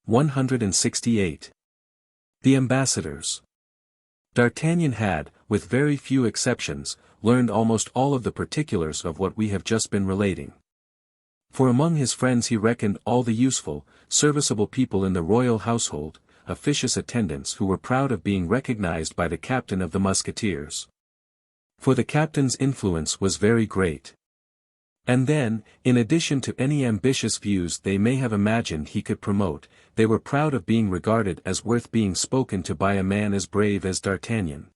168. The Ambassadors. D'Artagnan had, with very few exceptions, learned almost all of the particulars of what we have just been relating. For among his friends he reckoned all the useful, serviceable people in the royal household, officious attendants who were proud of being recognized by the captain of the Musketeers. For the captain's influence was very great. And then, in addition to any ambitious views they may have imagined he could promote, they were proud of being regarded as worth being spoken to by a man as brave as D'Artagnan.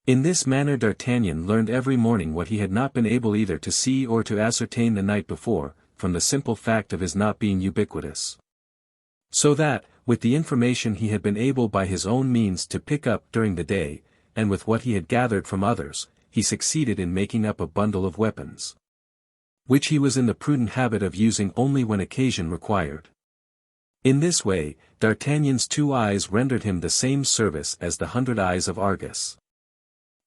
In this manner D'Artagnan learned every morning what he had not been able either to see or to ascertain the night before, from the simple fact of his not being ubiquitous. So that, with the information he had been able by his own means to pick up during the day, and with what he had gathered from others, he succeeded in making up a bundle of weapons, which he was in the prudent habit of using only when occasion required. In this way, D'Artagnan's 2 eyes rendered him the same service as the 100 eyes of Argus.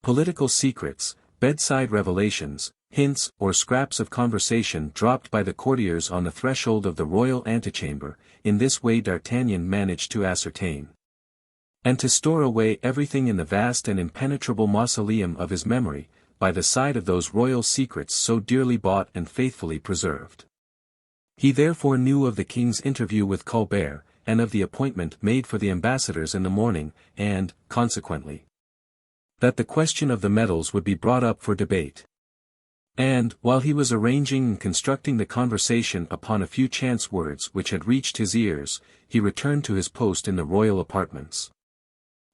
Political secrets, bedside revelations, hints or scraps of conversation dropped by the courtiers on the threshold of the royal antechamber, in this way D'Artagnan managed to ascertain, and to store away everything in the vast and impenetrable mausoleum of his memory, by the side of those royal secrets so dearly bought and faithfully preserved. He therefore knew of the king's interview with Colbert, and of the appointment made for the ambassadors in the morning, and, consequently, that the question of the medals would be brought up for debate. And, while he was arranging and constructing the conversation upon a few chance words which had reached his ears, he returned to his post in the royal apartments,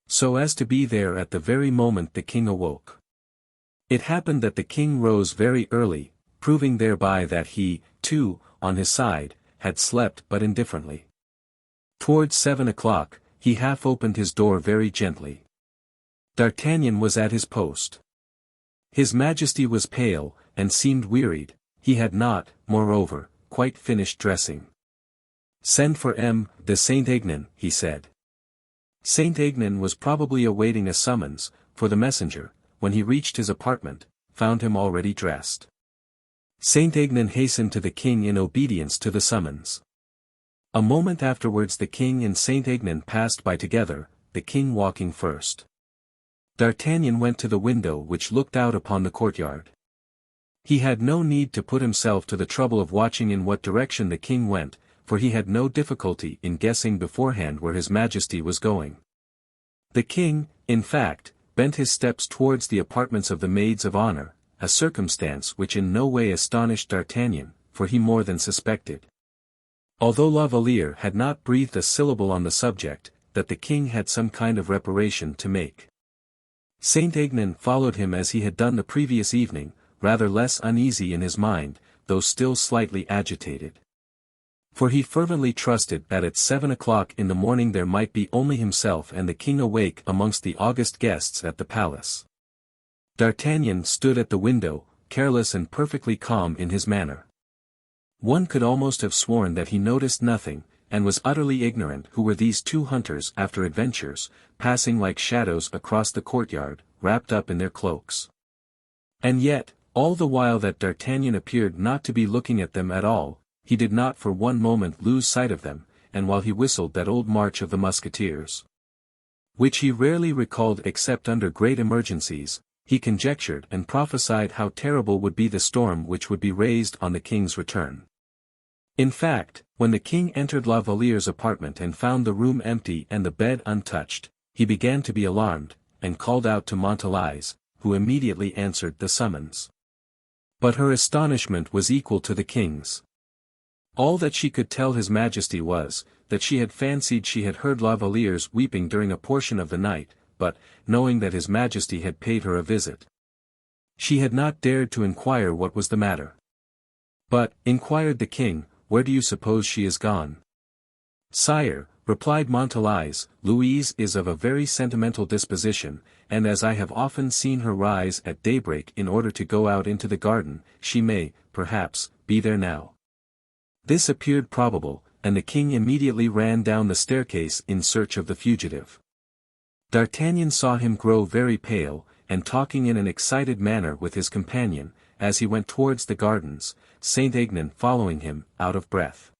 so as to be there at the very moment the king awoke. It happened that the king rose very early, proving thereby that he, too, on his side, had slept but indifferently. Towards 7 o'clock, he half opened his door very gently. D'Artagnan was at his post. His Majesty was pale, and seemed wearied. He had not, moreover, quite finished dressing. "Send for M. de Saint-Aignan," he said. Saint-Aignan was probably awaiting a summons, for the messenger, when he reached his apartment, found him already dressed. Saint-Aignan hastened to the king in obedience to the summons. A moment afterwards the king and Saint-Aignan passed by together, the king walking first. D'Artagnan went to the window which looked out upon the courtyard. He had no need to put himself to the trouble of watching in what direction the king went, for he had no difficulty in guessing beforehand where his Majesty was going. The king, in fact, bent his steps towards the apartments of the maids of honor, a circumstance which in no way astonished D'Artagnan, for he more than suspected, although La Valliere had not breathed a syllable on the subject, that the king had some kind of reparation to make. Saint-Aignan followed him as he had done the previous evening, rather less uneasy in his mind, though still slightly agitated. For he fervently trusted that at 7 o'clock in the morning there might be only himself and the king awake amongst the august guests at the palace. D'Artagnan stood at the window, careless and perfectly calm in his manner. One could almost have sworn that he noticed nothing, and was utterly ignorant who were these 2 hunters after adventures, passing like shadows across the courtyard, wrapped up in their cloaks. And yet, all the while that D'Artagnan appeared not to be looking at them at all, he did not for one moment lose sight of them, and while he whistled that old march of the Musketeers, which he rarely recalled except under great emergencies, he conjectured and prophesied how terrible would be the storm which would be raised on the king's return. In fact, when the king entered La Valliere's apartment and found the room empty and the bed untouched, he began to be alarmed, and called out to Montalice, who immediately answered the summons. But her astonishment was equal to the king's. All that she could tell his Majesty was, that she had fancied she had heard La Valliere's weeping during a portion of the night, but, knowing that his Majesty had paid her a visit, she had not dared to inquire what was the matter. "But," inquired the king, "where do you suppose she is gone?" "Sire," replied Montalice, "Louise is of a very sentimental disposition, and as I have often seen her rise at daybreak in order to go out into the garden, she may, perhaps, be there now." This appeared probable, and the king immediately ran down the staircase in search of the fugitive. D'Artagnan saw him grow very pale, and talking in an excited manner with his companion, as he went towards the gardens, Saint-Aignan following him, out of breath.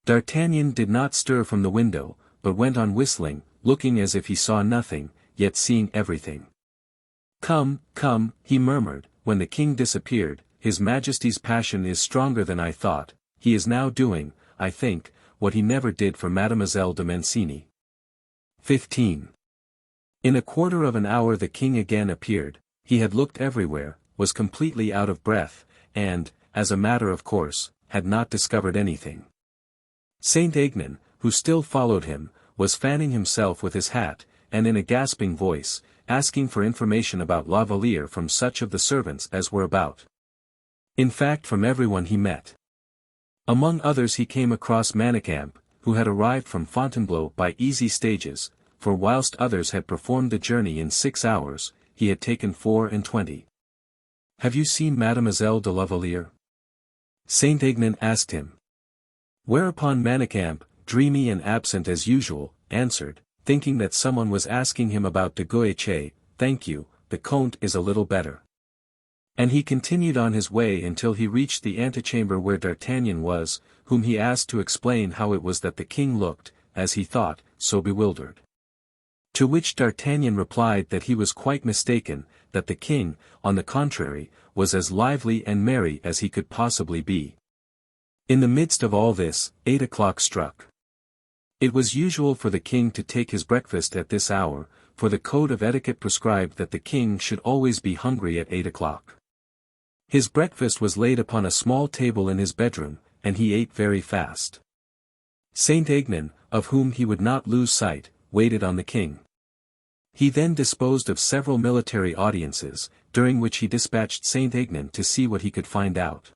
D'Artagnan did not stir from the window, but went on whistling, looking as if he saw nothing, yet seeing everything. "Come, come," he murmured, when the king disappeared, "His Majesty's passion is stronger than I thought. He is now doing, I think, what he never did for Mademoiselle de Mancini." 15. In a quarter of an hour the king again appeared. He had looked everywhere, was completely out of breath, and, as a matter of course, had not discovered anything. Saint-Aignan, who still followed him, was fanning himself with his hat, and in a gasping voice, asking for information about La Valliere from such of the servants as were about. In fact, from everyone he met. Among others he came across Manicamp, who had arrived from Fontainebleau by easy stages, for whilst others had performed the journey in 6 hours, he had taken 24. "Have you seen Mademoiselle de la Valliere?" Saint-Aignan asked him. Whereupon Manicamp, dreamy and absent as usual, answered, thinking that someone was asking him about de Guiche, "Thank you, the Comte is a little better." And he continued on his way until he reached the antechamber where D'Artagnan was, whom he asked to explain how it was that the king looked, as he thought, so bewildered. To which D'Artagnan replied that he was quite mistaken, that the king, on the contrary, was as lively and merry as he could possibly be. In the midst of all this, 8 o'clock struck. It was usual for the king to take his breakfast at this hour, for the code of etiquette prescribed that the king should always be hungry at 8 o'clock. His breakfast was laid upon a small table in his bedroom, and he ate very fast. Saint-Aignan, of whom he would not lose sight, waited on the king. He then disposed of several military audiences, during which he dispatched Saint-Aignan to see what he could find out.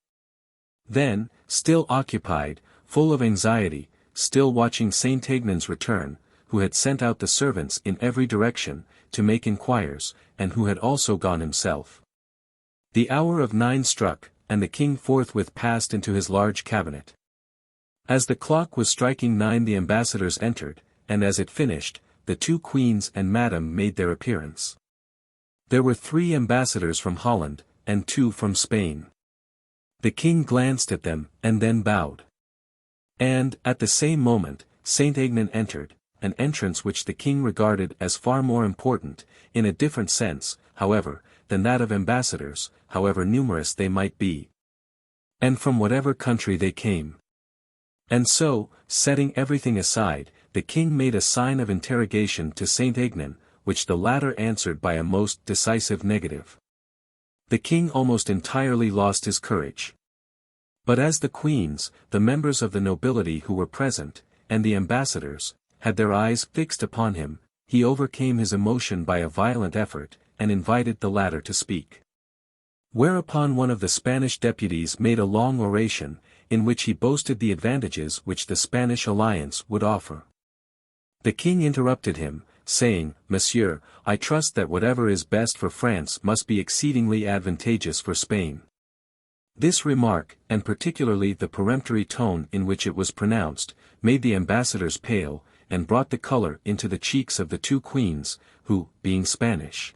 Then, still occupied, full of anxiety, still watching Saint-Aignan's return, who had sent out the servants in every direction, to make inquiries, and who had also gone himself. The hour of 9 struck, and the king forthwith passed into his large cabinet. As the clock was striking 9 the ambassadors entered, and as it finished, the 2 queens and Madame made their appearance. There were 3 ambassadors from Holland, and 2 from Spain. The king glanced at them, and then bowed. And, at the same moment, Saint-Aignan entered, an entrance which the king regarded as far more important, in a different sense, however, than that of ambassadors, however numerous they might be, and from whatever country they came. And so, setting everything aside, the king made a sign of interrogation to Saint-Aignan, which the latter answered by a most decisive negative. The king almost entirely lost his courage. But as the queens, the members of the nobility who were present, and the ambassadors, had their eyes fixed upon him, he overcame his emotion by a violent effort, and invited the latter to speak. Whereupon one of the Spanish deputies made a long oration, in which he boasted the advantages which the Spanish alliance would offer. The king interrupted him, saying, "Monsieur, I trust that whatever is best for France must be exceedingly advantageous for Spain." This remark, and particularly the peremptory tone in which it was pronounced, made the ambassadors pale, and brought the colour into the cheeks of the 2 queens, who, being Spanish,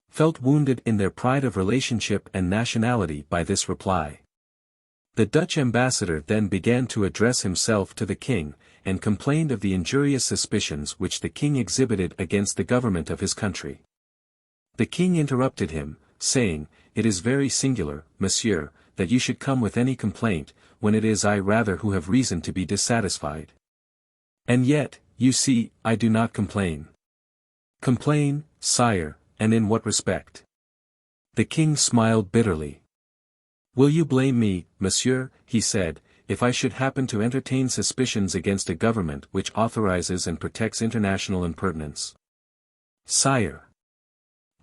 felt wounded in their pride of relationship and nationality by this reply. The Dutch ambassador then began to address himself to the king, and complained of the injurious suspicions which the king exhibited against the government of his country. The king interrupted him, saying, "It is very singular, monsieur, that you should come with any complaint, when it is I rather who have reason to be dissatisfied. And yet, you see, I do not complain." "Complain, sire, and in what respect?" The king smiled bitterly. "Will you blame me, monsieur," he said, "if I should happen to entertain suspicions against a government which authorizes and protects international impertinence?" "Sire,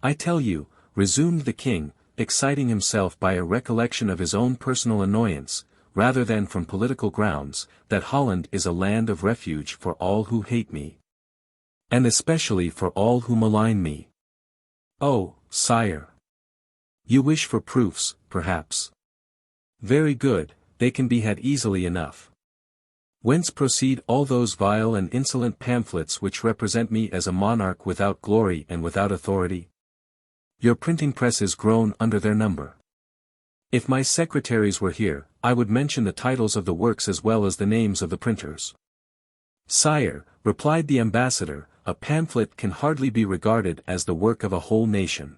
I tell you," resumed the king, exciting himself by a recollection of his own personal annoyance, rather than from political grounds, "that Holland is a land of refuge for all who hate me. And especially for all who malign me." "Oh, sire! You wish for proofs, perhaps. Very good, they can be had easily enough. Whence proceed all those vile and insolent pamphlets which represent me as a monarch without glory and without authority? Your printing presses groan under their number. If my secretaries were here, I would mention the titles of the works as well as the names of the printers. Sire, replied the ambassador, a pamphlet can hardly be regarded as the work of a whole nation.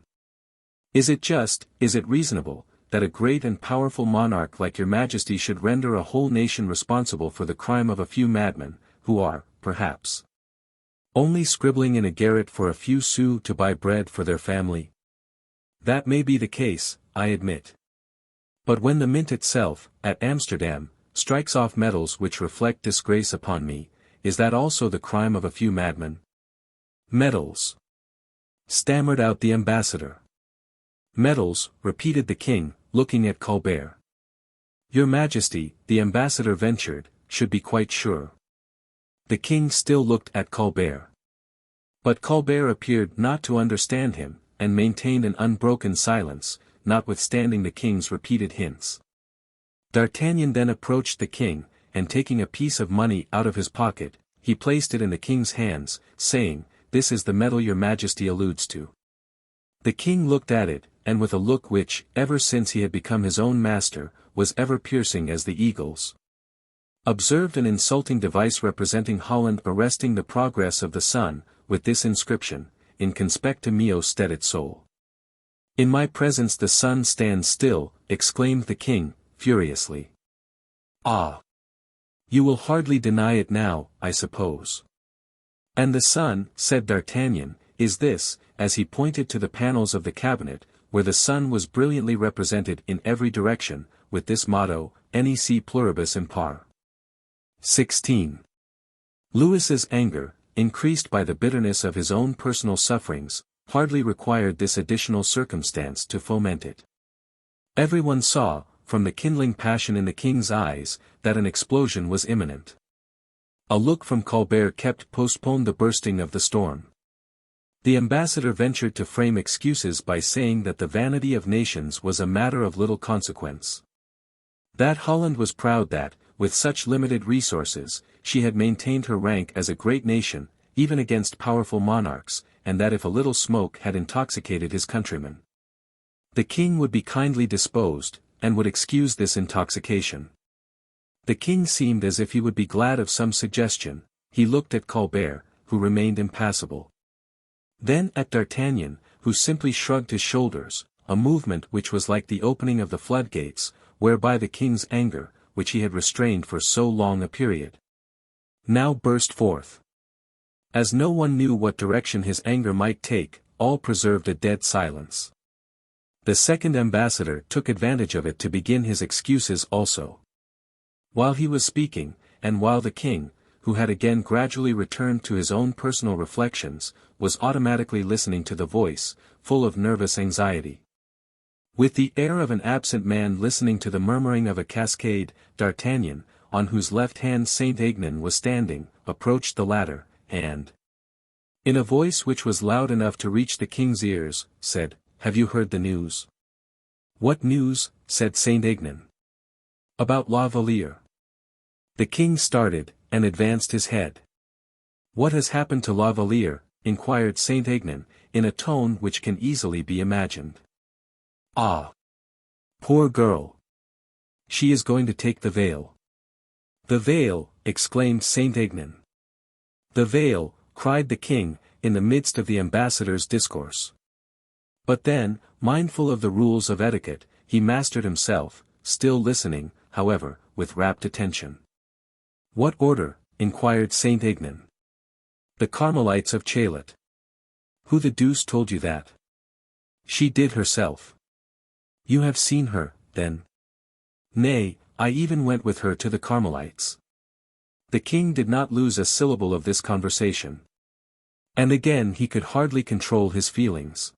Is it just, is it reasonable, that a great and powerful monarch like your majesty should render a whole nation responsible for the crime of a few madmen, who are, perhaps, only scribbling in a garret for a few sous to buy bread for their family? That may be the case, I admit. But when the mint itself, at Amsterdam, strikes off medals which reflect disgrace upon me, is that also the crime of a few madmen? Medals, stammered out the ambassador. Medals, repeated the king, looking at Colbert. Your majesty, the ambassador ventured, should be quite sure. The king still looked at Colbert. But Colbert appeared not to understand him, and maintained an unbroken silence, notwithstanding the king's repeated hints. D'Artagnan then approached the king, and taking a piece of money out of his pocket, he placed it in the king's hands, saying, "This is the medal your majesty alludes to." The king looked at it, and with a look which, ever since he had become his own master, was ever piercing as the eagle's, observed an insulting device representing Holland arresting the progress of the sun, with this inscription, "In conspectu meo stedet sol." In my presence the sun stands still, exclaimed the king, furiously. Ah! You will hardly deny it now, I suppose. And the sun, said D'Artagnan, is this, as he pointed to the panels of the cabinet, where the sun was brilliantly represented in every direction, with this motto, Nec pluribus impar. 16. Louis's anger, increased by the bitterness of his own personal sufferings, hardly required this additional circumstance to foment it. Everyone saw, from the kindling passion in the king's eyes, that an explosion was imminent. A look from Colbert kept postponed the bursting of the storm. The ambassador ventured to frame excuses by saying that the vanity of nations was a matter of little consequence. That Holland was proud that, with such limited resources, she had maintained her rank as a great nation, even against powerful monarchs, and that if a little smoke had intoxicated his countrymen, the king would be kindly disposed, and would excuse this intoxication. The king seemed as if he would be glad of some suggestion. He looked at Colbert, who remained impassible. Then at D'Artagnan, who simply shrugged his shoulders, a movement which was like the opening of the floodgates, whereby the king's anger, which he had restrained for so long a period, now burst forth. As no one knew what direction his anger might take, all preserved a dead silence. The second ambassador took advantage of it to begin his excuses also. While he was speaking, and while the king, who had again gradually returned to his own personal reflections, was automatically listening to the voice, full of nervous anxiety. With the air of an absent man listening to the murmuring of a cascade, D'Artagnan, on whose left hand Saint-Aignan was standing, approached the latter, and, in a voice which was loud enough to reach the king's ears, said, "Have you heard the news?" "What news?" said Saint-Aignan. "About La Valliere." The king started, and advanced his head. "What has happened to La Valliere?" inquired Saint-Aignan, in a tone which can easily be imagined. "Ah! Poor girl! She is going to take the veil." "The veil!" exclaimed Saint-Aignan. "The veil!" cried the king, in the midst of the ambassador's discourse. But then, mindful of the rules of etiquette, he mastered himself, still listening, however, with rapt attention. "What order?" inquired Saint-Aignan. "The Carmelites of Chaillot." "Who the deuce told you that?" "She did herself." "You have seen her, then?" "Nay, I even went with her to the Carmelites." The king did not lose a syllable of this conversation. And again he could hardly control his feelings.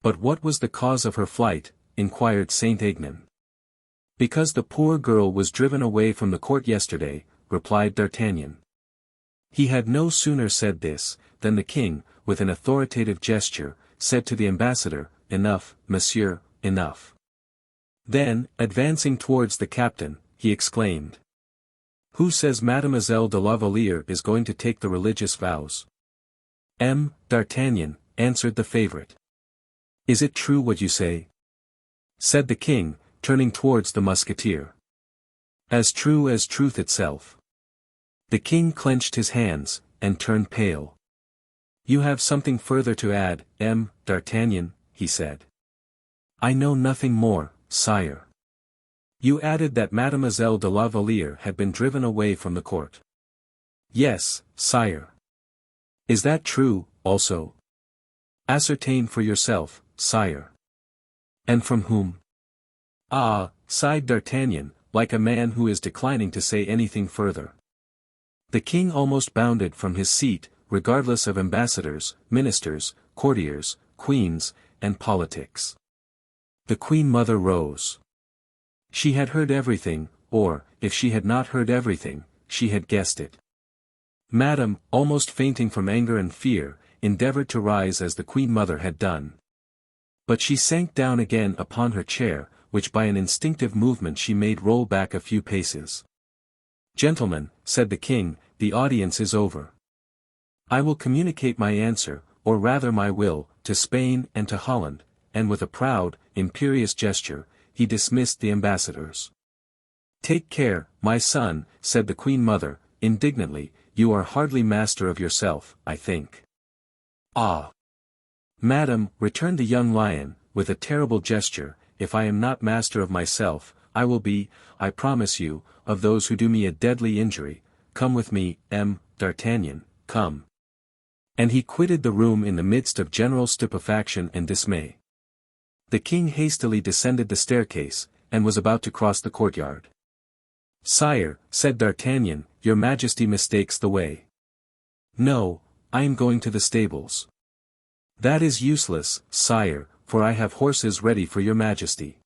"But what was the cause of her flight?" inquired Saint-Aignan. "Because the poor girl was driven away from the court yesterday," replied D'Artagnan. He had no sooner said this, than the king, with an authoritative gesture, said to the ambassador, "Enough, monsieur, enough." Then, advancing towards the captain, he exclaimed, "Who says Mademoiselle de la Valliere is going to take the religious vows?" D'Artagnan, answered the favorite. "Is it true what you say?" said the king, turning towards the musketeer. As true as truth itself. The king clenched his hands, and turned pale. You have something further to add, D'Artagnan, he said. I know nothing more, sire. You added that Mademoiselle de la Valliere had been driven away from the court. Yes, sire. Is that true, also? Ascertain for yourself, sire. And from whom? Ah, sighed D'Artagnan, like a man who is declining to say anything further. The king almost bounded from his seat, regardless of ambassadors, ministers, courtiers, queens, and politics. The queen mother rose. She had heard everything, or, if she had not heard everything, she had guessed it. Madame, almost fainting from anger and fear, endeavored to rise as the queen mother had done. But she sank down again upon her chair, which by an instinctive movement she made roll back a few paces. Gentlemen, said the king, the audience is over. I will communicate my answer, or rather my will, to Spain and to Holland, and with a proud, imperious gesture, he dismissed the ambassadors. Take care, my son, said the queen mother, indignantly, you are hardly master of yourself, I think. Ah! Madam, returned the young lion, with a terrible gesture, if I am not master of myself, I will be, I promise you, of those who do me a deadly injury. Come with me, D'Artagnan, come. And he quitted the room in the midst of general stupefaction and dismay. The king hastily descended the staircase, and was about to cross the courtyard. Sire, said D'Artagnan, your majesty mistakes the way. No, I am going to the stables. That is useless, sire, for I have horses ready for your majesty.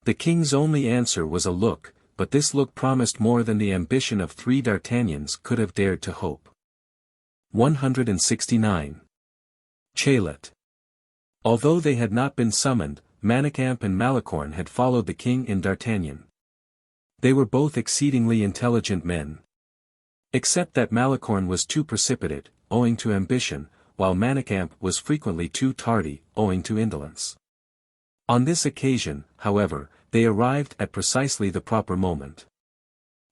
The king's only answer was a look, but this look promised more than the ambition of 3 D'Artagnans could have dared to hope. 169. Chaillot. Although they had not been summoned, Manicamp and Malicorne had followed the king and D'Artagnan. They were both exceedingly intelligent men. Except that Malicorne was too precipitate, owing to ambition, while Manicamp was frequently too tardy, owing to indolence. On this occasion, however, they arrived at precisely the proper moment.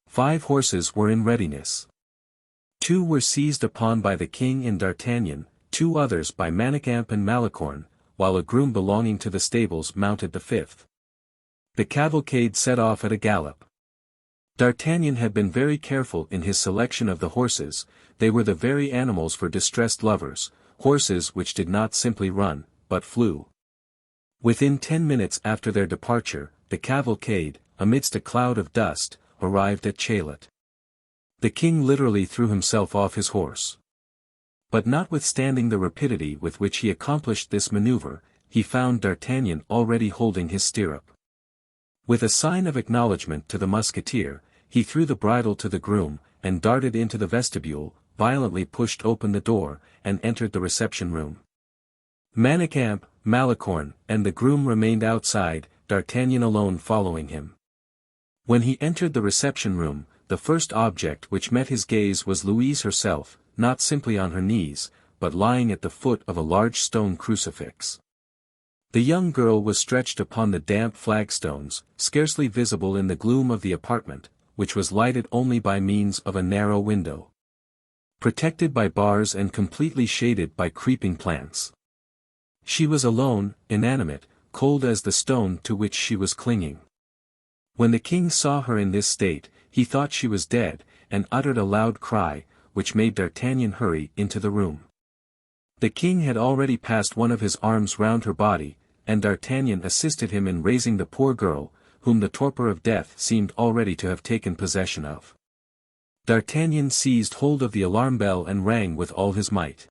5 horses were in readiness. 2 were seized upon by the king and D'Artagnan, 2 others by Manicamp and Malicorne, while a groom belonging to the stables mounted the 5th. The cavalcade set off at a gallop. D'Artagnan had been very careful in his selection of the horses, they were the very animals for distressed lovers, horses which did not simply run, but flew. Within 10 minutes after their departure, the cavalcade, amidst a cloud of dust, arrived at Chaillot. The king literally threw himself off his horse. But notwithstanding the rapidity with which he accomplished this maneuver, he found D'Artagnan already holding his stirrup. With a sign of acknowledgment to the musketeer, he threw the bridle to the groom, and darted into the vestibule, violently pushed open the door, and entered the reception-room. Manicamp, Malicorne, and the groom remained outside, D'Artagnan alone following him. When he entered the reception-room, the first object which met his gaze was Louise herself, not simply on her knees, but lying at the foot of a large stone crucifix. The young girl was stretched upon the damp flagstones, scarcely visible in the gloom of the apartment, which was lighted only by means of a narrow window. Protected by bars and completely shaded by creeping plants. She was alone, inanimate, cold as the stone to which she was clinging. When the king saw her in this state, he thought she was dead, and uttered a loud cry, which made D'Artagnan hurry into the room. The king had already passed one of his arms round her body, and D'Artagnan assisted him in raising the poor girl, whom the torpor of death seemed already to have taken possession of. D'Artagnan seized hold of the alarm bell and rang with all his might.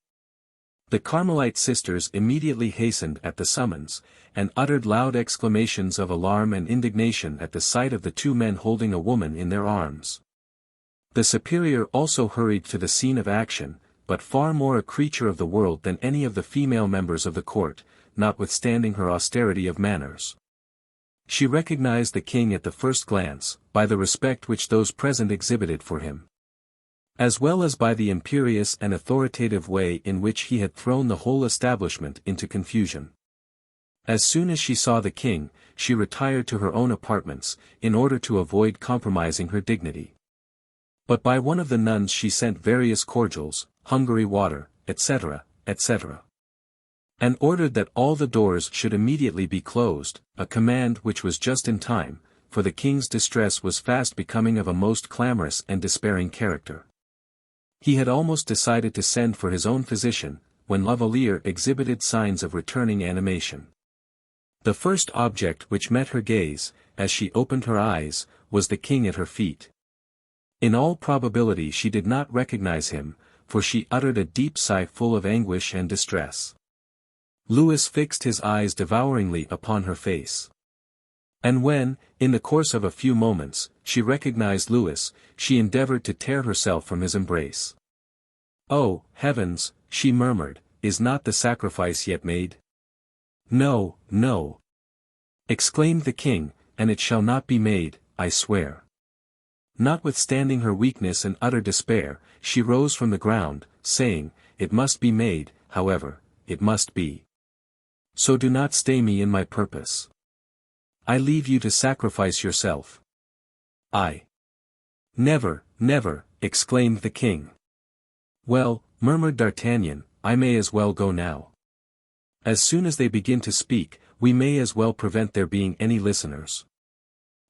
The Carmelite sisters immediately hastened at the summons, and uttered loud exclamations of alarm and indignation at the sight of the 2 men holding a woman in their arms. The superior also hurried to the scene of action, but far more a creature of the world than any of the female members of the court, notwithstanding her austerity of manners. She recognized the king at the first glance, by the respect which those present exhibited for him, as well as by the imperious and authoritative way in which he had thrown the whole establishment into confusion. As soon as she saw the king, she retired to her own apartments, in order to avoid compromising her dignity. But by one of the nuns she sent various cordials, Hungary water, etc., etc. And ordered that all the doors should immediately be closed, a command which was just in time, for the king's distress was fast becoming of a most clamorous and despairing character. He had almost decided to send for his own physician, when Valliere exhibited signs of returning animation. The first object which met her gaze, as she opened her eyes, was the king at her feet. In all probability she did not recognize him, for she uttered a deep sigh full of anguish and distress. Louis fixed his eyes devouringly upon her face. And when, in the course of a few moments, she recognized Louis, she endeavored to tear herself from his embrace. "Oh, heavens," she murmured, "is not the sacrifice yet made?" "No, no," exclaimed the king, "and it shall not be made, I swear." Notwithstanding her weakness and utter despair, she rose from the ground, saying, "It must be made, however, it must be. So do not stay me in my purpose. I leave you to sacrifice yourself." "I never, never," exclaimed the king. "Well," murmured D'Artagnan, "I may as well go now. As soon as they begin to speak, we may as well prevent there being any listeners."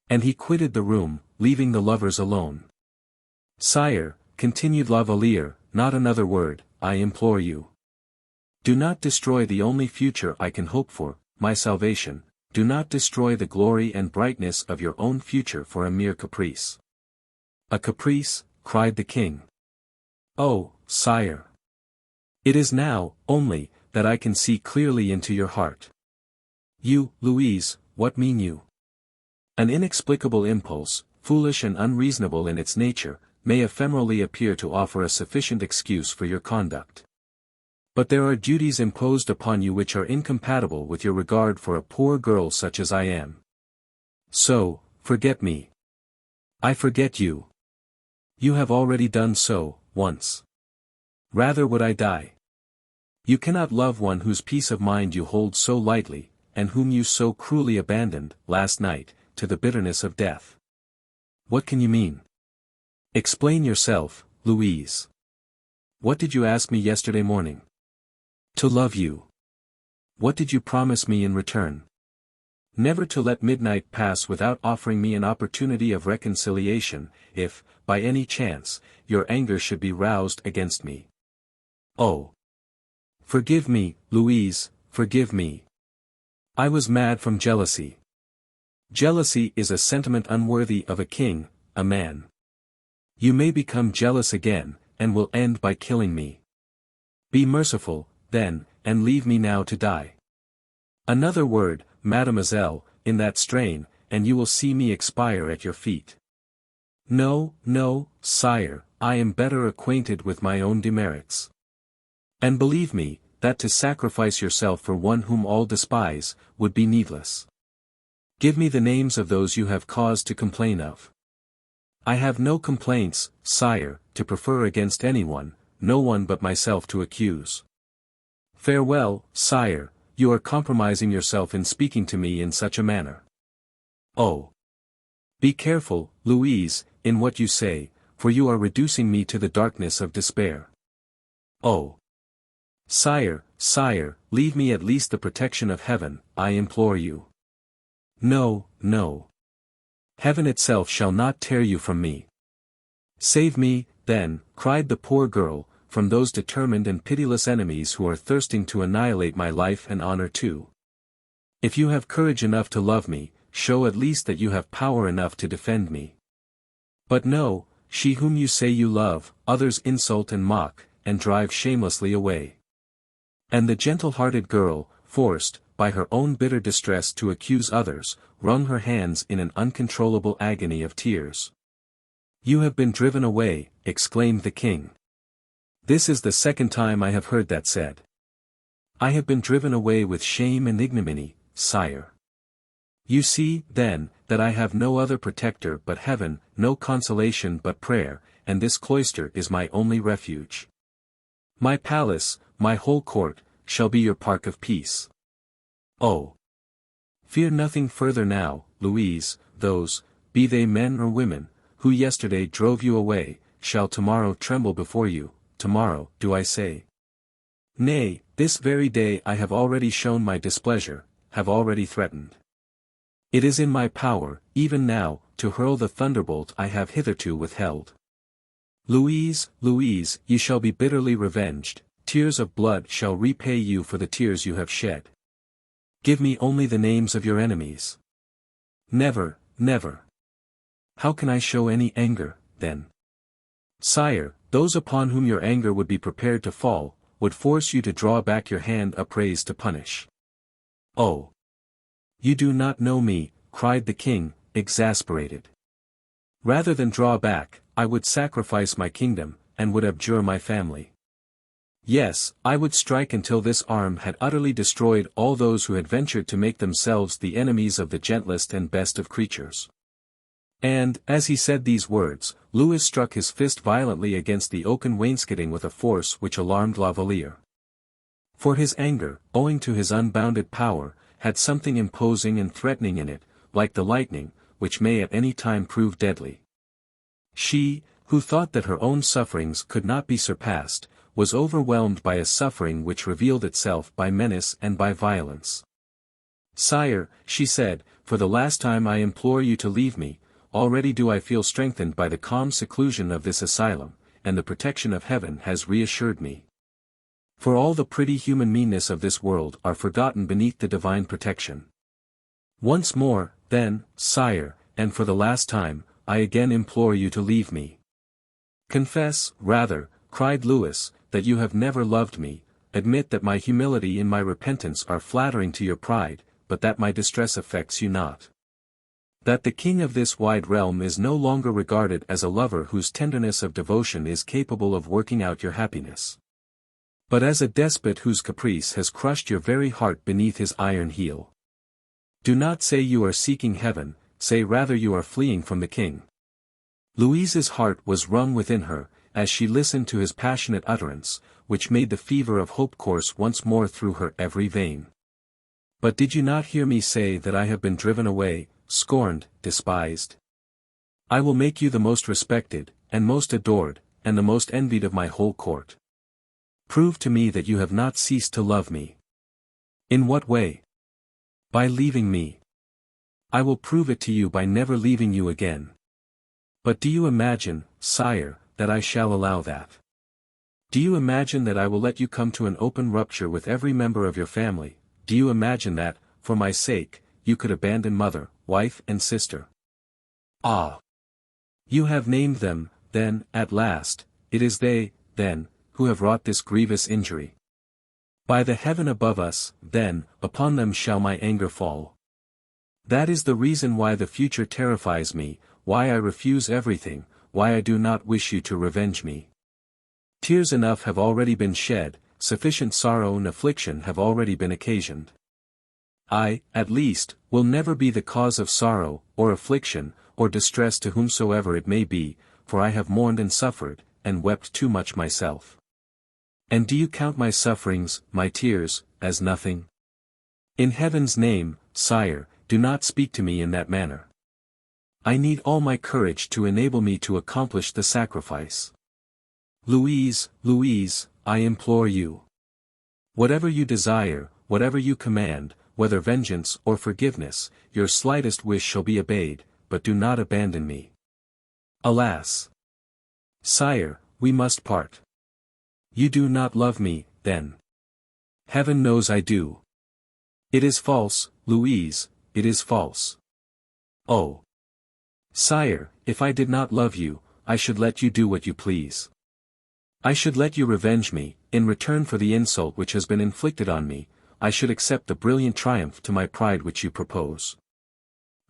And he quitted the room, leaving the lovers alone. "Sire," continued La Valliere, "not another word, I implore you. Do not destroy the only future I can hope for, my salvation. Do not destroy the glory and brightness of your own future for a mere caprice." "A caprice?" cried the king. "Oh, sire! It is now, only, that I can see clearly into your heart. You, Louise, what mean you?" An inexplicable impulse, foolish and unreasonable in its nature, may ephemerally appear to offer a sufficient excuse for your conduct. But there are duties imposed upon you which are incompatible with your regard for a poor girl such as I am. So, forget me. I forget you. You have already done so, once. Rather would I die. You cannot love one whose peace of mind you hold so lightly, and whom you so cruelly abandoned, last night, to the bitterness of death. What can you mean? Explain yourself, Louise. What did you ask me yesterday morning? To love you. What did you promise me in return? Never to let midnight pass without offering me an opportunity of reconciliation, if, by any chance, your anger should be roused against me. Oh! Forgive me, Louise, forgive me. I was mad from jealousy. Jealousy is a sentiment unworthy of a king, a man. You may become jealous again, and will end by killing me. Be merciful, then, and leave me now to die. Another word, Mademoiselle, in that strain, and you will see me expire at your feet. No, no, sire, I am better acquainted with my own demerits. And believe me, that to sacrifice yourself for one whom all despise, would be needless. Give me the names of those you have cause to complain of. I have no complaints, sire, to prefer against anyone, no one but myself to accuse. Farewell, sire, you are compromising yourself in speaking to me in such a manner. Oh! Be careful, Louise, in what you say, for you are reducing me to the darkness of despair. Oh! Sire, sire, leave me at least the protection of heaven, I implore you. No, no. Heaven itself shall not tear you from me. Save me, then, cried the poor girl, from those determined and pitiless enemies who are thirsting to annihilate my life and honor too. If you have courage enough to love me, show at least that you have power enough to defend me. But no, she whom you say you love, others insult and mock, and drive shamelessly away. And the gentle-hearted girl, forced, by her own bitter distress to accuse others, wrung her hands in an uncontrollable agony of tears. You have been driven away, exclaimed the king. This is the second time I have heard that said. I have been driven away with shame and ignominy, sire. You see, then, that I have no other protector but heaven, no consolation but prayer, and this cloister is my only refuge. My palace, my whole court, shall be your park of peace. Oh! Fear nothing further now, Louise, those, be they men or women, who yesterday drove you away, shall tomorrow tremble before you, tomorrow, do I say? Nay, this very day I have already shown my displeasure, have already threatened. It is in my power, even now, to hurl the thunderbolt I have hitherto withheld. Louise, Louise, ye shall be bitterly revenged, tears of blood shall repay you for the tears you have shed. Give me only the names of your enemies. Never, never. How can I show any anger, then? Sire, those upon whom your anger would be prepared to fall, would force you to draw back your hand upraised to punish. Oh! You do not know me, cried the king, exasperated. Rather than draw back, I would sacrifice my kingdom, and would abjure my family. Yes, I would strike until this arm had utterly destroyed all those who had ventured to make themselves the enemies of the gentlest and best of creatures. And, as he said these words, Louis struck his fist violently against the oaken wainscoting with a force which alarmed La Valliere. For his anger, owing to his unbounded power, had something imposing and threatening in it, like the lightning, which may at any time prove deadly. She, who thought that her own sufferings could not be surpassed, was overwhelmed by a suffering which revealed itself by menace and by violence. Sire, she said, for the last time I implore you to leave me. Already do I feel strengthened by the calm seclusion of this asylum, and the protection of heaven has reassured me. For all the pretty human meanness of this world are forgotten beneath the divine protection. Once more, then, sire, and for the last time, I again implore you to leave me. Confess, rather, cried Louis, that you have never loved me, admit that my humility and my repentance are flattering to your pride, but that my distress affects you not. That the king of this wide realm is no longer regarded as a lover whose tenderness of devotion is capable of working out your happiness, but as a despot whose caprice has crushed your very heart beneath his iron heel. Do not say you are seeking heaven, say rather you are fleeing from the king. Louise's heart was wrung within her, as she listened to his passionate utterance, which made the fever of hope course once more through her every vein. But did you not hear me say that I have been driven away, scorned, despised? I will make you the most respected, and most adored, and the most envied of my whole court. Prove to me that you have not ceased to love me. In what way? By leaving me. I will prove it to you by never leaving you again. But do you imagine, sire, that I shall allow that? Do you imagine that I will let you come to an open rupture with every member of your family? Do you imagine that, for my sake, you could abandon mother, wife and sister? Ah! You have named them, then, at last, it is they, then, who have wrought this grievous injury. By the heaven above us, then, upon them shall my anger fall. That is the reason why the future terrifies me, why I refuse everything, why I do not wish you to revenge me. Tears enough have already been shed, sufficient sorrow and affliction have already been occasioned. I, at least, will never be the cause of sorrow, or affliction, or distress to whomsoever it may be, for I have mourned and suffered, and wept too much myself. And do you count my sufferings, my tears, as nothing? In heaven's name, sire, do not speak to me in that manner. I need all my courage to enable me to accomplish the sacrifice. Louise, Louise, I implore you. Whatever you desire, whatever you command, whether vengeance or forgiveness, your slightest wish shall be obeyed, but do not abandon me. Alas! Sire, we must part. You do not love me, then. Heaven knows I do. It is false, Louise, it is false. Oh! Sire, if I did not love you, I should let you do what you please. I should let you revenge me, in return for the insult which has been inflicted on me, I should accept the brilliant triumph to my pride which you propose.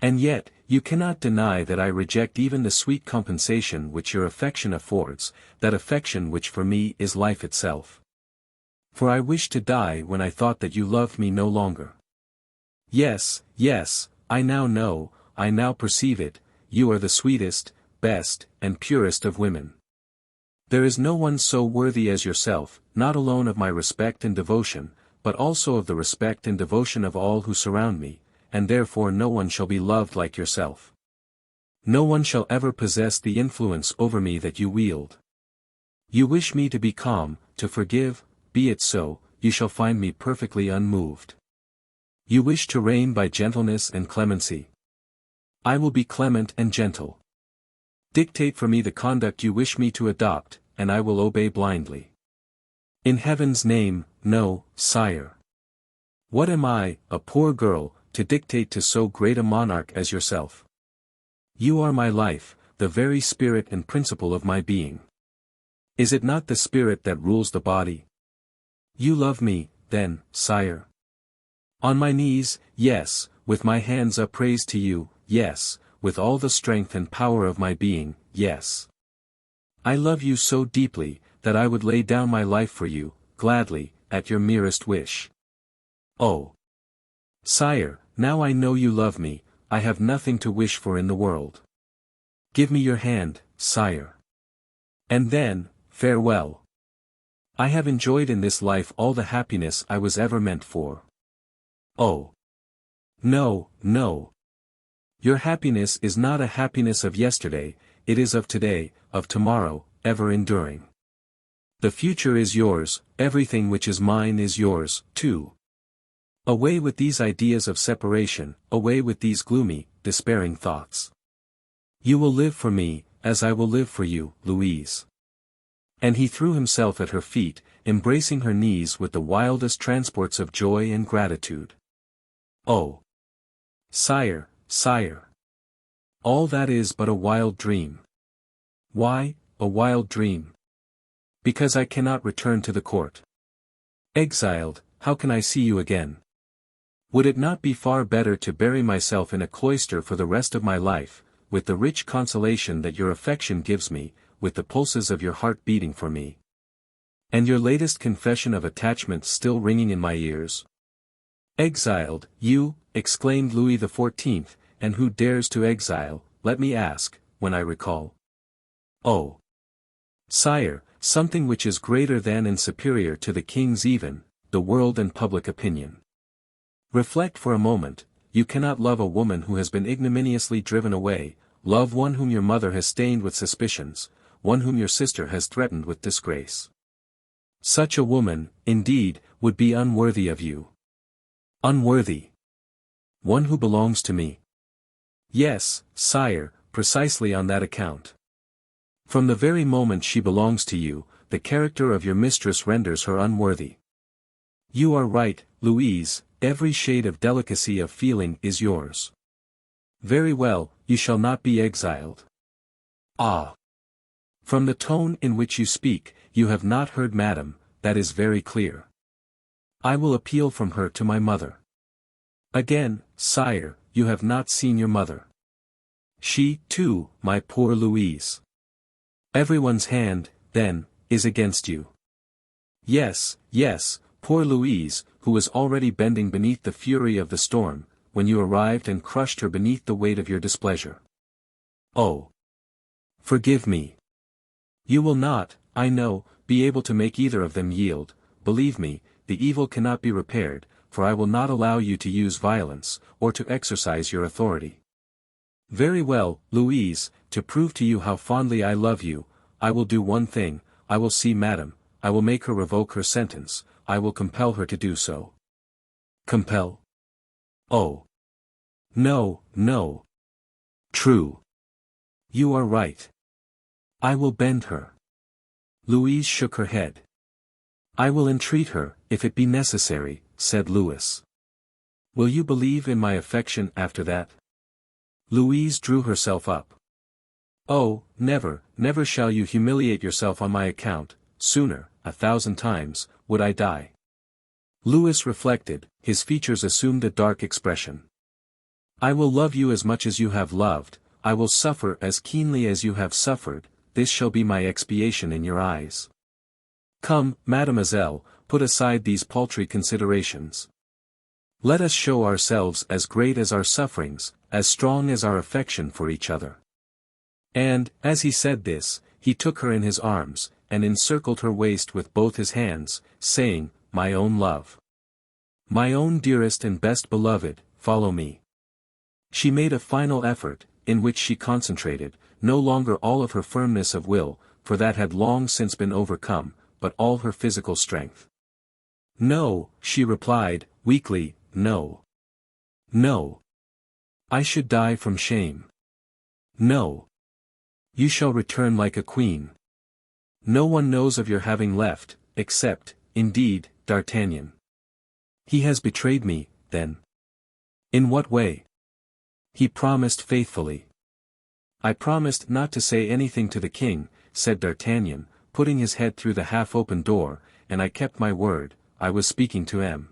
And yet, you cannot deny that I reject even the sweet compensation which your affection affords, that affection which for me is life itself. For I wished to die when I thought that you loved me no longer. Yes, yes, I now know, I now perceive it, you are the sweetest, best, and purest of women. There is no one so worthy as yourself, not alone of my respect and devotion, but also of the respect and devotion of all who surround me, and therefore no one shall be loved like yourself. No one shall ever possess the influence over me that you wield. You wish me to be calm, to forgive, be it so, you shall find me perfectly unmoved. You wish to reign by gentleness and clemency. I will be clement and gentle. Dictate for me the conduct you wish me to adopt, and I will obey blindly. In heaven's name, no, sire. What am I, a poor girl, to dictate to so great a monarch as yourself? You are my life, the very spirit and principle of my being. Is it not the spirit that rules the body? You love me, then, sire. On my knees, yes, with my hands upraised to you, yes, with all the strength and power of my being, yes. I love you so deeply, that I would lay down my life for you, gladly, at your merest wish. Oh! Sire, now I know you love me, I have nothing to wish for in the world. Give me your hand, sire. And then, farewell. I have enjoyed in this life all the happiness I was ever meant for. Oh! No, no. Your happiness is not a happiness of yesterday, it is of today, of tomorrow, ever enduring. The future is yours, everything which is mine is yours, too. Away with these ideas of separation, away with these gloomy, despairing thoughts. You will live for me, as I will live for you, Louise. And he threw himself at her feet, embracing her knees with the wildest transports of joy and gratitude. Oh! Sire, sire! All that is but a wild dream. Why, a wild dream? Because I cannot return to the court. Exiled, how can I see you again? Would it not be far better to bury myself in a cloister for the rest of my life, with the rich consolation that your affection gives me, with the pulses of your heart beating for me? And your latest confession of attachment still ringing in my ears? Exiled, you, exclaimed Louis XIV, and who dares to exile, let me ask, when I recall? Oh! Sire, something which is greater than and superior to the kings even, the world and public opinion. Reflect for a moment, you cannot love a woman who has been ignominiously driven away, love one whom your mother has stained with suspicions, one whom your sister has threatened with disgrace. Such a woman, indeed, would be unworthy of you. Unworthy. One who belongs to me. Yes, sire, precisely on that account. From the very moment she belongs to you, the character of your mistress renders her unworthy. You are right, Louise, every shade of delicacy of feeling is yours. Very well, you shall not be exiled. Ah! From the tone in which you speak, you have not heard Madame, that is very clear. I will appeal from her to my mother. Again, sire, you have not seen your mother. She, too, my poor Louise. Everyone's hand, then, is against you. Yes, yes, poor Louise, who was already bending beneath the fury of the storm, when you arrived and crushed her beneath the weight of your displeasure. Oh! Forgive me. You will not, I know, be able to make either of them yield, believe me, the evil cannot be repaired, for I will not allow you to use violence, or to exercise your authority. Very well, Louise, to prove to you how fondly I love you, I will do one thing, I will see Madame, I will make her revoke her sentence, I will compel her to do so. Compel? Oh! No, no. True. You are right. I will bend her. Louise shook her head. I will entreat her, if it be necessary, said Louis. Will you believe in my affection after that? Louise drew herself up. Oh, never, never shall you humiliate yourself on my account, sooner, 1,000 times, would I die. Louis reflected, his features assumed a dark expression. I will love you as much as you have loved, I will suffer as keenly as you have suffered, this shall be my expiation in your eyes. Come, Mademoiselle, put aside these paltry considerations. Let us show ourselves as great as our sufferings, as strong as our affection for each other. And, as he said this, he took her in his arms, and encircled her waist with both his hands, saying, My own love. My own dearest and best beloved, follow me. She made a final effort, in which she concentrated, no longer all of her firmness of will, for that had long since been overcome, but all her physical strength. No, she replied, weakly, no. No. I should die from shame. No. You shall return like a queen. No one knows of your having left, except, indeed, D'Artagnan. He has betrayed me, then. In what way? He promised faithfully. I promised not to say anything to the king, said D'Artagnan, putting his head through the half-open door, and I kept my word. I was speaking to M.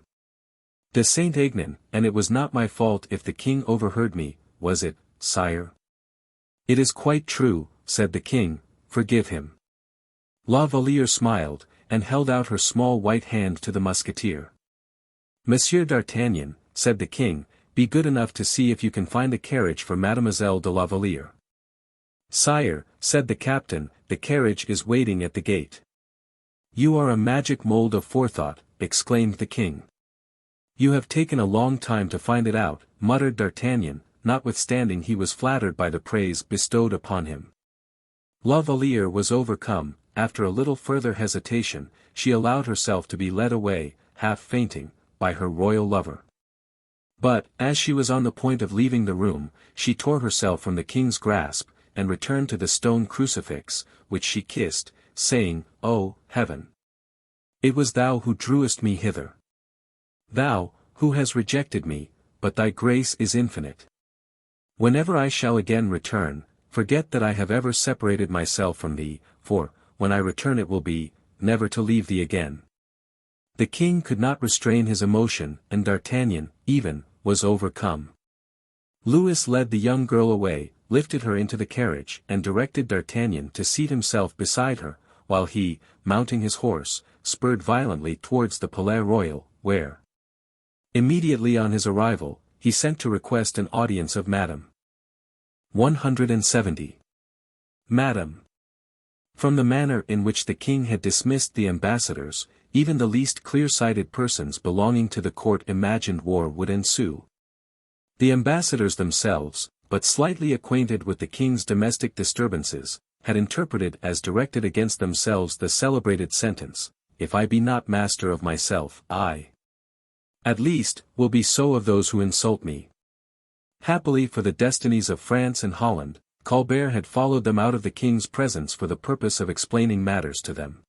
de Saint-Aignan, and it was not my fault if the king overheard me, was it, sire? It is quite true, said the king, forgive him. La Valliere smiled, and held out her small white hand to the musketeer. Monsieur d'Artagnan, said the king, be good enough to see if you can find a carriage for Mademoiselle de la Valliere. Sire, said the captain, the carriage is waiting at the gate. You are a magic mold of forethought, exclaimed the king. You have taken a long time to find it out, muttered D'Artagnan, notwithstanding he was flattered by the praise bestowed upon him. La Valliere was overcome. After a little further hesitation, she allowed herself to be led away, half fainting, by her royal lover. But, as she was on the point of leaving the room, she tore herself from the king's grasp, and returned to the stone crucifix, which she kissed, saying, "O, heaven! It was thou who drewest me hither. Thou, who has rejected me, but thy grace is infinite. Whenever I shall again return, forget that I have ever separated myself from thee, for, when I return it will be, never to leave thee again." The king could not restrain his emotion, and D'Artagnan, even, was overcome. Louis led the young girl away, lifted her into the carriage, and directed D'Artagnan to seat himself beside her, while he, mounting his horse, spurred violently towards the Palais Royal, where, immediately on his arrival, he sent to request an audience of Madame. 170. Madame. From the manner in which the king had dismissed the ambassadors, even the least clear-sighted persons belonging to the court imagined war would ensue. The ambassadors themselves, but slightly acquainted with the king's domestic disturbances, had interpreted as directed against themselves the celebrated sentence, "If I be not master of myself, I, at least, will be so of those who insult me." Happily for the destinies of France and Holland, Colbert had followed them out of the king's presence for the purpose of explaining matters to them.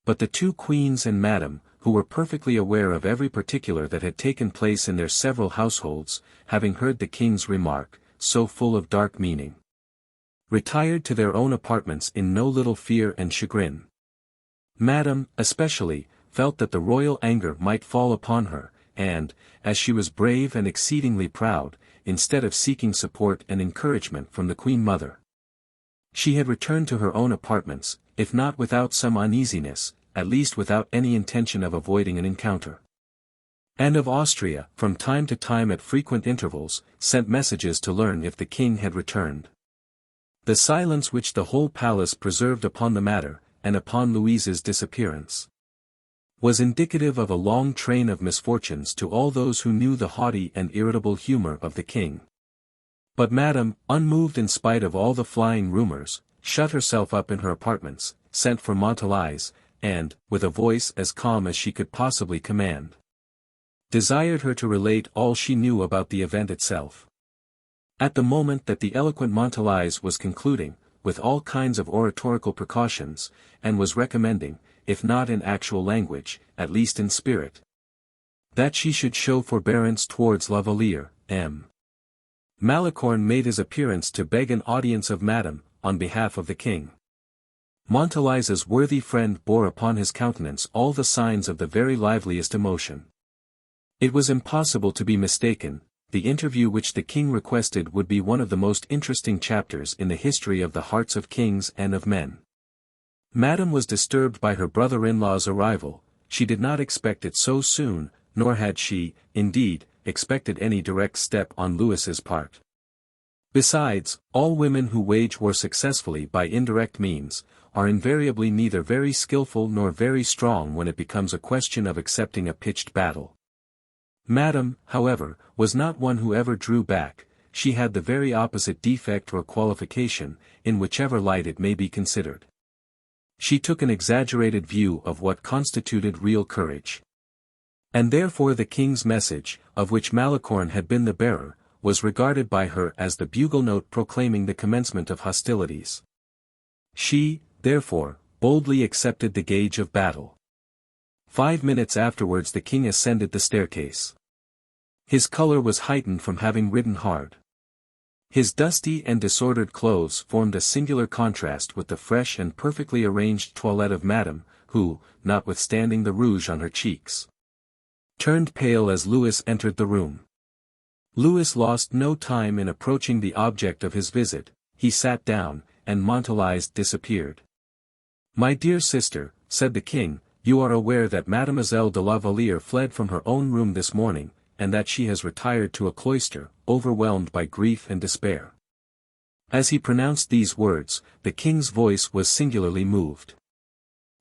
But the two queens and Madame, who were perfectly aware of every particular that had taken place in their several households, having heard the king's remark, so full of dark meaning, retired to their own apartments in no little fear and chagrin. Madame, especially, felt that the royal anger might fall upon her, and, as she was brave and exceedingly proud, instead of seeking support and encouragement from the Queen Mother, she had returned to her own apartments, if not without some uneasiness, at least without any intention of avoiding an encounter. Anne of Austria, from time to time at frequent intervals, sent messages to learn if the king had returned. The silence which the whole palace preserved upon the matter, and upon Louise's disappearance, was indicative of a long train of misfortunes to all those who knew the haughty and irritable humor of the king. But Madame, unmoved in spite of all the flying rumors, shut herself up in her apartments, sent for Montalais, and, with a voice as calm as she could possibly command, desired her to relate all she knew about the event itself. At the moment that the eloquent Montalais was concluding, with all kinds of oratorical precautions, and was recommending, if not in actual language, at least in spirit, that she should show forbearance towards La Valliere, M. Malicorne made his appearance to beg an audience of Madame, on behalf of the king. Montalais's worthy friend bore upon his countenance all the signs of the very liveliest emotion. It was impossible to be mistaken. The interview which the king requested would be one of the most interesting chapters in the history of the hearts of kings and of men. Madame was disturbed by her brother-in-law's arrival. She did not expect it so soon, nor had she, indeed, expected any direct step on Louis's part. Besides, all women who wage war successfully by indirect means, are invariably neither very skillful nor very strong when it becomes a question of accepting a pitched battle. Madame, however, was not one who ever drew back. She had the very opposite defect or qualification, in whichever light it may be considered. She took an exaggerated view of what constituted real courage. And therefore the king's message, of which Malicorne had been the bearer, was regarded by her as the bugle note proclaiming the commencement of hostilities. She, therefore, boldly accepted the gage of battle. 5 minutes afterwards the king ascended the staircase. His color was heightened from having ridden hard. His dusty and disordered clothes formed a singular contrast with the fresh and perfectly arranged toilette of Madame, who, notwithstanding the rouge on her cheeks, turned pale as Louis entered the room. Louis lost no time in approaching the object of his visit. He sat down, and Montalice disappeared. "My dear sister," said the king, "you are aware that Mademoiselle de la Valliere fled from her own room this morning, and that she has retired to a cloister, overwhelmed by grief and despair." As he pronounced these words, the king's voice was singularly moved.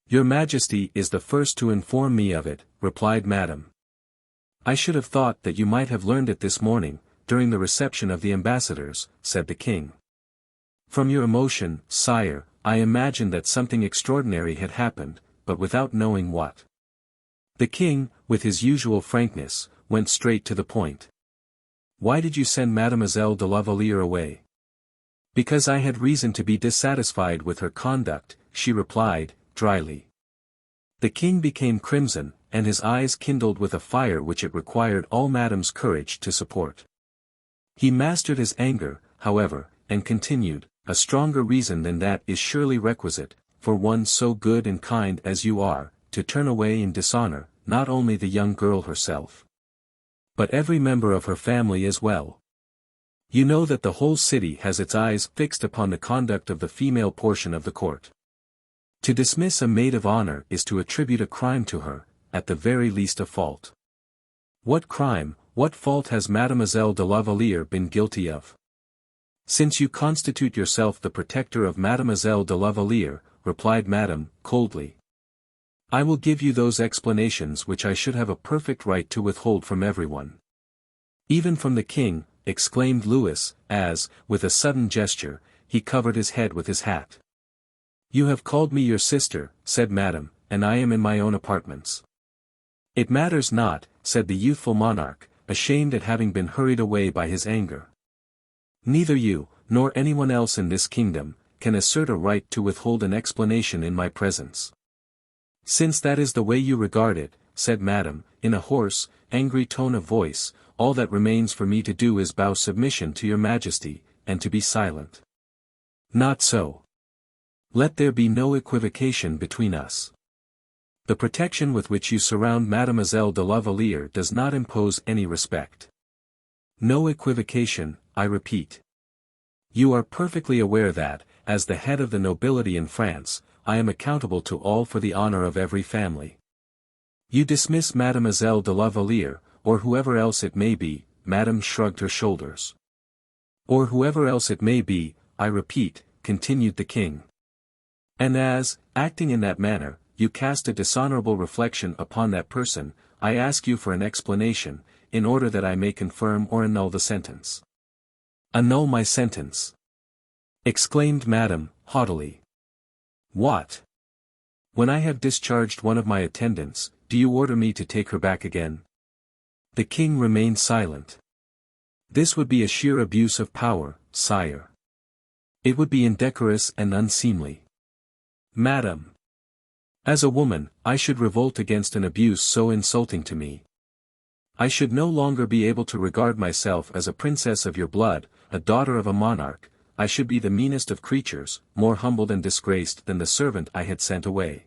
"Your Majesty is the first to inform me of it," replied Madame. "I should have thought that you might have learned it this morning, during the reception of the ambassadors," said the king. "From your emotion, sire, I imagined that something extraordinary had happened, but without knowing what." The king, with his usual frankness, went straight to the point. "Why did you send Mademoiselle de la Valliere away?" "Because I had reason to be dissatisfied with her conduct," she replied, dryly. The king became crimson, and his eyes kindled with a fire which it required all Madame's courage to support. He mastered his anger, however, and continued, "A stronger reason than that is surely requisite, for one so good and kind as you are, to turn away in dishonor, not only the young girl herself, but every member of her family as well. You know that the whole city has its eyes fixed upon the conduct of the female portion of the court. To dismiss a maid of honor is to attribute a crime to her, at the very least a fault. What crime, what fault has Mademoiselle de la Valliere been guilty of? Since you constitute yourself the protector of Mademoiselle de la Valliere," replied Madame, coldly, "I will give you those explanations which I should have a perfect right to withhold from everyone." "Even from the king," exclaimed Louis, as, with a sudden gesture, he covered his head with his hat. "You have called me your sister," said Madame, "and I am in my own apartments." "It matters not," said the youthful monarch, ashamed at having been hurried away by his anger. "Neither you, nor anyone else in this kingdom, can assert a right to withhold an explanation in my presence." "Since that is the way you regard it," said Madame, in a hoarse, angry tone of voice, "all that remains for me to do is bow submission to your Majesty, and to be silent." "Not so. Let there be no equivocation between us. The protection with which you surround Mademoiselle de la Valliere does not impose any respect. No equivocation, I repeat. You are perfectly aware that, as the head of the nobility in France, I am accountable to all for the honor of every family. You dismiss Mademoiselle de la Valliere, or whoever else it may be," Madame shrugged her shoulders. "Or whoever else it may be, I repeat," continued the king. "And as, acting in that manner, you cast a dishonorable reflection upon that person, I ask you for an explanation, in order that I may confirm or annul the sentence." "Annul my sentence!" exclaimed Madame, haughtily. "What? When I have discharged one of my attendants, do you order me to take her back again?" The king remained silent. "This would be a sheer abuse of power, sire. It would be indecorous and unseemly." "Madame, as a woman, I should revolt against an abuse so insulting to me. I should no longer be able to regard myself as a princess of your blood, a daughter of a monarch. I should be the meanest of creatures, more humbled and disgraced than the servant I had sent away."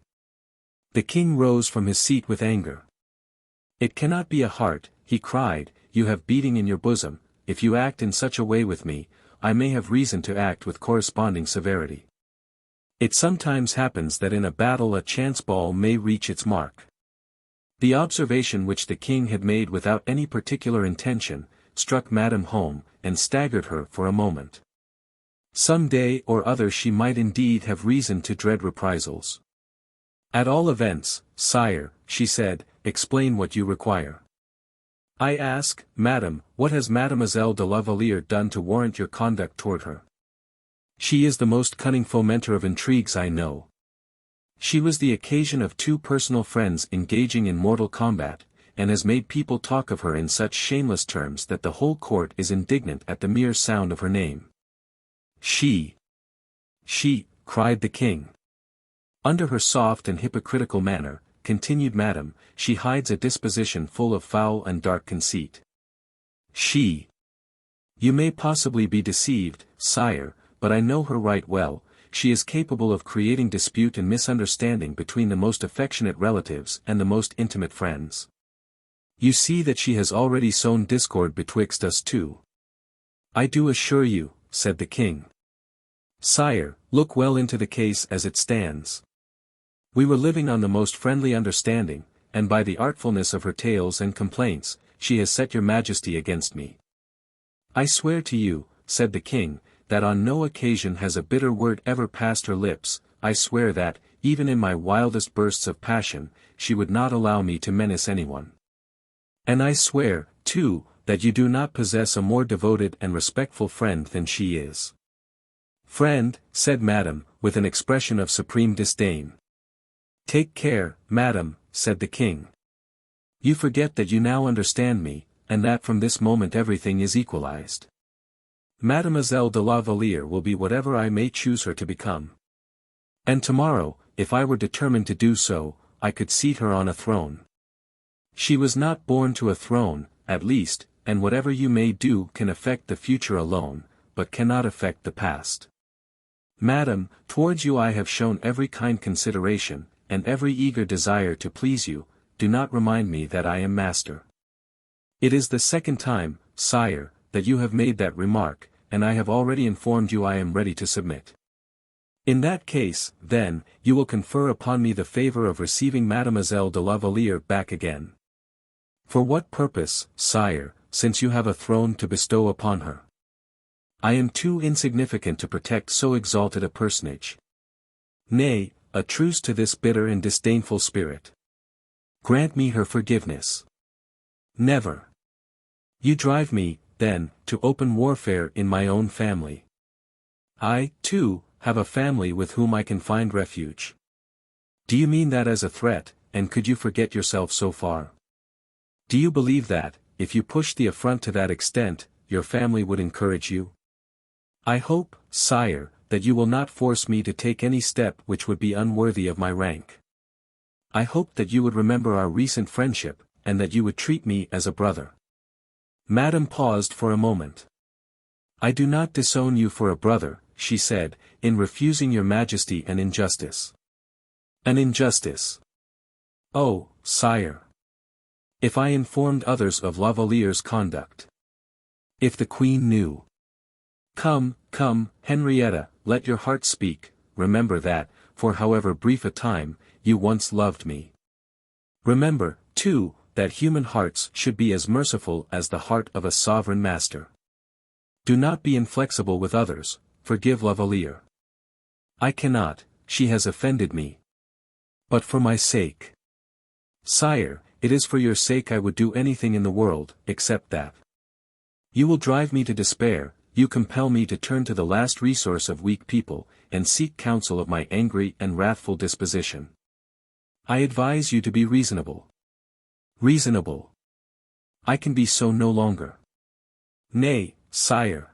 The king rose from his seat with anger. "It cannot be a heart," he cried, "you have beating in your bosom. If you act in such a way with me, I may have reason to act with corresponding severity. It sometimes happens that in a battle a chance ball may reach its mark." The observation which the king had made without any particular intention, struck Madame home, and staggered her for a moment. Some day or other she might indeed have reason to dread reprisals. "At all events, sire," she said, "explain what you require." I ask, madam, what has Mademoiselle de la Valliere done to warrant your conduct toward her? She is the most cunning fomenter of intrigues I know. She was the occasion of two personal friends engaging in mortal combat, and has made people talk of her in such shameless terms that the whole court is indignant at the mere sound of her name. She, cried the king. Under her soft and hypocritical manner, continued Madame, she hides a disposition full of foul and dark conceit. She. You may possibly be deceived, sire, but I know her right well. She is capable of creating dispute and misunderstanding between the most affectionate relatives and the most intimate friends. You see that she has already sown discord betwixt us two. I do assure you, said the king. Sire, look well into the case as it stands. We were living on the most friendly understanding, and by the artfulness of her tales and complaints, she has set your majesty against me. I swear to you, said the king, that on no occasion has a bitter word ever passed her lips. I swear that, even in my wildest bursts of passion, she would not allow me to menace anyone. And I swear, too, that you do not possess a more devoted and respectful friend than she is. Friend, said Madame, with an expression of supreme disdain. Take care, Madame, said the king. You forget that you now understand me, and that from this moment everything is equalized. Mademoiselle de la Valliere will be whatever I may choose her to become. And tomorrow, if I were determined to do so, I could seat her on a throne. She was not born to a throne, at least, and whatever you may do can affect the future alone, but cannot affect the past. Madam, towards you I have shown every kind consideration, and every eager desire to please you. Do not remind me that I am master. It is the second time, sire, that you have made that remark, and I have already informed you I am ready to submit. In that case, then, you will confer upon me the favor of receiving Mademoiselle de la Valliere back again. For what purpose, sire, since you have a throne to bestow upon her? I am too insignificant to protect so exalted a personage. Nay, a truce to this bitter and disdainful spirit. Grant me her forgiveness. Never. You drive me, then, to open warfare in my own family. I, too, have a family with whom I can find refuge. Do you mean that as a threat, and could you forget yourself so far? Do you believe that, if you pushed the affront to that extent, your family would encourage you? I hope, sire, that you will not force me to take any step which would be unworthy of my rank. I hope that you would remember our recent friendship, and that you would treat me as a brother. Madame paused for a moment. I do not disown you for a brother, she said, in refusing your majesty an injustice. An injustice. Oh, sire. If I informed others of La Valliere's conduct. If the queen knew. Come, Henrietta, let your heart speak. Remember that, for however brief a time, you once loved me. Remember, too, that human hearts should be as merciful as the heart of a sovereign master. Do not be inflexible with others, forgive La Valliere. I cannot, she has offended me. But for my sake. Sire, it is for your sake I would do anything in the world, except that. You will drive me to despair, you compel me to turn to the last resource of weak people, and seek counsel of my angry and wrathful disposition. I advise you to be reasonable. Reasonable. I can be so no longer. Nay, sire.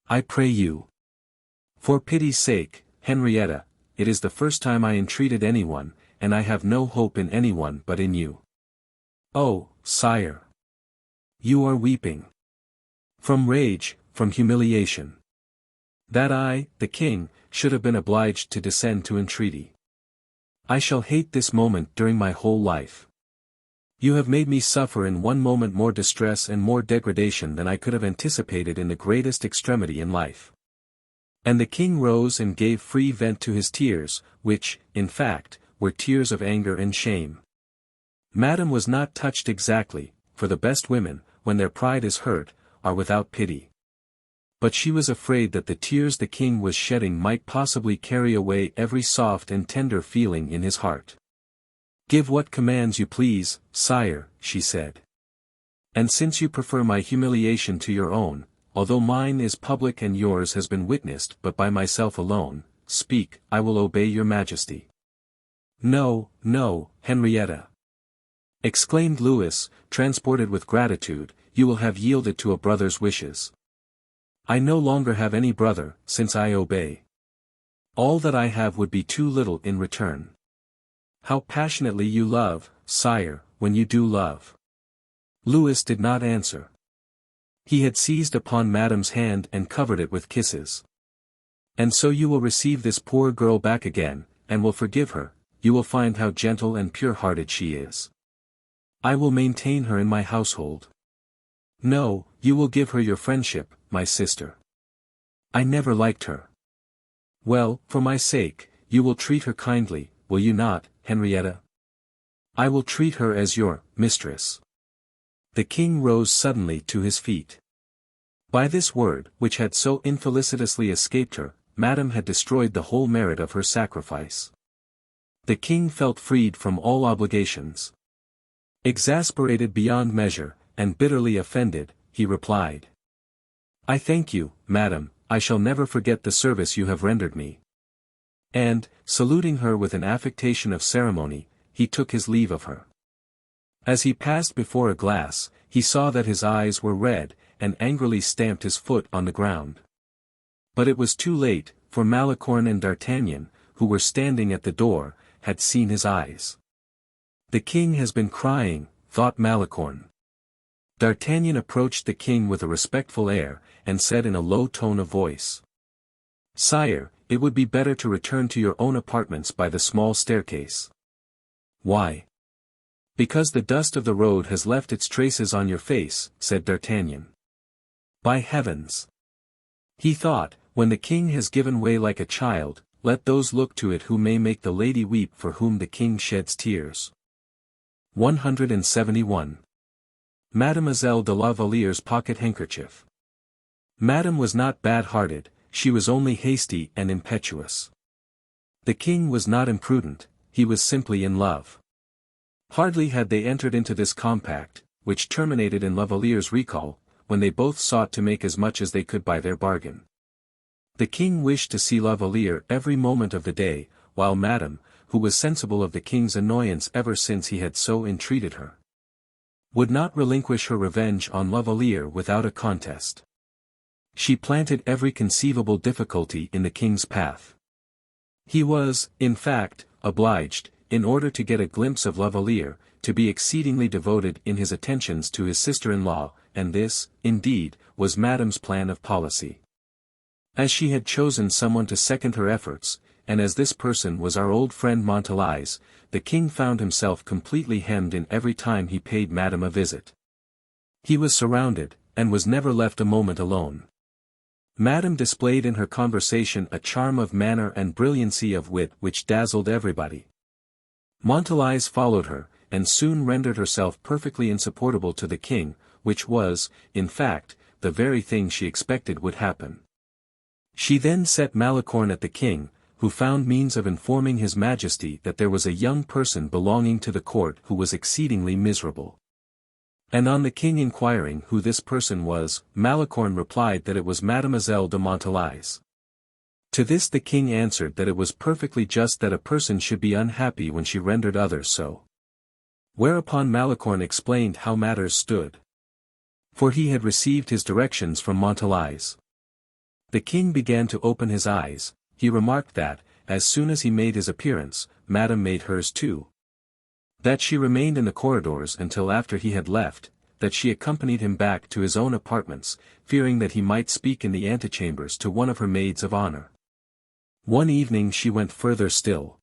I pray you. For pity's sake, Henrietta, it is the first time I entreated anyone, and I have no hope in anyone but in you. Oh, sire. You are weeping. From rage, from humiliation. That I, the king, should have been obliged to descend to entreaty. I shall hate this moment during my whole life. You have made me suffer in one moment more distress and more degradation than I could have anticipated in the greatest extremity in life. And the king rose and gave free vent to his tears, which, in fact, were tears of anger and shame. Madame was not touched exactly, for the best women, when their pride is hurt, are without pity. But she was afraid that the tears the king was shedding might possibly carry away every soft and tender feeling in his heart. Give what commands you please, sire, she said. And since you prefer my humiliation to your own, although mine is public and yours has been witnessed but by myself alone, speak, I will obey your majesty. No, no, Henrietta, exclaimed Louis, transported with gratitude, you will have yielded to a brother's wishes. I no longer have any brother, since I obey. All that I have would be too little in return. How passionately you love, sire, when you do love. Louis did not answer. He had seized upon Madame's hand and covered it with kisses. And so you will receive this poor girl back again, and will forgive her, you will find how gentle and pure-hearted she is. I will maintain her in my household. No, you will give her your friendship, my sister. I never liked her. Well, for my sake, you will treat her kindly, will you not, Henrietta? I will treat her as your mistress. The king rose suddenly to his feet. By this word, which had so infelicitously escaped her, Madame had destroyed the whole merit of her sacrifice. The king felt freed from all obligations. Exasperated beyond measure, and bitterly offended, he replied. I thank you, madam, I shall never forget the service you have rendered me. And, saluting her with an affectation of ceremony, he took his leave of her. As he passed before a glass, he saw that his eyes were red, and angrily stamped his foot on the ground. But it was too late, for Malicorne and D'Artagnan, who were standing at the door, had seen his eyes. The king has been crying, thought Malicorne. D'Artagnan approached the king with a respectful air, and said in a low tone of voice. Sire, it would be better to return to your own apartments by the small staircase. Why? Because the dust of the road has left its traces on your face, said D'Artagnan. By heavens! He thought, when the king has given way like a child, let those look to it who may make the lady weep for whom the king sheds tears. 171. Mademoiselle de la Valliere's pocket-handkerchief. Madame was not bad-hearted, she was only hasty and impetuous. The king was not imprudent, he was simply in love. Hardly had they entered into this compact, which terminated in La Valliere's recall, when they both sought to make as much as they could by their bargain. The king wished to see La Valliere every moment of the day, while Madame, who was sensible of the king's annoyance ever since he had so entreated her, would not relinquish her revenge on La Valliere without a contest. She planted every conceivable difficulty in the king's path. He was, in fact, obliged, in order to get a glimpse of La Valliere, to be exceedingly devoted in his attentions to his sister-in-law, and this, indeed, was Madame's plan of policy. As she had chosen someone to second her efforts, and as this person was our old friend Montali's, the king found himself completely hemmed in every time he paid Madame a visit. He was surrounded, and was never left a moment alone. Madame displayed in her conversation a charm of manner and brilliancy of wit which dazzled everybody. Montali's followed her, and soon rendered herself perfectly insupportable to the king, which was, in fact, the very thing she expected would happen. She then set Malicorne at the king, who found means of informing his majesty that there was a young person belonging to the court who was exceedingly miserable. And on the king inquiring who this person was, Malicorne replied that it was Mademoiselle de Montali's. To this the king answered that it was perfectly just that a person should be unhappy when she rendered others so. Whereupon Malicorne explained how matters stood. For he had received his directions from Montali's. The king began to open his eyes. He remarked that, as soon as he made his appearance, Madame made hers too. That she remained in the corridors until after he had left, that she accompanied him back to his own apartments, fearing that he might speak in the antechambers to one of her maids of honor. One evening she went further still.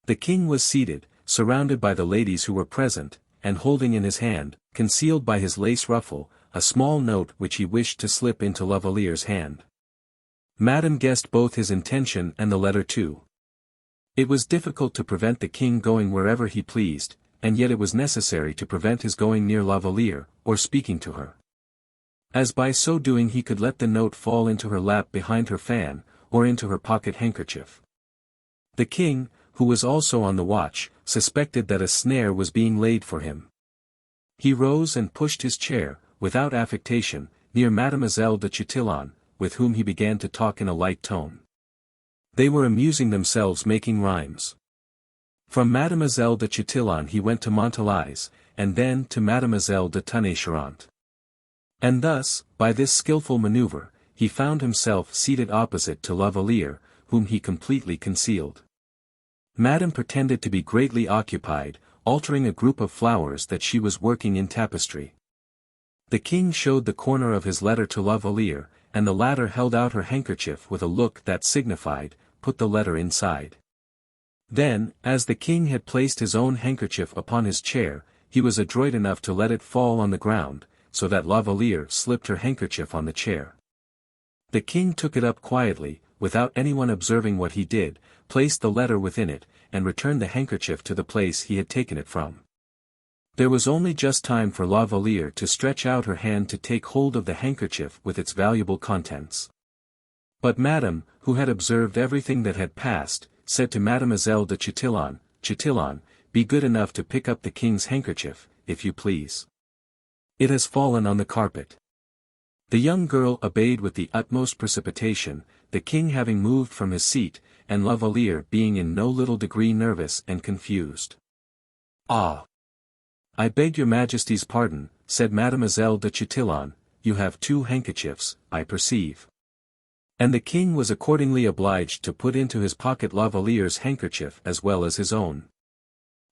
The king was seated, surrounded by the ladies who were present, and holding in his hand, concealed by his lace ruffle, a small note which he wished to slip into La Valliere's hand. Madame guessed both his intention and the letter too. It was difficult to prevent the king going wherever he pleased, and yet it was necessary to prevent his going near La Valliere, or speaking to her. As by so doing he could let the note fall into her lap behind her fan, or into her pocket-handkerchief. The king, who was also on the watch, suspected that a snare was being laid for him. He rose and pushed his chair, without affectation, near Mademoiselle de Chatillon, with whom he began to talk in a light tone. They were amusing themselves making rhymes. From Mademoiselle de Chatillon he went to Montalais, and then to Mademoiselle de Tonnay-Charente. And thus, by this skilful maneuver, he found himself seated opposite to La Valliere, whom he completely concealed. Madame pretended to be greatly occupied, altering a group of flowers that she was working in tapestry. The king showed the corner of his letter to La Valliere, and the latter held out her handkerchief with a look that signified, "Put the letter inside." Then, as the king had placed his own handkerchief upon his chair, he was adroit enough to let it fall on the ground, so that La Valliere slipped her handkerchief on the chair. The king took it up quietly, without anyone observing what he did, placed the letter within it, and returned the handkerchief to the place he had taken it from. There was only just time for La Valliere to stretch out her hand to take hold of the handkerchief with its valuable contents. But Madame, who had observed everything that had passed, said to Mademoiselle de Chatillon, "Chatillon, be good enough to pick up the king's handkerchief, if you please. It has fallen on the carpet." The young girl obeyed with the utmost precipitation, the king having moved from his seat, and La Valliere being in no little degree nervous and confused. "Ah! I beg your Majesty's pardon," said Mademoiselle de Chatillon, "you have two handkerchiefs, I perceive." And the king was accordingly obliged to put into his pocket La Valliere's handkerchief as well as his own.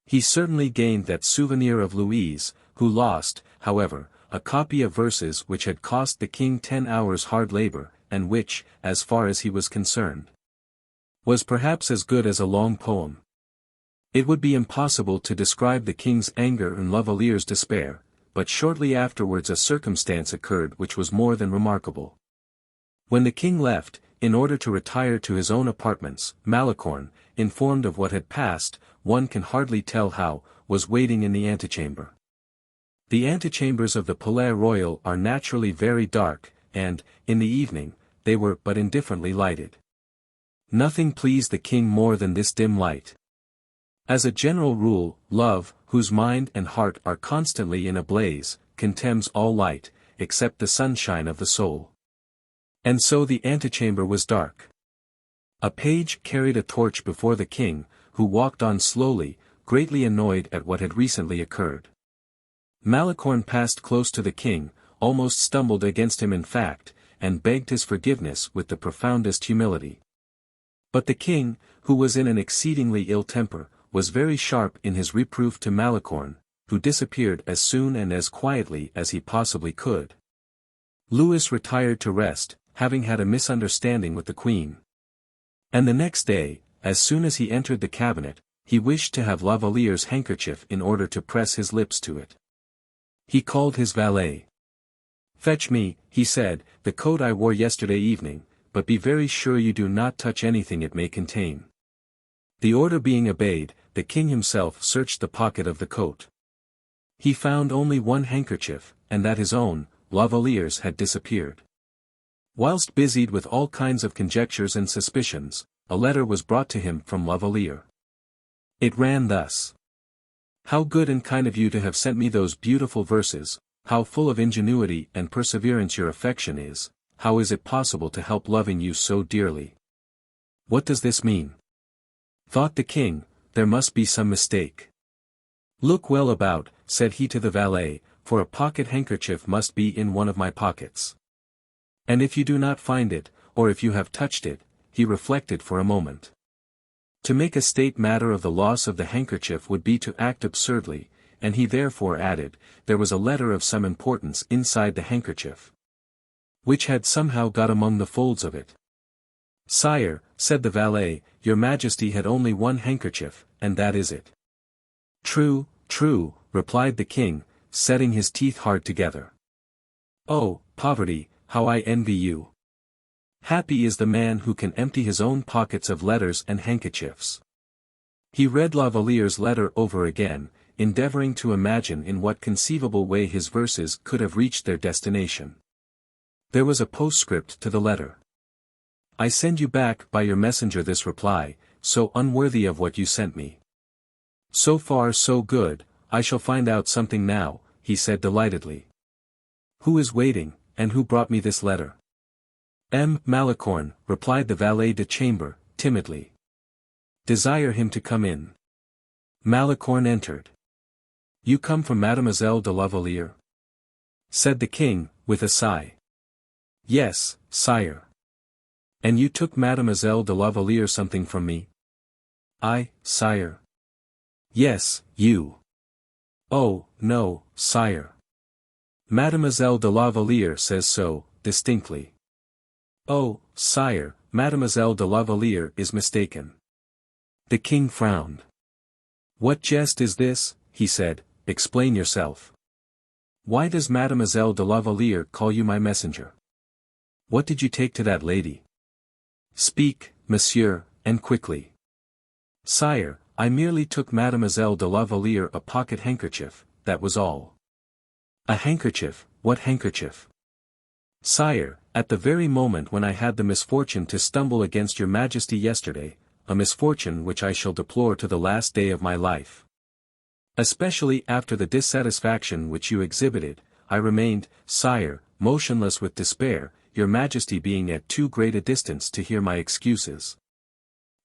He certainly gained that souvenir of Louise, who lost, however, a copy of verses which had cost the king 10 hours' hard labor, and which, as far as he was concerned, was perhaps as good as a long poem. It would be impossible to describe the king's anger and La Valliere's despair, but shortly afterwards a circumstance occurred which was more than remarkable. When the king left, in order to retire to his own apartments, Malicorne, informed of what had passed, one can hardly tell how, was waiting in the antechamber. The antechambers of the Palais Royal are naturally very dark, and, in the evening, they were but indifferently lighted. Nothing pleased the king more than this dim light. As a general rule, love, whose mind and heart are constantly in a blaze, contemns all light, except the sunshine of the soul. And so the antechamber was dark. A page carried a torch before the king, who walked on slowly, greatly annoyed at what had recently occurred. Malicorne passed close to the king, almost stumbled against him in fact, and begged his forgiveness with the profoundest humility. But the king, who was in an exceedingly ill temper, was very sharp in his reproof to Malicorne, who disappeared as soon and as quietly as he possibly could. Louis retired to rest, having had a misunderstanding with the queen. And the next day, as soon as he entered the cabinet, he wished to have La Valliere's handkerchief in order to press his lips to it. He called his valet. "Fetch me," he said, "the coat I wore yesterday evening, but be very sure you do not touch anything it may contain." The order being obeyed, the king himself searched the pocket of the coat. He found only one handkerchief, and that his own, La Valliere's, had disappeared. Whilst busied with all kinds of conjectures and suspicions, a letter was brought to him from La Valliere. It ran thus: "How good and kind of you to have sent me those beautiful verses, how full of ingenuity and perseverance your affection is, how is it possible to help loving you so dearly? What does this mean?" Thought the king, there must be some mistake. "Look well about," said he to the valet, "for a pocket-handkerchief must be in one of my pockets. And if you do not find it, or if you have touched it," he reflected for a moment. To make a state matter of the loss of the handkerchief would be to act absurdly, and he therefore added, there was a letter of some importance inside the handkerchief, which had somehow got among the folds of it. "Sire," said the valet, "your Majesty had only one handkerchief, and that is it." "True, true," replied the king, setting his teeth hard together. "Oh, poverty, how I envy you! Happy is the man who can empty his own pockets of letters and handkerchiefs." He read La Valliere's letter over again, endeavoring to imagine in what conceivable way his verses could have reached their destination. There was a postscript to the letter. "I send you back by your messenger this reply, so unworthy of what you sent me. So far so good, I shall find out something now, he said delightedly. "Who is waiting, and who brought me this letter?" "M. Malicorne," replied the valet de chambre, timidly. "Desire him to come in." Malicorne entered. "You come from Mademoiselle de la Valliere?" said the king, with a sigh. "Yes, sire." "And you took Mademoiselle de la Valliere something from me?" "I, sire?" "Yes, you." "Oh, no, sire. Mademoiselle de la Valliere says so, distinctly." "Oh, sire, Mademoiselle de la Valliere is mistaken." The king frowned. "What jest is this?" he said. "Explain yourself. Why does Mademoiselle de la Valliere call you my messenger? What did you take to that lady? Speak, monsieur, and quickly." "Sire, I merely took Mademoiselle de la Valliere a pocket-handkerchief, that was all." "A handkerchief, what handkerchief?" "Sire, at the very moment when I had the misfortune to stumble against your majesty yesterday, a misfortune which I shall deplore to the last day of my life. Especially after the dissatisfaction which you exhibited, I remained, sire, motionless with despair, your majesty being at too great a distance to hear my excuses.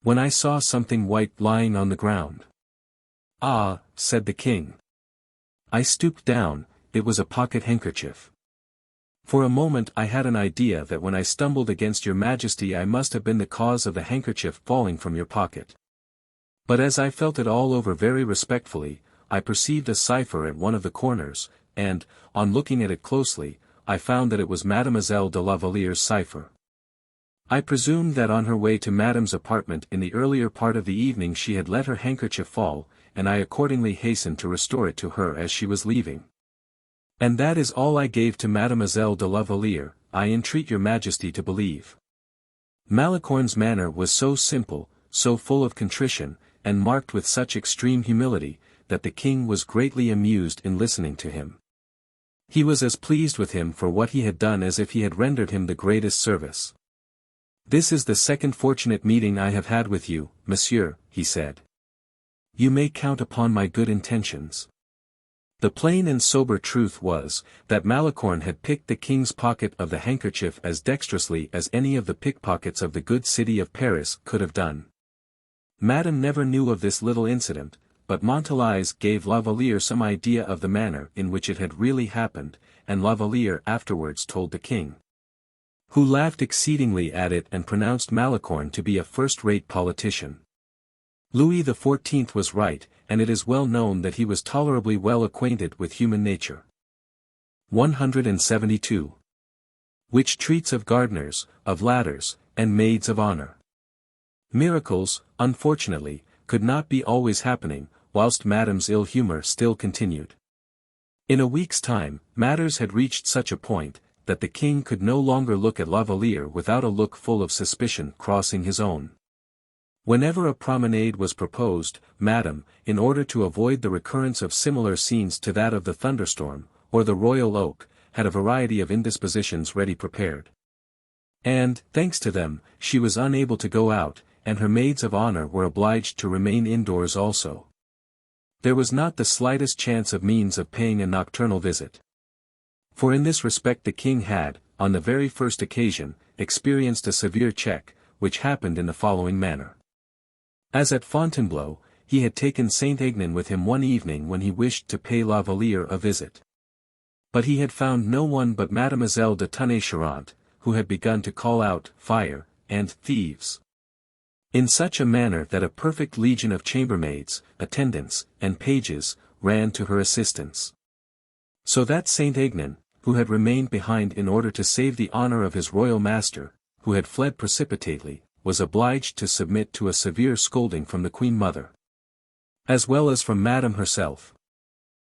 When I saw something white lying on the ground." "Ah," said the king. "I stooped down, it was a pocket-handkerchief. For a moment I had an idea that when I stumbled against your majesty I must have been the cause of the handkerchief falling from your pocket. But as I felt it all over very respectfully, I perceived a cipher at one of the corners, and, on looking at it closely, I found that it was Mademoiselle de la Valliere's cipher. I presumed that on her way to Madame's apartment in the earlier part of the evening she had let her handkerchief fall, and I accordingly hastened to restore it to her as she was leaving. And that is all I gave to Mademoiselle de la Valliere, I entreat your majesty to believe." Malicorne's manner was so simple, so full of contrition, and marked with such extreme humility, that the king was greatly amused in listening to him. He was as pleased with him for what he had done as if he had rendered him the greatest service. "This is the second fortunate meeting I have had with you, monsieur," he said. "You may count upon my good intentions." The plain and sober truth was, that Malicorne had picked the king's pocket of the handkerchief as dexterously as any of the pickpockets of the good city of Paris could have done. Madame never knew of this little incident, but Montali's gave La Valliere some idea of the manner in which it had really happened, and La Valliere afterwards told the king, who laughed exceedingly at it and pronounced Malicorne to be a first-rate politician. Louis XIV was right, and it is well known that he was tolerably well acquainted with human nature. 172. Which treats of gardeners, of ladders, and maids of honor. Miracles, unfortunately, could not be always happening, whilst Madame's ill humor still continued. In a week's time, matters had reached such a point, that the king could no longer look at La Valliere without a look full of suspicion crossing his own. Whenever a promenade was proposed, Madame, in order to avoid the recurrence of similar scenes to that of the thunderstorm, or the royal oak, had a variety of indispositions ready prepared. And, thanks to them, she was unable to go out, and her maids of honor were obliged to remain indoors also. There was not the slightest chance of means of paying a nocturnal visit. For in this respect the king had, on the very first occasion, experienced a severe check, which happened in the following manner. As at Fontainebleau, he had taken Saint-Aignan with him one evening when he wished to pay La Valliere a visit. But he had found no one but Mademoiselle de Tonnay-Charente, who had begun to call out, "Fire," and "Thieves," in such a manner that a perfect legion of chambermaids, attendants, and pages, ran to her assistance. So that Saint-Aignan, who had remained behind in order to save the honor of his royal master, who had fled precipitately, was obliged to submit to a severe scolding from the Queen Mother, as well as from Madame herself.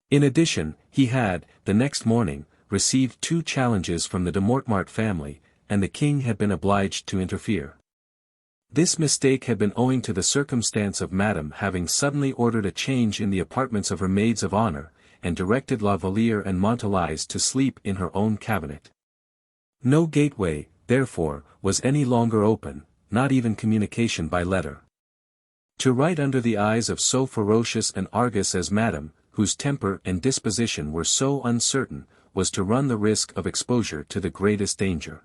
In addition, he had, the next morning, received 2 challenges from the de Mortemart family, and the king had been obliged to interfere. This mistake had been owing to the circumstance of Madame having suddenly ordered a change in the apartments of her maids of honor, and directed La Valliere and Montali's to sleep in her own cabinet. No gateway, therefore, was any longer open, not even communication by letter. To write under the eyes of so ferocious an Argus as Madame, whose temper and disposition were so uncertain, was to run the risk of exposure to the greatest danger.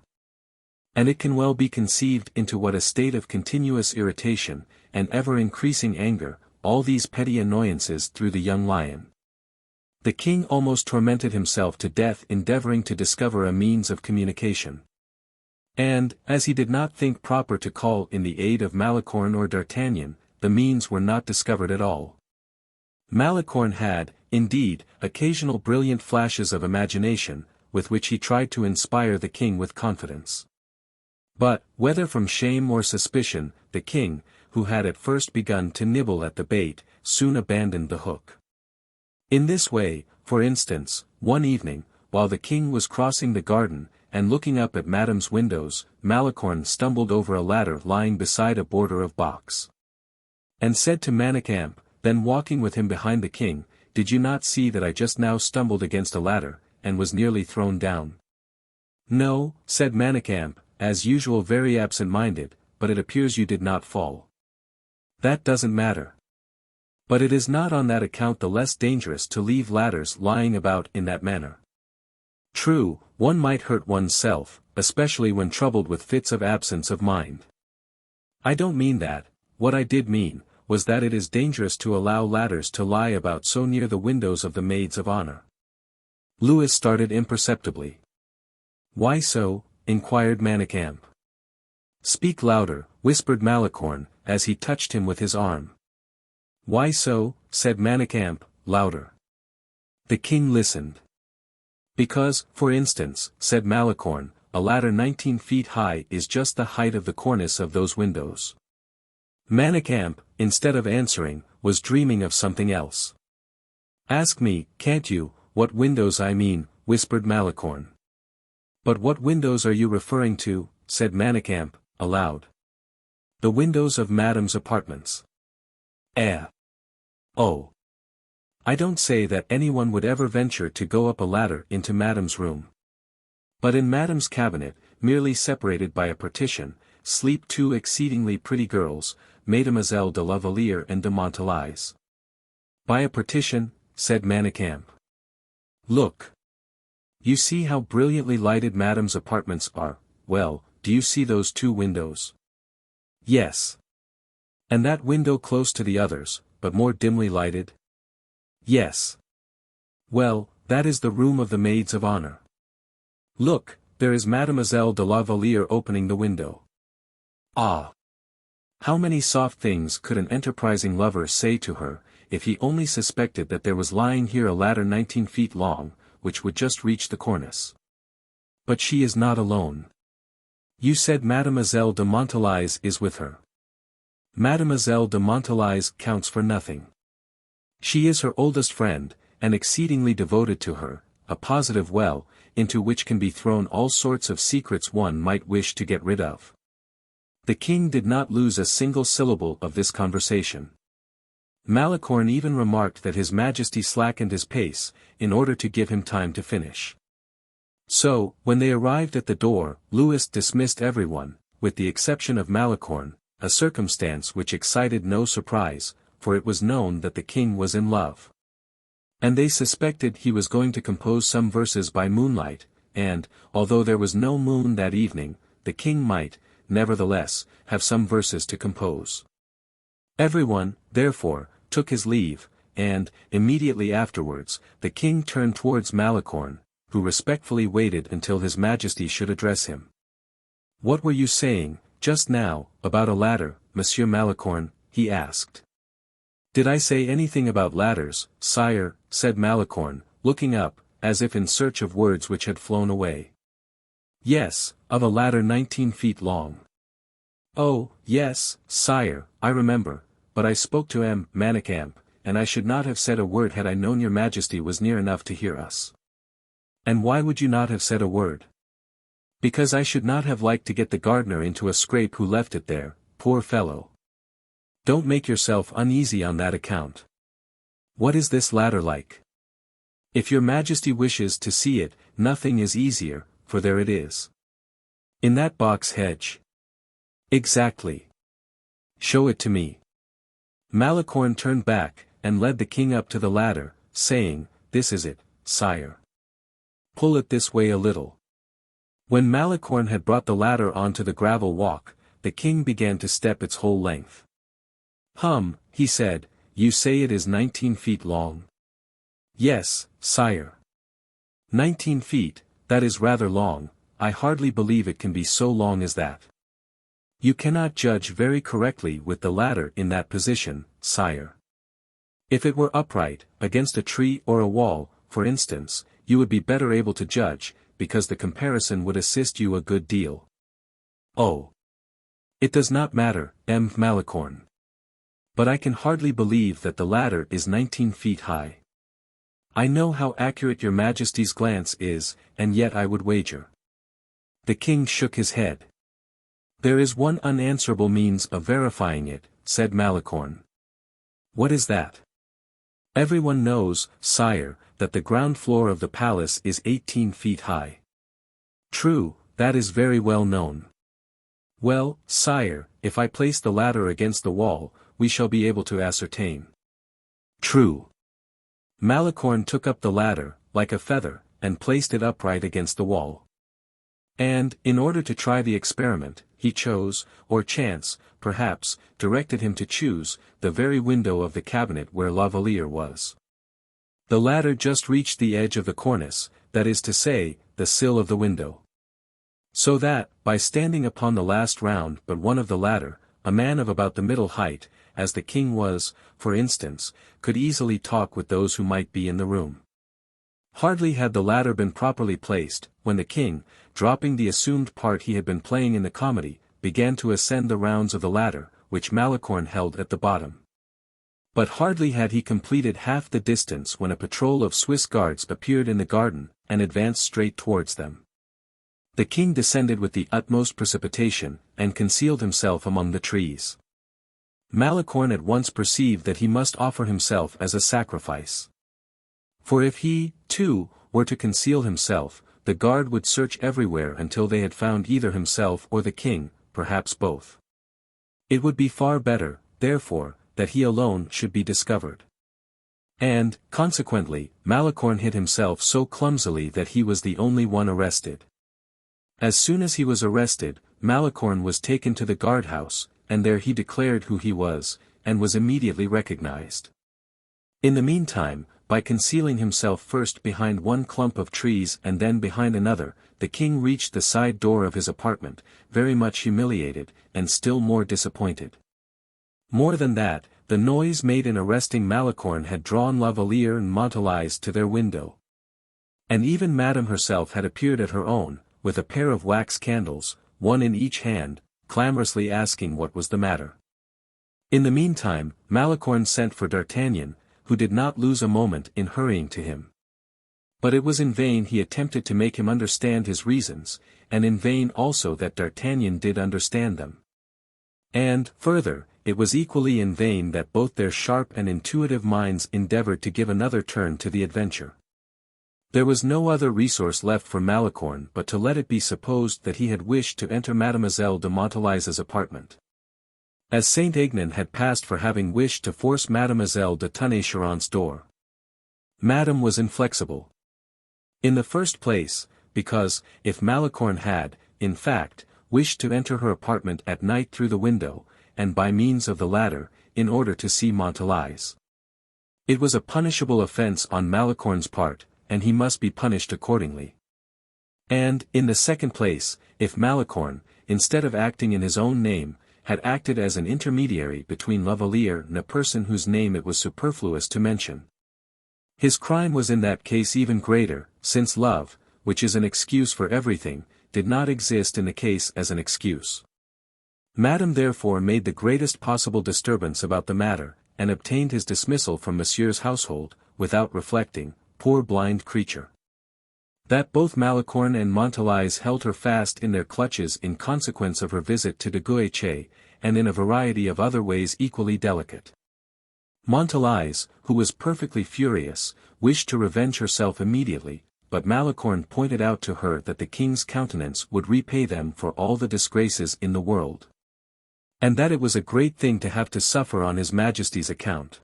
And it can well be conceived into what a state of continuous irritation, and ever-increasing anger, all these petty annoyances threw the young lion. The king almost tormented himself to death endeavoring to discover a means of communication. And, as he did not think proper to call in the aid of Malicorne or D'Artagnan, the means were not discovered at all. Malicorne had, indeed, occasional brilliant flashes of imagination, with which he tried to inspire the king with confidence. But, whether from shame or suspicion, the king, who had at first begun to nibble at the bait, soon abandoned the hook. In this way, for instance, one evening, while the king was crossing the garden, and looking up at Madame's windows, Malicorne stumbled over a ladder lying beside a border of box. And said to Manicamp, then walking with him behind the king, "Did you not see that I just now stumbled against a ladder, and was nearly thrown down?" "No," said Manicamp, as usual very absent-minded, "but it appears you did not fall." "That doesn't matter. But it is not on that account the less dangerous to leave ladders lying about in that manner. True, one might hurt oneself, especially when troubled with fits of absence of mind. I don't mean that. What I did mean, was that it is dangerous to allow ladders to lie about so near the windows of the maids of honor." Louis started imperceptibly. "Why so?" inquired Manicamp. "Speak louder," whispered Malicorne, as he touched him with his arm. "Why so?" said Manicamp, louder. The king listened. "Because, for instance," said Malicorne, "a ladder 19 feet high is just the height of the cornice of those windows." Manicamp, instead of answering, was dreaming of something else. "Ask me, can't you, what windows I mean," whispered Malicorne. "But what windows are you referring to?" said Manicamp, aloud. "The windows of Madame's apartments." "Eh? Oh. I don't say that anyone would ever venture to go up a ladder into Madame's room. But in Madame's cabinet, merely separated by a partition, sleep two exceedingly pretty girls, Mademoiselle de la Valliere and de Montalice." "By a partition?" said Manicamp. "Look. You see how brilliantly lighted Madame's apartments are. Well, do you see those two windows?" "Yes." "And that window close to the others, but more dimly lighted?" "Yes." "Well, that is the room of the maids of honor. Look, there is Mademoiselle de la Valliere opening the window. Ah! How many soft things could an enterprising lover say to her, if he only suspected that there was lying here a ladder 19 feet long, which would just reach the cornice. But she is not alone. You said Mademoiselle de Montalice is with her. Mademoiselle de Montalice counts for nothing. She is her oldest friend, and exceedingly devoted to her, a positive well, into which can be thrown all sorts of secrets one might wish to get rid of." The king did not lose a single syllable of this conversation. Malicorne even remarked that his majesty slackened his pace, in order to give him time to finish. So, when they arrived at the door, Louis dismissed everyone, with the exception of Malicorne, a circumstance which excited no surprise, for it was known that the king was in love. And they suspected he was going to compose some verses by moonlight, and, although there was no moon that evening, the king might, nevertheless, have some verses to compose. Everyone, therefore, took his leave, and, immediately afterwards, the king turned towards Malicorne, who respectfully waited until his majesty should address him. "What were you saying, just now, about a ladder, Monsieur Malicorne?" he asked. "Did I say anything about ladders, sire?" said Malicorne, looking up, as if in search of words which had flown away. "Yes, of a ladder 19 feet long." "Oh, yes, sire, I remember, but I spoke to Manicamp, and I should not have said a word had I known your majesty was near enough to hear us." "And why would you not have said a word?" "Because I should not have liked to get the gardener into a scrape who left it there, poor fellow. Don't make yourself uneasy on that account. What is this ladder like? If your majesty wishes to see it, nothing is easier, for there it is. In that box hedge." "Exactly. Show it to me." Malicorne turned back, and led the king up to the ladder, saying, "This is it, sire. Pull it this way a little." When Malicorne had brought the ladder onto the gravel walk, the king began to step its whole length. He said, "You say it is 19 feet long?" "Yes, sire." 19 feet, that is rather long. I hardly believe it can be so long as that. You cannot judge very correctly with the ladder in that position, sire. If it were upright, against a tree or a wall, for instance, you would be better able to judge, because the comparison would assist you a good deal. Oh! It does not matter, Malicorne. But I can hardly believe that the ladder is 19 feet high. I know how accurate your Majesty's glance is, and yet I would wager. The king shook his head. "There is one unanswerable means of verifying it," said Malicorne. "What is that?" "Everyone knows, sire, that the ground floor of the palace is 18 feet high." "True, that is very well known." "Well, sire, if I place the ladder against the wall, we shall be able to ascertain." "True." Malicorne took up the ladder, like a feather, and placed it upright against the wall. And, in order to try the experiment, he chose, or chance, perhaps, directed him to choose, the very window of the cabinet where La Valliere was. The ladder just reached the edge of the cornice, that is to say, the sill of the window. So that, by standing upon the last round but one of the ladder, a man of about the middle height, as the king was, for instance, could easily talk with those who might be in the room. Hardly had the ladder been properly placed, when the king, dropping the assumed part he had been playing in the comedy, began to ascend the rounds of the ladder, which Malicorne held at the bottom. But hardly had he completed half the distance when a patrol of Swiss guards appeared in the garden, and advanced straight towards them. The king descended with the utmost precipitation, and concealed himself among the trees. Malicorne at once perceived that he must offer himself as a sacrifice. For if he, too, were to conceal himself, the guard would search everywhere until they had found either himself or the king, perhaps both. It would be far better, therefore, that he alone should be discovered. And, consequently, Malicorne hid himself so clumsily that he was the only one arrested. As soon as he was arrested, Malicorne was taken to the guardhouse, and there he declared who he was, and was immediately recognized. In the meantime, by concealing himself first behind one clump of trees and then behind another, the king reached the side door of his apartment, very much humiliated, and still more disappointed. More than that, the noise made in arresting Malicorne had drawn La Valliere and Montalice to their window. And even Madame herself had appeared at her own, with a pair of wax candles, one in each hand, clamorously asking what was the matter. In the meantime, Malicorne sent for D'Artagnan, who did not lose a moment in hurrying to him. But it was in vain he attempted to make him understand his reasons, and in vain also that D'Artagnan did understand them. And, further, it was equally in vain that both their sharp and intuitive minds endeavored to give another turn to the adventure. There was no other resource left for Malicorne but to let it be supposed that he had wished to enter Mademoiselle de Montalise's apartment. As Saint-Aignan had passed for having wished to force Mademoiselle de Tonnay-Charente's door. Madame was inflexible. In the first place, because, if Malicorne had, in fact, wished to enter her apartment at night through the window, and by means of the ladder, in order to see Montalice, it was a punishable offense on Malicorne's part, and he must be punished accordingly. And, in the second place, if Malicorne, instead of acting in his own name, had acted as an intermediary between La Valliere and a person whose name it was superfluous to mention, his crime was in that case even greater, since love, which is an excuse for everything, did not exist in the case as an excuse. Madame therefore made the greatest possible disturbance about the matter, and obtained his dismissal from Monsieur's household, without reflecting, poor blind creature, that both Malicorne and Montalice held her fast in their clutches in consequence of her visit to de Guiche, and in a variety of other ways equally delicate. Montalice, who was perfectly furious, wished to revenge herself immediately, but Malicorne pointed out to her that the king's countenance would repay them for all the disgraces in the world, and that it was a great thing to have to suffer on his Majesty's account.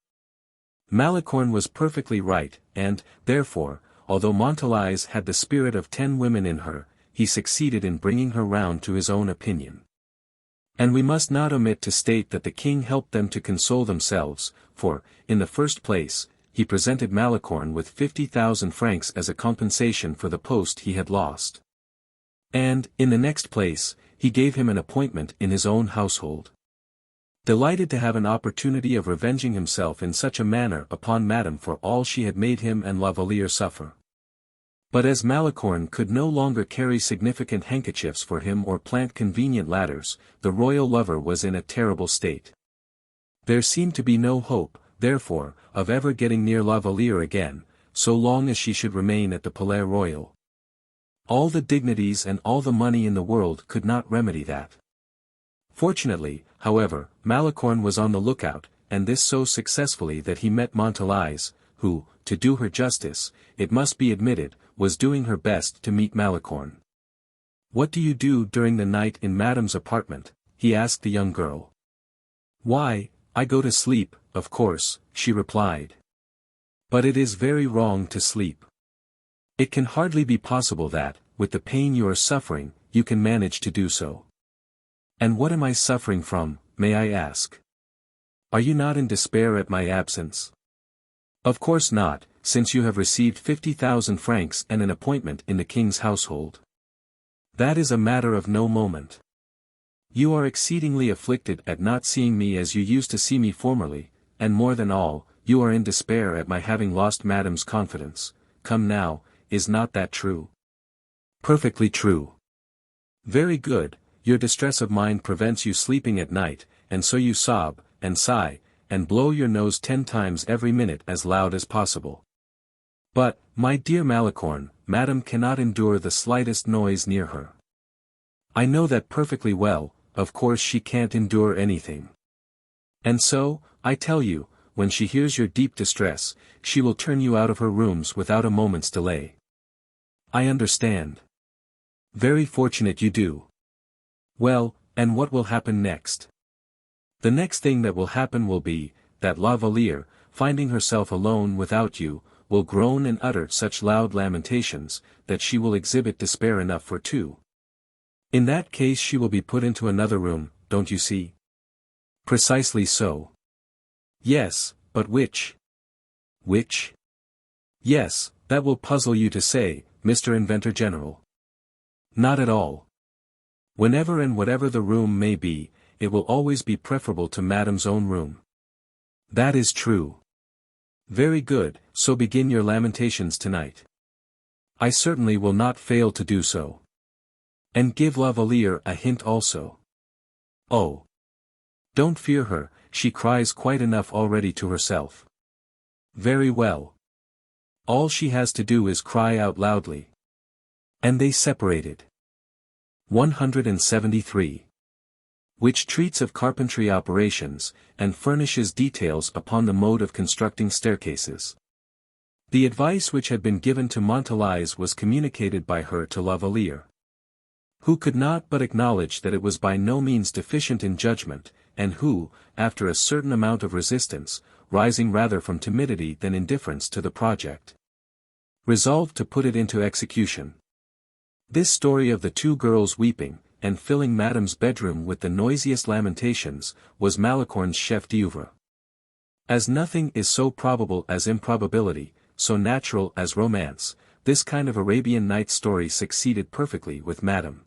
Malicorne was perfectly right, and, therefore, although Montalice had the spirit of 10 women in her, he succeeded in bringing her round to his own opinion. And we must not omit to state that the king helped them to console themselves, for, in the first place, he presented Malicorne with 50,000 francs as a compensation for the post he had lost. And, in the next place, he gave him an appointment in his own household. Delighted to have an opportunity of revenging himself in such a manner upon Madame for all she had made him and La Valliere suffer. But as Malicorne could no longer carry significant handkerchiefs for him or plant convenient ladders, the royal lover was in a terrible state. There seemed to be no hope, therefore, of ever getting near La Valliere again, so long as she should remain at the Palais Royal. All the dignities and all the money in the world could not remedy that. Fortunately, however, Malicorne was on the lookout, and this so successfully that he met Montalice, who, to do her justice, it must be admitted, was doing her best to meet Malicorne. "What do you do during the night in Madame's apartment?" he asked the young girl. "Why, I go to sleep, of course," she replied. "But it is very wrong to sleep. It can hardly be possible that, with the pain you are suffering, you can manage to do so." "And what am I suffering from, may I ask? Are you not in despair at my absence?" "Of course not, since you have received 50,000 francs and an appointment in the king's household. That is a matter of no moment. You are exceedingly afflicted at not seeing me as you used to see me formerly, and more than all, you are in despair at my having lost Madame's confidence. Come now, is not that true?" "Perfectly true." "Very good. Your distress of mind prevents you sleeping at night, and so you sob, and sigh, and blow your nose 10 times every minute as loud as possible. But, my dear Malicorne, Madame cannot endure the slightest noise near her." "I know that perfectly well, of course she can't endure anything. And so, I tell you, when she hears your deep distress, she will turn you out of her rooms without a moment's delay." "I understand. Very fortunate you do. Well, and what will happen next?" "The next thing that will happen will be, that La Valliere, finding herself alone without you, will groan and utter such loud lamentations, that she will exhibit despair enough for 2. In that case she will be put into another room, don't you see?" "Precisely so." "Yes, but which?" "Which? Yes, that will puzzle you to say, Mr. Inventor General." "Not at all. Whenever and whatever the room may be, it will always be preferable to Madame's own room." "That is true." "Very good, so begin your lamentations tonight." "I certainly will not fail to do so." "And give La Valliere a hint also." "Oh! Don't fear her, she cries quite enough already to herself." "Very well. All she has to do is cry out loudly." And they separated. 173. Which treats of carpentry operations, and furnishes details upon the mode of constructing staircases. The advice which had been given to Montalice was communicated by her to La Valliere, who could not but acknowledge that it was by no means deficient in judgment, and who, after a certain amount of resistance, rising rather from timidity than indifference to the project, resolved to put it into execution. This story of the 2 girls weeping, and filling Madame's bedroom with the noisiest lamentations, was Malicorne's chef d'oeuvre. As nothing is so probable as improbability, so natural as romance, this kind of Arabian Nights story succeeded perfectly with Madame.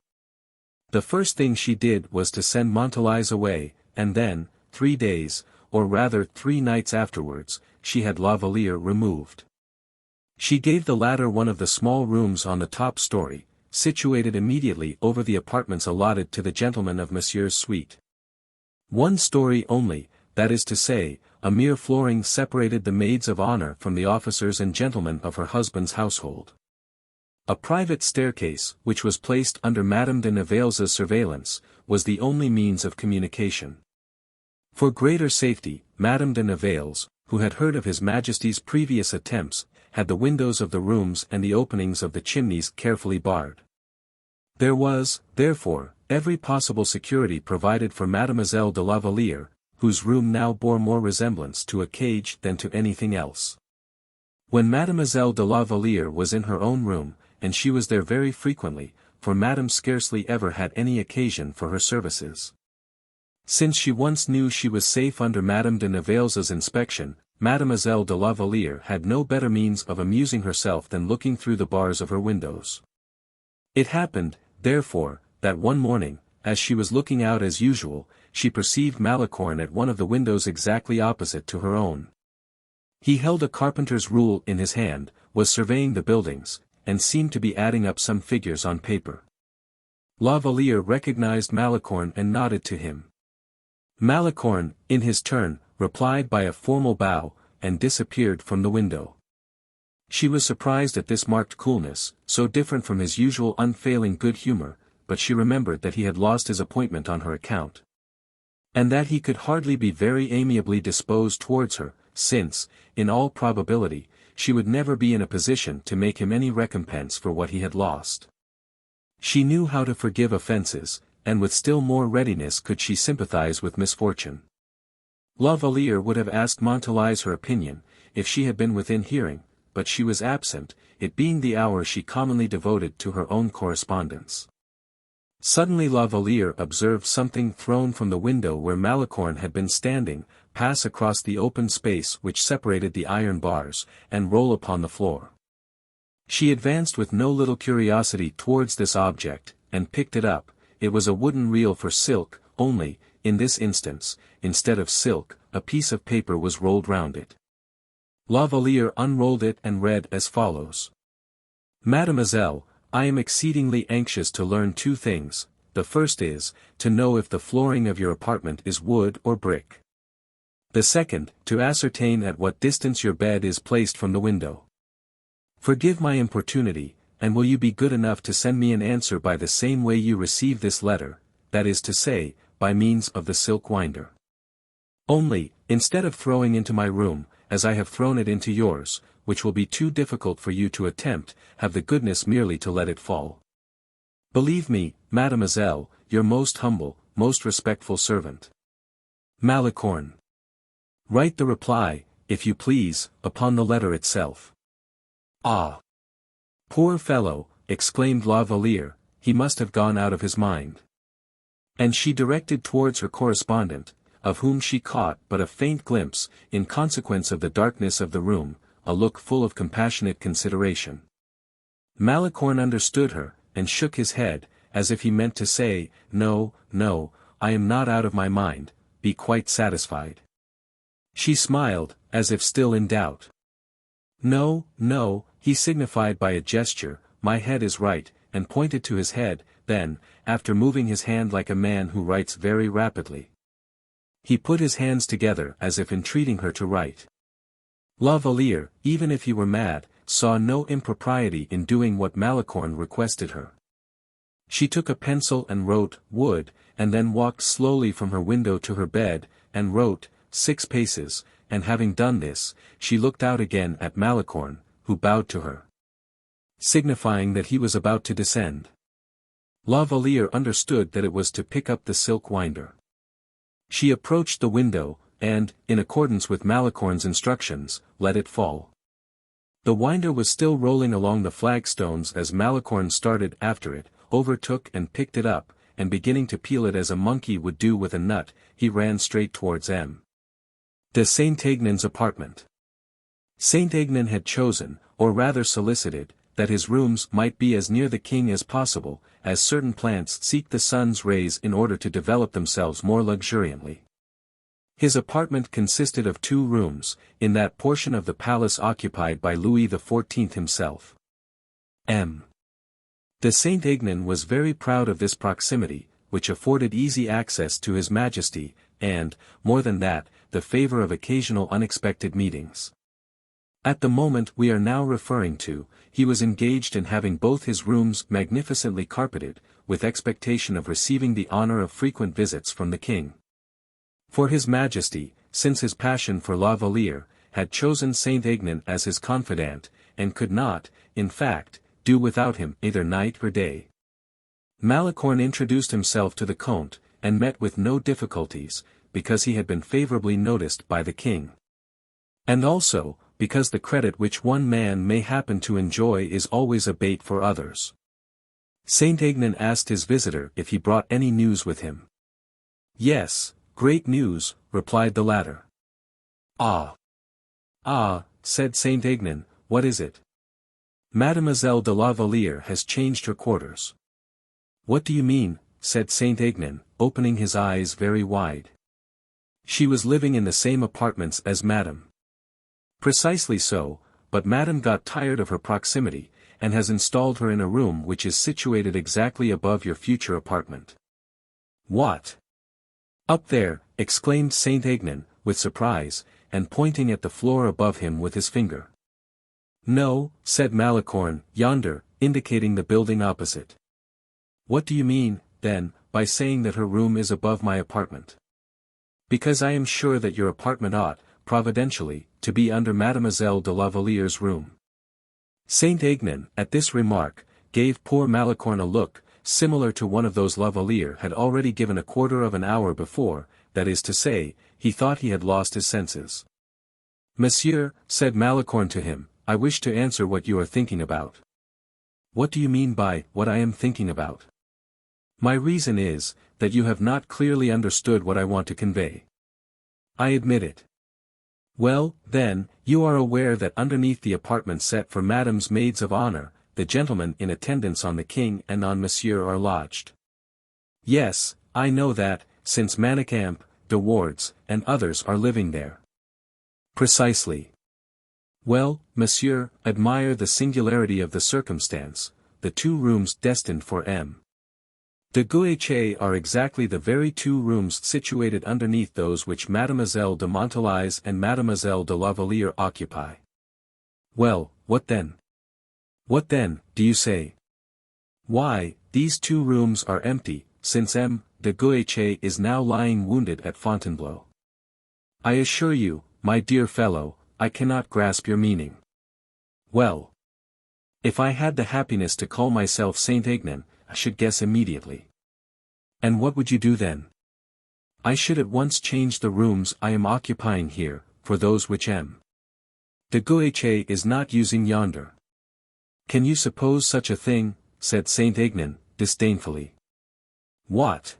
The first thing she did was to send Montalice away, and then, 3 days, or rather 3 nights afterwards, she had La Valliere removed. She gave the latter one of the small rooms on the top story, situated immediately over the apartments allotted to the gentlemen of Monsieur's suite. 1 story only, that is to say, a mere flooring separated the maids of honor from the officers and gentlemen of her husband's household. A private staircase, which was placed under Madame de Nivelles' surveillance, was the only means of communication. For greater safety, Madame de Nivelles, who had heard of His Majesty's previous attempts, had the windows of the rooms and the openings of the chimneys carefully barred. There was, therefore, every possible security provided for Mademoiselle de la Valliere, whose room now bore more resemblance to a cage than to anything else. When Mademoiselle de la Valliere was in her own room, and she was there very frequently, for Madame scarcely ever had any occasion for her services. Since she once knew she was safe under Madame de Nivelles' inspection, Mademoiselle de la Valliere had no better means of amusing herself than looking through the bars of her windows. It happened, therefore, that one morning, as she was looking out as usual, she perceived Malicorne at one of the windows exactly opposite to her own. He held a carpenter's rule in his hand, was surveying the buildings, and seemed to be adding up some figures on paper. La Valliere recognized Malicorne and nodded to him. Malicorne, in his turn, replied by a formal bow, and disappeared from the window. She was surprised at this marked coolness, so different from his usual unfailing good humor, but she remembered that he had lost his appointment on her account. And that he could hardly be very amiably disposed towards her, since, in all probability, she would never be in a position to make him any recompense for what he had lost. She knew how to forgive offenses, and with still more readiness could she sympathize with misfortune. La Valliere would have asked Montalais her opinion, if she had been within hearing, but she was absent, it being the hour she commonly devoted to her own correspondence. Suddenly La Valliere observed something thrown from the window where Malicorne had been standing, pass across the open space which separated the iron bars, and roll upon the floor. She advanced with no little curiosity towards this object, and picked it up. It was a wooden reel for silk, only, in this instance, instead of silk, a piece of paper was rolled round it. La Valliere unrolled it and read as follows. Mademoiselle, I am exceedingly anxious to learn two things. The first is, to know if the flooring of your apartment is wood or brick. The second, to ascertain at what distance your bed is placed from the window. Forgive my importunity, and will you be good enough to send me an answer by the same way you receive this letter, that is to say, by means of the silk winder. Only, instead of throwing into my room, as I have thrown it into yours, which will be too difficult for you to attempt, have the goodness merely to let it fall. Believe me, Mademoiselle, your most humble, most respectful servant. Malicorne. Write the reply, if you please, upon the letter itself. Ah! Poor fellow, exclaimed La Valliere, he must have gone out of his mind. And she directed towards her correspondent, of whom she caught but a faint glimpse, in consequence of the darkness of the room, a look full of compassionate consideration. Malicorne understood her, and shook his head, as if he meant to say, No, no, I am not out of my mind, be quite satisfied. She smiled, as if still in doubt. No, no, he signified by a gesture, my head is right, and pointed to his head, then, after moving his hand like a man who writes very rapidly, he put his hands together as if entreating her to write. La Valliere, even if he were mad, saw no impropriety in doing what Malicorne requested her. She took a pencil and wrote, wood, and then walked slowly from her window to her bed, and wrote, 6 paces, and having done this, she looked out again at Malicorne, who bowed to her, signifying that he was about to descend. La Valliere understood that it was to pick up the silk winder. She approached the window, and, in accordance with Malicorne's instructions, let it fall. The winder was still rolling along the flagstones as Malicorne started after it, overtook and picked it up, and beginning to peel it as a monkey would do with a nut, he ran straight towards M. de Saint-Aignan's apartment. Saint-Aignan had chosen, or rather solicited, that his rooms might be as near the king as possible, as certain plants seek the sun's rays in order to develop themselves more luxuriantly. His apartment consisted of 2 rooms, in that portion of the palace occupied by Louis XIV himself. M. de Saint-Aignan was very proud of this proximity, which afforded easy access to his majesty, and, more than that, the favor of occasional unexpected meetings. At the moment we are now referring to, he was engaged in having both his rooms magnificently carpeted, with expectation of receiving the honor of frequent visits from the king. For his majesty, since his passion for La Valliere, had chosen Saint-Aignan as his confidant, and could not, in fact, do without him either night or day. Malicorne introduced himself to the Comte, and met with no difficulties, because he had been favorably noticed by the king. And also, because the credit which one man may happen to enjoy is always a bait for others. Saint-Aignan asked his visitor if he brought any news with him. Yes, great news, replied the latter. Ah! Ah, said Saint-Aignan, what is it? Mademoiselle de la Valliere has changed her quarters. What do you mean? Said Saint-Aignan, opening his eyes very wide. She was living in the same apartments as Madame. Precisely so, but Madame got tired of her proximity, and has installed her in a room which is situated exactly above your future apartment. What? Up there, exclaimed Saint-Aignan, with surprise, and pointing at the floor above him with his finger. No, said Malicorne, yonder, indicating the building opposite. What do you mean, then, by saying that her room is above my apartment? Because I am sure that your apartment ought, providentially, to be under Mademoiselle de la Valliere's room. Saint-Aignan, at this remark, gave poor Malicorne a look, similar to one of those La Valliere had already given a quarter of an hour before, that is to say, he thought he had lost his senses. Monsieur, said Malicorne to him, I wish to answer what you are thinking about. What do you mean by, what I am thinking about? My reason is, that you have not clearly understood what I want to convey. I admit it. Well, then, you are aware that underneath the apartment set for Madame's maids of honor, the gentlemen in attendance on the king and on Monsieur are lodged. Yes, I know that, since Manicamp, De Wardes, and others are living there. Precisely. Well, Monsieur, admire the singularity of the circumstance, the 2 rooms destined for M. de Guiche are exactly the very 2 rooms situated underneath those which Mademoiselle de Montalais and Mademoiselle de la Valliere occupy. Well, what then? What then, do you say? Why, these 2 rooms are empty, since M. de Guiche is now lying wounded at Fontainebleau. I assure you, my dear fellow, I cannot grasp your meaning. Well. If I had the happiness to call myself Saint-Aignan, I should guess immediately. And what would you do then? I should at once change the rooms I am occupying here, for those which M. de Guiche is not using yonder. Can you suppose such a thing? Said Saint-Aignan, disdainfully. What?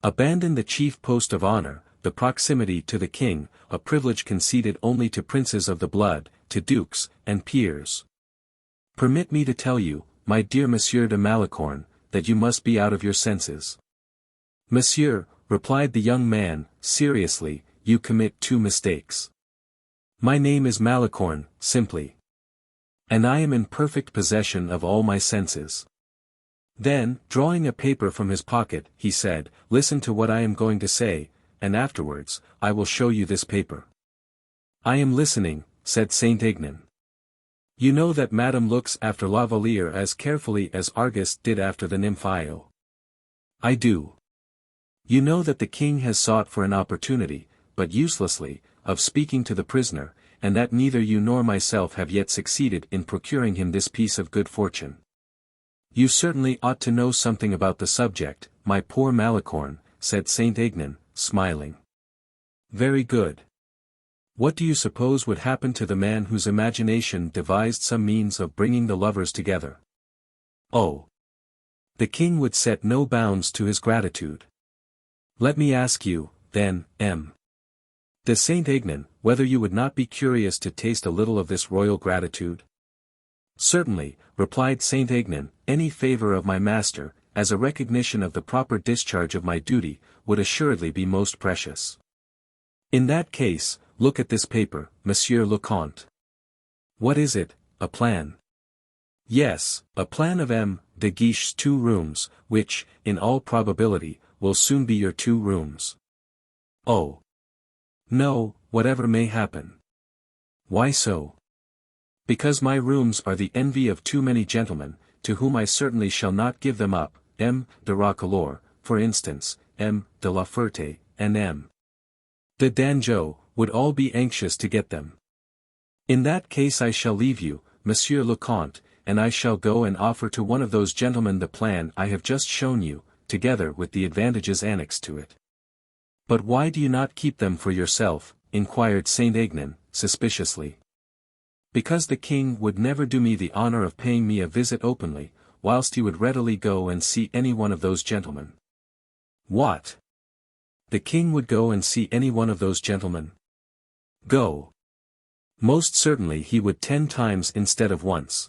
Abandon the chief post of honor, the proximity to the king, a privilege conceded only to princes of the blood, to dukes, and peers. Permit me to tell you, my dear Monsieur de Malicorne, that you must be out of your senses. Monsieur, replied the young man, seriously, you commit 2 mistakes. My name is Malicorne, simply. And I am in perfect possession of all my senses. Then, drawing a paper from his pocket, he said, listen to what I am going to say, and afterwards, I will show you this paper. I am listening, said Saint-Aignan. You know that Madame looks after La Valliere as carefully as Argus did after the Nymphaeo. I do. You know that the king has sought for an opportunity, but uselessly, of speaking to the prisoner, and that neither you nor myself have yet succeeded in procuring him this piece of good fortune. You certainly ought to know something about the subject, my poor Malicorne, said Saint-Aignan, smiling. Very good. What do you suppose would happen to the man whose imagination devised some means of bringing the lovers together? Oh! The king would set no bounds to his gratitude. Let me ask you, then, M. de Saint-Aignan, whether you would not be curious to taste a little of this royal gratitude? Certainly, replied Saint-Aignan, any favor of my master, as a recognition of the proper discharge of my duty, would assuredly be most precious. In that case, look at this paper, Monsieur le Comte. What is it, a plan? Yes, a plan of M. de Guiche's 2 rooms, which, in all probability, will soon be your 2 rooms. Oh! No, whatever may happen. Why so? Because my rooms are the envy of too many gentlemen, to whom I certainly shall not give them up, M. de Roquelaure, for instance, M. de la Ferté, and M. de Dangeau, would all be anxious to get them. In that case I shall leave you, Monsieur le Comte, and I shall go and offer to one of those gentlemen the plan I have just shown you, together with the advantages annexed to it. But why do you not keep them for yourself? Inquired Saint-Aignan, suspiciously. Because the king would never do me the honor of paying me a visit openly, whilst he would readily go and see any one of those gentlemen. What? The king would go and see any one of those gentlemen? Go. Most certainly he would 10 times instead of once.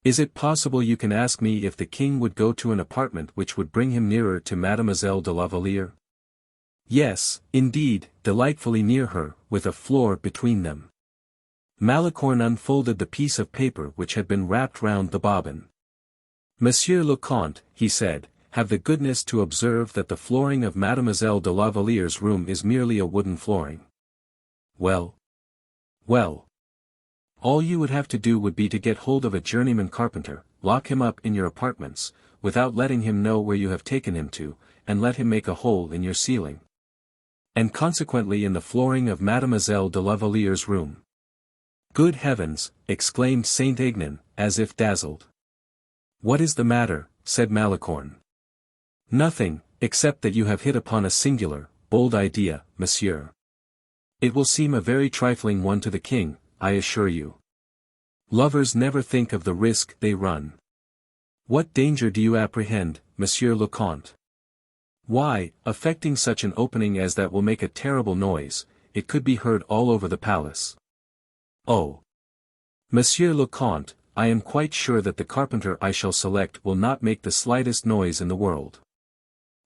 Is it possible you can ask me if the king would go to an apartment which would bring him nearer to Mademoiselle de la Valliere? Yes, indeed, delightfully near her, with a floor between them. Malicorne unfolded the piece of paper which had been wrapped round the bobbin. Monsieur le Comte, he said, have the goodness to observe that the flooring of Mademoiselle de la Valliere's room is merely a wooden flooring. Well. Well. All you would have to do would be to get hold of a journeyman carpenter, lock him up in your apartments, without letting him know where you have taken him to, and let him make a hole in your ceiling. And consequently in the flooring of Mademoiselle de la Valliere's room. Good heavens, exclaimed Saint-Aignan, as if dazzled. What is the matter? Said Malicorne. Nothing, except that you have hit upon a singular, bold idea, monsieur. It will seem a very trifling one to the king, I assure you. Lovers never think of the risk they run. What danger do you apprehend, monsieur le Comte? Why, affecting such an opening as that will make a terrible noise, it could be heard all over the palace. Oh! Monsieur le Comte, I am quite sure that the carpenter I shall select will not make the slightest noise in the world.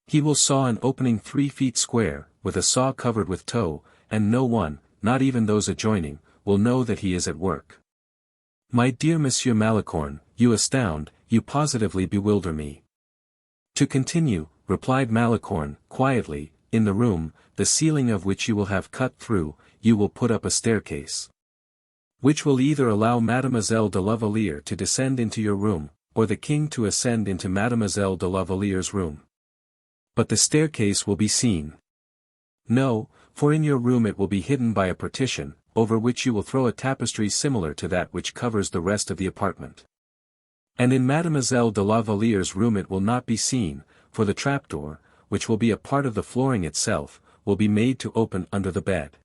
He will saw an opening 3 feet square, with a saw covered with tow, and no one, not even those adjoining, will know that he is at work. My dear Monsieur Malicorne, you astound, you positively bewilder me. To continue, replied Malicorne, quietly, in the room, the ceiling of which you will have cut through, you will put up a staircase, which will either allow Mademoiselle de la Valliere to descend into your room, or the king to ascend into Mademoiselle de la Valliere's room. But the staircase will be seen. No, for in your room it will be hidden by a partition, over which you will throw a tapestry similar to that which covers the rest of the apartment. And in Mademoiselle de la Valliere's room it will not be seen, for the trapdoor, which will be a part of the flooring itself, will be made to open under the bed.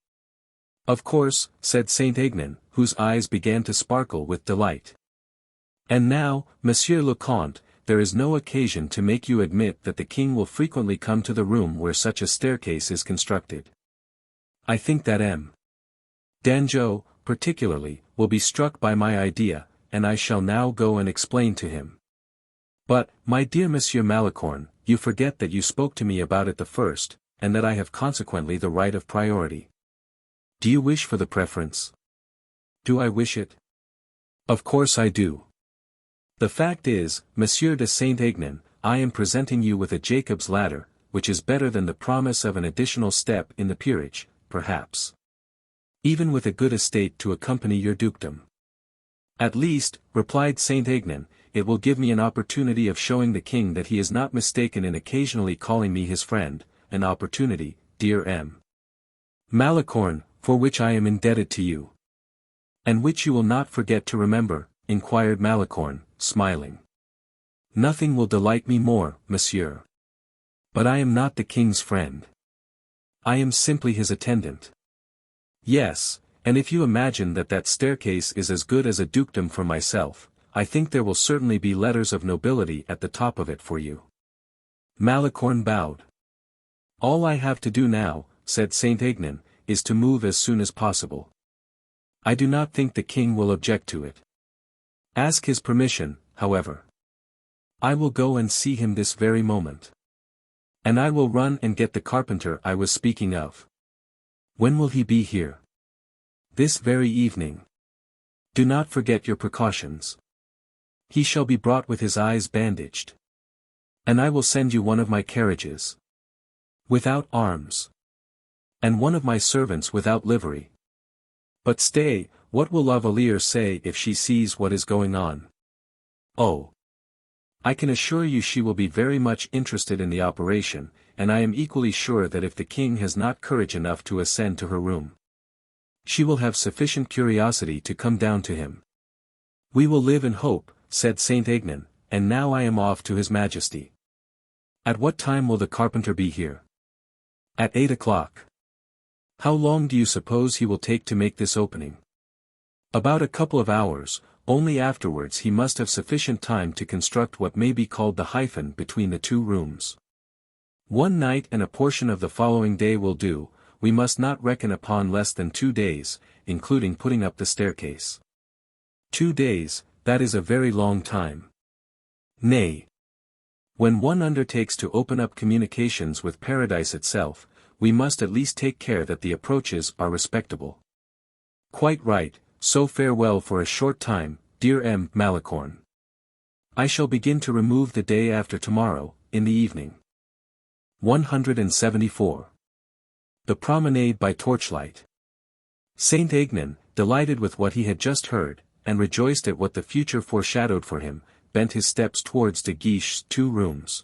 Of course, said Saint-Aignan, whose eyes began to sparkle with delight. And now, Monsieur le Comte, there is no occasion to make you admit that the king will frequently come to the room where such a staircase is constructed. I think that M. Dangeau, particularly, will be struck by my idea, and I shall now go and explain to him. But, my dear Monsieur Malicorne, you forget that you spoke to me about it the first, and that I have consequently the right of priority. Do you wish for the preference? Do I wish it? Of course I do. The fact is, Monsieur de Saint-Aignan, I am presenting you with a Jacob's ladder, which is better than the promise of an additional step in the peerage, perhaps. Even with a good estate to accompany your dukedom. At least, replied Saint-Aignan, it will give me an opportunity of showing the king that he is not mistaken in occasionally calling me his friend, an opportunity, dear M. Malicorne, for which I am indebted to you. And which you will not forget to remember, inquired Malicorne, smiling. Nothing will delight me more, monsieur. But I am not the king's friend. I am simply his attendant. Yes, and if you imagine that that staircase is as good as a dukedom for myself, I think there will certainly be letters of nobility at the top of it for you. Malicorne bowed. All I have to do now, said Saint-Aignan, is to move as soon as possible. I do not think the king will object to it. Ask his permission, however. I will go and see him this very moment. And I will run and get the carpenter I was speaking of. When will he be here? This very evening. Do not forget your precautions. He shall be brought with his eyes bandaged. And I will send you one of my carriages. Without arms. And one of my servants without livery. But stay, what will La Valliere say if she sees what is going on? Oh! I can assure you she will be very much interested in the operation, and I am equally sure that if the king has not courage enough to ascend to her room, she will have sufficient curiosity to come down to him. We will live in hope, said Saint-Aignan, and now I am off to his majesty. At what time will the carpenter be here? At 8 o'clock. How long do you suppose he will take to make this opening? About a couple of hours, only afterwards he must have sufficient time to construct what may be called the hyphen between the two rooms. One night and a portion of the following day will do, we must not reckon upon less than 2 days, including putting up the staircase. 2 days, that is a very long time. Nay. When one undertakes to open up communications with paradise itself, we must at least take care that the approaches are respectable. Quite right, so farewell for a short time, dear M. Malicorne. I shall begin to remove the day after tomorrow, in the evening. 174. The Promenade by Torchlight. Saint-Aignan, delighted with what he had just heard, and rejoiced at what the future foreshadowed for him, bent his steps towards de Guiche's 2 rooms.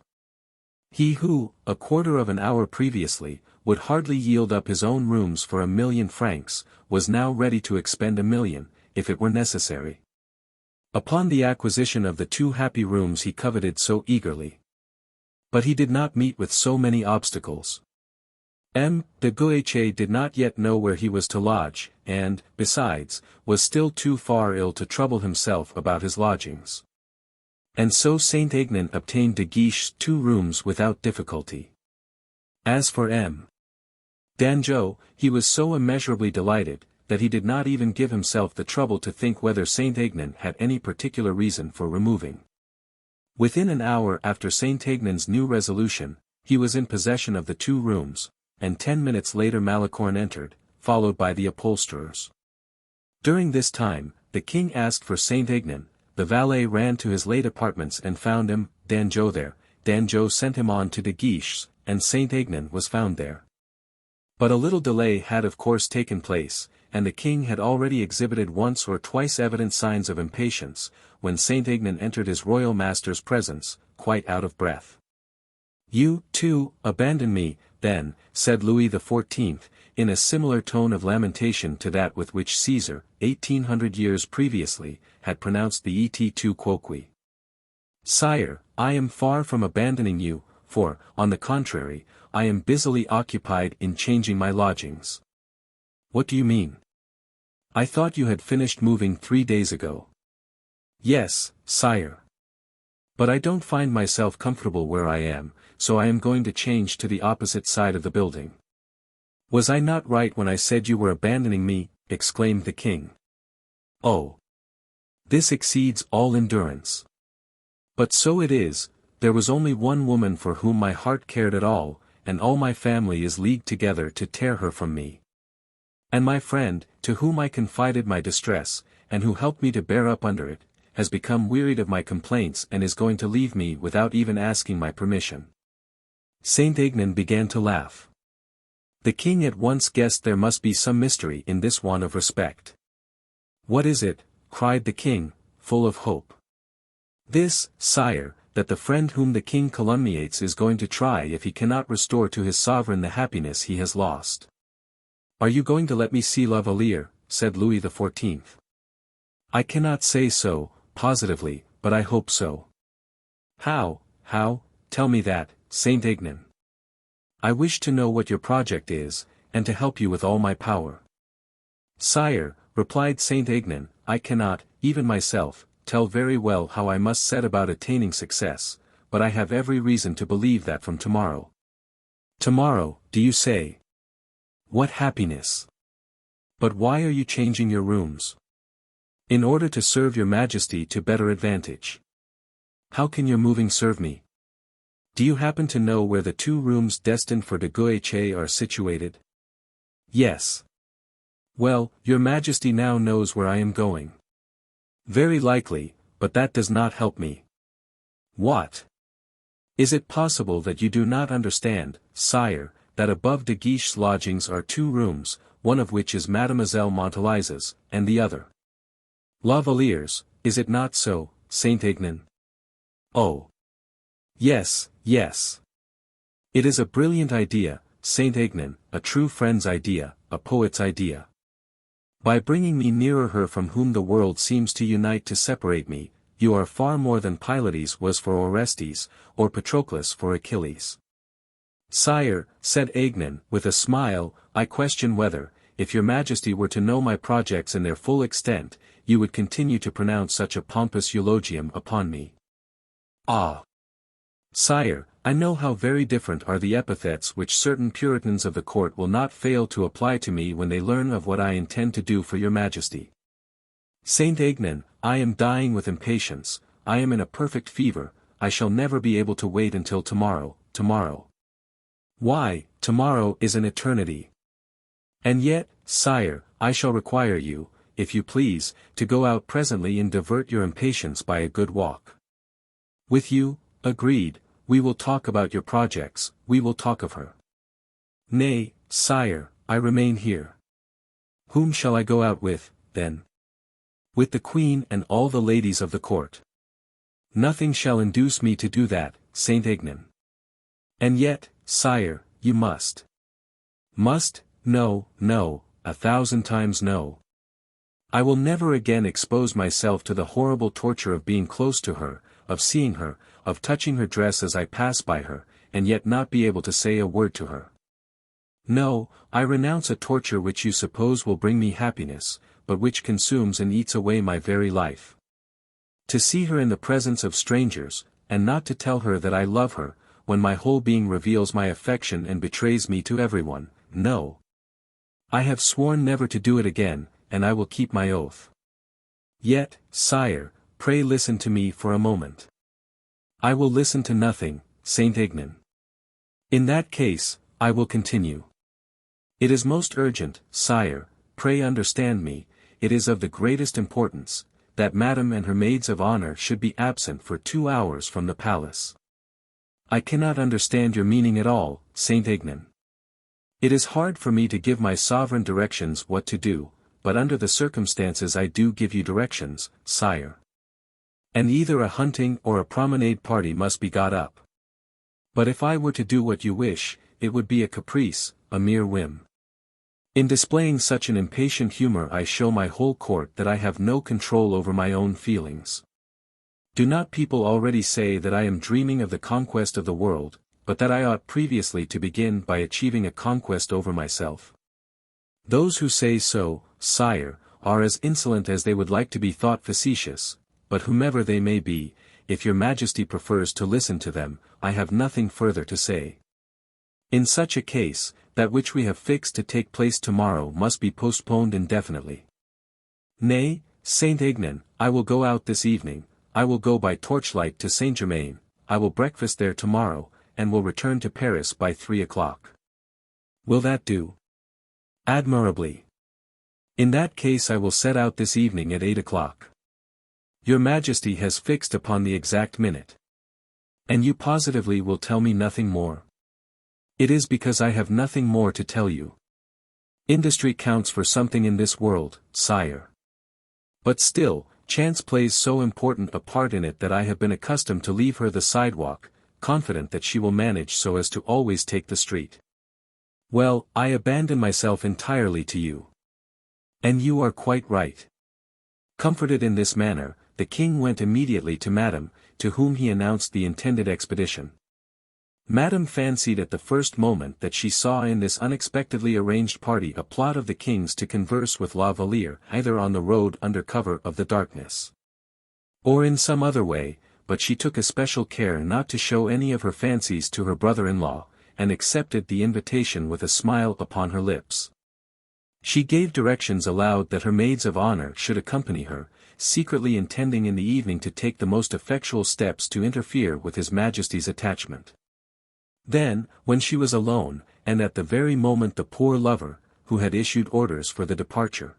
He who, a quarter of an hour previously, would hardly yield up his own rooms for 1,000,000 francs, was now ready to expend 1,000,000, if it were necessary. Upon the acquisition of the 2 happy rooms he coveted so eagerly. But he did not meet with so many obstacles. M. de Guiche did not yet know where he was to lodge, and, besides, was still too far ill to trouble himself about his lodgings. And so Saint-Aignan obtained de Guiche's 2 rooms without difficulty. As for M. d'Anjou, he was so immeasurably delighted, that he did not even give himself the trouble to think whether Saint-Aignan had any particular reason for removing. Within an hour after Saint-Aignan's new resolution, he was in possession of the 2 rooms, and 10 minutes later Malicorne entered, followed by the upholsterers. During this time, the king asked for Saint-Aignan, the valet ran to his late apartments and found him, d'Anjou there, d'Anjou sent him on to de Guiche's, and Saint-Aignan was found there. But a little delay had of course taken place, and the king had already exhibited once or twice evident signs of impatience, when Saint-Aignan entered his royal master's presence, quite out of breath. "You, too, abandon me, then," said Louis XIV, in a similar tone of lamentation to that with which Caesar, 1800 years previously, had pronounced the et tu quoque. "Sire, I am far from abandoning you, for, on the contrary, I am busily occupied in changing my lodgings." "What do you mean? I thought you had finished moving 3 days ago." "Yes, sire. But I don't find myself comfortable where I am, so I am going to change to the opposite side of the building." "Was I not right when I said you were abandoning me?" exclaimed the king. "Oh! This exceeds all endurance. But so it is, there was only one woman for whom my heart cared at all, and all my family is leagued together to tear her from me. And my friend, to whom I confided my distress, and who helped me to bear up under it, has become wearied of my complaints and is going to leave me without even asking my permission." Saint-Aignan began to laugh. The king at once guessed there must be some mystery in this want of respect. "What is it?" cried the king, full of hope. "This, sire, that the friend whom the king calumniates is going to try if he cannot restore to his sovereign the happiness he has lost." "Are you going to let me see La Valliere?" said Louis XIV. "I cannot say so, positively, but I hope so." How, tell me that, Saint-Aignan. "I wish to know what your project is, and to help you with all my power." "Sire," replied Saint-Aignan, "I cannot, even myself, tell very well how I must set about attaining success, but I have every reason to believe that from tomorrow." "Tomorrow, do you say? What happiness! But why are you changing your rooms?" "In order to serve your majesty to better advantage." "How can your moving serve me? Do you happen to know where the 2 rooms destined for de Guiche are situated?" "Yes." "Well, your majesty now knows where I am going." "Very likely, but that does not help me." "What? Is it possible that you do not understand, sire, that above de Guiche's lodgings are 2 rooms, one of which is Mademoiselle Montalisa's, and the other La Valliere's, is it not so, Saint-Aignan?" "Oh! Yes. It is a brilliant idea, Saint-Aignan, a true friend's idea, a poet's idea. By bringing me nearer her from whom the world seems to unite to separate me, you are far more than Pylades was for Orestes, or Patroclus for Achilles." Sire, said Aignan, with a smile, I question whether, if your majesty were to know my projects in their full extent, you would continue to pronounce such a pompous eulogium upon me. Ah! Sire, I know how very different are the epithets which certain Puritans of the court will not fail to apply to me when they learn of what I intend to do for your majesty. Saint-Aignan, I am dying with impatience, I am in a perfect fever, I shall never be able to wait until tomorrow. Why, tomorrow is an eternity. And yet, sire, I shall require you, if you please, to go out presently and divert your impatience by a good walk. With you, agreed, we will talk about your projects, we will talk of her. Nay, sire, I remain here. Whom shall I go out with, then? With the queen and all the ladies of the court. Nothing shall induce me to do that, Saint-Aignan. And yet, sire, you must. Must? No, 1,000 times no. I will never again expose myself to the horrible torture of being close to her, of seeing her, of touching her dress as I pass by her, and yet not be able to say a word to her. No, I renounce a torture which you suppose will bring me happiness, but which consumes and eats away my very life. To see her in the presence of strangers, and not to tell her that I love her, when my whole being reveals my affection and betrays me to everyone, no. I have sworn never to do it again, and I will keep my oath. Yet, sire, pray listen to me for a moment. I will listen to nothing, Saint-Aignan. In that case, I will continue. It is most urgent, sire, pray understand me, it is of the greatest importance, that Madame and her maids of honor should be absent for 2 hours from the palace. I cannot understand your meaning at all, Saint-Aignan. It is hard for me to give my sovereign directions what to do, but under the circumstances I do give you directions, sire. And either a hunting or a promenade party must be got up. But if I were to do what you wish, it would be a caprice, a mere whim. In displaying such an impatient humor I show my whole court that I have no control over my own feelings. Do not people already say that I am dreaming of the conquest of the world, but that I ought previously to begin by achieving a conquest over myself? Those who say so, sire, are as insolent as they would like to be thought facetious, but whomever they may be, if your majesty prefers to listen to them, I have nothing further to say. In such a case, that which we have fixed to take place tomorrow must be postponed indefinitely. Nay, Saint-Aignan, I will go out this evening, I will go by torchlight to Saint-Germain, I will breakfast there tomorrow, and will return to Paris by 3 o'clock. Will that do? Admirably. In that case I will set out this evening at 8 o'clock. Your Majesty has fixed upon the exact minute. And you positively will tell me nothing more? It is because I have nothing more to tell you. Industry counts for something in this world, sire. But still, chance plays so important a part in it that I have been accustomed to leave her the sidewalk, confident that she will manage so as to always take the street. Well, I abandon myself entirely to you. And you are quite right. Comforted in this manner, the king went immediately to Madame, to whom he announced the intended expedition. Madame fancied at the first moment that she saw in this unexpectedly arranged party a plot of the king's to converse with La Valliere either on the road under cover of the darkness, or in some other way, but she took especial care not to show any of her fancies to her brother-in-law, and accepted the invitation with a smile upon her lips. She gave directions aloud that her maids of honor should accompany her, secretly intending in the evening to take the most effectual steps to interfere with His Majesty's attachment. Then, when she was alone, and at the very moment the poor lover, who had issued orders for the departure,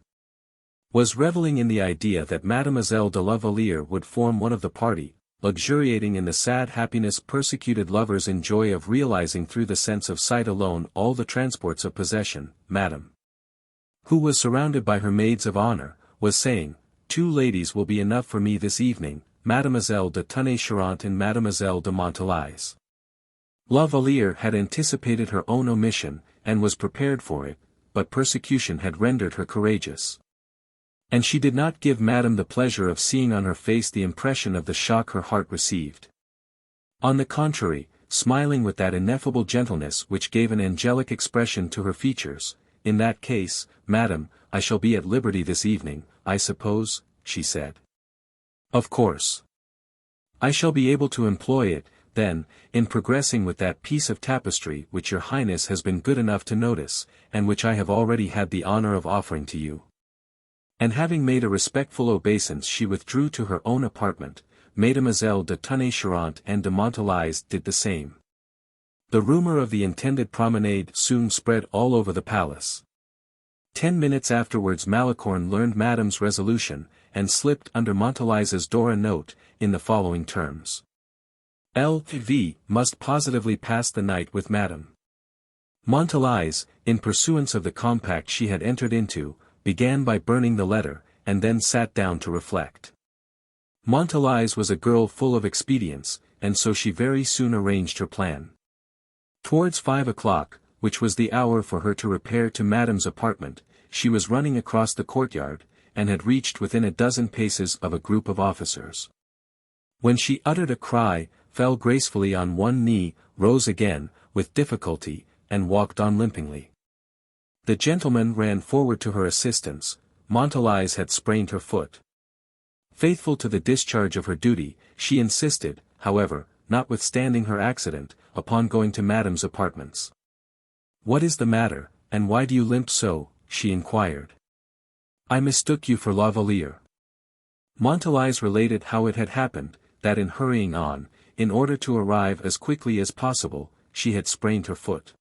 was reveling in the idea that Mademoiselle de la Valliere would form one of the party, luxuriating in the sad happiness persecuted lovers enjoy of realizing through the sense of sight alone all the transports of possession, Madame, who was surrounded by her maids of honor, was saying, 2 ladies will be enough for me this evening, Mademoiselle de Tonnay-Charente and Mademoiselle de Montalais. La Valliere had anticipated her own omission, and was prepared for it, but persecution had rendered her courageous. And she did not give Madame the pleasure of seeing on her face the impression of the shock her heart received. On the contrary, smiling with that ineffable gentleness which gave an angelic expression to her features. "In that case, madam, I shall be at liberty this evening, I suppose," she said. "Of course. I shall be able to employ it, then, in progressing with that piece of tapestry which your Highness has been good enough to notice, and which I have already had the honor of offering to you." And having made a respectful obeisance she withdrew to her own apartment. Mademoiselle de Tonnay-Charente and de Montalice did the same. The rumor of the intended promenade soon spread all over the palace. 10 minutes afterwards Malicorne learned Madame's resolution, and slipped under Montalice's door a note, in the following terms. L.V. must positively pass the night with Madame. Montalice, in pursuance of the compact she had entered into, began by burning the letter, and then sat down to reflect. Montalice was a girl full of expedients, and so she very soon arranged her plan. Towards 5 o'clock, which was the hour for her to repair to Madame's apartment, she was running across the courtyard, and had reached within a dozen paces of a group of officers. When she uttered a cry, fell gracefully on one knee, rose again, with difficulty, and walked on limpingly. The gentleman ran forward to her assistance. Montalice had sprained her foot. Faithful to the discharge of her duty, she insisted, however, notwithstanding her accident, upon going to Madame's apartments. "What is the matter, and why do you limp so?" she inquired. "I mistook you for La Valliere." Montalice related how it had happened, that in hurrying on, in order to arrive as quickly as possible, she had sprained her foot.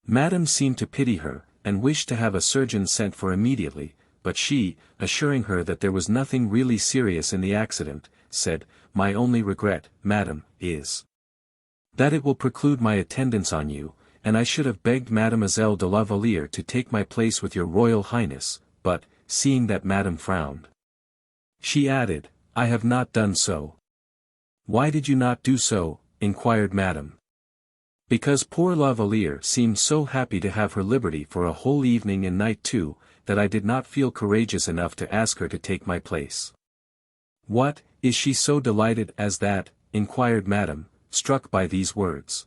Madame seemed to pity her, and wished to have a surgeon sent for immediately, but she, assuring her that there was nothing really serious in the accident, said, "My only regret, madame, is that it will preclude my attendance on you, and I should have begged Mademoiselle de la Valliere to take my place with your Royal Highness, but, seeing that Madame frowned, she added, I have not done so." "Why did you not do so?" inquired Madame. "Because poor La Valliere seemed so happy to have her liberty for a whole evening and night too, that I did not feel courageous enough to ask her to take my place." "What, is she so delighted as that?" inquired Madame, struck by these words.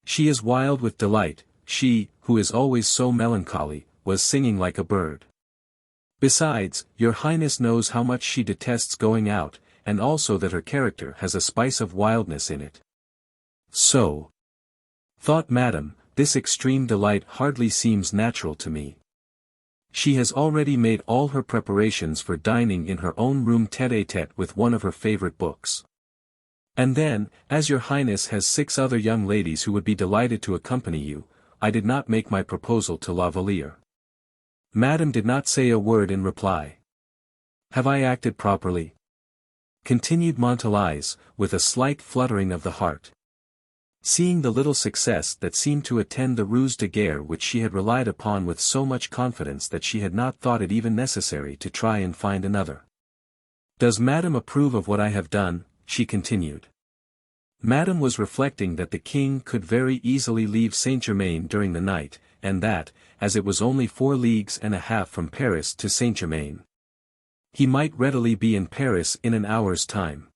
"She is wild with delight. She, who is always so melancholy, was singing like a bird. Besides, your Highness knows how much she detests going out, and also that her character has a spice of wildness in it." "So," thought Madame, "this extreme delight hardly seems natural to me. She has already made all her preparations for dining in her own room tête-à-tête with one of her favorite books. And then, as your Highness has 6 other young ladies who would be delighted to accompany you, I did not make my proposal to La Valliere." Madame did not say a word in reply. "Have I acted properly?" continued Montalice, with a slight fluttering of the heart. Seeing the little success that seemed to attend the ruse de guerre which she had relied upon with so much confidence that she had not thought it even necessary to try and find another. "Does Madame approve of what I have done?" she continued. Madame was reflecting that the king could very easily leave Saint-Germain during the night, and that, as it was only 4 leagues and a half from Paris to Saint-Germain, he might readily be in Paris in an hour's time.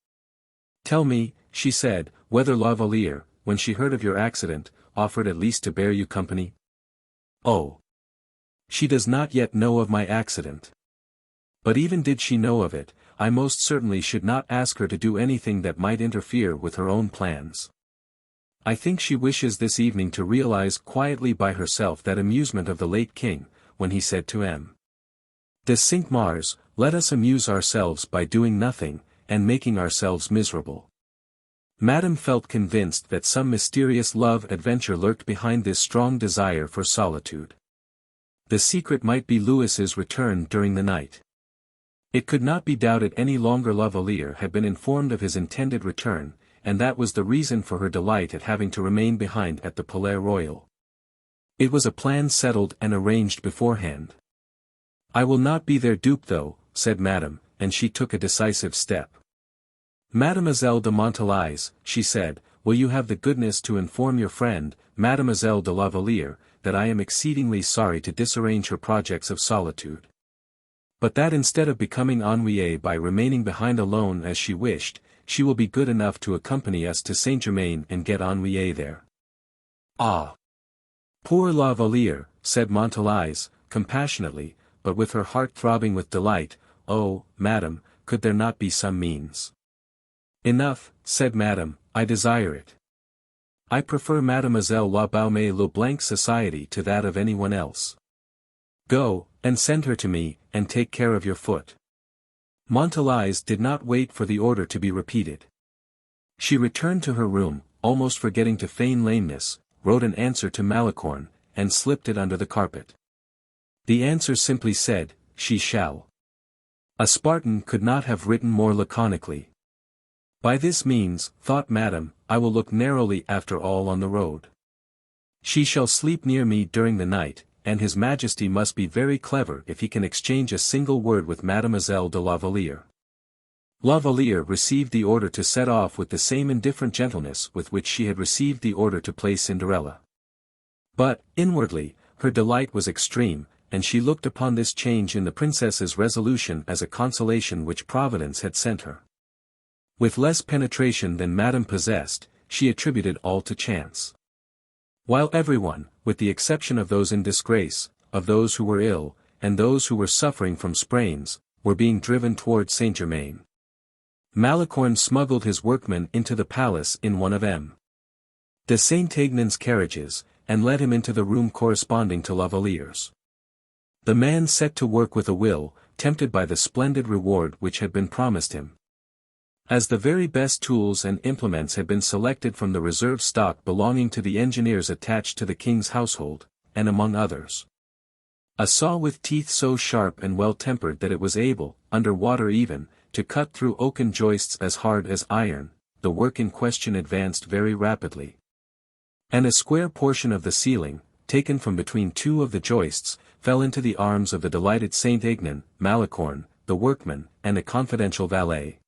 "Tell me," she said, "whether La Valliere, when she heard of your accident, offered at least to bear you company?" "Oh! She does not yet know of my accident. But even did she know of it, I most certainly should not ask her to do anything that might interfere with her own plans. I think she wishes this evening to realize quietly by herself that amusement of the late king, when he said to M. de Cinq-Mars, let us amuse ourselves by doing nothing, and making ourselves miserable." Madame felt convinced that some mysterious love adventure lurked behind this strong desire for solitude. The secret might be Louis's return during the night. It could not be doubted any longer La Valliere had been informed of his intended return, and that was the reason for her delight at having to remain behind at the Palais Royal. It was a plan settled and arranged beforehand. "I will not be their dupe though," said Madame, and she took a decisive step. "Mademoiselle de Montalice," she said, "will you have the goodness to inform your friend, Mademoiselle de la Valliere, that I am exceedingly sorry to disarrange her projects of solitude. But that instead of becoming ennuyée by remaining behind alone as she wished, she will be good enough to accompany us to Saint-Germain and get ennuyée there. Ah! Poor La Valliere, said Montalais, compassionately, but with her heart throbbing with delight. Oh, madam, could there not be some means? Enough, said madame, I desire it. I prefer Mademoiselle La Baume Le Blanc's society to that of anyone else. Go, and send her to me, and take care of your foot. Montalais did not wait for the order to be repeated. She returned to her room, almost forgetting to feign lameness, wrote an answer to Malicorne, and slipped it under the carpet. The answer simply said, she shall. A Spartan could not have written more laconically. By this means, thought Madame, I will look narrowly after all on the road. She shall sleep near me during the night, and His Majesty must be very clever if he can exchange a single word with Mademoiselle de la Valliere. La Valliere received the order to set off with the same indifferent gentleness with which she had received the order to play Cinderella. But, inwardly, her delight was extreme, and she looked upon this change in the princess's resolution as a consolation which Providence had sent her. With less penetration than Madame possessed, she attributed all to chance. While everyone, with the exception of those in disgrace, of those who were ill, and those who were suffering from sprains, were being driven towards Saint-Germain, Malicorne smuggled his workmen into the palace in one of M. de Saint-Aignan's carriages, and led him into the room corresponding to La Valliere's. The man set to work with a will, tempted by the splendid reward which had been promised him. As the very best tools and implements had been selected from the reserve stock belonging to the engineers attached to the king's household, and among others, a saw with teeth so sharp and well-tempered that it was able, under water even, to cut through oaken joists as hard as iron, the work in question advanced very rapidly. And a square portion of the ceiling, taken from between two of the joists, fell into the arms of the delighted Saint-Aignan, Malicorne, the workman, and a confidential valet.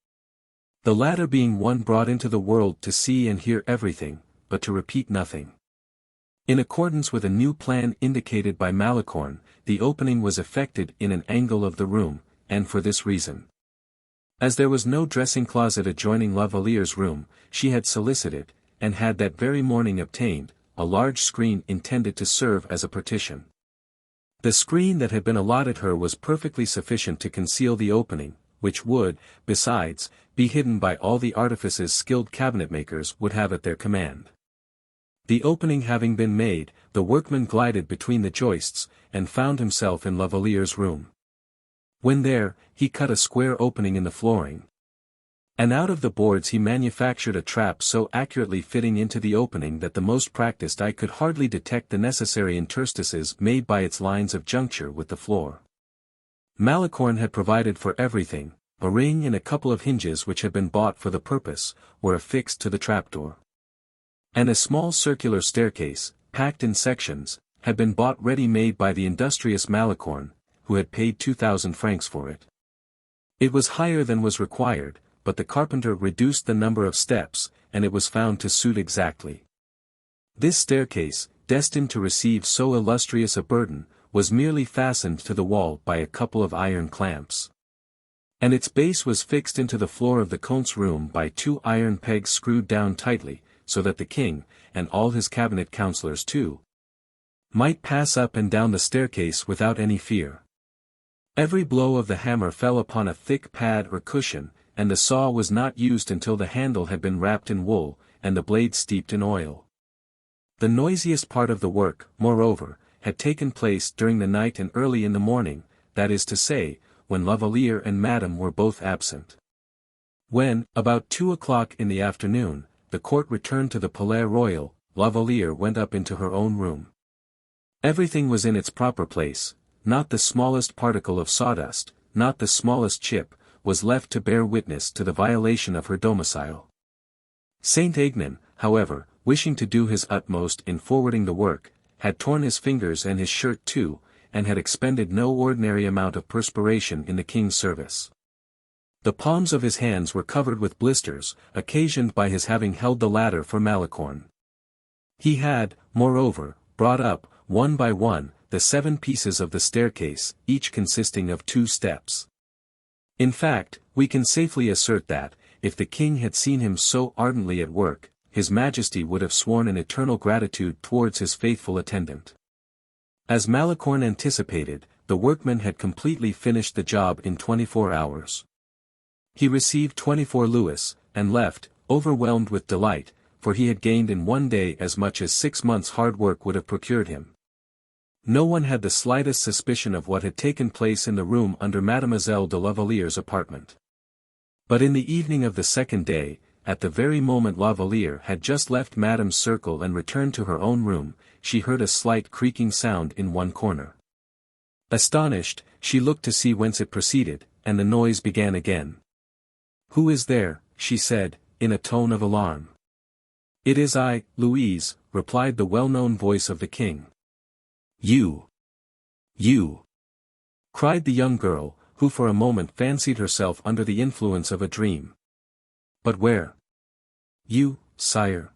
The latter being one brought into the world to see and hear everything, but to repeat nothing. In accordance with a new plan indicated by Malicorne, the opening was effected in an angle of the room, and for this reason. As there was no dressing closet adjoining La Valliere's room, she had solicited, and had that very morning obtained, a large screen intended to serve as a partition. The screen that had been allotted her was perfectly sufficient to conceal the opening, which would, besides, be hidden by all the artifices skilled cabinetmakers would have at their command. The opening having been made, the workman glided between the joists, and found himself in La Valliere's room. When there, he cut a square opening in the flooring, and out of the boards he manufactured a trap so accurately fitting into the opening that the most practised eye could hardly detect the necessary interstices made by its lines of juncture with the floor. Malicorne had provided for everything. A ring and a couple of hinges which had been bought for the purpose, were affixed to the trapdoor. And a small circular staircase, packed in sections, had been bought ready-made by the industrious Malicorne, who had paid 2,000 francs for it. It was higher than was required, but the carpenter reduced the number of steps, and it was found to suit exactly. This staircase, destined to receive so illustrious a burden, was merely fastened to the wall by a couple of iron clamps. And its base was fixed into the floor of the Comte's room by 2 iron pegs screwed down tightly, so that the king, and all his cabinet councillors too, might pass up and down the staircase without any fear. Every blow of the hammer fell upon a thick pad or cushion, and the saw was not used until the handle had been wrapped in wool, and the blade steeped in oil. The noisiest part of the work, moreover, had taken place during the night and early in the morning, that is to say, when La Valliere and Madame were both absent. When, about 2 o'clock in the afternoon, the court returned to the Palais Royal, La Valliere went up into her own room. Everything was in its proper place, not the smallest particle of sawdust, not the smallest chip, was left to bear witness to the violation of her domicile. Saint-Aignan, however, wishing to do his utmost in forwarding the work, had torn his fingers and his shirt too, and had expended no ordinary amount of perspiration in the king's service. The palms of his hands were covered with blisters, occasioned by his having held the ladder for Malicorne. He had, moreover, brought up, one by one, the 7 pieces of the staircase, each consisting of 2 steps. In fact, we can safely assert that, if the king had seen him so ardently at work, his majesty would have sworn an eternal gratitude towards his faithful attendant. As Malicorne anticipated, the workman had completely finished the job in 24 hours. He received 24 louis, and left, overwhelmed with delight, for he had gained in one day as much as 6 months' hard work would have procured him. No one had the slightest suspicion of what had taken place in the room under Mademoiselle de la Valliere's apartment. But in the evening of the second day, at the very moment La Valliere had just left Madame's circle and returned to her own room, she heard a slight creaking sound in one corner. Astonished, she looked to see whence it proceeded, and the noise began again. "Who is there?" she said, in a tone of alarm. "It is I, Louise," replied the well-known voice of the king. You! Cried the young girl, who for a moment fancied herself under the influence of a dream. "But where?" "You, sire."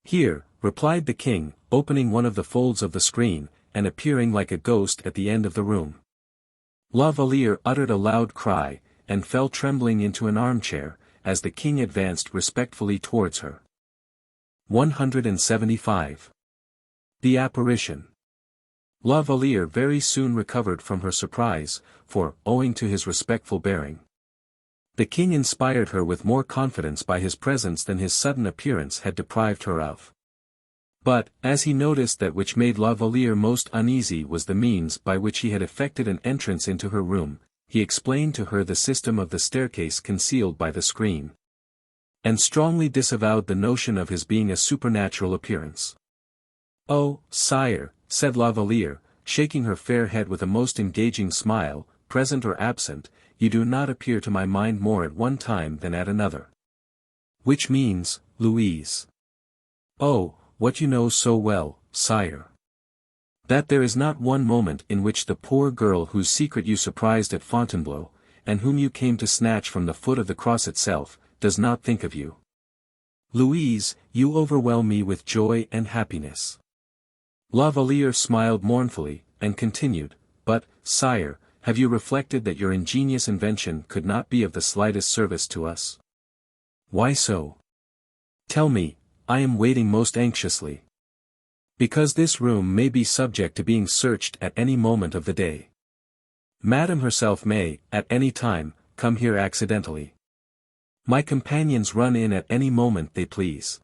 "Here," replied the king, opening one of the folds of the screen, and appearing like a ghost at the end of the room. La Valliere uttered a loud cry, and fell trembling into an armchair, as the king advanced respectfully towards her. 175. The apparition. La Valliere very soon recovered from her surprise, for, owing to his respectful bearing, the king inspired her with more confidence by his presence than his sudden appearance had deprived her of. But, as he noticed that which made La Valliere most uneasy was the means by which he had effected an entrance into her room, he explained to her the system of the staircase concealed by the screen, and strongly disavowed the notion of his being a supernatural appearance. "Oh, sire," said La Valliere, shaking her fair head with a most engaging smile, "present or absent, you do not appear to my mind more at one time than at another." "Which means, Louise?" "Oh, what you know so well, sire. That there is not one moment in which the poor girl whose secret you surprised at Fontainebleau, and whom you came to snatch from the foot of the cross itself, does not think of you. Louise, you overwhelm me with joy and happiness." La Valliere smiled mournfully, and continued, "But, sire, have you reflected that your ingenious invention could not be of the slightest service to us?" "Why so?" "Tell me, I am waiting most anxiously." "Because this room may be subject to being searched at any moment of the day. Madame herself may, at any time, come here accidentally. My companions run in at any moment they please.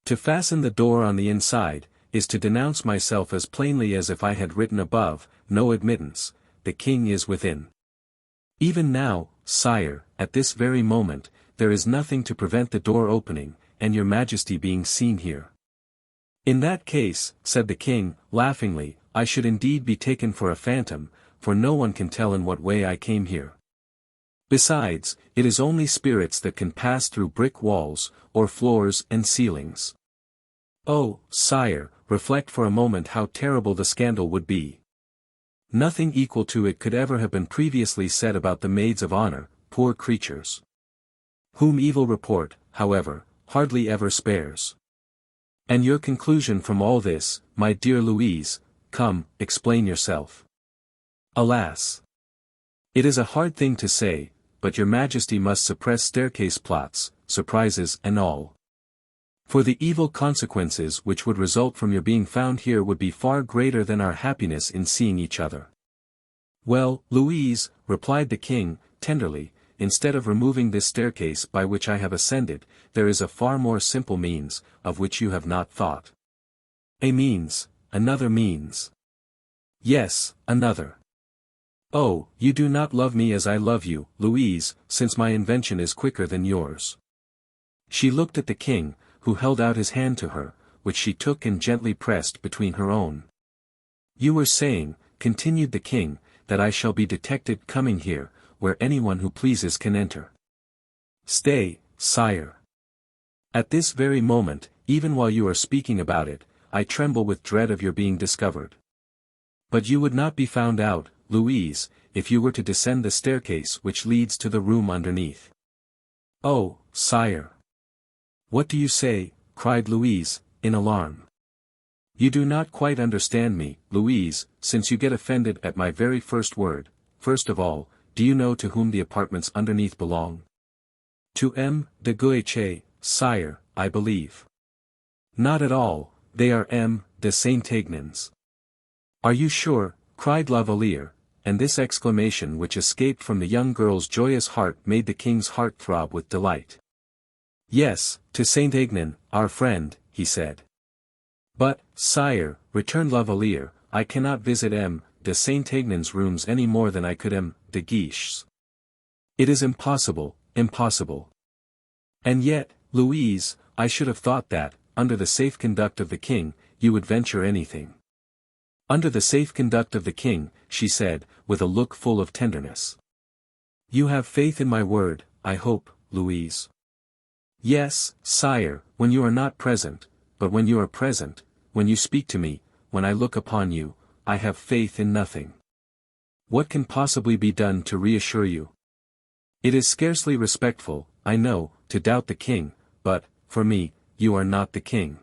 To fasten the door on the inside, is to denounce myself as plainly as if I had written above, 'No admittance, the king is within.' Even now, sire, at this very moment, there is nothing to prevent the door opening, and your majesty being seen here." "In that case," said the king, laughingly, "I should indeed be taken for a phantom, for no one can tell in what way I came here. Besides, it is only spirits that can pass through brick walls, or floors and ceilings. Oh, sire, reflect for a moment how terrible the scandal would be. Nothing equal to it could ever have been previously said about the maids of honor, poor creatures, whom evil report, however, hardly ever spares. And your conclusion from all this, my dear Louise, come, explain yourself." "Alas! It is a hard thing to say, but your majesty must suppress staircase plots, surprises and all. For the evil consequences which would result from your being found here would be far greater than our happiness in seeing each other." "Well, Louise," replied the king, tenderly, "instead of removing this staircase by which I have ascended, there is a far more simple means, of which you have not thought." "A means, another means." "Yes, another." "Oh, you do not love me as I love you, Louise, since my invention is quicker than yours." She looked at the king, who held out his hand to her, which she took and gently pressed between her own. "You were saying," continued the king, "that I shall be detected coming here, where anyone who pleases can enter." "Stay, sire. At this very moment, even while you are speaking about it, I tremble with dread of your being discovered. But you would not be found out, Louise, if you were to descend the staircase which leads to the room underneath." "Oh, sire! What do you say?" cried Louise, in alarm. "You do not quite understand me, Louise, since you get offended at my very first word. First of all, do you know to whom the apartments underneath belong?" To M. de Guiche, sire, I believe. Not at all, they are M. de Saint-Aignan's. Are you sure? Cried La Valliere, and this exclamation which escaped from the young girl's joyous heart made the king's heart throb with delight. Yes, to Saint-Aignan, our friend, he said. But, sire, returned La Valliere, I cannot visit M. de Saint-Aignan's rooms any more than I could M. de Guiche's. It is impossible, impossible. And yet, Louise, I should have thought that, under the safe conduct of the king, you would venture anything. Under the safe conduct of the king, she said, with a look full of tenderness. You have faith in my word, I hope, Louise. Yes, sire, when you are not present, but when you are present, when you speak to me, when I look upon you, I have faith in nothing. What can possibly be done to reassure you? It is scarcely respectful, I know, to doubt the king, but, for me, you are not the king.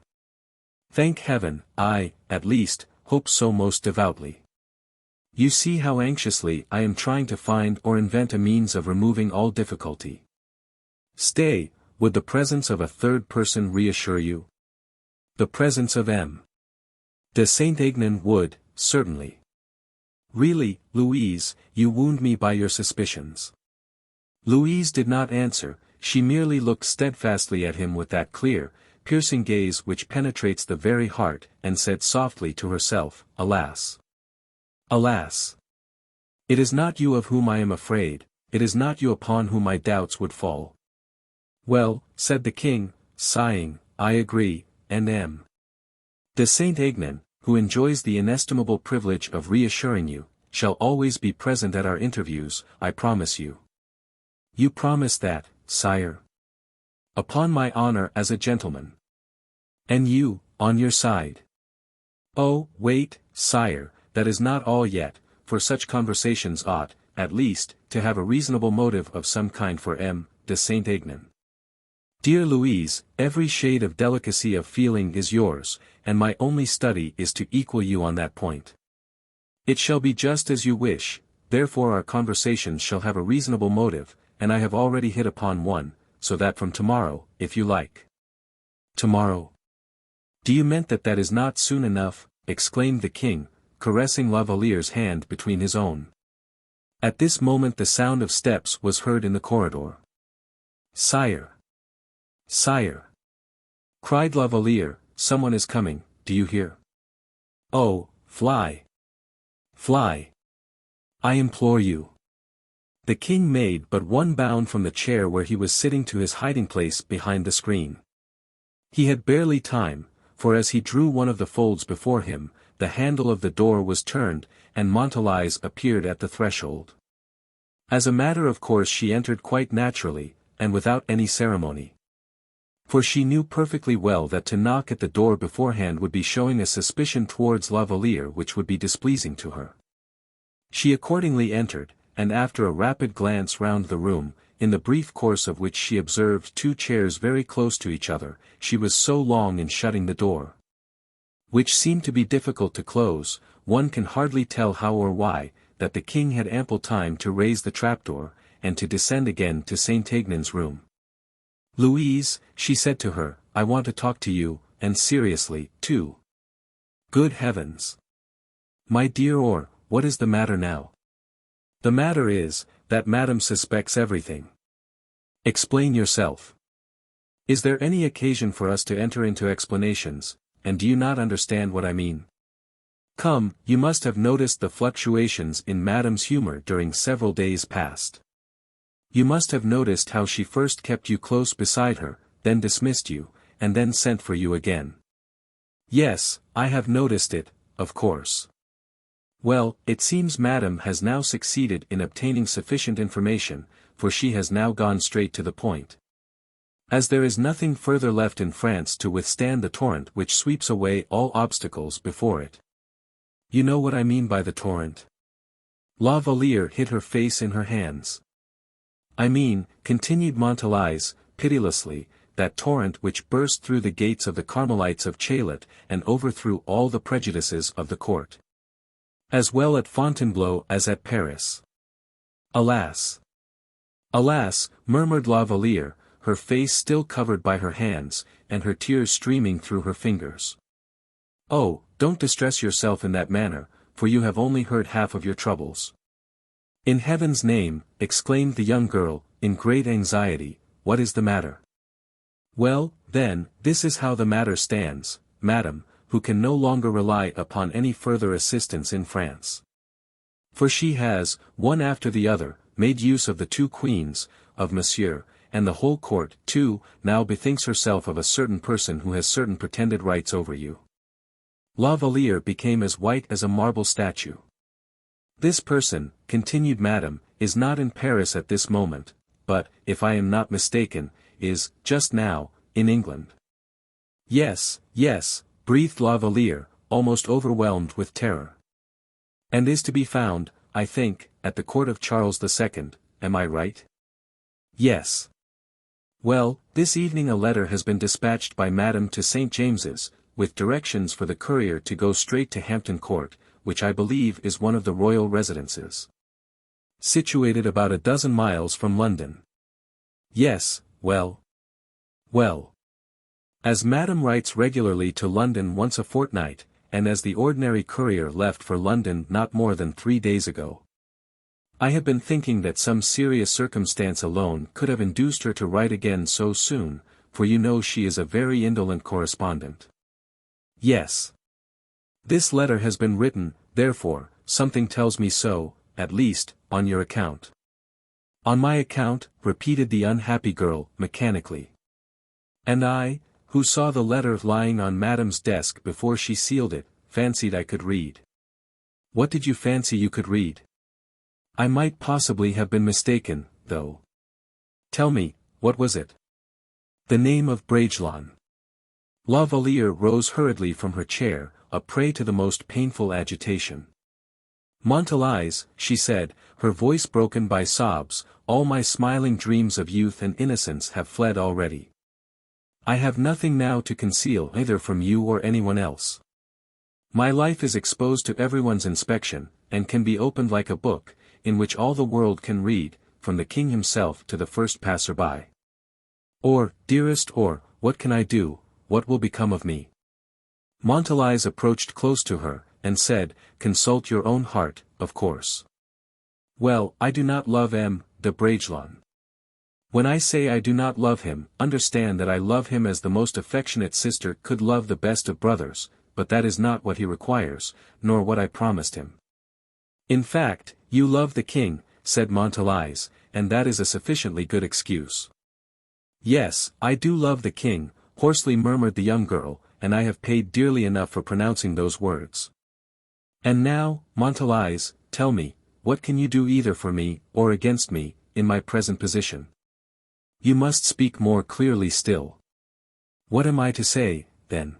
Thank heaven, I, at least, hope so most devoutly. You see how anxiously I am trying to find or invent a means of removing all difficulty. Stay, would the presence of a third person reassure you? The presence of M. de Saint-Aignan would, certainly. Really, Louise, you wound me by your suspicions. Louise did not answer, she merely looked steadfastly at him with that clear, piercing gaze which penetrates the very heart, and said softly to herself, Alas! Alas! It is not you of whom I am afraid, it is not you upon whom my doubts would fall. Well, said the king, sighing, I agree, and M. de Saint-Aignan, who enjoys the inestimable privilege of reassuring you, shall always be present at our interviews, I promise you. You promise that, sire? Upon my honor as a gentleman. And you, on your side? Oh, wait, sire, that is not all yet, for such conversations ought, at least, to have a reasonable motive of some kind for M. de Saint-Aignan. Dear Louise, every shade of delicacy of feeling is yours, and my only study is to equal you on that point. It shall be just as you wish, therefore our conversations shall have a reasonable motive, and I have already hit upon one, so that from tomorrow, if you like. Tomorrow? Do you mean that is not soon enough? Exclaimed the king, caressing La Valliere's hand between his own. At this moment the sound of steps was heard in the corridor. Sire! Sire! Cried La Valliere, someone is coming, do you hear? Oh, fly! Fly! I implore you. The king made but one bound from the chair where he was sitting to his hiding place behind the screen. He had barely time, for as he drew one of the folds before him, the handle of the door was turned, and Montalais appeared at the threshold. As a matter of course she entered quite naturally, and without any ceremony. For she knew perfectly well that to knock at the door beforehand would be showing a suspicion towards La Valliere which would be displeasing to her. She accordingly entered, and after a rapid glance round the room, in the brief course of which she observed two chairs very close to each other, she was so long in shutting the door, which seemed to be difficult to close, one can hardly tell how or why, that the king had ample time to raise the trapdoor, and to descend again to Saint-Aignan's room. Louise, she said to her, I want to talk to you, and seriously, too. Good heavens! My dear what is the matter now? The matter is, that Madame suspects everything. Explain yourself. Is there any occasion for us to enter into explanations, and do you not understand what I mean? Come, you must have noticed the fluctuations in Madame's humor during several days past. You must have noticed how she first kept you close beside her, then dismissed you, and then sent for you again. Yes, I have noticed it, of course. Well, it seems Madame has now succeeded in obtaining sufficient information, for she has now gone straight to the point. As there is nothing further left in France to withstand the torrent which sweeps away all obstacles before it. You know what I mean by the torrent? La Valliere hid her face in her hands. I mean, continued Montalais, pitilessly, that torrent which burst through the gates of the Carmelites of Chaillot and overthrew all the prejudices of the court. As well at Fontainebleau as at Paris. Alas! Alas, murmured La Valliere, her face still covered by her hands, and her tears streaming through her fingers. "Oh, don't distress yourself in that manner, for you have only heard half of your troubles." "In heaven's name," exclaimed the young girl, in great anxiety, "what is the matter?" "Well, then, this is how the matter stands, madam, who can no longer rely upon any further assistance in France. For she has, one after the other, made use of the two queens, of Monsieur, and the whole court, too, now bethinks herself of a certain person who has certain pretended rights over you." La Valliere became as white as a marble statue. "This person," continued Madame, "is not in Paris at this moment, but, if I am not mistaken, is, just now, in England." "Yes, yes," breathed La Valliere, almost overwhelmed with terror. "And is to be found, I think, at the court of Charles II, am I right?" "Yes." "Well, this evening a letter has been dispatched by Madame to St. James's, with directions for the courier to go straight to Hampton Court, which I believe is one of the royal residences. Situated about a dozen miles from London." "Yes, well." "Well. As Madame writes regularly to London once a fortnight, and as the ordinary courier left for London not more than 3 days ago, I have been thinking that some serious circumstance alone could have induced her to write again so soon, for you know she is a very indolent correspondent." "Yes. This letter has been written, therefore, something tells me so, at least, on your account." "On my account," repeated the unhappy girl, mechanically. "And I, who saw the letter lying on Madame's desk before she sealed it, fancied I could read." "What did you fancy you could read?" "I might possibly have been mistaken, though." "Tell me, what was it?" "The name of Bragelonne." La Valliere rose hurriedly from her chair, a prey to the most painful agitation. "Montalies," she said, her voice broken by sobs, "all my smiling dreams of youth and innocence have fled already. I have nothing now to conceal either from you or anyone else. My life is exposed to everyone's inspection, and can be opened like a book, in which all the world can read, from the king himself to the first passer-by. Or, dearest, or, what can I do, what will become of me?" Montalies approached close to her, and said, "Consult your own heart, of course." "Well, I do not love M. de Bragelonne. When I say I do not love him, understand that I love him as the most affectionate sister could love the best of brothers, but that is not what he requires, nor what I promised him." "In fact, you love the king," said Montalies, "and that is a sufficiently good excuse." "Yes, I do love the king," hoarsely murmured the young girl, "and I have paid dearly enough for pronouncing those words. And now, Montalies, tell me, what can you do either for me, or against me, in my present position? You must speak more clearly still." "What am I to say, then?"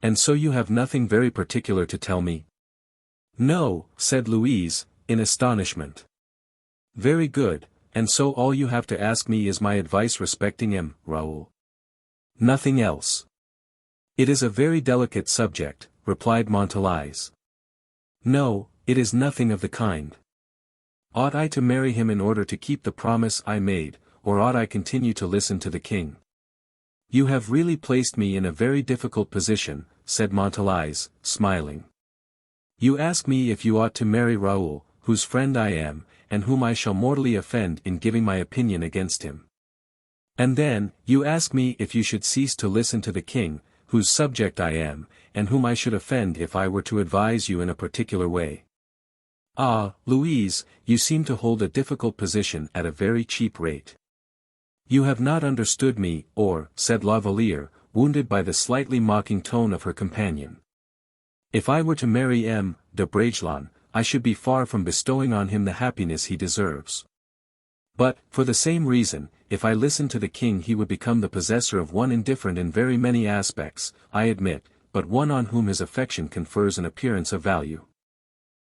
"And so you have nothing very particular to tell me?" "No," said Louise, in astonishment. "Very good, and so all you have to ask me is my advice respecting him, Raoul?" "Nothing else." "It is a very delicate subject," replied Montalies. "No, it is nothing of the kind. Ought I to marry him in order to keep the promise I made, or ought I continue to listen to the king?" "You have really placed me in a very difficult position," said Montalies, smiling. "You ask me if you ought to marry Raoul, whose friend I am, and whom I shall mortally offend in giving my opinion against him. And then, you ask me if you should cease to listen to the king, whose subject I am, and whom I should offend if I were to advise you in a particular way. Ah, Louise, you seem to hold a difficult position at a very cheap rate. You have not understood me, or," said La Valliere, wounded by the slightly mocking tone of her companion. "If I were to marry M. de Bragelonne, I should be far from bestowing on him the happiness he deserves. But, for the same reason, if I listened to the king he would become the possessor of one indifferent in very many aspects, I admit, but one on whom his affection confers an appearance of value.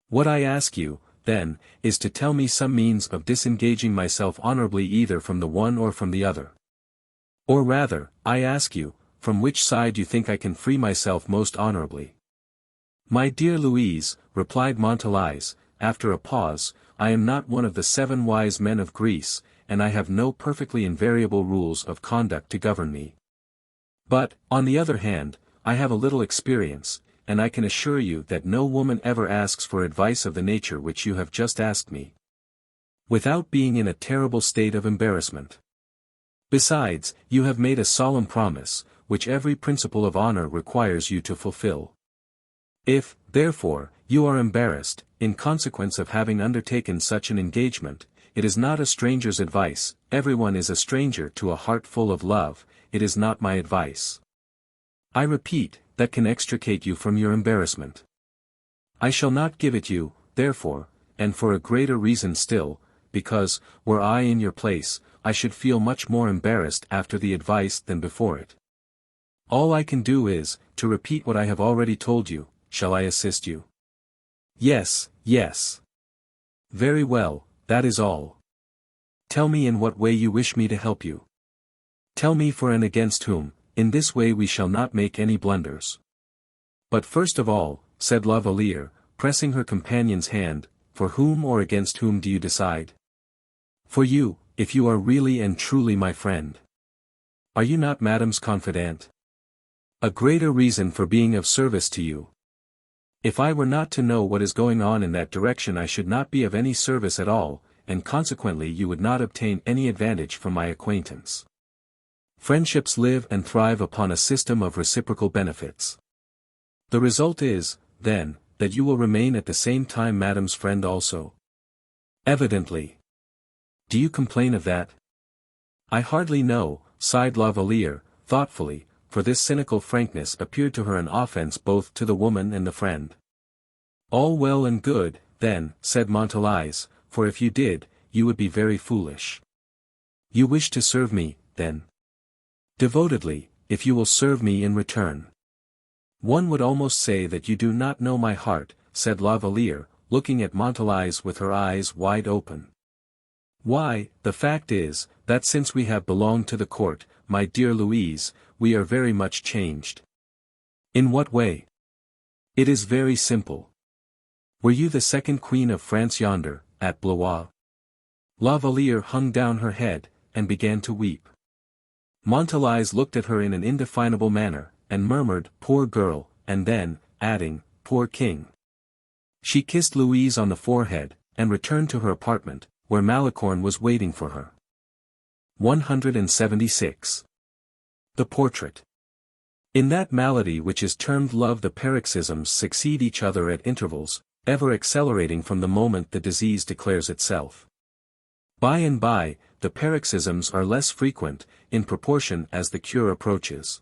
What I ask you, then, is to tell me some means of disengaging myself honorably either from the one or from the other. Or rather, I ask you, from which side you think I can free myself most honorably." "My dear Louise," replied Montalies, after a pause, "I am not one of the 7 wise men of Greece, and I have no perfectly invariable rules of conduct to govern me. But, on the other hand, I have a little experience, and I can assure you that no woman ever asks for advice of the nature which you have just asked me, without being in a terrible state of embarrassment. Besides, you have made a solemn promise, which every principle of honor requires you to fulfill. If, therefore, you are embarrassed, in consequence of having undertaken such an engagement, it is not a stranger's advice, everyone is a stranger to a heart full of love, it is not my advice, I repeat, that can extricate you from your embarrassment. I shall not give it you, therefore, and for a greater reason still, because, were I in your place, I should feel much more embarrassed after the advice than before it. All I can do is, to repeat what I have already told you. Shall I assist you? Yes, yes. Very well, that is all. Tell me in what way you wish me to help you. Tell me for and against whom, in this way we shall not make any blunders. But first of all, said La Valliere, pressing her companion's hand, for whom or against whom do you decide? For you, if you are really and truly my friend. Are you not Madame's confidant? A greater reason for being of service to you. If I were not to know what is going on in that direction I should not be of any service at all, and consequently you would not obtain any advantage from my acquaintance. Friendships live and thrive upon a system of reciprocal benefits. The result is, then, that you will remain at the same time Madame's friend also. Evidently. Do you complain of that? I hardly know, sighed La Valliere, thoughtfully, for this cynical frankness appeared to her an offense both to the woman and the friend. All well and good, then, said Montalais, for if you did, you would be very foolish. You wish to serve me, then? Devotedly, if you will serve me in return. One would almost say that you do not know my heart, said La Valliere, looking at Montalais with her eyes wide open. Why, the fact is, that since we have belonged to the court, my dear Louise, we are very much changed. In what way? It is very simple. Were you the second queen of France yonder, at Blois? La Valliere hung down her head, and began to weep. Montalais looked at her in an indefinable manner, and murmured, poor girl, and then, adding, poor king. She kissed Louise on the forehead, and returned to her apartment, where Malicorne was waiting for her. 176. The portrait. In that malady which is termed love the paroxysms succeed each other at intervals, ever accelerating from the moment the disease declares itself. By and by, the paroxysms are less frequent, in proportion as the cure approaches.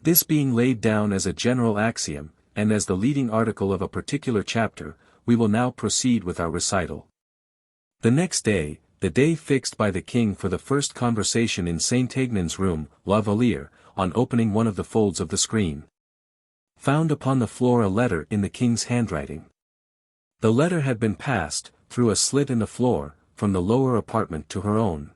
This being laid down as a general axiom, and as the leading article of a particular chapter, we will now proceed with our recital. The next day, the day fixed by the king for the first conversation in Saint-Aignan's room, La Valliere, on opening one of the folds of the screen, found upon the floor a letter in the king's handwriting. The letter had been passed, through a slit in the floor, from the lower apartment to her own.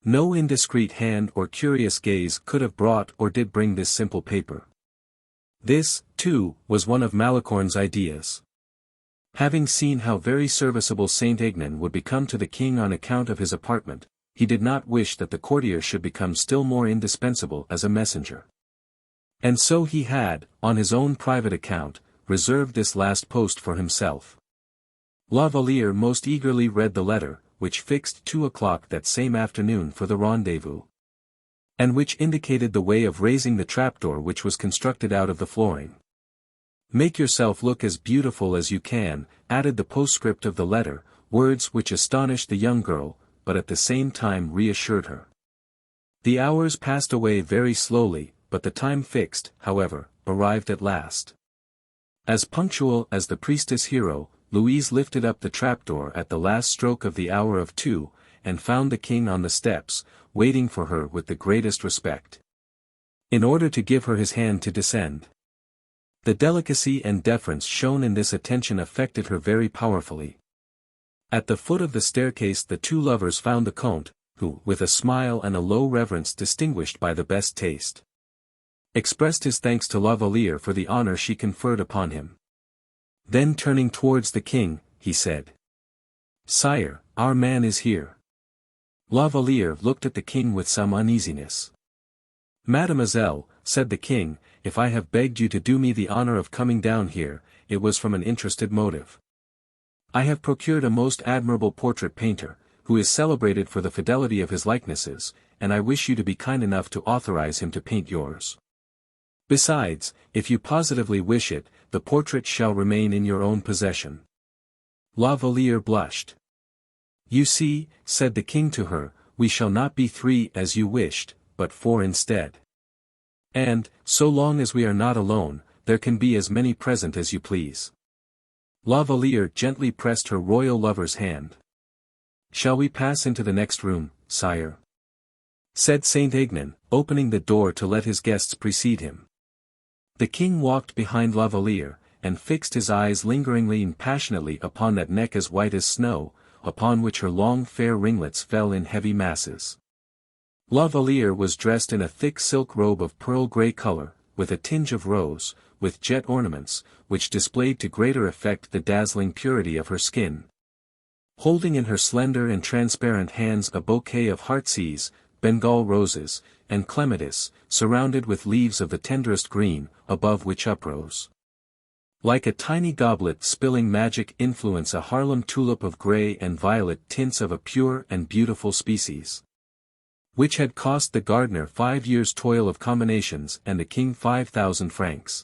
No indiscreet hand or curious gaze could have brought or did bring this simple paper. This, too, was one of Malicorne's ideas. Having seen how very serviceable Saint-Aignan would become to the king on account of his apartment, he did not wish that the courtier should become still more indispensable as a messenger. And so he had, on his own private account, reserved this last post for himself. La Valliere most eagerly read the letter, which fixed 2 o'clock that same afternoon for the rendezvous, and which indicated the way of raising the trapdoor which was constructed out of the flooring. Make yourself look as beautiful as you can, added the postscript of the letter, words which astonished the young girl, but at the same time reassured her. The hours passed away very slowly, but the time fixed, however, arrived at last. As punctual as the priestess hero, Louise lifted up the trapdoor at the last stroke of the hour of 2, and found the king on the steps, waiting for her with the greatest respect, in order to give her his hand to descend. The delicacy and deference shown in this attention affected her very powerfully. At the foot of the staircase the two lovers found the Comte, who, with a smile and a low reverence distinguished by the best taste, expressed his thanks to La Valliere for the honor she conferred upon him. Then turning towards the king, he said, "Sire, our man is here." La Valliere looked at the king with some uneasiness. "Mademoiselle," said the king, "if I have begged you to do me the honor of coming down here, it was from an interested motive. I have procured a most admirable portrait painter, who is celebrated for the fidelity of his likenesses, and I wish you to be kind enough to authorize him to paint yours. Besides, if you positively wish it, the portrait shall remain in your own possession." La Valliere blushed. "You see," said the king to her, "we shall not be 3 as you wished, but 4 instead. And, so long as we are not alone, there can be as many present as you please." La Valliere gently pressed her royal lover's hand. "Shall we pass into the next room, sire?" said Saint-Aignan, opening the door to let his guests precede him. The king walked behind La Valliere, and fixed his eyes lingeringly and passionately upon that neck as white as snow, upon which her long fair ringlets fell in heavy masses. La Valliere was dressed in a thick silk robe of pearl grey color, with a tinge of rose, with jet ornaments, which displayed to greater effect the dazzling purity of her skin. Holding in her slender and transparent hands a bouquet of heartsease, Bengal roses, and clematis, surrounded with leaves of the tenderest green, above which uprose, like a tiny goblet spilling magic influence, a Harlem tulip of grey and violet tints of a pure and beautiful species, which had cost the gardener 5 years' toil of combinations and the king 5,000 francs.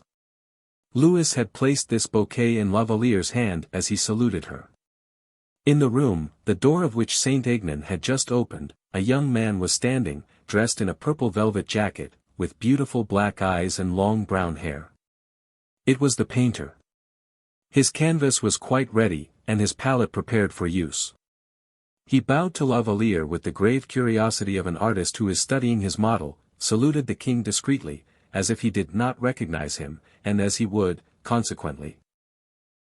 Louis had placed this bouquet in La Valliere's hand as he saluted her. In the room, the door of which Saint-Aignan had just opened, a young man was standing, dressed in a purple velvet jacket, with beautiful black eyes and long brown hair. It was the painter. His canvas was quite ready, and his palette prepared for use. He bowed to La Valliere with the grave curiosity of an artist who is studying his model, saluted the king discreetly, as if he did not recognize him, and as he would, consequently,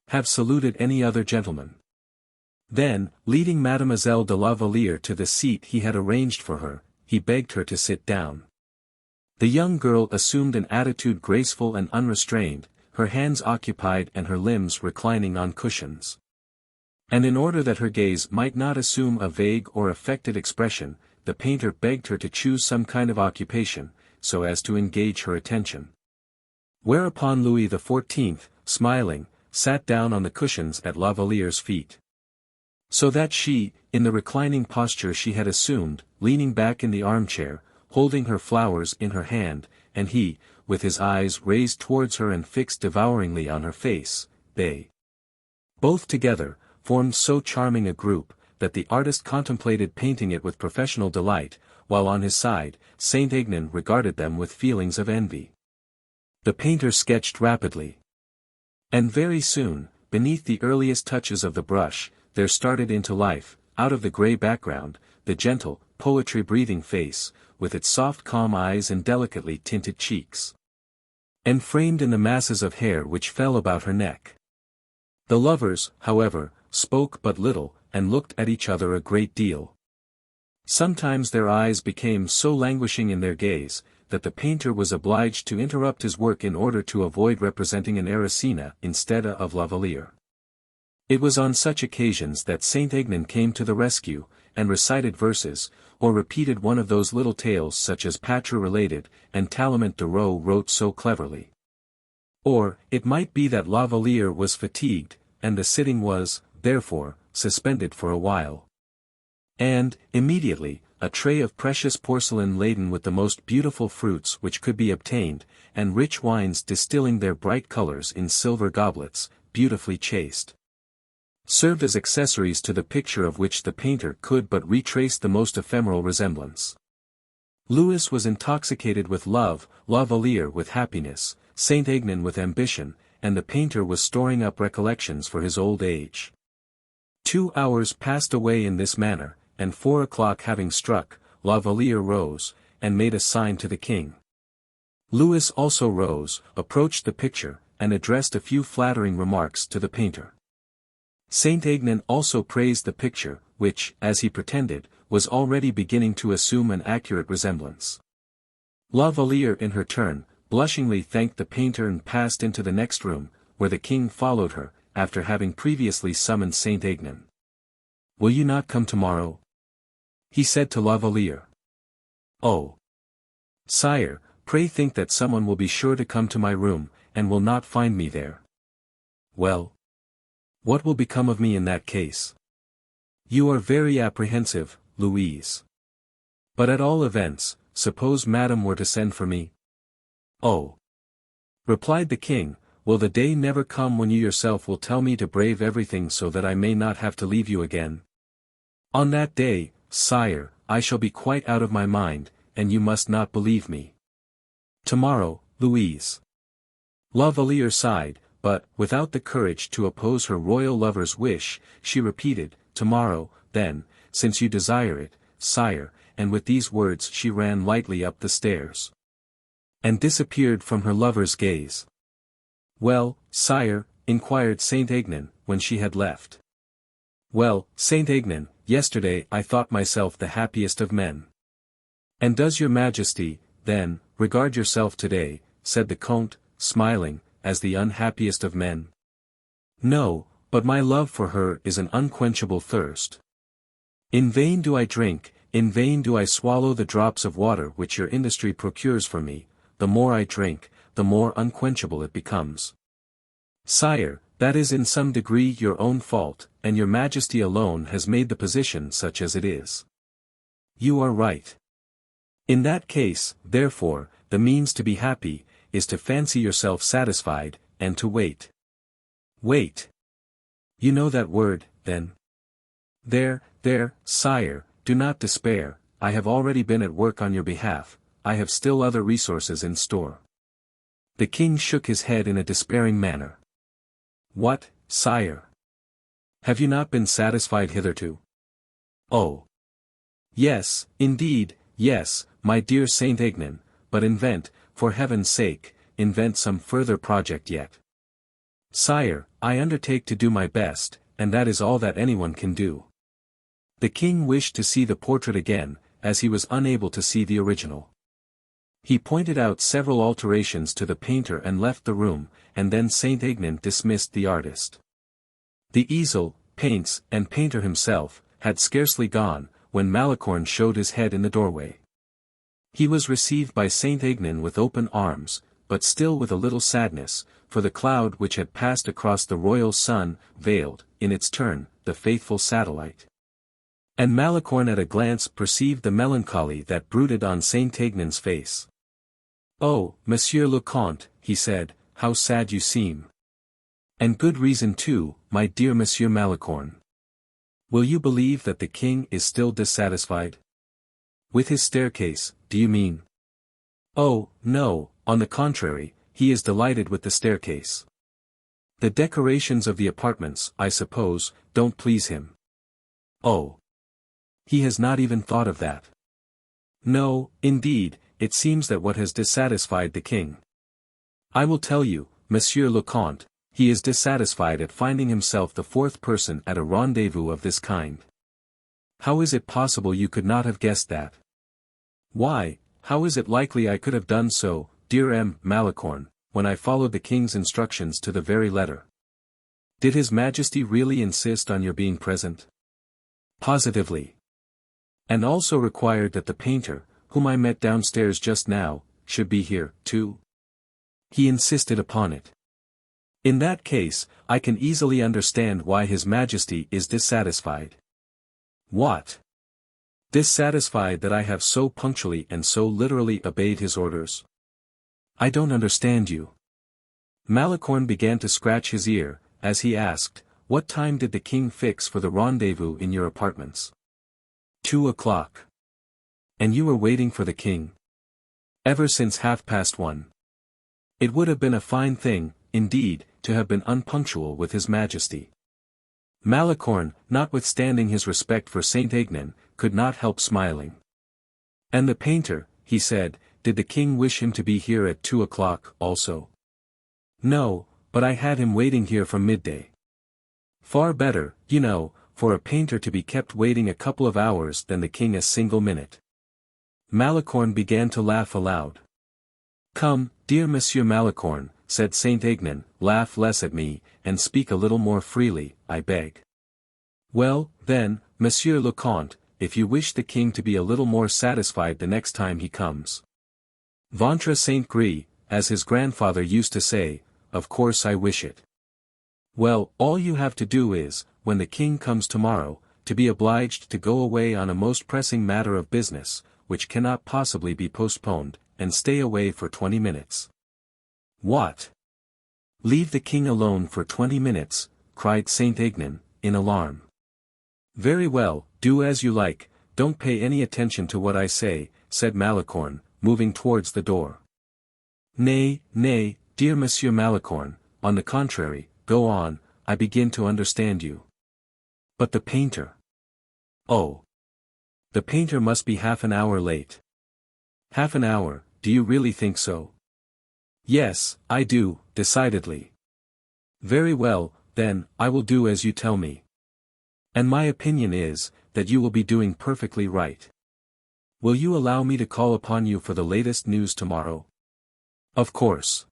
have saluted any other gentleman. Then, leading Mademoiselle de la Valliere to the seat he had arranged for her, he begged her to sit down. The young girl assumed an attitude graceful and unrestrained, her hands occupied and her limbs reclining on cushions. And in order that her gaze might not assume a vague or affected expression, the painter begged her to choose some kind of occupation, so as to engage her attention. Whereupon Louis XIV, smiling, sat down on the cushions at La Valliere's feet. So that she, in the reclining posture she had assumed, leaning back in the armchair, holding her flowers in her hand, and he, with his eyes raised towards her and fixed devouringly on her face, they both together formed so charming a group, that the artist contemplated painting it with professional delight, while on his side, Saint-Aignan regarded them with feelings of envy. The painter sketched rapidly. And very soon, beneath the earliest touches of the brush, there started into life, out of the grey background, the gentle, poetry-breathing face, with its soft calm eyes and delicately tinted cheeks, and framed in the masses of hair which fell about her neck. The lovers, however, spoke but little, and looked at each other a great deal. Sometimes their eyes became so languishing in their gaze, that the painter was obliged to interrupt his work in order to avoid representing an Erycina instead of La Valliere. It was on such occasions that Saint-Aignan came to the rescue, and recited verses, or repeated one of those little tales such as Patre related, and Tallemant de Raux wrote so cleverly. Or, it might be that La Valliere was fatigued, and the sitting was, therefore, suspended for a while. And, immediately, a tray of precious porcelain laden with the most beautiful fruits which could be obtained, and rich wines distilling their bright colors in silver goblets, beautifully chased, served as accessories to the picture of which the painter could but retrace the most ephemeral resemblance. Louis was intoxicated with love, La Valliere with happiness, Saint-Aignan with ambition, and the painter was storing up recollections for his old age. 2 hours passed away in this manner, and 4 o'clock having struck, La Valliere rose, and made a sign to the king. Louis also rose, approached the picture, and addressed a few flattering remarks to the painter. Saint-Aignan also praised the picture, which, as he pretended, was already beginning to assume an accurate resemblance. La Valliere in her turn, blushingly thanked the painter and passed into the next room, where the king followed her, after having previously summoned Saint-Aignan. "Will you not come tomorrow?" he said to La Valliere. Oh! Sire, pray think that someone will be sure to come to my room, and will not find me there. Well? What will become of me in that case? You are very apprehensive, Louise. But at all events, suppose Madame were to send for me? Oh! Replied the king, will the day never come when you yourself will tell me to brave everything so that I may not have to leave you again? On that day, sire, I shall be quite out of my mind, and you must not believe me. Tomorrow, Louise. La Valliere sighed, but, without the courage to oppose her royal lover's wish, she repeated, tomorrow, then, since you desire it, sire, and with these words she ran lightly up the stairs. And disappeared from her lover's gaze. Well, sire, inquired Saint-Aignan, when she had left. Well, Saint-Aignan, yesterday I thought myself the happiest of men. And does your majesty, then, regard yourself today, said the Comte, smiling, as the unhappiest of men? No, but my love for her is an unquenchable thirst. In vain do I drink, in vain do I swallow the drops of water which your industry procures for me, the more I drink, the more unquenchable it becomes. Sire, that is in some degree your own fault, and your majesty alone has made the position such as it is. You are right. In that case, therefore, the means to be happy, is to fancy yourself satisfied, and to wait. Wait. You know that word, then? There, sire, do not despair, I have already been at work on your behalf, I have still other resources in store. The king shook his head in a despairing manner. What, sire? Have you not been satisfied hitherto? Oh! Yes, indeed, yes, my dear Saint-Aignan, but invent, for heaven's sake, invent some further project yet. Sire, I undertake to do my best, and that is all that anyone can do. The king wished to see the portrait again, as he was unable to see the original. He pointed out several alterations to the painter and left the room, and then Saint-Aignan dismissed the artist. The easel, paints, and painter himself, had scarcely gone, when Malicorne showed his head in the doorway. He was received by Saint-Aignan with open arms, but still with a little sadness, for the cloud which had passed across the royal sun, veiled, in its turn, the faithful satellite. And Malicorne at a glance perceived the melancholy that brooded on Saint-Aignan's face. Oh, Monsieur le Comte, he said, how sad you seem. And good reason too, my dear Monsieur Malicorne. Will you believe that the king is still dissatisfied? With his staircase, do you mean? Oh, no, on the contrary, he is delighted with the staircase. The decorations of the apartments, I suppose, don't please him. Oh! He has not even thought of that. No, indeed, it seems that what has dissatisfied the king. I will tell you, Monsieur le Comte, he is dissatisfied at finding himself the fourth person at a rendezvous of this kind. How is it possible you could not have guessed that? Why, how is it likely I could have done so, dear M. Malicorne, when I followed the king's instructions to the very letter? Did his majesty really insist on your being present? Positively. And also required that the painter, whom I met downstairs just now, should be here, too? He insisted upon it. In that case, I can easily understand why his majesty is dissatisfied. What? Dissatisfied that I have so punctually and so literally obeyed his orders? I don't understand you. Malicorne began to scratch his ear, as he asked, what time did the king fix for the rendezvous in your apartments? 2 o'clock. And you were waiting for the king? Ever since 1:30. It would have been a fine thing, indeed, to have been unpunctual with his majesty. Malicorne, notwithstanding his respect for Saint-Aignan, could not help smiling. And the painter, he said, did the king wish him to be here at 2 o'clock, also? No, but I had him waiting here from midday. Far better, you know, for a painter to be kept waiting a couple of hours than the king a single minute. Malicorne began to laugh aloud. Come, dear Monsieur Malicorne, said Saint-Aignan, laugh less at me, and speak a little more freely, I beg. Well, then, Monsieur le Comte, if you wish the king to be a little more satisfied the next time he comes. Ventre Saint Gris, as his grandfather used to say, of course I wish it. Well, all you have to do is, when the king comes tomorrow, to be obliged to go away on a most pressing matter of business, which cannot possibly be postponed, and stay away for 20 minutes. What? Leave the king alone for 20 minutes, cried Saint-Aignan, in alarm. Very well, do as you like, don't pay any attention to what I say, said Malicorne, moving towards the door. Nay, nay, dear Monsieur Malicorne, on the contrary, go on, I begin to understand you. But the painter? Oh! The painter must be half an hour late. Half an hour, do you really think so? Yes, I do, decidedly. Very well, then, I will do as you tell me. And my opinion is, that you will be doing perfectly right. Will you allow me to call upon you for the latest news tomorrow? Of course.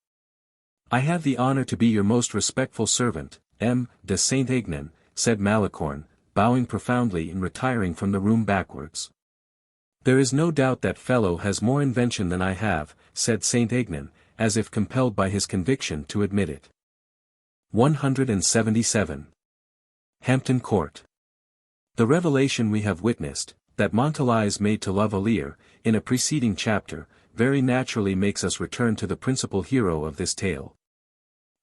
I have the honor to be your most respectful servant, M. de Saint-Aignan, said Malicorne, bowing profoundly and retiring from the room backwards. There is no doubt that fellow has more invention than I have, said Saint-Aignan, as if compelled by his conviction to admit it. 177. Hampton Court. The revelation we have witnessed, that Montalais made to La Valliere, in a preceding chapter, very naturally makes us return to the principal hero of this tale.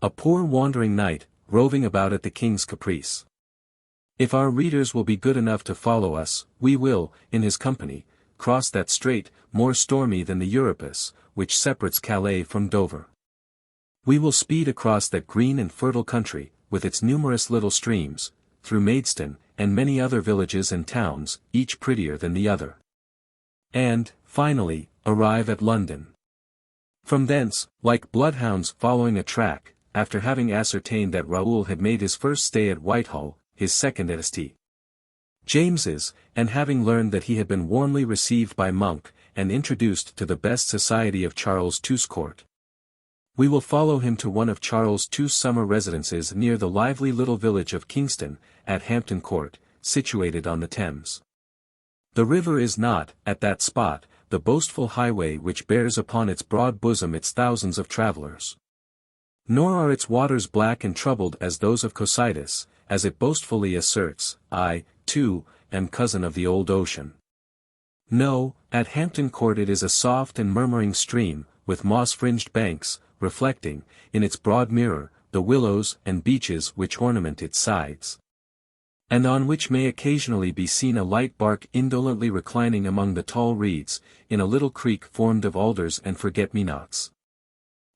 A poor wandering knight, roving about at the king's caprice. If our readers will be good enough to follow us, we will, in his company, cross that strait, more stormy than the Euripus, which separates Calais from Dover. We will speed across that green and fertile country, with its numerous little streams, through Maidstone, and many other villages and towns, each prettier than the other. And, finally, arrive at London. From thence, like bloodhounds following a track, after having ascertained that Raoul had made his first stay at Whitehall, his second at St. James's, and having learned that he had been warmly received by Monk, and introduced to the best society of Charles II's court. We will follow him to one of Charles II's summer residences near the lively little village of Kingston, at Hampton Court, situated on the Thames. The river is not, at that spot, the boastful highway which bears upon its broad bosom its thousands of travellers. Nor are its waters black and troubled as those of Cocytus, as it boastfully asserts, I, too, am cousin of the old ocean. No, at Hampton Court it is a soft and murmuring stream, with moss-fringed banks, reflecting, in its broad mirror, the willows and beeches which ornament its sides. And on which may occasionally be seen a light bark indolently reclining among the tall reeds, in a little creek formed of alders and forget-me-nots.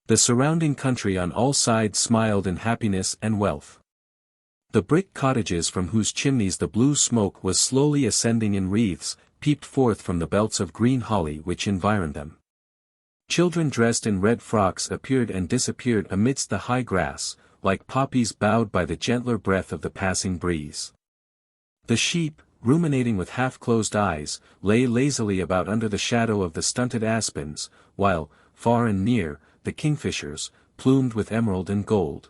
The surrounding country on all sides smiled in happiness and wealth. The brick cottages from whose chimneys the blue smoke was slowly ascending in wreaths, peeped forth from the belts of green holly which environed them. Children dressed in red frocks appeared and disappeared amidst the high grass, like poppies bowed by the gentler breath of the passing breeze. The sheep, ruminating with half-closed eyes, lay lazily about under the shadow of the stunted aspens, while, far and near, the kingfishers, plumed with emerald and gold,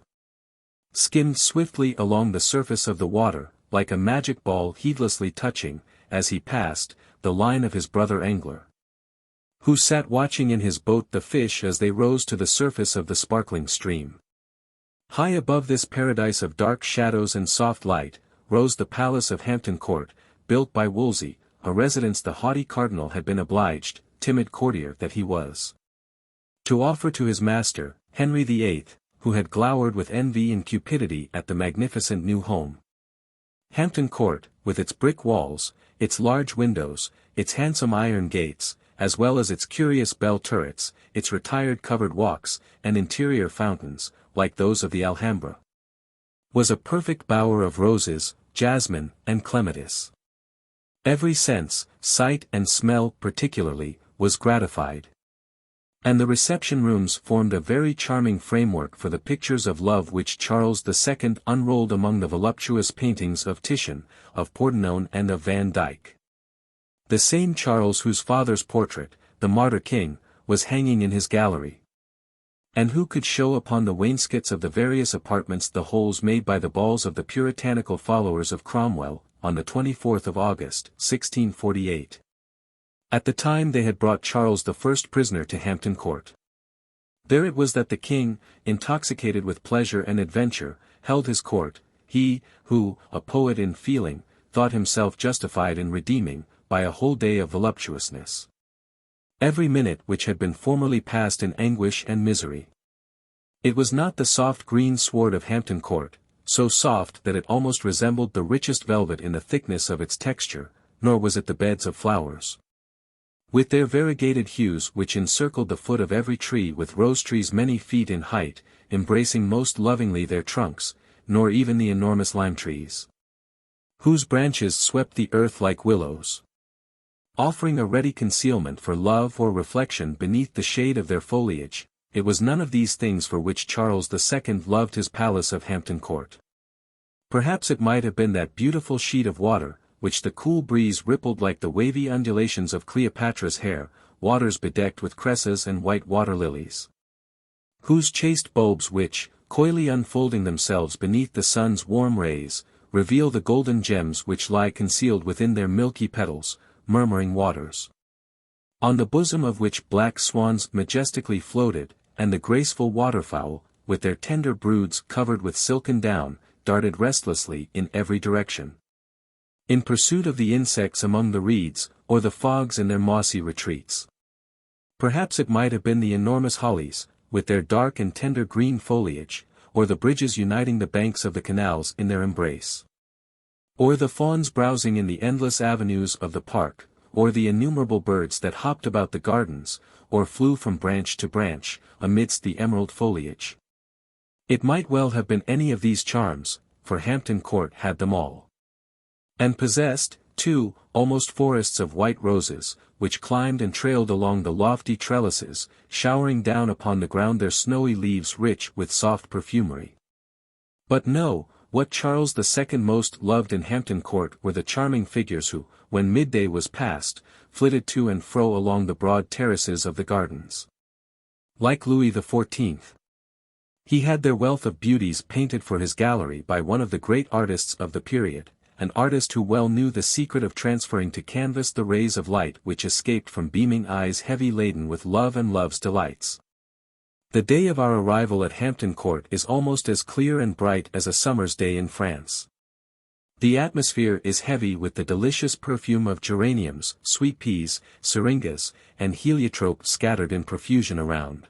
skimmed swiftly along the surface of the water, like a magic ball heedlessly touching, as he passed, the line of his brother angler, who sat watching in his boat the fish as they rose to the surface of the sparkling stream. High above this paradise of dark shadows and soft light, rose the palace of Hampton Court, built by Wolsey, a residence the haughty cardinal had been obliged, timid courtier that he was, to offer to his master, Henry VIII, who had glowered with envy and cupidity at the magnificent new home. Hampton Court, with its brick walls, its large windows, its handsome iron gates, as well as its curious bell turrets, its retired covered walks, and interior fountains, like those of the Alhambra, was a perfect bower of roses, jasmine, and clematis. Every sense, sight and smell particularly, was gratified. And the reception rooms formed a very charming framework for the pictures of love which Charles II unrolled among the voluptuous paintings of Titian, of Pordenone and of Van Dyck. The same Charles whose father's portrait, the Martyr King, was hanging in his gallery, and who could show upon the wainscots of the various apartments the holes made by the balls of the puritanical followers of Cromwell, on the 24th of August, 1648. At the time they had brought Charles I prisoner to Hampton Court. There it was that the king, intoxicated with pleasure and adventure, held his court, he, who, a poet in feeling, thought himself justified in redeeming, by a whole day of voluptuousness, every minute which had been formerly passed in anguish and misery. It was not the soft green sward of Hampton Court, so soft that it almost resembled the richest velvet in the thickness of its texture, nor was it the beds of flowers, with their variegated hues which encircled the foot of every tree with rose-trees many feet in height, embracing most lovingly their trunks, nor even the enormous lime-trees, whose branches swept the earth like willows, offering a ready concealment for love or reflection beneath the shade of their foliage. It was none of these things for which Charles II loved his palace of Hampton Court. Perhaps it might have been that beautiful sheet of water, which the cool breeze rippled like the wavy undulations of Cleopatra's hair, waters bedecked with cresses and white water lilies, whose chaste bulbs which, coyly unfolding themselves beneath the sun's warm rays, reveal the golden gems which lie concealed within their milky petals, murmuring waters, on the bosom of which black swans majestically floated, and the graceful waterfowl, with their tender broods covered with silken down, darted restlessly in every direction, in pursuit of the insects among the reeds, or the fogs in their mossy retreats. Perhaps it might have been the enormous hollies, with their dark and tender green foliage, or the bridges uniting the banks of the canals in their embrace, or the fawns browsing in the endless avenues of the park, or the innumerable birds that hopped about the gardens, or flew from branch to branch, amidst the emerald foliage. It might well have been any of these charms, for Hampton Court had them all, and possessed, too, almost forests of white roses, which climbed and trailed along the lofty trellises, showering down upon the ground their snowy leaves rich with soft perfumery. But no, what Charles II most loved in Hampton Court were the charming figures who, when midday was past, flitted to and fro along the broad terraces of the gardens. Like Louis XIV, he had their wealth of beauties painted for his gallery by one of the great artists of the period, an artist who well knew the secret of transferring to canvas the rays of light which escaped from beaming eyes heavy laden with love and love's delights. The day of our arrival at Hampton Court is almost as clear and bright as a summer's day in France. The atmosphere is heavy with the delicious perfume of geraniums, sweet peas, syringas, and heliotrope scattered in profusion around.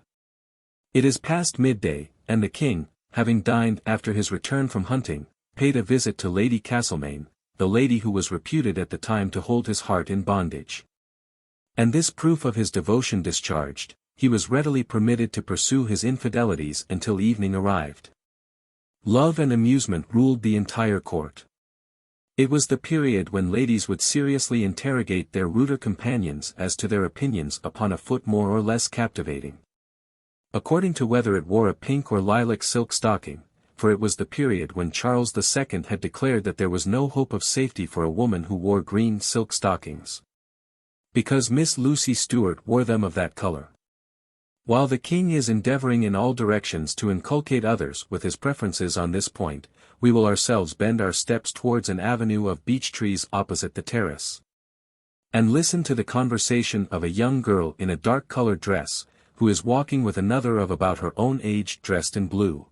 It is past midday, and the king, having dined after his return from hunting, paid a visit to Lady Castlemaine, the lady who was reputed at the time to hold his heart in bondage. And this proof of his devotion discharged, he was readily permitted to pursue his infidelities until evening arrived. Love and amusement ruled the entire court. It was the period when ladies would seriously interrogate their ruder companions as to their opinions upon a foot more or less captivating, according to whether it wore a pink or lilac silk stocking, for it was the period when Charles II had declared that there was no hope of safety for a woman who wore green silk stockings, because Miss Lucy Stuart wore them of that color. While the king is endeavoring in all directions to inculcate others with his preferences on this point, we will ourselves bend our steps towards an avenue of beech trees opposite the terrace, and listen to the conversation of a young girl in a dark-colored dress, who is walking with another of about her own age dressed in blue.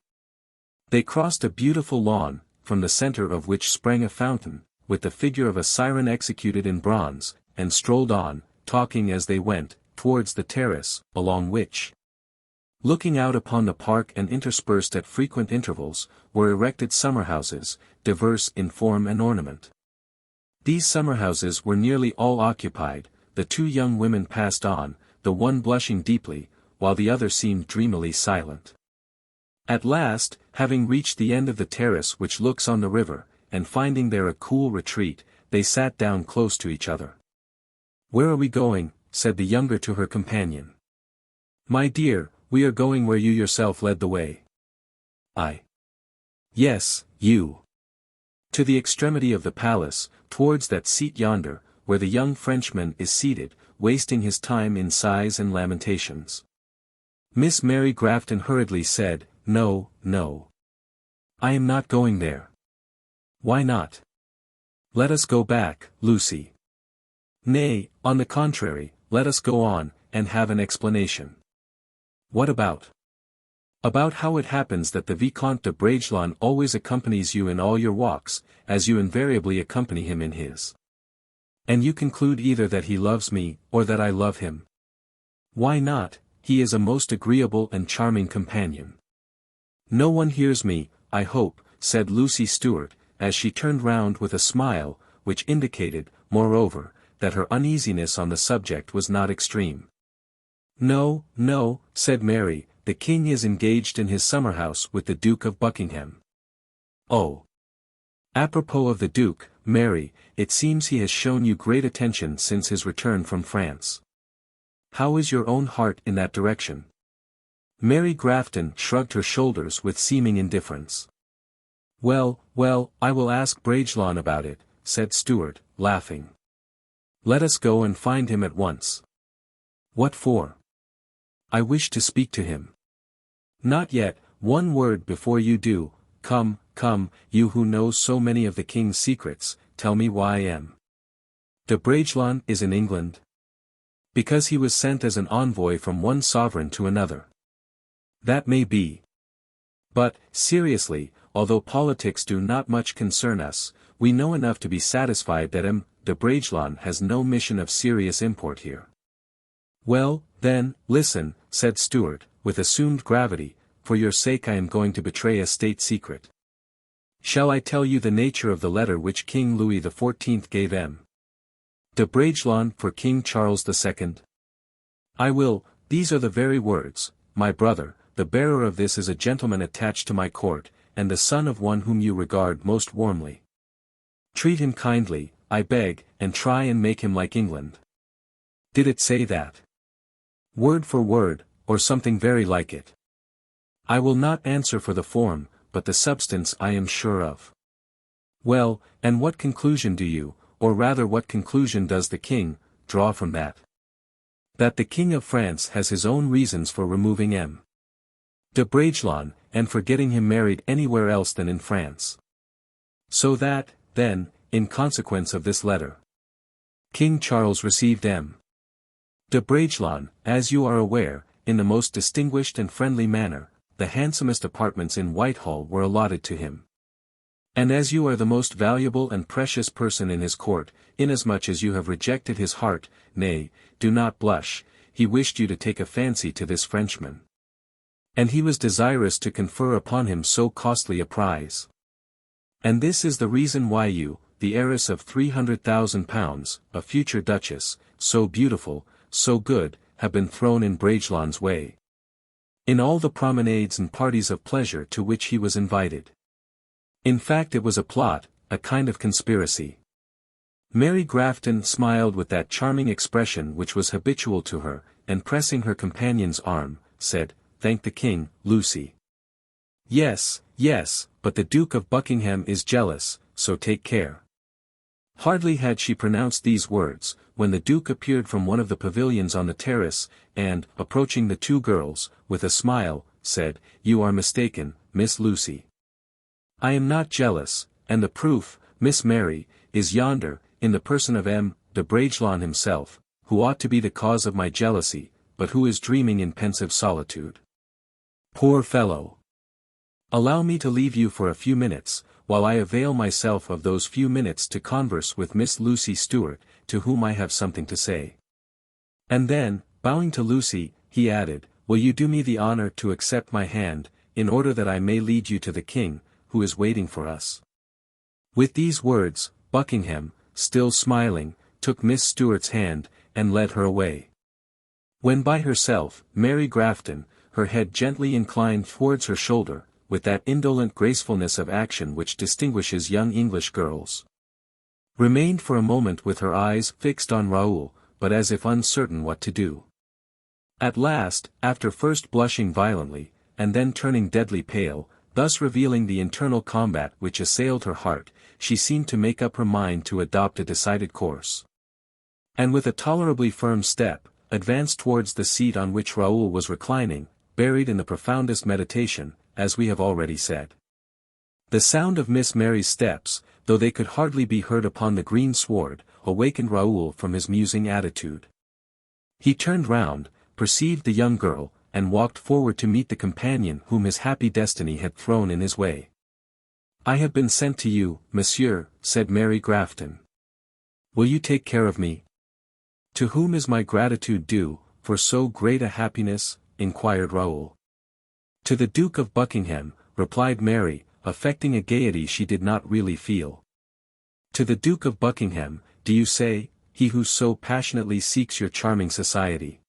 They crossed a beautiful lawn, from the center of which sprang a fountain, with the figure of a siren executed in bronze, and strolled on, talking as they went, towards the terrace, along which, looking out upon the park and interspersed at frequent intervals, were erected summer-houses, diverse in form and ornament. These summer-houses were nearly all occupied. The two young women passed on, the one blushing deeply, while the other seemed dreamily silent. At last, having reached the end of the terrace which looks on the river, and finding there a cool retreat, they sat down close to each other. "Where are we going?" said the younger to her companion. "My dear, we are going where you yourself led the way." "I?" "Yes, you. To the extremity of the palace, towards that seat yonder, where the young Frenchman is seated, wasting his time in sighs and lamentations." Miss Mary Grafton hurriedly said, "No, no. I am not going there." "Why not?" Let us go back, Lucy. Nay, on the contrary, let us go on, and have an explanation. What about? About how it happens that the Vicomte de Bragelonne always accompanies you in all your walks, as you invariably accompany him in his. And you conclude either that he loves me, or that I love him. Why not? He is a most agreeable and charming companion. No one hears me, I hope, said Lucy Stuart, as she turned round with a smile, which indicated, moreover, that her uneasiness on the subject was not extreme. No, no, said Mary, the king is engaged in his summer-house with the Duke of Buckingham. Oh! Apropos of the Duke, Mary, it seems he has shown you great attention since his return from France. How is your own heart in that direction? Mary Grafton shrugged her shoulders with seeming indifference. Well, I will ask Bragelonne about it, said Stuart, laughing. Let us go and find him at once. What for? I wish to speak to him. Not yet, one word before you do. Come, you who know so many of the king's secrets, tell me why de Bragelonne is in England? Because he was sent as an envoy from one sovereign to another. That may be. But, seriously, although politics do not much concern us, we know enough to be satisfied that de Bragelonne has no mission of serious import here. Well, then, listen, said Stuart, with assumed gravity, for your sake I am going to betray a state secret. Shall I tell you the nature of the letter which King Louis XIV gave de Bragelonne for King Charles II? I will, these are the very words, my brother, the bearer of this is a gentleman attached to my court, and the son of one whom you regard most warmly. Treat him kindly, I beg, and try and make him like England. Did it say that? Word for word, or something very like it. I will not answer for the form, but the substance I am sure of. Well, and what conclusion do you, or rather what conclusion does the king, draw from that? That the King of France has his own reasons for removing de Bragelonne, and for getting him married anywhere else than in France. So that, then, in consequence of this letter, King Charles received de Bragelonne, as you are aware, in the most distinguished and friendly manner. The handsomest apartments in Whitehall were allotted to him. And as you are the most valuable and precious person in his court, inasmuch as you have rejected his heart, nay, do not blush, he wished you to take a fancy to this Frenchman. And he was desirous to confer upon him so costly a prize. And this is the reason why you, the heiress of £300,000, a future duchess, so beautiful, so good, have been thrown in Bragelonne's way. In all the promenades and parties of pleasure to which he was invited. In fact it was a plot, a kind of conspiracy. Mary Grafton smiled with that charming expression which was habitual to her, and pressing her companion's arm, said, Thank the king, Lucy. Yes, but the Duke of Buckingham is jealous, so take care. Hardly had she pronounced these words, when the Duke appeared from one of the pavilions on the terrace, and, approaching the two girls, with a smile, said, You are mistaken, Miss Lucy. I am not jealous, and the proof, Miss Mary, is yonder, in the person of de Bragelonne himself, who ought to be the cause of my jealousy, but who is dreaming in pensive solitude. Poor fellow! Allow me to leave you for a few minutes, while I avail myself of those few minutes to converse with Miss Lucy Stuart, to whom I have something to say. And then, bowing to Lucy, he added, Will you do me the honor to accept my hand, in order that I may lead you to the king, who is waiting for us? With these words, Buckingham, still smiling, took Miss Stuart's hand, and led her away. When by herself, Mary Grafton, her head gently inclined towards her shoulder, with that indolent gracefulness of action which distinguishes young English girls, remained for a moment with her eyes fixed on Raoul, but as if uncertain what to do. At last, after first blushing violently, and then turning deadly pale, thus revealing the internal combat which assailed her heart, she seemed to make up her mind to adopt a decided course. And with a tolerably firm step, advanced towards the seat on which Raoul was reclining, buried in the profoundest meditation, as we have already said. The sound of Miss Mary's steps, though they could hardly be heard upon the green sward, awakened Raoul from his musing attitude. He turned round, perceived the young girl, and walked forward to meet the companion whom his happy destiny had thrown in his way. "I have been sent to you, monsieur," said Mary Grafton. "Will you take care of me?" "To whom is my gratitude due, for so great a happiness?" inquired Raoul. "To the Duke of Buckingham," replied Mary, affecting a gaiety she did not really feel. "To the Duke of Buckingham, do you say, he who so passionately seeks your charming society?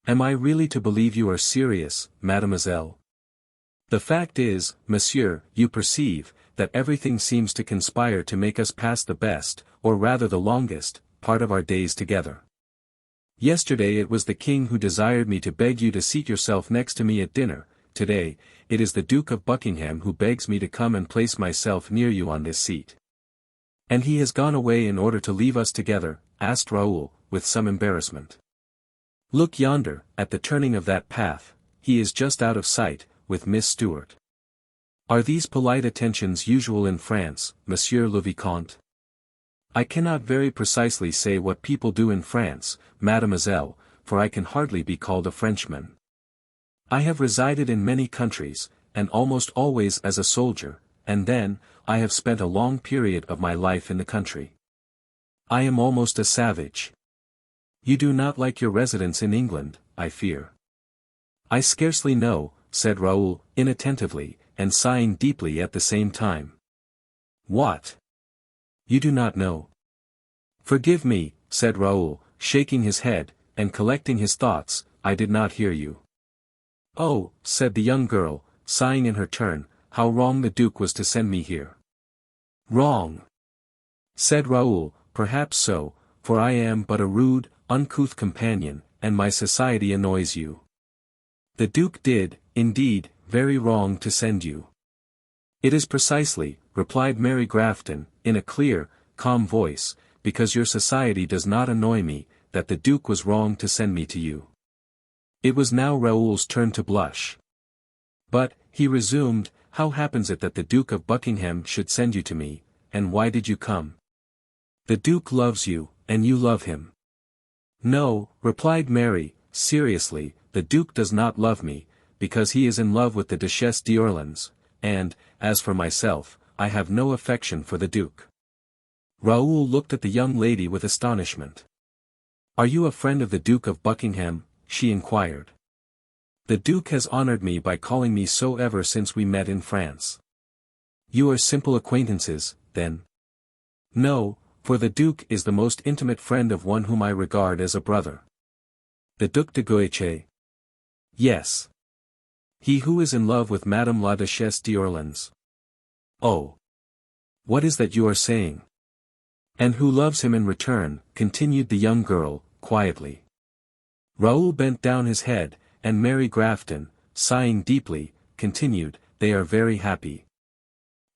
Am I really to believe you are serious, mademoiselle? The fact is, monsieur, you perceive, that everything seems to conspire to make us pass the best, or rather the longest, part of our days together. Yesterday it was the king who desired me to beg you to seat yourself next to me at dinner. Today, it is the Duke of Buckingham who begs me to come and place myself near you on this seat." "And he has gone away in order to leave us together?" asked Raoul, with some embarrassment. "Look yonder, at the turning of that path, he is just out of sight, with Miss Stewart." "Are these polite attentions usual in France, Monsieur le Vicomte?" "I cannot very precisely say what people do in France, mademoiselle, for I can hardly be called a Frenchman. I have resided in many countries, and almost always as a soldier, and then, I have spent a long period of my life in the country. I am almost a savage." "You do not like your residence in England, I fear." "I scarcely know," said Raoul, inattentively, and sighing deeply at the same time. "What? You do not know?" "Forgive me," said Raoul, shaking his head, and collecting his thoughts, "I did not hear you." "Oh," said the young girl, sighing in her turn, "how wrong the Duke was to send me here." "Wrong?" said Raoul, "perhaps so, for I am but a rude, uncouth companion, and my society annoys you. The Duke did, indeed, very wrong to send you." "It is precisely," replied Mary Grafton, in a clear, calm voice, "because your society does not annoy me, that the Duke was wrong to send me to you." It was now Raoul's turn to blush. "But," he resumed, "how happens it that the Duke of Buckingham should send you to me, and why did you come? The Duke loves you, and you love him." "No," replied Mary, seriously, "the Duke does not love me, because he is in love with the Duchess d'Orleans, and, as for myself, I have no affection for the Duke." Raoul looked at the young lady with astonishment. "Are you a friend of the Duke of Buckingham?" she inquired. "The Duke has honored me by calling me so ever since we met in France." "You are simple acquaintances, then?" "No, for the Duke is the most intimate friend of one whom I regard as a brother." "The Duc de Guiche?" "Yes. He who is in love with Madame la Duchesse d'Orleans." "Oh! What is that you are saying?" "And who loves him in return," continued the young girl, quietly. Raoul bent down his head, and Mary Grafton, sighing deeply, continued, "They are very happy.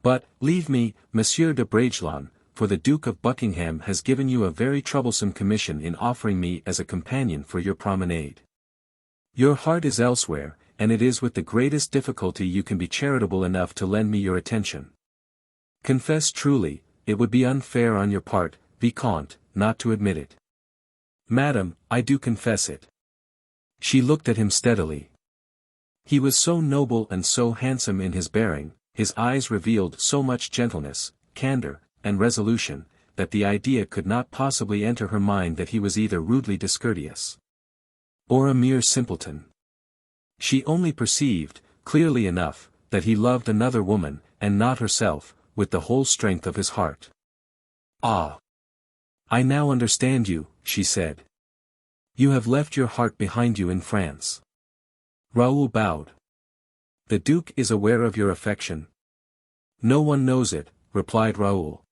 But, leave me, Monsieur de Bragelonne, for the Duke of Buckingham has given you a very troublesome commission in offering me as a companion for your promenade. Your heart is elsewhere, and it is with the greatest difficulty you can be charitable enough to lend me your attention. Confess truly, it would be unfair on your part, Vicomte, not to admit it." "Madam, I do confess it." She looked at him steadily. He was so noble and so handsome in his bearing, his eyes revealed so much gentleness, candor, and resolution, that the idea could not possibly enter her mind that he was either rudely discourteous or a mere simpleton. She only perceived, clearly enough, that he loved another woman, and not herself, with the whole strength of his heart. "Ah! I now understand you," she said. "You have left your heart behind you in France." Raoul bowed. "The Duke is aware of your affection?" "No one knows it," replied Raoul.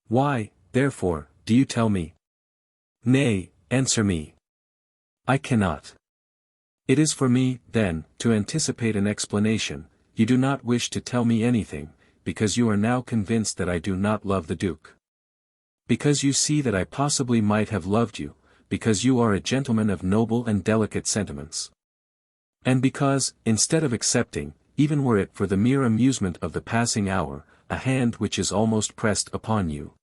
"Why, therefore, do you tell me?" "Nay, answer me." "I cannot." "It is for me, then, to anticipate an explanation. You do not wish to tell me anything, because you are now convinced that I do not love the Duke. Because you see that I possibly might have loved you, because you are a gentleman of noble and delicate sentiments. And because, instead of accepting, even were it for the mere amusement of the passing hour, a hand which is almost pressed upon you.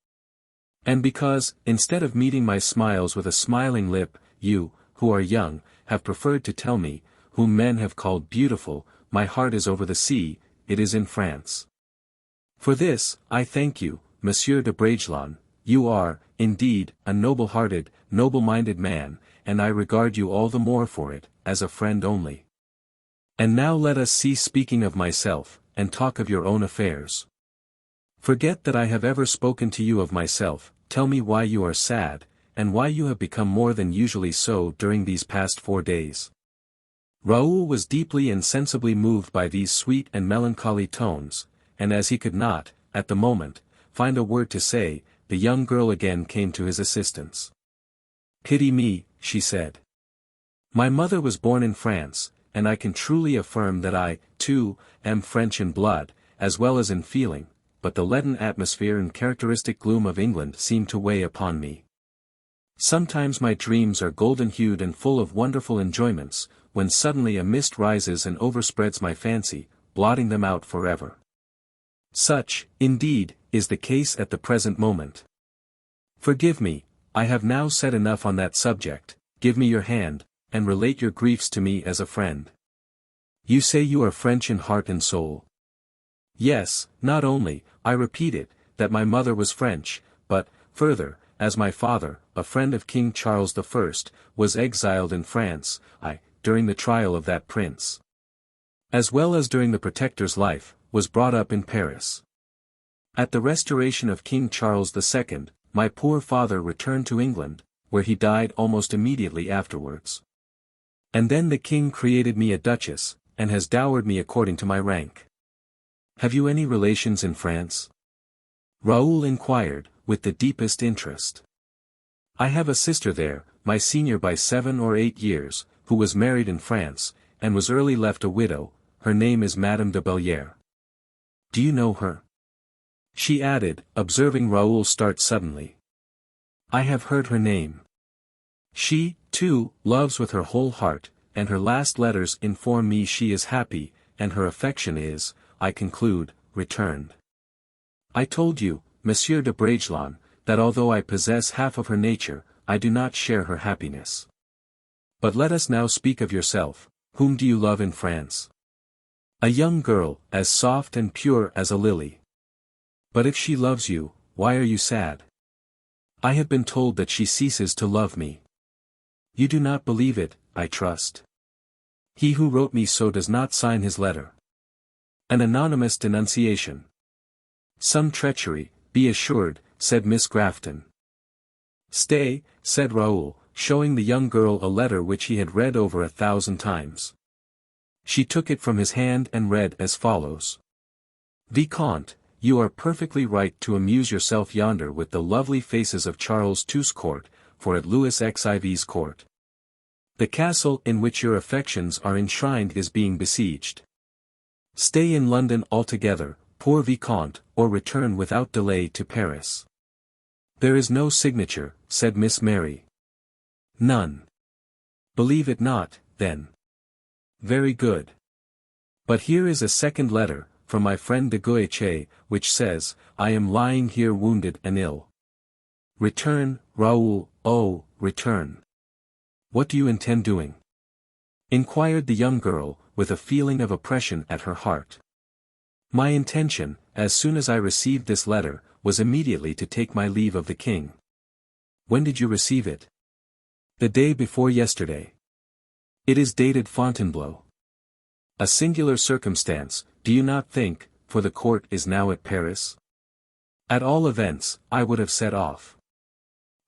And because, instead of meeting my smiles with a smiling lip, you, who are young, have preferred to tell me, whom men have called beautiful, my heart is over the sea, it is in France. For this, I thank you, Monsieur de Bragelonne, you are, indeed, a noble-hearted, noble-minded man, and I regard you all the more for it, as a friend only. And now let us cease speaking of myself, and talk of your own affairs. Forget that I have ever spoken to you of myself, tell me why you are sad, and why you have become more than usually so during these past 4 days. Raoul was deeply and sensibly moved by these sweet and melancholy tones, and as he could not, at the moment, find a word to say, the young girl again came to his assistance. "Pity me," she said. "My mother was born in France, and I can truly affirm that I, too, am French in blood, as well as in feeling, but the leaden atmosphere and characteristic gloom of England seem to weigh upon me. Sometimes my dreams are golden-hued and full of wonderful enjoyments, when suddenly a mist rises and overspreads my fancy, blotting them out forever. Such, indeed, is the case at the present moment. Forgive me, I have now said enough on that subject, give me your hand, and relate your griefs to me as a friend. You say you are French in heart and soul. Yes, not only, I repeat it, that my mother was French, but, further, as my father, a friend of King Charles I, was exiled in France, during the trial of that prince, as well as during the Protector's life, was brought up in Paris. At the restoration of King Charles II, my poor father returned to England, where he died almost immediately afterwards. And then the king created me a duchess, and has dowered me according to my rank. Have you any relations in France?" Raoul inquired, with the deepest interest. "I have a sister there, my senior by 7 or 8 years, who was married in France, and was early left a widow. Her name is Madame de Valliere. Do you know her?" she added, observing Raoul start suddenly. "I have heard her name. She, too, loves with her whole heart, and her last letters inform me she is happy, and her affection is, I conclude, returned. I told you, Monsieur de Bragelonne, that although I possess half of her nature, I do not share her happiness. But let us now speak of yourself. Whom do you love in France?" "A young girl, as soft and pure as a lily." "But if she loves you, why are you sad?" "I have been told that she ceases to love me." "You do not believe it, I trust. He who wrote me so does not sign his letter." "An anonymous denunciation." "Some treachery, be assured," said Miss Grafton. "Stay," said Raoul, showing the young girl a letter which he had read over 1,000 times. She took it from his hand and read as follows. "Vicomte, you are perfectly right to amuse yourself yonder with the lovely faces of Charles II's court, for at Louis XIV's court. The castle in which your affections are enshrined is being besieged. Stay in London altogether, poor Vicomte, or return without delay to Paris." "There is no signature," said Miss Mary. "None. Believe it not, then. Very good. But here is a second letter, from my friend de Guiche, which says, I am lying here wounded and ill. Return, Raoul, oh, return. What do you intend doing?" inquired the young girl, with a feeling of oppression at her heart. "My intention, as soon as I received this letter, was immediately to take my leave of the king." "When did you receive it?" "The day before yesterday." "It is dated Fontainebleau. A singular circumstance, do you not think, for the court is now at Paris? At all events, I would have set off.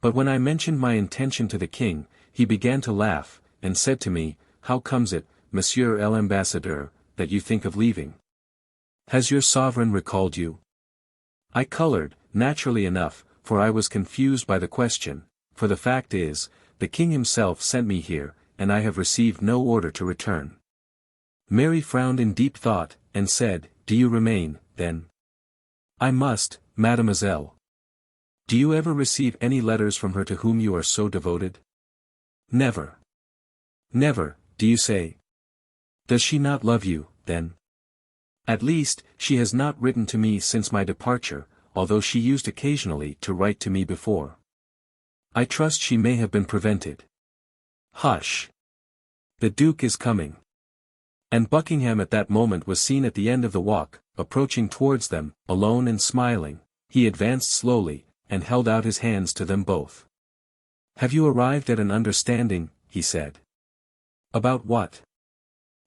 But when I mentioned my intention to the king, he began to laugh, and said to me, 'How comes it, Monsieur l'Ambassadeur, that you think of leaving? Has your sovereign recalled you?' I colored, naturally enough, for I was confused by the question, for the fact is, the king himself sent me here, and I have received no order to return." Mary frowned in deep thought, and said, "Do you remain, then?" "I must, mademoiselle." "Do you ever receive any letters from her to whom you are so devoted?" "Never." "Never, do you say? Does she not love you, then?" At least, she has not written to me since my departure, although she used occasionally to write to me before. I trust she may have been prevented. Hush! The Duke is coming. And Buckingham at that moment was seen at the end of the walk, approaching towards them, alone and smiling. He advanced slowly, and held out his hands to them both. "Have you arrived at an understanding?" he said. "About what?"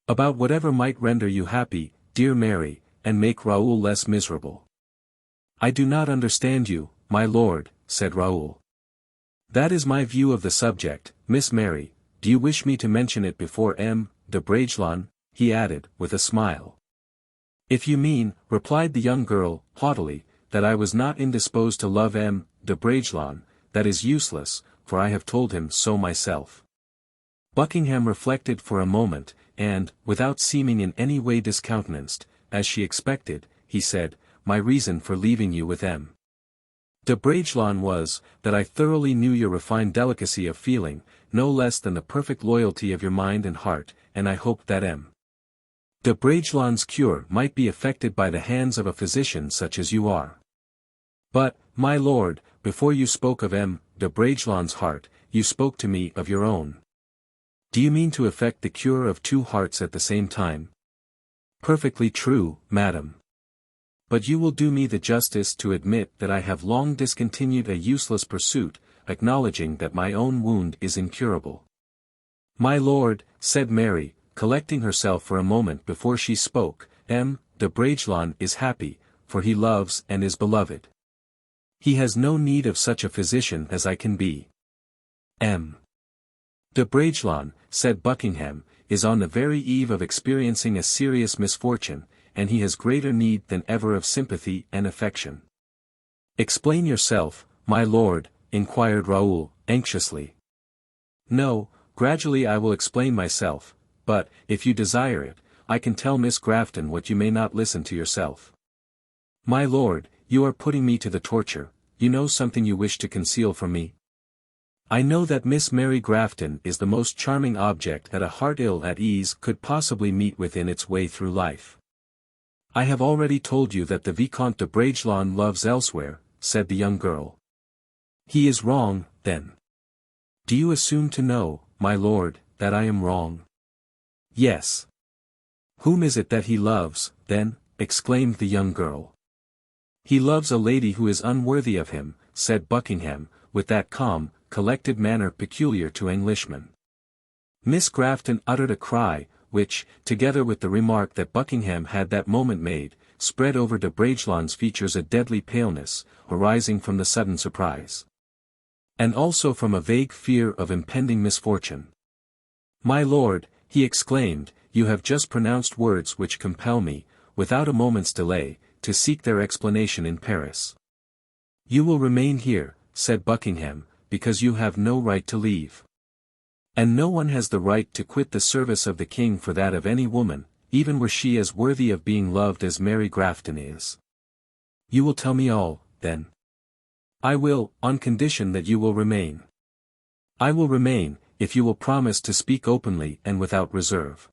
"About whatever might render you happy, dear Mary, and make Raoul less miserable." "I do not understand you, my lord," said Raoul. "That is my view of the subject, Miss Mary. Do you wish me to mention it before M. de Bragelonne?" he added, with a smile. "If you mean," replied the young girl, haughtily, "that I was not indisposed to love M. de Bragelonne, that is useless, for I have told him so myself." Buckingham reflected for a moment, and, without seeming in any way discountenanced, as she expected, he said, "My reason for leaving you with M. de Bragelonne was, that I thoroughly knew your refined delicacy of feeling, no less than the perfect loyalty of your mind and heart, and I hoped that M. de Bragelonne's cure might be effected by the hands of a physician such as you are. But, my lord, before you spoke of M. de Bragelonne's heart, you spoke to me of your own. Do you mean to effect the cure of two hearts at the same time?" "Perfectly true, madam. But you will do me the justice to admit that I have long discontinued a useless pursuit, acknowledging that my own wound is incurable." "My lord," said Mary, collecting herself for a moment before she spoke, "M. de Bragelonne is happy, for he loves and is beloved. He has no need of such a physician as I can be." "M. de Bragelonne," said Buckingham, "is on the very eve of experiencing a serious misfortune, and he has greater need than ever of sympathy and affection." "Explain yourself, my lord," inquired Raoul, anxiously. "No, gradually I will explain myself, but, if you desire it, I can tell Miss Grafton what you may not listen to yourself." "My lord, you are putting me to the torture. You know something you wish to conceal from me." "I know that Miss Mary Grafton is the most charming object that a heart ill at ease could possibly meet with in its way through life." "I have already told you that the Vicomte de Bragelonne loves elsewhere," said the young girl. "He is wrong, then." "Do you assume to know, my lord, that I am wrong?" "Yes." "Whom is it that he loves, then?" exclaimed the young girl. "He loves a lady who is unworthy of him," said Buckingham, with that calm, collected manner peculiar to Englishmen. Miss Grafton uttered a cry, which, together with the remark that Buckingham had that moment made, spread over de Bragelonne's features a deadly paleness, arising from the sudden surprise. And also from a vague fear of impending misfortune. "My lord," he exclaimed, "you have just pronounced words which compel me, without a moment's delay, to seek their explanation in Paris." "You will remain here," said Buckingham, "because you have no right to leave. And no one has the right to quit the service of the king for that of any woman, even were she as worthy of being loved as Mary Grafton is." "You will tell me all, then?" "I will, on condition that you will remain." "I will remain, if you will promise to speak openly and without reserve."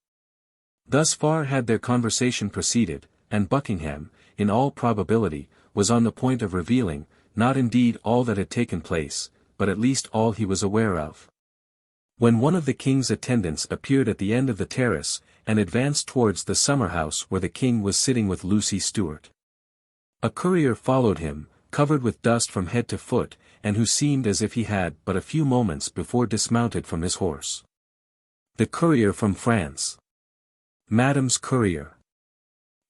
Thus far had their conversation proceeded, and Buckingham, in all probability, was on the point of revealing, not indeed all that had taken place, but at least all he was aware of. When one of the king's attendants appeared at the end of the terrace, and advanced towards the summer-house where the king was sitting with Lucy Stuart. A courier followed him, covered with dust from head to foot, and who seemed as if he had but a few moments before dismounted from his horse. "The courier from France." "Madame's courier!"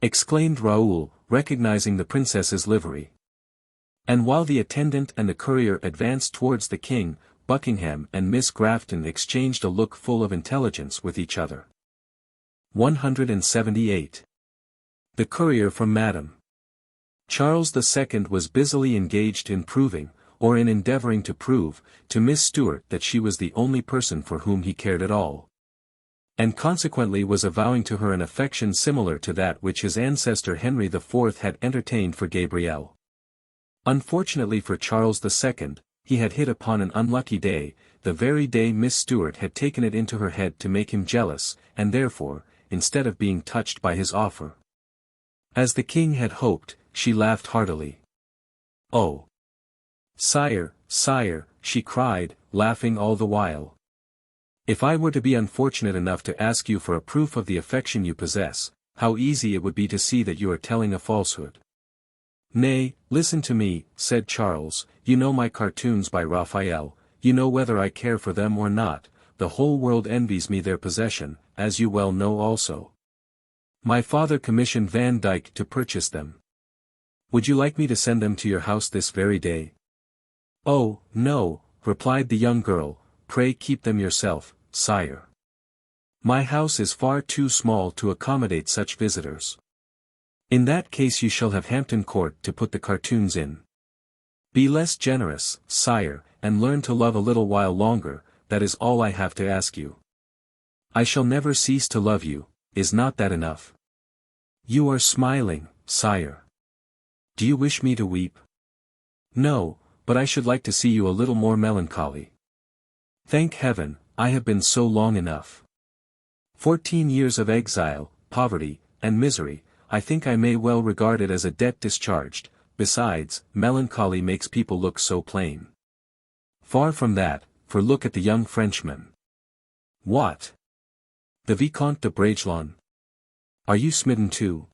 exclaimed Raoul, recognizing the princess's livery. And while the attendant and the courier advanced towards the king, Buckingham and Miss Grafton exchanged a look full of intelligence with each other. 178. The courier from Madame. Charles II was busily engaged in proving, or in endeavoring to prove, to Miss Stuart that she was the only person for whom he cared at all. And consequently was avowing to her an affection similar to that which his ancestor Henry IV had entertained for Gabrielle. Unfortunately for Charles II, he had hit upon an unlucky day, the very day Miss Stuart had taken it into her head to make him jealous, and therefore, instead of being touched by his offer, As the king had hoped, she laughed heartily. "Oh! Sire, sire," she cried, laughing all the while. "If I were to be unfortunate enough to ask you for a proof of the affection you possess, how easy it would be to see that you are telling a falsehood." "Nay, listen to me," said Charles, "you know my cartoons by Raphael, you know whether I care for them or not, the whole world envies me their possession, as you well know also. My father commissioned Van Dyck to purchase them. Would you like me to send them to your house this very day?" "Oh, no," replied the young girl, "pray keep them yourself, sire. My house is far too small to accommodate such visitors." "In that case you shall have Hampton Court to put the cartoons in. Be less generous, sire, and learn to love a little while longer, that is all I have to ask you." "I shall never cease to love you, is not that enough?" "You are smiling, sire. Do you wish me to weep?" "No, but I should like to see you a little more melancholy." "Thank heaven, I have been so long enough. 14 years of exile, poverty, and misery, I think I may well regard it as a debt discharged. Besides, melancholy makes people look so plain." "Far from that, for look at the young Frenchman." "What? The Vicomte de Bragelonne? Are you smitten too?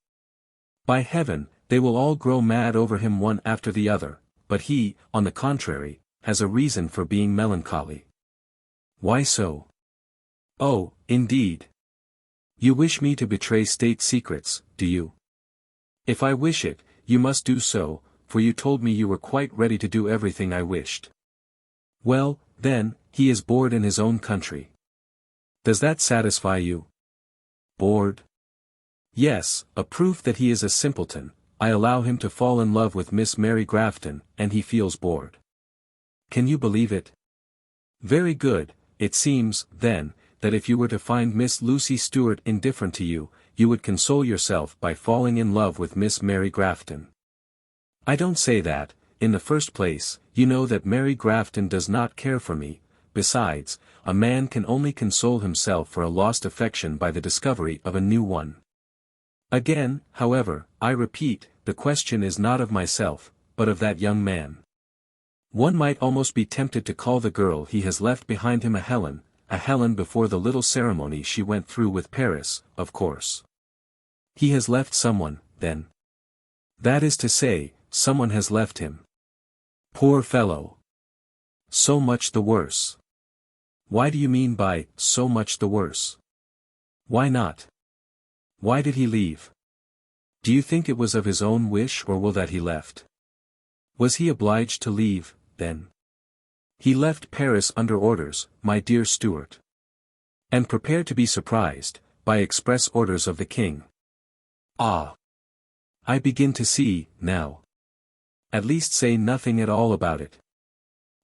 By heaven, they will all grow mad over him one after the other, but he, on the contrary, has a reason for being melancholy." "Why so?" "Oh, indeed. You wish me to betray state secrets, do you? If I wish it, you must do so, for you told me you were quite ready to do everything I wished." "Well, then, he is bored in his own country. Does that satisfy you?" "Bored?" "Yes, a proof that he is a simpleton. I allow him to fall in love with Miss Mary Grafton, and he feels bored. Can you believe it? Very good. It seems, then, that if you were to find Miss Lucy Stewart indifferent to you, you would console yourself by falling in love with Miss Mary Grafton. I don't say that. In the first place, you know that Mary Grafton does not care for me. Besides, a man can only console himself for a lost affection by the discovery of a new one. Again, however, I repeat, the question is not of myself, but of that young man. One might almost be tempted to call the girl he has left behind him a Helen before the little ceremony she went through with Paris, of course. He has left someone, then. That is to say, someone has left him. Poor fellow. So much the worse. Why do you mean by, so much the worse? Why not? Why did he leave? Do you think it was of his own wish or will that he left? Was he obliged to leave, then? He left Paris under orders, my dear Stuart. And prepare to be surprised, by express orders of the king. Ah! I begin to see, now. At least say nothing at all about it.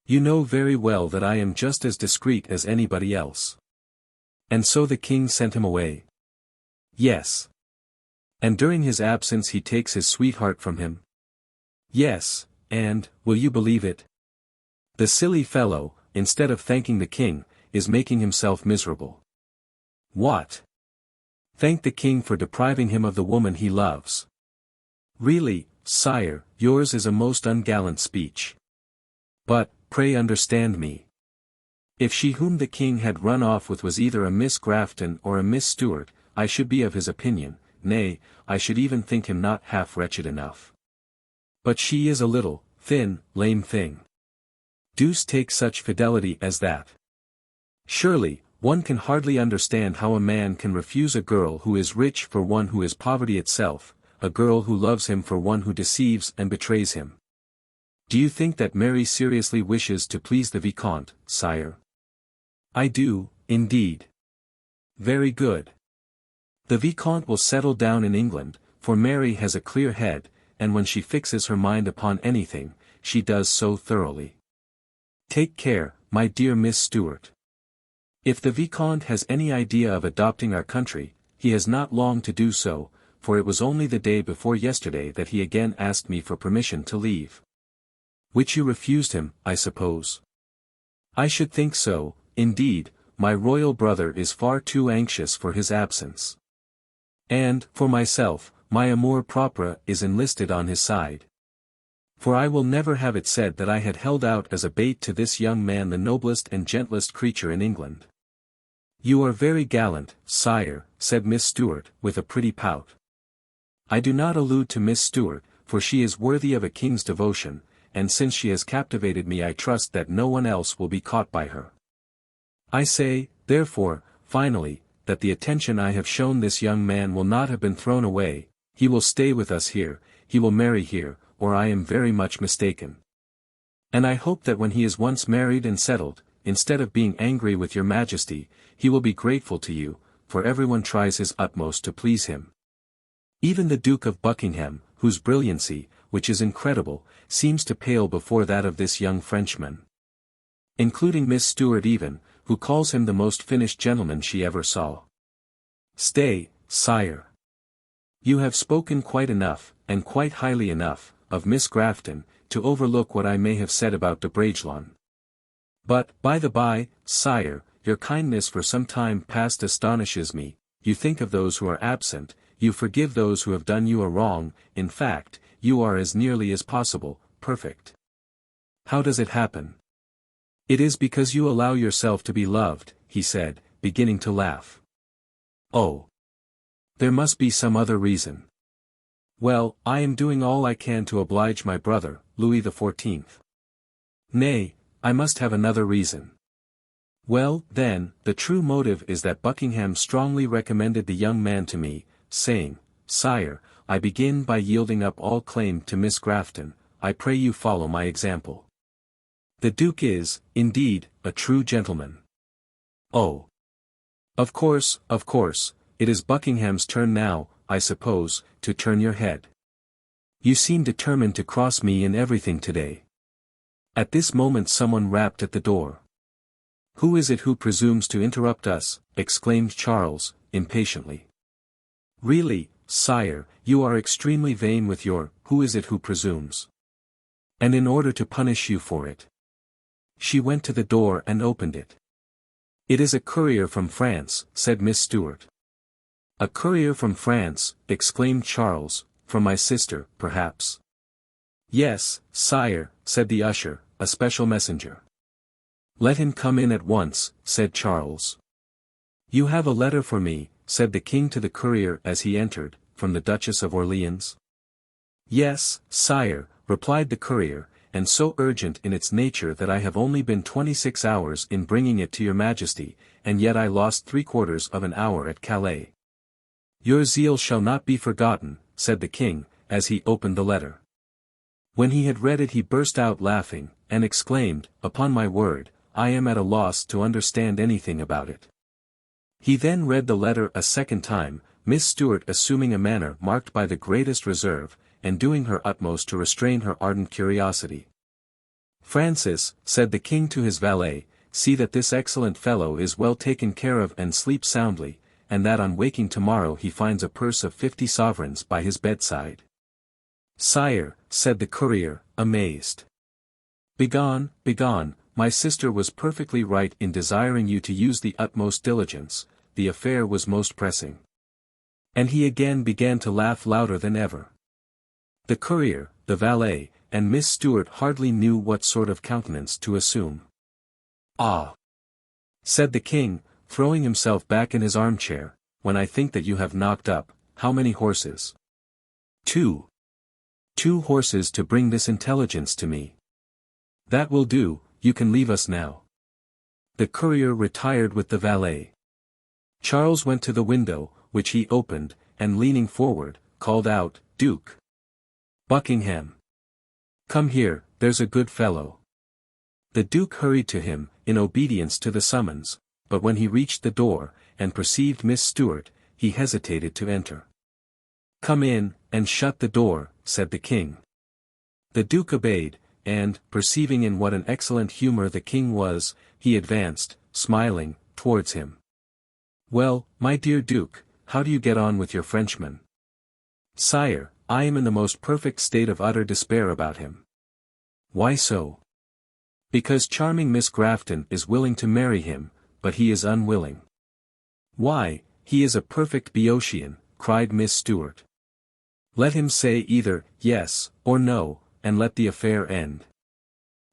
You know very well that I am just as discreet as anybody else. And so the king sent him away. Yes. And during his absence he takes his sweetheart from him. Yes, and, will you believe it? The silly fellow, instead of thanking the king, is making himself miserable. What? Thank the king for depriving him of the woman he loves. Really, sire, yours is a most ungallant speech. But, pray understand me. If she whom the king had run off with was either a Miss Grafton or a Miss Stewart, I should be of his opinion, nay, I should even think him not half wretched enough. But she is a little, thin, lame thing. Deuce take such fidelity as that. Surely, one can hardly understand how a man can refuse a girl who is rich for one who is poverty itself, a girl who loves him for one who deceives and betrays him. Do you think that Mary seriously wishes to please the Vicomte, sire? I do, indeed. Very good. The Vicomte will settle down in England, for Mary has a clear head, and when she fixes her mind upon anything, she does so thoroughly. Take care, my dear Miss Stewart. If the Vicomte has any idea of adopting our country, he has not long to do so, for it was only the day before yesterday that he again asked me for permission to leave. Which you refused him, I suppose. I should think so, indeed, my royal brother is far too anxious for his absence. And, for myself, my amour propre is enlisted on his side. For I will never have it said that I had held out as a bait to this young man the noblest and gentlest creature in England. You are very gallant, sire, said Miss Stuart, with a pretty pout. I do not allude to Miss Stuart, for she is worthy of a king's devotion, and since she has captivated me I trust that no one else will be caught by her. I say, therefore, finally, that the attention I have shown this young man will not have been thrown away, he will stay with us here, he will marry here, or I am very much mistaken. And I hope that when he is once married and settled, instead of being angry with your majesty, he will be grateful to you, for everyone tries his utmost to please him. Even the Duke of Buckingham, whose brilliancy, which is incredible, seems to pale before that of this young Frenchman. Including Miss Stuart even, who calls him the most finished gentleman she ever saw. Stay, sire. You have spoken quite enough, and quite highly enough, of Miss Grafton, to overlook what I may have said about de Bragelonne. But, by the by, sire, your kindness for some time past astonishes me, you think of those who are absent, you forgive those who have done you a wrong, in fact, you are as nearly as possible, perfect. How does it happen? It is because you allow yourself to be loved, he said, beginning to laugh. Oh. There must be some other reason. Well, I am doing all I can to oblige my brother, Louis XIV. Nay, I must have another reason. Well, then, the true motive is that Buckingham strongly recommended the young man to me, saying, Sire, I begin by yielding up all claim to Miss Grafton, I pray you follow my example. The Duke is, indeed, a true gentleman. Oh. Of course, it is Buckingham's turn now, I suppose, to turn your head. You seem determined to cross me in everything today. At this moment someone rapped at the door. Who is it who presumes to interrupt us? Exclaimed Charles, impatiently. Really, sire, you are extremely vain with your, who is it who presumes? And in order to punish you for it. She went to the door and opened it. It is a courier from France, said Miss Stuart. A courier from France, exclaimed Charles, from my sister, perhaps. Yes, sire, said the usher, a special messenger. Let him come in at once, said Charles. You have a letter for me, said the king to the courier as he entered, from the Duchess of Orleans. Yes, sire, replied the courier, and so urgent in its nature that I have only been 26 hours in bringing it to your majesty, and yet I lost 3/4 of an hour at Calais. Your zeal shall not be forgotten, said the king, as he opened the letter. When he had read it he burst out laughing, and exclaimed, Upon my word, I am at a loss to understand anything about it. He then read the letter a second time, Miss Stuart assuming a manner marked by the greatest reserve, and doing her utmost to restrain her ardent curiosity. Francis, said the king to his valet, see that this excellent fellow is well taken care of and sleeps soundly, and that on waking tomorrow he finds a purse of 50 sovereigns by his bedside. Sire, said the courier, amazed. Begone, my sister was perfectly right in desiring you to use the utmost diligence, the affair was most pressing. And he again began to laugh louder than ever. The courier, the valet, and Miss Stuart hardly knew what sort of countenance to assume. Ah! said the king, throwing himself back in his armchair, when I think that you have knocked up, how many horses? 2. 2 horses to bring this intelligence to me. That will do, you can leave us now. The courier retired with the valet. Charles went to the window, which he opened, and leaning forward, called out, Duke! Buckingham! Come here, there's a good fellow. The Duke hurried to him, in obedience to the summons, but when he reached the door, and perceived Miss Stuart, he hesitated to enter. Come in, and shut the door, said the king. The Duke obeyed, and, perceiving in what an excellent humor the king was, he advanced, smiling, towards him. Well, my dear Duke, how do you get on with your Frenchman? Sire, I am in the most perfect state of utter despair about him. Why so? Because charming Miss Grafton is willing to marry him, but he is unwilling. Why, he is a perfect Boeotian, cried Miss Stuart. Let him say either yes or no, and let the affair end.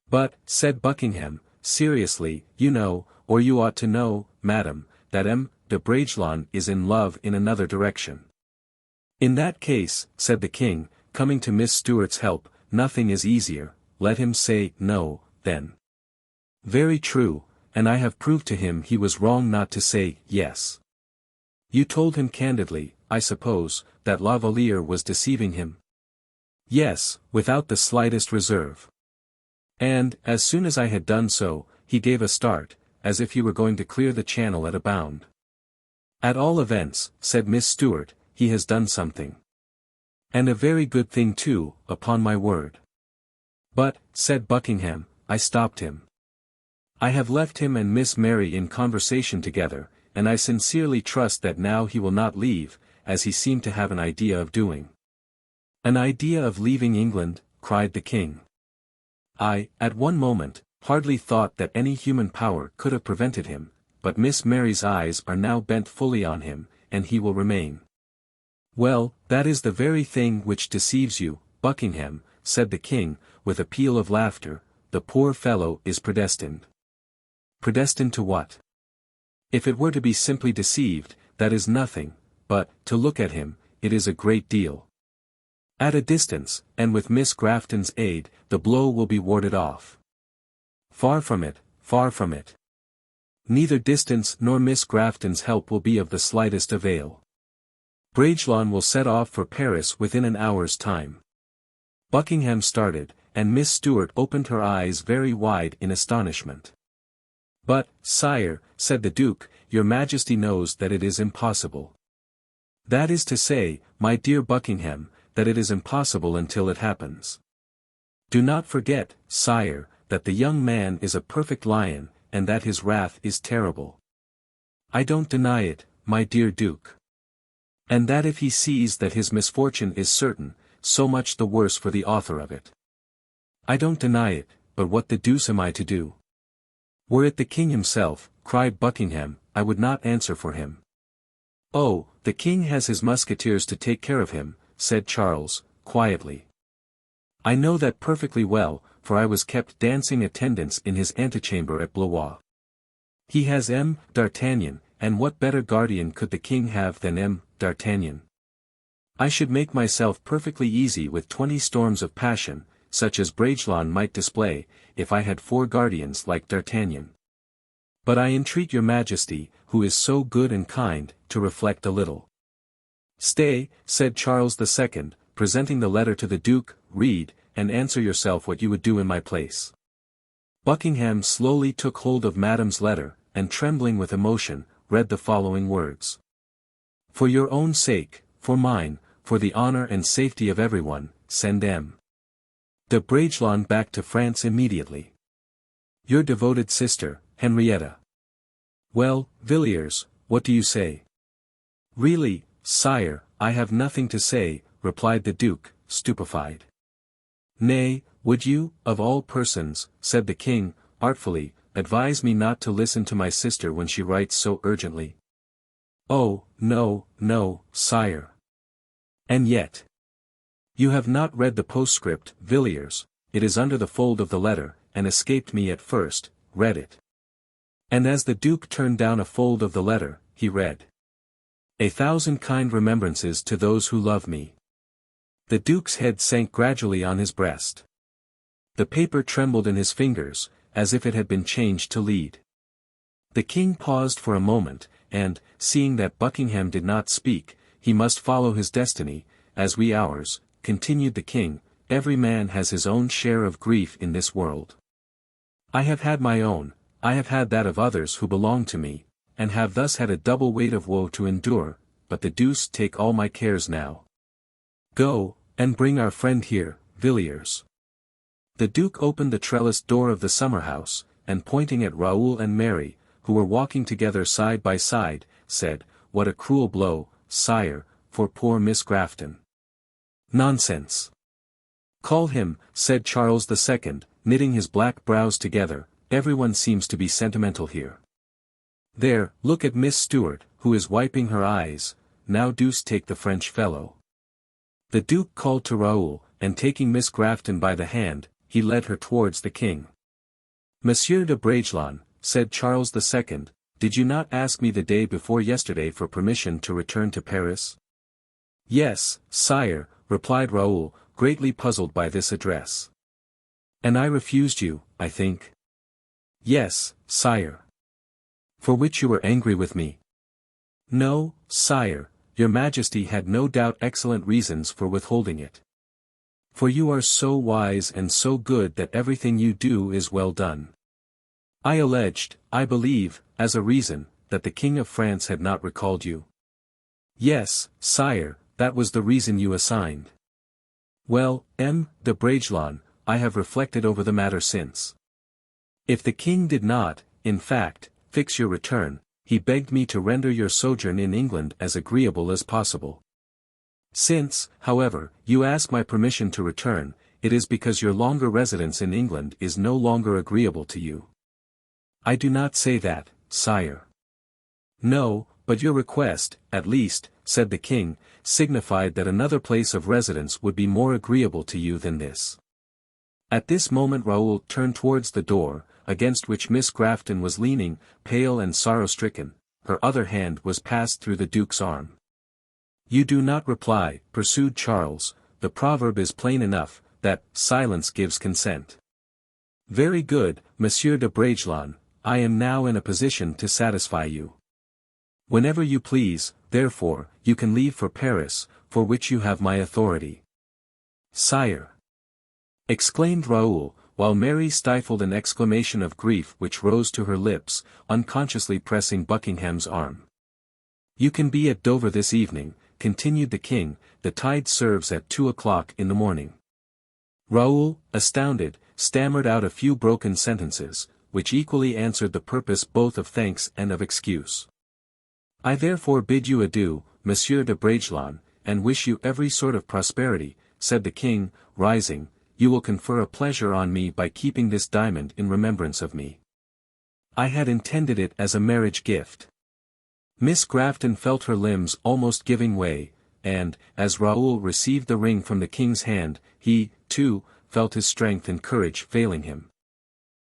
But, said Buckingham, seriously, you know, or you ought to know, madam, that M. de Bragelonne is in love in another direction. In that case, said the king, coming to Miss Stuart's help, nothing is easier. Let him say no, then. Very true, and I have proved to him he was wrong not to say yes. You told him candidly, I suppose, that La Valliere was deceiving him? Yes, without the slightest reserve. And, as soon as I had done so, he gave a start, as if he were going to clear the channel at a bound. At all events, said Miss Stuart, he has done something. And a very good thing too, upon my word. But, said Buckingham, I stopped him. I have left him and Miss Mary in conversation together, and I sincerely trust that now he will not leave, as he seemed to have an idea of doing. An idea of leaving England, cried the king. I, at one moment, hardly thought that any human power could have prevented him, but Miss Mary's eyes are now bent fully on him, and he will remain. Well, that is the very thing which deceives you, Buckingham, said the king, with a peal of laughter. The poor fellow is predestined. Predestined to what? If it were to be simply deceived, that is nothing, but, to look at him, it is a great deal. At a distance, and with Miss Grafton's aid, the blow will be warded off. Far from it, far from it. Neither distance nor Miss Grafton's help will be of the slightest avail. Bragelonne will set off for Paris within an hour's time. Buckingham started, and Miss Stuart opened her eyes very wide in astonishment. But, sire, said the Duke, your Majesty knows that it is impossible. That is to say, my dear Buckingham, that it is impossible until it happens. Do not forget, sire, that the young man is a perfect lion, and that his wrath is terrible. I don't deny it, my dear Duke. And that if he sees that his misfortune is certain, so much the worse for the author of it. I don't deny it, but what the deuce am I to do? Were it the king himself, cried Buckingham, I would not answer for him. Oh, the king has his musketeers to take care of him, said Charles, quietly. I know that perfectly well, for I was kept dancing attendance in his antechamber at Blois. He has M. d'Artagnan, and what better guardian could the king have than M. d'Artagnan? I should make myself perfectly easy with 20 storms of passion, such as Bragelonne might display, if I had 4 guardians like d'Artagnan. But I entreat your Majesty, who is so good and kind, to reflect a little. Stay, said Charles II, presenting the letter to the Duke, read, and answer yourself what you would do in my place. Buckingham slowly took hold of Madame's letter, and trembling with emotion, read the following words. For your own sake, for mine, for the honor and safety of everyone, send M. de Bragelonne back to France immediately. Your devoted sister, Henrietta. Well, Villiers, what do you say? Really, sire, I have nothing to say, replied the Duke, stupefied. Nay, would you, of all persons, said the king, artfully, advise me not to listen to my sister when she writes so urgently? Oh, no, no, sire. And yet. You have not read the postscript, Villiers, it is under the fold of the letter, and escaped me at first, read it. And as the Duke turned down a fold of the letter, he read. 1,000 kind remembrances to those who love me. The Duke's head sank gradually on his breast. The paper trembled in his fingers, as if it had been changed to lead. The king paused for a moment, and, seeing that Buckingham did not speak, he must follow his destiny, as we ours, continued the king, every man has his own share of grief in this world. I have had my own, I have had that of others who belong to me, and have thus had a double weight of woe to endure, but the deuce take all my cares now. Go, and bring our friend here, Villiers. The Duke opened the trellised door of the summer-house, and pointing at Raoul and Mary, who were walking together side by side, said, What a cruel blow, sire, for poor Miss Grafton. Nonsense. Call him, said Charles II, knitting his black brows together, everyone seems to be sentimental here. There, look at Miss Stuart, who is wiping her eyes, now deuce take the French fellow. The Duke called to Raoul, and taking Miss Grafton by the hand, he led her towards the king. Monsieur de Bragelonne, said Charles II, did you not ask me the day before yesterday for permission to return to Paris? Yes, sire, replied Raoul, greatly puzzled by this address. And I refused you, I think. Yes, sire. For which you were angry with me. No, sire, your Majesty had no doubt excellent reasons for withholding it. For you are so wise and so good that everything you do is well done. I alleged, I believe, as a reason, that the King of France had not recalled you. Yes, sire, that was the reason you assigned. Well, M. de Bragelonne, I have reflected over the matter since. If the king did not, in fact, fix your return, he begged me to render your sojourn in England as agreeable as possible. Since, however, you ask my permission to return, it is because your longer residence in England is no longer agreeable to you. I do not say that, sire. No, but your request, at least, said the king, signified that another place of residence would be more agreeable to you than this. At this moment Raoul turned towards the door, against which Miss Grafton was leaning, pale and sorrow-stricken. Her other hand was passed through the Duke's arm. You do not reply, pursued Charles, the proverb is plain enough, that silence gives consent. Very good, Monsieur de Bragelonne, I am now in a position to satisfy you. Whenever you please, therefore, you can leave for Paris, for which you have my authority. Sire! Exclaimed Raoul, while Mary stifled an exclamation of grief which rose to her lips, unconsciously pressing Buckingham's arm. You can be at Dover this evening, continued the king, the tide serves at 2 o'clock in the morning. Raoul, astounded, stammered out a few broken sentences, which equally answered the purpose both of thanks and of excuse. I therefore bid you adieu, Monsieur de Bragelonne, and wish you every sort of prosperity, said the king, rising. You will confer a pleasure on me by keeping this diamond in remembrance of me. I had intended it as a marriage gift. Miss Grafton felt her limbs almost giving way, and, as Raoul received the ring from the king's hand, he, too, felt his strength and courage failing him.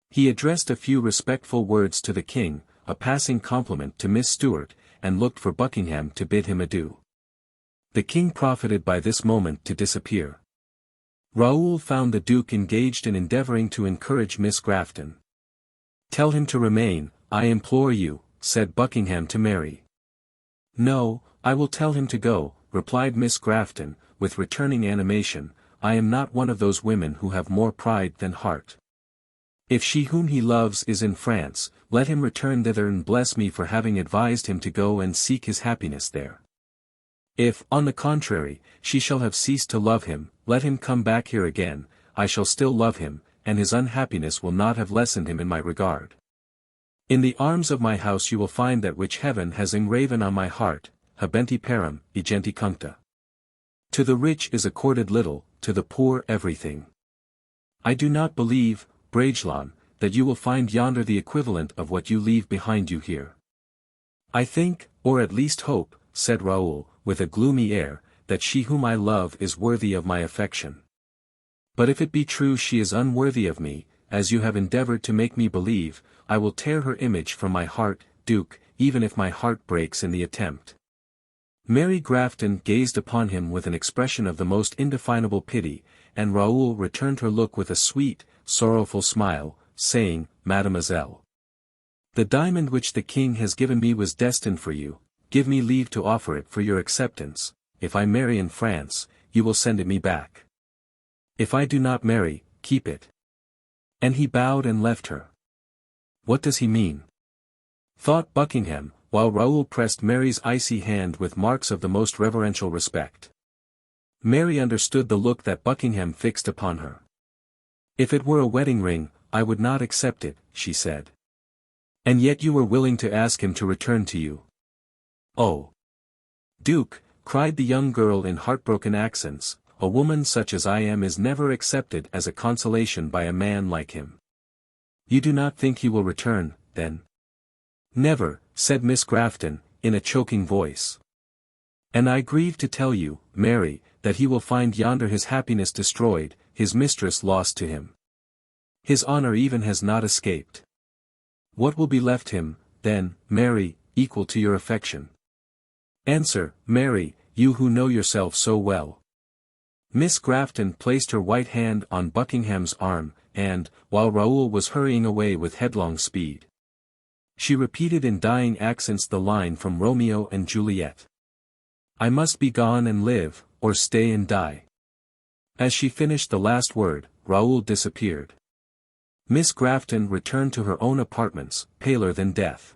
He addressed a few respectful words to the king, a passing compliment to Miss Stuart, and looked for Buckingham to bid him adieu. The king profited by this moment to disappear. Raoul found the Duke engaged in endeavoring to encourage Miss Grafton. Tell him to remain, I implore you, said Buckingham to Mary. No, I will tell him to go, replied Miss Grafton, with returning animation. I am not one of those women who have more pride than heart. If she whom he loves is in France, let him return thither and bless me for having advised him to go and seek his happiness there. If, on the contrary, she shall have ceased to love him, let him come back here again, I shall still love him, and his unhappiness will not have lessened him in my regard. In the arms of my house you will find that which heaven has engraven on my heart, habenti parum, egenti cuncta. To the rich is accorded little, to the poor everything. I do not believe, Bragelonne, that you will find yonder the equivalent of what you leave behind you here. I think, or at least hope, said Raoul, with a gloomy air, that she whom I love is worthy of my affection. But if it be true she is unworthy of me, as you have endeavored to make me believe, I will tear her image from my heart, Duke, even if my heart breaks in the attempt. Mary Grafton gazed upon him with an expression of the most indefinable pity, and Raoul returned her look with a sweet, sorrowful smile, saying, Mademoiselle, the diamond which the king has given me was destined for you, give me leave to offer it for your acceptance. If I marry in France, you will send it me back. If I do not marry, keep it. And he bowed and left her. What does he mean? Thought Buckingham, while Raoul pressed Mary's icy hand with marks of the most reverential respect. Mary understood the look that Buckingham fixed upon her. If it were a wedding ring, I would not accept it, she said. And yet you were willing to ask him to return to you. Oh! Duke, cried the young girl in heartbroken accents, a woman such as I am is never accepted as a consolation by a man like him. You do not think he will return, then? Never, said Miss Grafton, in a choking voice. And I grieve to tell you, Mary, that he will find yonder his happiness destroyed, his mistress lost to him. His honor even has not escaped. What will be left him, then, Mary, equal to your affection? Answer, Mary, you who know yourself so well. Miss Grafton placed her white hand on Buckingham's arm, and, while Raoul was hurrying away with headlong speed, she repeated in dying accents the line from Romeo and Juliet. I must be gone and live, or stay and die. As she finished the last word, Raoul disappeared. Miss Grafton returned to her own apartments, paler than death.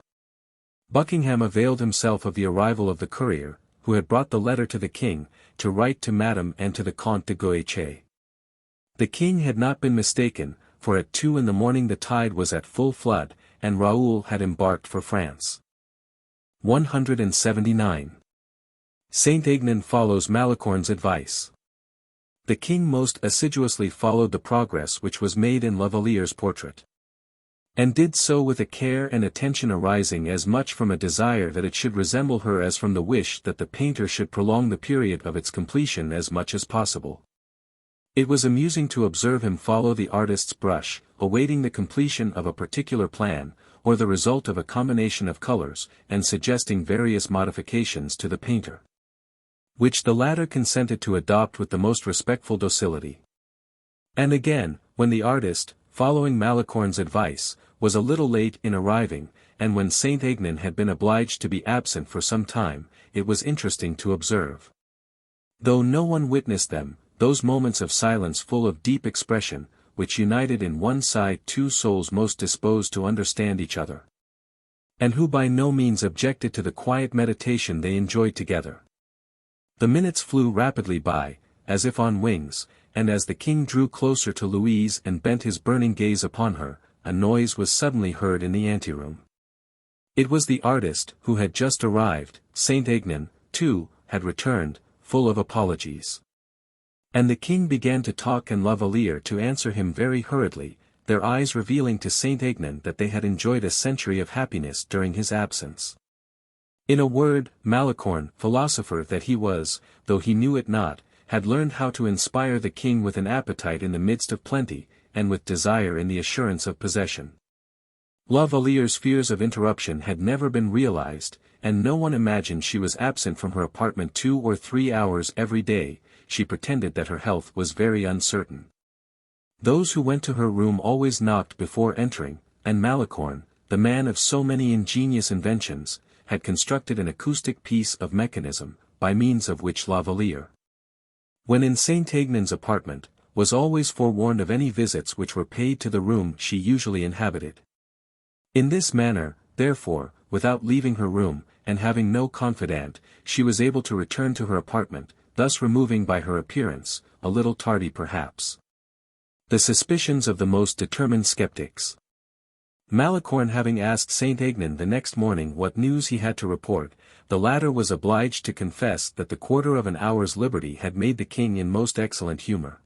Buckingham availed himself of the arrival of the courier, who had brought the letter to the king, to write to Madame and to the Comte de Goeche. The king had not been mistaken, for at 2 in the morning the tide was at full flood, and Raoul had embarked for France. 179. Saint-Aignan follows Malicorne's advice. The king most assiduously followed the progress which was made in La Valliere's portrait, and did so with a care and attention arising as much from a desire that it should resemble her as from the wish that the painter should prolong the period of its completion as much as possible. It was amusing to observe him follow the artist's brush, awaiting the completion of a particular plan, or the result of a combination of colors, and suggesting various modifications to the painter, which the latter consented to adopt with the most respectful docility. And again, when the artist, following Malicorne's advice, was a little late in arriving, and when Saint-Aignan had been obliged to be absent for some time, it was interesting to observe, though no one witnessed them, those moments of silence full of deep expression, which united in one sigh two souls most disposed to understand each other, and who by no means objected to the quiet meditation they enjoyed together. The minutes flew rapidly by, as if on wings, and as the king drew closer to Louise and bent his burning gaze upon her, a noise was suddenly heard in the anteroom. It was the artist, who had just arrived. Saint-Aignan, too, had returned, full of apologies. And the king began to talk and La Valliere to answer him very hurriedly, their eyes revealing to Saint-Aignan that they had enjoyed a century of happiness during his absence. In a word, Malicorne, philosopher that he was, though he knew it not, had learned how to inspire the king with an appetite in the midst of plenty, and with desire in the assurance of possession. La Valliere's fears of interruption had never been realized, and no one imagined she was absent from her apartment 2 or 3 hours every day. She pretended that her health was very uncertain. Those who went to her room always knocked before entering, and Malicorne, the man of so many ingenious inventions, had constructed an acoustic piece of mechanism, by means of which La Valliere, when in Saint-Aignan's apartment, was always forewarned of any visits which were paid to the room she usually inhabited. In this manner, therefore, without leaving her room, and having no confidant, she was able to return to her apartment, thus removing by her appearance, a little tardy perhaps, the suspicions of the most determined skeptics. Malicorne having asked Saint-Aignan the next morning what news he had to report, the latter was obliged to confess that the quarter of an hour's liberty had made the king in most excellent humor.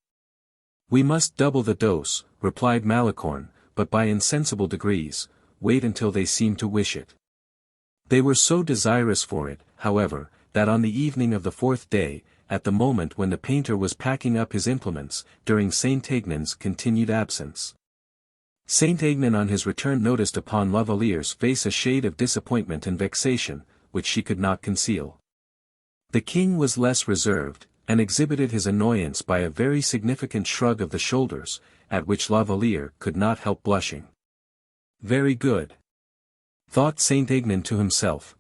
We must double the dose, replied Malicorne, but by insensible degrees, wait until they seem to wish it. They were so desirous for it, however, that on the evening of the 4th day, at the moment when the painter was packing up his implements, during Saint-Aignan's continued absence, Saint-Aignan on his return noticed upon La Valliere's face a shade of disappointment and vexation, which she could not conceal. The king was less reserved, and exhibited his annoyance by a very significant shrug of the shoulders, at which La Valliere could not help blushing. Very good, thought Saint-Aignan to himself,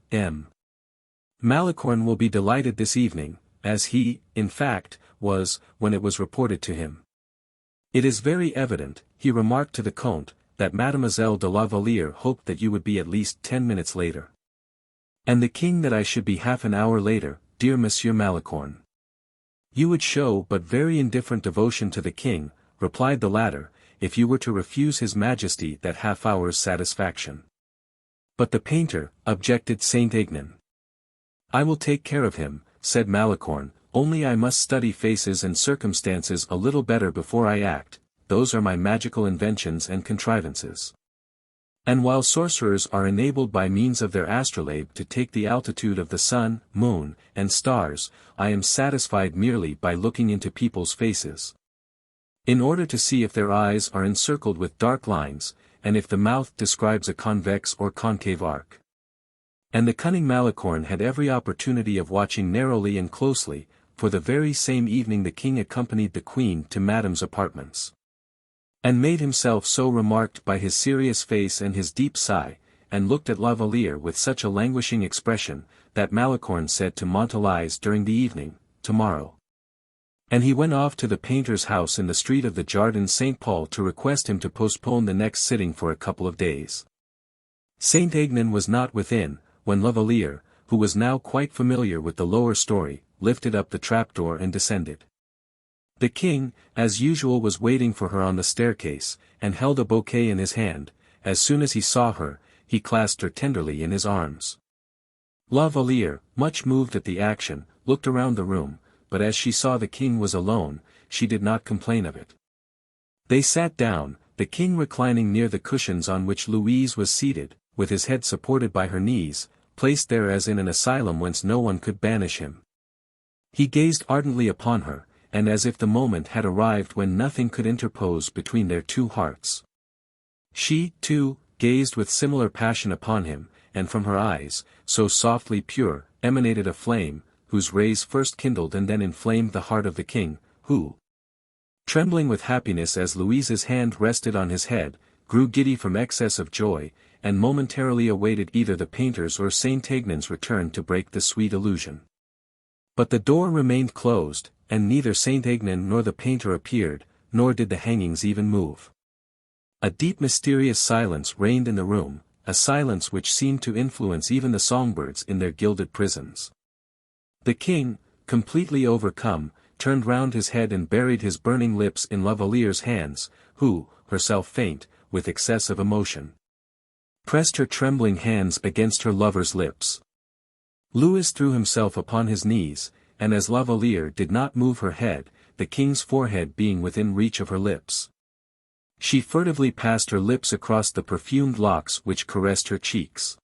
Malicorne will be delighted this evening, as he, in fact, was, when it was reported to him. It is very evident, he remarked to the Comte, that Mademoiselle de la Valliere hoped that you would be at least 10 minutes later. And the king that I should be half an hour later, dear Monsieur Malicorne. You would show but very indifferent devotion to the king, replied the latter, if you were to refuse his majesty that half-hour's satisfaction. But the painter, objected Saint-Aignan. I will take care of him, said Malicorne, only I must study faces and circumstances a little better before I act, those are my magical inventions and contrivances. And while sorcerers are enabled by means of their astrolabe to take the altitude of the sun, moon, and stars, I am satisfied merely by looking into people's faces. In order to see if their eyes are encircled with dark lines, and if the mouth describes a convex or concave arc. And the cunning Malicorne had every opportunity of watching narrowly and closely, for the very same evening the king accompanied the queen to Madame's apartments. And made himself so remarked by his serious face and his deep sigh, and looked at La Valliere with such a languishing expression, that Malicorne said to Montalice during the evening, "Tomorrow." And he went off to the painter's house in the street of the Jardin Saint-Paul to request him to postpone the next sitting for a couple of days. Saint-Aignan was not within, when La Valliere, who was now quite familiar with the lower story, lifted up the trapdoor and descended. The king, as usual, was waiting for her on the staircase, and held a bouquet in his hand. As soon as he saw her, he clasped her tenderly in his arms. La Valliere, much moved at the action, looked around the room, but as she saw the king was alone, she did not complain of it. They sat down, the king reclining near the cushions on which Louise was seated, with his head supported by her knees, placed there as in an asylum whence no one could banish him. He gazed ardently upon her, and as if the moment had arrived when nothing could interpose between their two hearts. She, too, gazed with similar passion upon him, and from her eyes, so softly pure, emanated a flame, whose rays first kindled and then inflamed the heart of the king, who, trembling with happiness as Louise's hand rested on his head, grew giddy from excess of joy, and momentarily awaited either the painter's or Saint-Aignan's return to break the sweet illusion. But the door remained closed, and neither Saint-Aignan nor the painter appeared, nor did the hangings even move. A deep mysterious silence reigned in the room, a silence which seemed to influence even the songbirds in their gilded prisons. The king, completely overcome, turned round his head and buried his burning lips in La Valliere's hands, who, herself faint, with excess of emotion, pressed her trembling hands against her lover's lips. Louis threw himself upon his knees, and as La Valliere did not move her head, the king's forehead being within reach of her lips, she furtively passed her lips across the perfumed locks which caressed her cheeks.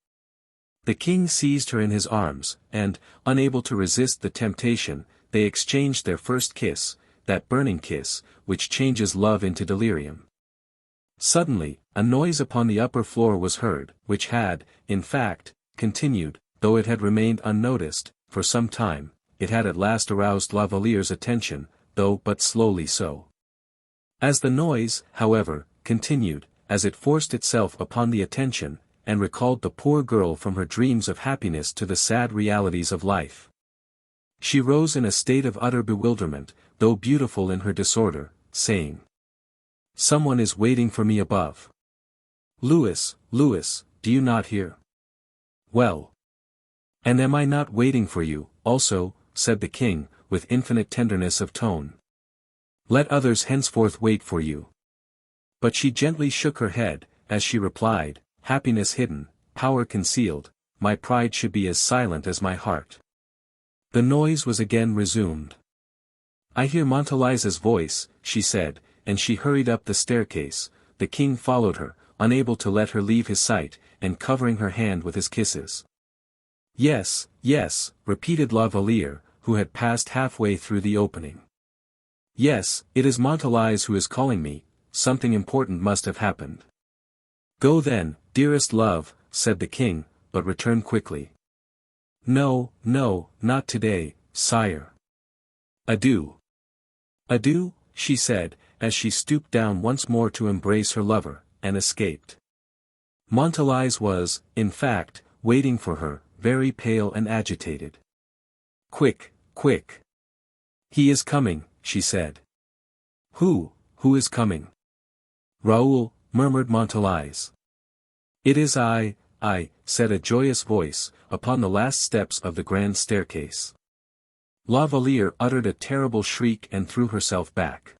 The king seized her in his arms, and, unable to resist the temptation, they exchanged their first kiss, that burning kiss, which changes love into delirium. Suddenly, a noise upon the upper floor was heard, which had, in fact, continued, though it had remained unnoticed, for some time. It had at last aroused La Valliere's attention, though but slowly so. As the noise, however, continued, as it forced itself upon the attention, and recalled the poor girl from her dreams of happiness to the sad realities of life, she rose in a state of utter bewilderment, though beautiful in her disorder, saying, "Someone is waiting for me above. Louis, Louis, do you not hear? Well. And am I not waiting for you, also?" said the king, with infinite tenderness of tone. "Let others henceforth wait for you." But she gently shook her head, as she replied, "Happiness hidden, power concealed, my pride should be as silent as my heart." The noise was again resumed. "I hear Montalise's voice," she said, and she hurried up the staircase. The king followed her, unable to let her leave his sight, and covering her hand with his kisses. "Yes, yes," repeated La Valliere, who had passed halfway through the opening. "Yes, it is Montalice who is calling me, something important must have happened." "Go then, dearest love," said the king, "but return quickly." "No, no, not today, sire. Adieu." "Adieu," she said, as she stooped down once more to embrace her lover, and escaped. Montalice was, in fact, waiting for her, very pale and agitated. "Quick, quick. He is coming," she said. Who is coming?" "Raoul," murmured Montalice. "It is I," said a joyous voice, upon the last steps of the grand staircase. La Valliere uttered a terrible shriek and threw herself back.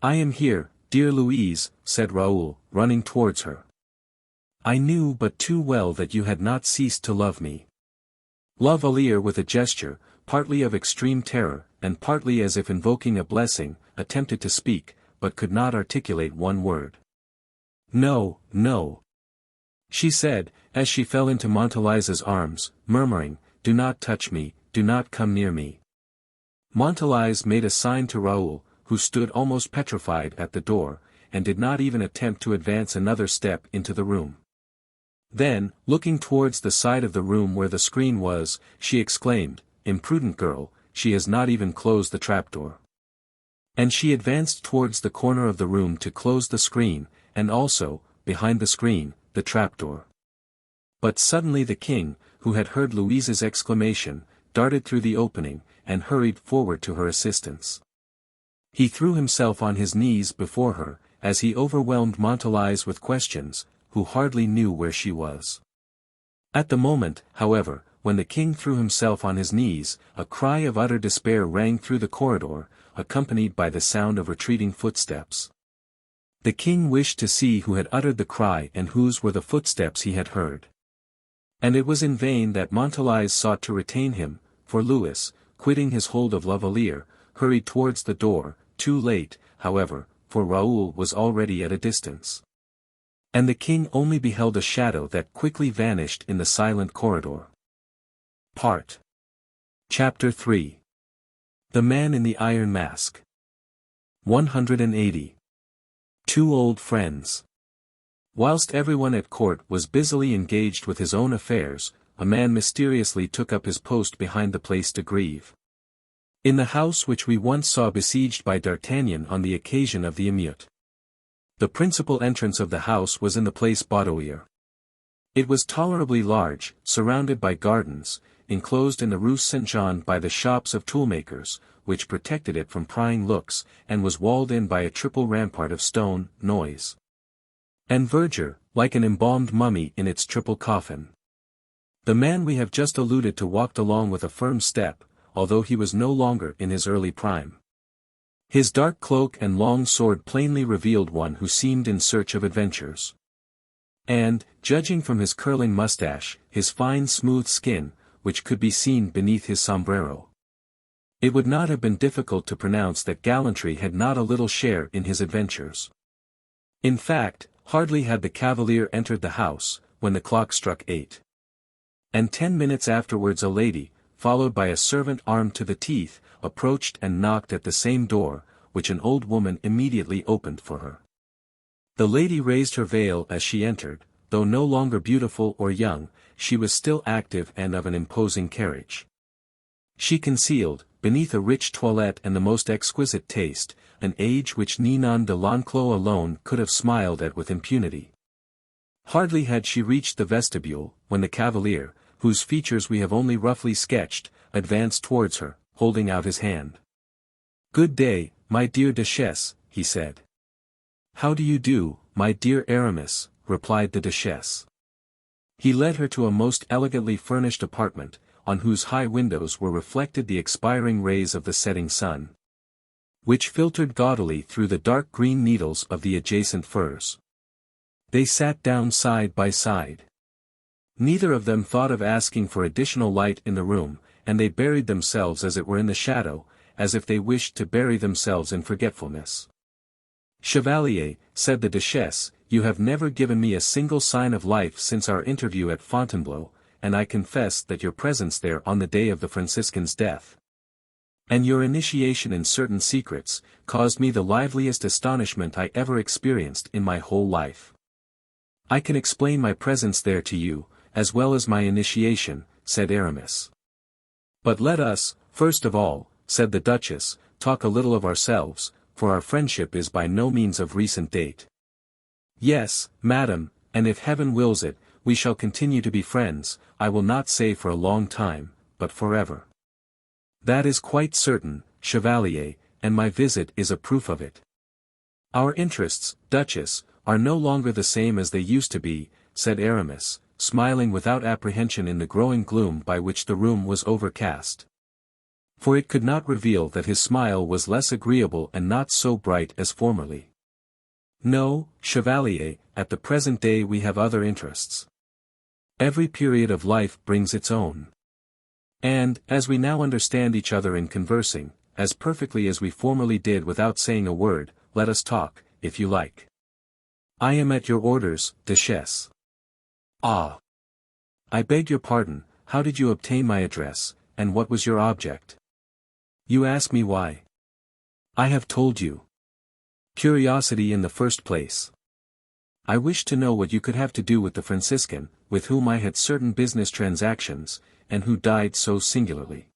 "I am here, dear Louise," said Raoul, running towards her. "I knew but too well that you had not ceased to love me." La Valliere with a gesture, partly of extreme terror, and partly as if invoking a blessing, attempted to speak, but could not articulate one word. "No, no. she said, as she fell into Montalise's arms, murmuring, "Do not touch me, do not come near me." Montalise made a sign to Raoul, who stood almost petrified at the door, and did not even attempt to advance another step into the room. Then, looking towards the side of the room where the screen was, she exclaimed, "Imprudent girl, she has not even closed the trapdoor." And she advanced towards the corner of the room to close the screen, and also, behind the screen, the trapdoor. But suddenly the king, who had heard Louise's exclamation, darted through the opening, and hurried forward to her assistance. He threw himself on his knees before her, as he overwhelmed Montalise with questions, who hardly knew where she was. At the moment, however, when the king threw himself on his knees, a cry of utter despair rang through the corridor, accompanied by the sound of retreating footsteps. The king wished to see who had uttered the cry and whose were the footsteps he had heard. And it was in vain that Montalise sought to retain him, for Louis, quitting his hold of La Valliere, hurried towards the door, too late, however, for Raoul was already at a distance. And the king only beheld a shadow that quickly vanished in the silent corridor. Chapter 3. The Man in the Iron Mask. 180. Two Old Friends. Whilst everyone at court was busily engaged with his own affairs, a man mysteriously took up his post behind the Place de Grève. In the house which we once saw besieged by D'Artagnan on the occasion of the émeute. The principal entrance of the house was in the Place Baudoyer. It was tolerably large, surrounded by gardens, enclosed in the Rue Saint-Jean by the shops of toolmakers, which protected it from prying looks, and was walled in by a triple rampart of stone, noise, and verdure, like an embalmed mummy in its triple coffin. The man we have just alluded to walked along with a firm step, although he was no longer in his early prime. His dark cloak and long sword plainly revealed one who seemed in search of adventures. And, judging from his curling mustache, his fine smooth skin, which could be seen beneath his sombrero, it would not have been difficult to pronounce that gallantry had not a little share in his adventures. In fact, hardly had the cavalier entered the house, when the clock struck 8. And 10 minutes afterwards a lady, followed by a servant armed to the teeth, approached and knocked at the same door, which an old woman immediately opened for her. The lady raised her veil as she entered, though no longer beautiful or young, she was still active and of an imposing carriage. She concealed, beneath a rich toilette and the most exquisite taste, an age which Ninon de L'Enclos alone could have smiled at with impunity. Hardly had she reached the vestibule, when the cavalier, whose features we have only roughly sketched, advanced towards her, holding out his hand. "Good day, my dear duchess," he said. "How do you do, my dear Aramis?" replied the duchess. He led her to a most elegantly furnished apartment, on whose high windows were reflected the expiring rays of the setting sun, which filtered gaudily through the dark green needles of the adjacent firs. They sat down side by side. Neither of them thought of asking for additional light in the room, and they buried themselves as it were in the shadow, as if they wished to bury themselves in forgetfulness. "Chevalier," said the duchess, "you have never given me a single sign of life since our interview at Fontainebleau, and I confess that your presence there on the day of the Franciscan's death, and your initiation in certain secrets, caused me the liveliest astonishment I ever experienced in my whole life. I can explain my presence there to you, as well as my initiation," said Aramis. "But let us, first of all," said the duchess, "talk a little of ourselves, for our friendship is by no means of recent date." "Yes, madam, and if heaven wills it, we shall continue to be friends, I will not say for a long time, but forever." "That is quite certain, chevalier, and my visit is a proof of it." "Our interests, duchess, are no longer the same as they used to be," said Aramis, smiling without apprehension in the growing gloom by which the room was overcast. For it could not reveal that his smile was less agreeable and not so bright as formerly. "No, chevalier, at the present day we have other interests. Every period of life brings its own. And, as we now understand each other in conversing, as perfectly as we formerly did without saying a word, let us talk, if you like." "I am at your orders, duchess." Ah! I beg your pardon, how did you obtain my address, and what was your object? You ask me why. I have told you. Curiosity in the first place. I wished to know what you could have to do with the Franciscan, with whom I had certain business transactions, and who died so singularly.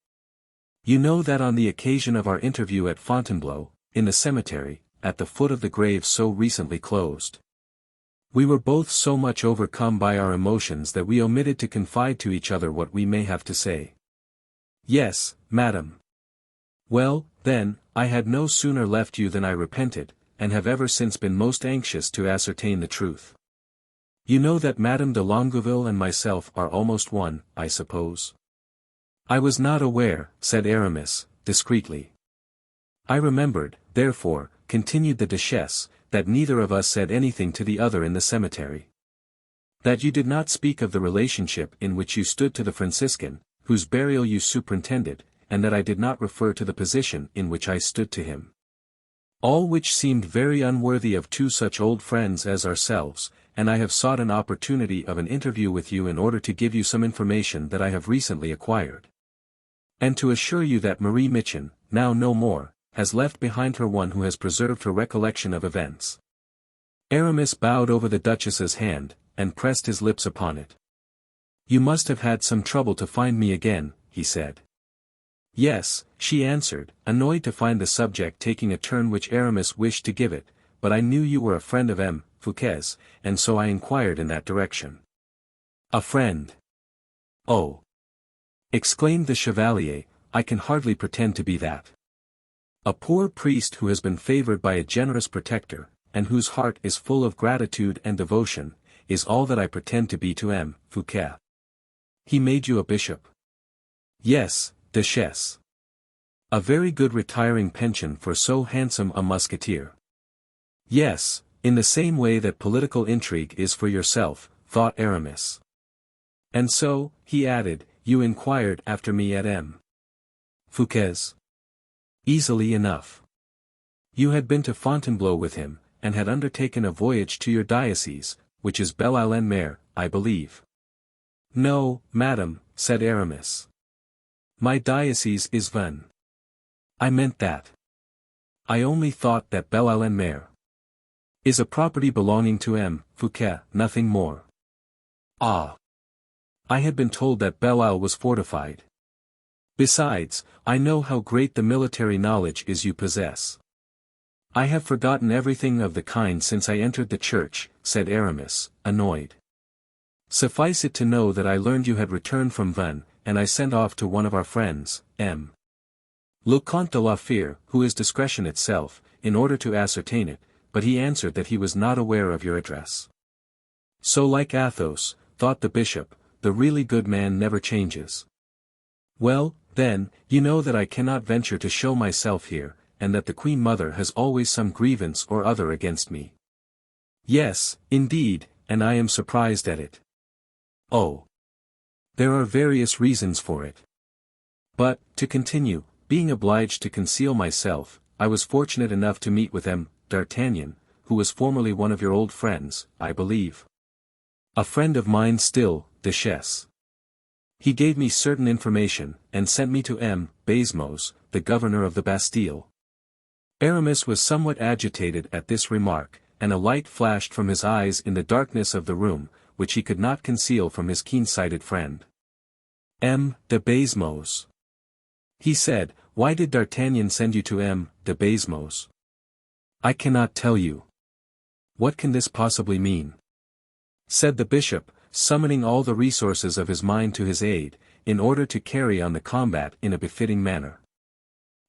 You know that on the occasion of our interview at Fontainebleau, in the cemetery, at the foot of the grave so recently closed. We were both so much overcome by our emotions that we omitted to confide to each other what we may have to say. Yes, madam. Well, then, I had no sooner left you than I repented, and have ever since been most anxious to ascertain the truth. You know that Madame de Longueville and myself are almost one, I suppose. I was not aware, said Aramis, discreetly. I remembered, therefore, continued the duchess, that neither of us said anything to the other in the cemetery. That you did not speak of the relationship in which you stood to the Franciscan, whose burial you superintended, and that I did not refer to the position in which I stood to him. All which seemed very unworthy of two such old friends as ourselves, and I have sought an opportunity of an interview with you in order to give you some information that I have recently acquired. And to assure you that Marie Michon, now no more, has left behind her one who has preserved her recollection of events. Aramis bowed over the duchess's hand, and pressed his lips upon it. You must have had some trouble to find me again, he said. Yes, she answered, annoyed to find the subject taking a turn which Aramis wished to give it, but I knew you were a friend of M. Fouquet's, and so I inquired in that direction. A friend? Oh! Exclaimed the chevalier, I can hardly pretend to be that. A poor priest who has been favored by a generous protector, and whose heart is full of gratitude and devotion, is all that I pretend to be to M. Fouquet. He made you a bishop. Yes, duchess. A very good retiring pension for so handsome a musketeer. Yes, in the same way that political intrigue is for yourself, thought Aramis. And so, he added, you inquired after me at M. Fouquet's. Easily enough. You had been to Fontainebleau with him, and had undertaken a voyage to your diocese, which is Belle-Ile-en-Mer, I believe. No, madam, said Aramis. My diocese is Vannes. I meant that. I only thought that Belle-Ile-en-Mer is a property belonging to M. Fouquet, nothing more. Ah! I had been told that Belle-Isle was fortified. Besides, I know how great the military knowledge is you possess. I have forgotten everything of the kind since I entered the church, said Aramis, annoyed. Suffice it to know that I learned you had returned from Vannes, and I sent off to one of our friends, M. Le Comte de la Fere, who is discretion itself, in order to ascertain it, but he answered that he was not aware of your address. So like Athos, thought the bishop, the really good man never changes. Well, then, you know that I cannot venture to show myself here, and that the Queen Mother has always some grievance or other against me. Yes, indeed, and I am surprised at it. Oh! There are various reasons for it. But, to continue, being obliged to conceal myself, I was fortunate enough to meet with M. d'Artagnan, who was formerly one of your old friends, I believe. A friend of mine still, duchess. He gave me certain information, and sent me to M. Basmos, the governor of the Bastille. Aramis was somewhat agitated at this remark, and a light flashed from his eyes in the darkness of the room, which he could not conceal from his keen-sighted friend. M. de Basmos. He said, why did D'Artagnan send you to M. de Basmos? I cannot tell you. What can this possibly mean? Said the bishop, summoning all the resources of his mind to his aid, in order to carry on the combat in a befitting manner.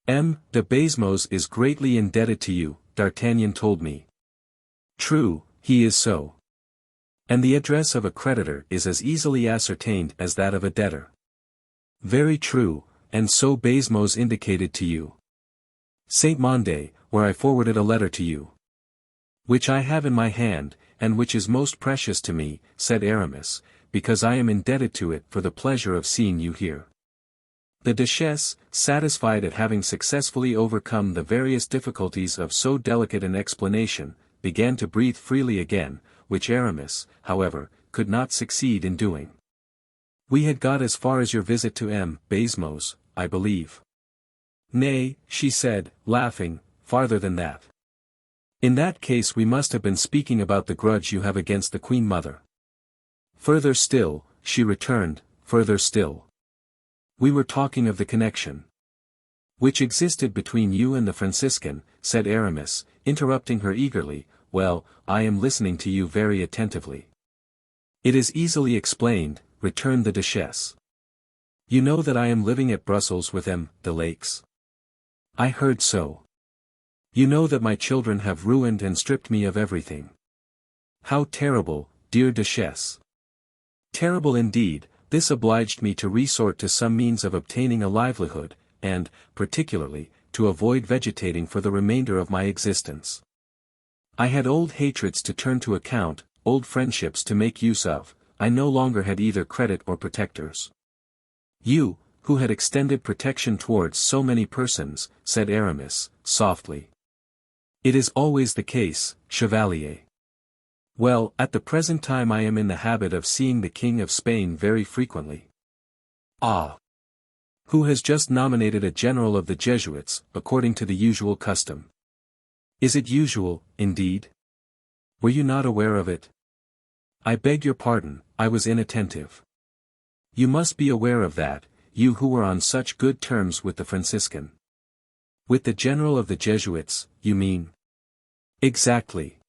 M. de Basmos is greatly indebted to you, D'Artagnan told me. True, he is so. And the address of a creditor is as easily ascertained as that of a debtor. Very true, and so Basmos indicated to you. Saint-Mandé, where I forwarded a letter to you. Which I have in my hand, and which is most precious to me, said Aramis, because I am indebted to it for the pleasure of seeing you here. The duchess, satisfied at having successfully overcome the various difficulties of so delicate an explanation, began to breathe freely again, which Aramis, however, could not succeed in doing. We had got as far as your visit to M. Basmos, I believe. Nay, she said, laughing, farther than that. In that case we must have been speaking about the grudge you have against the Queen Mother. Further still, she returned, further still. We were talking of the connection which existed between you and the Franciscan, said Aramis, interrupting her eagerly. Well, I am listening to you very attentively. It is easily explained, returned the duchess. You know that I am living at Brussels with M. de Lakes. I heard so. You know that my children have ruined and stripped me of everything. How terrible, dear duchess. Terrible indeed. This obliged me to resort to some means of obtaining a livelihood, and, particularly, to avoid vegetating for the remainder of my existence. I had old hatreds to turn to account, old friendships to make use of. I no longer had either credit or protectors. You, who had extended protection towards so many persons, said Aramis, softly. It is always the case, Chevalier. Well, at the present time I am in the habit of seeing the King of Spain very frequently. Ah! Who has just nominated a general of the Jesuits, according to the usual custom. Is it usual, indeed? Were you not aware of it? I beg your pardon, I was inattentive. You must be aware of that, you who were on such good terms with the Franciscan. With the general of the Jesuits, you mean? Exactly.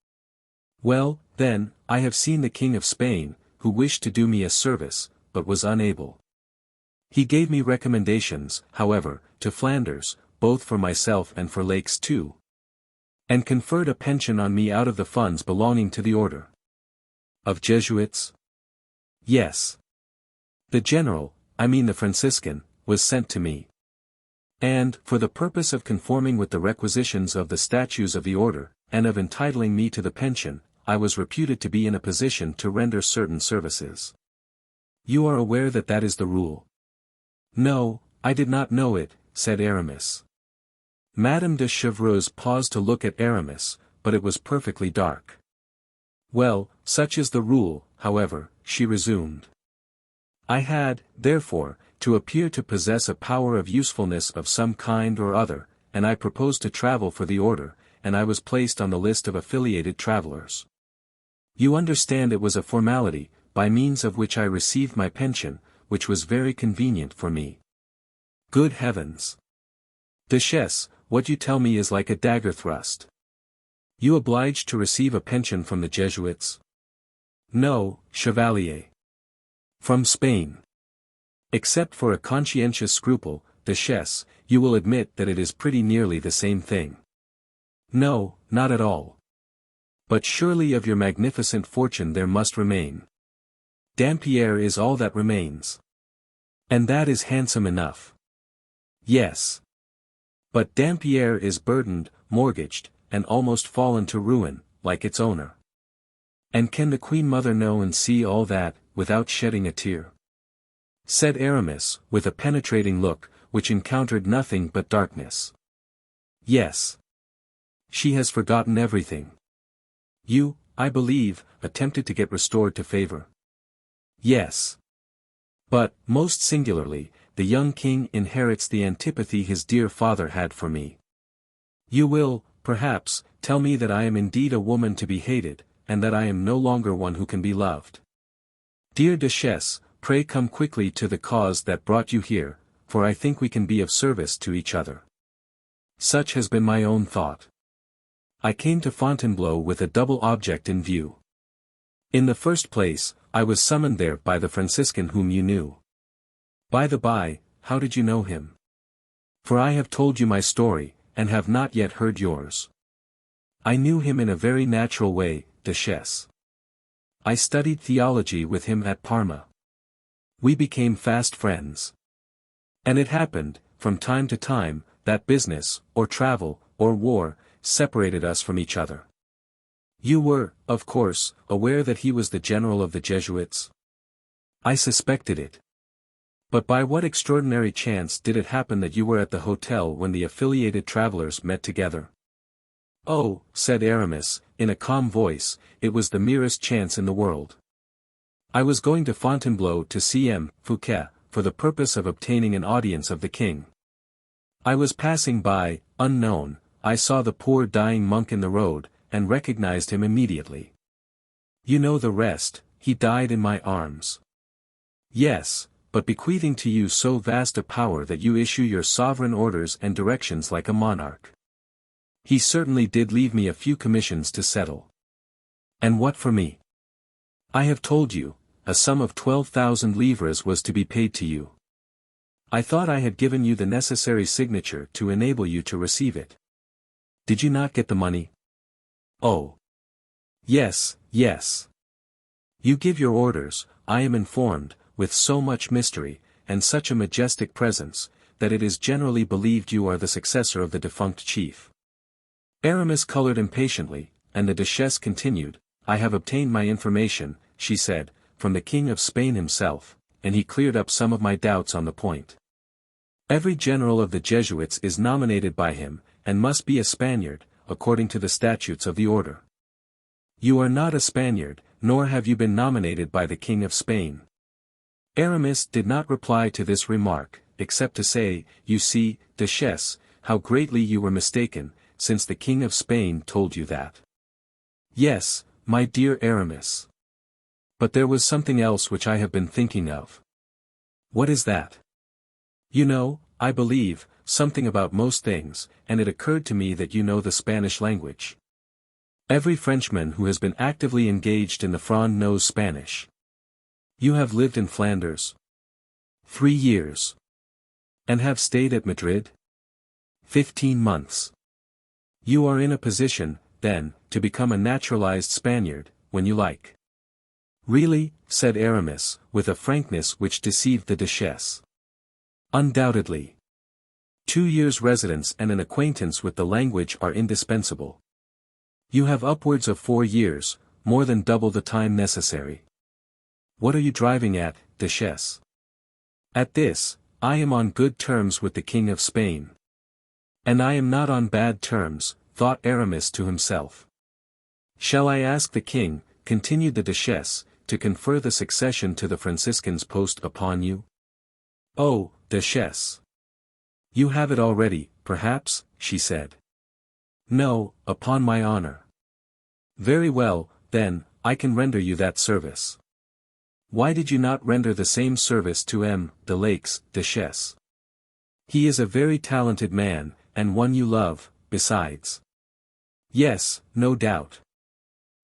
Well, then, I have seen the King of Spain, who wished to do me a service, but was unable. He gave me recommendations, however, to Flanders, both for myself and for Lakes too. And conferred a pension on me out of the funds belonging to the order. Of Jesuits? Yes. The general, I mean the Franciscan, was sent to me. And, for the purpose of conforming with the requisitions of the statutes of the order, and of entitling me to the pension, I was reputed to be in a position to render certain services. You are aware that that is the rule? No, I did not know it, said Aramis. Madame de Chevreuse paused to look at Aramis, but it was perfectly dark. Well, such is the rule, however, she resumed. I had, therefore, to appear to possess a power of usefulness of some kind or other, and I proposed to travel for the order, and I was placed on the list of affiliated travelers. You understand it was a formality, by means of which I received my pension, which was very convenient for me. Good heavens! Duchess, what you tell me is like a dagger thrust. You obliged to receive a pension from the Jesuits? No, Chevalier. From Spain. Except for a conscientious scruple, Duchess, you will admit that it is pretty nearly the same thing. No, not at all. But surely of your magnificent fortune there must remain. Dampierre is all that remains. And that is handsome enough. Yes. But Dampierre is burdened, mortgaged, and almost fallen to ruin, like its owner. And can the Queen Mother know and see all that, without shedding a tear? Said Aramis, with a penetrating look, which encountered nothing but darkness. Yes. She has forgotten everything. You, I believe, attempted to get restored to favor. Yes. But, most singularly, the young king inherits the antipathy his dear father had for me. You will, perhaps, tell me that I am indeed a woman to be hated, and that I am no longer one who can be loved. Dear Duchess, pray come quickly to the cause that brought you here, for I think we can be of service to each other. Such has been my own thought. I came to Fontainebleau with a double object in view. In the first place, I was summoned there by the Franciscan whom you knew. By the by, how did you know him? For I have told you my story, and have not yet heard yours. I knew him in a very natural way, Duchess. I studied theology with him at Parma. We became fast friends. And it happened, from time to time, that business, or travel, or war, separated us from each other. You were, of course, aware that he was the general of the Jesuits? I suspected it. But by what extraordinary chance did it happen that you were at the hotel when the affiliated travelers met together? Oh, said Aramis, in a calm voice, it was the merest chance in the world. I was going to Fontainebleau to see M. Fouquet, for the purpose of obtaining an audience of the king. I was passing by, unknown, I saw the poor dying monk in the road, and recognized him immediately. You know the rest, he died in my arms. Yes, but bequeathing to you so vast a power that you issue your sovereign orders and directions like a monarch. He certainly did leave me a few commissions to settle. And what for me? I have told you, a sum of 12,000 livres was to be paid to you. I thought I had given you the necessary signature to enable you to receive it. Did you not get the money? Oh. Yes, yes. You give your orders, I am informed, with so much mystery, and such a majestic presence, that it is generally believed you are the successor of the defunct chief. Aramis colored impatiently, and the duchess continued, I have obtained my information, she said, from the King of Spain himself, and he cleared up some of my doubts on the point. Every general of the Jesuits is nominated by him, and must be a Spaniard, according to the statutes of the order. You are not a Spaniard, nor have you been nominated by the King of Spain. Aramis did not reply to this remark, except to say, you see, duchess, how greatly you were mistaken, since the King of Spain told you that. Yes, my dear Aramis. But there was something else which I have been thinking of. What is that? You know, I believe, something about most things, and it occurred to me that you know the Spanish language. Every Frenchman who has been actively engaged in the Fronde knows Spanish. You have lived in Flanders? 3 years. And have stayed at Madrid? 15 months. You are in a position, then, to become a naturalized Spaniard, when you like. Really, said Aramis, with a frankness which deceived the duchess. Undoubtedly. 2 years' residence and an acquaintance with the language are indispensable. You have upwards of 4 years, more than double the time necessary. What are you driving at, duchess? At this, I am on good terms with the King of Spain. And I am not on bad terms, thought Aramis to himself. Shall I ask the king, continued the duchess, to confer the succession to the Franciscan's post upon you? Oh, duchess. You have it already, perhaps, she said. No, upon my honor. Very well, then, I can render you that service. Why did you not render the same service to M. de Lakes, duchess? He is a very talented man, and one you love, besides. Yes, no doubt.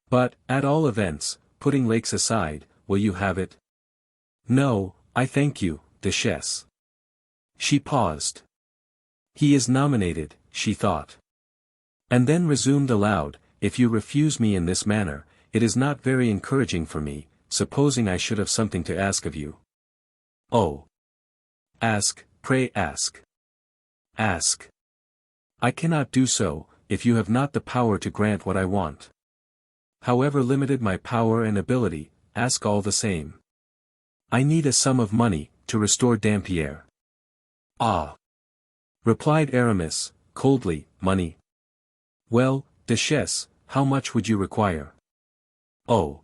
But, at all events, putting Lakes aside, will you have it? No, I thank you, duchess. She paused. He is nominated, she thought. And then resumed aloud, if you refuse me in this manner, it is not very encouraging for me, supposing I should have something to ask of you. Oh. Ask, pray ask. Ask. I cannot do so, if you have not the power to grant what I want. However limited my power and ability, ask all the same. I need a sum of money, to restore Dampierre. Ah. Replied Aramis, coldly, money. Well, duchess, how much would you require? Oh.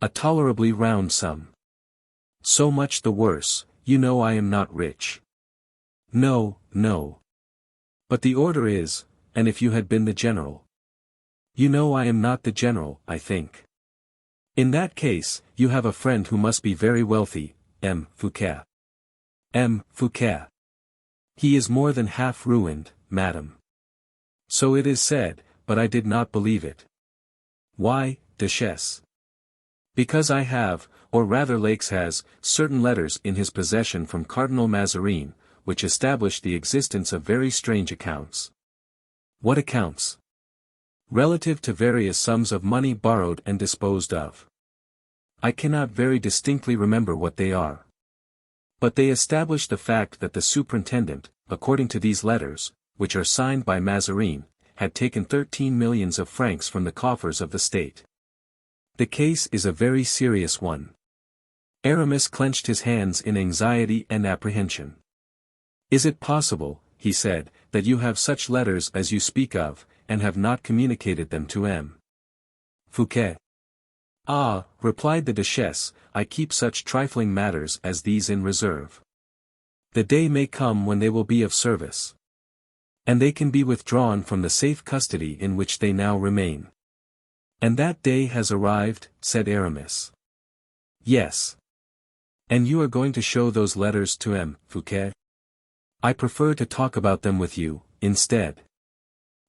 A tolerably round sum. So much the worse, you know I am not rich. No, no. But the order is, and if you had been the general. You know I am not the general, I think. In that case, you have a friend who must be very wealthy, M. Fouquet. M. Fouquet. He is more than half ruined, madam. So it is said, but I did not believe it. Why, duchess? Because I have, or rather Lakes has, certain letters in his possession from Cardinal Mazarin, which establish the existence of very strange accounts. What accounts? Relative to various sums of money borrowed and disposed of. I cannot very distinctly remember what they are. But they establish the fact that the superintendent, according to these letters, which are signed by Mazarin, had taken 13 millions of francs from the coffers of the state. The case is a very serious one. Aramis clenched his hands in anxiety and apprehension. Is it possible, he said, that you have such letters as you speak of, and have not communicated them to M. Fouquet? Ah, replied the duchess, I keep such trifling matters as these in reserve. The day may come when they will be of service. And they can be withdrawn from the safe custody in which they now remain. And that day has arrived, said Aramis. Yes. And you are going to show those letters to M. Fouquet? I prefer to talk about them with you, instead.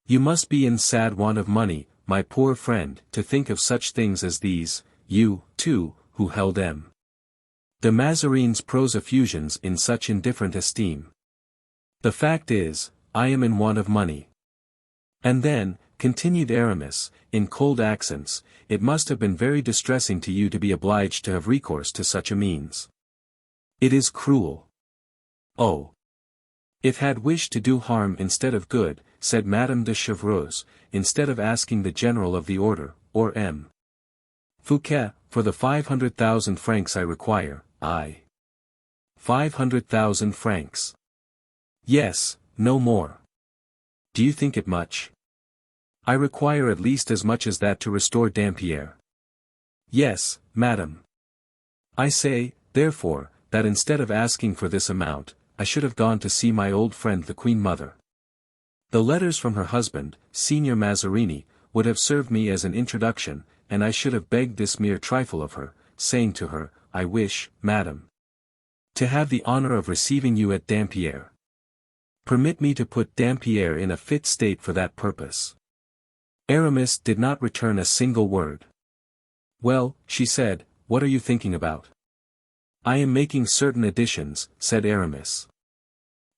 You must be in sad want of money, my poor friend, to think of such things as these, you, too, who held M. de Mazarine's prose effusions in such indifferent esteem. The fact is, I am in want of money. And then, continued Aramis, in cold accents, it must have been very distressing to you to be obliged to have recourse to such a means. It is cruel. Oh! If had wished to do harm instead of good, said Madame de Chevreuse, instead of asking the general of the order, or M. Fouquet, for the 500,000 francs I require, 500,000 francs. Yes, no more. Do you think it much? I require at least as much as that to restore Dampierre. Yes, madam. I say, therefore, that instead of asking for this amount, I should have gone to see my old friend the Queen Mother. The letters from her husband, Signor Mazarini, would have served me as an introduction, and I should have begged this mere trifle of her, saying to her, I wish, madam, to have the honor of receiving you at Dampierre. Permit me to put Dampierre in a fit state for that purpose. Aramis did not return a single word. Well, she said, what are you thinking about? I am making certain additions, said Aramis.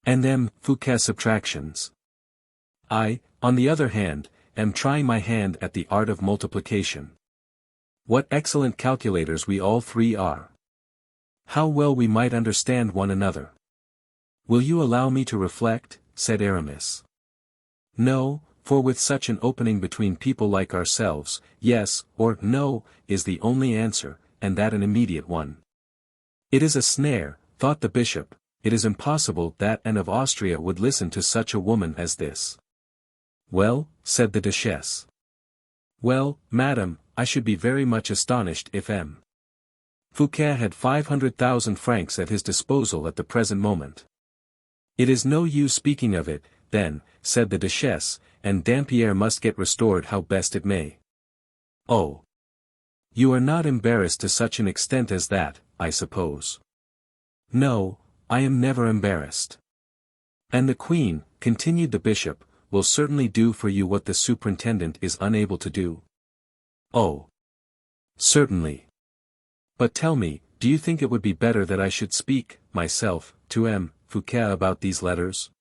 And M. Fouquet subtractions. I, on the other hand, am trying my hand at the art of multiplication. What excellent calculators we all three are. How well we might understand one another. Will you allow me to reflect? Said Aramis. No, for with such an opening between people like ourselves, yes, or no, is the only answer, and that an immediate one. It is a snare, thought the bishop, it is impossible that Anne of Austria would listen to such a woman as this. Well, said the duchess. Well, madam, I should be very much astonished if M. Fouquet had 500,000 francs at his disposal at the present moment. It is no use speaking of it, then, said the duchess, and Dampierre must get restored how best it may. Oh! You are not embarrassed to such an extent as that, I suppose. No, I am never embarrassed. And the Queen, continued the bishop, will certainly do for you what the superintendent is unable to do. Oh! Certainly. But tell me, do you think it would be better that I should speak, myself, to M. Fouquet about these letters?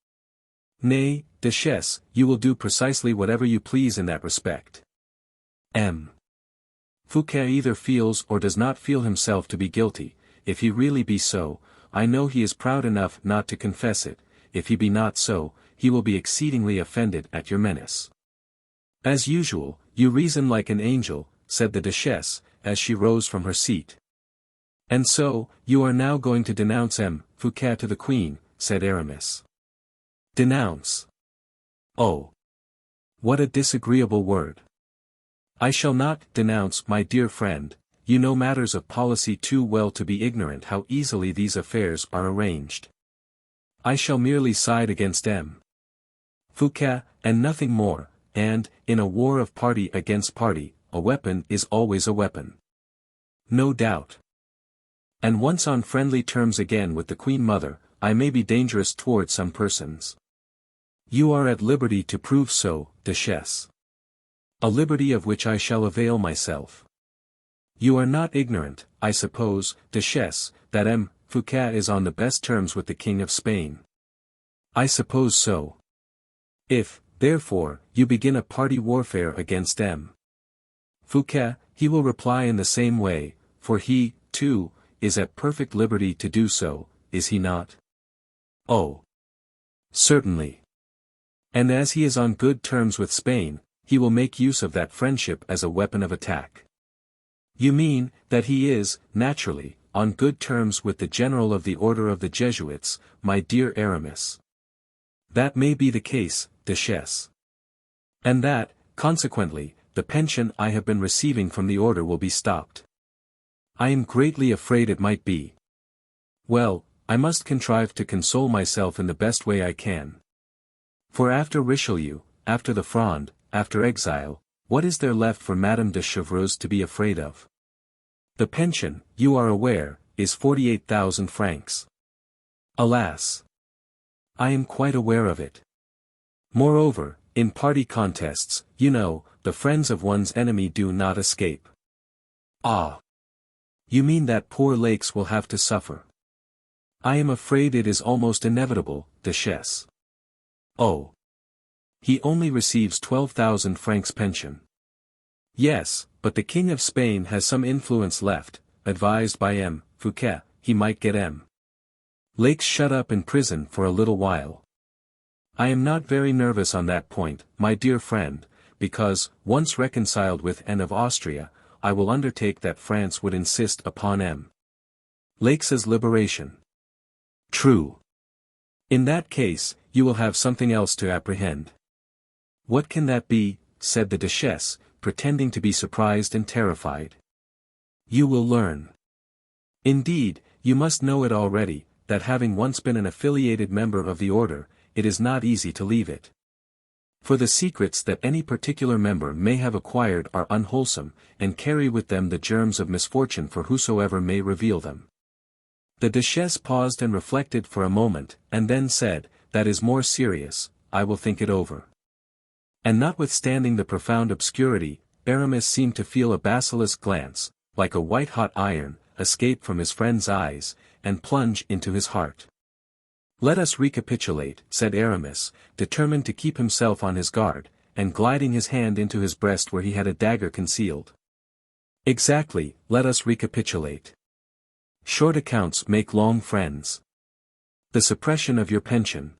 Nay, duchess, you will do precisely whatever you please in that respect. M. Fouquet either feels or does not feel himself to be guilty. If he really be so, I know he is proud enough not to confess it. If he be not so, he will be exceedingly offended at your menace. As usual, you reason like an angel, said the duchess, as she rose from her seat. And so, you are now going to denounce M. Fouquet to the Queen, said Aramis. Denounce. Oh! What a disagreeable word. I shall not denounce, my dear friend, you know matters of policy too well to be ignorant how easily these affairs are arranged. I shall merely side against M. Fouquet, and nothing more, and, in a war of party against party, a weapon is always a weapon. No doubt. And once on friendly terms again with the Queen Mother, I may be dangerous towards some persons. You are at liberty to prove so, duchess. A liberty of which I shall avail myself. You are not ignorant, I suppose, duchess, that M. Fouquet is on the best terms with the King of Spain. I suppose so. If, therefore, you begin a party warfare against M. Fouquet, he will reply in the same way, for he, too, is at perfect liberty to do so, is he not? Oh! Certainly. And as he is on good terms with Spain, he will make use of that friendship as a weapon of attack. You mean, that he is, naturally, on good terms with the General of the Order of the Jesuits, my dear Aramis. That may be the case, duchess. And that, consequently, the pension I have been receiving from the order will be stopped. I am greatly afraid it might be. Well, I must contrive to console myself in the best way I can. For after Richelieu, after the Fronde, after exile, what is there left for Madame de Chevreuse to be afraid of? The pension, you are aware, is 48,000 francs. Alas! I am quite aware of it. Moreover, in party contests, you know, the friends of one's enemy do not escape. Ah! You mean that poor Lakes will have to suffer? I am afraid it is almost inevitable, Duchess. Oh! He only receives 12,000 francs pension. Yes, but the King of Spain has some influence left, advised by M. Fouquet, he might get M. Lakes shut up in prison for a little while. I am not very nervous on that point, my dear friend, because, once reconciled with Anne of Austria, I will undertake that France would insist upon M. Lakes's liberation. True. In that case, you will have something else to apprehend. What can that be? Said the Duchess, pretending to be surprised and terrified. You will learn. Indeed, you must know it already, that having once been an affiliated member of the order, it is not easy to leave it. For the secrets that any particular member may have acquired are unwholesome, and carry with them the germs of misfortune for whosoever may reveal them. The Duchess paused and reflected for a moment, and then said, that is more serious, I will think it over. And notwithstanding the profound obscurity, Aramis seemed to feel a basilisk glance, like a white-hot iron, escape from his friend's eyes, and plunge into his heart. Let us recapitulate, said Aramis, determined to keep himself on his guard, and gliding his hand into his breast where he had a dagger concealed. Exactly, let us recapitulate. Short accounts make long friends. The suppression of your pension.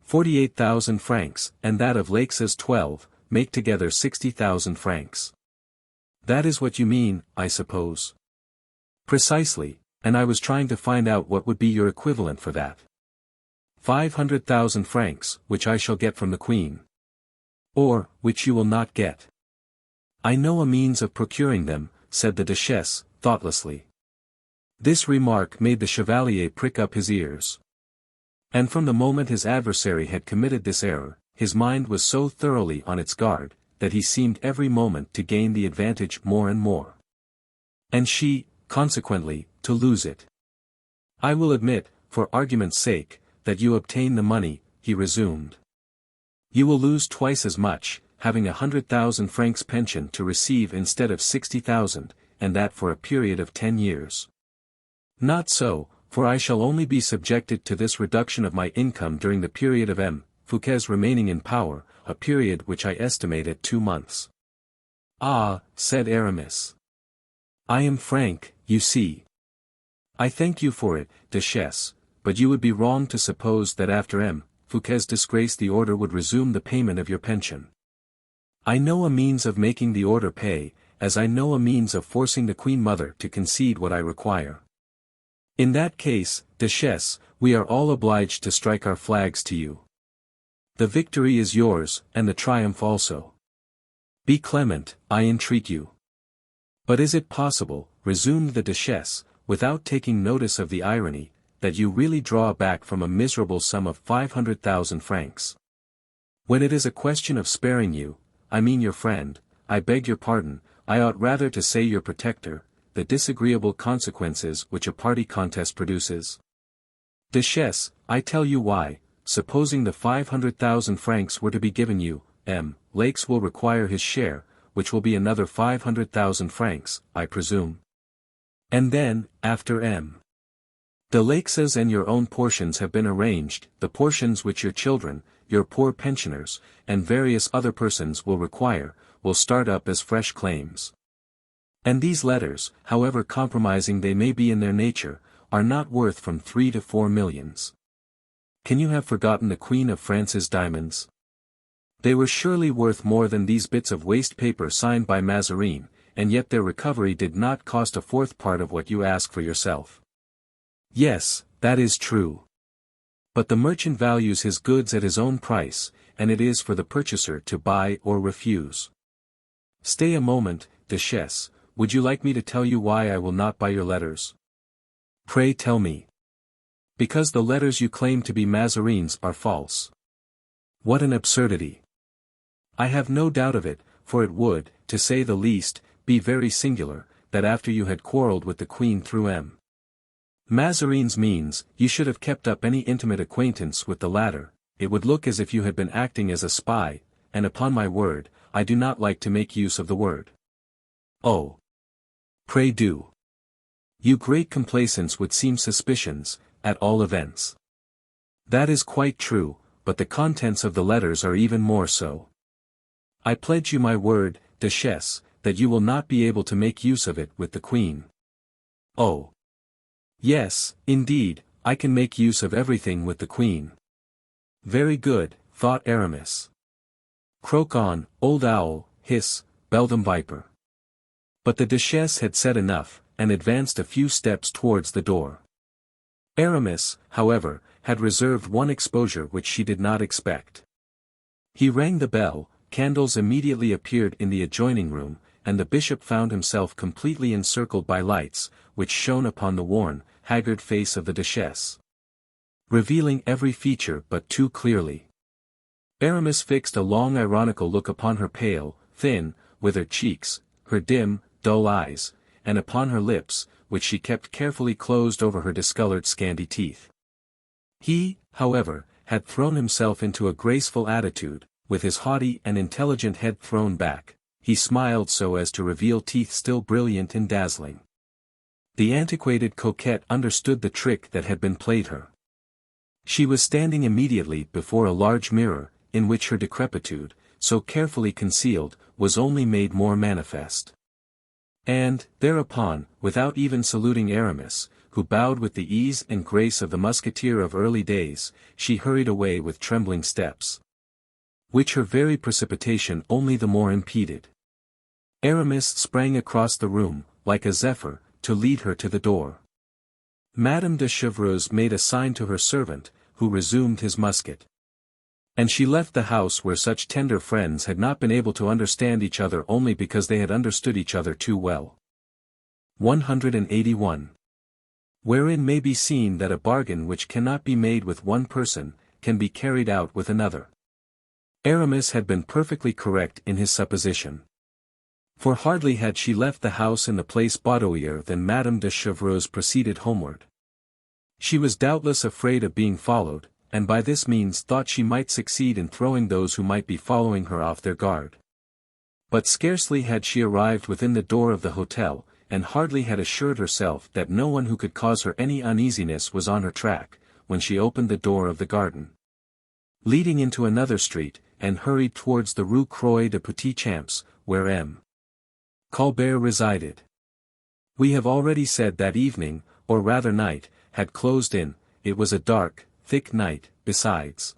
48,000 francs, and that of Lakes's 12, make together 60,000 francs. That is what you mean, I suppose. Precisely, and I was trying to find out what would be your equivalent for that. 500,000 francs, which I shall get from the Queen. Or, which you will not get. I know a means of procuring them, said the Duchess, thoughtlessly. This remark made the Chevalier prick up his ears. And from the moment his adversary had committed this error, his mind was so thoroughly on its guard, that he seemed every moment to gain the advantage more and more. And she, consequently, to lose it. I will admit, for argument's sake, that you obtain the money, he resumed. You will lose twice as much, having 100,000 francs pension to receive instead of 60,000, and that for a period of 10 years. Not so, for I shall only be subjected to this reduction of my income during the period of M. Fouquet's remaining in power, a period which I estimate at 2 months. Ah, said Aramis. I am frank, you see. I thank you for it, Duchess, but you would be wrong to suppose that after M. Fouquet's disgrace the order would resume the payment of your pension. I know a means of making the order pay, as I know a means of forcing the Queen Mother to concede what I require. In that case, Duchess, we are all obliged to strike our flags to you. The victory is yours, and the triumph also. Be clement, I entreat you. But is it possible, resumed the Duchess, without taking notice of the irony, that you really draw back from a miserable sum of 500,000 francs? When it is a question of sparing you, I mean your friend, I beg your pardon, I ought rather to say your protector, the disagreeable consequences which a party contest produces. Duchess, I tell you why, supposing the 500,000 francs were to be given you, M. Lakes will require his share, which will be another 500,000 francs, I presume. And then, after M. The Lakeses and your own portions have been arranged, the portions which your children, your poor pensioners, and various other persons will require, will start up as fresh claims. And these letters, however compromising they may be in their nature, are not worth from 3 to 4 millions. Can you have forgotten the Queen of France's diamonds? They were surely worth more than these bits of waste paper signed by Mazarin, and yet their recovery did not cost a fourth part of what you ask for yourself. Yes, that is true. But the merchant values his goods at his own price, and it is for the purchaser to buy or refuse. Stay a moment, duchess, would you like me to tell you why I will not buy your letters? Pray tell me. Because the letters you claim to be Mazarin's are false. What an absurdity. I have no doubt of it, for it would, to say the least, be very singular, that after you had quarrelled with the Queen through M. Mazarin's means, you should have kept up any intimate acquaintance with the latter. It would look as if you had been acting as a spy, and upon my word, I do not like to make use of the word. Oh! Pray do. You great complacence would seem suspicions, at all events. That is quite true, but the contents of the letters are even more so. I pledge you my word, duchess, that you will not be able to make use of it with the Queen. Oh! Yes, indeed, I can make use of everything with the Queen. Very good, thought Aramis. Croak on, old owl, hiss, beldam viper. But the duchess had said enough, and advanced a few steps towards the door. Aramis, however, had reserved one exposure which she did not expect. He rang the bell, candles immediately appeared in the adjoining room, and the bishop found himself completely encircled by lights, which shone upon the worn, haggard face of the duchess, revealing every feature but too clearly. Aramis fixed a long ironical look upon her pale, thin, withered cheeks, her dim, dull eyes, and upon her lips, which she kept carefully closed over her discolored scanty teeth. He, however, had thrown himself into a graceful attitude, with his haughty and intelligent head thrown back. He smiled so as to reveal teeth still brilliant and dazzling. The antiquated coquette understood the trick that had been played her. She was standing immediately before a large mirror, in which her decrepitude, so carefully concealed, was only made more manifest. And, thereupon, without even saluting Aramis, who bowed with the ease and grace of the musketeer of early days, she hurried away with trembling steps, which her very precipitation only the more impeded. Aramis sprang across the room, like a zephyr, to lead her to the door. Madame de Chevreuse made a sign to her servant, who resumed his musket. And she left the house where such tender friends had not been able to understand each other only because they had understood each other too well. 181. Wherein may be seen that a bargain which cannot be made with one person, can be carried out with another. Aramis had been perfectly correct in his supposition. For hardly had she left the house in the Place Baudoyer than Madame de Chevreuse proceeded homeward. She was doubtless afraid of being followed, and by this means thought she might succeed in throwing those who might be following her off their guard. But scarcely had she arrived within the door of the hotel, and hardly had assured herself that no one who could cause her any uneasiness was on her track, when she opened the door of the garden, leading into another street, and hurried towards the Rue Croix de Petit Champs, where M. Colbert resided. We have already said that evening, or rather night, had closed in. It was a dark, thick night, besides.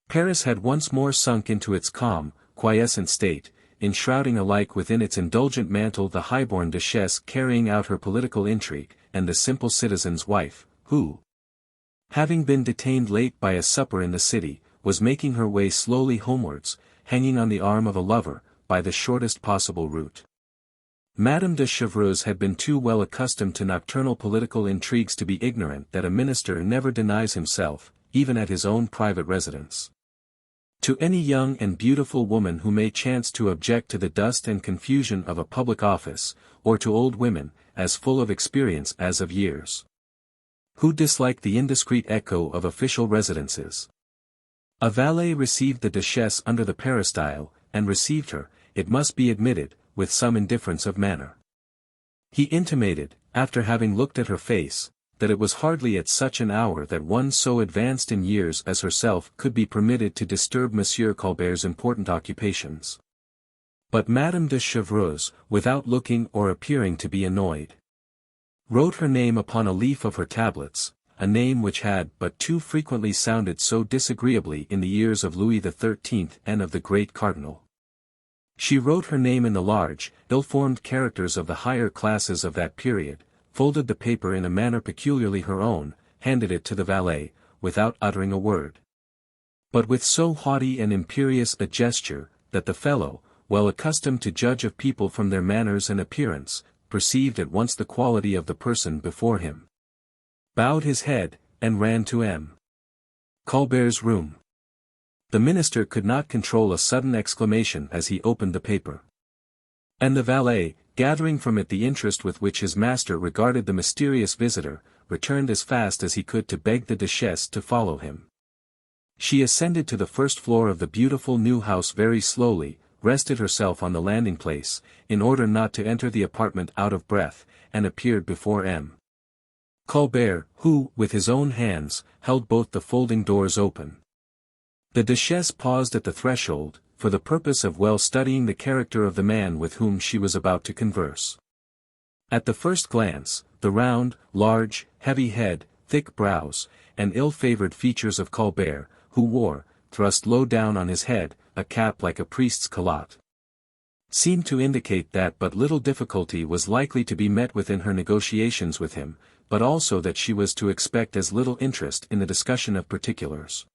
Paris had once more sunk into its calm, quiescent state, enshrouding alike within its indulgent mantle the high-born duchess carrying out her political intrigue, and the simple citizen's wife, who, having been detained late by a supper in the city, was making her way slowly homewards, hanging on the arm of a lover, by the shortest possible route. Madame de Chevreuse had been too well accustomed to nocturnal political intrigues to be ignorant that a minister never denies himself, even at his own private residence, to any young and beautiful woman who may chance to object to the dust and confusion of a public office, or to old women, as full of experience as of years, who dislike the indiscreet echo of official residences. A valet received the duchess under the peristyle, and received her, it must be admitted, with some indifference of manner. He intimated, after having looked at her face, that it was hardly at such an hour that one so advanced in years as herself could be permitted to disturb Monsieur Colbert's important occupations. But Madame de Chevreuse, without looking or appearing to be annoyed, wrote her name upon a leaf of her tablets, a name which had but too frequently sounded so disagreeably in the ears of Louis XIII and of the great cardinal. She wrote her name in the large, ill-formed characters of the higher classes of that period, folded the paper in a manner peculiarly her own, handed it to the valet, without uttering a word, but with so haughty and imperious a gesture, that the fellow, well accustomed to judge of people from their manners and appearance, perceived at once the quality of the person before him, bowed his head, and ran to M. Colbert's room. The minister could not control a sudden exclamation as he opened the paper. And the valet, gathering from it the interest with which his master regarded the mysterious visitor, returned as fast as he could to beg the duchess to follow him. She ascended to the first floor of the beautiful new house very slowly, rested herself on the landing place, in order not to enter the apartment out of breath, and appeared before M. Colbert, who, with his own hands, held both the folding doors open. The duchess paused at the threshold, for the purpose of well studying the character of the man with whom she was about to converse. At the first glance, the round, large, heavy head, thick brows, and ill-favored features of Colbert, who wore, thrust low down on his head, a cap like a priest's calotte, seemed to indicate that but little difficulty was likely to be met with in her negotiations with him, but also that she was to expect as little interest in the discussion of particulars.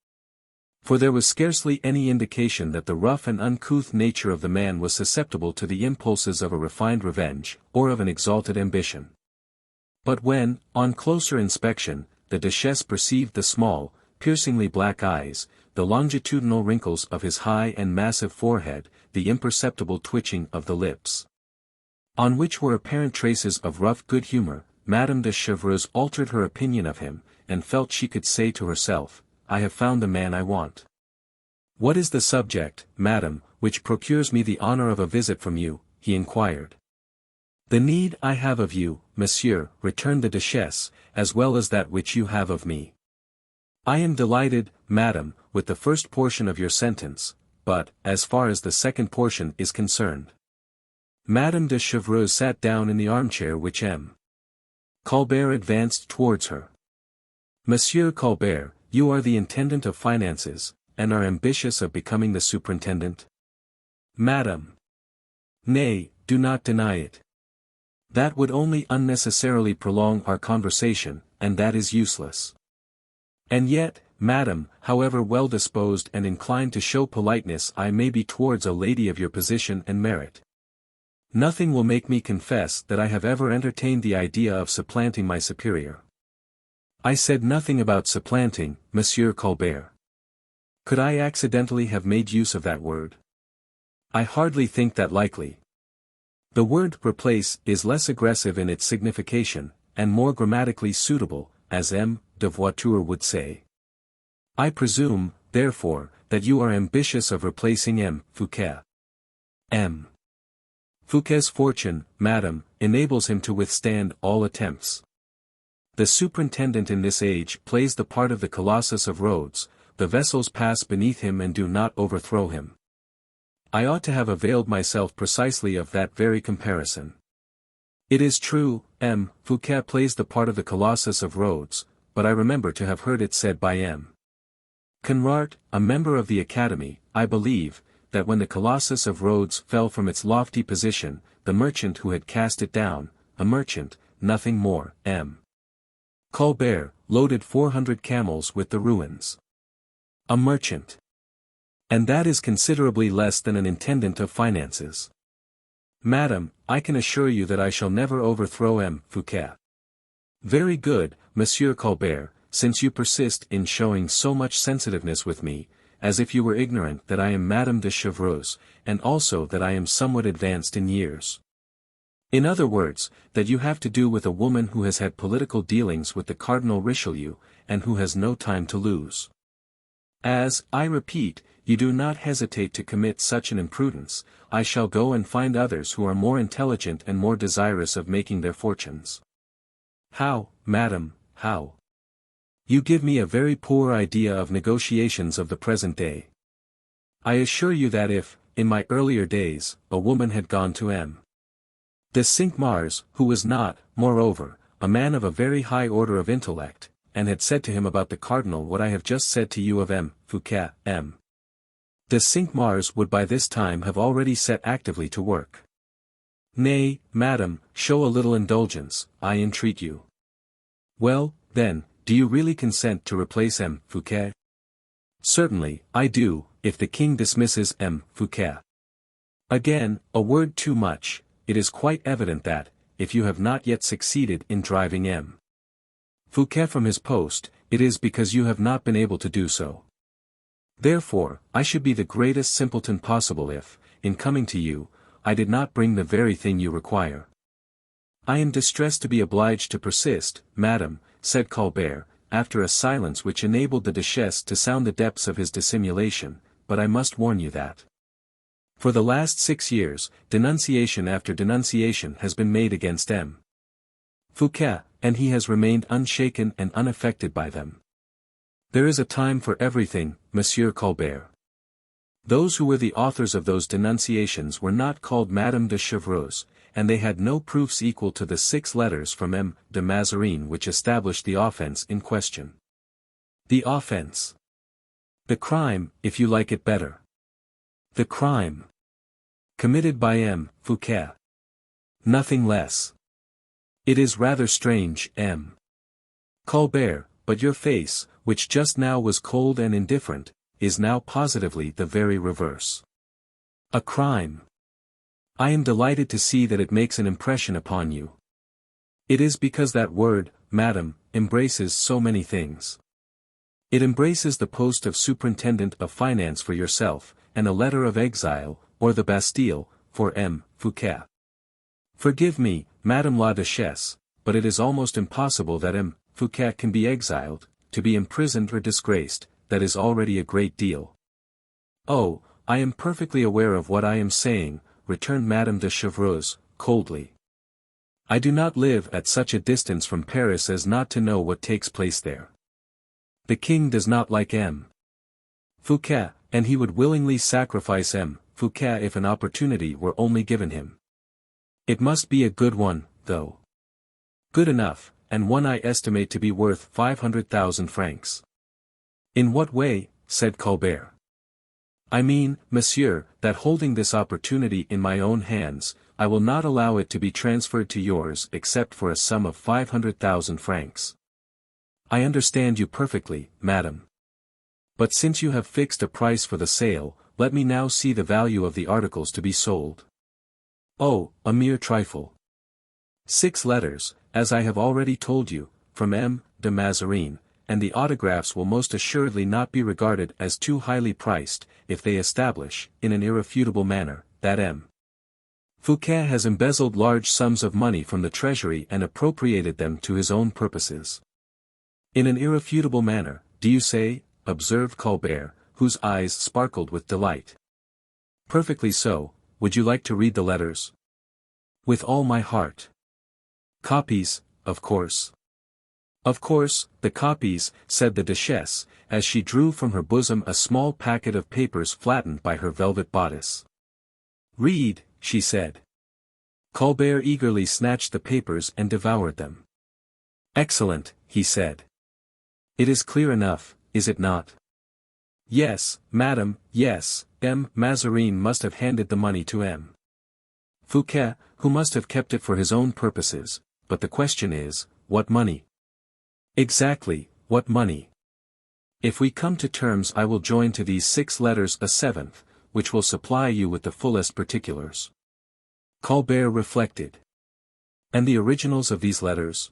For there was scarcely any indication that the rough and uncouth nature of the man was susceptible to the impulses of a refined revenge, or of an exalted ambition. But when, on closer inspection, the duchess perceived the small, piercingly black eyes, the longitudinal wrinkles of his high and massive forehead, the imperceptible twitching of the lips, on which were apparent traces of rough good humor, Madame de Chevreuse altered her opinion of him, and felt she could say to herself, "I have found the man I want." "What is the subject, madam, which procures me the honor of a visit from you?" he inquired. "The need I have of you, monsieur," returned the duchess, "as well as that which you have of me. I am delighted, madam, with the first portion of your sentence, but, as far as the second portion is concerned." Madame de Chevreuse sat down in the armchair which M. Colbert advanced towards her. "Monsieur Colbert, you are the intendant of finances, and are ambitious of becoming the superintendent?" "Madam." "Nay, do not deny it. That would only unnecessarily prolong our conversation, and that is useless. And yet, madam, however well disposed and inclined to show politeness I may be towards a lady of your position and merit, nothing will make me confess that I have ever entertained the idea of supplanting my superior." "I said nothing about supplanting, Monsieur Colbert. Could I accidentally have made use of that word? I hardly think that likely. The word replace is less aggressive in its signification, and more grammatically suitable, as M. de Voiture would say. I presume, therefore, that you are ambitious of replacing M. Fouquet." M. Fouquet's fortune, madam, enables him to withstand all attempts. The superintendent in this age plays the part of the Colossus of Rhodes, the vessels pass beneath him and do not overthrow him. I ought to have availed myself precisely of that very comparison. It is true, M. Fouquet plays the part of the Colossus of Rhodes, but I remember to have heard it said by M. Conrart, a member of the Academy, I believe, that when the Colossus of Rhodes fell from its lofty position, the merchant who had cast it down, a merchant, nothing more, M. Colbert, loaded 400 camels with the ruins. A merchant. And that is considerably less than an intendant of finances. Madam, I can assure you that I shall never overthrow M. Fouquet. Very good, Monsieur Colbert, since you persist in showing so much sensitiveness with me, as if you were ignorant that I am Madame de Chevreuse, and also that I am somewhat advanced in years. In other words, that you have to do with a woman who has had political dealings with the Cardinal Richelieu, and who has no time to lose. As, I repeat, you do not hesitate to commit such an imprudence, I shall go and find others who are more intelligent and more desirous of making their fortunes. How, madam, how? You give me a very poor idea of negotiations of the present day. I assure you that if, in my earlier days, a woman had gone to M. de Cinq-Mars, who was not, moreover, a man of a very high order of intellect, and had said to him about the cardinal what I have just said to you of M. Fouquet, M. de Cinq-Mars would by this time have already set actively to work. Nay, madam, show a little indulgence, I entreat you. Well, then, do you really consent to replace M. Fouquet? Certainly, I do, if the king dismisses M. Fouquet. Again, a word too much. It is quite evident that, if you have not yet succeeded in driving M. Fouquet from his post, it is because you have not been able to do so. Therefore, I should be the greatest simpleton possible if, in coming to you, I did not bring the very thing you require. I am distressed to be obliged to persist, madam, said Colbert, after a silence which enabled the duchess to sound the depths of his dissimulation, but I must warn you that for the last 6 years, denunciation after denunciation has been made against M. Fouquet, and he has remained unshaken and unaffected by them. There is a time for everything, Monsieur Colbert. Those who were the authors of those denunciations were not called Madame de Chevreuse, and they had no proofs equal to the 6 letters from M. de Mazarin which established the offense in question. The offense. The crime, if you like it better. The crime. Committed by M. Fouquet. Nothing less. It is rather strange, M. Colbert, but your face, which just now was cold and indifferent, is now positively the very reverse. A crime. I am delighted to see that it makes an impression upon you. It is because that word, madam, embraces so many things. It embraces the post of superintendent of finance for yourself, and a letter of exile, or the Bastille, for M. Fouquet. Forgive me, Madame la Duchesse, but it is almost impossible that M. Fouquet can be exiled, to be imprisoned or disgraced, that is already a great deal. Oh, I am perfectly aware of what I am saying, returned Madame de Chevreuse, coldly. I do not live at such a distance from Paris as not to know what takes place there. The king does not like M. Fouquet, and he would willingly sacrifice M. Fouquet if an opportunity were only given him. It must be a good one, though. Good enough, and one I estimate to be worth 500,000 francs. In what way? Said Colbert. I mean, monsieur, that holding this opportunity in my own hands, I will not allow it to be transferred to yours except for a sum of 500,000 francs. I understand you perfectly, madam. But since you have fixed a price for the sale, let me now see the value of the articles to be sold. Oh, a mere trifle. 6 letters, as I have already told you, from M. de Mazarin, and the autographs will most assuredly not be regarded as too highly priced, if they establish, in an irrefutable manner, that M. Fouquet has embezzled large sums of money from the treasury and appropriated them to his own purposes. In an irrefutable manner, do you say? Observed Colbert, whose eyes sparkled with delight. Perfectly so. Would you like to read the letters? With all my heart. Copies, of course. Of course, the copies, said the duchess, as she drew from her bosom a small packet of papers flattened by her velvet bodice. Read, she said. Colbert eagerly snatched the papers and devoured them. Excellent, he said. It is clear enough, is it not? Yes, madam, yes, M. Mazarin must have handed the money to M. Fouquet, who must have kept it for his own purposes, but the question is, what money? Exactly, what money? If we come to terms I will join to these 6 letters a 7th, which will supply you with the fullest particulars. Colbert reflected. And the originals of these letters?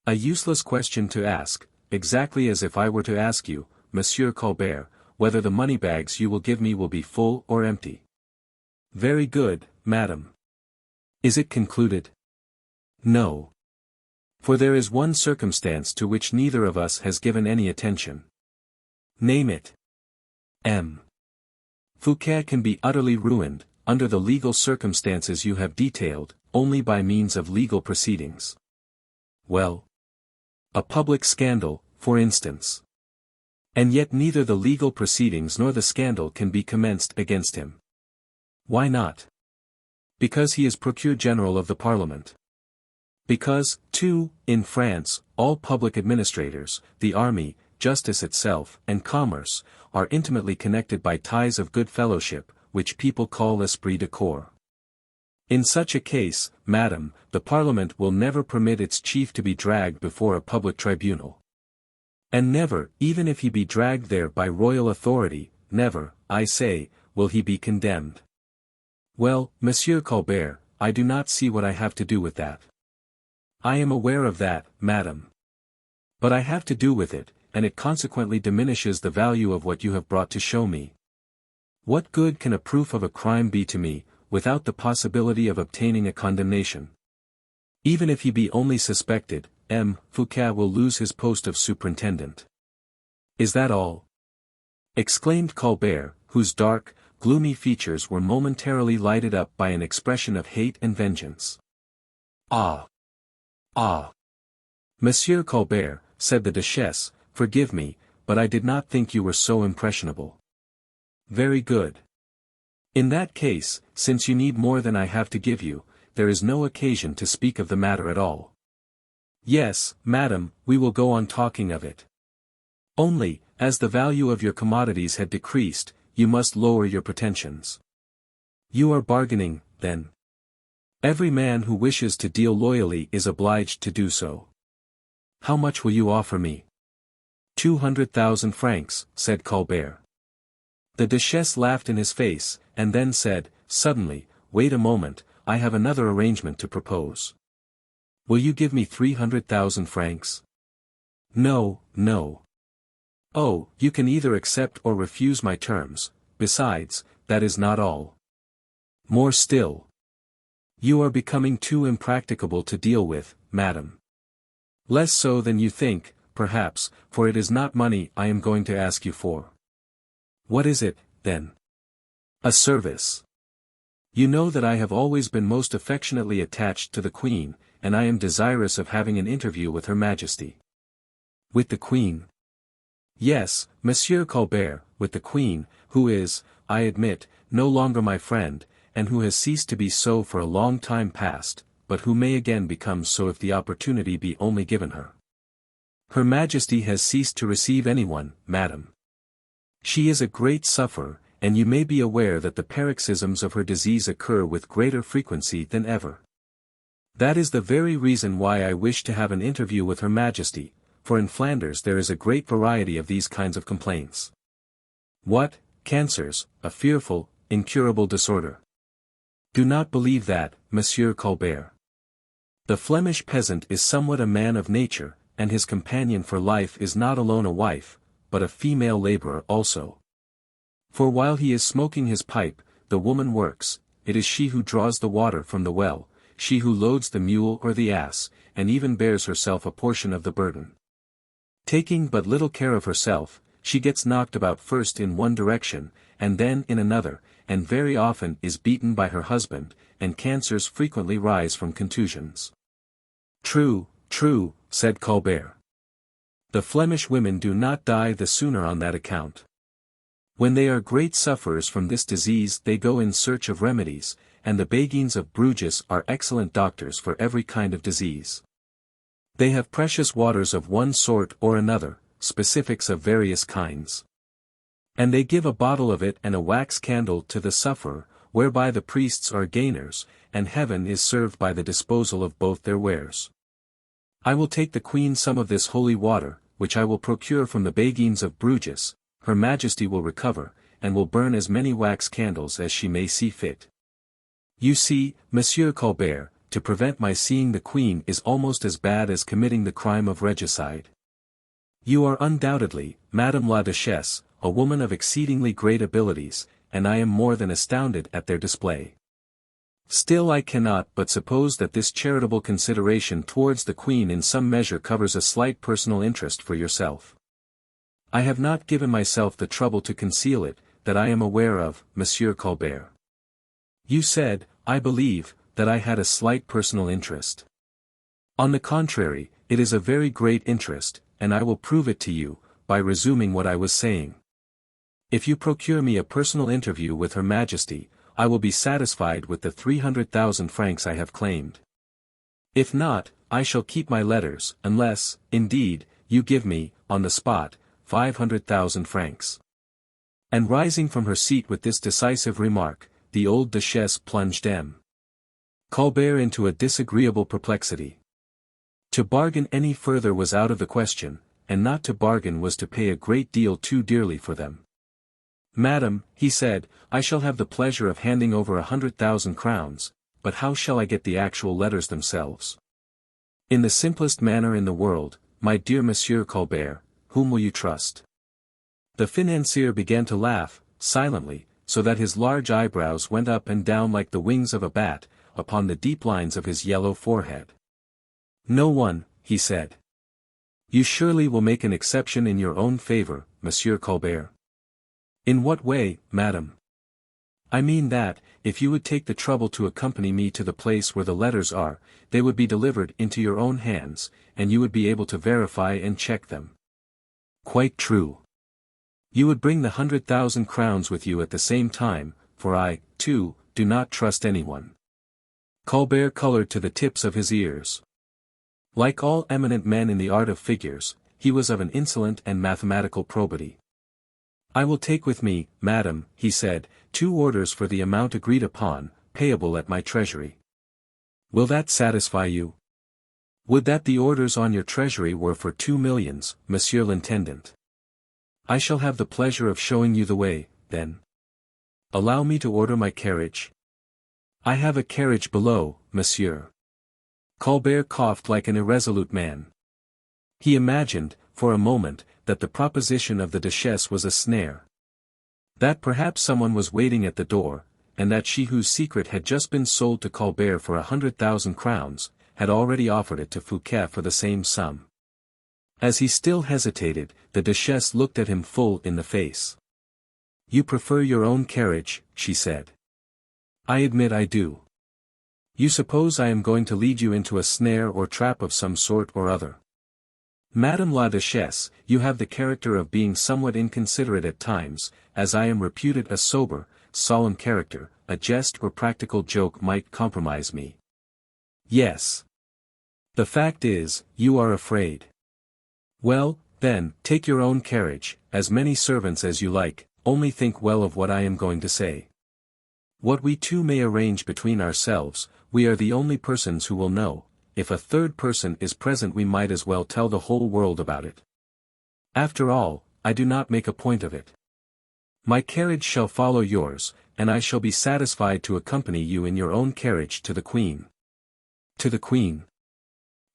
A useless question to ask, exactly as if I were to ask you, Monsieur Colbert, whether the money-bags you will give me will be full or empty. Very good, madam. Is it concluded? No. For there is one circumstance to which neither of us has given any attention. Name it. M. Fouquet can be utterly ruined, under the legal circumstances you have detailed, only by means of legal proceedings. Well? A public scandal, for instance. And yet neither the legal proceedings nor the scandal can be commenced against him. Why not? Because he is Procureur General of the Parliament. Because, too, in France, all public administrators, the army, justice itself, and commerce, are intimately connected by ties of good fellowship, which people call l'esprit de corps. In such a case, madam, the Parliament will never permit its chief to be dragged before a public tribunal. And never, even if he be dragged there by royal authority, never, I say, will he be condemned. Well, Monsieur Colbert, I do not see what I have to do with that. I am aware of that, madam. But I have to do with it, and it consequently diminishes the value of what you have brought to show me. What good can a proof of a crime be to me, without the possibility of obtaining a condemnation? Even if he be only suspected, M. Fouquet will lose his post of superintendent. Is that all? Exclaimed Colbert, whose dark, gloomy features were momentarily lighted up by an expression of hate and vengeance. Ah! Ah! Monsieur Colbert, said the duchess, forgive me, but I did not think you were so impressionable. Very good. In that case, since you need more than I have to give you, there is no occasion to speak of the matter at all. Yes, madam, we will go on talking of it. Only, as the value of your commodities had decreased, you must lower your pretensions. You are bargaining, then. Every man who wishes to deal loyally is obliged to do so. How much will you offer me? 200,000 francs, said Colbert. The duchess laughed in his face, and then said, suddenly, wait a moment, I have another arrangement to propose. Will you give me 300,000 francs? No, no. Oh, you can either accept or refuse my terms, besides, that is not all. More still. You are becoming too impracticable to deal with, madam. Less so than you think, perhaps, for it is not money I am going to ask you for. What is it, then? A service. You know that I have always been most affectionately attached to the Queen, and I am desirous of having an interview with Her Majesty. With the Queen? Yes, Monsieur Colbert, with the Queen, who is, I admit, no longer my friend, and who has ceased to be so for a long time past, but who may again become so if the opportunity be only given her. Her Majesty has ceased to receive anyone, madam. She is a great sufferer, and you may be aware that the paroxysms of her disease occur with greater frequency than ever. That is the very reason why I wish to have an interview with Her Majesty, for in Flanders there is a great variety of these kinds of complaints. What, cancers, a fearful, incurable disorder. Do not believe that, Monsieur Colbert. The Flemish peasant is somewhat a man of nature, and his companion for life is not alone a wife, but a female laborer also. For while he is smoking his pipe, the woman works, it is she who draws the water from the well, she who loads the mule or the ass, and even bears herself a portion of the burden. Taking but little care of herself, she gets knocked about first in one direction, and then in another, and very often is beaten by her husband, and cancers frequently rise from contusions. True, true, said Colbert. The Flemish women do not die the sooner on that account. When they are great sufferers from this disease they go in search of remedies, and the Béguines of Bruges are excellent doctors for every kind of disease. They have precious waters of one sort or another, specifics of various kinds. And they give a bottle of it and a wax candle to the sufferer, whereby the priests are gainers, and heaven is served by the disposal of both their wares. I will take the Queen some of this holy water, which I will procure from the Béguines of Bruges. Her Majesty will recover, and will burn as many wax candles as she may see fit. You see, Monsieur Colbert, to prevent my seeing the Queen is almost as bad as committing the crime of regicide. You are undoubtedly, Madame la Duchesse, a woman of exceedingly great abilities, and I am more than astounded at their display. Still I cannot but suppose that this charitable consideration towards the Queen in some measure covers a slight personal interest for yourself. I have not given myself the trouble to conceal it, that I am aware of, Monsieur Colbert. You said, I believe, that I had a slight personal interest. On the contrary, it is a very great interest, and I will prove it to you, by resuming what I was saying. If you procure me a personal interview with Her Majesty, I will be satisfied with the 300,000 francs I have claimed. If not, I shall keep my letters, unless, indeed, you give me, on the spot, 500,000 francs. And rising from her seat with this decisive remark, the old duchess plunged M. Colbert into a disagreeable perplexity. To bargain any further was out of the question, and not to bargain was to pay a great deal too dearly for them. Madam, he said, I shall have the pleasure of handing over 100,000 crowns, but how shall I get the actual letters themselves? In the simplest manner in the world, my dear Monsieur Colbert. Whom will you trust? The financier began to laugh, silently, so that his large eyebrows went up and down like the wings of a bat, upon the deep lines of his yellow forehead. No one, he said. You surely will make an exception in your own favor, Monsieur Colbert. In what way, madam? I mean that, if you would take the trouble to accompany me to the place where the letters are, they would be delivered into your own hands, and you would be able to verify and check them. Quite true. You would bring the 100,000 crowns with you at the same time, for I, too, do not trust anyone. Colbert colored to the tips of his ears. Like all eminent men in the art of figures, he was of an insolent and mathematical probity. I will take with me, madam, he said, 2 orders for the amount agreed upon, payable at my treasury. Will that satisfy you? Would that the orders on your treasury were for 2 millions, Monsieur l'Intendant. I shall have the pleasure of showing you the way, then. Allow me to order my carriage. I have a carriage below, monsieur. Colbert coughed like an irresolute man. He imagined, for a moment, that the proposition of the duchess was a snare. That perhaps someone was waiting at the door, and that she whose secret had just been sold to Colbert for 100,000 crowns, had already offered it to Fouquet for the same sum. As he still hesitated, the duchess looked at him full in the face. You prefer your own carriage, she said. I admit I do. You suppose I am going to lead you into a snare or trap of some sort or other. Madame la Duchesse, you have the character of being somewhat inconsiderate at times, as I am reputed a sober, solemn character, a jest or practical joke might compromise me. Yes. The fact is, you are afraid. Well, then, take your own carriage, as many servants as you like, only think well of what I am going to say. What we two may arrange between ourselves, we are the only persons who will know. If a third person is present we might as well tell the whole world about it. After all, I do not make a point of it. My carriage shall follow yours, and I shall be satisfied to accompany you in your own carriage to the Queen. To the Queen?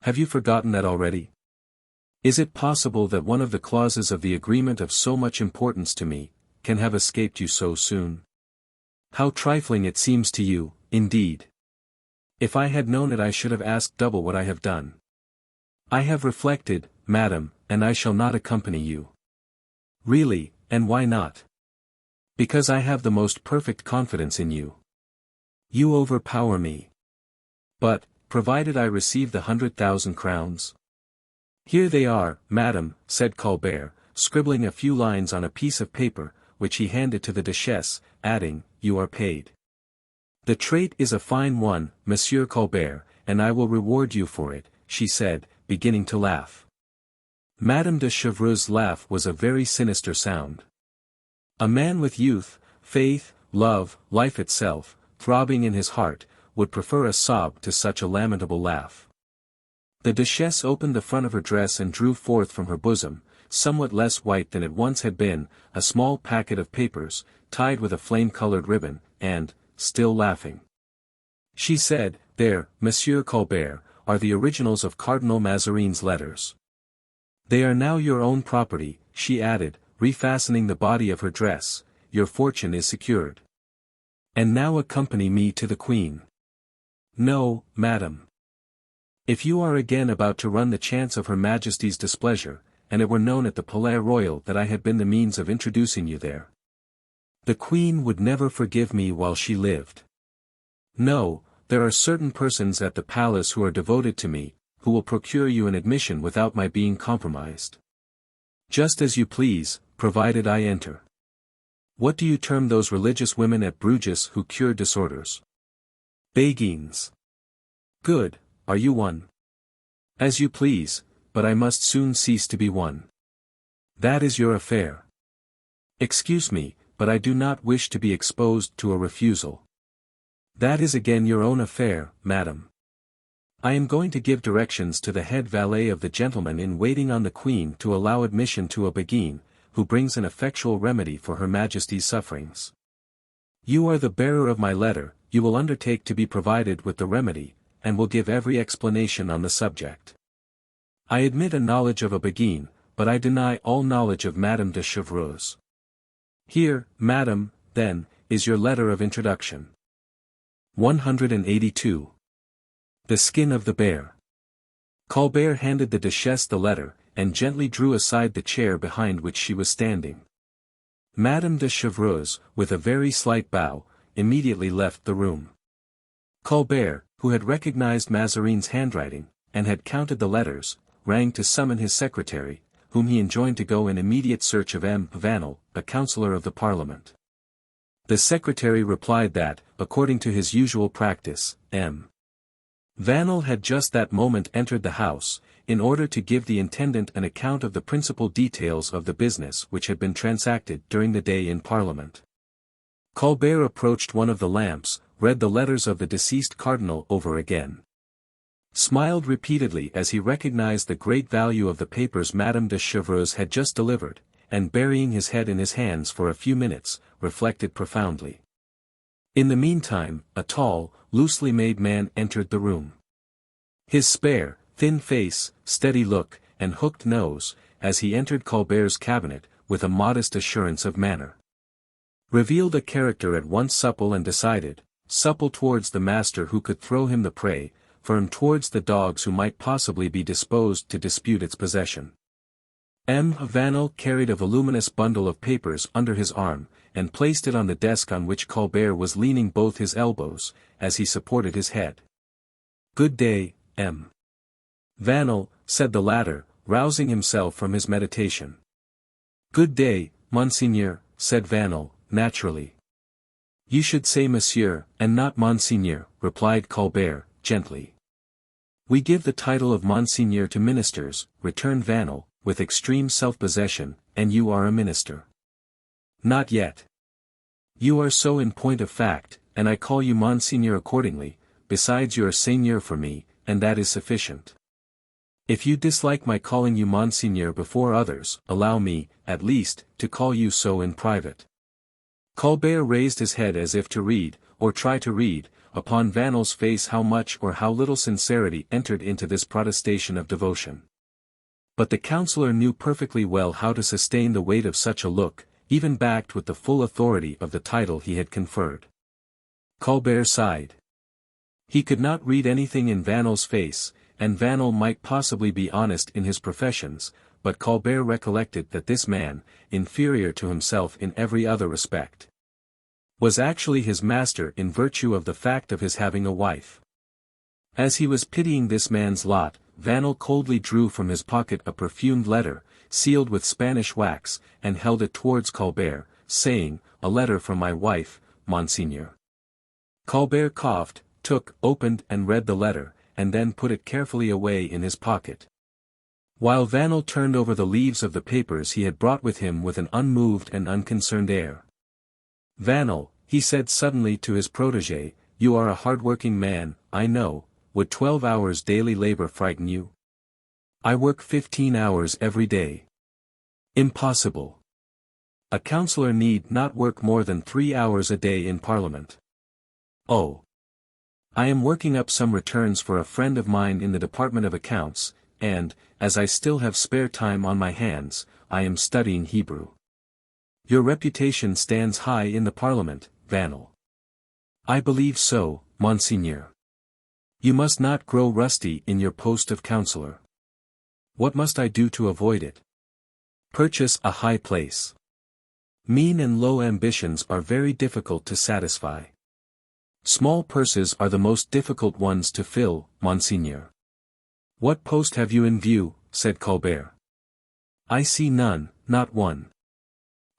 Have you forgotten that already? Is it possible that one of the clauses of the agreement of so much importance to me, can have escaped you so soon? How trifling it seems to you, indeed. If I had known it I should have asked double what I have done. I have reflected, madam, and I shall not accompany you. Really, and why not? Because I have the most perfect confidence in you. You overpower me. But, provided I receive the 100,000 crowns? Here they are, madam, said Colbert, scribbling a few lines on a piece of paper, which he handed to the duchess, adding, you are paid. The trait is a fine one, Monsieur Colbert, and I will reward you for it, she said, beginning to laugh. Madame de Chevreuse' laugh was a very sinister sound. A man with youth, faith, love, life itself, throbbing in his heart, would prefer a sob to such a lamentable laugh. The duchess opened the front of her dress and drew forth from her bosom, somewhat less white than it once had been, a small packet of papers, tied with a flame-colored ribbon, and, still laughing, she said, there, Monsieur Colbert, are the originals of Cardinal Mazarin's letters. They are now your own property, she added, refastening the body of her dress, your fortune is secured. And now accompany me to the Queen. No, madam. If you are again about to run the chance of Her Majesty's displeasure, and it were known at the Palais Royal that I had been the means of introducing you there, the Queen would never forgive me while she lived. No, there are certain persons at the palace who are devoted to me, who will procure you an admission without my being compromised. Just as you please, provided I enter. What do you term those religious women at Bruges who cure disorders? Béguines. Good, are you one? As you please, but I must soon cease to be one. That is your affair. Excuse me, but I do not wish to be exposed to a refusal. That is again your own affair, madam. I am going to give directions to the head valet of the gentleman in waiting on the Queen to allow admission to a Béguine, who brings an effectual remedy for Her Majesty's sufferings. You are the bearer of my letter, you will undertake to be provided with the remedy, and will give every explanation on the subject. I admit a knowledge of a Béguine, but I deny all knowledge of Madame de Chevreuse. Here, Madame, then, is your letter of introduction. 182. The Skin of the Bear. Colbert handed the Duchess the letter, and gently drew aside the chair behind which she was standing. Madame de Chevreuse, with a very slight bow, immediately left the room. Colbert, who had recognized Mazarin's handwriting, and had counted the letters, rang to summon his secretary, whom he enjoined to go in immediate search of M. Vanel, a councillor of the Parliament. The secretary replied that, according to his usual practice, M. Vanel had just that moment entered the house, in order to give the intendant an account of the principal details of the business which had been transacted during the day in Parliament. Colbert approached one of the lamps, read the letters of the deceased cardinal over again, smiled repeatedly as he recognized the great value of the papers Madame de Chevreuse had just delivered, and burying his head in his hands for a few minutes, reflected profoundly. In the meantime, a tall, loosely made man entered the room. His spare, thin face, steady look, and hooked nose, as he entered Colbert's cabinet, with a modest assurance of manner, revealed a character at once supple and decided, supple towards the master who could throw him the prey, firm towards the dogs who might possibly be disposed to dispute its possession. M. Vanel carried a voluminous bundle of papers under his arm, and placed it on the desk on which Colbert was leaning both his elbows, as he supported his head. "Good day, M. Vanel," said the latter, rousing himself from his meditation. "Good day, Monseigneur," said Vanel, naturally. "You should say Monsieur, and not Monseigneur," replied Colbert, gently. "We give the title of Monseigneur to ministers," returned Vanel, with extreme self-possession, "and you are a minister." "Not yet. You are so in point of fact, and I call you Monseigneur accordingly, besides you are Seigneur for me, and that is sufficient. If you dislike my calling you Monseigneur before others, allow me, at least, to call you so in private." Colbert raised his head as if to read, or try to read, upon Vanel's face how much or how little sincerity entered into this protestation of devotion. But the councillor knew perfectly well how to sustain the weight of such a look, even backed with the full authority of the title he had conferred. Colbert sighed. He could not read anything in Vanel's face, and Vanel might possibly be honest in his professions, but Colbert recollected that this man, inferior to himself in every other respect, was actually his master in virtue of the fact of his having a wife. As he was pitying this man's lot, Vanel coldly drew from his pocket a perfumed letter, sealed with Spanish wax, and held it towards Colbert, saying, "A letter from my wife, Monseigneur." Colbert coughed, took, opened and read the letter, and then put it carefully away in his pocket, while Vanel turned over the leaves of the papers he had brought with him with an unmoved and unconcerned air. "Vanel," he said suddenly to his protégé, "you are a hard-working man, I know. Would 12 hours daily labor frighten you? I work 15 hours every day." "Impossible. A councillor need not work more than 3 hours a day in Parliament." "Oh. I am working up some returns for a friend of mine in the Department of Accounts, and, as I still have spare time on my hands, I am studying Hebrew." "Your reputation stands high in the Parliament, Vanel." "I believe so, Monseigneur." "You must not grow rusty in your post of councillor." "What must I do to avoid it?" "Purchase a high place. Mean and low ambitions are very difficult to satisfy. Small purses are the most difficult ones to fill, Monseigneur." "What post have you in view?" said Colbert. "I see none, not one."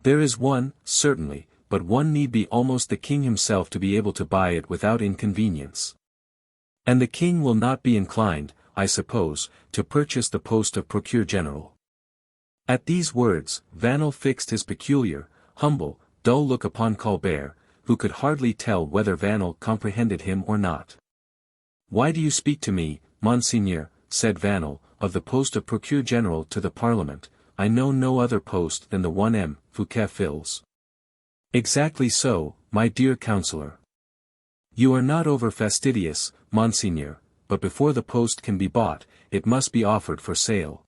"There is one, certainly, but one need be almost the king himself to be able to buy it without inconvenience. And the king will not be inclined, I suppose, to purchase the post of procureur general." At these words, Vanel fixed his peculiar, humble, dull look upon Colbert, who could hardly tell whether Vanel comprehended him or not. "Why do you speak to me, Monseigneur," said Vanel, "of the post of procureur general to the Parliament? I know no other post than the one M. Fouquet fills. Exactly so, my dear counsellor. You are not over fastidious, Monseigneur, but before the post can be bought, it must be offered for sale.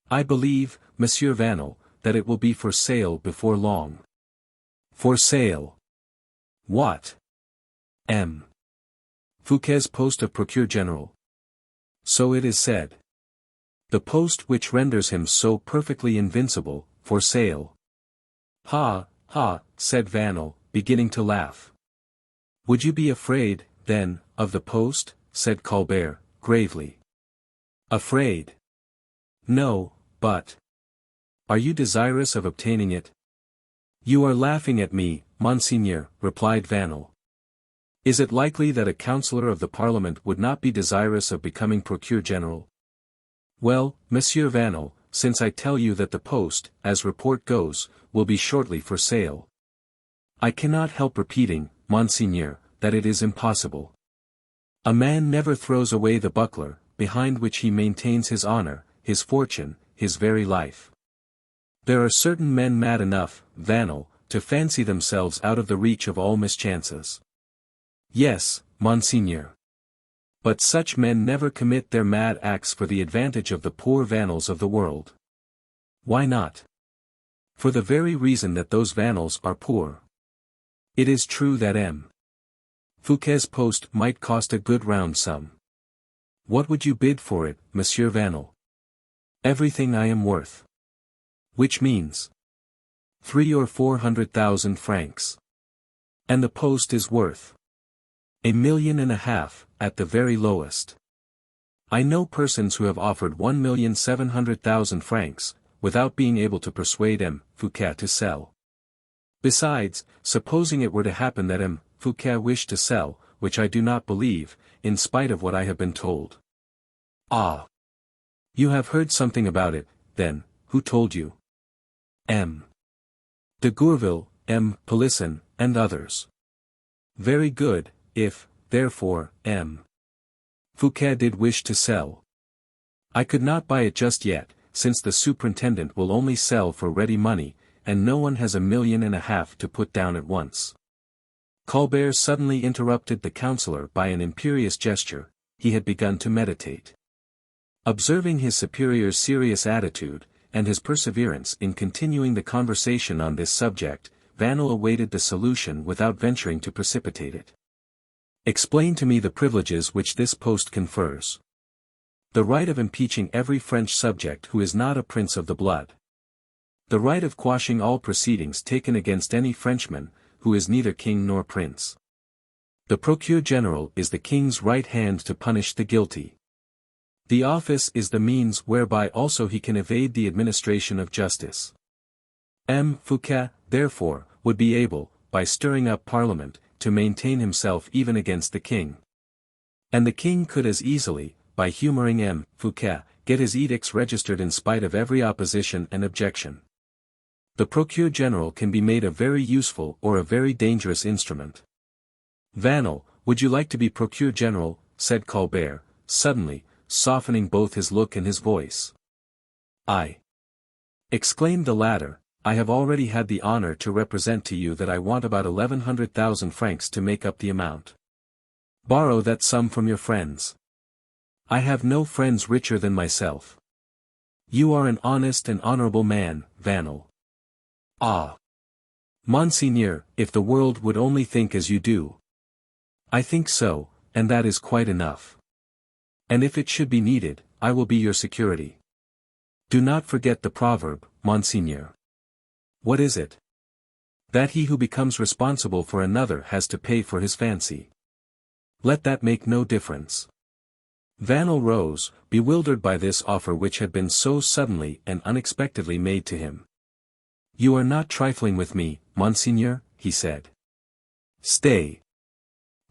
I believe, Monsieur Vanel, that it will be for sale before long. For sale. What? M. Fouquet's post of Procureur General. So it is said. The post which renders him so perfectly invincible, for sale. Ha, ha, said Vanel, beginning to laugh. Would you be afraid, then, of the post? Said Colbert, gravely. Afraid? No, but... Are you desirous of obtaining it? You are laughing at me, Monseigneur, replied Vanel. Is it likely that a councillor of the Parliament would not be desirous of becoming Procureur General? Well, Monsieur Vanel, since I tell you that the post, as report goes, will be shortly for sale. I cannot help repeating, Monseigneur, that it is impossible. A man never throws away the buckler, behind which he maintains his honor, his fortune, his very life. There are certain men mad enough, Vanel, to fancy themselves out of the reach of all mischances. Yes, Monseigneur. But such men never commit their mad acts for the advantage of the poor Vanels of the world. Why not? For the very reason that those Vanels are poor. It is true that M. Fouquet's post might cost a good round sum. What would you bid for it, Monsieur Vanel? Everything I am worth. Which means 300,000 or 400,000 francs. And the post is worth 1.5 million, at the very lowest. I know persons who have offered 1,700,000 francs, without being able to persuade M. Fouquet to sell. Besides, supposing it were to happen that M. Fouquet wished to sell, which I do not believe, in spite of what I have been told. Ah! You have heard something about it, then, who told you? M. de Gourville, M. Polisson, and others. Very good, if, therefore, M. Fouquet did wish to sell. I could not buy it just yet, since the superintendent will only sell for ready money, and no one has 1.5 million to put down at once. Colbert suddenly interrupted the councillor by an imperious gesture. He had begun to meditate. Observing his superior's serious attitude, and his perseverance in continuing the conversation on this subject, Vanel awaited the solution without venturing to precipitate it. Explain to me the privileges which this post confers. The right of impeaching every French subject who is not a prince of the blood. The right of quashing all proceedings taken against any Frenchman, who is neither king nor prince. The Procureur General is the king's right hand to punish the guilty. The office is the means whereby also he can evade the administration of justice. M. Fouquet, therefore, would be able, by stirring up Parliament, to maintain himself even against the king. And the king could as easily, by humouring M. Fouquet, get his edicts registered in spite of every opposition and objection. The Procureur General can be made a very useful or a very dangerous instrument. Vanel, would you like to be Procureur General? Said Colbert, suddenly, softening both his look and his voice. I. Exclaimed the latter, I have already had the honor to represent to you that I want about 1,100,000 francs to make up the amount. Borrow that sum from your friends. I have no friends richer than myself. You are an honest and honorable man, Vanel. Ah! Monseigneur, if the world would only think as you do. I think so, and that is quite enough. And if it should be needed, I will be your security. Do not forget the proverb, Monseigneur. What is it? That he who becomes responsible for another has to pay for his fancy. Let that make no difference. Vanel rose, bewildered by this offer which had been so suddenly and unexpectedly made to him. You are not trifling with me, Monseigneur, he said. Stay.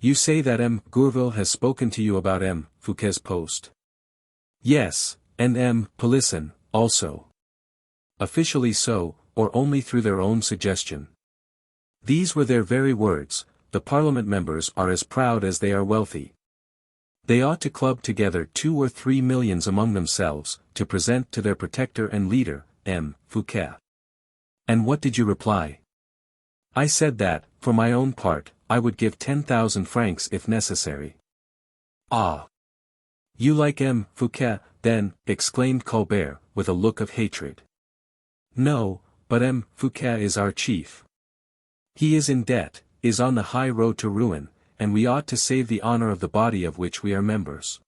You say that M. Gourville has spoken to you about M. Fouquet's post. Yes, and M. Polisson, also. Officially so, or only through their own suggestion. These were their very words. The Parliament members are as proud as they are wealthy. They ought to club together 2 or 3 millions among themselves, to present to their protector and leader, M. Fouquet. And what did you reply? I said that, for my own part, I would give 10,000 francs if necessary. Ah! You like M. Fouquet, then, exclaimed Colbert, with a look of hatred. No, but M. Fouquet is our chief. He is in debt, is on the high road to ruin, and we ought to save the honor of the body of which we are members.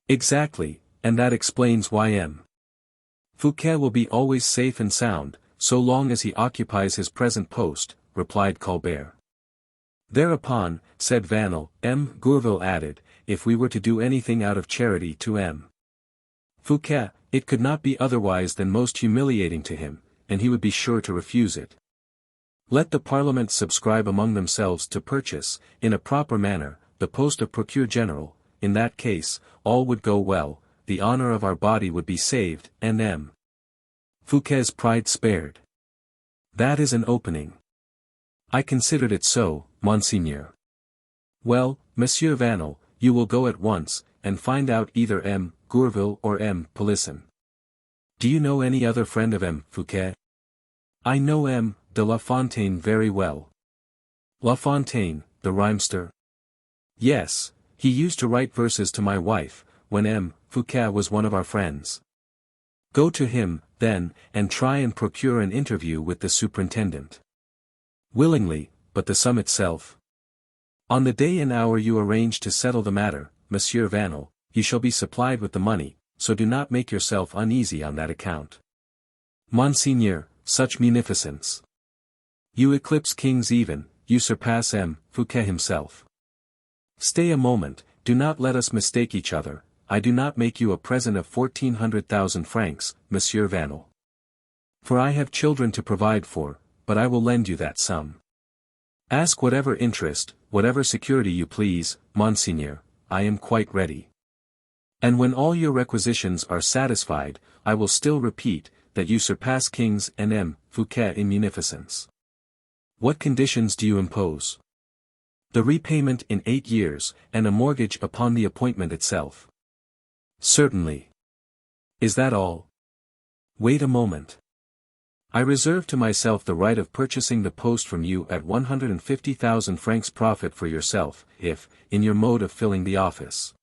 Exactly, and that explains why M. Fouquet will be always safe and sound, so long as he occupies his present post, replied Colbert. Thereupon, said Vanel, M. Gourville added, if we were to do anything out of charity to M. Fouquet, it could not be otherwise than most humiliating to him, and he would be sure to refuse it. Let the Parliament subscribe among themselves to purchase, in a proper manner, the post of Procureur General. In that case, all would go well, the honor of our body would be saved, and M. Fouquet's pride spared. That is an opening. I considered it so, Monseigneur. Well, Monsieur Vanel, you will go at once, and find out either M. Gourville or M. Polisson. Do you know any other friend of M. Fouquet? I know M. de La Fontaine very well. La Fontaine, the rhymester? Yes, he used to write verses to my wife, when M. Fouquet was one of our friends. Go to him, then, and try and procure an interview with the superintendent. Willingly, but the sum itself? On the day and hour you arrange to settle the matter, Monsieur Vanel, you shall be supplied with the money, so do not make yourself uneasy on that account. Monseigneur, such munificence! You eclipse kings even, you surpass M. Fouquet himself. Stay a moment, do not let us mistake each other, I do not make you a present of 1,400,000 francs, Monsieur Vanel. For I have children to provide for, but I will lend you that sum. Ask whatever interest, whatever security you please, Monseigneur, I am quite ready. And when all your requisitions are satisfied, I will still repeat, that you surpass kings and M. Fouquet in munificence. What conditions do you impose? The repayment in 8 years, and a mortgage upon the appointment itself. Certainly. Is that all? Wait a moment. I reserve to myself the right of purchasing the post from you at 150,000 francs profit for yourself, if, in your mode of filling the office,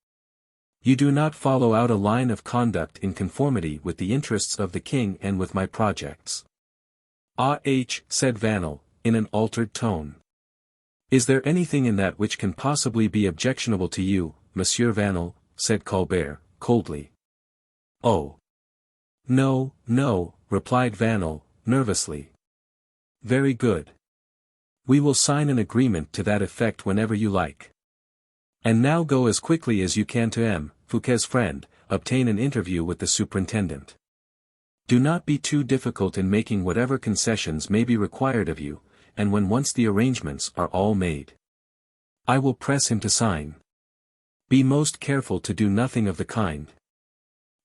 you do not follow out a line of conduct in conformity with the interests of the king and with my projects. Ah, said Vanel, in an altered tone. Is there anything in that which can possibly be objectionable to you, Monsieur Vanel? Said Colbert, coldly. Oh. No, no, replied Vanel, nervously. Very good. We will sign an agreement to that effect whenever you like. And now go as quickly as you can to M. Fouquet's friend, obtain an interview with the superintendent. Do not be too difficult in making whatever concessions may be required of you, and when once the arrangements are all made, I will press him to sign. Be most careful to do nothing of the kind.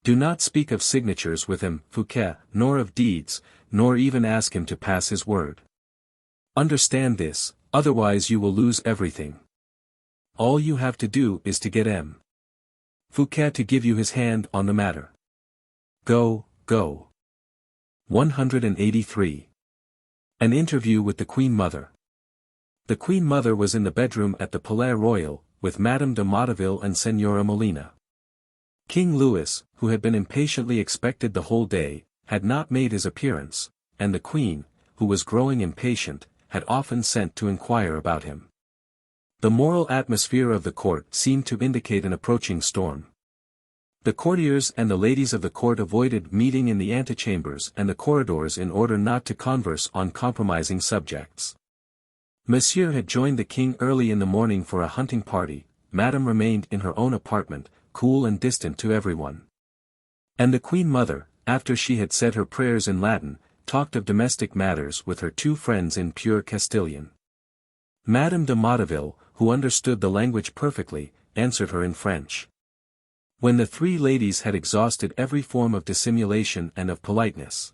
Do not speak of signatures with him, Fouquet, nor of deeds, nor even ask him to pass his word. Understand this, otherwise you will lose everything. All you have to do is to get M. Fouquet to give you his hand on the matter. Go, go. 183. An interview with the Queen Mother. The Queen Mother was in the bedroom at the Palais Royal, with Madame de Motteville and Señora Molina. King Louis, who had been impatiently expected the whole day, had not made his appearance, and the Queen, who was growing impatient, had often sent to inquire about him. The moral atmosphere of the court seemed to indicate an approaching storm. The courtiers and the ladies of the court avoided meeting in the antechambers and the corridors in order not to converse on compromising subjects. Monsieur had joined the king early in the morning for a hunting party, Madame remained in her own apartment, cool and distant to everyone. And the Queen Mother, after she had said her prayers in Latin, talked of domestic matters with her two friends in pure Castilian. Madame de Motteville, who understood the language perfectly, answered her in French. When the three ladies had exhausted every form of dissimulation and of politeness,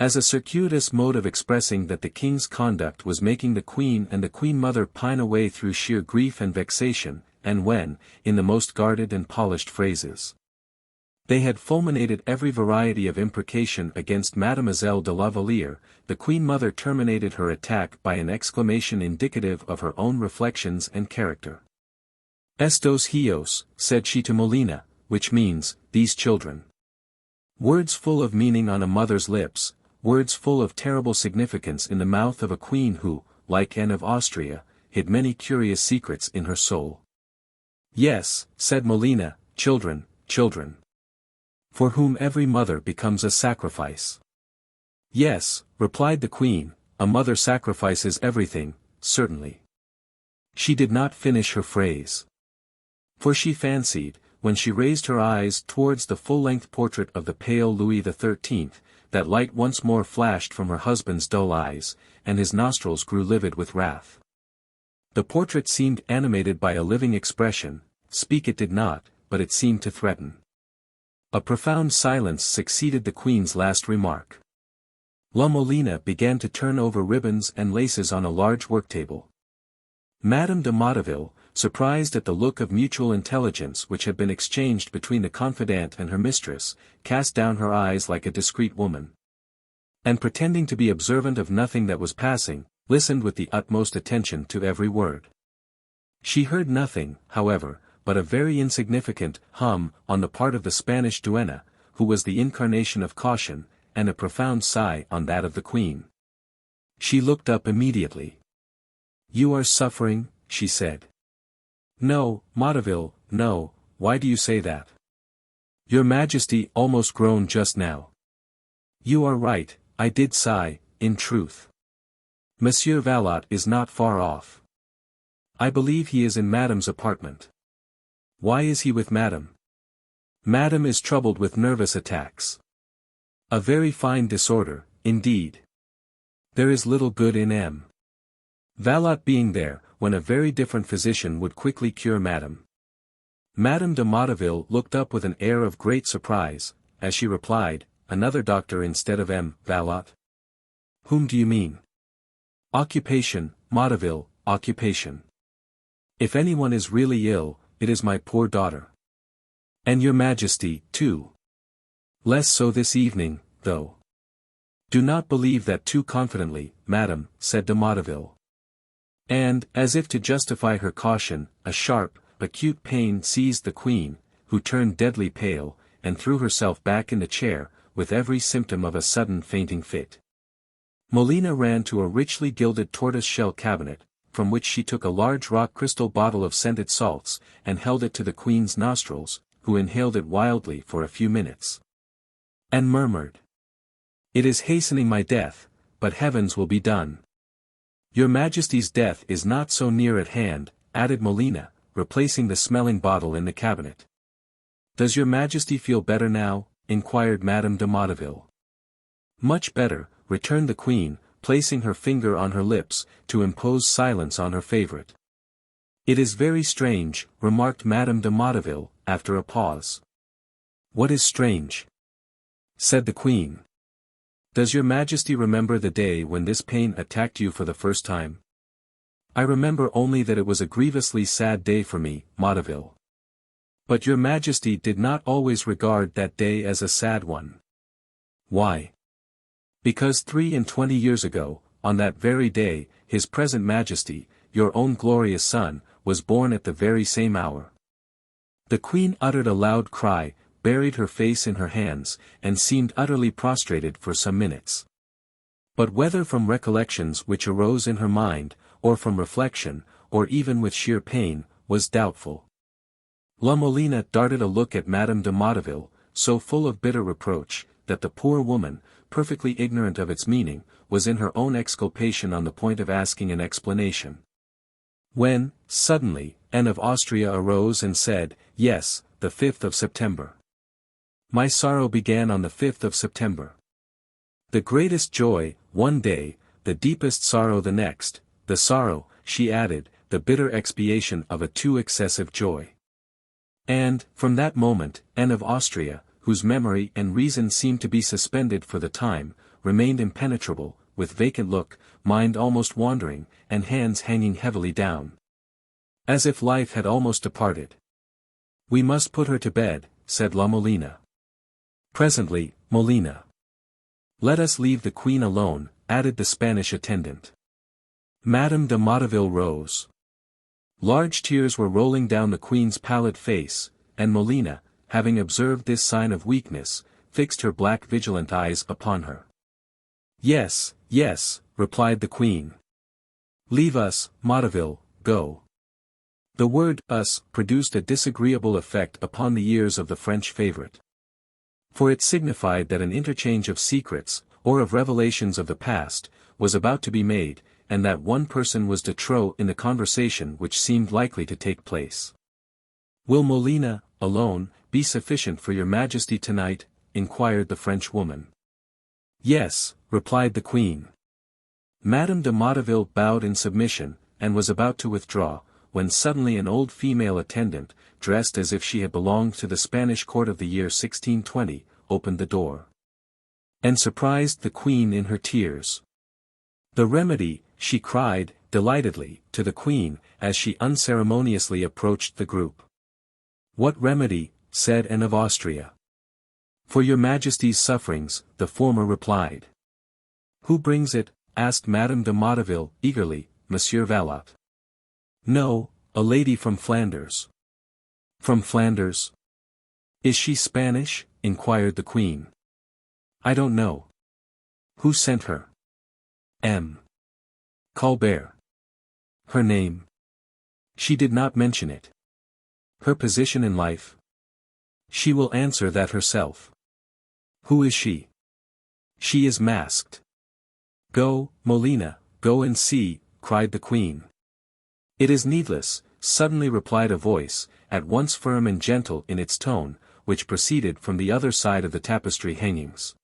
as a circuitous mode of expressing that the king's conduct was making the queen and the Queen Mother pine away through sheer grief and vexation, and when, in the most guarded and polished phrases, They had fulminated every variety of imprecation against Mademoiselle de la Valliere. The Queen Mother terminated her attack by an exclamation indicative of her own reflections and character. "Estos hijos," said she to Molina, which means, "these children." Words full of meaning on a mother's lips, words full of terrible significance in the mouth of a queen who, like Anne of Austria, hid many curious secrets in her soul. "Yes," said Molina, "children, children. For whom every mother becomes a sacrifice." "Yes," replied the queen, "a mother sacrifices everything, certainly." She did not finish her phrase. For she fancied, when she raised her eyes towards the full-length portrait of the pale Louis XIII, that light once more flashed from her husband's dull eyes, and his nostrils grew livid with wrath. The portrait seemed animated by a living expression, speak it did not, but it seemed to threaten. A profound silence succeeded the queen's last remark. La Molina began to turn over ribbons and laces on a large worktable. Madame de Motteville, surprised at the look of mutual intelligence which had been exchanged between the confidante and her mistress, cast down her eyes like a discreet woman. And pretending to be observant of nothing that was passing, listened with the utmost attention to every word. She heard nothing, however, but a very insignificant hum on the part of the Spanish duenna, who was the incarnation of caution, and a profound sigh on that of the queen. She looked up immediately. "You are suffering," she said. "No, Motteville, no, why do you say that? Your Majesty almost groaned just now." "You are right, I did sigh, in truth. Monsieur Valot is not far off. I believe he is in Madame's apartment." "Why is he with Madame?" "Madame is troubled with nervous attacks. A very fine disorder, indeed. There is little good in M. Valot being there, when a very different physician would quickly cure Madame." Madame de Motteville looked up with an air of great surprise, as she replied, "Another doctor instead of M. Valot? Whom do you mean?" "Occupation, Motteville, occupation. If anyone is really ill, it is my poor daughter. And your Majesty, too. Less so this evening, though." "Do not believe that too confidently, Madame," said de Motteville. And, as if to justify her caution, a sharp, acute pain seized the queen, who turned deadly pale, and threw herself back in the chair, with every symptom of a sudden fainting fit. Molina ran to a richly gilded tortoise-shell cabinet, from which she took a large rock crystal bottle of scented salts, and held it to the queen's nostrils, who inhaled it wildly for a few minutes. And murmured, "It is hastening my death, but heavens will be done." "Your Majesty's death is not so near at hand," added Molina, replacing the smelling bottle in the cabinet. "Does your Majesty feel better now?" inquired Madame de Motteville. "Much better," returned the queen, placing her finger on her lips, to impose silence on her favorite. "It is very strange," remarked Madame de Motteville, after a pause. "What is strange?" said the queen. "Does your Majesty remember the day when this pain attacked you for the first time?" "I remember only that it was a grievously sad day for me, Motteville." "But your Majesty did not always regard that day as a sad one." "Why?" "Because 23 years ago, on that very day, His present Majesty, your own glorious son, was born at the very same hour." The queen uttered a loud cry, buried her face in her hands, and seemed utterly prostrated for some minutes. But whether from recollections which arose in her mind, or from reflection, or even with sheer pain, was doubtful. La Molina darted a look at Madame de Motteville, so full of bitter reproach, that the poor woman, perfectly ignorant of its meaning, was in her own exculpation on the point of asking an explanation. When, suddenly, Anne of Austria arose and said, "Yes, the 5th of September. My sorrow began on the 5th of September. The greatest joy, one day, the deepest sorrow the next, the sorrow," she added, "the bitter expiation of a too excessive joy." And, from that moment, Anne of Austria, whose memory and reason seemed to be suspended for the time, remained impenetrable, with vacant look, mind almost wandering, and hands hanging heavily down. As if life had almost departed. "We must put her to bed," said La Molina. Presently, Molina. Let us leave the queen alone, added the Spanish attendant. Madame de Motteville rose. Large tears were rolling down the queen's pallid face, and Molina, having observed this sign of weakness, fixed her black vigilant eyes upon her. Yes, yes, replied the queen. Leave us, Motteville, go. The word us produced a disagreeable effect upon the ears of the French favorite. For it signified that an interchange of secrets, or of revelations of the past, was about to be made, and that one person was de trop in the conversation which seemed likely to take place. Will Molina, alone, be sufficient for your majesty tonight? Inquired the French woman. Yes, replied the queen. Madame de Motteville bowed in submission, and was about to withdraw, when suddenly an old female attendant, dressed as if she had belonged to the Spanish court of the year 1620, opened the door. And surprised the queen in her tears. The remedy, she cried, delightedly, to the queen, as she unceremoniously approached the group. What remedy? Said Anne of Austria. For your majesty's sufferings, the former replied. Who brings it? Asked Madame de Motteville, eagerly. Monsieur Valot. No, a lady from Flanders. From Flanders? Is she Spanish? Inquired the queen. I don't know. Who sent her? M. Colbert. Her name? She did not mention it. Her position in life? She will answer that herself. Who is she? She is masked. Go, Molina, go and see, cried the queen. It is needless, suddenly replied a voice, at once firm and gentle in its tone, which proceeded from the other side of the tapestry hangings.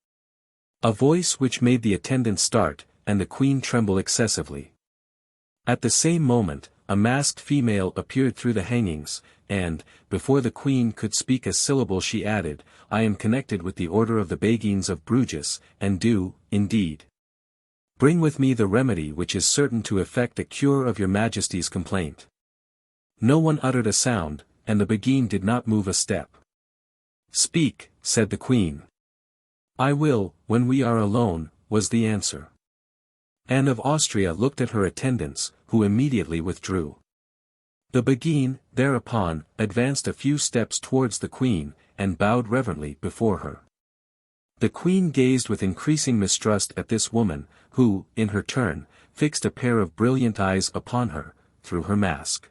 A voice which made the attendant start, and the queen tremble excessively. At the same moment, a masked female appeared through the hangings, and, before the queen could speak a syllable she added, I am connected with the order of the Béguines of Bruges, and do, indeed, bring with me the remedy which is certain to effect a cure of your majesty's complaint. No one uttered a sound, and the Béguine did not move a step. Speak, said the queen. I will, when we are alone, was the answer. Anne of Austria looked at her attendants, who immediately withdrew. The Béguine, thereupon, advanced a few steps towards the queen, and bowed reverently before her. The queen gazed with increasing mistrust at this woman, who, in her turn, fixed a pair of brilliant eyes upon her, through her mask.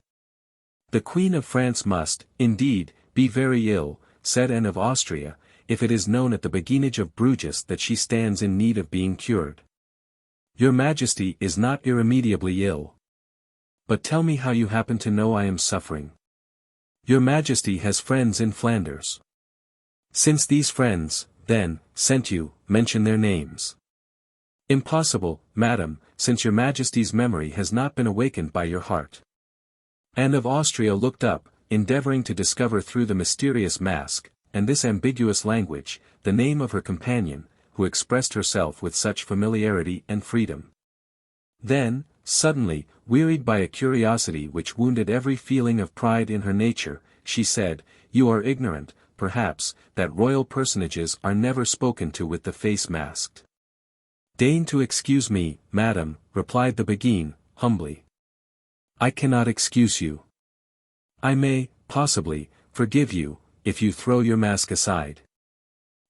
The Queen of France must, indeed, be very ill, said Anne of Austria, if it is known at the Béguinage of Bruges that she stands in need of being cured. Your Majesty is not irremediably ill. But tell me how you happen to know I am suffering. Your Majesty has friends in Flanders. Since these friends, then, sent you, mention their names. Impossible, madam, since your Majesty's memory has not been awakened by your heart. Anne of Austria looked up, endeavoring to discover through the mysterious mask, and this ambiguous language, the name of her companion, who expressed herself with such familiarity and freedom. Then, suddenly, wearied by a curiosity which wounded every feeling of pride in her nature, she said, You are ignorant, perhaps, that royal personages are never spoken to with the face masked. Deign to excuse me, madam, replied the Béguine, humbly. I cannot excuse you. I may, possibly, forgive you, if you throw your mask aside.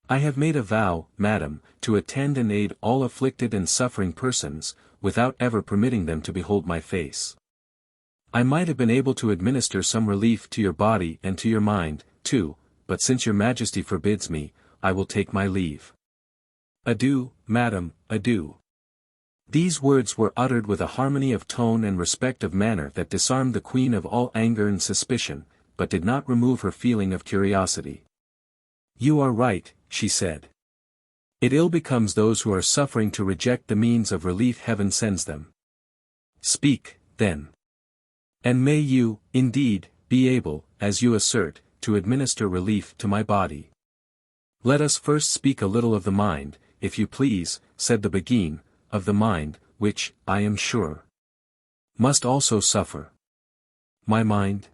I have made a vow, madam, to attend and aid all afflicted and suffering persons, without ever permitting them to behold my face. I might have been able to administer some relief to your body and to your mind, too, but since your Majesty forbids me, I will take my leave. Adieu, madam, adieu. These words were uttered with a harmony of tone and respect of manner that disarmed the queen of all anger and suspicion, but did not remove her feeling of curiosity. You are right, she said. It ill becomes those who are suffering to reject the means of relief heaven sends them. Speak, then. And may you, indeed, be able, as you assert, to administer relief to my body. Let us first speak a little of the mind, if you please, said the Béguine, of the mind, which, I am sure, must also suffer. My mind?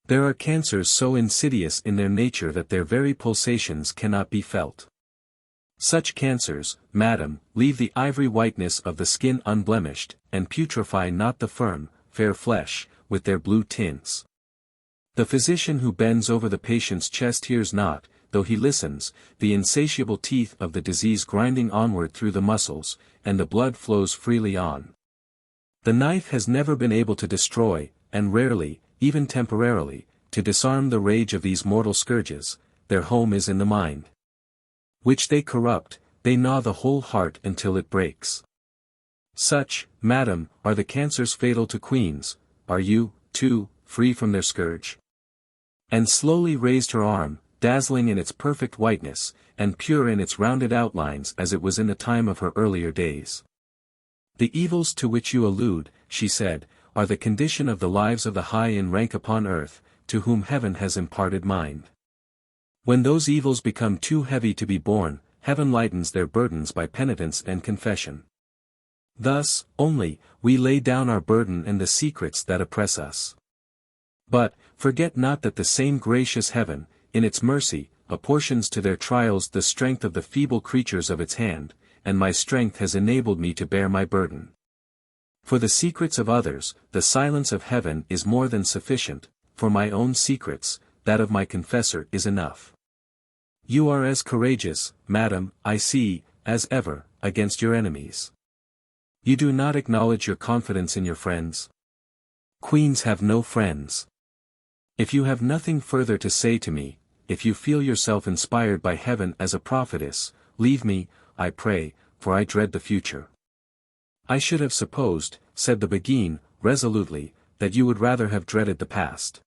There are cancers so insidious in their nature that their very pulsations cannot be felt. Such cancers, madam, leave the ivory whiteness of the skin unblemished, and putrefy not the firm, fair flesh, with their blue tints. The physician who bends over the patient's chest hears not, though he listens, the insatiable teeth of the disease grinding onward through the muscles, and the blood flows freely on. The knife has never been able to destroy, and rarely, even temporarily, to disarm the rage of these mortal scourges. Their home is in the mind, which they corrupt. They gnaw the whole heart until it breaks. Such, madam, are the cancers fatal to queens. Are you, too, free from their scourge? And slowly raised her arm, dazzling in its perfect whiteness, and pure in its rounded outlines as it was in the time of her earlier days. The evils to which you allude, she said, are the condition of the lives of the high in rank upon earth, to whom heaven has imparted mind. When those evils become too heavy to be borne, heaven lightens their burdens by penitence and confession. Thus, only, we lay down our burden and the secrets that oppress us. But, forget not that the same gracious heaven, in its mercy, apportions to their trials the strength of the feeble creatures of its hand, and my strength has enabled me to bear my burden. For the secrets of others, the silence of heaven is more than sufficient. For my own secrets, that of my confessor is enough. You are as courageous, madam, I see, as ever, against your enemies. You do not acknowledge your confidence in your friends. Queens have no friends. If you have nothing further to say to me, if you feel yourself inspired by heaven as a prophetess, leave me, I pray, for I dread the future. I should have supposed, said the Beguine, resolutely, that you would rather have dreaded the past.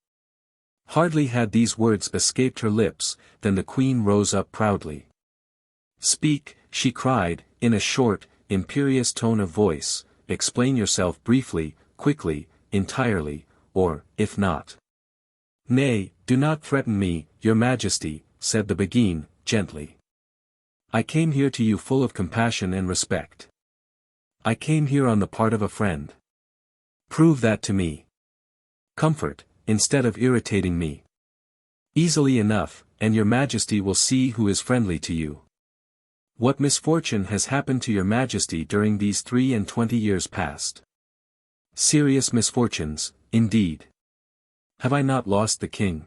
Hardly had these words escaped her lips, than the queen rose up proudly. Speak, she cried, in a short, imperious tone of voice, explain yourself briefly, quickly, entirely, or, if not. Nay, do not threaten me, your majesty, said the Beguine, gently. I came here to you full of compassion and respect. I came here on the part of a friend. Prove that to me. Comfort, instead of irritating me. Easily enough, and your majesty will see who is friendly to you. What misfortune has happened to your majesty during these 23 years past? Serious misfortunes, indeed. Have I not lost the king?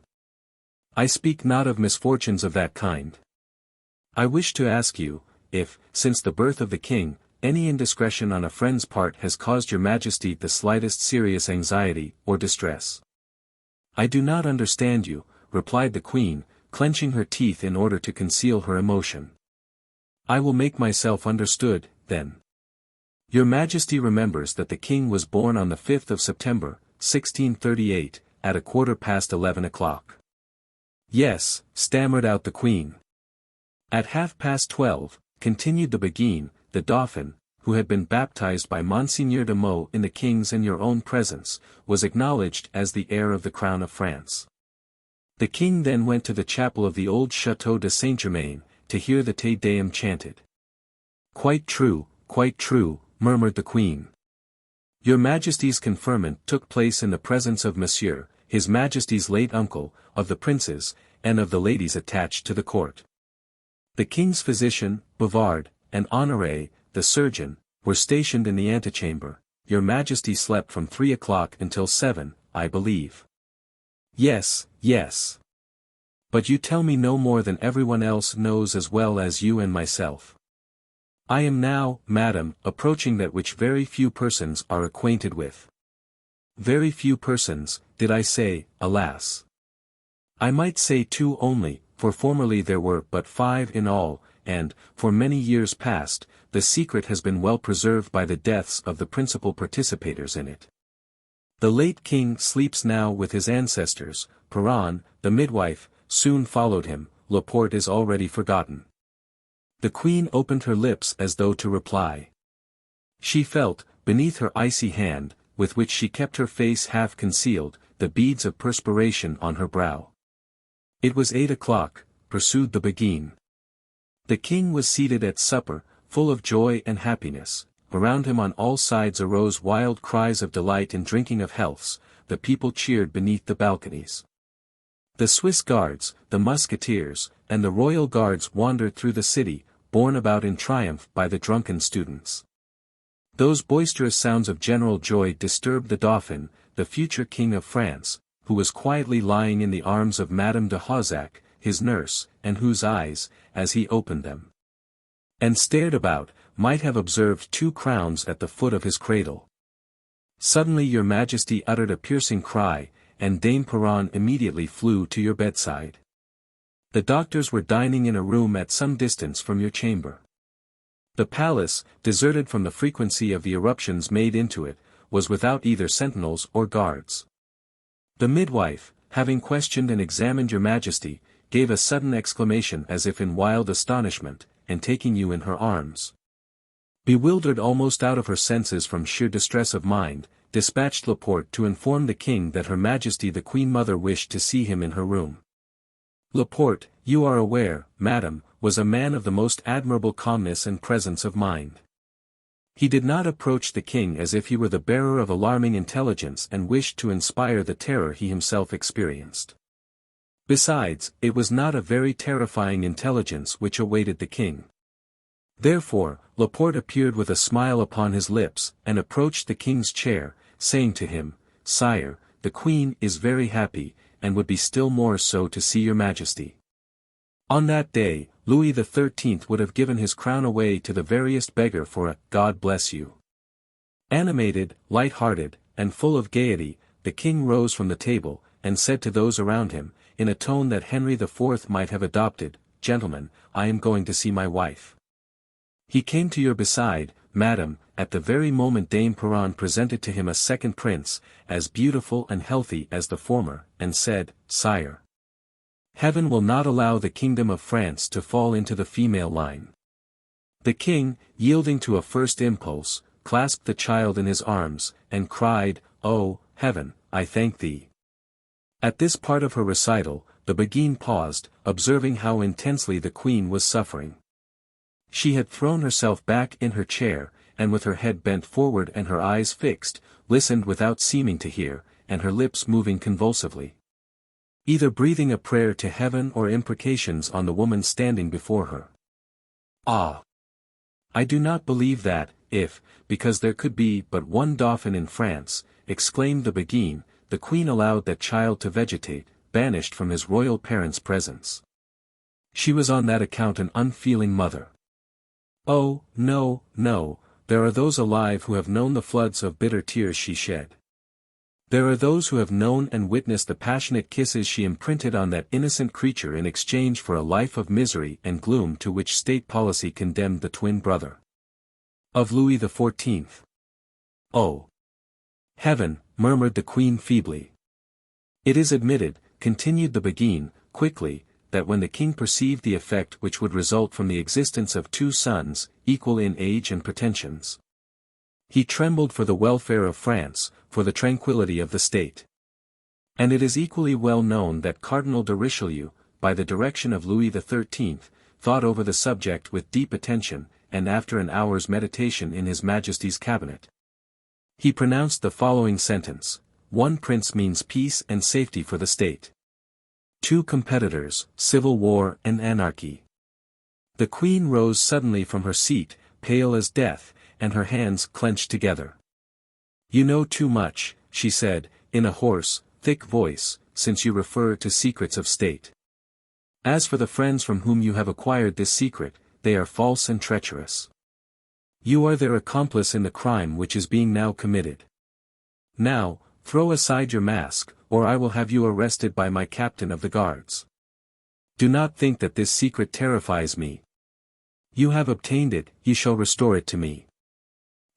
I speak not of misfortunes of that kind. I wish to ask you, if, since the birth of the king, any indiscretion on a friend's part has caused your majesty the slightest serious anxiety or distress. I do not understand you, replied the queen, clenching her teeth in order to conceal her emotion. I will make myself understood, then. Your majesty remembers that the king was born on the 5th of September, 1638, at 11:15. Yes, stammered out the queen. At 12:30, continued the Beguine, the dauphin, who had been baptized by Monseigneur de Meaux in the king's and your own presence, was acknowledged as the heir of the crown of France. The king then went to the chapel of the old Château de Saint-Germain, to hear the Te Deum chanted. Quite true, murmured the queen. Your majesty's conferment took place in the presence of Monsieur, his majesty's late uncle, of the princes, and of the ladies attached to the court. The king's physician, Bouvard, and Honoré, the surgeon, were stationed in the antechamber. Your majesty slept from 3 o'clock until 7, I believe. Yes. But you tell me no more than everyone else knows as well as you and myself. I am now, madam, approaching that which very few persons are acquainted with. Very few persons, did I say, alas. I might say 2 only, for formerly there were but 5 in all, and, for many years past, the secret has been well preserved by the deaths of the principal participators in it. The late king sleeps now with his ancestors. Perron, the midwife, soon followed him. Laporte is already forgotten. The queen opened her lips as though to reply. She felt, beneath her icy hand, with which she kept her face half concealed, the beads of perspiration on her brow. It was 8 o'clock, pursued the Beguine. The king was seated at supper, full of joy and happiness. Around him on all sides arose wild cries of delight and drinking of healths. The people cheered beneath the balconies. The Swiss guards, the Musketeers, and the royal guards wandered through the city, borne about in triumph by the drunken students. Those boisterous sounds of general joy disturbed the Dauphin, the future King of France, who was quietly lying in the arms of Madame de Hausac, his nurse, and whose eyes, as he opened them, and stared about, might have observed 2 crowns at the foot of his cradle. Suddenly your Majesty uttered a piercing cry, and Dame Perron immediately flew to your bedside. The doctors were dining in a room at some distance from your chamber. The palace, deserted from the frequency of the eruptions made into it, was without either sentinels or guards. The midwife, having questioned and examined your Majesty, gave a sudden exclamation as if in wild astonishment, and taking you in her arms, bewildered almost out of her senses from sheer distress of mind, dispatched Laporte to inform the king that Her Majesty the Queen Mother wished to see him in her room. Laporte, you are aware, madam, was a man of the most admirable calmness and presence of mind. He did not approach the king as if he were the bearer of alarming intelligence and wished to inspire the terror he himself experienced. Besides, it was not a very terrifying intelligence which awaited the king. Therefore, Laporte appeared with a smile upon his lips, and approached the king's chair, saying to him, "Sire, the queen is very happy, and would be still more so to see your Majesty." On that day, Louis XIII would have given his crown away to the veriest beggar for a "God bless you." Animated, light-hearted, and full of gaiety, the king rose from the table, and said to those around him, in a tone that Henry IV might have adopted, "Gentlemen, I am going to see my wife." He came to your beside, madam, at the very moment Dame Perron presented to him a second prince, as beautiful and healthy as the former, and said, "Sire, Heaven will not allow the kingdom of France to fall into the female line." The king, yielding to a first impulse, clasped the child in his arms, and cried, "Oh, Heaven, I thank thee." At this part of her recital, the Beguine paused, observing how intensely the queen was suffering. She had thrown herself back in her chair, and with her head bent forward and her eyes fixed, listened without seeming to hear, and her lips moving convulsively, either breathing a prayer to heaven or imprecations on the woman standing before her. Ah! I do not believe that, if, because there could be but one dauphin in France, exclaimed the Beguine, the queen allowed that child to vegetate, banished from his royal parents' presence. She was on that account an unfeeling mother. Oh, no, no, there are those alive who have known the floods of bitter tears she shed. There are those who have known and witnessed the passionate kisses she imprinted on that innocent creature in exchange for a life of misery and gloom to which state policy condemned the twin brother of Louis XIV. Oh! Heaven, murmured the queen feebly. It is admitted, continued the Beguine, quickly, that when the king perceived the effect which would result from the existence of 2 sons, equal in age and pretensions, he trembled for the welfare of France, for the tranquillity of the state. And it is equally well known that Cardinal de Richelieu, by the direction of Louis XIII, thought over the subject with deep attention, and after an hour's meditation in His Majesty's cabinet, he pronounced the following sentence: "One prince means peace and safety for the state. 2 competitors, civil war and anarchy." The queen rose suddenly from her seat, pale as death, and her hands clenched together. "You know too much," she said, in a hoarse, thick voice, "since you refer to secrets of state. As for the friends from whom you have acquired this secret, they are false and treacherous. You are their accomplice in the crime which is being now committed. Now, throw aside your mask, or I will have you arrested by my captain of the guards. Do not think that this secret terrifies me. You have obtained it, you shall restore it to me.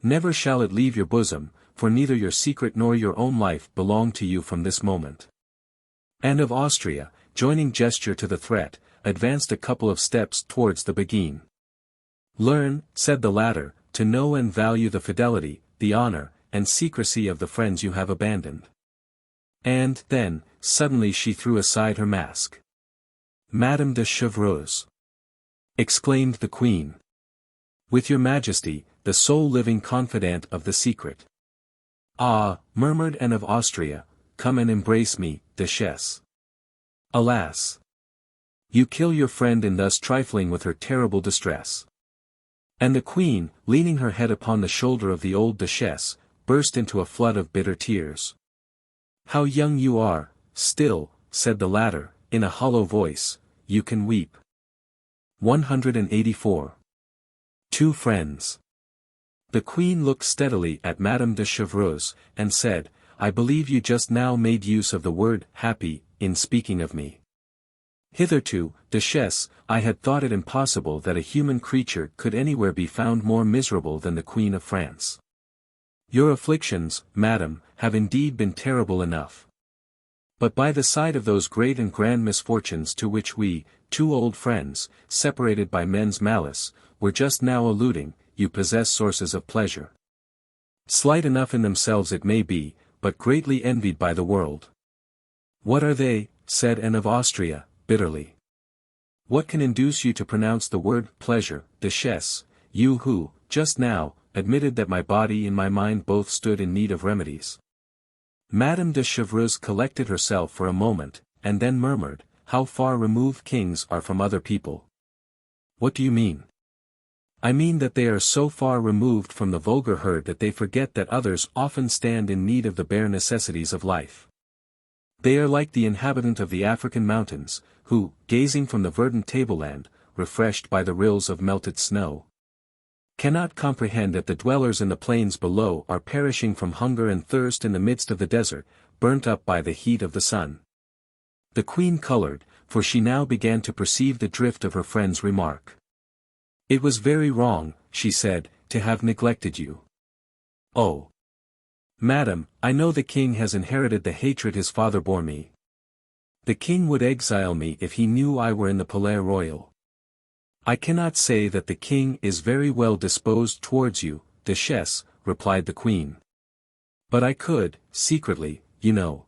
Never shall it leave your bosom, for neither your secret nor your own life belong to you from this moment." And of Austria, joining gesture to the threat, advanced a couple of steps towards the Beguine. "Learn," said the latter, "to know and value the fidelity, the honor, and secrecy of the friends you have abandoned." And, then, suddenly she threw aside her mask. "Madame de Chevreuse!" exclaimed the queen. "With your Majesty, the sole living confidant of the secret." "Ah," murmured Anne of Austria, "come and embrace me, Duchess." Alas! You kill your friend in thus trifling with her terrible distress. And the queen, leaning her head upon the shoulder of the old duchess, burst into a flood of bitter tears. "How young you are, still," said the latter, in a hollow voice, "you can weep." 184. Two friends. The queen looked steadily at Madame de Chevreuse, and said, "I believe you just now made use of the word happy, in speaking of me. Hitherto, duchess, I had thought it impossible that a human creature could anywhere be found more miserable than the Queen of France. Your afflictions, madam, have indeed been terrible enough. But by the side of those great and grand misfortunes to which we, two old friends, separated by men's malice, were just now alluding, you possess sources of pleasure. Slight enough in themselves it may be, but greatly envied by the world." "What are they?" said Anne of Austria, bitterly. "What can induce you to pronounce the word pleasure, duchess, you who, just now, admitted that my body and my mind both stood in need of remedies?" Madame de Chevreuse collected herself for a moment, and then murmured, "How far removed kings are from other people." "What do you mean?" "I mean that they are so far removed from the vulgar herd that they forget that others often stand in need of the bare necessities of life. They are like the inhabitant of the African mountains, who, gazing from the verdant tableland, refreshed by the rills of melted snow, cannot comprehend that the dwellers in the plains below are perishing from hunger and thirst in the midst of the desert, burnt up by the heat of the sun." The queen colored, for she now began to perceive the drift of her friend's remark. "It was very wrong," she said, "to have neglected you. Oh, madam, I know the king has inherited the hatred his father bore me. The king would exile me if he knew I were in the Palais Royal." "I cannot say that the king is very well disposed towards you, duchess," replied the queen. "But I could, secretly, you know."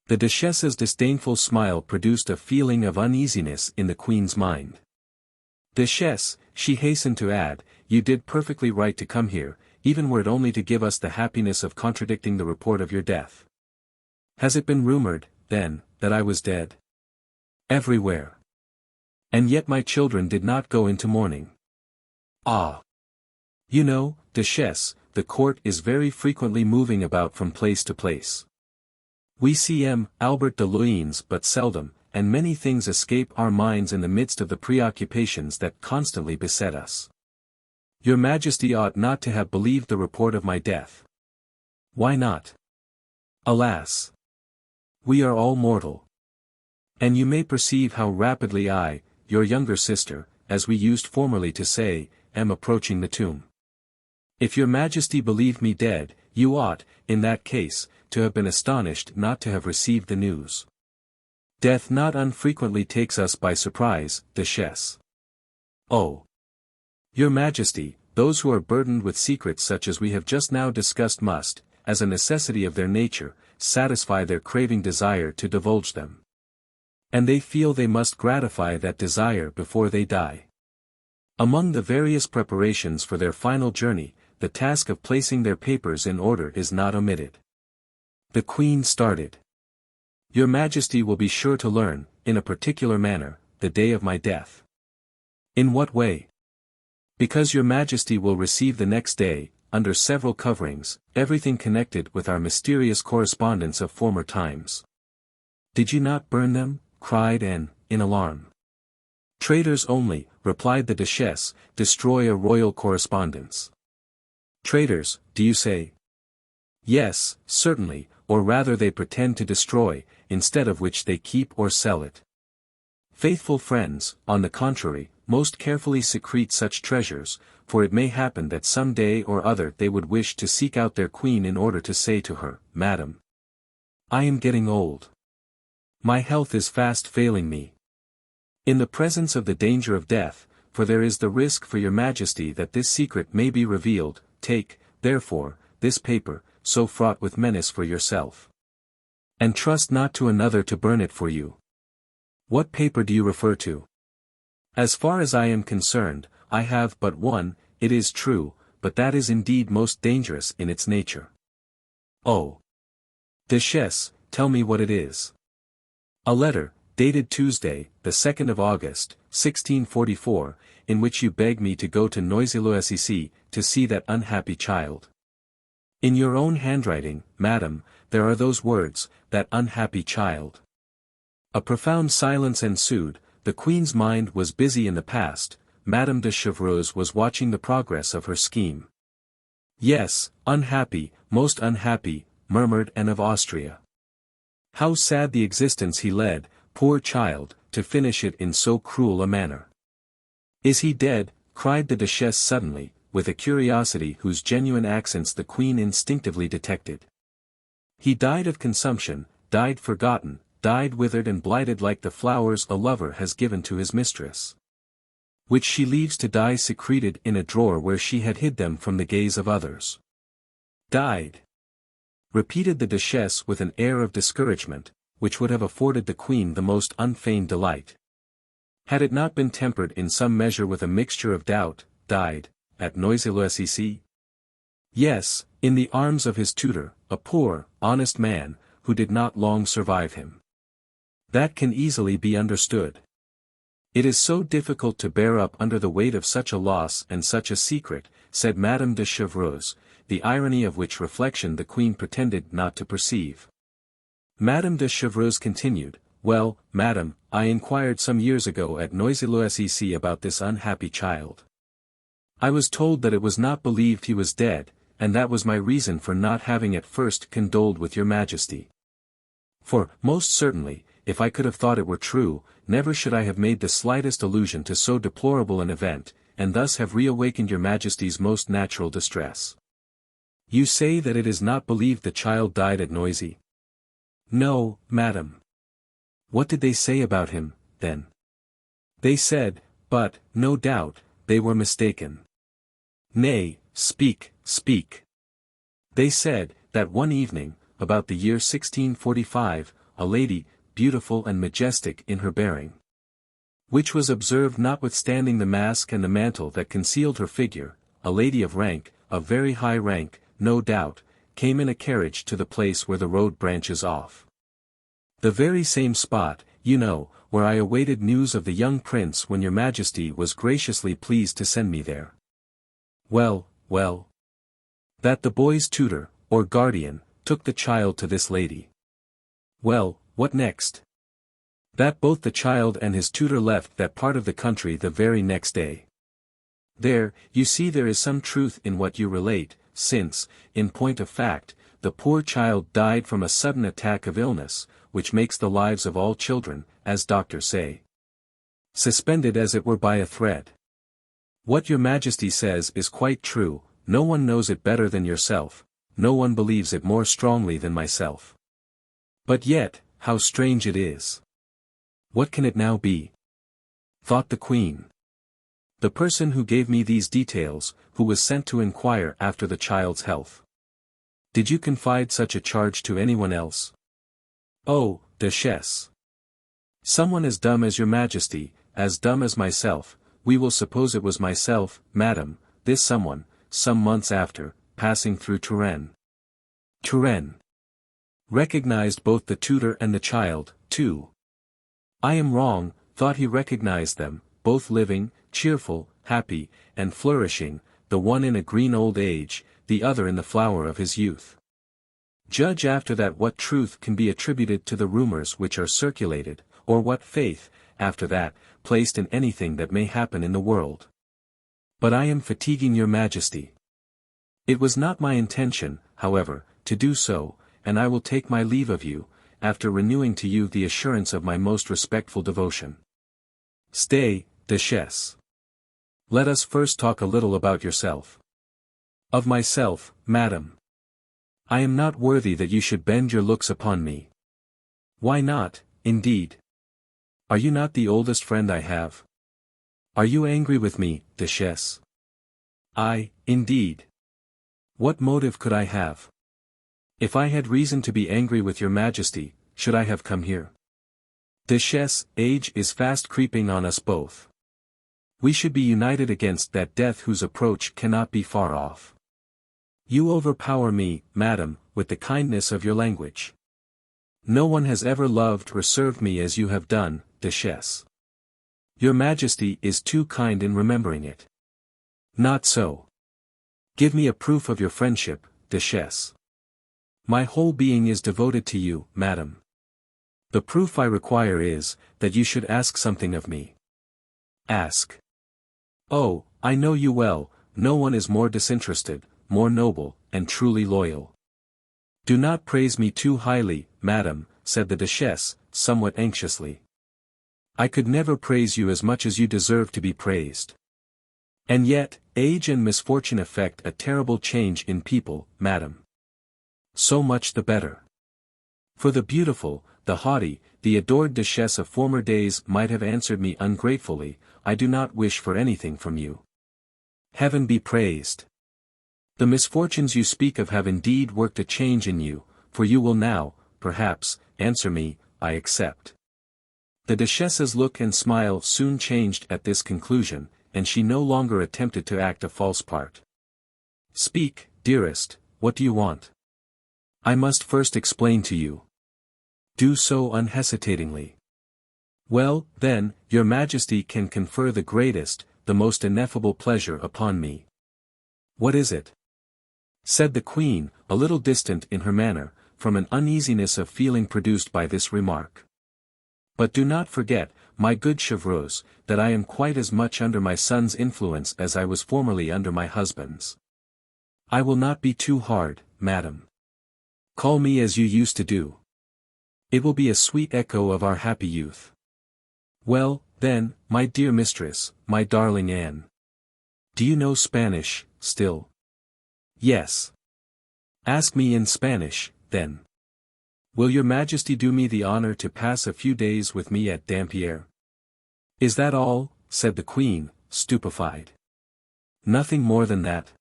The duchess's disdainful smile produced a feeling of uneasiness in the queen's mind. "Duchess," she hastened to add, "you did perfectly right to come here, even were it only to give us the happiness of contradicting the report of your death. Has it been rumored, then, that I was dead?" "Everywhere. And yet my children did not go into mourning." "Ah! You know, duchess, the court is very frequently moving about from place to place. We see Albert de Luynes but seldom, and many things escape our minds in the midst of the preoccupations that constantly beset us. Your Majesty ought not to have believed the report of my death." "Why not?" "Alas! We are all mortal. And you may perceive how rapidly I, your younger sister, as we used formerly to say, am approaching the tomb. If your Majesty believed me dead, you ought, in that case, to have been astonished not to have received the news. Death not unfrequently takes us by surprise, duchess. Oh! Your Majesty, those who are burdened with secrets such as we have just now discussed must, as a necessity of their nature, satisfy their craving desire to divulge them. And they feel they must gratify that desire before they die. Among the various preparations for their final journey, the task of placing their papers in order is not omitted." The queen started. "Your Majesty will be sure to learn, in a particular manner, the day of my death." "In what way?" "Because your Majesty will receive the next day, under several coverings, everything connected with our mysterious correspondence of former times." "Did you not burn them?" cried Anne, in alarm. "Traitors only," replied the duchess, "destroy a royal correspondence." "Traitors, do you say?" "Yes, certainly, or rather they pretend to destroy, instead of which they keep or sell it. Faithful friends, on the contrary, most carefully secrete such treasures, for it may happen that some day or other they would wish to seek out their queen in order to say to her, 'Madam, I am getting old. My health is fast failing me. In the presence of the danger of death, for there is the risk for your Majesty that this secret may be revealed, take, therefore, this paper, so fraught with menace for yourself. And trust not to another to burn it for you." "What paper do you refer to?" "As far as I am concerned, I have but one, it is true, but that is indeed most dangerous in its nature." "Oh! Duchess, tell me what it is." "A letter, dated Tuesday, the 2nd of August, 1644, in which you beg me to go to Noisy-le-Sec, to see that unhappy child. In your own handwriting, madam, there are those words, that unhappy child. A profound silence ensued. The Queen's mind was busy in the past. Madame de Chevreuse was watching the progress of her scheme. Yes, unhappy, most unhappy, murmured Anne of Austria. How sad the existence he led, poor child, to finish it in so cruel a manner. Is he dead? Cried the Duchess suddenly, with a curiosity whose genuine accents the Queen instinctively detected. He died of consumption, died forgotten, died withered and blighted like the flowers a lover has given to his mistress, which she leaves to die secreted in a drawer where she had hid them from the gaze of others. Died, repeated the Duchess with an air of discouragement, which would have afforded the Queen the most unfeigned delight, had it not been tempered in some measure with a mixture of doubt. Died, at Noisy-le-Sec? Yes, in the arms of his tutor, a poor, honest man, who did not long survive him. That can easily be understood. It is so difficult to bear up under the weight of such a loss and such a secret, said Madame de Chevreuse, the irony of which reflection the Queen pretended not to perceive. Madame de Chevreuse continued, well, madame, I inquired some years ago at Noisy-le-Sec about this unhappy child. I was told that it was not believed he was dead, and that was my reason for not having at first condoled with your Majesty. For, most certainly, if I could have thought it were true, never should I have made the slightest allusion to so deplorable an event, and thus have reawakened your Majesty's most natural distress. You say that it is not believed the child died at Noisy? No, madam. What did they say about him, then? They said, but, no doubt, they were mistaken. Nay, speak, speak. They said, that one evening, about the year 1645, a lady, beautiful and majestic in her bearing, which was observed notwithstanding the mask and the mantle that concealed her figure, a lady of rank, of very high rank, no doubt, came in a carriage to the place where the road branches off. The very same spot, you know, where I awaited news of the young prince when your Majesty was graciously pleased to send me there. Well, well. That the boy's tutor, or guardian, took the child to this lady. Well, what next? That both the child and his tutor left that part of the country the very next day. There, you see there is some truth in what you relate, since, in point of fact, the poor child died from a sudden attack of illness, which makes the lives of all children, as doctors say, suspended as it were by a thread. What your Majesty says is quite true, no one knows it better than yourself, no one believes it more strongly than myself. But yet, how strange it is. What can it now be? Thought the Queen. The person who gave me these details, who was sent to inquire after the child's health. Did you confide such a charge to anyone else? Oh, Duchess. Someone as dumb as your Majesty, as dumb as myself. We will suppose it was myself, madam. This someone, some months after, passing through Touraine, recognized both the tutor and the child, too. I am wrong, thought he recognized them, both living, cheerful, happy, and flourishing, the one in a green old age, the other in the flower of his youth. Judge after that what truth can be attributed to the rumors which are circulated, or what faith, after that, placed in anything that may happen in the world. But I am fatiguing your Majesty. It was not my intention, however, to do so, and I will take my leave of you, after renewing to you the assurance of my most respectful devotion. Stay, Duchess. Let us first talk a little about yourself. Of myself, madam. I am not worthy that you should bend your looks upon me. Why not, indeed? Are you not the oldest friend I have? Are you angry with me, Duchess? I, indeed. What motive could I have? If I had reason to be angry with your Majesty, should I have come here? Duchess, age is fast creeping on us both. We should be united against that death whose approach cannot be far off. You overpower me, madam, with the kindness of your language. No one has ever loved or served me as you have done, duchess. Your Majesty is too kind in remembering it. Not so. Give me a proof of your friendship, duchess. My whole being is devoted to you, madam. The proof I require is, that you should ask something of me. Ask. Oh, I know you well, no one is more disinterested, more noble, and truly loyal. Do not praise me too highly, madam, said the duchess, somewhat anxiously. I could never praise you as much as you deserve to be praised. And yet, age and misfortune effect a terrible change in people, madam. So much the better. For the beautiful, the haughty, the adored duchess of former days might have answered me ungratefully, I do not wish for anything from you. Heaven be praised. The misfortunes you speak of have indeed worked a change in you, for you will now, perhaps, answer me, I accept. The duchess's look and smile soon changed at this conclusion, and she no longer attempted to act a false part. Speak, dearest, what do you want? I must first explain to you. Do so unhesitatingly. Well, then, your Majesty can confer the greatest, the most ineffable pleasure upon me. What is it? Said the Queen, a little distant in her manner, from an uneasiness of feeling produced by this remark. But do not forget, my good Chevreuse, that I am quite as much under my son's influence as I was formerly under my husband's. I will not be too hard, madam. Call me as you used to do. It will be a sweet echo of our happy youth. Well, then, my dear mistress, my darling Anne. Do you know Spanish, still? Yes. Ask me in Spanish, then. Will your Majesty do me the honor to pass a few days with me at Dampierre? Is that all? Said the Queen, stupefied. Nothing more than that?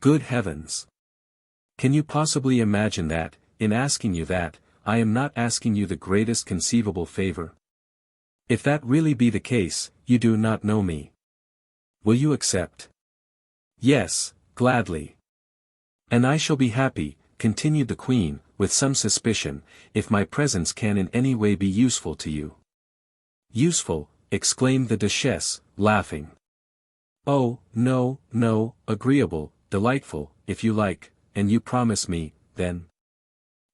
Good heavens! Can you possibly imagine that, in asking you that, I am not asking you the greatest conceivable favor? If that really be the case, you do not know me. Will you accept? Yes, gladly. And I shall be happy, continued the Queen, with some suspicion, if my presence can in any way be useful to you. Useful, exclaimed the Duchess, laughing. Oh, no, no, agreeable, delightful, if you like, and you promise me, then.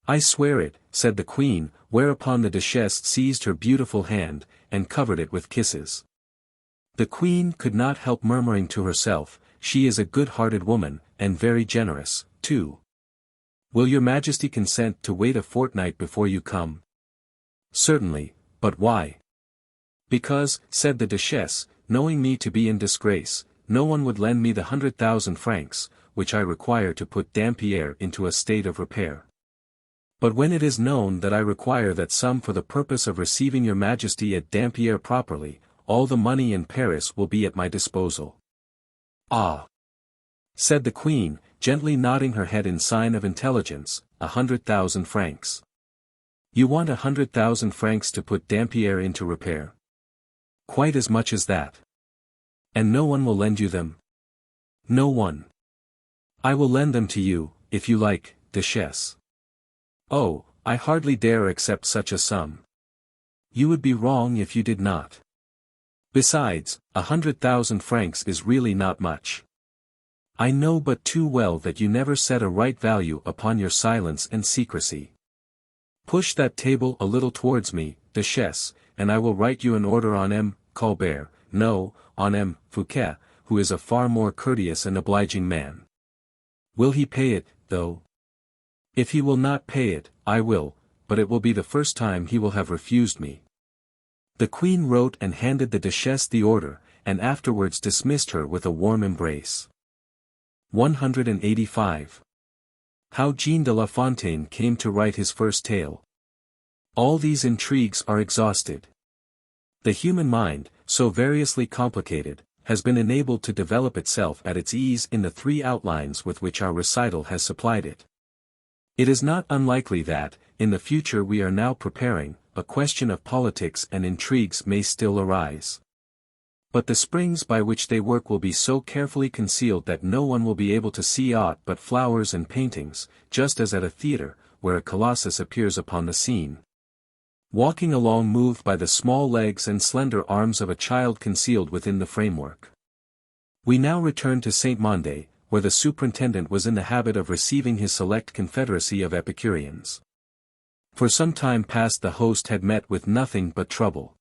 I swear it, said the Queen, whereupon the Duchess seized her beautiful hand, and covered it with kisses. The Queen could not help murmuring to herself, she is a good-hearted woman, and very generous, too. Will your Majesty consent to wait a fortnight before you come? Certainly, but why? Because, said the Duchess, knowing me to be in disgrace, no one would lend me the 100,000 francs, which I require to put Dampierre into a state of repair. But when it is known that I require that sum for the purpose of receiving your Majesty at Dampierre properly, all the money in Paris will be at my disposal. Ah! Said the Queen, gently nodding her head in sign of intelligence, 100,000 francs. You want 100,000 francs to put Dampierre into repair? Quite as much as that. And no one will lend you them? No one. I will lend them to you, if you like, Duchess. Oh, I hardly dare accept such a sum. You would be wrong if you did not. Besides, 100,000 francs is really not much. I know but too well that you never set a right value upon your silence and secrecy. Push that table a little towards me, Duchess, and I will write you an order on M. Colbert, no, on M. Fouquet, who is a far more courteous and obliging man. Will he pay it, though? If he will not pay it, I will, but it will be the first time he will have refused me. The Queen wrote and handed the Duchess the order, and afterwards dismissed her with a warm embrace. 185. How Jean de La Fontaine came to write his first tale. All these intrigues are exhausted. The human mind, so variously complicated, has been enabled to develop itself at its ease in the three outlines with which our recital has supplied it. It is not unlikely that, in the future we are now preparing, a question of politics and intrigues may still arise. But the springs by which they work will be so carefully concealed that no one will be able to see aught but flowers and paintings, just as at a theatre, where a colossus appears upon the scene. Walking along moved by the small legs and slender arms of a child concealed within the framework. We now return to Saint-Mandé, where the superintendent was in the habit of receiving his select confederacy of Epicureans. For some time past the host had met with nothing but trouble.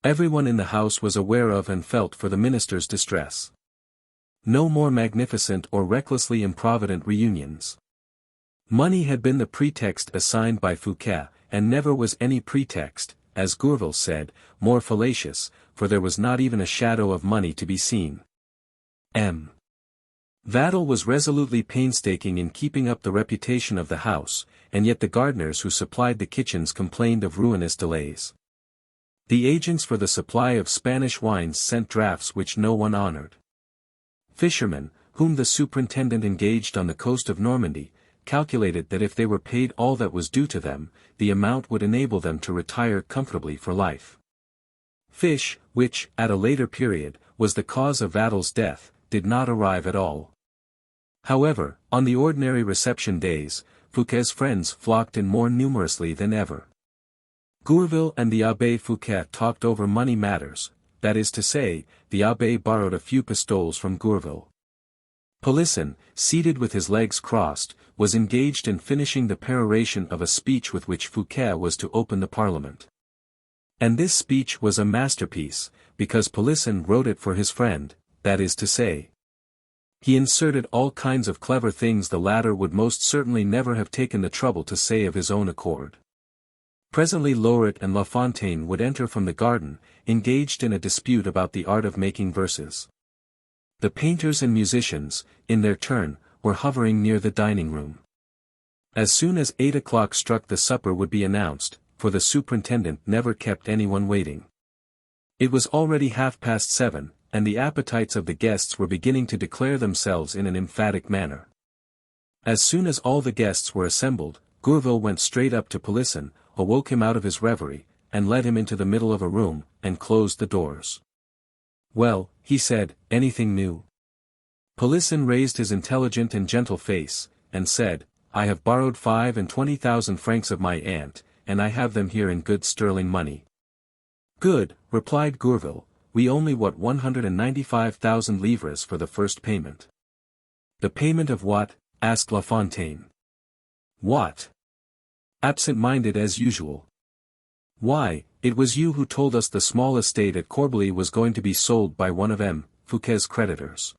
Everyone in the house was aware of and felt for the minister's distress. No more magnificent or recklessly improvident reunions. Money had been the pretext assigned by Fouquet, and never was any pretext, as Gourville said, more fallacious, for there was not even a shadow of money to be seen. M. Vattel was resolutely painstaking in keeping up the reputation of the house, and yet the gardeners who supplied the kitchens complained of ruinous delays. The agents for the supply of Spanish wines sent drafts which no one honored. Fishermen, whom the superintendent engaged on the coast of Normandy, calculated that if they were paid all that was due to them, the amount would enable them to retire comfortably for life. Fish, which, at a later period, was the cause of Vattel's death, did not arrive at all. However, on the ordinary reception days, Fouquet's friends flocked in more numerously than ever. Gourville and the Abbé Fouquet talked over money matters, that is to say, the Abbé borrowed a few pistoles from Gourville. Polisson, seated with his legs crossed, was engaged in finishing the peroration of a speech with which Fouquet was to open the Parliament. And this speech was a masterpiece, because Polisson wrote it for his friend, that is to say. He inserted all kinds of clever things the latter would most certainly never have taken the trouble to say of his own accord. Presently Lauret and La Fontaine would enter from the garden, engaged in a dispute about the art of making verses. The painters and musicians, in their turn, were hovering near the dining-room. As soon as 8 o'clock struck the supper would be announced, for the superintendent never kept anyone waiting. It was already 7:30, and the appetites of the guests were beginning to declare themselves in an emphatic manner. As soon as all the guests were assembled, Gourville went straight up to Polisson, awoke him out of his reverie, and led him into the middle of a room, and closed the doors. "Well," he said, "anything new?" Polisson raised his intelligent and gentle face, and said, "I have borrowed 25,000 francs of my aunt, and I have them here in good sterling money." "Good," replied Gourville, "we only want 195,000 livres for the first payment." "The payment of what?" asked La Fontaine. "What?" "Absent-minded as usual." "Why, it was you who told us the small estate at Corbely was going to be sold by one of M. Fouquet's creditors.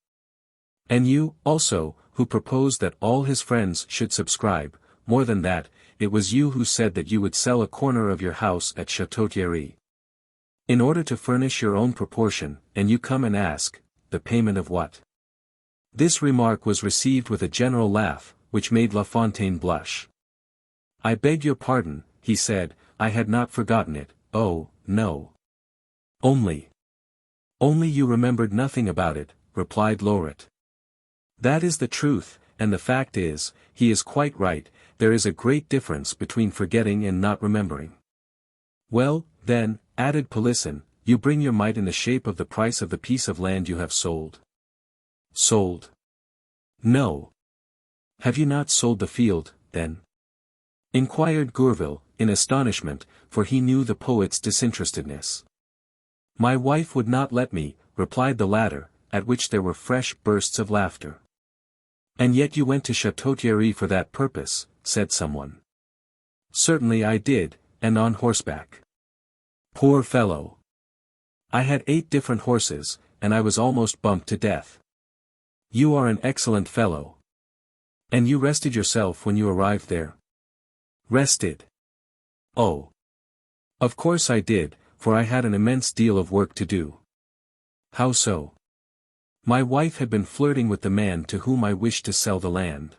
And you, also, who proposed that all his friends should subscribe. More than that, it was you who said that you would sell a corner of your house at Château-Thierry, in order to furnish your own proportion, and you come and ask, the payment of what?" This remark was received with a general laugh, which made La Fontaine blush. "I beg your pardon," he said, "I had not forgotten it. Oh, no. Only you remembered nothing about it," replied Lauret. "That is the truth, and the fact is, he is quite right, there is a great difference between forgetting and not remembering." "Well, then," added Polisson, "you bring your mite in the shape of the price of the piece of land you have sold." "Sold? No. Have you not sold the field, then?" inquired Gourville, in astonishment, for he knew the poet's disinterestedness. "My wife would not let me," replied the latter, at which there were fresh bursts of laughter. "And yet you went to Château-Thierry for that purpose," said someone. "Certainly I did, and on horseback." "Poor fellow! I had 8 different horses, and I was almost bumped to death." "You are an excellent fellow. And you rested yourself when you arrived there?" "Rested? Oh! Of course I did, for I had an immense deal of work to do." "How so?" "My wife had been flirting with the man to whom I wished to sell the land.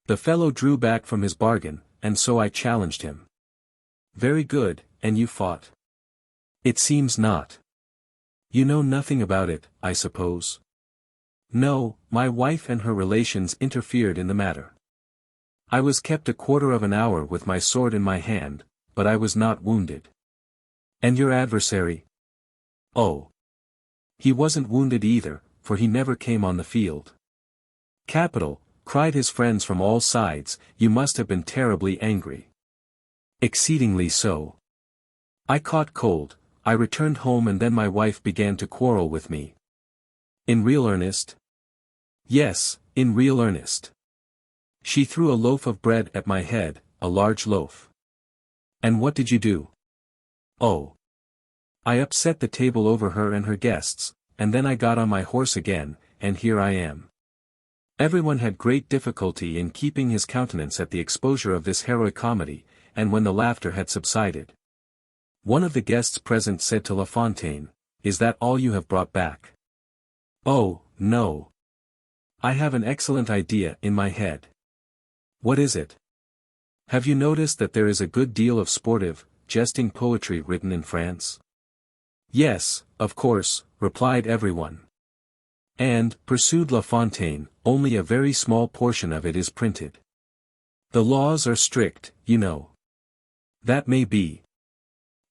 The fellow drew back from his bargain, and so I challenged him." "Very good, and you fought?" "It seems not." "You know nothing about it, I suppose?" "No, my wife and her relations interfered in the matter. I was kept a quarter of an hour with my sword in my hand, but I was not wounded." "And your adversary?" "Oh! He wasn't wounded either, for he never came on the field." "Capital, cried his friends from all sides, you must have been terribly angry. Exceedingly so. I caught cold, I returned home and then my wife began to quarrel with me. In real earnest? Yes, in real earnest. She threw a loaf of bread at my head, a large loaf. And what did you do? Oh. I upset the table over her and her guests, and then I got on my horse again, and here I am. Everyone had great difficulty in keeping his countenance at the exposure of this heroic comedy, and when the laughter had subsided, one of the guests present said to La Fontaine, "Is that all you have brought back?" "Oh, no. I have an excellent idea in my head." "What is it?" "Have you noticed that there is a good deal of sportive, jesting poetry written in France?" "Yes, of course," replied everyone. "And," pursued La Fontaine, "only a very small portion of it is printed. The laws are strict, you know." "That may be.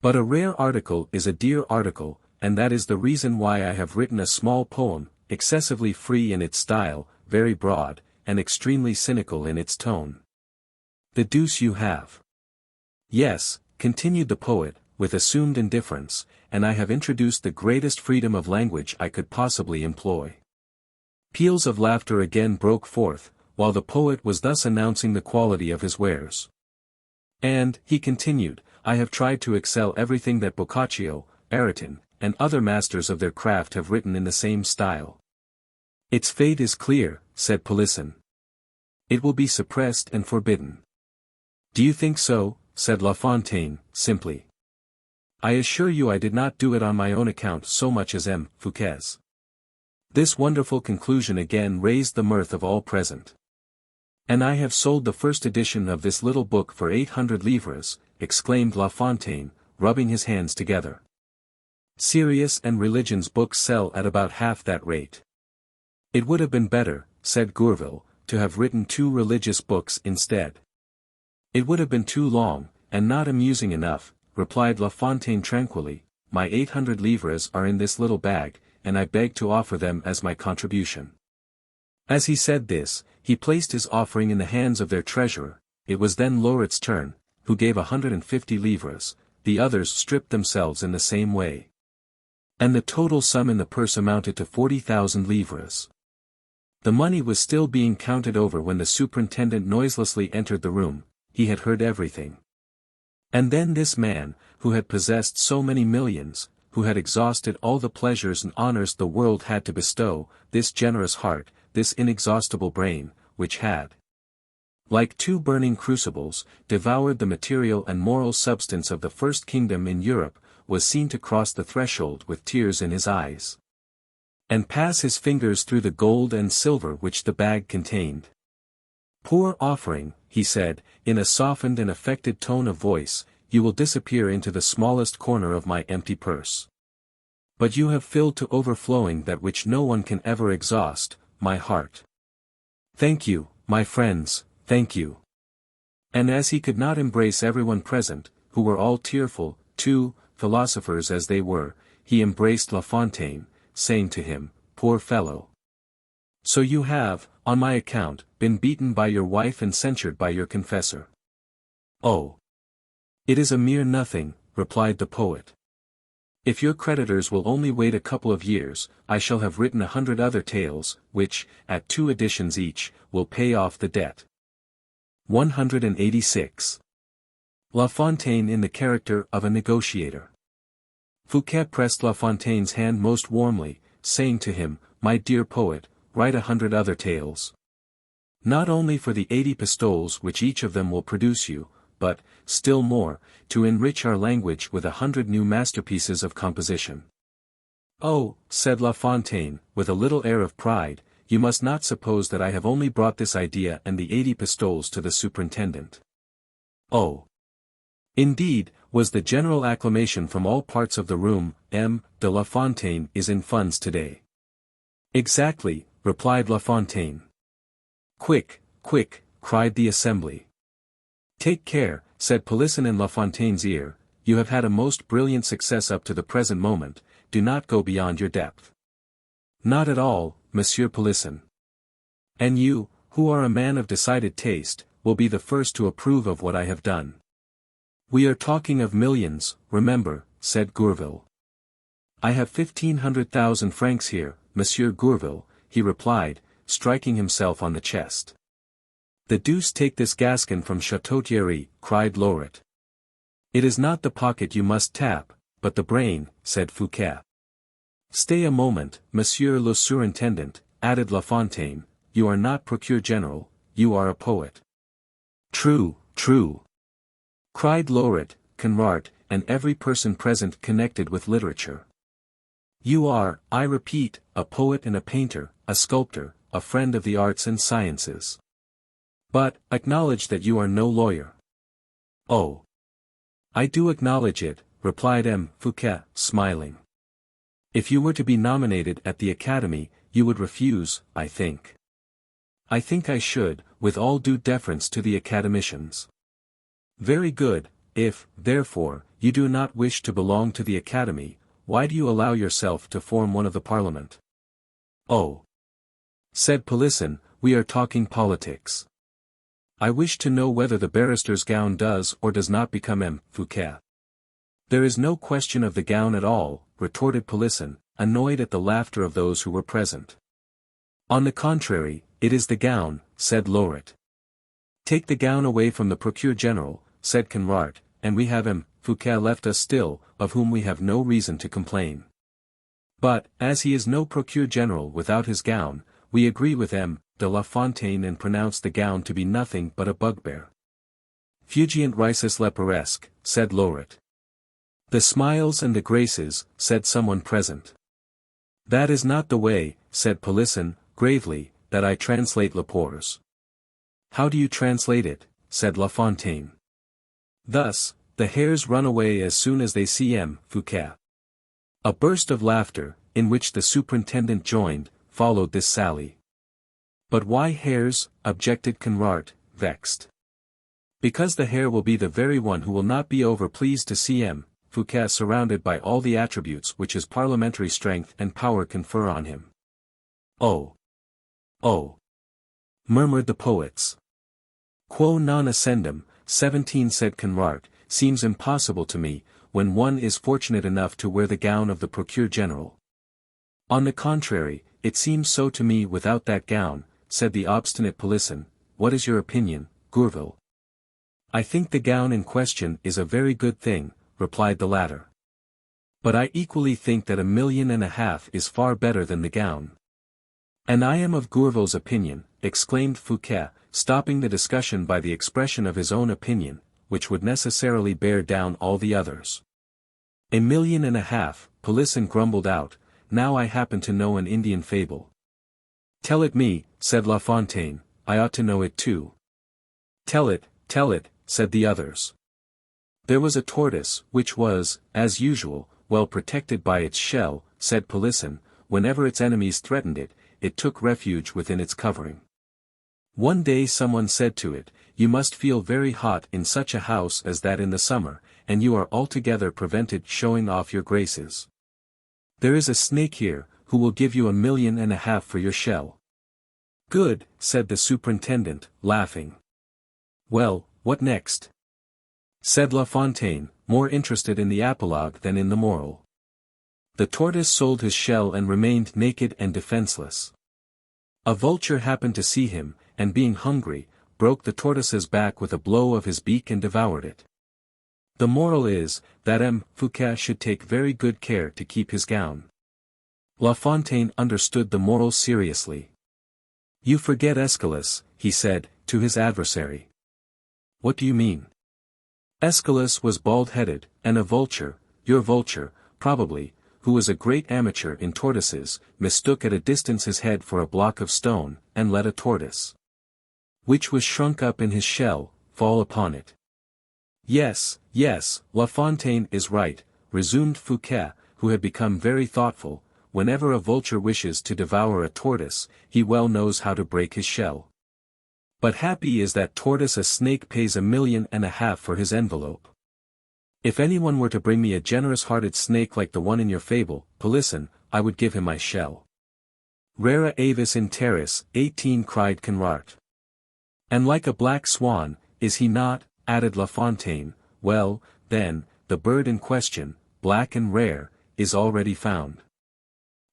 But a rare article is a dear article, and that is the reason why I have written a small poem, excessively free in its style, very broad, and extremely cynical in its tone." "The deuce you have." "Yes," continued the poet, with assumed indifference, "and I have introduced the greatest freedom of language I could possibly employ." Peals of laughter again broke forth, while the poet was thus announcing the quality of his wares. "And," he continued, "I have tried to excel everything that Boccaccio, Aretin, and other masters of their craft have written in the same style." "Its fate is clear," said Polisson. "It will be suppressed and forbidden." "Do you think so?" said La Fontaine, simply. "I assure you I did not do it on my own account so much as M. Fouquet's." This wonderful conclusion again raised the mirth of all present. "And I have sold the first edition of this little book for 800 livres, exclaimed La Fontaine, rubbing his hands together. "Serious and religion's books sell at about half that rate." "It would have been better," said Gourville, "to have written 2 religious books instead." "It would have been too long, and not amusing enough," replied La Fontaine tranquilly. "My 800 livres are in this little bag, and I beg to offer them as my contribution." As he said this, he placed his offering in the hands of their treasurer. It was then Lauret's turn, who gave 150 livres, the others stripped themselves in the same way. And the total sum in the purse amounted to 40,000 livres. The money was still being counted over when the superintendent noiselessly entered the room. He had heard everything. And then this man, who had possessed so many millions, who had exhausted all the pleasures and honors the world had to bestow, this generous heart, this inexhaustible brain, which had, like 2 burning crucibles, devoured the material and moral substance of the first kingdom in Europe, was seen to cross the threshold with tears in his eyes, and pass his fingers through the gold and silver which the bag contained. "Poor offering," he said, in a softened and affected tone of voice, "you will disappear into the smallest corner of my empty purse. But you have filled to overflowing that which no one can ever exhaust, my heart. Thank you, my friends, thank you." And as he could not embrace everyone present, who were all tearful, too, philosophers as they were, he embraced La Fontaine, saying to him, "Poor fellow! So you have, on my account, been beaten by your wife and censured by your confessor." "Oh! It is a mere nothing," replied the poet. "If your creditors will only wait a couple of years, I shall have written 100 other tales, which, at 2 editions each, will pay off the debt." 186. La Fontaine in the character of a negotiator. Fouquet pressed La Fontaine's hand most warmly, saying to him, "My dear poet, write 100 other tales. Not only for the 80 pistoles which each of them will produce you, but, still more, to enrich our language with 100 new masterpieces of composition." "Oh," said La Fontaine, with a little air of pride, "you must not suppose that I have only brought this idea and the 80 pistoles to the superintendent." "Oh! Indeed," was the general acclamation from all parts of the room. "M. de La Fontaine is in funds today." "Exactly," replied La Fontaine. "Quick, quick," cried the assembly. "Take care," said Polisson in La Fontaine's ear, "you have had a most brilliant success up to the present moment, do not go beyond your depth." "Not at all, Monsieur Polisson." "And you, who are a man of decided taste, will be the first to approve of what I have done. We are talking of millions, remember, said Gourville. I have 1,500,000 francs here, Monsieur Gourville, he replied, striking himself on the chest. The deuce take this Gascon from Chateau-Thierry, cried Lauret. It is not the pocket you must tap, but the brain, said Fouquet. Stay a moment, Monsieur le Surintendant, added La Fontaine, you are not Procureur General, you are a poet. True, true, cried Lauret, Conrart, and every person present connected with literature. You are, I repeat, a poet and a painter, a sculptor, a friend of the arts and sciences. But, acknowledge that you are no lawyer. Oh. I do acknowledge it, replied M. Fouquet, smiling. If you were to be nominated at the Academy, you would refuse, I think. I think I should, with all due deference to the academicians. Very good, if, therefore, you do not wish to belong to the Academy, why do you allow yourself to form one of the Parliament? Oh. Said Polisson, we are talking politics. I wish to know whether the barrister's gown does or does not become M. Fouquet. There is no question of the gown at all, retorted Polisson, annoyed at the laughter of those who were present. On the contrary, it is the gown, said Lauret. Take the gown away from the Procureur General, said Conrart, and we have M. Fouquet left us still, of whom we have no reason to complain. But, as he is no Procureur General without his gown, we agree with M. de La Fontaine and pronounce the gown to be nothing but a bugbear. Fugiant risus leporesque, said Lauret. The smiles and the graces, said someone present. That is not the way, said Polisson, gravely, that I translate lepores. How do you translate it, said La Fontaine. Thus, the hares run away as soon as they see M. Fouquet. A burst of laughter, in which the superintendent joined, followed this sally. But why hares, objected Conrart, vexed. Because the hare will be the very one who will not be over-pleased to see M. Fouquet surrounded by all the attributes which his parliamentary strength and power confer on him. Oh! Oh! Murmured the poets. Quo non ascendum, 17 said Conrart, seems impossible to me, when one is fortunate enough to wear the gown of the Procureur General. On the contrary, it seems so to me without that gown, said the obstinate Polisson. What is your opinion, Gourville? I think the gown in question is a very good thing, replied the latter. But I equally think that 1.5 million is far better than the gown. And I am of Gourville's opinion, exclaimed Fouquet, stopping the discussion by the expression of his own opinion, which would necessarily bear down all the others. 1.5 million, Polisson grumbled out, now I happen to know an Indian fable. Tell it me, said La Fontaine, I ought to know it too. Tell it, said the others. There was a tortoise, which was, as usual, well protected by its shell, said Polisson, whenever its enemies threatened it, it took refuge within its covering. One day someone said to it, you must feel very hot in such a house as that in the summer, and you are altogether prevented showing off your graces. There is a snake here, who will give you 1.5 million for your shell. Good, said the superintendent, laughing. Well, what next? Said La Fontaine, more interested in the apologue than in the moral. The tortoise sold his shell and remained naked and defenseless. A vulture happened to see him, and being hungry, broke the tortoise's back with a blow of his beak and devoured it. The moral is, that M. Fouquet should take very good care to keep his gown. La Fontaine understood the moral seriously. You forget Aeschylus, he said, to his adversary. What do you mean? Aeschylus was bald-headed, and a vulture, your vulture, probably, who was a great amateur in tortoises, mistook at a distance his head for a block of stone, and let a tortoise, which was shrunk up in his shell, fall upon it. Yes, La Fontaine is right, resumed Fouquet, who had become very thoughtful. Whenever a vulture wishes to devour a tortoise, he well knows how to break his shell. But happy is that tortoise a snake pays 1.5 million for his envelope. If anyone were to bring me a generous-hearted snake like the one in your fable, Polisson, I would give him my shell. Rara avis in terris, 18 cried Conrart. And like a black swan, is he not, added La Fontaine. Well, then, the bird in question, black and rare, is already found.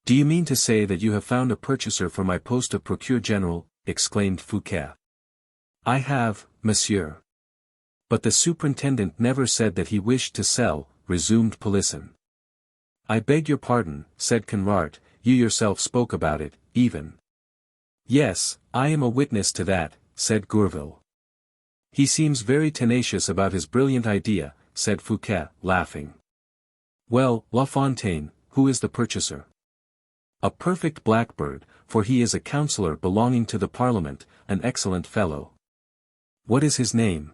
Do you mean to say that you have found a purchaser for my post of procureur general? Exclaimed Fouquet. I have, monsieur. But the superintendent never said that he wished to sell, resumed Polisson. I beg your pardon, said Conrart, you yourself spoke about it, even. Yes, I am a witness to that, said Gourville. He seems very tenacious about his brilliant idea, said Fouquet, laughing. Well, La Fontaine, who is the purchaser? A perfect blackbird, for he is a councillor belonging to the Parliament, an excellent fellow. What is his name?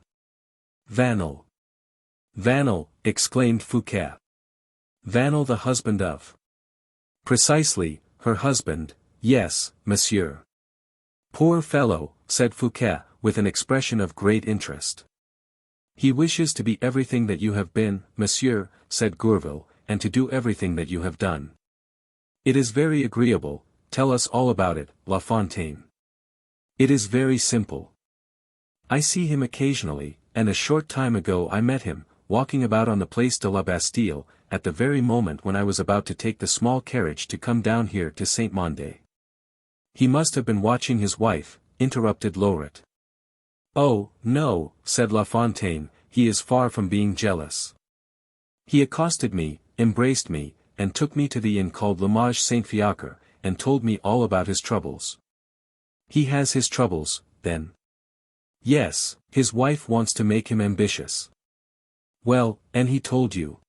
Vanel. Vanel, exclaimed Fouquet. Vanel the husband of. Precisely, her husband, yes, monsieur. Poor fellow, said Fouquet, with an expression of great interest. He wishes to be everything that you have been, monsieur, said Gourville, and to do everything that you have done. It is very agreeable, tell us all about it, La Fontaine. It is very simple. I see him occasionally, and a short time ago I met him, walking about on the Place de la Bastille, at the very moment when I was about to take the small carriage to come down here to Saint-Mandé. He must have been watching his wife, interrupted Lauret. Oh, no, said La Fontaine, he is far from being jealous. He accosted me, embraced me, and took me to the inn called L'Image Saint-Fiacre, and told me all about his troubles. He has his troubles, then? Yes, his wife wants to make him ambitious. Well, and he told you?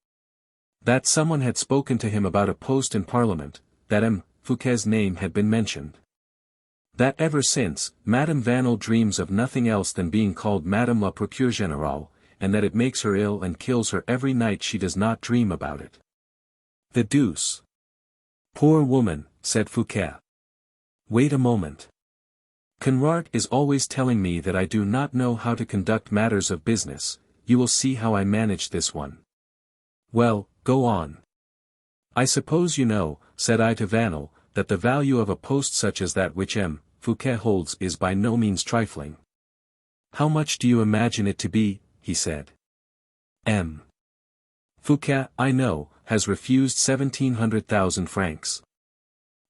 That someone had spoken to him about a post in Parliament, that M. Fouquet's name had been mentioned. That ever since, Madame Vanel dreams of nothing else than being called Madame la Procureure Générale, and that it makes her ill and kills her every night she does not dream about it. The deuce! Poor woman, said Fouquet. Wait a moment. Conrart is always telling me that I do not know how to conduct matters of business, you will see how I manage this one. Well, go on. I suppose you know, said I to Vanel, that the value of a post such as that which M. Fouquet holds is by no means trifling. How much do you imagine it to be? He said. M. Fouquet, I know, has refused 1,700,000 francs.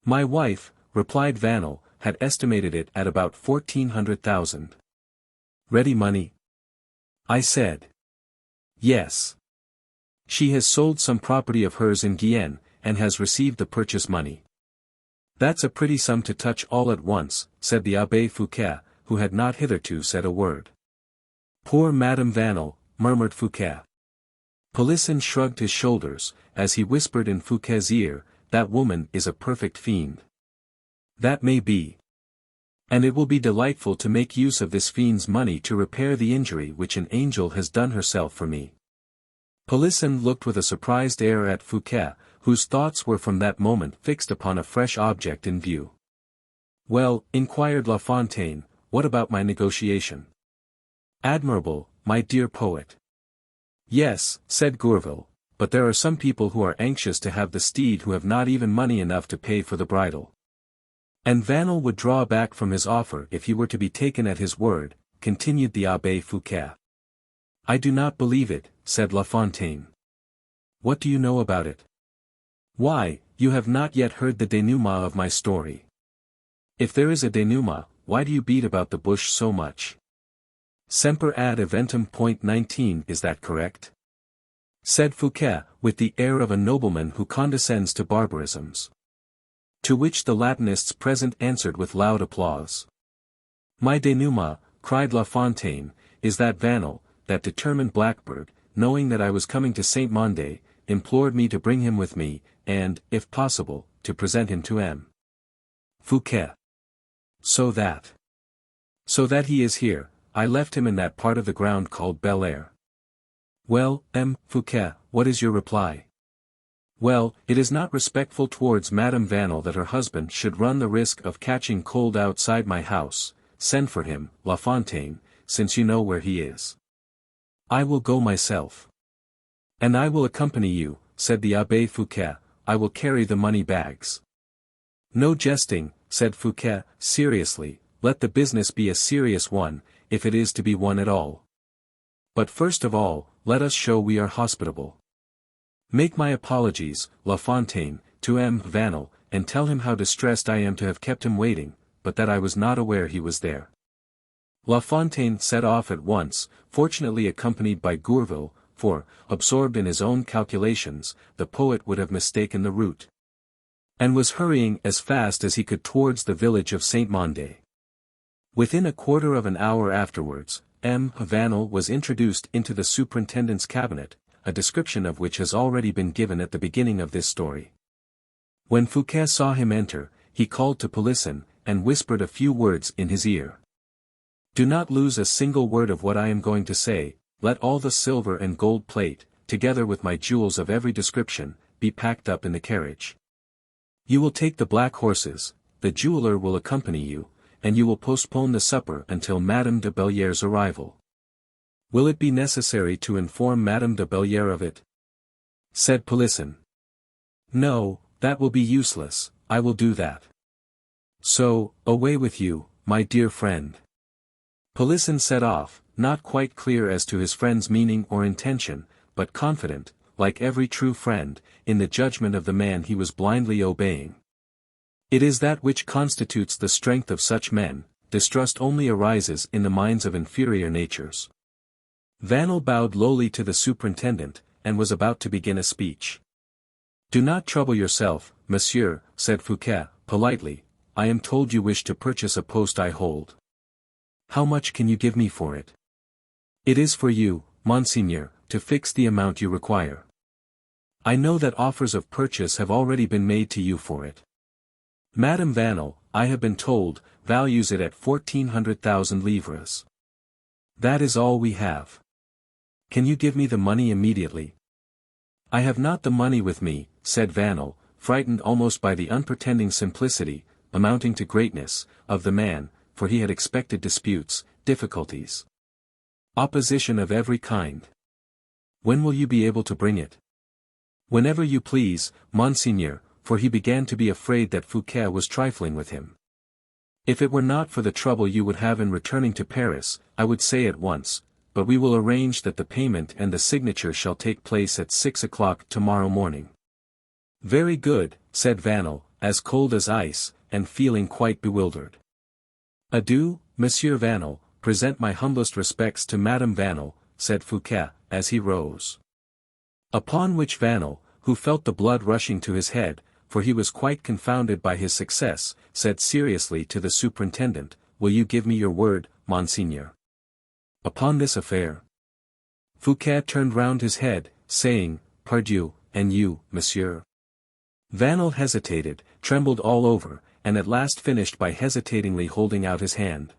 My wife, replied Vanel, had estimated it at about 1,400,000. Ready money? I said. Yes. She has sold some property of hers in Guyenne, and has received the purchase money. That's a pretty sum to touch all at once, said the Abbé Fouquet, who had not hitherto said a word. Poor Madame Vanel, murmured Fouquet. Polisson shrugged his shoulders, as he whispered in Fouquet's ear, that woman is a perfect fiend. That may be. And it will be delightful to make use of this fiend's money to repair the injury which an angel has done herself for me. Polisson looked with a surprised air at Fouquet, whose thoughts were from that moment fixed upon a fresh object in view. Well, inquired La Fontaine, what about my negotiation? Admirable, my dear poet. Yes, said Gourville, but there are some people who are anxious to have the steed who have not even money enough to pay for the bridle. And Vanel would draw back from his offer if he were to be taken at his word, continued the Abbé Fouquet. I do not believe it, said La Fontaine. What do you know about it? Why, you have not yet heard the denouement of my story. If there is a denouement, why do you beat about the bush so much? Semper ad eventum. 19 Is that correct? Said Fouquet, with the air of a nobleman who condescends to barbarisms. To which the Latinists present answered with loud applause. My denouement, cried La Fontaine, is that Vanel, that determined blackbird, knowing that I was coming to Saint-Mandé, implored me to bring him with me, and, if possible, to present him to M. Fouquet. So that he is here, I left him in that part of the ground called Bel Air. Well, M. Fouquet, what is your reply? Well, it is not respectful towards Madame Vanel that her husband should run the risk of catching cold outside my house. Send for him, La Fontaine, since you know where he is. I will go myself. And I will accompany you, said the Abbé Fouquet, I will carry the money bags. No jesting, said Fouquet, seriously, let the business be a serious one, if it is to be one at all. But first of all, let us show we are hospitable. Make my apologies, La Fontaine, to M. Vanel, and tell him how distressed I am to have kept him waiting, but that I was not aware he was there. La Fontaine set off at once, fortunately accompanied by Gourville, for, absorbed in his own calculations, the poet would have mistaken the route, and was hurrying as fast as he could towards the village of Saint-Mandé. Within a quarter of an hour afterwards, M. Vanel was introduced into the superintendent's cabinet, a description of which has already been given at the beginning of this story. When Fouquet saw him enter, he called to Polisson, and whispered a few words in his ear. "Do not lose a single word of what I am going to say, let all the silver and gold plate, together with my jewels of every description, be packed up in the carriage. You will take the black horses, the jeweller will accompany you, and you will postpone the supper until Madame de Belliere's arrival." "Will it be necessary to inform Madame de Belliere of it?" said Polisson. "No, that will be useless, I will do that. So, away with you, my dear friend." Polisson set off, not quite clear as to his friend's meaning or intention, but confident, like every true friend, in the judgment of the man he was blindly obeying. It is that which constitutes the strength of such men, distrust only arises in the minds of inferior natures. Vanel bowed lowly to the superintendent, and was about to begin a speech. "Do not trouble yourself, monsieur," said Fouquet, politely, "I am told you wish to purchase a post I hold. How much can you give me for it?" "It is for you, monseigneur, to fix the amount you require. I know that offers of purchase have already been made to you for it. Madame Vanel, I have been told, values it at 1,400,000 livres. That is all we have. Can you give me the money immediately?" "I have not the money with me," said Vanel, frightened almost by the unpretending simplicity, amounting to greatness, of the man, for he had expected disputes, difficulties, opposition of every kind. "When will you be able to bring it?" "Whenever you please, monseigneur," for he began to be afraid that Fouquet was trifling with him. "If it were not for the trouble you would have in returning to Paris, I would say at once, but we will arrange that the payment and the signature shall take place at 6 o'clock tomorrow morning." "Very good," said Vanel, as cold as ice, and feeling quite bewildered. "Adieu, Monsieur Vanel, present my humblest respects to Madame Vanel," said Fouquet, as he rose. Upon which Vanel, who felt the blood rushing to his head, for he was quite confounded by his success, said seriously to the superintendent, "Will you give me your word, monseigneur? Upon this affair?" Fouquet turned round his head, saying, "Pardieu, and you, monsieur?" Vanel hesitated, trembled all over, and at last finished by hesitatingly holding out his hand.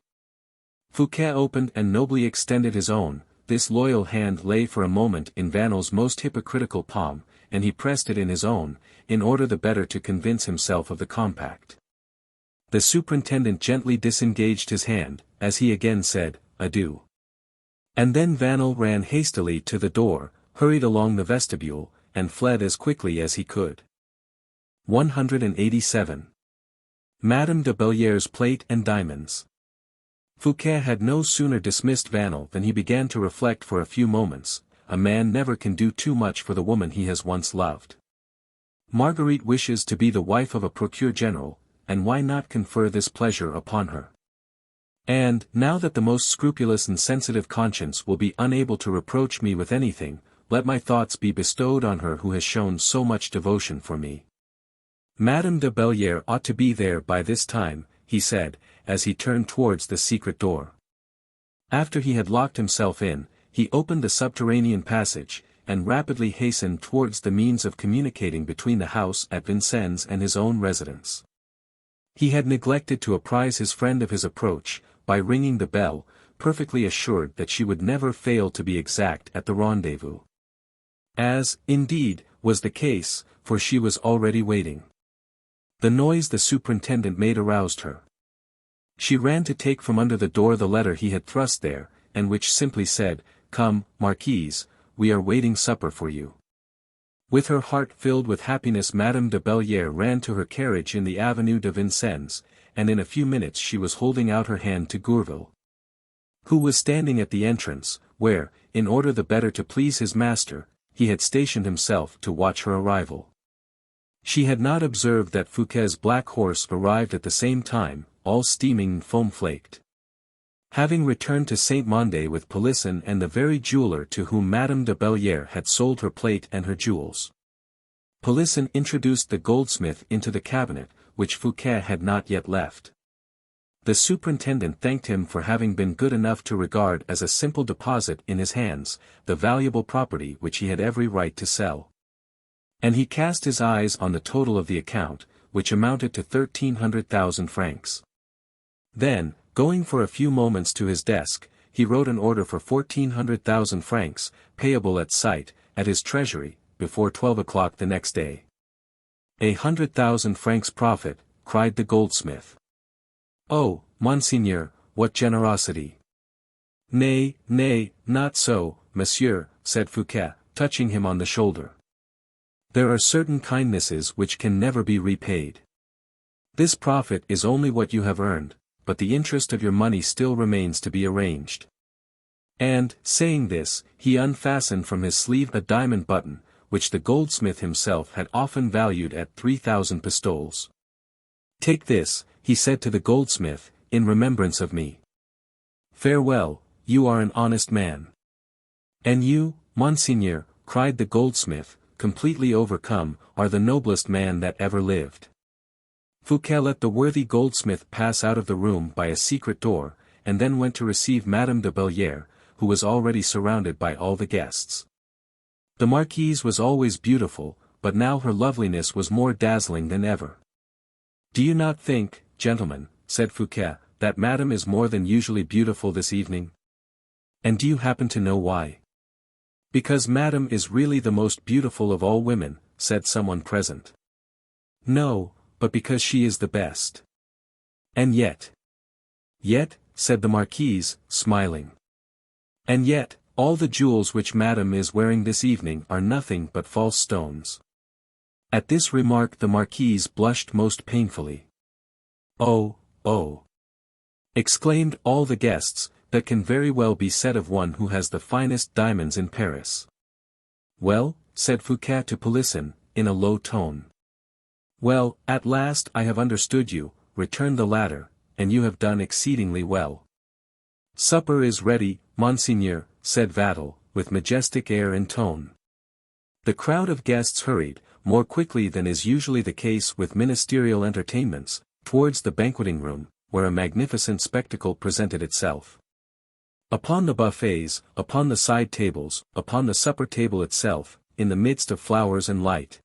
Fouquet opened and nobly extended his own. This loyal hand lay for a moment in Vanel's most hypocritical palm, and he pressed it in his own, in order the better to convince himself of the compact. The superintendent gently disengaged his hand, as he again said, "Adieu." And then Vanel ran hastily to the door, hurried along the vestibule, and fled as quickly as he could. 187. Madame de Belliere's plate and diamonds. Fouquet had no sooner dismissed Vanel than he began to reflect for a few moments. A man never can do too much for the woman he has once loved. Marguerite wishes to be the wife of a procureur general, and why not confer this pleasure upon her? And, now that the most scrupulous and sensitive conscience will be unable to reproach me with anything, let my thoughts be bestowed on her who has shown so much devotion for me. Madame de Belliere ought to be there by this time, he said, as he turned towards the secret door. After he had locked himself in, he opened the subterranean passage, and rapidly hastened towards the means of communicating between the house at Vincennes and his own residence. He had neglected to apprise his friend of his approach, by ringing the bell, perfectly assured that she would never fail to be exact at the rendezvous. As, indeed, was the case, for she was already waiting. The noise the superintendent made aroused her. She ran to take from under the door the letter he had thrust there, and which simply said, "Come, Marquise, we are waiting supper for you." With her heart filled with happiness Madame de Belliere ran to her carriage in the Avenue de Vincennes, and in a few minutes she was holding out her hand to Gourville. who was standing at the entrance, where, in order the better to please his master, he had stationed himself to watch her arrival. She had not observed that Fouquet's black horse arrived at the same time, all steaming and foam-flaked. Having returned to Saint-Mandé with Polisson and the very jeweller to whom Madame de Valliere had sold her plate and her jewels, Polisson introduced the goldsmith into the cabinet, which Fouquet had not yet left. The superintendent thanked him for having been good enough to regard as a simple deposit in his hands, the valuable property which he had every right to sell. And he cast his eyes on the total of the account, which amounted to 1,300,000 francs. Then, going for a few moments to his desk, he wrote an order for 1,400,000 francs, payable at sight, at his treasury, before 12 o'clock the next day. 100,000 francs profit, cried the goldsmith. Oh, Monseigneur, what generosity! Nay, nay, not so, monsieur, said Fouquet, touching him on the shoulder. There are certain kindnesses which can never be repaid. This profit is only what you have earned, but the interest of your money still remains to be arranged. And, saying this, he unfastened from his sleeve a diamond button, which the goldsmith himself had often valued at 3,000 pistoles. Take this, he said to the goldsmith, in remembrance of me. Farewell, you are an honest man. And you, Monseigneur, cried the goldsmith, completely overcome, are the noblest man that ever lived. Fouquet let the worthy goldsmith pass out of the room by a secret door, and then went to receive Madame de Valliere, who was already surrounded by all the guests. The marquise was always beautiful, but now her loveliness was more dazzling than ever. Do you not think, gentlemen, said Fouquet, that Madame is more than usually beautiful this evening? And do you happen to know why? Because Madame is really the most beautiful of all women, said someone present. No, but because she is the best. And yet. Yet, said the marquise, smiling. And yet, all the jewels which Madame is wearing this evening are nothing but false stones. At this remark the marquise blushed most painfully. Oh, oh! Exclaimed all the guests, that can very well be said of one who has the finest diamonds in Paris. Well, said Fouquet to Polisson, in a low tone. Well, at last I have understood you, returned the latter, and you have done exceedingly well. Supper is ready, Monseigneur, said Vatel, with majestic air and tone. The crowd of guests hurried, more quickly than is usually the case with ministerial entertainments, towards the banqueting room, where a magnificent spectacle presented itself. Upon the buffets, upon the side tables, upon the supper table itself, in the midst of flowers and light,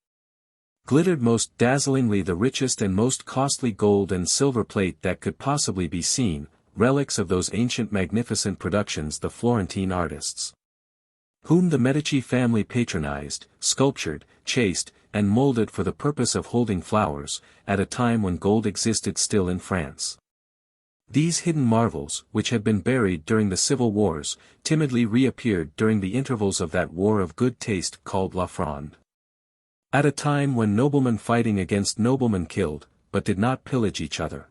glittered most dazzlingly the richest and most costly gold and silver plate that could possibly be seen, relics of those ancient magnificent productions the Florentine artists, whom the Medici family patronized, sculptured, chased, and molded for the purpose of holding flowers, at a time when gold existed still in France. These hidden marvels, which had been buried during the civil wars, timidly reappeared during the intervals of that war of good taste called La Fronde. At a time when noblemen fighting against noblemen killed, but did not pillage each other.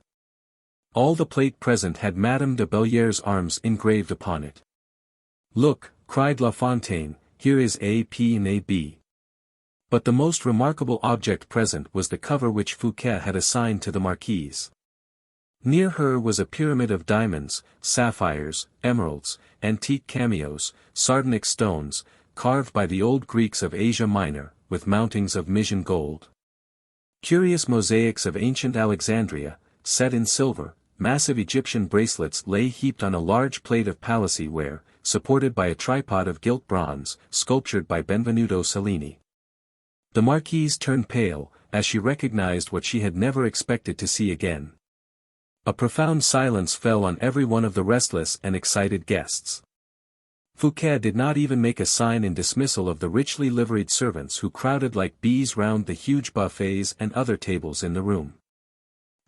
All the plate present had Madame de Belliere's arms engraved upon it. Look, cried La Fontaine, here is A P and A B. But the most remarkable object present was the cover which Fouquet had assigned to the marquise. Near her was a pyramid of diamonds, sapphires, emeralds, antique cameos, sardonyx stones, carved by the old Greeks of Asia Minor, with mountings of Mysian gold. Curious mosaics of ancient Alexandria, set in silver, massive Egyptian bracelets lay heaped on a large plate of Palissy ware, supported by a tripod of gilt bronze, sculptured by Benvenuto Cellini. The marquise turned pale, as she recognized what she had never expected to see again. A profound silence fell on every one of the restless and excited guests. Fouquet did not even make a sign in dismissal of the richly liveried servants who crowded like bees round the huge buffets and other tables in the room.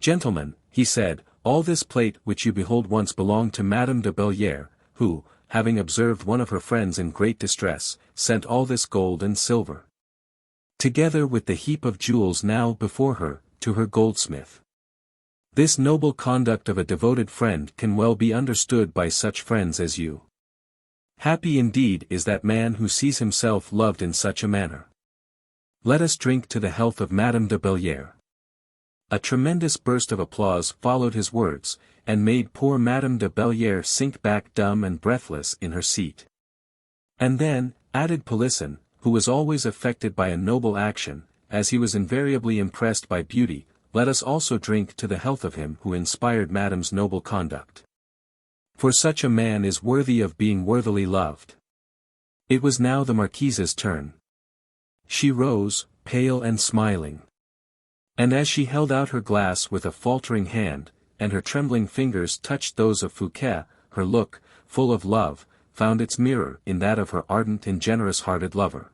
Gentlemen, he said, all this plate which you behold once belonged to Madame de Valliere, who, having observed one of her friends in great distress, sent all this gold and silver, together with the heap of jewels now before her, to her goldsmith. This noble conduct of a devoted friend can well be understood by such friends as you. Happy indeed is that man who sees himself loved in such a manner. Let us drink to the health of Madame de Valliere." A tremendous burst of applause followed his words, and made poor Madame de Valliere sink back dumb and breathless in her seat. "And then," added Polisson, who was always affected by a noble action, as he was invariably impressed by beauty, "let us also drink to the health of him who inspired Madame's noble conduct. For such a man is worthy of being worthily loved." It was now the Marquise's turn. She rose, pale and smiling. And as she held out her glass with a faltering hand, and her trembling fingers touched those of Fouquet, her look, full of love, found its mirror in that of her ardent and generous-hearted lover.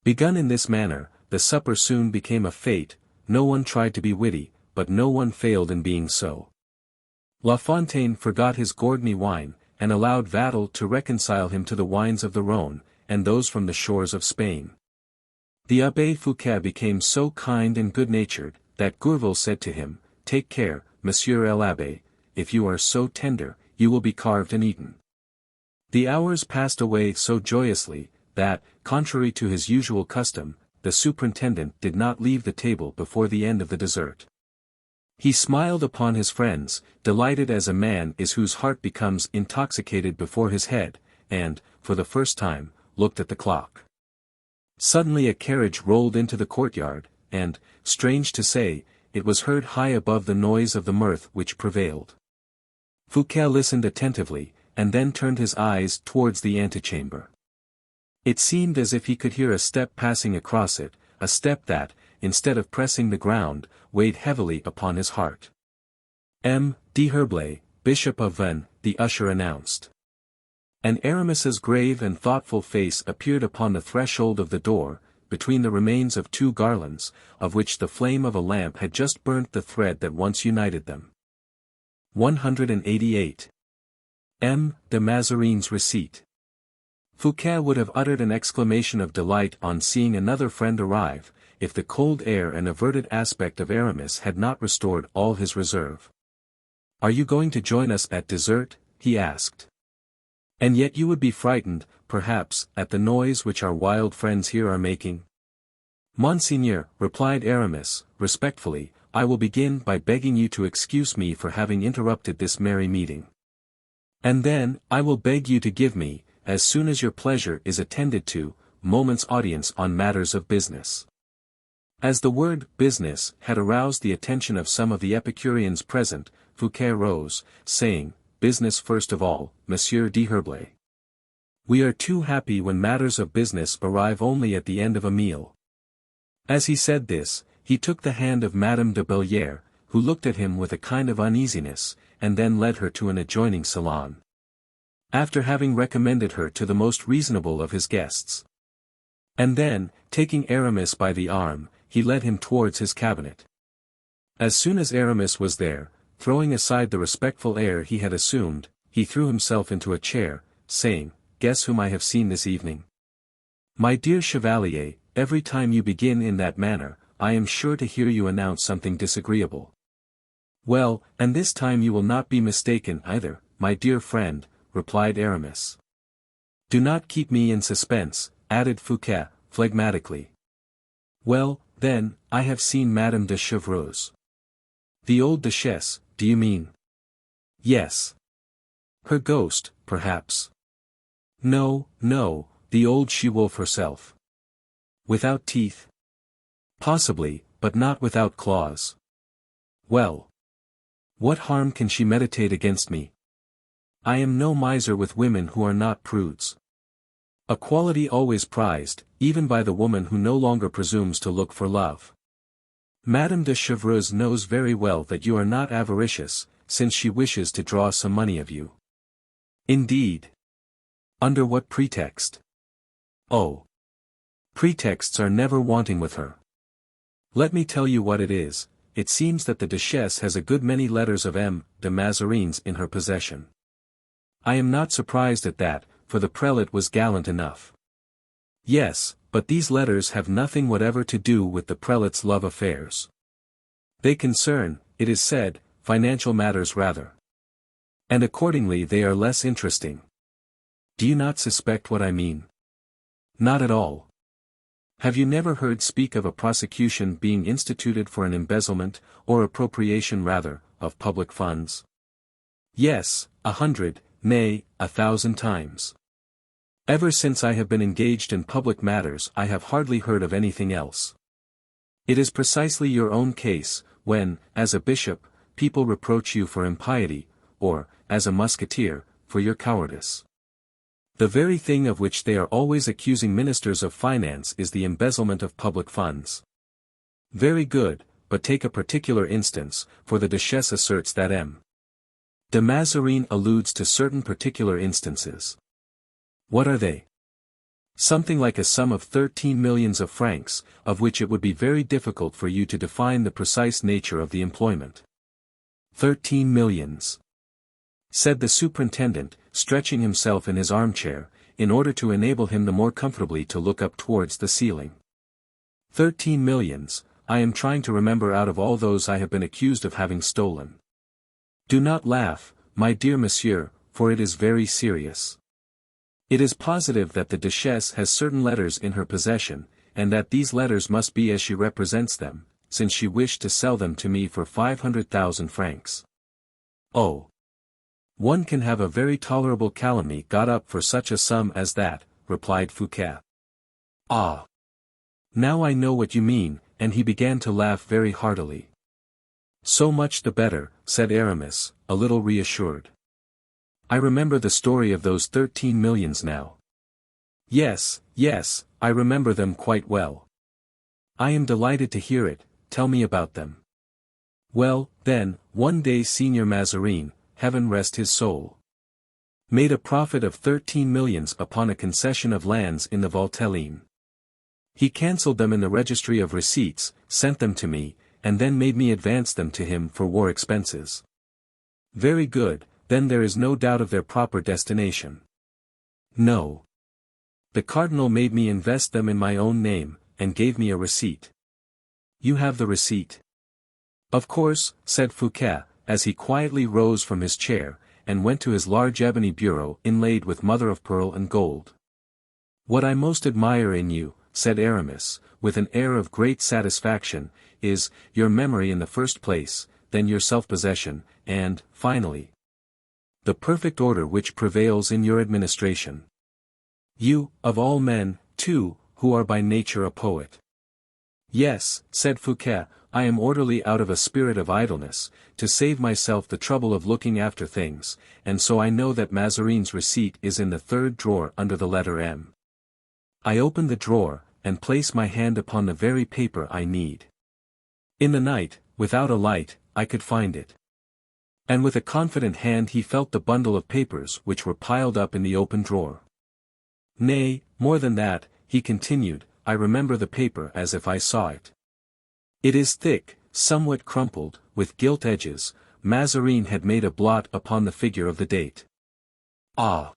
Begun in this manner, the supper soon became a fete. No one tried to be witty, but no one failed in being so. La Fontaine forgot his Gordony wine, and allowed Vattel to reconcile him to the wines of the Rhone, and those from the shores of Spain. The Abbé Fouquet became so kind and good-natured, that Gourville said to him, "Take care, Monsieur l'Abbé, if you are so tender, you will be carved and eaten." The hours passed away so joyously, that, contrary to his usual custom, the superintendent did not leave the table before the end of the dessert. He smiled upon his friends, delighted as a man is whose heart becomes intoxicated before his head, and, for the first time, looked at the clock. Suddenly a carriage rolled into the courtyard, and, strange to say, it was heard high above the noise of the mirth which prevailed. Fouquet listened attentively, and then turned his eyes towards the antechamber. It seemed as if he could hear a step passing across it, a step that, instead of pressing the ground, weighed heavily upon his heart. "M. d'Herblay, Bishop of Vannes," the usher announced. And Aramis's grave and thoughtful face appeared upon the threshold of the door, between the remains of two garlands, of which the flame of a lamp had just burnt the thread that once united them. 188. M. de Mazarine's receipt. Fouquet would have uttered an exclamation of delight on seeing another friend arrive, if the cold air and averted aspect of Aramis had not restored all his reserve. "Are you going to join us at dessert?" he asked. "And yet you would be frightened, perhaps, at the noise which our wild friends here are making?" "Monseigneur," replied Aramis, respectfully, "I will begin by begging you to excuse me for having interrupted this merry meeting. And then, I will beg you to give me, as soon as your pleasure is attended to, moment's audience on matters of business." As the word "business" had aroused the attention of some of the Epicureans present, Fouquet rose, saying, "Business first of all, Monsieur d'Herblay. We are too happy when matters of business arrive only at the end of a meal." As he said this, he took the hand of Madame de Valliere, who looked at him with a kind of uneasiness, and then led her to an adjoining salon. After having recommended her to the most reasonable of his guests. And then, taking Aramis by the arm, he led him towards his cabinet. As soon as Aramis was there, throwing aside the respectful air he had assumed, he threw himself into a chair, saying, "Guess whom I have seen this evening? My dear Chevalier, every time you begin in that manner, I am sure to hear you announce something disagreeable." "Well, and this time you will not be mistaken either, my dear friend," replied Aramis. "Do not keep me in suspense," added Fouquet, phlegmatically. "Well, then, I have seen Madame de Chevreuse." "The old duchess, do you mean?" "Yes." "Her ghost, perhaps?" "No, no, the old she-wolf herself." "Without teeth?" "Possibly, but not without claws." "Well. What harm can she meditate against me? I am no miser with women who are not prudes. A quality always prized, even by the woman who no longer presumes to look for love. Madame de Chevreuse knows very well that you are not avaricious, since she wishes to draw some money of you." "Indeed? Under what pretext?" "Oh. Pretexts are never wanting with her. Let me tell you what it is, it seems that the duchess has a good many letters of M. de Mazarines in her possession. I am not surprised at that, for the prelate was gallant enough. Yes, but these letters have nothing whatever to do with the prelate's love affairs. They concern, it is said, financial matters rather. And accordingly they are less interesting. Do you not suspect what I mean? Not at all. Have you never heard speak of a prosecution being instituted for an embezzlement, or appropriation rather, of public funds? Yes, 100, nay, 1,000 times. Ever since I have been engaged in public matters I have hardly heard of anything else. It is precisely your own case, when, as a bishop, people reproach you for impiety, or, as a musketeer, for your cowardice. The very thing of which they are always accusing ministers of finance is the embezzlement of public funds. Very good, but take a particular instance, for the duchess asserts that M. de Mazarin alludes to certain particular instances. What are they? Something like a sum of 13 millions of francs, of which it would be very difficult for you to define the precise nature of the employment. 13 millions. Said the superintendent, stretching himself in his armchair, in order to enable him the more comfortably to look up towards the ceiling. 13 millions, I am trying to remember out of all those I have been accused of having stolen. Do not laugh, my dear monsieur, for it is very serious. It is positive that the duchess has certain letters in her possession, and that these letters must be as she represents them, since she wished to sell them to me for 500,000 francs. Oh! One can have a very tolerable calumny got up for such a sum as that, replied Fouquet. Ah! Now I know what you mean, and he began to laugh very heartily. So much the better, said Aramis, a little reassured. I remember the story of those 13 millions now. Yes, yes, I remember them quite well. I am delighted to hear it, tell me about them. Well, then, one day Signor Mazarin, heaven rest his soul, made a profit of 13 millions upon a concession of lands in the Valtelline. He cancelled them in the registry of receipts, sent them to me, and then made me advance them to him for war expenses. Very good, then there is no doubt of their proper destination. No. The cardinal made me invest them in my own name, and gave me a receipt. You have the receipt? Of course, said Fouquet, as he quietly rose from his chair, and went to his large ebony bureau inlaid with mother-of-pearl and gold. What I most admire in you, said Aramis, with an air of great satisfaction, is, your memory in the first place, then your self-possession, and, finally, the perfect order which prevails in your administration. You, of all men, too, who are by nature a poet. Yes, said Fouquet, I am orderly out of a spirit of idleness, to save myself the trouble of looking after things, and so I know that Mazarin's receipt is in the third drawer under the letter M. I open the drawer, and place my hand upon the very paper I need. In the night, without a light, I could find it. And with a confident hand he felt the bundle of papers which were piled up in the open drawer. Nay, more than that, he continued, I remember the paper as if I saw it. It is thick, somewhat crumpled, with gilt edges. Mazarin had made a blot upon the figure of the date. Ah!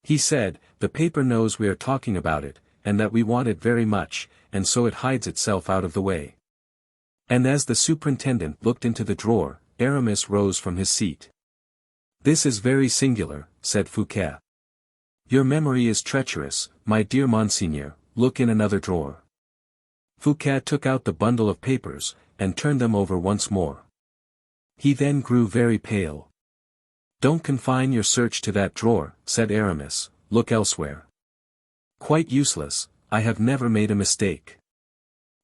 He said, the paper knows we are talking about it, and that we want it very much, and so it hides itself out of the way. And as the superintendent looked into the drawer, Aramis rose from his seat. This is very singular, said Fouquet. Your memory is treacherous, my dear Monseigneur, look in another drawer. Fouquet took out the bundle of papers, and turned them over once more. He then grew very pale. Don't confine your search to that drawer, said Aramis, look elsewhere. Quite useless, I have never made a mistake.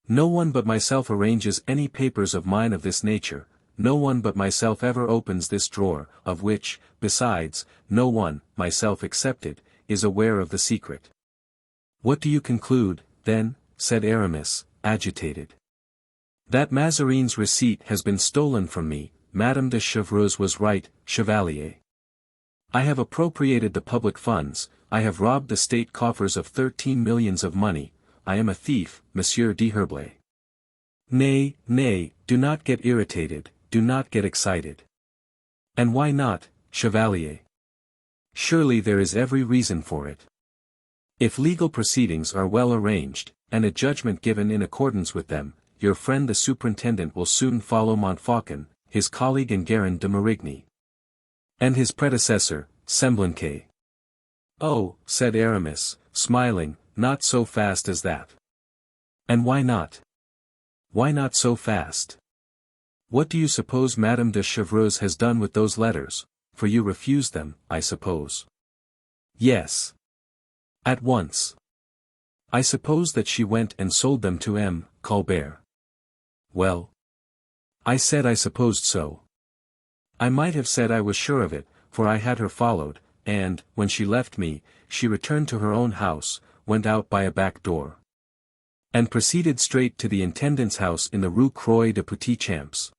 No one but myself arranges any papers of mine of this nature, no one but myself ever opens this drawer, of which, besides, no one, myself excepted, is aware of the secret. What do you conclude, then, said Aramis, agitated. That Mazarin's receipt has been stolen from me. Madame de Chevreuse was right, Chevalier. I have appropriated the public funds, I have robbed the state coffers of 13 millions of money, I am a thief, Monsieur d'Herblay. Nay, nay, do not get irritated, do not get excited. And why not, Chevalier? Surely there is every reason for it. If legal proceedings are well arranged, and a judgment given in accordance with them, your friend the superintendent will soon follow Montfaucon, his colleague and Guérin de Marigny. And his predecessor, Semblançay. Oh, said Aramis, smiling, not so fast as that. And why not? Why not so fast? What do you suppose Madame de Chevreuse has done with those letters, for you refused them, I suppose? Yes. At once. I suppose that she went and sold them to M. Colbert. Well. I said I supposed so. I might have said I was sure of it, for I had her followed, and, when she left me, she returned to her own house, went out by a back door, and proceeded straight to the intendant's house in the Rue Croix de Petit Champs.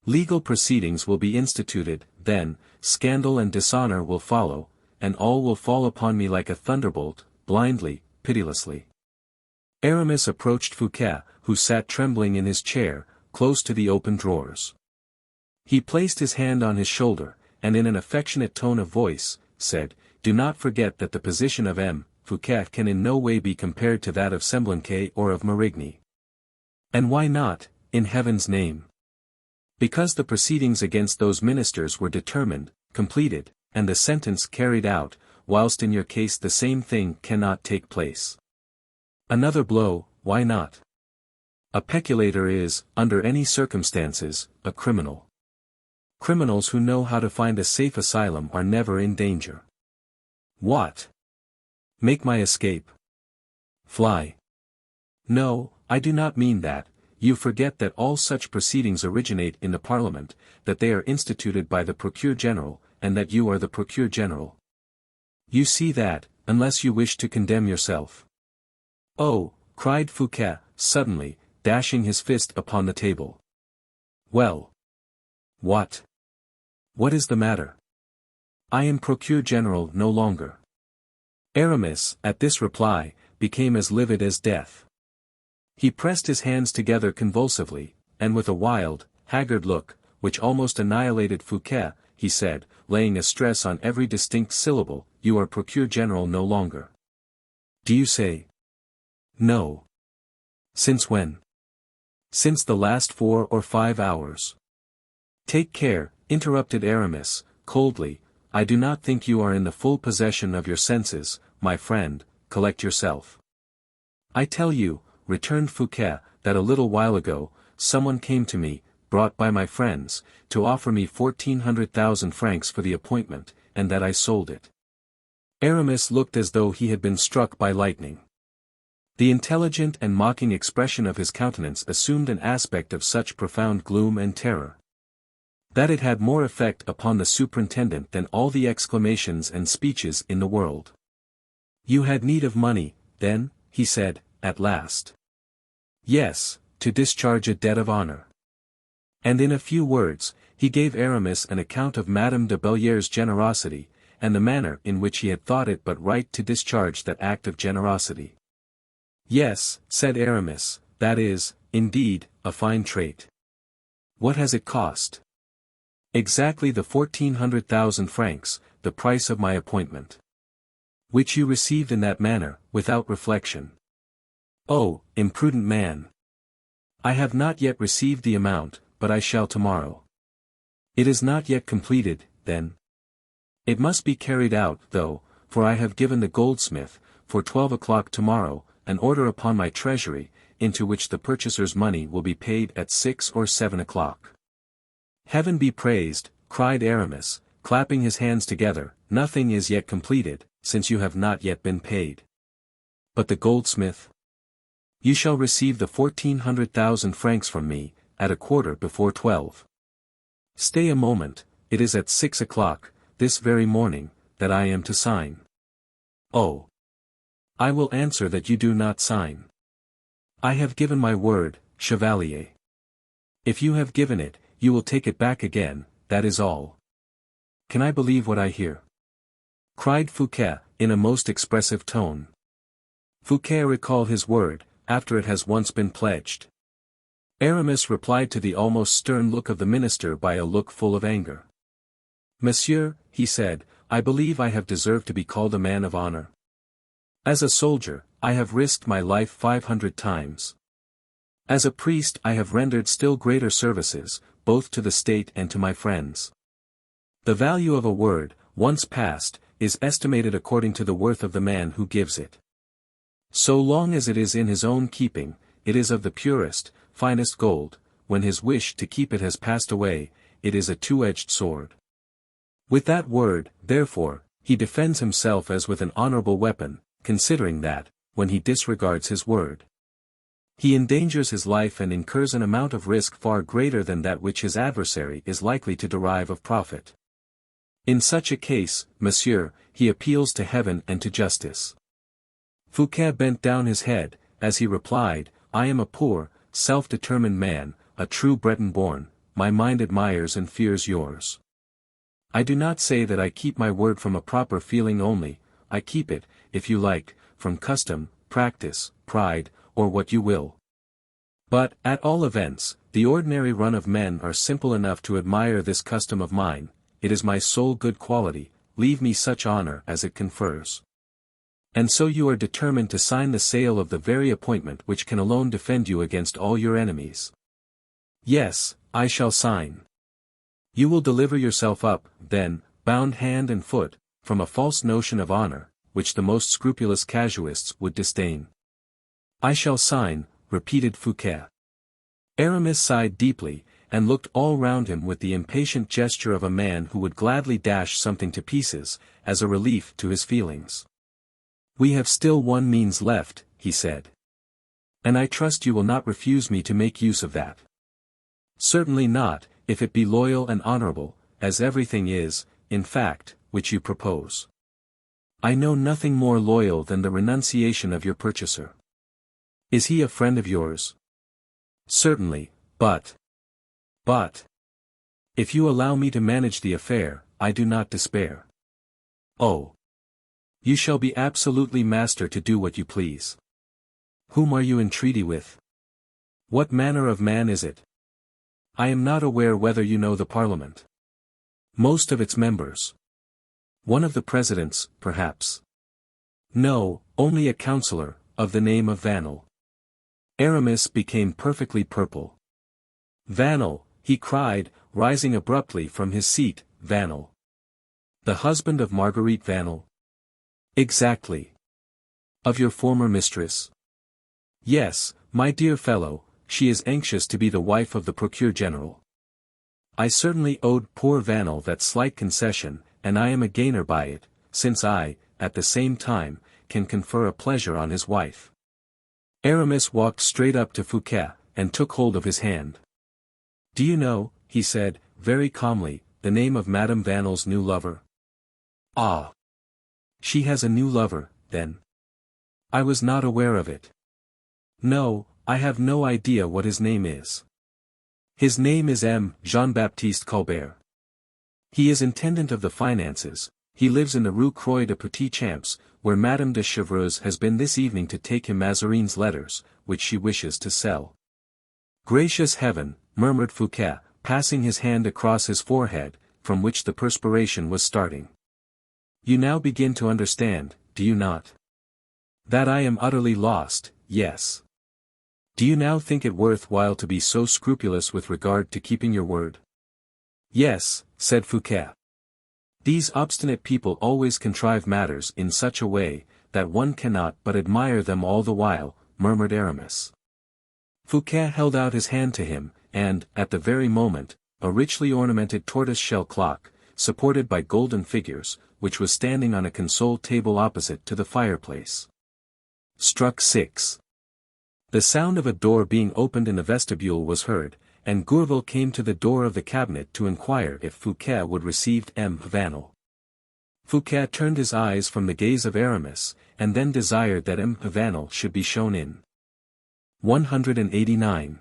Legal proceedings will be instituted, then, scandal and dishonor will follow, and all will fall upon me like a thunderbolt, blindly, pitilessly. Aramis approached Fouquet, who sat trembling in his chair, close to the open drawers. He placed his hand on his shoulder, and in an affectionate tone of voice, said, "Do not forget that the position of M. Fouquet can in no way be compared to that of Semblançay or of Marigny." "And why not, in heaven's name?" "Because the proceedings against those ministers were determined, completed, and the sentence carried out, whilst in your case the same thing cannot take place." "Another blow, why not? A peculator is, under any circumstances, a criminal. Criminals who know how to find a safe asylum are never in danger." "What? Make my escape? Fly?" "No, I do not mean that. You forget that all such proceedings originate in the Parliament, that they are instituted by the Procureur General, and that you are the Procureur General. You see that, unless you wish to condemn yourself." "Oh," cried Fouquet, suddenly, dashing his fist upon the table. "Well. What? What is the matter? I am Procureur General no longer." Aramis, at this reply, became as livid as death. He pressed his hands together convulsively, and with a wild, haggard look, which almost annihilated Fouquet, he said, laying a stress on every distinct syllable, "You are Procureur General no longer. Do you say?" "No." "Since when?" "Since the last 4 or 5 hours. "Take care," interrupted Aramis, coldly, "I do not think you are in the full possession of your senses, my friend, collect yourself." "I tell you," returned Fouquet, "that a little while ago, someone came to me, brought by my friends, to offer me 1,400,000 francs for the appointment, and that I sold it." Aramis looked as though he had been struck by lightning. The intelligent and mocking expression of his countenance assumed an aspect of such profound gloom and terror, that it had more effect upon the superintendent than all the exclamations and speeches in the world. "You had need of money, then?" he said, at last. "Yes, to discharge a debt of honor." And in a few words, he gave Aramis an account of Madame de Belliere's generosity, and the manner in which he had thought it but right to discharge that act of generosity. "Yes," said Aramis, "that is, indeed, a fine trait. What has it cost?" "Exactly the 1,400,000 francs, the price of my appointment." "Which you received in that manner, without reflection." "Oh, imprudent man! I have not yet received the amount, but I shall tomorrow." "It is not yet completed, then?" "It must be carried out, though, for I have given the goldsmith, for 12 o'clock tomorrow, an order upon my treasury, into which the purchaser's money will be paid at 6 or 7 o'clock. "Heaven be praised," cried Aramis, clapping his hands together, "nothing is yet completed, since you have not yet been paid." "But the goldsmith?" "You shall receive the 1,400,000 francs from me, at 12:15. "Stay a moment, it is at 6 o'clock, this very morning, that I am to sign." "Oh! I will answer that you do not sign." "I have given my word, Chevalier." "If you have given it, you will take it back again, that is all." "Can I believe what I hear?" cried Fouquet, in a most expressive tone. Fouquet recalled his word, after it has once been pledged. Aramis replied to the almost stern look of the minister by a look full of anger. "Monsieur," he said, "I believe I have deserved to be called a man of honor. As a soldier, I have risked my life 500 times. As a priest I have rendered still greater services, both to the state and to my friends. The value of a word, once passed, is estimated according to the worth of the man who gives it. So long as it is in his own keeping, it is of the purest, finest gold. When his wish to keep it has passed away, it is a two-edged sword. With that word, therefore, he defends himself as with an honorable weapon, considering that, when he disregards his word, he endangers his life and incurs an amount of risk far greater than that which his adversary is likely to derive of profit. In such a case, monsieur, he appeals to heaven and to justice. Fouquet bent down his head, as he replied, I am a poor, self-determined man, a true Breton born, my mind admires and fears yours. I do not say that I keep my word from a proper feeling only, I keep it, if you like, from custom, practice, pride, or what you will. But, at all events, the ordinary run of men are simple enough to admire this custom of mine, it is my sole good quality, leave me such honor as it confers. And so you are determined to sign the sale of the very appointment which can alone defend you against all your enemies. Yes, I shall sign. You will deliver yourself up, then, bound hand and foot, from a false notion of honor, which the most scrupulous casuists would disdain. I shall sign, repeated Fouquet. Aramis sighed deeply, and looked all round him with the impatient gesture of a man who would gladly dash something to pieces, as a relief to his feelings. We have still one means left, he said. And I trust you will not refuse me to make use of that. Certainly not, if it be loyal and honorable, as everything is, in fact, which you propose. I know nothing more loyal than the renunciation of your purchaser. Is he a friend of yours? Certainly, but... If you allow me to manage the affair, I do not despair. Oh! You shall be absolutely master to do what you please. Whom are you in treaty with? What manner of man is it? I am not aware whether you know the Parliament. Most of its members. One of the presidents, perhaps. No, only a councillor, of the name of Vanel. Aramis became perfectly purple. Vanel, he cried, rising abruptly from his seat, Vanel. The husband of Marguerite Vanel? Exactly. Of your former mistress? Yes, my dear fellow, she is anxious to be the wife of the Procureur General. I certainly owed poor Vanel that slight concession, and I am a gainer by it, since I, at the same time, can confer a pleasure on his wife. Aramis walked straight up to Fouquet, and took hold of his hand. Do you know, he said, very calmly, the name of Madame Vanel's new lover? Ah! She has a new lover, then. I was not aware of it. No, I have no idea what his name is. His name is M. Jean-Baptiste Colbert. He is intendant of the finances, he lives in the Rue Croix de Petit Champs, where Madame de Chevreuse has been this evening to take him Mazarin's letters, which she wishes to sell. Gracious heaven, murmured Fouquet, passing his hand across his forehead, from which the perspiration was starting. You now begin to understand, do you not? That I am utterly lost, yes. Do you now think it worth while to be so scrupulous with regard to keeping your word? Yes, said Fouquet. These obstinate people always contrive matters in such a way, that one cannot but admire them all the while, murmured Aramis. Fouquet held out his hand to him, and, at the very moment, a richly ornamented tortoise-shell clock, supported by golden figures, which was standing on a console table opposite to the fireplace, struck 6. The sound of a door being opened in the vestibule was heard, and Gourville came to the door of the cabinet to inquire if Fouquet would receive M. Vanel. Fouquet turned his eyes from the gaze of Aramis, and then desired that M. Vanel should be shown in. 189.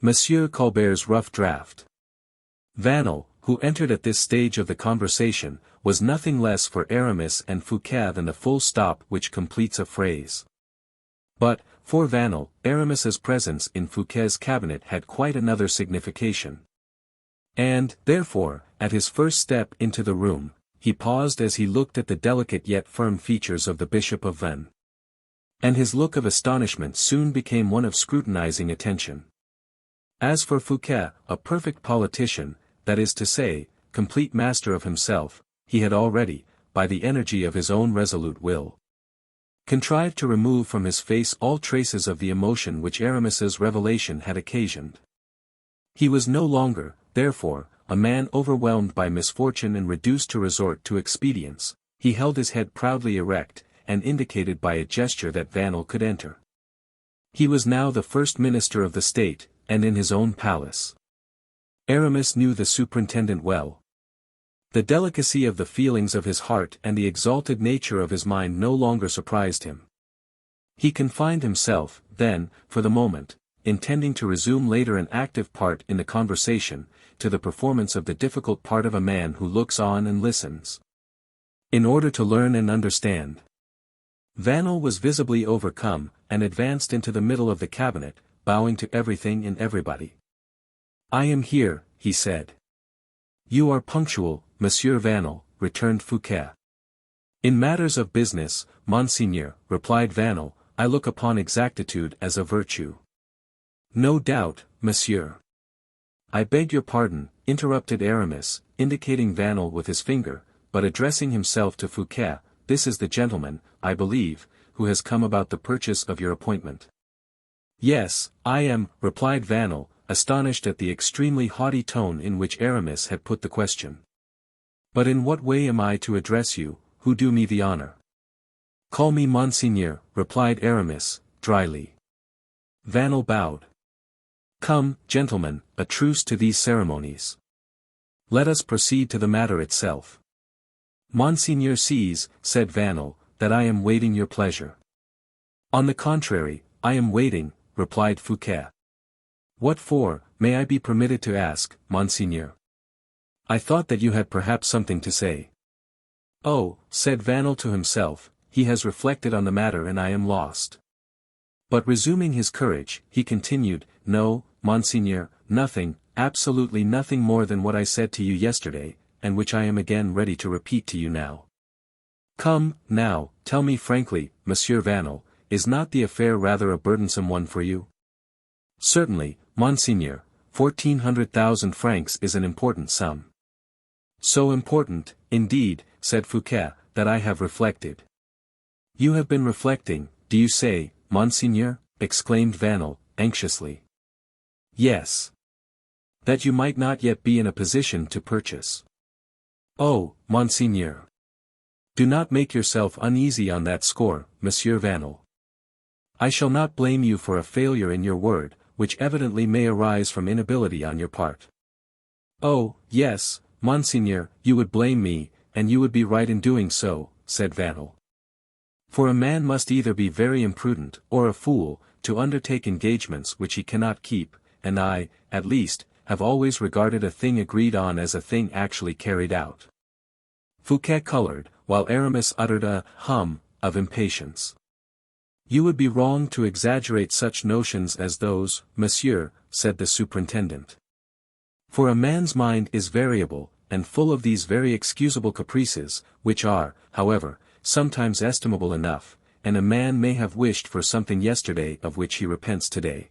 Monsieur Colbert's rough draft. Vanel, who entered at this stage of the conversation, was nothing less for Aramis and Fouquet than the full stop which completes a phrase. But, for Vanel, Aramis's presence in Fouquet's cabinet had quite another signification. And, therefore, at his first step into the room, he paused as he looked at the delicate yet firm features of the Bishop of Vannes. And his look of astonishment soon became one of scrutinizing attention. As for Fouquet, a perfect politician, that is to say, complete master of himself, he had already, by the energy of his own resolute will, contrived to remove from his face all traces of the emotion which Aramis's revelation had occasioned. He was no longer, therefore, a man overwhelmed by misfortune and reduced to resort to expedients. He held his head proudly erect, and indicated by a gesture that Vanel could enter. He was now the first minister of the state, and in his own palace. Aramis knew the superintendent well. The delicacy of the feelings of his heart and the exalted nature of his mind no longer surprised him. He confined himself, then, for the moment, intending to resume later an active part in the conversation, to the performance of the difficult part of a man who looks on and listens, in order to learn and understand. Vanel was visibly overcome, and advanced into the middle of the cabinet, bowing to everything and everybody. "I am here," he said. "You are punctual, Monsieur Vanel," returned Fouquet. "In matters of business, Monseigneur," replied Vanel, "I look upon exactitude as a virtue." "No doubt, Monsieur." "I beg your pardon," interrupted Aramis, indicating Vanel with his finger, but addressing himself to Fouquet, "this is the gentleman, I believe, who has come about the purchase of your appointment." "Yes, I am," replied Vanel, astonished at the extremely haughty tone in which Aramis had put the question. "But in what way am I to address you, who do me the honor?" "Call me Monseigneur," replied Aramis, dryly. Vanel bowed. "Come, gentlemen, a truce to these ceremonies. Let us proceed to the matter itself." "Monseigneur sees," said Vanel, "that I am waiting your pleasure." "On the contrary, I am waiting," replied Fouquet. "What for, may I be permitted to ask, Monseigneur? I thought that you had perhaps something to say." "Oh," said Vanel to himself, "he has reflected on the matter and I am lost." But resuming his courage, he continued, "No, Monseigneur, nothing, absolutely nothing more than what I said to you yesterday, and which I am again ready to repeat to you now. Come, now, tell me frankly, Monsieur Vanel, is not the affair rather a burdensome one for you?" "Certainly, Monseigneur, 1,400,000 francs is an important sum." "So important, indeed," said Fouquet, "that I have reflected." "You have been reflecting, do you say, Monseigneur?" exclaimed Vanel, anxiously. "Yes. That you might not yet be in a position to purchase." "Oh, Monseigneur! Do not make yourself uneasy on that score, Monsieur Vanel. I shall not blame you for a failure in your word, which evidently may arise from inability on your part." "Oh, yes, Monseigneur, you would blame me, and you would be right in doing so," said Vanel. "For a man must either be very imprudent, or a fool, to undertake engagements which he cannot keep, and I, at least, have always regarded a thing agreed on as a thing actually carried out." Fouquet colored, while Aramis uttered a hum of impatience. "You would be wrong to exaggerate such notions as those, monsieur," said the superintendent. "For a man's mind is variable, and full of these very excusable caprices, which are, however, sometimes estimable enough, and a man may have wished for something yesterday of which he repents today."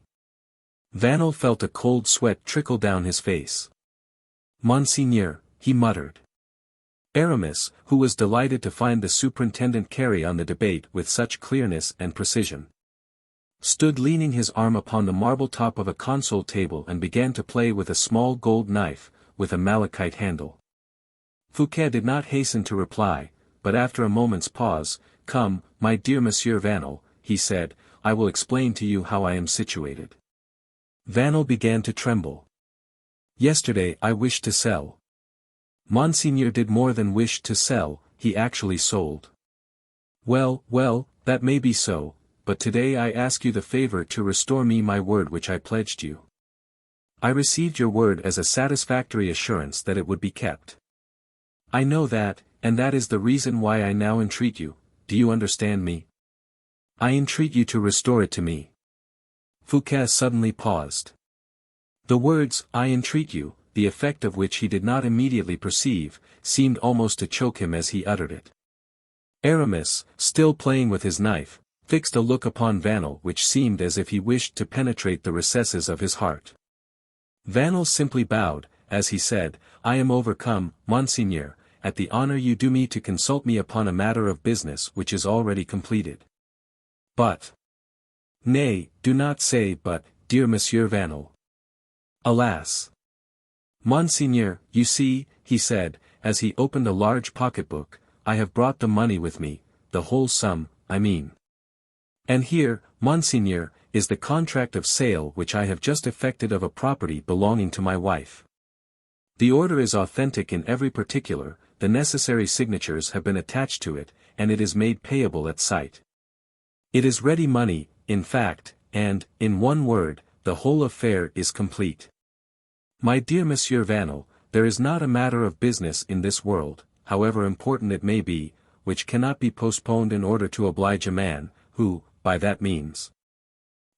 Vanel felt a cold sweat trickle down his face. "Monseigneur," he muttered. Aramis, who was delighted to find the superintendent carry on the debate with such clearness and precision, stood leaning his arm upon the marble top of a console table and began to play with a small gold knife, with a malachite handle. Fouquet did not hasten to reply, but after a moment's pause, "Come, my dear Monsieur Vanel," he said, "I will explain to you how I am situated." Vanel began to tremble. "Yesterday I wished to sell." "Monseigneur did more than wish to sell, he actually sold." "Well, well, that may be so, but today I ask you the favor to restore me my word which I pledged you." "I received your word as a satisfactory assurance that it would be kept." "I know that, and that is the reason why I now entreat you, do you understand me? I entreat you to restore it to me." Fouquet suddenly paused. The words, "I entreat you," the effect of which he did not immediately perceive, seemed almost to choke him as he uttered it. Aramis, still playing with his knife, fixed a look upon Vanel which seemed as if he wished to penetrate the recesses of his heart. Vanel simply bowed, as he said, "I am overcome, Monseigneur, at the honor you do me to consult me upon a matter of business which is already completed. But—" "Nay, do not say but, dear Monsieur Vanel." "Alas! Monseigneur, you see," he said, as he opened a large pocket-book, "I have brought the money with me, the whole sum, I mean. And here, Monseigneur, is the contract of sale which I have just effected of a property belonging to my wife. The order is authentic in every particular, the necessary signatures have been attached to it, and it is made payable at sight. It is ready money, in fact, and, in one word, the whole affair is complete. My dear Monsieur Vanel, there is not a matter of business in this world, however important it may be, which cannot be postponed in order to oblige a man, who, by that means,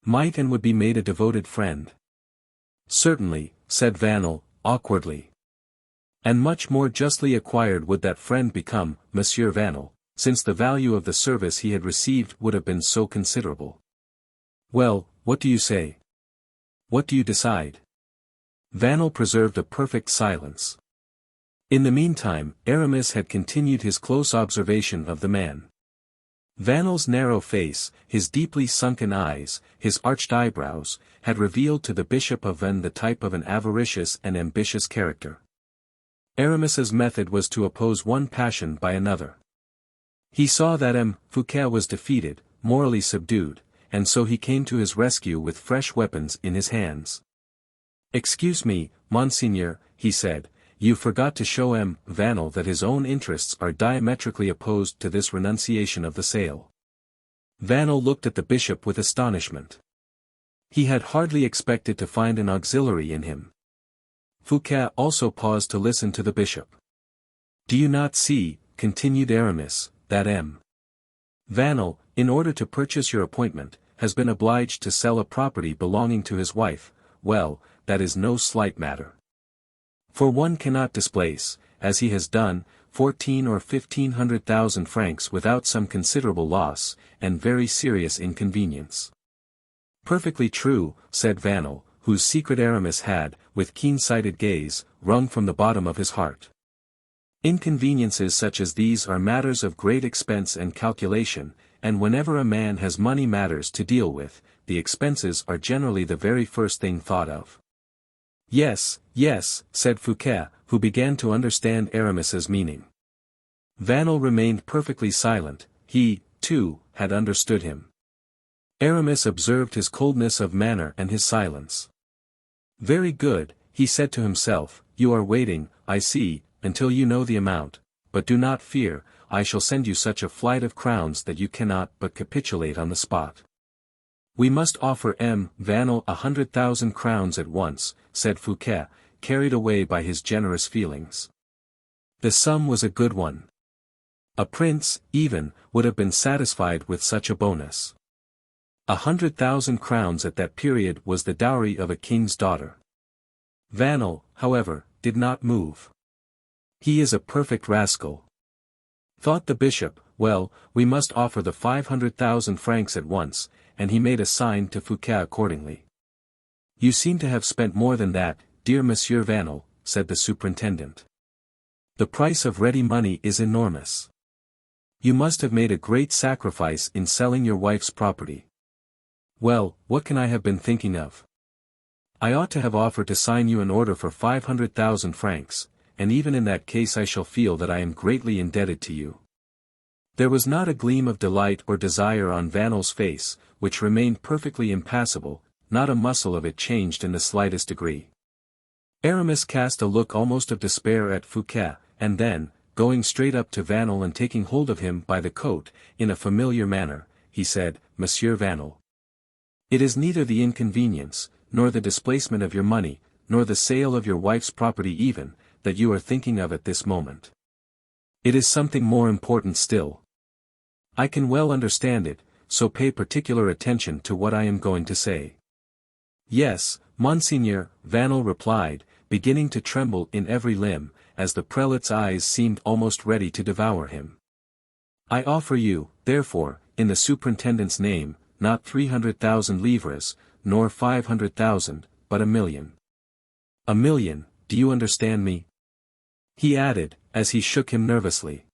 might and would be made a devoted friend." "Certainly," said Vanel, awkwardly. "And much more justly acquired would that friend become, Monsieur Vanel, since the value of the service he had received would have been so considerable. Well, what do you say? What do you decide?" Vanel preserved a perfect silence. In the meantime, Aramis had continued his close observation of the man. Vanel's narrow face, his deeply sunken eyes, his arched eyebrows, had revealed to the Bishop of Vannes the type of an avaricious and ambitious character. Aramis's method was to oppose one passion by another. He saw that M. Fouquet was defeated, morally subdued, and so he came to his rescue with fresh weapons in his hands. "Excuse me, Monseigneur," he said, "you forgot to show M. Vanel that his own interests are diametrically opposed to this renunciation of the sale." Vanel looked at the bishop with astonishment. He had hardly expected to find an auxiliary in him. Fouquet also paused to listen to the bishop. "Do you not see," continued Aramis, "that M. Vanel, in order to purchase your appointment, has been obliged to sell a property belonging to his wife? Well, that is no slight matter. For one cannot displace, as he has done, 14 or 1500,000 francs without some considerable loss, and very serious inconvenience." "Perfectly true," said Vanel, whose secret Aramis had, with keen-sighted gaze, wrung from the bottom of his heart. "Inconveniences such as these are matters of great expense and calculation, and whenever a man has money matters to deal with, the expenses are generally the very first thing thought of." "Yes, yes," said Fouquet, who began to understand Aramis's meaning. Vanel remained perfectly silent, he, too, had understood him. Aramis observed his coldness of manner and his silence. "Very good," he said to himself, "you are waiting, I see, until you know the amount, but do not fear, I shall send you such a flight of crowns that you cannot but capitulate on the spot." "We must offer M. Vanel 100,000 crowns at once," said Fouquet, carried away by his generous feelings. The sum was a good one. A prince, even, would have been satisfied with such a bonus. 100,000 crowns at that period was the dowry of a king's daughter. Vanel, however, did not move. "He is a perfect rascal," thought the bishop. "Well, we must offer the 500,000 francs at once," and he made a sign to Fouquet accordingly. "You seem to have spent more than that, dear Monsieur Vanel," said the superintendent. "The price of ready money is enormous. You must have made a great sacrifice in selling your wife's property." "Well, what can I have been thinking of? I ought to have offered to sign you an order for 500,000 francs, and even in that case I shall feel that I am greatly indebted to you." There was not a gleam of delight or desire on Vanel's face, which remained perfectly impassible, not a muscle of it changed in the slightest degree. Aramis cast a look almost of despair at Fouquet, and then, going straight up to Vanel and taking hold of him by the coat, in a familiar manner, he said, "Monsieur Vanel, it is neither the inconvenience, nor the displacement of your money, nor the sale of your wife's property even, that you are thinking of at this moment. It is something more important still. I can well understand it, so pay particular attention to what I am going to say." "Yes, Monseigneur," Vanel replied, beginning to tremble in every limb, as the prelate's eyes seemed almost ready to devour him. "I offer you, therefore, in the superintendent's name, not 300,000 livres, nor 500,000, but 1,000,000. 1,000,000, do you understand me? He added, as he shook him nervously.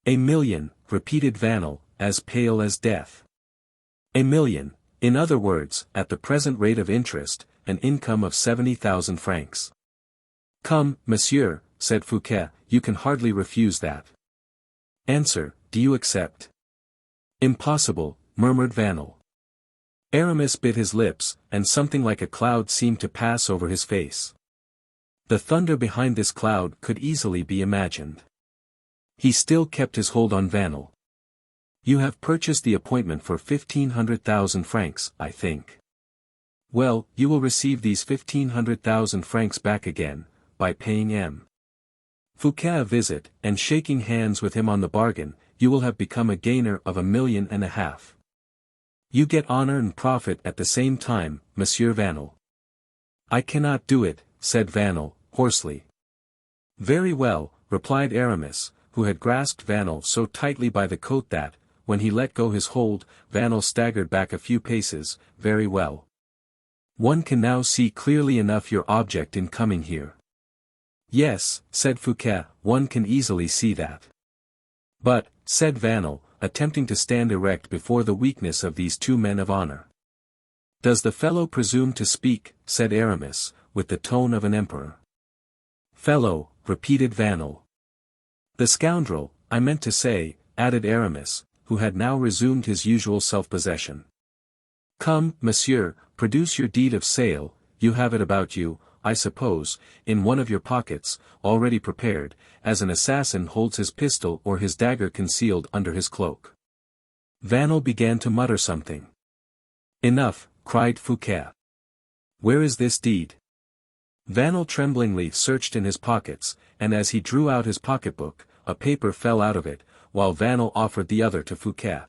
1,000,000, repeated Vanel, as pale as death. 1,000,000, in other words, at the present rate of interest, an income of 70,000 francs. Come, monsieur, said Fouquet, you can hardly refuse that. Answer, do you accept? Impossible, murmured Vanel. Aramis bit his lips, and something like a cloud seemed to pass over his face. The thunder behind this cloud could easily be imagined. He still kept his hold on Vanel. You have purchased the appointment for 1,500,000 francs, I think. Well, you will receive these 1,500,000 francs back again, by paying M. Fouquet a visit, and shaking hands with him on the bargain, you will have become a gainer of 1,500,000. You get honor and profit at the same time, Monsieur Vanel. I cannot do it, said Vanel, hoarsely. Very well, replied Aramis, who had grasped Vanel so tightly by the coat that, when he let go his hold, Vanel staggered back a few paces. Very well. One can now see clearly enough your object in coming here. Yes, said Fouquet, one can easily see that. But, said Vanel, attempting to stand erect before the weakness of these two men of honor. Does the fellow presume to speak, said Aramis, with the tone of an emperor. Fellow, repeated Vanel. The scoundrel, I meant to say, added Aramis, who had now resumed his usual self-possession. Come, monsieur, produce your deed of sale, you have it about you, I suppose, in one of your pockets, already prepared, as an assassin holds his pistol or his dagger concealed under his cloak. Vanel began to mutter something. Enough, cried Fouquet. Where is this deed? Vanel tremblingly searched in his pockets, and as he drew out his pocketbook, a paper fell out of it, while Vanel offered the other to Fouquet.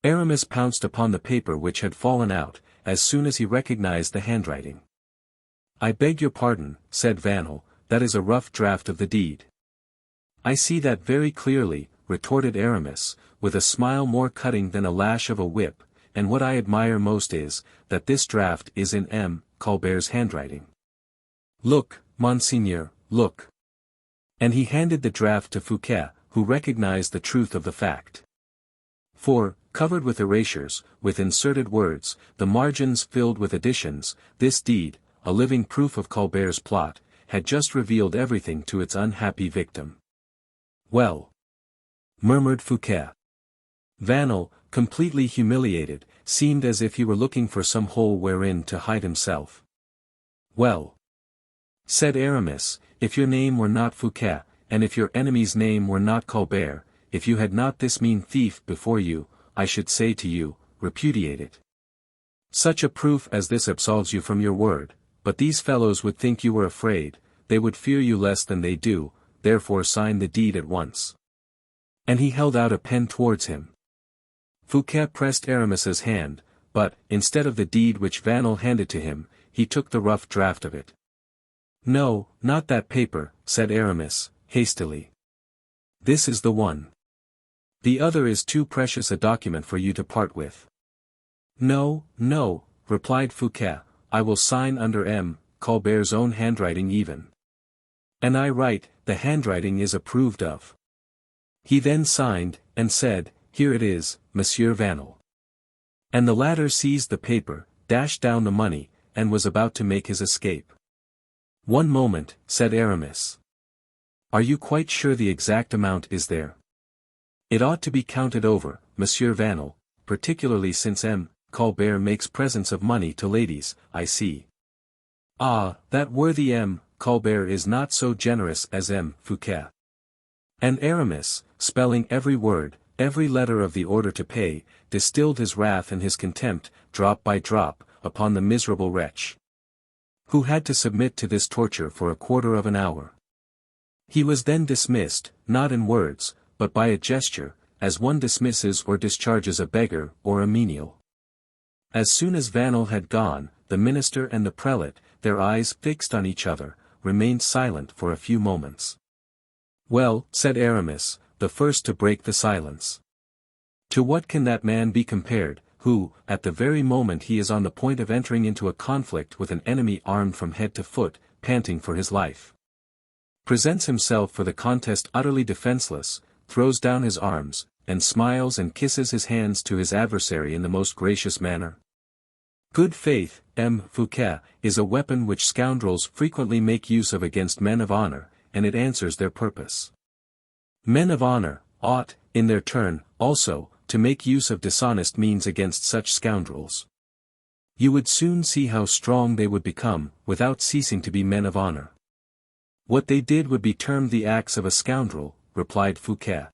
Aramis pounced upon the paper which had fallen out, as soon as he recognized the handwriting. I beg your pardon, said Vanel, that is a rough draft of the deed. I see that very clearly, retorted Aramis, with a smile more cutting than a lash of a whip, and what I admire most is, that this draft is in M. Colbert's handwriting. Look, monseigneur, look. And he handed the draft to Fouquet, who recognized the truth of the fact. For, covered with erasures, with inserted words, the margins filled with additions, this deed, a living proof of Colbert's plot, had just revealed everything to its unhappy victim. Well, murmured Fouquet. Vanel, completely humiliated, seemed as if he were looking for some hole wherein to hide himself. Well, said Aramis, if your name were not Fouquet, and if your enemy's name were not Colbert, if you had not this mean thief before you, I should say to you, repudiate it. Such a proof as this absolves you from your word, but these fellows would think you were afraid, they would fear you less than they do, therefore sign the deed at once. And he held out a pen towards him. Fouquet pressed Aramis's hand, but, instead of the deed which Vanel handed to him, he took the rough draft of it. No, not that paper, said Aramis, hastily. This is the one. The other is too precious a document for you to part with. No, no, replied Fouquet, I will sign under M. Colbert's own handwriting even. And I write, the handwriting is approved of. He then signed, and said, here it is, Monsieur Vanel. And the latter seized the paper, dashed down the money, and was about to make his escape. One moment, said Aramis. Are you quite sure the exact amount is there? It ought to be counted over, Monsieur Vanel, particularly since M. Colbert makes presents of money to ladies, I see. Ah, that worthy M. Colbert is not so generous as M. Fouquet. And Aramis, spelling every word, every letter of the order to pay, distilled his wrath and his contempt, drop by drop, upon the miserable wretch, who had to submit to this torture for a quarter of an hour. He was then dismissed, not in words, but by a gesture, as one dismisses or discharges a beggar or a menial. As soon as Vanel had gone, the minister and the prelate, their eyes fixed on each other, remained silent for a few moments. Well, said Aramis, the first to break the silence. To what can that man be compared, who, at the very moment he is on the point of entering into a conflict with an enemy armed from head to foot, panting for his life, presents himself for the contest utterly defenseless, throws down his arms, and smiles and kisses his hands to his adversary in the most gracious manner? Good faith, M. Fouquet, is a weapon which scoundrels frequently make use of against men of honor, and it answers their purpose. Men of honor ought, in their turn, also, to make use of dishonest means against such scoundrels. You would soon see how strong they would become, without ceasing to be men of honor. What they did would be termed the acts of a scoundrel, replied Fouquet.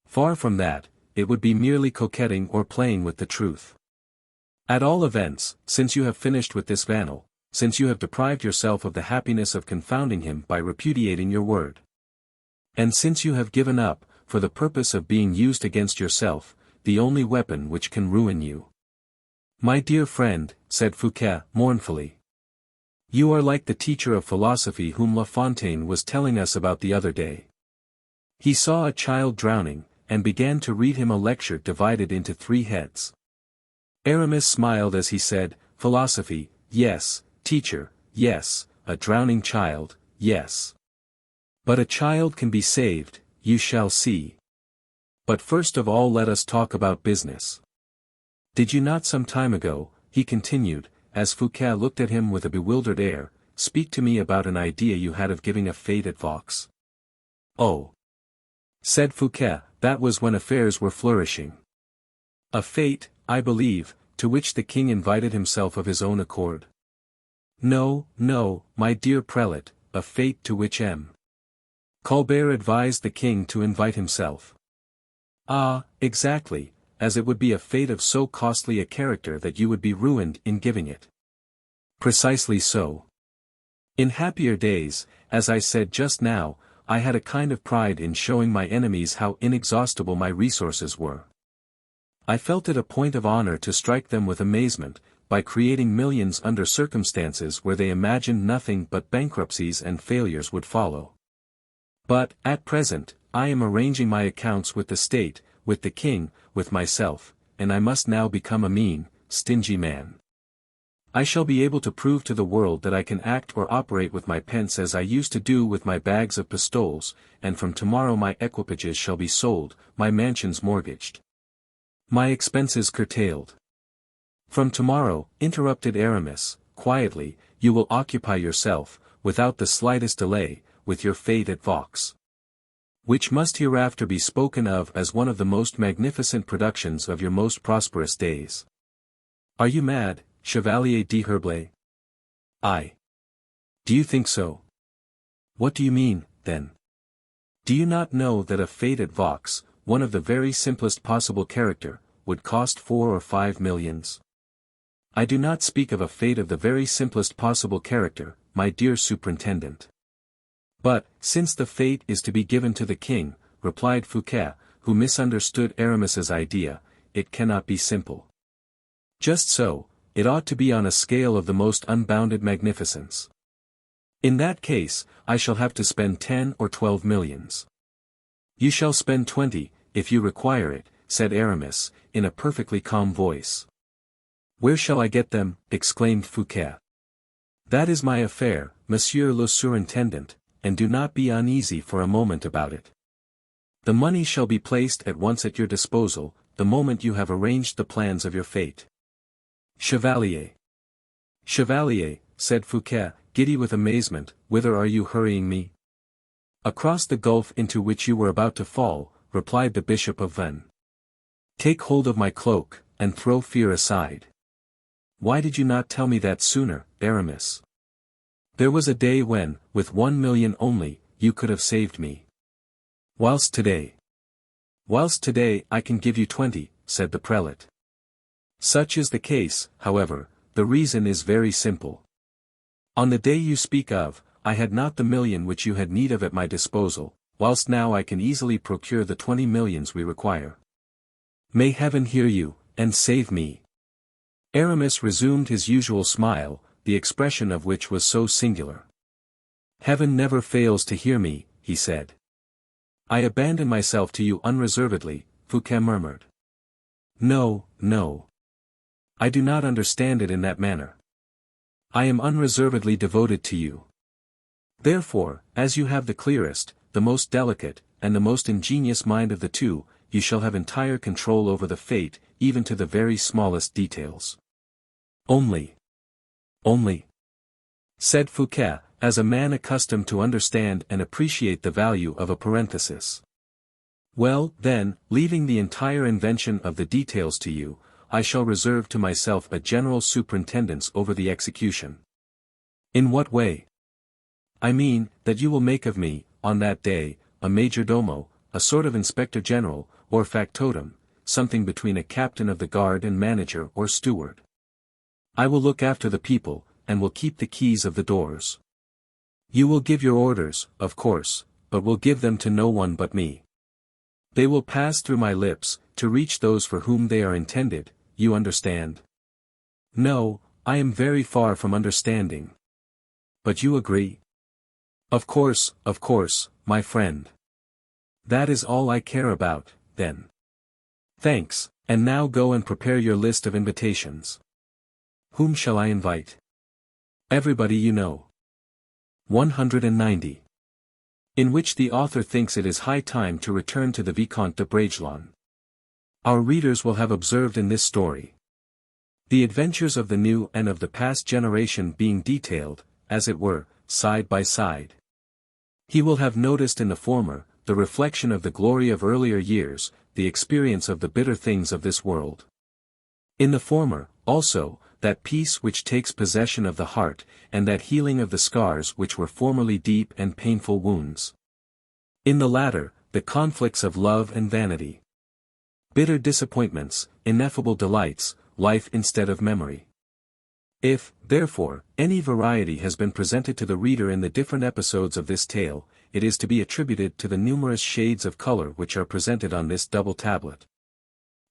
Far from that, it would be merely coquetting or playing with the truth. At all events, since you have finished with this Vanel, since you have deprived yourself of the happiness of confounding him by repudiating your word, and since you have given up, for the purpose of being used against yourself, the only weapon which can ruin you. My dear friend, said Fouquet, mournfully. You are like the teacher of philosophy whom La Fontaine was telling us about the other day. He saw a child drowning, and began to read him a lecture divided into 3 heads. Aramis smiled as he said, philosophy, yes, teacher, yes, a drowning child, yes. But a child can be saved, you shall see. But first of all let us talk about business. Did you not some time ago, he continued, as Fouquet looked at him with a bewildered air, speak to me about an idea you had of giving a fete at Vaux? Oh, said Fouquet, that was when affairs were flourishing. A fete, I believe, to which the king invited himself of his own accord. No, no, my dear prelate, a fete to which M. Colbert advised the king to invite himself. Ah, exactly, as it would be a fete of so costly a character that you would be ruined in giving it. Precisely so. In happier days, as I said just now, I had a kind of pride in showing my enemies how inexhaustible my resources were. I felt it a point of honor to strike them with amazement, by creating millions under circumstances where they imagined nothing but bankruptcies and failures would follow. But, at present, I am arranging my accounts with the state, with the king, with myself, and I must now become a mean, stingy man. I shall be able to prove to the world that I can act or operate with my pence as I used to do with my bags of pistoles, and from tomorrow my equipages shall be sold, my mansions mortgaged, my expenses curtailed. From tomorrow, interrupted Aramis, quietly, you will occupy yourself, without the slightest delay, with your fete at Vaux, which must hereafter be spoken of as one of the most magnificent productions of your most prosperous days. Are you mad, Chevalier d'Herblay? I. Do you think so? What do you mean, then? Do you not know that a fete at Vaux, one of the very simplest possible character, would cost 4 or 5 millions? I do not speak of a fete of the very simplest possible character, my dear superintendent. But, since the fete is to be given to the king, replied Fouquet, who misunderstood Aramis's idea, it cannot be simple. Just so, it ought to be on a scale of the most unbounded magnificence. In that case, I shall have to spend 10 or 12 millions. You shall spend 20, if you require it, said Aramis, in a perfectly calm voice. Where shall I get them? Exclaimed Fouquet. That is my affair, monsieur le surintendant, and do not be uneasy for a moment about it. The money shall be placed at once at your disposal, the moment you have arranged the plans of your fete. Chevalier. Chevalier, said Fouquet, giddy with amazement, whither are you hurrying me? Across the gulf into which you were about to fall, replied the Bishop of Vannes. Take hold of my cloak, and throw fear aside. Why did you not tell me that sooner, Aramis? There was a day when, with 1 million only, you could have saved me. Whilst today I can give you 20, said the prelate. Such is the case, however, the reason is very simple. On the day you speak of, I had not the million which you had need of at my disposal, whilst now I can easily procure the 20 millions we require. May heaven hear you, and save me. Aramis resumed his usual smile, the expression of which was so singular. Heaven never fails to hear me, he said. I abandon myself to you unreservedly, Fouquet murmured. No, no. I do not understand it in that manner. I am unreservedly devoted to you. Therefore, as you have the clearest, the most delicate, and the most ingenious mind of the two, you shall have entire control over the fate, even to the very smallest details. Only, said Fouquet, as a man accustomed to understand and appreciate the value of a parenthesis. Well, then, leaving the entire invention of the details to you, I shall reserve to myself a general superintendence over the execution. In what way? I mean, that you will make of me, on that day, a major domo, a sort of inspector general, or factotum, something between a captain of the guard and manager or steward. I will look after the people, and will keep the keys of the doors. You will give your orders, of course, but will give them to no one but me. They will pass through my lips, to reach those for whom they are intended, you understand? No, I am very far from understanding. But you agree? Of course, my friend. That is all I care about, then. Thanks, and now go and prepare your list of invitations. Whom shall I invite? Everybody you know. 190. In which the author thinks it is high time to return to the Vicomte de Bragelonne. Our readers will have observed in this story the adventures of the new and of the past generation being detailed, as it were, side by side. He will have noticed in the former, the reflection of the glory of earlier years, the experience of the bitter things of this world. In the former, also, that peace which takes possession of the heart, and that healing of the scars which were formerly deep and painful wounds. In the latter, the conflicts of love and vanity. Bitter disappointments, ineffable delights, life instead of memory. If, therefore, any variety has been presented to the reader in the different episodes of this tale, it is to be attributed to the numerous shades of color which are presented on this double tablet.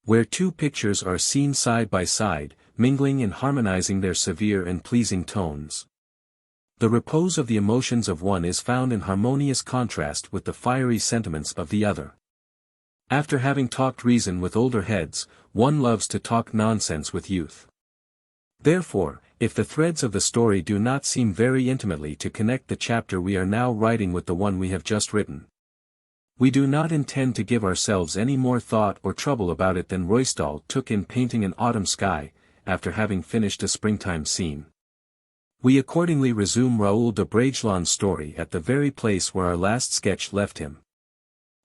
Where two pictures are seen side by side, mingling and harmonizing their severe and pleasing tones. The repose of the emotions of one is found in harmonious contrast with the fiery sentiments of the other. After having talked reason with older heads, one loves to talk nonsense with youth. Therefore, if the threads of the story do not seem very intimately to connect the chapter we are now writing with the one we have just written, we do not intend to give ourselves any more thought or trouble about it than Ruysdael took in painting an autumn sky, after having finished a springtime scene. We accordingly resume Raoul de Bragelonne's story at the very place where our last sketch left him.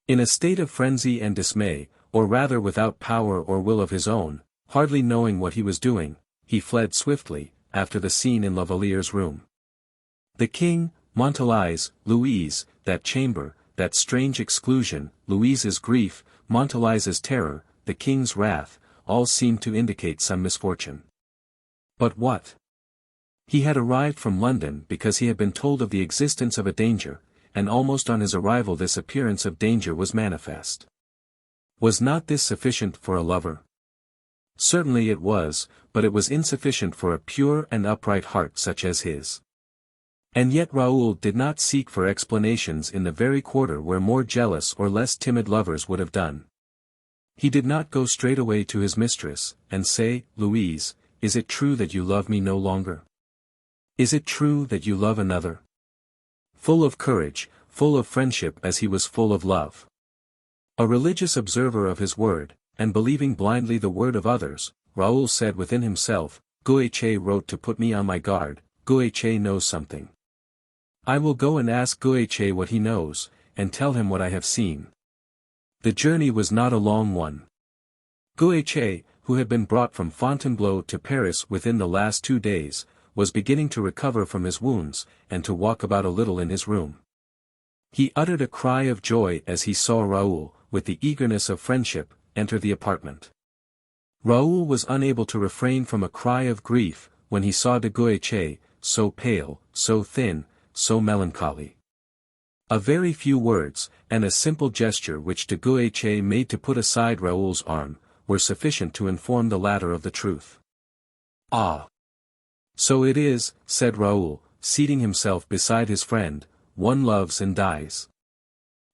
In a state of frenzy and dismay, or rather without power or will of his own, hardly knowing what he was doing, he fled swiftly, after the scene in La Valliere's room. The king, Montali's, Louise, that chamber, that strange exclusion, Louise's grief, Montali's terror, the king's wrath, all seemed to indicate some misfortune. But what? He had arrived from London because he had been told of the existence of a danger, and almost on his arrival this appearance of danger was manifest. Was not this sufficient for a lover? Certainly it was, but it was insufficient for a pure and upright heart such as his. And yet Raoul did not seek for explanations in the very quarter where more jealous or less timid lovers would have done. He did not go straight away to his mistress, and say, "Louise, is it true that you love me no longer? Is it true that you love another?" Full of courage, full of friendship as he was full of love. A religious observer of his word, and believing blindly the word of others, Raoul said within himself, "Guiche wrote to put me on my guard, Guiche knows something. I will go and ask Guiche what he knows, and tell him what I have seen." The journey was not a long one. Guiche, who had been brought from Fontainebleau to Paris within the last 2 days, was beginning to recover from his wounds, and to walk about a little in his room. He uttered a cry of joy as he saw Raoul, with the eagerness of friendship, enter the apartment. Raoul was unable to refrain from a cry of grief, when he saw de Guiche, so pale, so thin, so melancholy. A very few words, and a simple gesture which de Guiche made to put aside Raoul's arm, were sufficient to inform the latter of the truth. "Ah! So it is," said Raoul, seating himself beside his friend, "one loves and dies."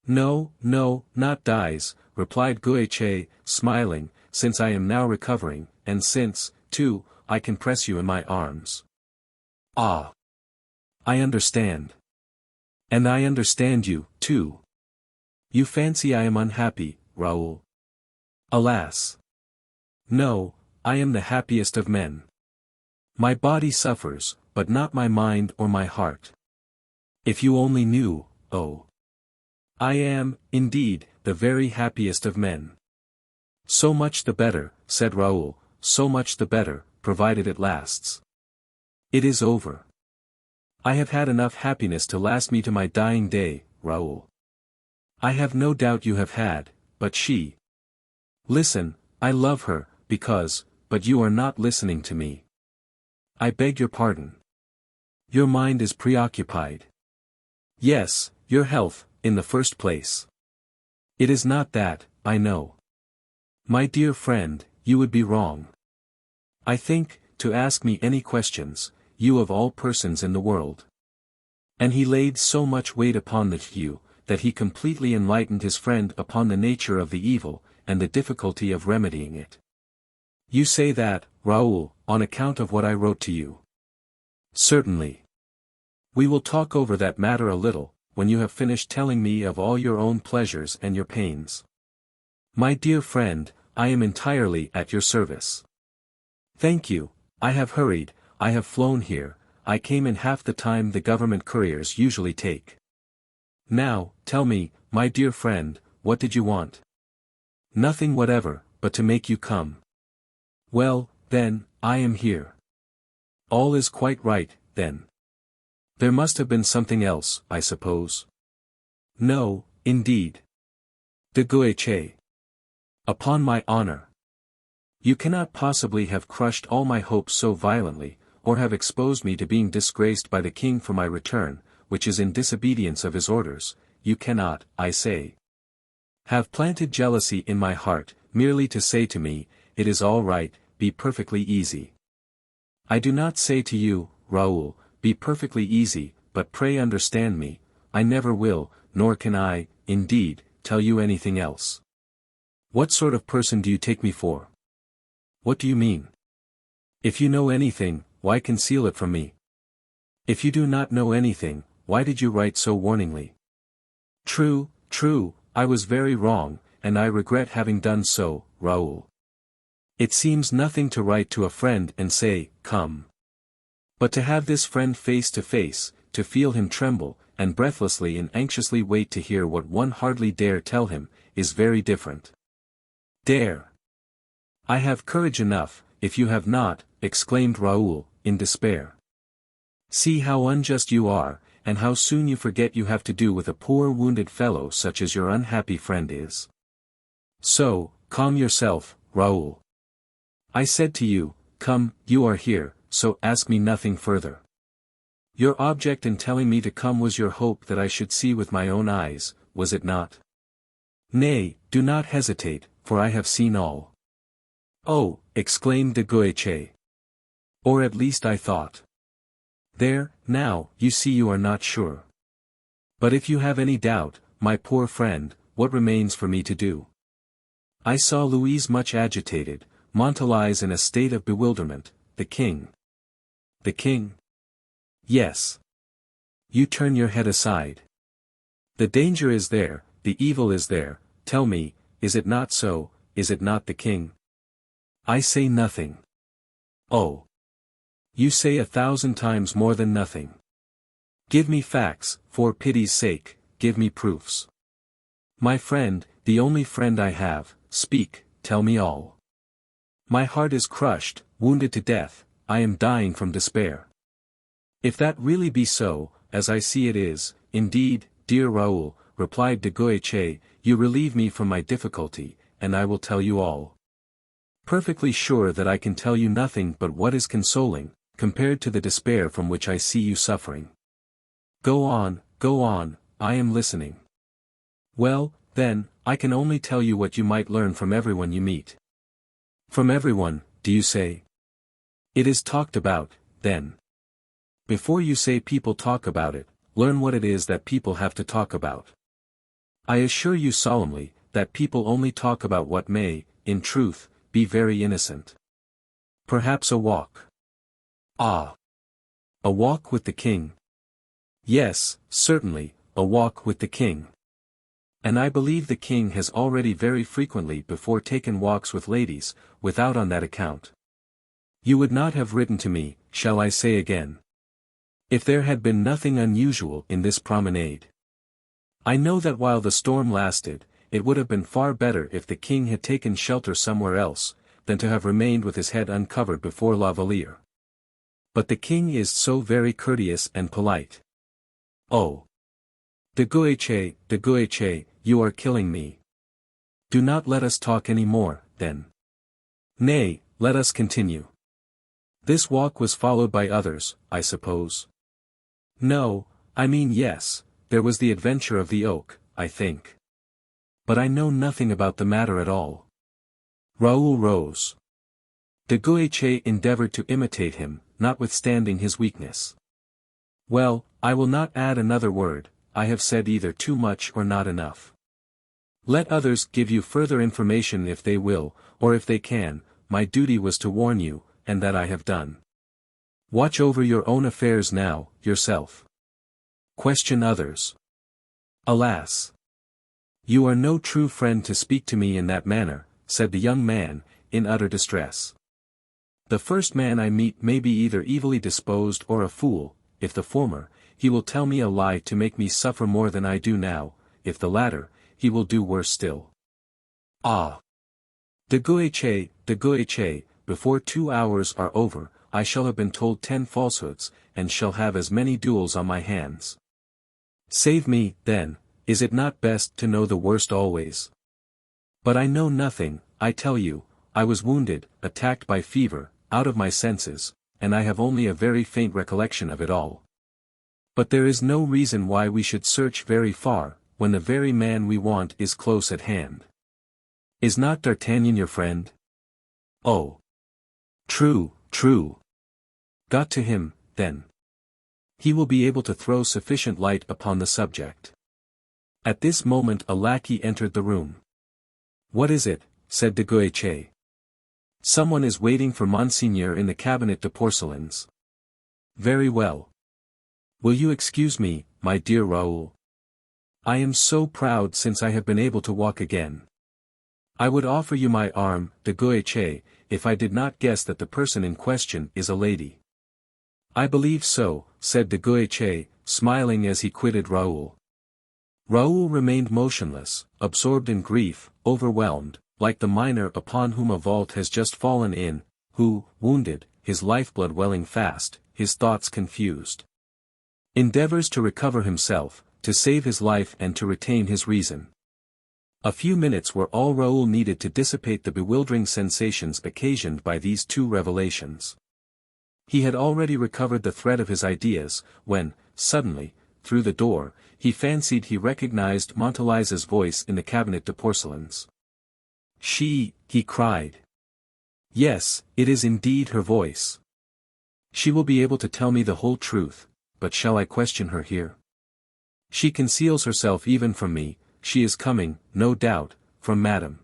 "No, no, not dies," replied Guiche, smiling, since I am now recovering, and since, too, I can press you in my arms. Ah! I understand. And I understand you, too. You fancy I am unhappy, Raoul. Alas! No, I am the happiest of men. My body suffers, but not my mind or my heart. If you only knew, oh! I am, indeed, the very happiest of men. So much the better, said Raoul, so much the better, provided it lasts. It is over. I have had enough happiness to last me to my dying day, Raoul. I have no doubt you have had, but she. Listen, I love her, but you are not listening to me. I beg your pardon. Your mind is preoccupied. Yes, your health, in the first place. It is not that, I know. My dear friend, you would be wrong. I think, to ask me any questions, you of all persons in the world. And he laid so much weight upon the you, that he completely enlightened his friend upon the nature of the evil, and the difficulty of remedying it. You say that, Raoul, on account of what I wrote to you. Certainly. We will talk over that matter a little, when you have finished telling me of all your own pleasures and your pains. My dear friend, I am entirely at your service. Thank you, I have hurried, I have flown here, I came in half the time the government couriers usually take. Now, tell me, my dear friend, what did you want? Nothing whatever, but to make you come. Well, then, I am here. All is quite right, then. There must have been something else, I suppose. No, indeed. De Guiche. Upon my honor. You cannot possibly have crushed all my hopes so violently, or have exposed me to being disgraced by the king for my return, which is in disobedience of his orders. You cannot, I say, have planted jealousy in my heart, merely to say to me, it is all right, be perfectly easy. I do not say to you, Raoul, be perfectly easy, but pray understand me, I never will, nor can I, indeed, tell you anything else. What sort of person do you take me for? What do you mean? If you know anything, why conceal it from me? If you do not know anything, why did you write so warningly? True, I was very wrong, and I regret having done so, Raoul. It seems nothing to write to a friend and say, come. But to have this friend face to face, to feel him tremble, and breathlessly and anxiously wait to hear what one hardly dare tell him, is very different. Dare. I have courage enough, if you have not, exclaimed Raoul, in despair. See how unjust you are, and how soon you forget you have to do with a poor wounded fellow such as your unhappy friend is. So, calm yourself, Raoul. I said to you, come, you are here, so ask me nothing further. Your object in telling me to come was your hope that I should see with my own eyes, was it not? Nay, do not hesitate, for I have seen all. Oh, exclaimed de Guiche. Or at least I thought. There, now, you see you are not sure. But if you have any doubt, my poor friend, what remains for me to do? I saw Louise much agitated, Montalais in a state of bewilderment, the king. The king? Yes. You turn your head aside. The danger is there, the evil is there, tell me, is it not so, is it not the king? I say nothing. Oh. You say 1,000 times more than nothing. Give me facts, for pity's sake, give me proofs. My friend, the only friend I have, speak, tell me all. My heart is crushed, wounded to death, I am dying from despair. If that really be so, as I see it is, indeed, dear Raoul, replied de Guiche, you relieve me from my difficulty, and I will tell you all. Perfectly sure that I can tell you nothing but what is consoling, compared to the despair from which I see you suffering. Go on, I am listening. Well, then, I can only tell you what you might learn from everyone you meet. From everyone, do you say? It is talked about, then. Before you say people talk about it, learn what it is that people have to talk about. I assure you solemnly, that people only talk about what may, in truth, be very innocent. Perhaps a walk. Ah! A walk with the king. Yes, certainly, a walk with the king. And I believe the king has already very frequently before taken walks with ladies, without on that account. You would not have written to me, shall I say again, if there had been nothing unusual in this promenade. I know that while the storm lasted, it would have been far better if the king had taken shelter somewhere else, than to have remained with his head uncovered before La Valliere. But the king is so very courteous and polite. Oh! De Guiche, you are killing me. Do not let us talk any more, then. Nay, let us continue. This walk was followed by others, I suppose. No, I mean yes, there was the adventure of the oak, I think. But I know nothing about the matter at all. Raoul rose. De Guiche endeavored to imitate him, notwithstanding his weakness. Well, I will not add another word, I have said either too much or not enough. Let others give you further information if they will, or if they can, my duty was to warn you, and that I have done. Watch over your own affairs now, yourself. Question others. Alas! You are no true friend to speak to me in that manner, said the young man, in utter distress. The first man I meet may be either evilly disposed or a fool. If the former, he will tell me a lie to make me suffer more than I do now, if the latter, he will do worse still. Ah! De Guiche, before 2 hours are over, I shall have been told 10 falsehoods, and shall have as many duels on my hands. Save me, then, is it not best to know the worst always? But I know nothing, I tell you, I was wounded, attacked by fever, out of my senses, and I have only a very faint recollection of it all. But there is no reason why we should search very far, when the very man we want is close at hand. Is not D'Artagnan your friend? Oh! True, true. Got to him, then. He will be able to throw sufficient light upon the subject. At this moment a lackey entered the room. What is it? Said de Guiche. Someone is waiting for Monseigneur in the cabinet de porcelains. Very well. Will you excuse me, my dear Raoul? I am so proud since I have been able to walk again. I would offer you my arm, de Guiche, if I did not guess that the person in question is a lady. I believe so, said de Guiche, smiling as he quitted Raoul. Raoul remained motionless, absorbed in grief, overwhelmed, like the miner upon whom a vault has just fallen in, who, wounded, his lifeblood welling fast, his thoughts confused, endeavors to recover himself, to save his life and to retain his reason. A few minutes were all Raoul needed to dissipate the bewildering sensations occasioned by these two revelations. He had already recovered the thread of his ideas, when, suddenly, through the door, he fancied he recognized Montalisa's voice in the cabinet de porcelains. She, he cried. Yes, it is indeed her voice. She will be able to tell me the whole truth, but shall I question her here? She conceals herself even from me, she is coming, no doubt, from Madame.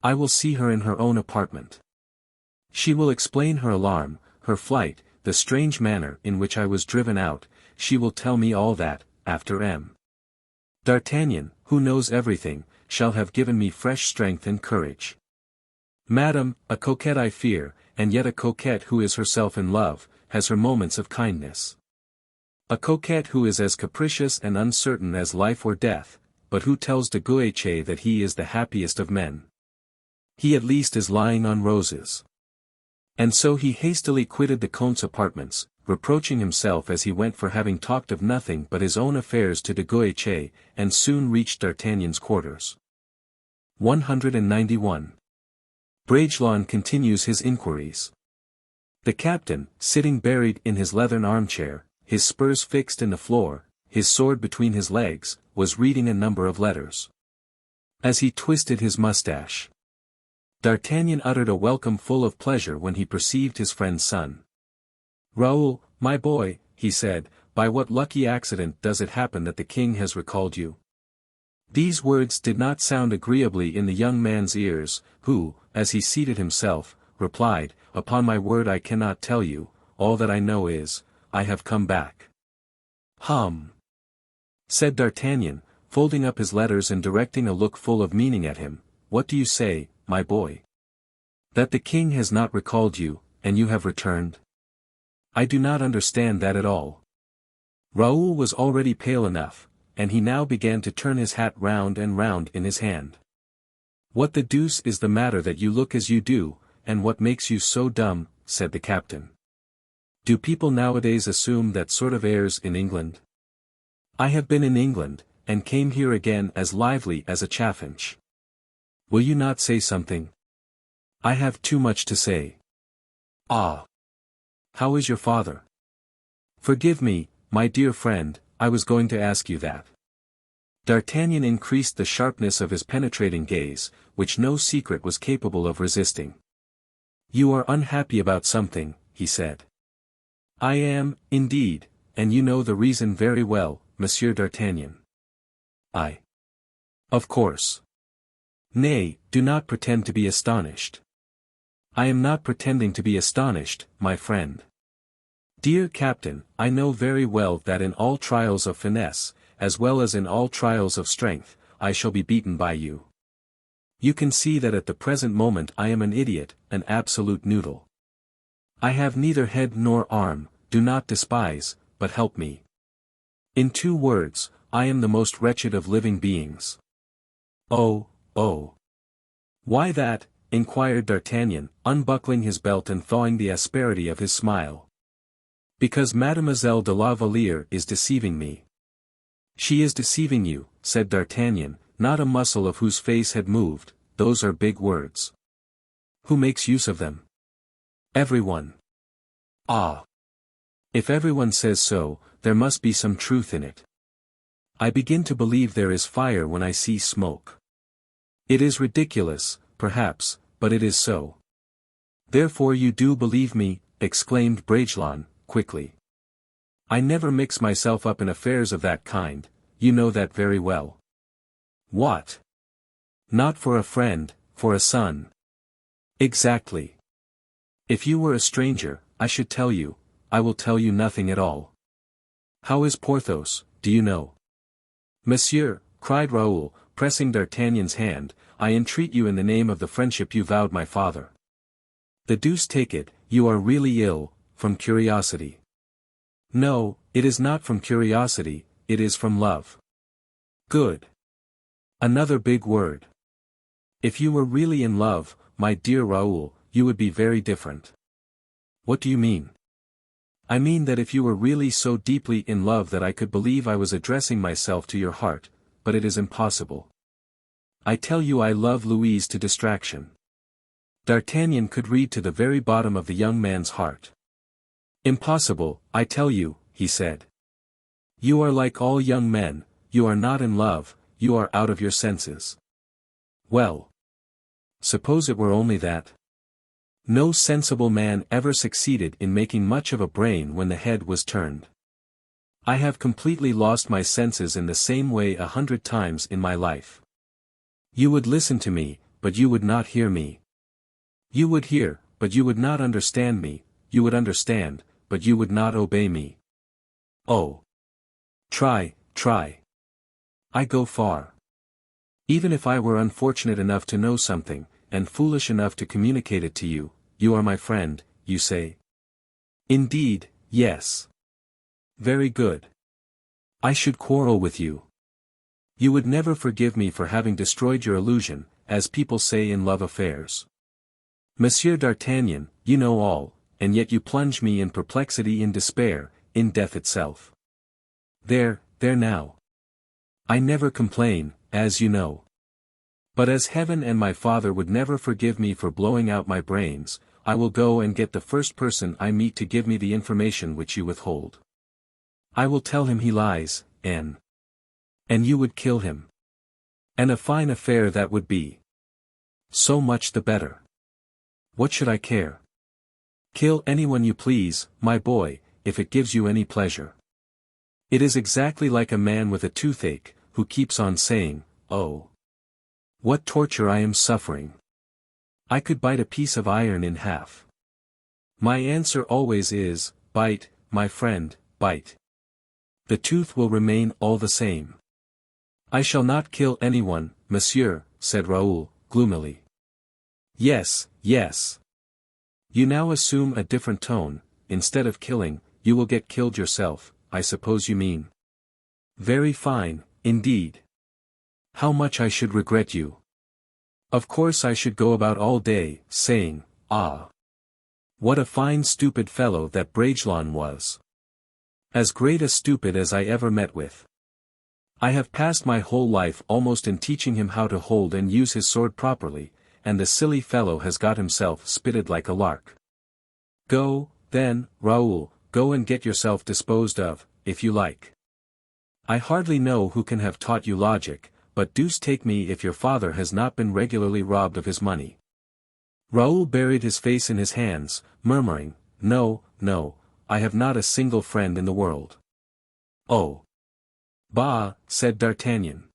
I will see her in her own apartment. She will explain her alarm, her flight, the strange manner in which I was driven out, she will tell me all that, after M. D'Artagnan, who knows everything, shall have given me fresh strength and courage. Madame, a coquette I fear, and yet a coquette who is herself in love, has her moments of kindness. A coquette who is as capricious and uncertain as life or death, but who tells de Guiche that he is the happiest of men. He at least is lying on roses. And so he hastily quitted the Comte's apartments, reproaching himself as he went for having talked of nothing but his own affairs to de Guiche, and soon reached D'Artagnan's quarters. 191. Bragelonne continues his inquiries. The captain, sitting buried in his leathern armchair, his spurs fixed in the floor, his sword between his legs, was reading a number of letters. As he twisted his mustache, D'Artagnan uttered a welcome full of pleasure when he perceived his friend's son. Raoul, my boy, he said, by what lucky accident does it happen that the king has recalled you? These words did not sound agreeably in the young man's ears, who, as he seated himself, replied, "Upon my word I cannot tell you, all that I know is, I have come back." "Hum!" said D'Artagnan, folding up his letters and directing a look full of meaning at him. "What do you say, my boy? That the king has not recalled you, and you have returned? I do not understand that at all." Raoul was already pale enough, and he now began to turn his hat round and round in his hand. "What the deuce is the matter that you look as you do, and what makes you so dumb?" said the captain. "Do people nowadays assume that sort of airs in England? I have been in England, and came here again as lively as a chaffinch. Will you not say something? I have too much to say." "Ah! How is your father?" "Forgive me, my dear friend, I was going to ask you that." D'Artagnan increased the sharpness of his penetrating gaze, which no secret was capable of resisting. "You are unhappy about something," he said. "I am, indeed, and you know the reason very well, Monsieur d'Artagnan." "I. Of course. Nay, do not pretend to be astonished." "I am not pretending to be astonished, my friend. Dear Captain, I know very well that in all trials of finesse, as well as in all trials of strength, I shall be beaten by you. You can see that at the present moment I am an idiot, an absolute noodle. I have neither head nor arm, do not despise, but help me. In 2 words, I am the most wretched of living beings." "Oh, oh. Why that?" inquired D'Artagnan, unbuckling his belt and thawing the asperity of his smile. "Because Mademoiselle de la Valliere is deceiving me." "She is deceiving you," said D'Artagnan, not a muscle of whose face had moved. "Those are big words. Who makes use of them?" "Everyone." "Ah! If everyone says so, there must be some truth in it. I begin to believe there is fire when I see smoke. It is ridiculous, perhaps, but it is so." "Therefore you do believe me," exclaimed Bragelonne, quickly. "I never mix myself up in affairs of that kind, you know that very well." "What? Not for a friend, for a son." "Exactly. If you were a stranger, I should tell you. I will tell you nothing at all." "How is Porthos, do you know?" "Monsieur," cried Raoul, pressing D'Artagnan's hand, "I entreat you in the name of the friendship you vowed my father. The deuce take it, you are really ill, from curiosity." "No, it is not from curiosity, it is from love." "Good. Another big word. If you were really in love, my dear Raoul, you would be very different." "What do you mean?" "I mean that if you were really so deeply in love that I could believe I was addressing myself to your heart, but it is impossible. I tell you I love Louise to distraction." D'Artagnan could read to the very bottom of the young man's heart. "Impossible, I tell you," he said. "You are like all young men, you are not in love, you are out of your senses." "Well. Suppose it were only that? No sensible man ever succeeded in making much of a brain when the head was turned. I have completely lost my senses in the same way 100 times in my life. You would listen to me, but you would not hear me. You would hear, but you would not understand me, you would understand, but you would not obey me. Oh! Try, try. I go far. Even if I were unfortunate enough to know something, and foolish enough to communicate it to you, you are my friend, you say? Indeed, yes. Very good. I should quarrel with you. You would never forgive me for having destroyed your illusion, as people say in love affairs. Monsieur d'Artagnan, you know all, and yet you plunge me in perplexity, in despair, in death itself. There now. I never complain, as you know. But as heaven and my father would never forgive me for blowing out my brains, I will go and get the first person I meet to give me the information which you withhold. I will tell him he lies, and you would kill him. And a fine affair that would be. So much the better. What should I care? Kill anyone you please, my boy, if it gives you any pleasure. It is exactly like a man with a toothache, who keeps on saying, oh! What torture I am suffering! I could bite a piece of iron in half. My answer always is, bite, my friend, bite. The tooth will remain all the same. I shall not kill anyone, monsieur, said Raoul, gloomily. Yes, yes. You now assume a different tone. Instead of killing, you will get killed yourself, I suppose you mean. Very fine, indeed. How much I should regret you. Of course I should go about all day, saying, ah! What a fine stupid fellow that Bragelonne was. As great a stupid as I ever met with. I have passed my whole life almost in teaching him how to hold and use his sword properly, and the silly fellow has got himself spitted like a lark. Go, then, Raoul, go and get yourself disposed of, if you like. I hardly know who can have taught you logic, but deuce take me if your father has not been regularly robbed of his money. Raoul buried his face in his hands, murmuring, no, no, I have not a single friend in the world. Oh! Bah, said D'Artagnan.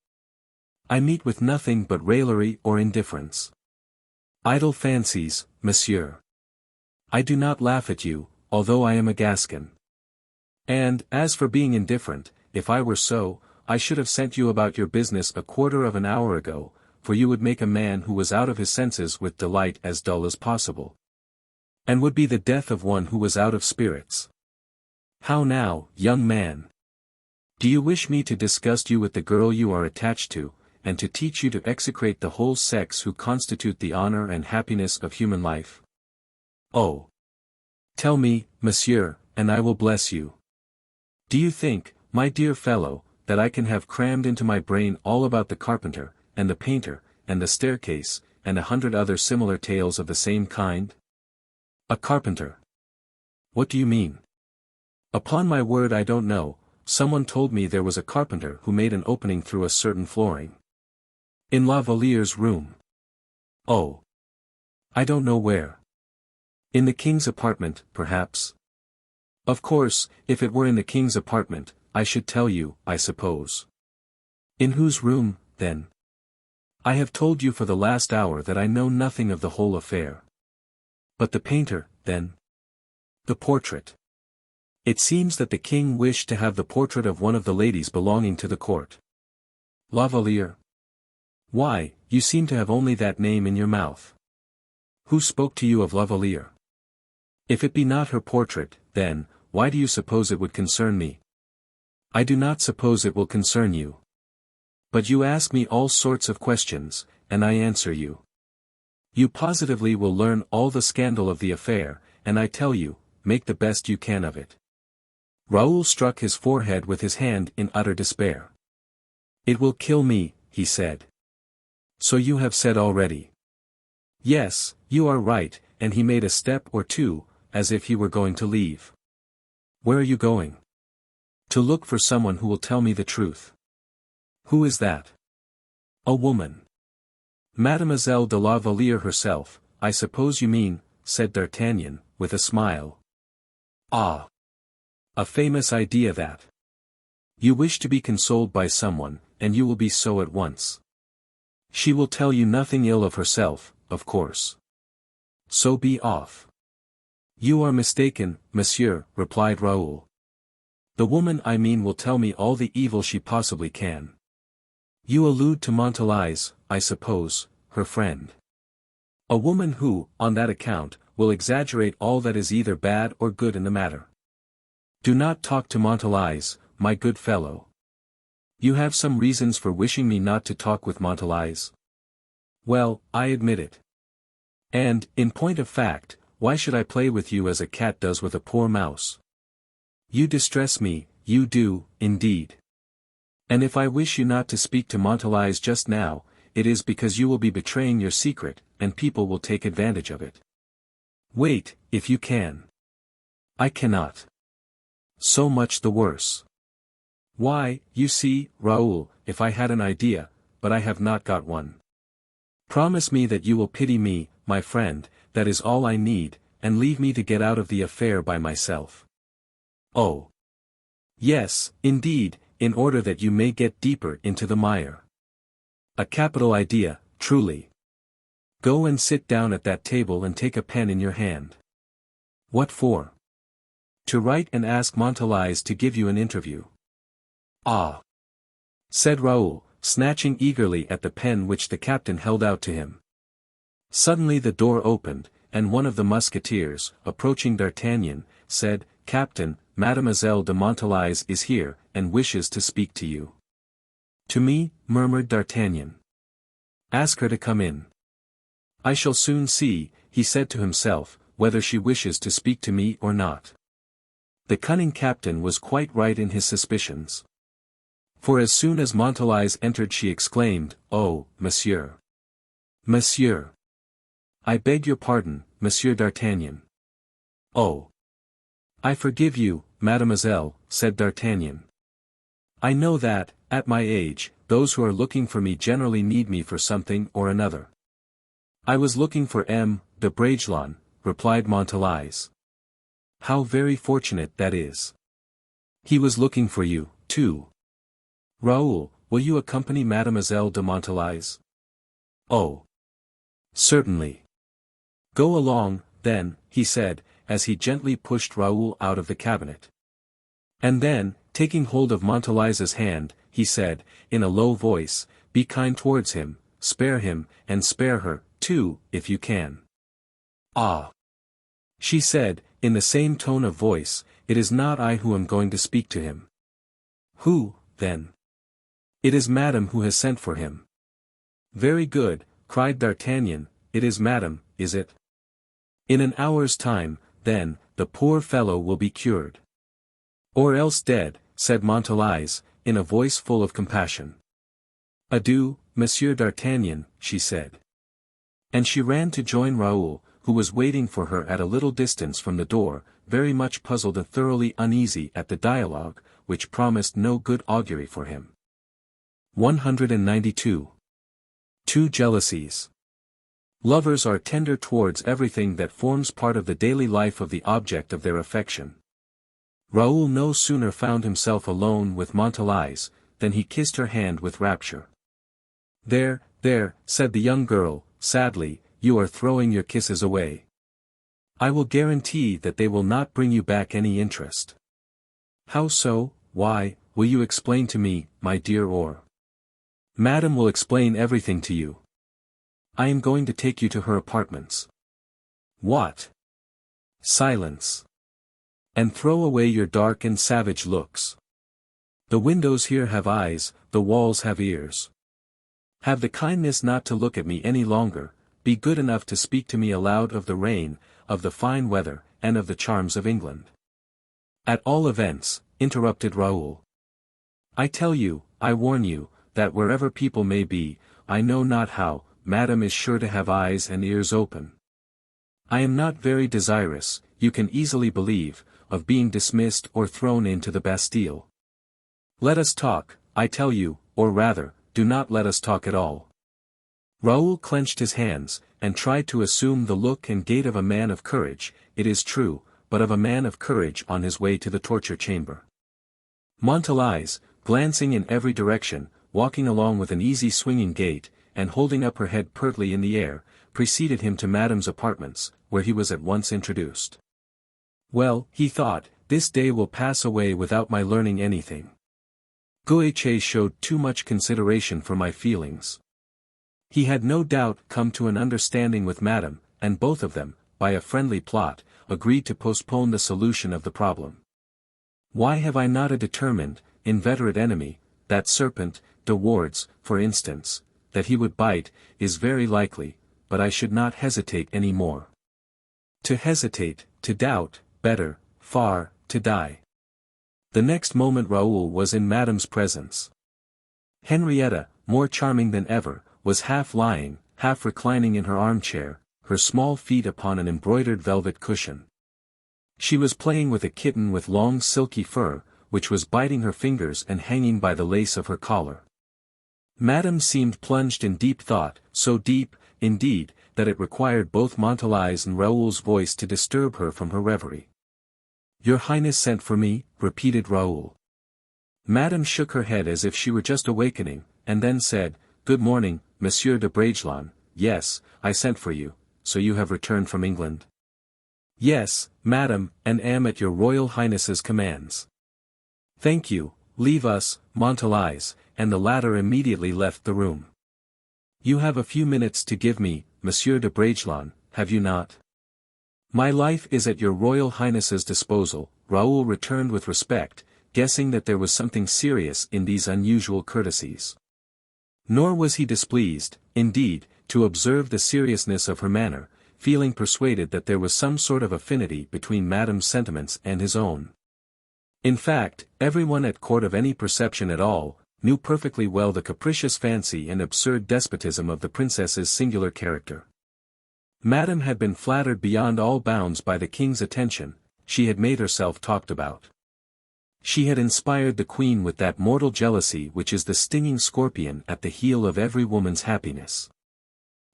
I meet with nothing but raillery or indifference. Idle fancies, monsieur. I do not laugh at you, although I am a Gascon. And, as for being indifferent, if I were so, I should have sent you about your business a quarter of an hour ago, for you would make a man who was out of his senses with delight as dull as possible. And would be the death of one who was out of spirits. How now, young man? Do you wish me to disgust you with the girl you are attached to, and to teach you to execrate the whole sex who constitute the honor and happiness of human life? Oh! Tell me, monsieur, and I will bless you. Do you think, my dear fellow, that I can have crammed into my brain all about the carpenter, and the painter, and the staircase, and 100 other similar tales of the same kind? A carpenter? What do you mean? Upon my word I don't know. Someone told me there was a carpenter who made an opening through a certain flooring. In La Valliere's room. Oh! I don't know where. In the king's apartment, perhaps? Of course, if it were in the king's apartment, I should tell you, I suppose. In whose room, then? I have told you for the last hour that I know nothing of the whole affair. But the painter, then? The portrait. It seems that the king wished to have the portrait of one of the ladies belonging to the court. La Valliere. Why, you seem to have only that name in your mouth. Who spoke to you of La Valliere? If it be not her portrait, then, why do you suppose it would concern me? I do not suppose it will concern you. But you ask me all sorts of questions, and I answer you. You positively will learn all the scandal of the affair, and I tell you, make the best you can of it. Raoul struck his forehead with his hand in utter despair. It will kill me, he said. So you have said already. Yes, you are right, and he made a step or two, as if he were going to leave. Where are you going? To look for someone who will tell me the truth. Who is that? A woman. Mademoiselle de la Valliere herself, I suppose you mean, said D'Artagnan, with a smile. Ah! A famous idea that. You wish to be consoled by someone, and you will be so at once. She will tell you nothing ill of herself, of course. So be off. You are mistaken, monsieur, replied Raoul. The woman I mean will tell me all the evil she possibly can. You allude to Montalais, I suppose, her friend. A woman who, on that account, will exaggerate all that is either bad or good in the matter. Do not talk to Montalais, my good fellow. You have some reasons for wishing me not to talk with Montalais. Well, I admit it. And, in point of fact, why should I play with you as a cat does with a poor mouse? You distress me, you do, indeed. And if I wish you not to speak to Montalais just now, it is because you will be betraying your secret, and people will take advantage of it. Wait, if you can. I cannot. So much the worse. Why, you see, Raoul, if I had an idea, but I have not got one. Promise me that you will pity me, my friend, that is all I need, and leave me to get out of the affair by myself. Oh! Yes, indeed, in order that you may get deeper into the mire. A capital idea, truly. Go and sit down at that table and take a pen in your hand. What for? To write and ask Montalice to give you an interview. Ah! Said Raoul, snatching eagerly at the pen which the captain held out to him. Suddenly the door opened, and one of the Musketeers, approaching D'Artagnan, said, "Captain, Mademoiselle de Montalice is here, and wishes to speak to you." "To me," murmured D'Artagnan. "Ask her to come in." "I shall soon see," he said to himself, "whether she wishes to speak to me or not." The cunning captain was quite right in his suspicions. For as soon as Montalice entered she exclaimed, "Oh, monsieur! Monsieur! I beg your pardon, Monsieur d'Artagnan." "Oh! I forgive you, mademoiselle," said D'Artagnan. "I know that, at my age, those who are looking for me generally need me for something or another." "I was looking for M. de Bragelonne," replied Montalice. "How very fortunate that is. He was looking for you, too. Raoul, will you accompany Mademoiselle de Montalice?" "Oh! Certainly. Go along, then," he said, as he gently pushed Raoul out of the cabinet. And then, taking hold of Montalice's hand, he said, in a low voice, "Be kind towards him, spare him, and spare her, too, if you can." "Ah!" she said, in the same tone of voice, "it is not I who am going to speak to him." "Who, then?" "It is Madame who has sent for him." "Very good," cried D'Artagnan, "it is Madame, is it? In an hour's time, then, the poor fellow will be cured." "Or else dead," said Montalice, in a voice full of compassion. "Adieu, Monsieur d'Artagnan," she said. And she ran to join Raoul, who was waiting for her at a little distance from the door, very much puzzled and thoroughly uneasy at the dialogue, which promised no good augury for him. 192. Two jealousies. Lovers are tender towards everything that forms part of the daily life of the object of their affection. Raoul no sooner found himself alone with Montalice, than he kissed her hand with rapture. "There, there," said the young girl, sadly, "you are throwing your kisses away. I will guarantee that they will not bring you back any interest." "How so? Why, will you explain to me, my dear, or?" "Madame will explain everything to you. I am going to take you to her apartments." "What?" "Silence. And throw away your dark and savage looks. The windows here have eyes, the walls have ears. Have the kindness not to look at me any longer, be good enough to speak to me aloud of the rain, of the fine weather, and of the charms of England." "At all events," interrupted Raoul. "I tell you, I warn you, that wherever people may be, I know not how, Madame is sure to have eyes and ears open. I am not very desirous, you can easily believe, of being dismissed or thrown into the Bastille. Let us talk, I tell you, or rather, do not let us talk at all." Raoul clenched his hands, and tried to assume the look and gait of a man of courage, it is true, but of a man of courage on his way to the torture chamber. Montalice, glancing in every direction, walking along with an easy swinging gait, and holding up her head pertly in the air, preceded him to Madame's apartments, where he was at once introduced. "Well," he thought, "this day will pass away without my learning anything. Guiche showed too much consideration for my feelings. He had no doubt come to an understanding with Madame, and both of them, by a friendly plot, agreed to postpone the solution of the problem. Why have I not a determined, inveterate enemy? That serpent, De Wardes, for instance, that he would bite, is very likely, but I should not hesitate any more. To hesitate, to doubt, better, far, to die." The next moment Raoul was in Madame's presence. Henrietta, more charming than ever, was half lying, half reclining in her armchair, her small feet upon an embroidered velvet cushion. She was playing with a kitten with long silky fur, which was biting her fingers and hanging by the lace of her collar. Madame seemed plunged in deep thought, so deep, indeed, that it required both Montalice and Raoul's voice to disturb her from her reverie. "Your Highness sent for me," repeated Raoul. Madame shook her head as if she were just awakening, and then said, good morning, Monsieur de Bragelonne. Yes, I sent for you, so you have returned from England? Yes, madam, and am at your Royal Highness's commands. Thank you, leave us, Montalais, and the latter immediately left the room. You have a few minutes to give me, Monsieur de Bragelonne, have you not? My life is at your Royal Highness's disposal, Raoul returned with respect, guessing that there was something serious in these unusual courtesies. Nor was he displeased, indeed, to observe the seriousness of her manner, feeling persuaded that there was some sort of affinity between Madame's sentiments and his own. In fact, everyone at court of any perception at all, knew perfectly well the capricious fancy and absurd despotism of the princess's singular character. Madame had been flattered beyond all bounds by the king's attention, she had made herself talked about. She had inspired the queen with that mortal jealousy which is the stinging scorpion at the heel of every woman's happiness.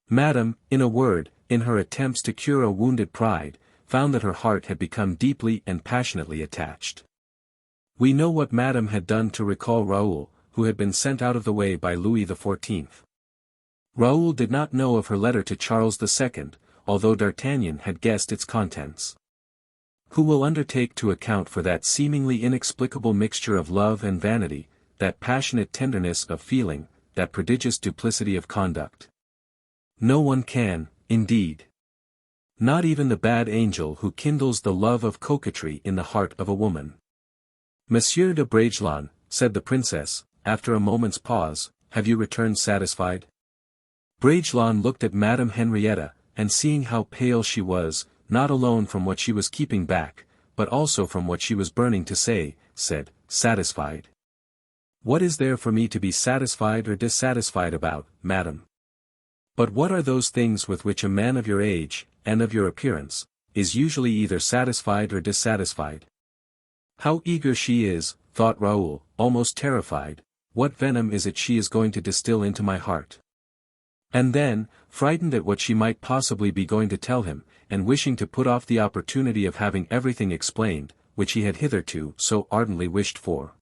Madame, in a word, in her attempts to cure a wounded pride, found that her heart had become deeply and passionately attached. We know what Madame had done to recall Raoul, who had been sent out of the way by Louis XIV. Raoul did not know of her letter to Charles II, although D'Artagnan had guessed its contents. Who will undertake to account for that seemingly inexplicable mixture of love and vanity, that passionate tenderness of feeling, that prodigious duplicity of conduct? No one can, indeed. Not even the bad angel who kindles the love of coquetry in the heart of a woman. Monsieur de Bragelonne, said the princess, after a moment's pause, have you returned satisfied? Bragelonne looked at Madame Henrietta, and seeing how pale she was, not alone from what she was keeping back, but also from what she was burning to say, said, satisfied. What is there for me to be satisfied or dissatisfied about, madam? But what are those things with which a man of your age, and of your appearance, is usually either satisfied or dissatisfied? How eager she is, thought Raoul, almost terrified, what venom is it she is going to distill into my heart? And then, frightened at what she might possibly be going to tell him, and wishing to put off the opportunity of having everything explained, which he had hitherto so ardently wished for,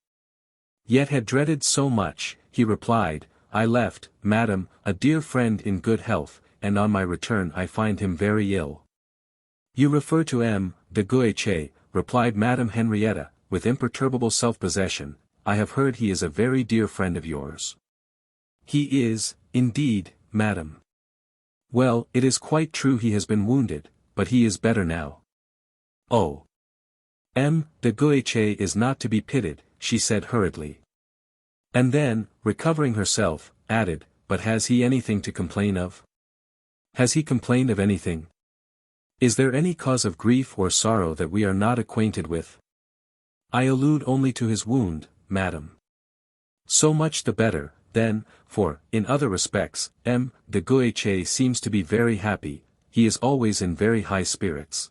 yet had dreaded so much, he replied, I left, madam, a dear friend in good health, and on my return I find him very ill. You refer to M. de Guiche, replied Madame Henrietta, with imperturbable self-possession, I have heard he is a very dear friend of yours. He is, indeed, madam. Well, it is quite true he has been wounded, but he is better now. Oh. M. de Guiche is not to be pitied, she said hurriedly. And then, recovering herself, added, but has he anything to complain of? Has he complained of anything? Is there any cause of grief or sorrow that we are not acquainted with? I allude only to his wound, madam. So much the better, then, for, in other respects, M. de Guiche seems to be very happy, he is always in very high spirits.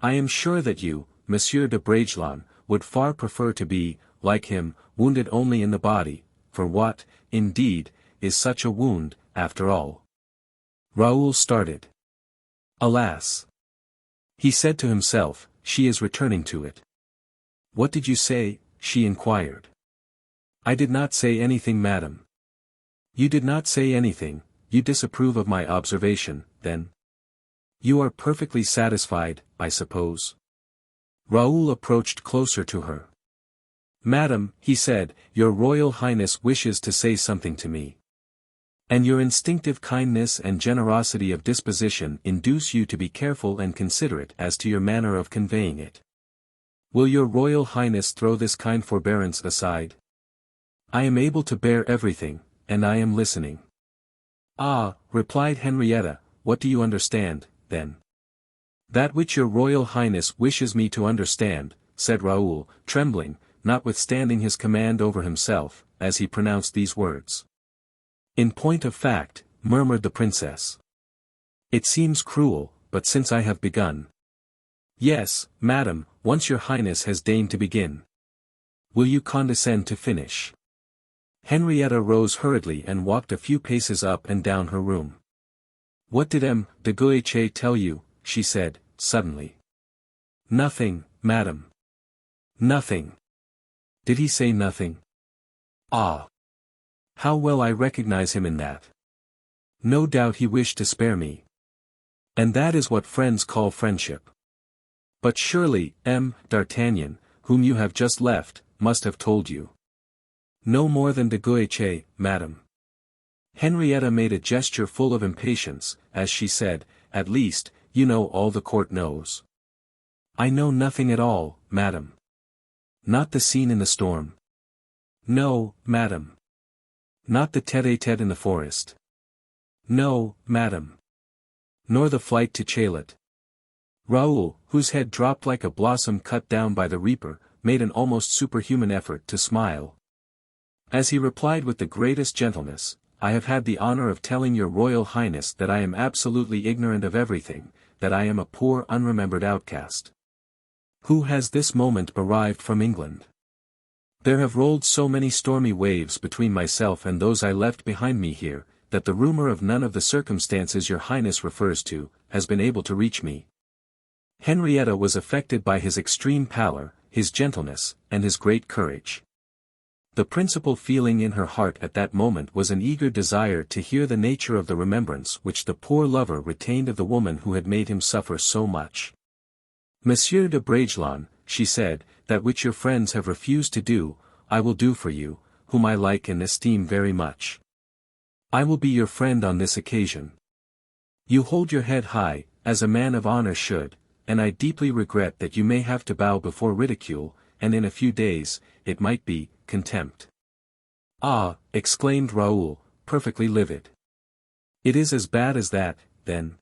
I am sure that you, Monsieur de Bragelonne, would far prefer to be, like him, wounded only in the body, for what, indeed, is such a wound, after all? Raoul started. Alas! He said to himself, she is returning to it. What did you say? She inquired. I did not say anything, madam. You did not say anything, you disapprove of my observation, then? You are perfectly satisfied, I suppose? Raoul approached closer to her. Madam, he said, your Royal Highness wishes to say something to me. And your instinctive kindness and generosity of disposition induce you to be careful and considerate as to your manner of conveying it. Will your Royal Highness throw this kind forbearance aside? I am able to bear everything, and I am listening. Ah, replied Henrietta, what do you understand, then? That which your Royal Highness wishes me to understand, said Raoul, trembling, notwithstanding his command over himself, as he pronounced these words. In point of fact, murmured the princess. It seems cruel, but since I have begun. Yes, madam, once your highness has deigned to begin. Will you condescend to finish? Henrietta rose hurriedly and walked a few paces up and down her room. What did M. de Guiche tell you? She said, suddenly. Nothing, madam. Nothing. Did he say nothing? Ah. How well I recognize him in that. No doubt he wished to spare me. And that is what friends call friendship. But surely, D'Artagnan, whom you have just left, must have told you. No more than de Guiche, madame. Henrietta made a gesture full of impatience, as she said, at least, you know all the court knows. I know nothing at all, madame. Not the scene in the storm. No, madame. Not the tête-à-tête in the forest. No, madame. Nor the flight to Chaillot. Raoul, whose head dropped like a blossom cut down by the reaper, made an almost superhuman effort to smile. As he replied with the greatest gentleness, I have had the honor of telling your Royal Highness that I am absolutely ignorant of everything, that I am a poor unremembered outcast, who has this moment arrived from England. There have rolled so many stormy waves between myself and those I left behind me here, that the rumor of none of the circumstances your Highness refers to, has been able to reach me. Henrietta was affected by his extreme pallor, his gentleness, and his great courage. The principal feeling in her heart at that moment was an eager desire to hear the nature of the remembrance which the poor lover retained of the woman who had made him suffer so much. Monsieur de Bragelonne, she said, that which your friends have refused to do, I will do for you, whom I like and esteem very much. I will be your friend on this occasion. You hold your head high, as a man of honor should, and I deeply regret that you may have to bow before ridicule, and in a few days, it might be, contempt. Ah, exclaimed Raoul, perfectly livid. It is as bad as that, then.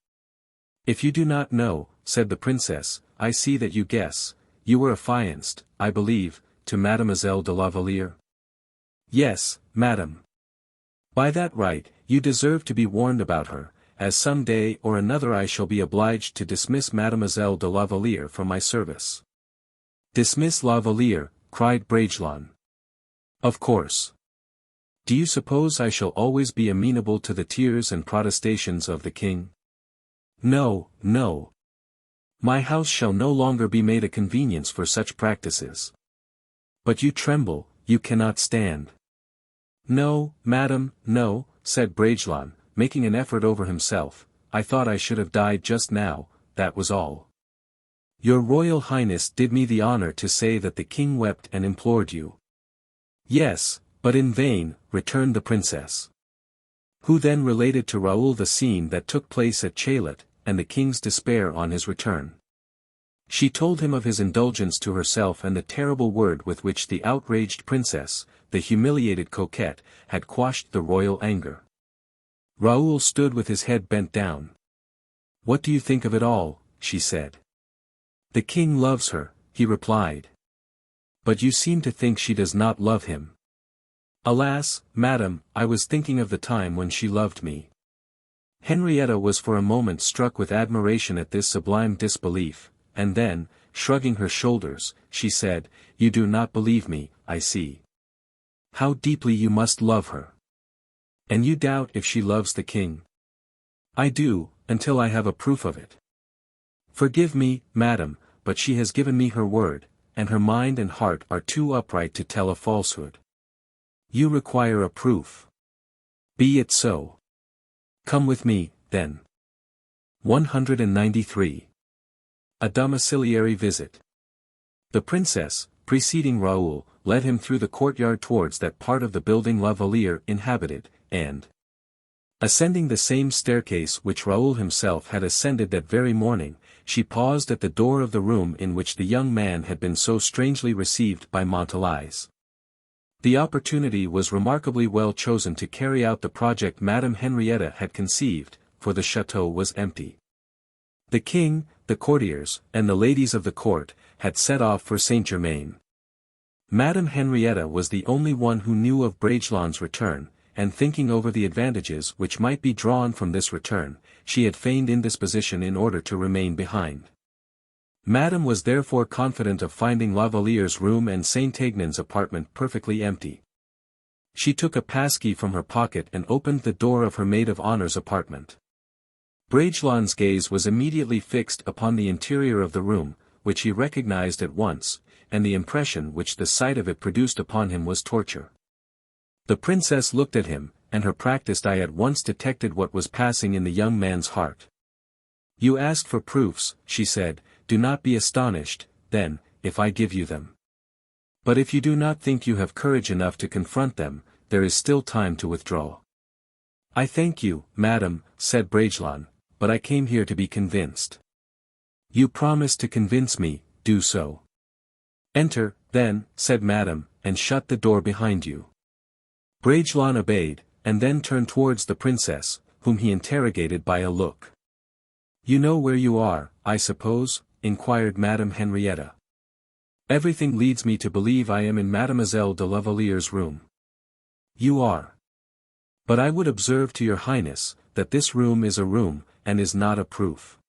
If you do not know, said the princess, I see that you guess. You were affianced, I believe, to Mademoiselle de la Valliere. Yes, madame. By that right, you deserve to be warned about her, as some day or another I shall be obliged to dismiss Mademoiselle de la Valliere from my service. Dismiss la Valliere, cried Bragelonne. Of course. Do you suppose I shall always be amenable to the tears and protestations of the king? No, no. My house shall no longer be made a convenience for such practices. But you tremble, you cannot stand. No, madam, no, said Bragelonne, making an effort over himself, I thought I should have died just now, that was all. Your Royal Highness did me the honor to say that the king wept and implored you. Yes, but in vain, returned the princess. Who then related to Raoul the scene that took place at Chaillot, and the king's despair on his return. She told him of his indulgence to herself and the terrible word with which the outraged princess, the humiliated coquette, had quashed the royal anger. Raoul stood with his head bent down. What do you think of it all? She said. The king loves her, he replied. But you seem to think she does not love him. Alas, madam, I was thinking of the time when she loved me. Henrietta was for a moment struck with admiration at this sublime disbelief, and then, shrugging her shoulders, she said, You do not believe me, I see. How deeply you must love her. And you doubt if she loves the king. I do, until I have a proof of it. Forgive me, madam, but she has given me her word, and her mind and heart are too upright to tell a falsehood. You require a proof. Be it so. Come with me, then. 193. A domiciliary visit. The princess, preceding Raoul, led him through the courtyard towards that part of the building La Valliere inhabited, and, ascending the same staircase which Raoul himself had ascended that very morning, she paused at the door of the room in which the young man had been so strangely received by Montalais. The opportunity was remarkably well chosen to carry out the project Madame Henrietta had conceived, for the chateau was empty. The king, the courtiers, and the ladies of the court, had set off for Saint-Germain. Madame Henrietta was the only one who knew of Bragelonne's return, and thinking over the advantages which might be drawn from this return, she had feigned indisposition in order to remain behind. Madame was therefore confident of finding La Valliere's room and Saint-Aignan's apartment perfectly empty. She took a passkey from her pocket and opened the door of her maid of honor's apartment. Bragelonne's gaze was immediately fixed upon the interior of the room, which he recognized at once, and the impression which the sight of it produced upon him was torture. The princess looked at him, and her practiced eye at once detected what was passing in the young man's heart. "You ask for proofs," she said. "Do not be astonished, then, if I give you them. But if you do not think you have courage enough to confront them, there is still time to withdraw." "I thank you, madam," said Bragelonne, "but I came here to be convinced." "You promised to convince me, do so." "Enter, then," said madame, "and shut the door behind you." Bragelonne obeyed, and then turned towards the princess, whom he interrogated by a look. "You know where you are, I suppose?" inquired Madame Henrietta. "Everything leads me to believe I am in Mademoiselle de la Valliere's room." "You are. But I would observe to your highness, that this room is a room, and is not a proof."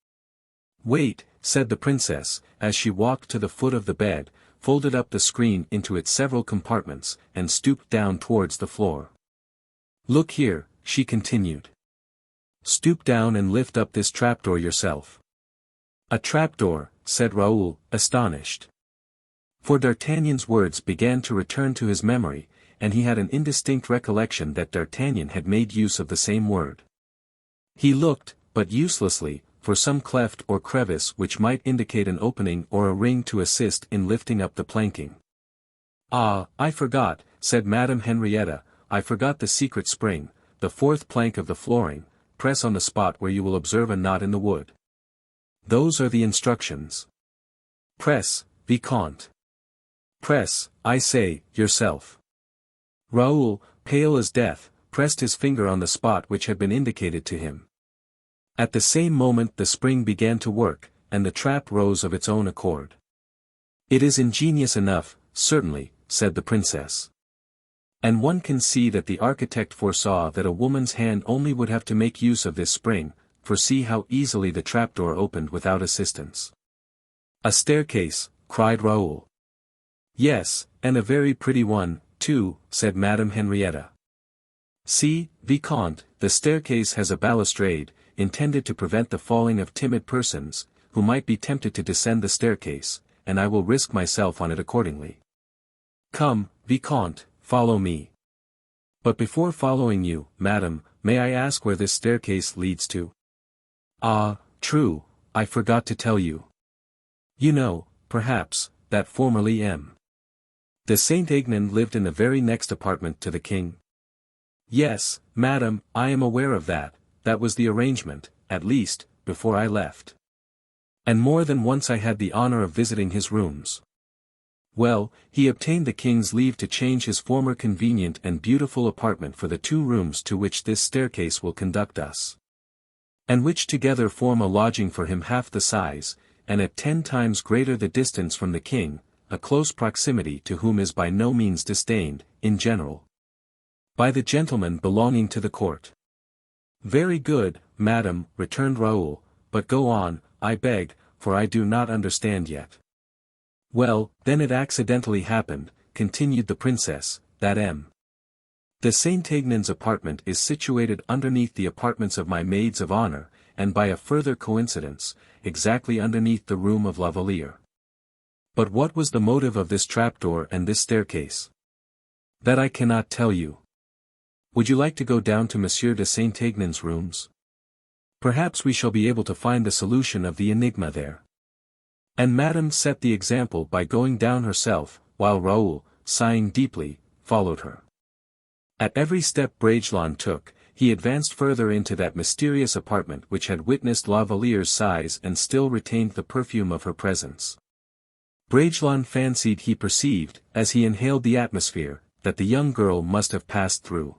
"Wait," said the princess, as she walked to the foot of the bed, folded up the screen into its several compartments, and stooped down towards the floor. "Look here," she continued. "Stoop down and lift up this trapdoor yourself." "A trapdoor," said Raoul, astonished. For D'Artagnan's words began to return to his memory, and he had an indistinct recollection that D'Artagnan had made use of the same word. He looked, but uselessly, for some cleft or crevice which might indicate an opening or a ring to assist in lifting up the planking. "Ah, I forgot," said Madame Henrietta, "I forgot the secret spring, the fourth plank of the flooring. Press on the spot where you will observe a knot in the wood. Those are the instructions. Press, Vicomte. Press, I say, yourself." Raoul, pale as death, pressed his finger on the spot which had been indicated to him. At the same moment the spring began to work, and the trap rose of its own accord. "It is ingenious enough, certainly," said the princess. "And one can see that the architect foresaw that a woman's hand only would have to make use of this spring, for see how easily the trapdoor opened without assistance." "A staircase," cried Raoul. "Yes, and a very pretty one, too," said Madame Henrietta. "See, Vicomte, the staircase has a balustrade, intended to prevent the falling of timid persons, who might be tempted to descend the staircase, and I will risk myself on it accordingly. Come, Vicomte, follow me. But before following you, madame, may I ask where this staircase leads to?" "Ah, true, I forgot to tell you. You know, perhaps, that formerly M. de Saint-Aignan lived in the very next apartment to the king?" "Yes, madame, I am aware of that. That was the arrangement, at least, before I left. And more than once I had the honor of visiting his rooms. Well, he obtained the king's leave to change his former convenient and beautiful apartment for the 2 rooms to which this staircase will conduct us. And which together form a lodging for him half the size, and at 10 times greater the distance from the king, a close proximity to whom is by no means disdained, in general, by the gentlemen belonging to the court." "Very good, madam," returned Raoul, "but go on, I beg, for I do not understand yet." "Well, then it accidentally happened," continued the princess, "that M. de Saint-Aignan's apartment is situated underneath the apartments of my maids of honor, and by a further coincidence, exactly underneath the room of La Valliere. But what was the motive of this trapdoor and this staircase? That I cannot tell you. Would you like to go down to Monsieur de Saint-Aignan's rooms? Perhaps we shall be able to find the solution of the enigma there." And Madame set the example by going down herself, while Raoul, sighing deeply, followed her. At every step Bragelonne took, he advanced further into that mysterious apartment which had witnessed La Valliere's sighs and still retained the perfume of her presence. Bragelonne fancied he perceived, as he inhaled the atmosphere, that the young girl must have passed through.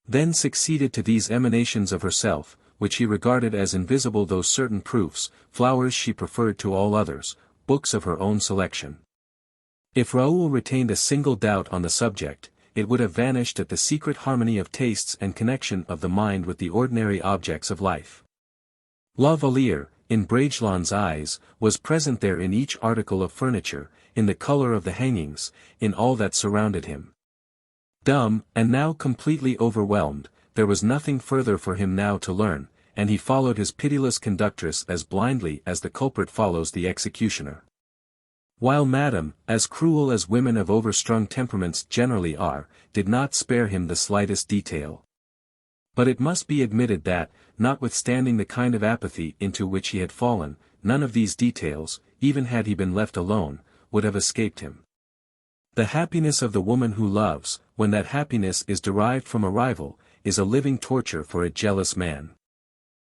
Then succeeded to these emanations of herself, which he regarded as invisible those certain proofs, flowers she preferred to all others, books of her own selection. If Raoul retained a single doubt on the subject, it would have vanished at the secret harmony of tastes and connection of the mind with the ordinary objects of life. La Valliere, in Bragelonne's eyes, was present there in each article of furniture, in the color of the hangings, in all that surrounded him. Dumb, and now completely overwhelmed, there was nothing further for him now to learn, and he followed his pitiless conductress as blindly as the culprit follows the executioner. While Madame, as cruel as women of overstrung temperaments generally are, did not spare him the slightest detail. But it must be admitted that, notwithstanding the kind of apathy into which he had fallen, none of these details, even had he been left alone, would have escaped him. The happiness of the woman who loves, when that happiness is derived from a rival, is a living torture for a jealous man.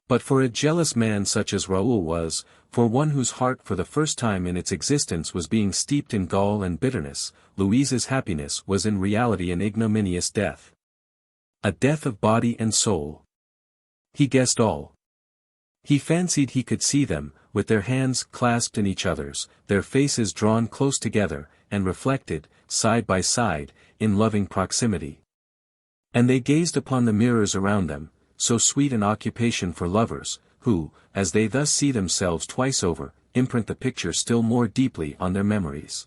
But for a jealous man such as Raoul was, for one whose heart for the first time in its existence was being steeped in gall and bitterness, Louise's happiness was in reality an ignominious death. A death of body and soul. He guessed all. He fancied he could see them, with their hands clasped in each other's, their faces drawn close together, and reflected, side by side, in loving proximity. And they gazed upon the mirrors around them, so sweet an occupation for lovers, who, as they thus see themselves twice over, imprint the picture still more deeply on their memories.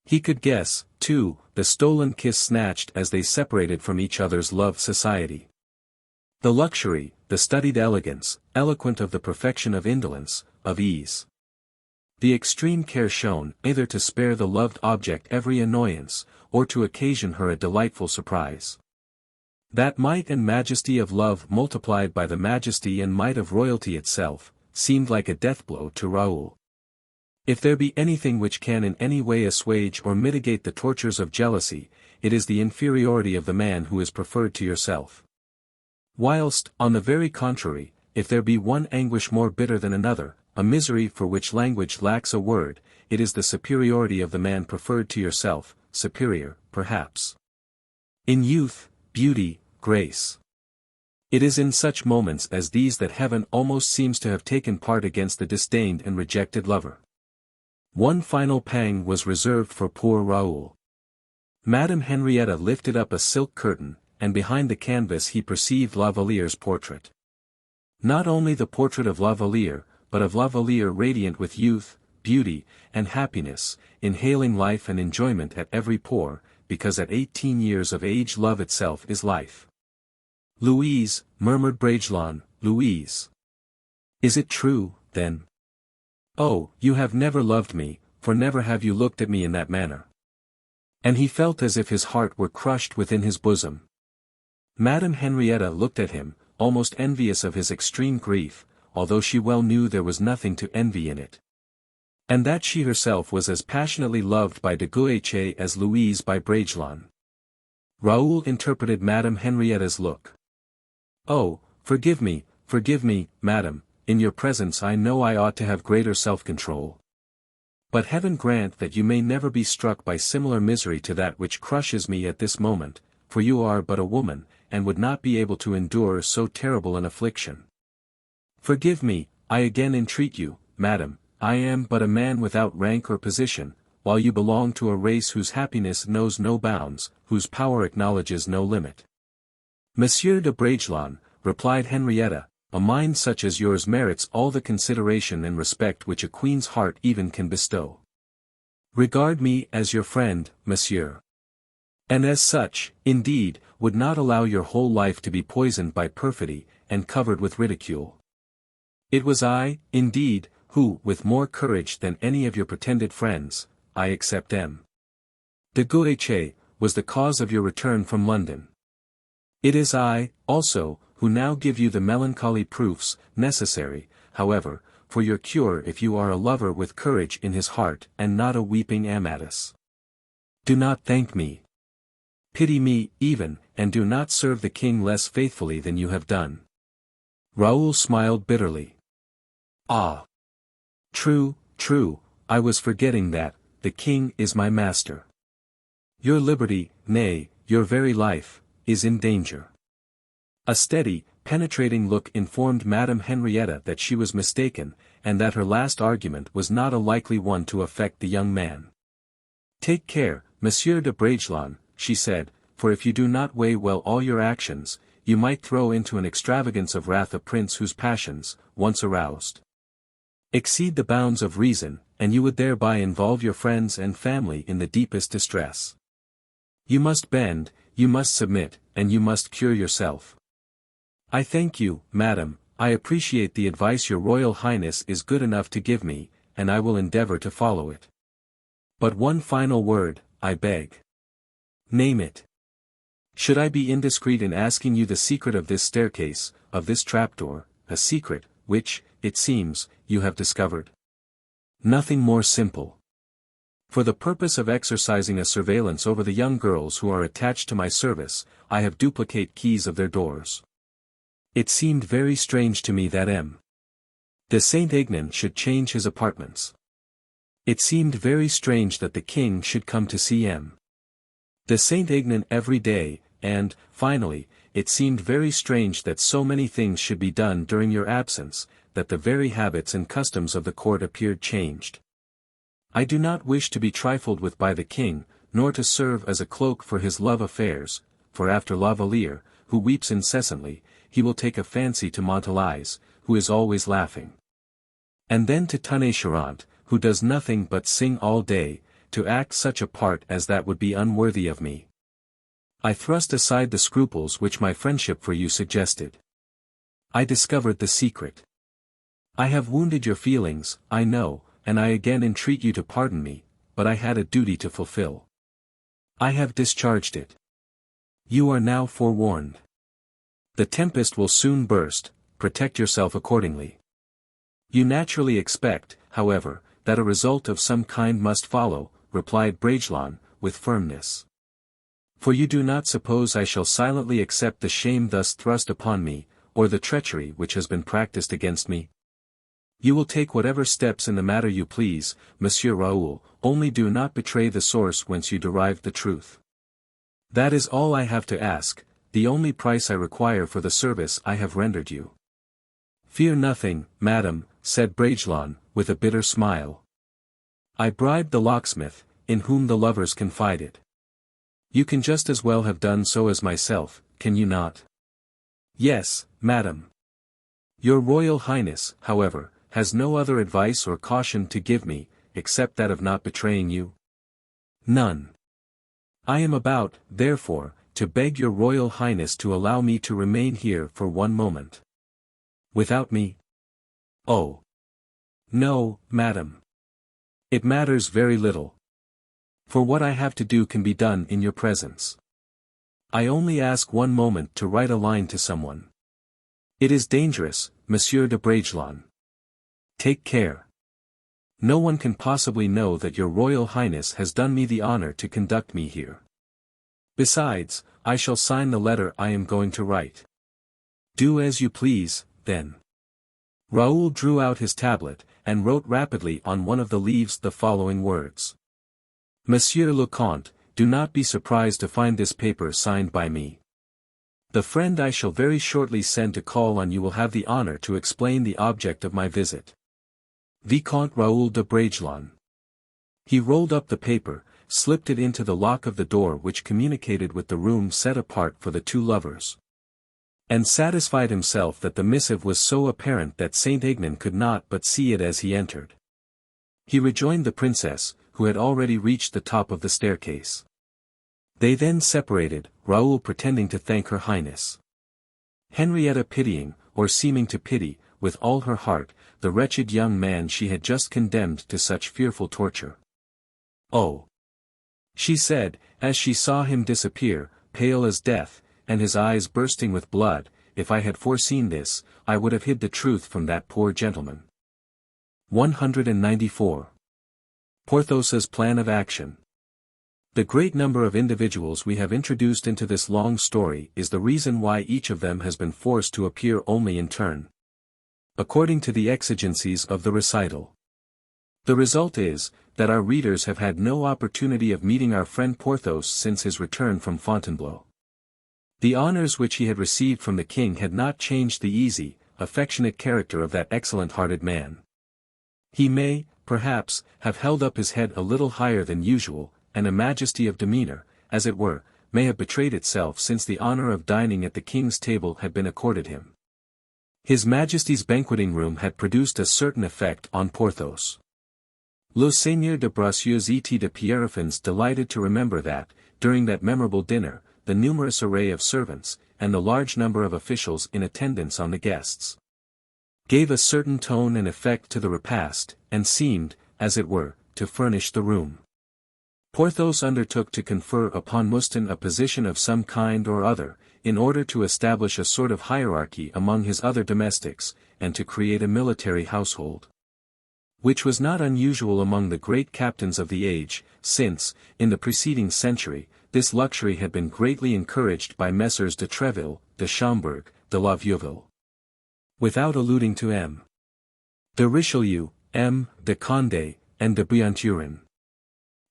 He could guess, too, the stolen kiss snatched as they separated from each other's loved society. The luxury, the studied elegance, eloquent of the perfection of indolence, of ease. The extreme care shown, either to spare the loved object every annoyance, or to occasion her a delightful surprise. That might and majesty of love multiplied by the majesty and might of royalty itself, seemed like a death-blow to Raoul. If there be anything which can in any way assuage or mitigate the tortures of jealousy, it is the inferiority of the man who is preferred to yourself. Whilst, on the very contrary, if there be one anguish more bitter than another, a misery for which language lacks a word, it is the superiority of the man preferred to yourself, superior, perhaps, in youth, beauty, grace. It is in such moments as these that heaven almost seems to have taken part against the disdained and rejected lover. One final pang was reserved for poor Raoul. Madame Henrietta lifted up a silk curtain, and behind the canvas he perceived La Valliere's portrait. Not only the portrait of La Valliere, but of La Valliere radiant with youth, beauty, and happiness, inhaling life and enjoyment at every pore, because at 18 years of age love itself is life. "Louise," murmured Bragelonne, "Louise. Is it true, then? Oh, you have never loved me, for never have you looked at me in that manner." And he felt as if his heart were crushed within his bosom. Madame Henrietta looked at him, almost envious of his extreme grief, although she well knew there was nothing to envy in it. And that she herself was as passionately loved by de Guiche as Louise by Bragelonne. Raoul interpreted Madame Henrietta's look. "Oh, forgive me, madame, in your presence I know I ought to have greater self-control. But heaven grant that you may never be struck by similar misery to that which crushes me at this moment, for you are but a woman, and would not be able to endure so terrible an affliction. Forgive me, I again entreat you, madame. I am but a man without rank or position, while you belong to a race whose happiness knows no bounds, whose power acknowledges no limit." "Monsieur de Bragelonne," replied Henrietta, "a mind such as yours merits all the consideration and respect which a queen's heart even can bestow. Regard me as your friend, monsieur. And as such, indeed, would not allow your whole life to be poisoned by perfidy, and covered with ridicule. It was I, indeed, who, with more courage than any of your pretended friends, I except M. de Guiche, was the cause of your return from London. It is I, also, who now give you the melancholy proofs, necessary, however, for your cure if you are a lover with courage in his heart and not a weeping Amatus. Do not thank me. Pity me, even, and do not serve the king less faithfully than you have done." Raoul smiled bitterly. "Ah! True, I was forgetting that, the king is my master. Your liberty, nay, your very life, is in danger." A steady, penetrating look informed Madame Henrietta that she was mistaken, and that her last argument was not a likely one to affect the young man. "Take care, Monsieur de Bragelonne," she said, "for if you do not weigh well all your actions, you might throw into an extravagance of wrath a prince whose passions, once aroused, exceed the bounds of reason, and you would thereby involve your friends and family in the deepest distress. You must bend, you must submit, and you must cure yourself." "I thank you, madam, I appreciate the advice your Royal Highness is good enough to give me, and I will endeavor to follow it." But one final word, I beg. Name it. Should I be indiscreet in asking you the secret of this staircase, of this trapdoor, a secret, which, it seems, you have discovered? Nothing more simple. For the purpose of exercising a surveillance over the young girls who are attached to my service, I have duplicate keys of their doors. It seemed very strange to me that M. de Saint-Aignan should change his apartments. It seemed very strange that the king should come to see M. de Saint-Aignan every day, and, finally, it seemed very strange that so many things should be done during your absence, that the very habits and customs of the court appeared changed. I do not wish to be trifled with by the king, nor to serve as a cloak for his love affairs, for after La Valliere, who weeps incessantly, he will take a fancy to Montalice, who is always laughing. And then to Tonnet-Charente, who does nothing but sing all day, to act such a part as that would be unworthy of me. I thrust aside the scruples which my friendship for you suggested. I discovered the secret. I have wounded your feelings, I know, and I again entreat you to pardon me, but I had a duty to fulfill. I have discharged it. You are now forewarned. The tempest will soon burst, protect yourself accordingly. You naturally expect, however, that a result of some kind must follow, replied Bragelonne, with firmness. For you do not suppose I shall silently accept the shame thus thrust upon me, or the treachery which has been practiced against me? You will take whatever steps in the matter you please, Monsieur Raoul, only do not betray the source whence you derived the truth. That is all I have to ask, the only price I require for the service I have rendered you. Fear nothing, madam, said Bragelonne, with a bitter smile. I bribed the locksmith, in whom the lovers confided. You can just as well have done so as myself, can you not? Yes, madam. Your Royal Highness, however, has no other advice or caution to give me, except that of not betraying you? None. I am about, therefore, to beg your Royal Highness to allow me to remain here for one moment. Without me? Oh. No, madam. It matters very little. For what I have to do can be done in your presence. I only ask one moment to write a line to someone. It is dangerous, Monsieur de Bragelonne. Take care. No one can possibly know that your Royal Highness has done me the honor to conduct me here. Besides, I shall sign the letter I am going to write. Do as you please, then. Raoul drew out his tablet, and wrote rapidly on one of the leaves the following words. Monsieur le Comte, do not be surprised to find this paper signed by me. The friend I shall very shortly send to call on you will have the honor to explain the object of my visit. Vicomte Raoul de Bragelonne. He rolled up the paper, slipped it into the lock of the door which communicated with the room set apart for the two lovers, and satisfied himself that the missive was so apparent that Saint-Aignan could not but see it as he entered. He rejoined the princess, who had already reached the top of the staircase. They then separated, Raoul pretending to thank her highness. Henrietta pitying, or seeming to pity, with all her heart, the wretched young man she had just condemned to such fearful torture. Oh! She said, as she saw him disappear, pale as death, and his eyes bursting with blood, if I had foreseen this, I would have hid the truth from that poor gentleman. 194. Porthos's plan of action. The great number of individuals we have introduced into this long story is the reason why each of them has been forced to appear only in turn, according to the exigencies of the recital. The result is, that our readers have had no opportunity of meeting our friend Porthos since his return from Fontainebleau. The honors which he had received from the king had not changed the easy, affectionate character of that excellent-hearted man. He may, perhaps, have held up his head a little higher than usual, and a majesty of demeanor, as it were, may have betrayed itself since the honor of dining at the king's table had been accorded him. His Majesty's banqueting room had produced a certain effect on Porthos. Le Seigneur de Bracieux et de Pierrefonds delighted to remember that, during that memorable dinner, the numerous array of servants, and the large number of officials in attendance on the guests, gave a certain tone and effect to the repast, and seemed, as it were, to furnish the room. Porthos undertook to confer upon Mouston a position of some kind or other, in order to establish a sort of hierarchy among his other domestics, and to create a military household. Which was not unusual among the great captains of the age, since, in the preceding century, this luxury had been greatly encouraged by Messrs de Treville, de Schomberg, de la Vieuville. Without alluding to M. de Richelieu, M. de Condé, and de Brianturin.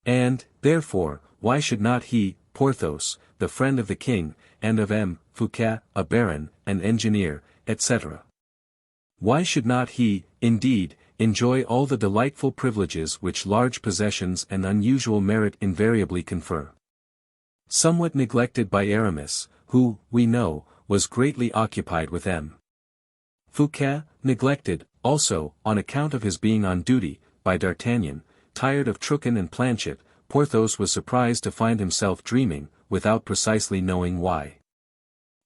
And, therefore, why should not he, Porthos, the friend of the king, and of M. Fouquet, a baron, an engineer, etc. Why should not he, indeed, enjoy all the delightful privileges which large possessions and unusual merit invariably confer? Somewhat neglected by Aramis, who, we know, was greatly occupied with M. Fouquet, neglected, also, on account of his being on duty, by D'Artagnan, tired of Truchen and Planchet, Porthos was surprised to find himself dreaming, without precisely knowing why.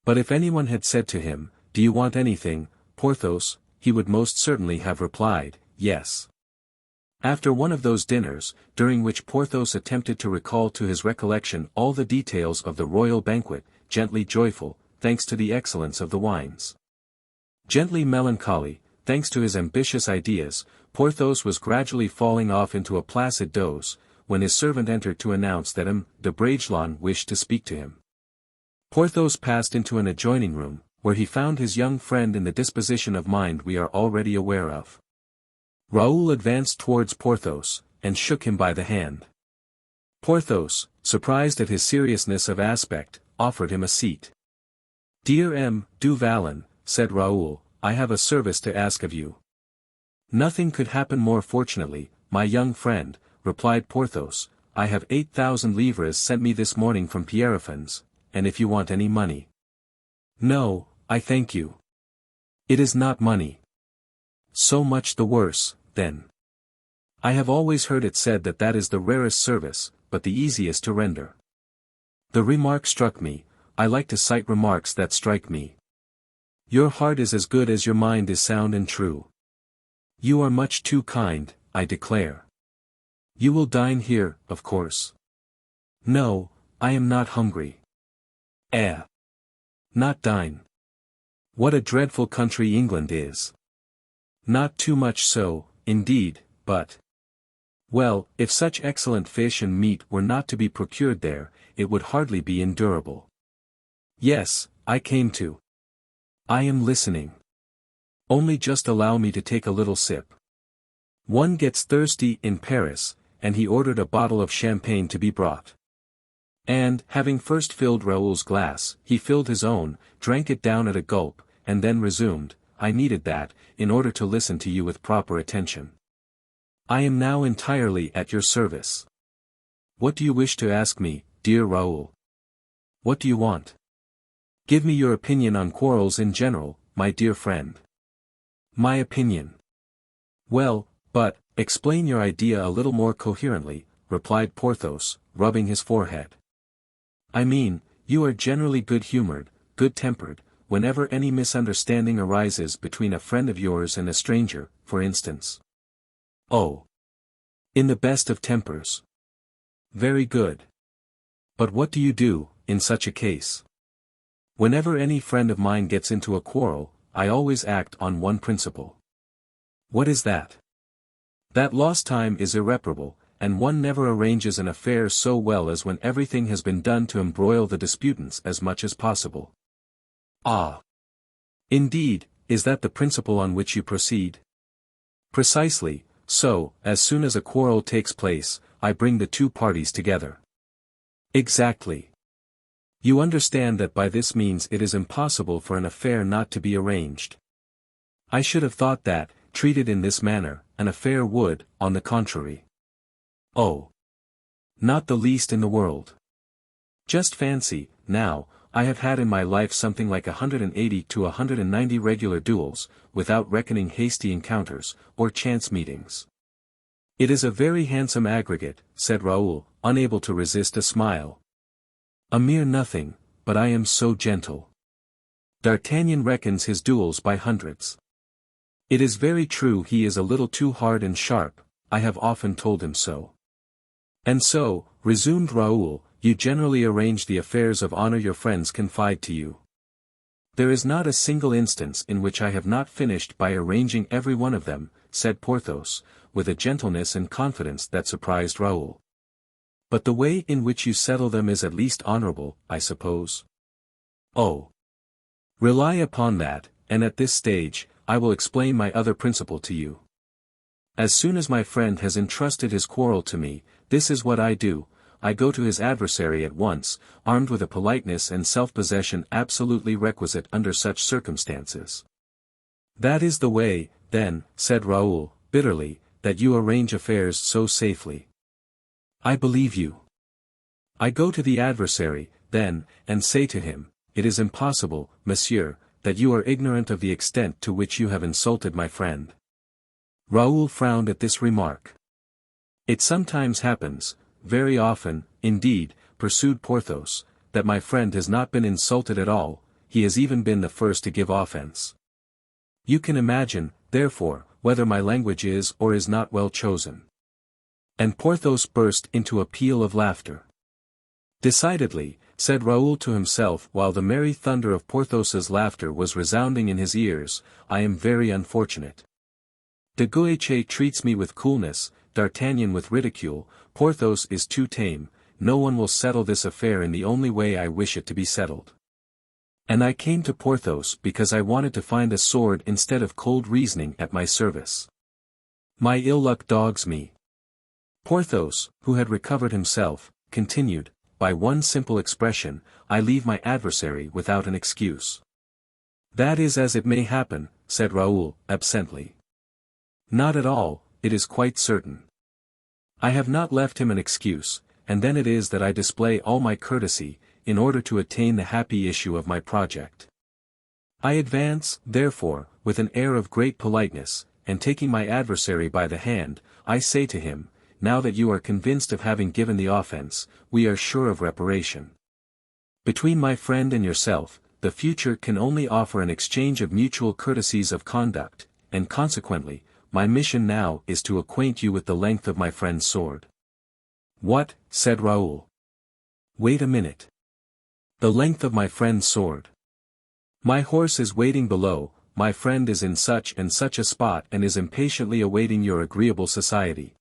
But if anyone had said to him, "Do you want anything, Porthos?" he would most certainly have replied, "Yes." After one of those dinners, during which Porthos attempted to recall to his recollection all the details of the royal banquet, gently joyful, thanks to the excellence of the wines. Gently melancholy, thanks to his ambitious ideas, Porthos was gradually falling off into a placid doze, when his servant entered to announce that M. de Bragelonne wished to speak to him. Porthos passed into an adjoining room, where he found his young friend in the disposition of mind we are already aware of. Raoul advanced towards Porthos, and shook him by the hand. Porthos, surprised at his seriousness of aspect, offered him a seat. "Dear M. du Vallon," said Raoul, "I have a service to ask of you." "Nothing could happen more fortunately, my young friend," replied Porthos. "I have 8,000 livres sent me this morning from Pierrefonds, and if you want any money—" "No, I thank you. It is not money." "So much the worse, then. I have always heard it said that that is the rarest service, but the easiest to render." The remark struck me. I like to cite remarks that strike me. "Your heart is as good as your mind is sound and true. You are much too kind, I declare. You will dine here, of course." "No, I am not hungry." "Eh? Not dine? What a dreadful country England is." "Not too much so, indeed, but—" "Well, if such excellent fish and meat were not to be procured there, it would hardly be endurable." "Yes, I came to—" "I am listening. Only just allow me to take a little sip." One gets thirsty in Paris, and he ordered a bottle of champagne to be brought. And, having first filled Raoul's glass, he filled his own, drank it down at a gulp, and then resumed, "I needed that, in order to listen to you with proper attention. I am now entirely at your service. What do you wish to ask me, dear Raoul? What do you want? Give me your opinion on quarrels in general, my dear friend." "My opinion? Well, but, explain your idea a little more coherently," replied Porthos, rubbing his forehead. "I mean, you are generally good-humored, good-tempered, whenever any misunderstanding arises between a friend of yours and a stranger, for instance." "Oh. In the best of tempers." "Very good. But what do you do, in such a case?" "Whenever any friend of mine gets into a quarrel, I always act on one principle." "What is that?" "That lost time is irreparable, and one never arranges an affair so well as when everything has been done to embroil the disputants as much as possible." "Ah! Indeed, is that the principle on which you proceed?" "Precisely, so, as soon as a quarrel takes place, I bring the two parties together." "Exactly. You understand that by this means it is impossible for an affair not to be arranged." "I should have thought that, treated in this manner, an affair would, on the contrary." "Oh! Not the least in the world. Just fancy, now, I have had in my life something like 180 to 190 regular duels, without reckoning hasty encounters, or chance meetings." "It is a very handsome aggregate," said Raoul, unable to resist a smile. "A mere nothing, but I am so gentle. D'Artagnan reckons his duels by hundreds. It is very true he is a little too hard and sharp, I have often told him so." And so, resumed Raoul, you generally arrange the affairs of honor your friends confide to you. There is not a single instance in which I have not finished by arranging every one of them, said Porthos, with a gentleness and confidence that surprised Raoul. But the way in which you settle them is at least honorable, I suppose? Oh! Rely upon that, and at this stage, I will explain my other principle to you. As soon as my friend has entrusted his quarrel to me, this is what I do, I go to his adversary at once, armed with a politeness and self-possession absolutely requisite under such circumstances. That is the way, then, said Raoul, bitterly, that you arrange affairs so safely. I believe you. I go to the adversary, then, and say to him, it is impossible, monsieur, that you are ignorant of the extent to which you have insulted my friend. Raoul frowned at this remark. It sometimes happens, very often, indeed, pursued Porthos, that my friend has not been insulted at all, he has even been the first to give offense. You can imagine, therefore, whether my language is or is not well chosen. And Porthos burst into a peal of laughter. Decidedly, said Raoul to himself while the merry thunder of Porthos's laughter was resounding in his ears, I am very unfortunate. De Guiche treats me with coolness, D'Artagnan with ridicule, Porthos is too tame, no one will settle this affair in the only way I wish it to be settled. And I came to Porthos because I wanted to find a sword instead of cold reasoning at my service. My ill luck dogs me. Porthos, who had recovered himself, continued, by one simple expression, I leave my adversary without an excuse. That is as it may happen, said Raoul, absently. Not at all, it is quite certain. I have not left him an excuse, and then it is that I display all my courtesy, in order to attain the happy issue of my project. I advance, therefore, with an air of great politeness, and taking my adversary by the hand, I say to him, now that you are convinced of having given the offense, we are sure of reparation. Between my friend and yourself, the future can only offer an exchange of mutual courtesies of conduct, and consequently, my mission now is to acquaint you with the length of my friend's sword. What? Said Raoul. Wait a minute. The length of my friend's sword. My horse is waiting below, my friend is in such and such a spot and is impatiently awaiting your agreeable society.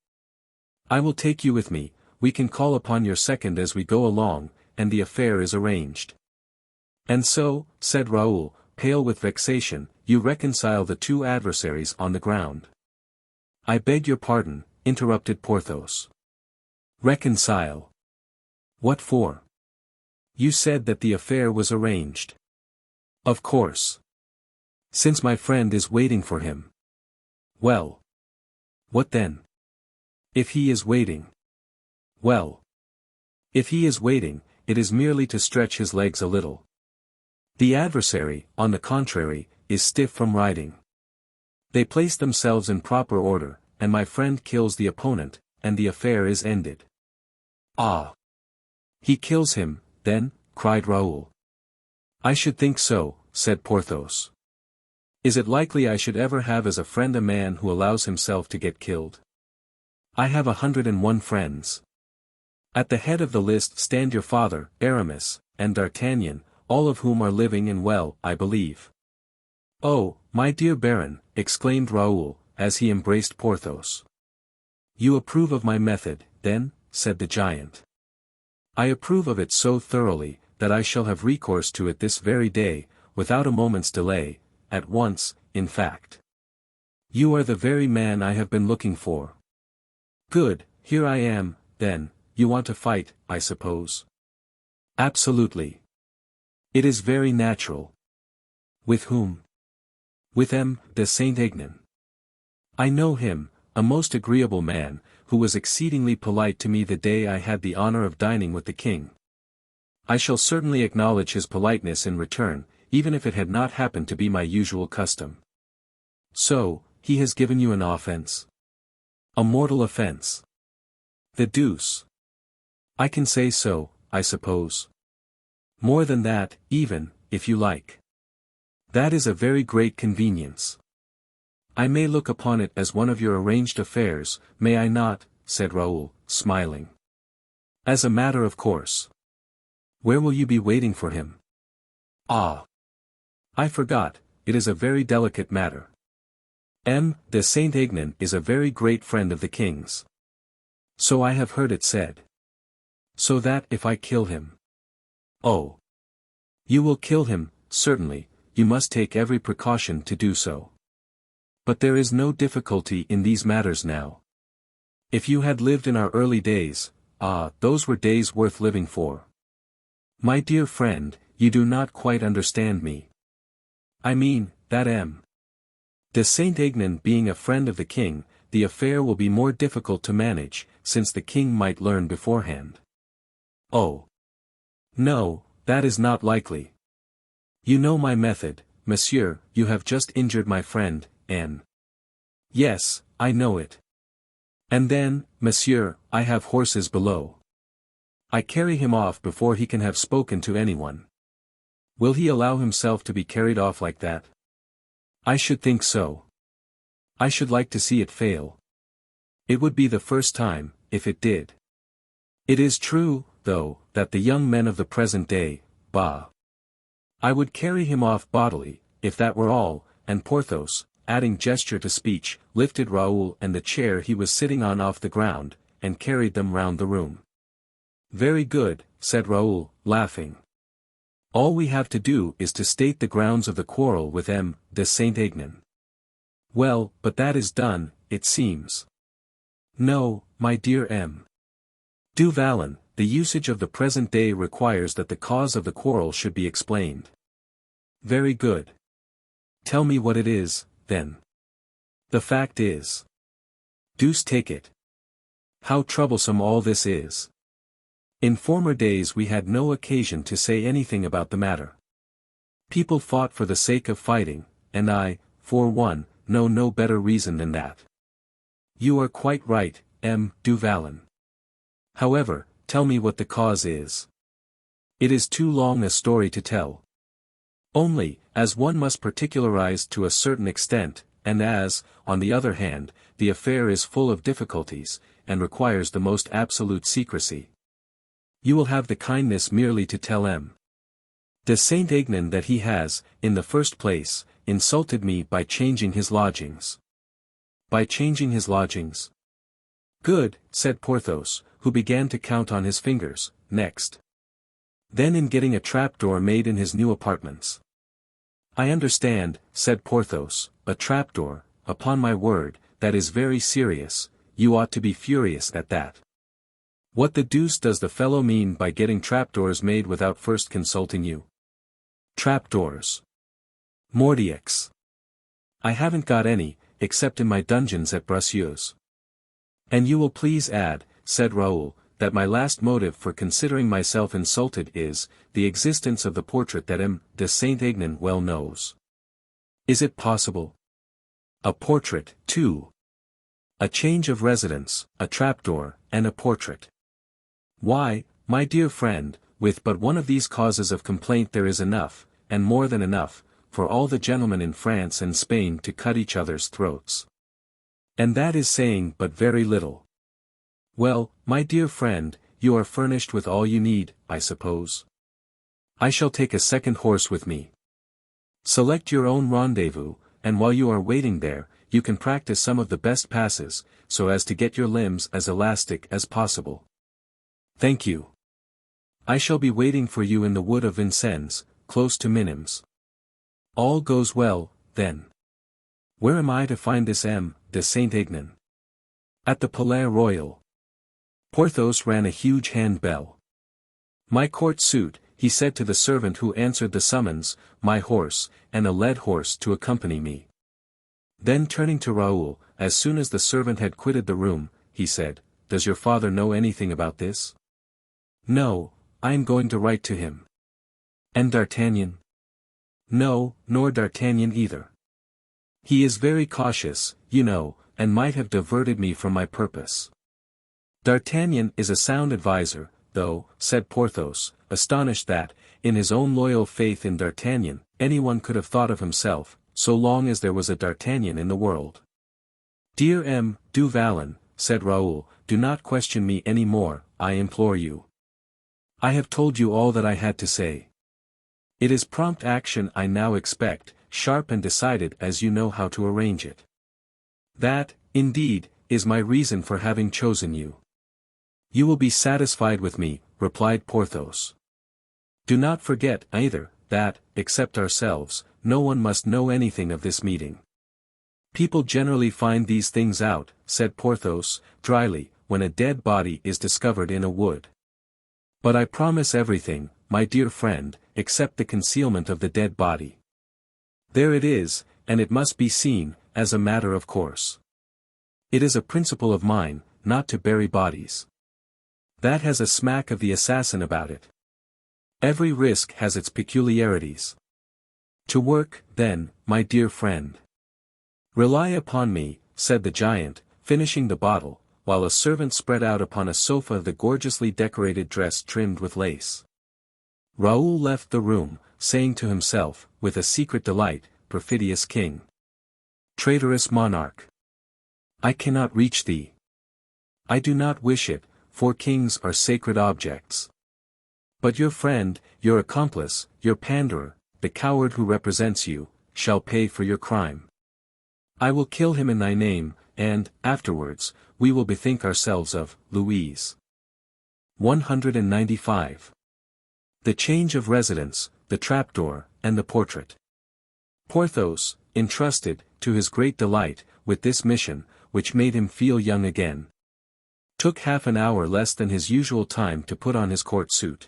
I will take you with me, we can call upon your second as we go along, and the affair is arranged. And so, said Raoul, pale with vexation, you reconcile the two adversaries on the ground. I beg your pardon, interrupted Porthos. Reconcile? What for? You said that the affair was arranged. Of course. Since my friend is waiting for him. Well. What then? If he is waiting. Well. If he is waiting, it is merely to stretch his legs a little. The adversary, on the contrary, is stiff from riding. They place themselves in proper order, and my friend kills the opponent, and the affair is ended. Ah! He kills him, then, cried Raoul. I should think so, said Porthos. Is it likely I should ever have as a friend a man who allows himself to get killed? I have 101 friends. At the head of the list stand your father, Aramis, and D'Artagnan, all of whom are living and well, I believe. Oh, my dear Baron, exclaimed Raoul, as he embraced Porthos. You approve of my method, then, said the giant. I approve of it so thoroughly, that I shall have recourse to it this very day, without a moment's delay, at once, in fact. You are the very man I have been looking for. Good, here I am, then, you want to fight, I suppose. Absolutely. It is very natural. With whom? With M. de Saint-Aignan. I know him, a most agreeable man, who was exceedingly polite to me the day I had the honor of dining with the king. I shall certainly acknowledge his politeness in return, even if it had not happened to be my usual custom. So, he has given you an offense? A mortal offense. The deuce. I can say so, I suppose. More than that, even, if you like. That is a very great convenience. I may look upon it as one of your arranged affairs, may I not, said Raoul, smiling. As a matter of course. Where will you be waiting for him? Ah! I forgot, it is a very delicate matter. De Saint-Aignan is a very great friend of the king's. So I have heard it said. So that if I kill him. Oh! You will kill him, certainly, you must take every precaution to do so. But there is no difficulty in these matters now. If you had lived in our early days, those were days worth living for. My dear friend, you do not quite understand me. I mean, that de Saint-Aignan being a friend of the king, the affair will be more difficult to manage, since the king might learn beforehand. Oh! No, that is not likely. You know my method, monsieur, you have just injured my friend, Yes, I know it. And then, monsieur, I have horses below. I carry him off before he can have spoken to anyone. Will he allow himself to be carried off like that? I should think so. I should like to see it fail. It would be the first time, if it did. It is true, though, that the young men of the present day, I would carry him off bodily, if that were all, and Porthos, adding gesture to speech, lifted Raoul and the chair he was sitting on off the ground, and carried them round the room. Very good, said Raoul, laughing. All we have to do is to state the grounds of the quarrel with de Saint-Aignan. Well, but that is done, it seems. No, my dear du Vallon, the usage of the present day requires that the cause of the quarrel should be explained. Very good. Tell me what it is, then. The fact is. Deuce take it. How troublesome all this is. In former days we had no occasion to say anything about the matter. People fought for the sake of fighting, and I, for one, know no better reason than that. You are quite right, du Vallon. However, tell me what the cause is. It is too long a story to tell. Only, as one must particularize to a certain extent, and as, on the other hand, the affair is full of difficulties, and requires the most absolute secrecy. You will have the kindness merely to tell de Saint-Aignan that he has, in the first place, insulted me by changing his lodgings. By changing his lodgings? Good, said Porthos, who began to count on his fingers, next. Then in getting a trapdoor made in his new apartments. I understand, said Porthos, a trapdoor, upon my word, that is very serious, you ought to be furious at that. What the deuce does the fellow mean by getting trapdoors made without first consulting you? Trapdoors. Mordioux. I haven't got any, except in my dungeons at Bracieux. And you will please add, said Raoul, that my last motive for considering myself insulted is, the existence of the portrait that de Saint-Aignan well knows. Is it possible? A portrait, too. A change of residence, a trapdoor, and a portrait. Why, my dear friend, with but one of these causes of complaint there is enough, and more than enough, for all the gentlemen in France and Spain to cut each other's throats. And that is saying but very little. Well, my dear friend, you are furnished with all you need, I suppose. I shall take a second horse with me. Select your own rendezvous, and while you are waiting there, you can practice some of the best passes, so as to get your limbs as elastic as possible. Thank you. I shall be waiting for you in the wood of Vincennes, close to Minims. All goes well, then. Where am I to find this de Saint-Aignan? At the Palais Royal. Porthos rang a huge hand-bell. My court suit, he said to the servant who answered the summons, my horse, and a led horse to accompany me. Then turning to Raoul, as soon as the servant had quitted the room, he said, Does your father know anything about this? No, I am going to write to him. And D'Artagnan? No, nor D'Artagnan either. He is very cautious, you know, and might have diverted me from my purpose. D'Artagnan is a sound adviser, though, said Porthos, astonished that, in his own loyal faith in D'Artagnan, anyone could have thought of himself, so long as there was a D'Artagnan in the world. Dear du Vallon, said Raoul, do not question me any more, I implore you. I have told you all that I had to say. It is prompt action I now expect, sharp and decided as you know how to arrange it. That, indeed, is my reason for having chosen you. You will be satisfied with me, replied Porthos. Do not forget, either, that, except ourselves, no one must know anything of this meeting. People generally find these things out, said Porthos, dryly, when a dead body is discovered in a wood. But I promise everything, my dear friend, except the concealment of the dead body. There it is, and it must be seen, as a matter of course. It is a principle of mine, not to bury bodies. That has a smack of the assassin about it. Every risk has its peculiarities. To work, then, my dear friend. Rely upon me, said the giant, finishing the bottle, while a servant spread out upon a sofa the gorgeously decorated dress trimmed with lace. Raoul left the room, saying to himself, with a secret delight, perfidious king. Traitorous monarch. I cannot reach thee. I do not wish it, for kings are sacred objects. But your friend, your accomplice, your panderer, the coward who represents you, shall pay for your crime. I will kill him in thy name, and, afterwards, we will bethink ourselves of Louise. 195. The change of residence, the trapdoor, and the portrait. Porthos, entrusted, to his great delight, with this mission, which made him feel young again, took half an hour less than his usual time to put on his court suit.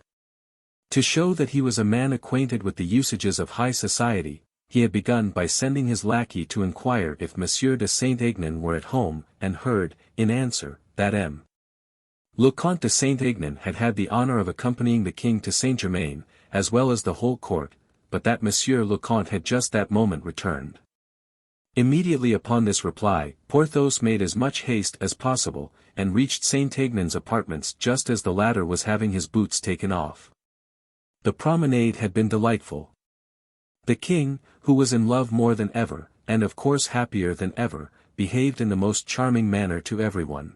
To show that he was a man acquainted with the usages of high society, he had begun by sending his lackey to inquire if Monsieur de Saint-Aignan were at home, and heard, in answer, that M. Le Comte de Saint-Aignan had had the honor of accompanying the king to Saint-Germain, as well as the whole court, but that Monsieur le Comte had just that moment returned. Immediately upon this reply, Porthos made as much haste as possible, and reached Saint-Aignan's apartments just as the latter was having his boots taken off. The promenade had been delightful. The king, who was in love more than ever, and of course happier than ever, behaved in the most charming manner to everyone.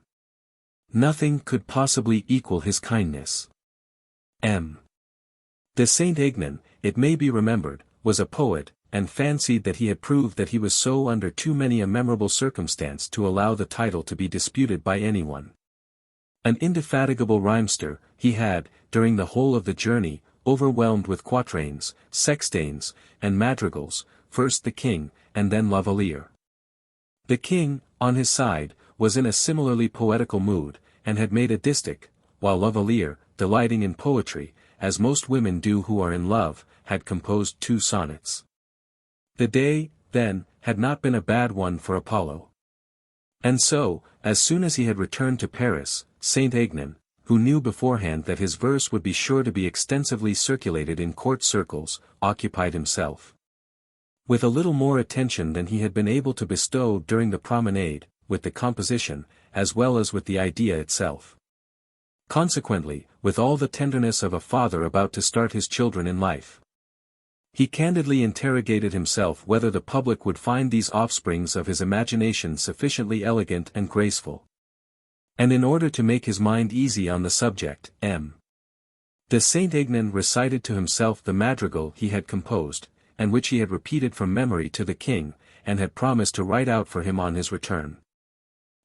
Nothing could possibly equal his kindness. M. de Saint-Aignan, it may be remembered, was a poet, and fancied that he had proved that he was so under too many a memorable circumstance to allow the title to be disputed by anyone. An indefatigable rhymester, he had, during the whole of the journey, overwhelmed with quatrains, sextains, and madrigals, first the king, and then La Valliere. The king, on his side, was in a similarly poetical mood, and had made a distich, while La Valliere, delighting in poetry, as most women do who are in love, had composed 2 sonnets. The day, then, had not been a bad one for Apollo. And so, as soon as he had returned to Paris, Saint-Aignan, who knew beforehand that his verse would be sure to be extensively circulated in court circles, occupied himself with a little more attention than he had been able to bestow during the promenade, with the composition, as well as with the idea itself. Consequently, with all the tenderness of a father about to start his children in life, he candidly interrogated himself whether the public would find these offsprings of his imagination sufficiently elegant and graceful. And in order to make his mind easy on the subject, M. de Saint-Aignan recited to himself the madrigal he had composed, and which he had repeated from memory to the king, and had promised to write out for him on his return.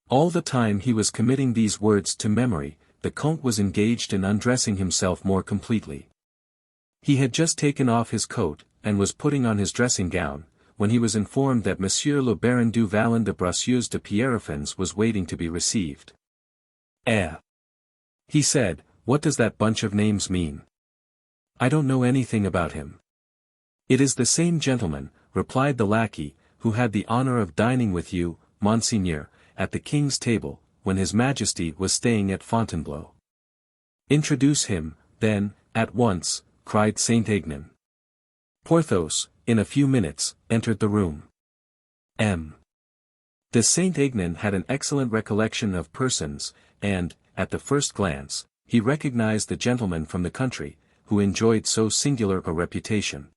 All the time he was committing these words to memory, the Comte was engaged in undressing himself more completely. He had just taken off his coat, and was putting on his dressing gown, when he was informed that Monsieur le Baron du Vallon de Bracieux de Pierrefonds was waiting to be received. He said, what does that bunch of names mean? I don't know anything about him. It is the same gentleman, replied the lackey, who had the honor of dining with you, Monseigneur, at the king's table, when his majesty was staying at Fontainebleau. Introduce him, then, at once, cried Saint-Aignan. Porthos, in a few minutes, entered the room. M. de Saint-Aignan had an excellent recollection of persons, and, at the first glance, he recognized the gentleman from the country, who enjoyed so singular a reputation,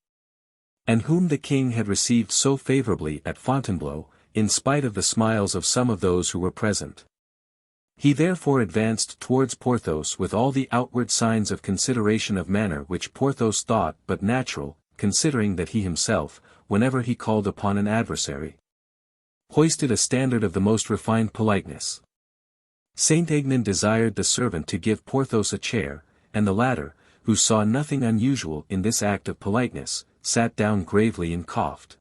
and whom the king had received so favorably at Fontainebleau, in spite of the smiles of some of those who were present. He therefore advanced towards Porthos with all the outward signs of consideration of manner which Porthos thought but natural, considering that he himself, whenever he called upon an adversary, hoisted a standard of the most refined politeness. Saint-Aignan desired the servant to give Porthos a chair, and the latter, who saw nothing unusual in this act of politeness, sat down gravely and coughed.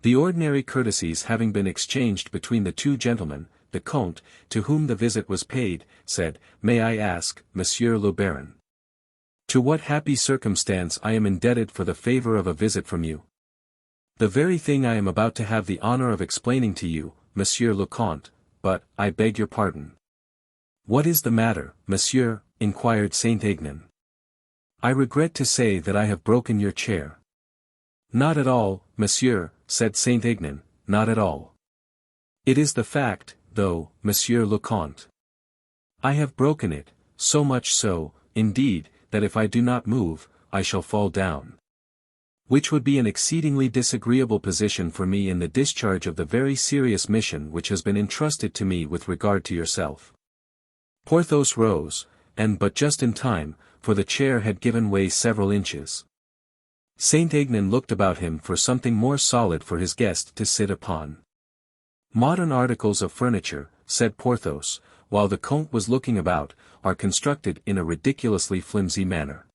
The ordinary courtesies having been exchanged between the two gentlemen, the Comte, to whom the visit was paid, said, "May I ask, Monsieur le Baron, to what happy circumstance I am indebted for the favor of a visit from you?" "The very thing I am about to have the honor of explaining to you, Monsieur le Comte, but, I beg your pardon." "What is the matter, monsieur?" inquired Saint-Aignan. "I regret to say that I have broken your chair." "Not at all, monsieur," said Saint-Aignan, "not at all. It is the fact, though, Monsieur le Comte. I have broken it, so much so, indeed, that if I do not move, I shall fall down. Which would be an exceedingly disagreeable position for me in the discharge of the very serious mission which has been entrusted to me with regard to yourself." Porthos rose, and but just in time, for the chair had given way several inches. Saint-Aignan looked about him for something more solid for his guest to sit upon. "Modern articles of furniture," said Porthos, while the Comte was looking about, "are constructed in a ridiculously flimsy manner.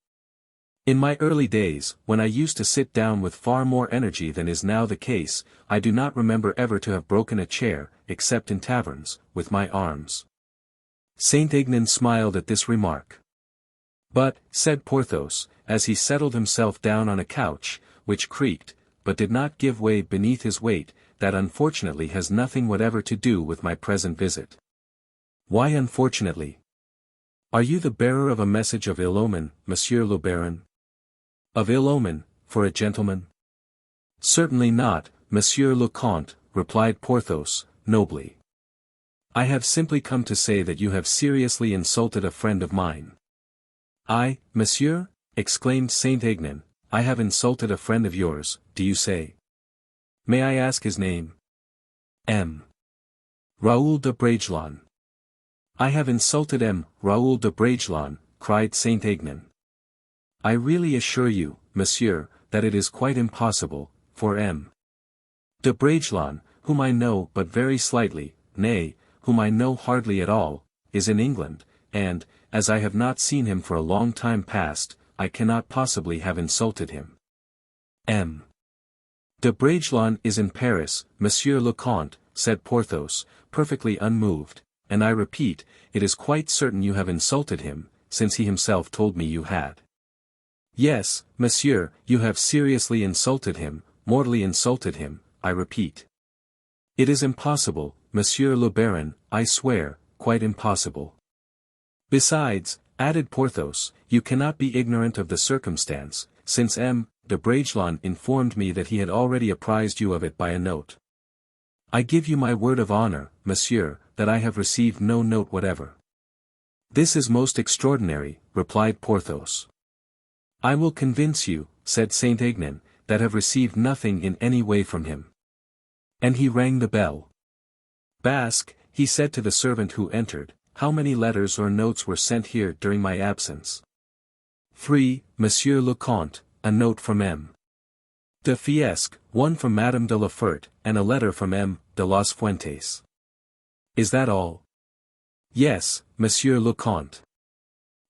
In my early days, when I used to sit down with far more energy than is now the case, I do not remember ever to have broken a chair, except in taverns, with my arms." Saint-Aignan smiled at this remark. "But," said Porthos, as he settled himself down on a couch, which creaked, but did not give way beneath his weight, "that unfortunately has nothing whatever to do with my present visit." "Why unfortunately? Are you the bearer of a message of ill omen, Monsieur le Baron?" "Of ill omen, for a gentleman?" "Certainly not, Monsieur le Comte," replied Porthos, nobly. "I have simply come to say that you have seriously insulted a friend of mine." "I, monsieur?" exclaimed Saint-Aignan, "I have insulted a friend of yours, do you say? May I ask his name?" "M. Raoul de Bragelonne." "I have insulted M. Raoul de Bragelonne," cried Saint-Aignan. "I really assure you, monsieur, that it is quite impossible, for M. de Bragelonne, whom I know but very slightly, nay, whom I know hardly at all, is in England, and, as I have not seen him for a long time past, I cannot possibly have insulted him. M. de Bragelonne is in Paris, Monsieur le Comte," said Porthos, perfectly unmoved, "and I repeat, it is quite certain you have insulted him, since he himself told me you had." "Yes, monsieur, you have seriously insulted him, mortally insulted him, I repeat." "It is impossible, Monsieur le Baron, I swear, quite impossible." "Besides," added Porthos, "you cannot be ignorant of the circumstance, since M. de Bragelonne informed me that he had already apprised you of it by a note." "I give you my word of honor, monsieur, that I have received no note whatever." "This is most extraordinary," replied Porthos. "I will convince you," said Saint-Aignan, "that have received nothing in any way from him." And he rang the bell. "Basque," he said to the servant who entered, "how many letters or notes were sent here during my absence?" "3, Monsieur le Comte, a note from M. de Fiesque, one from Madame de la Ferte, and a letter from M. de las Fuentes." "Is that all?" "Yes, Monsieur le Comte."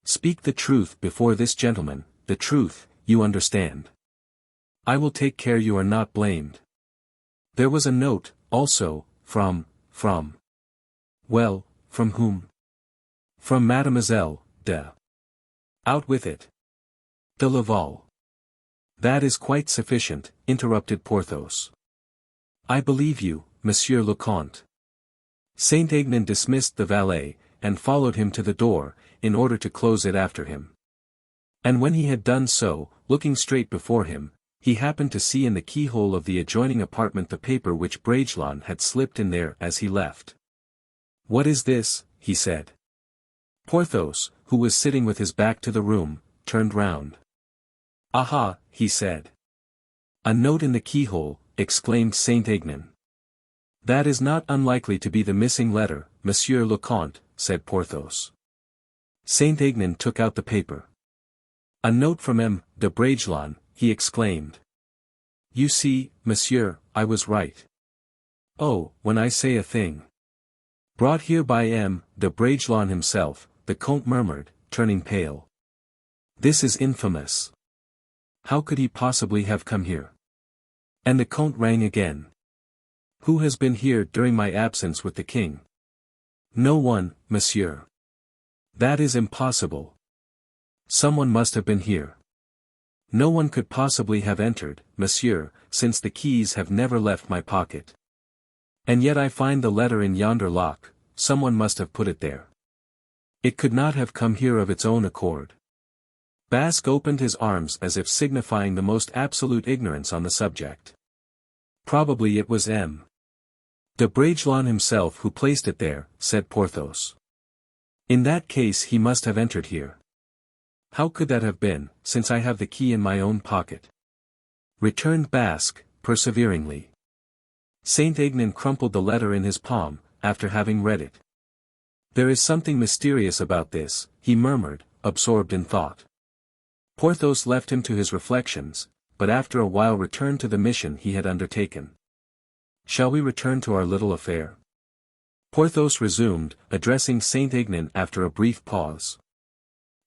"Speak the truth before this gentleman, the truth, you understand." "I will take care you are not blamed." "There was a note, also, from. Well, from whom?" "From Mademoiselle, de." "Out with it." "De Laval." "That is quite sufficient," interrupted Porthos. "I believe you, Monsieur le Comte." Saint-Aignan dismissed the valet, and followed him to the door, in order to close it after him. And when he had done so, looking straight before him, he happened to see in the keyhole of the adjoining apartment the paper which Bragelonne had slipped in there as he left. "What is this?" he said. Porthos, who was sitting with his back to the room, turned round. "Aha," he said. "A note in the keyhole," exclaimed Saint-Aignan. That is not unlikely to be the missing letter, Monsieur le Comte, said Porthos. Saint-Aignan took out the paper. A note from M. de Bragelonne, he exclaimed. You see, monsieur, I was right. Oh, when I say a thing. Brought here by M. de Bragelonne himself, the Comte murmured, turning pale. This is infamous. How could he possibly have come here? And the Comte rang again. Who has been here during my absence with the king? No one, monsieur. That is impossible. Someone must have been here. No one could possibly have entered, monsieur, since the keys have never left my pocket. And yet I find the letter in yonder lock, someone must have put it there. It could not have come here of its own accord. Basque opened his arms as if signifying the most absolute ignorance on the subject. Probably it was M. de Bragelonne himself who placed it there, said Porthos. In that case he must have entered here. How could that have been, since I have the key in my own pocket? Returned Basque, perseveringly. Saint-Aignan crumpled the letter in his palm, after having read it. There is something mysterious about this, he murmured, absorbed in thought. Porthos left him to his reflections, but after a while returned to the mission he had undertaken. Shall we return to our little affair? Porthos resumed, addressing Saint-Aignan after a brief pause.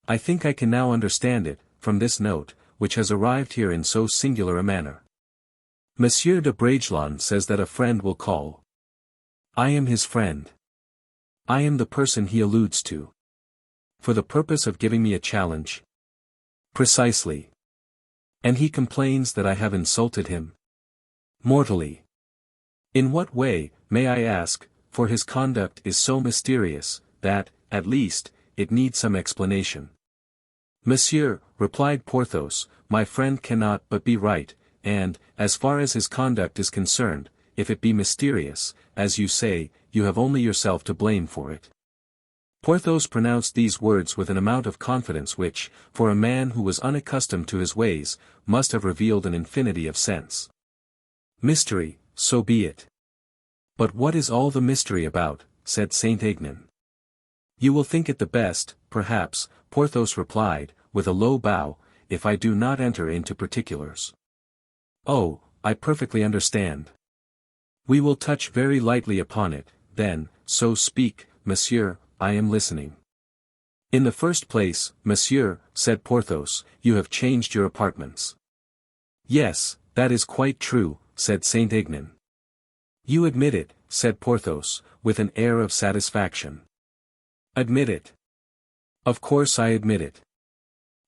I think I can now understand it, from this note, which has arrived here in so singular a manner. Monsieur de Bragelonne says that a friend will call. I am his friend. I am the person he alludes to. For the purpose of giving me a challenge. Precisely. And he complains that I have insulted him. Mortally. In what way, may I ask, for his conduct is so mysterious, that, at least, it needs some explanation. Monsieur, replied Porthos, my friend cannot but be right, and, as far as his conduct is concerned, if it be mysterious, as you say, you have only yourself to blame for it. Porthos pronounced these words with an amount of confidence which, for a man who was unaccustomed to his ways, must have revealed an infinity of sense. Mystery, so be it. But what is all the mystery about? Said Saint-Aignan. You will think it the best, perhaps, Porthos replied, with a low bow, if I do not enter into particulars. Oh, I perfectly understand. We will touch very lightly upon it, then, so speak, monsieur, I am listening. In the first place, monsieur, said Porthos, you have changed your apartments. Yes, that is quite true, said Saint-Aignan. You admit it, said Porthos, with an air of satisfaction. Admit it. Of course I admit it.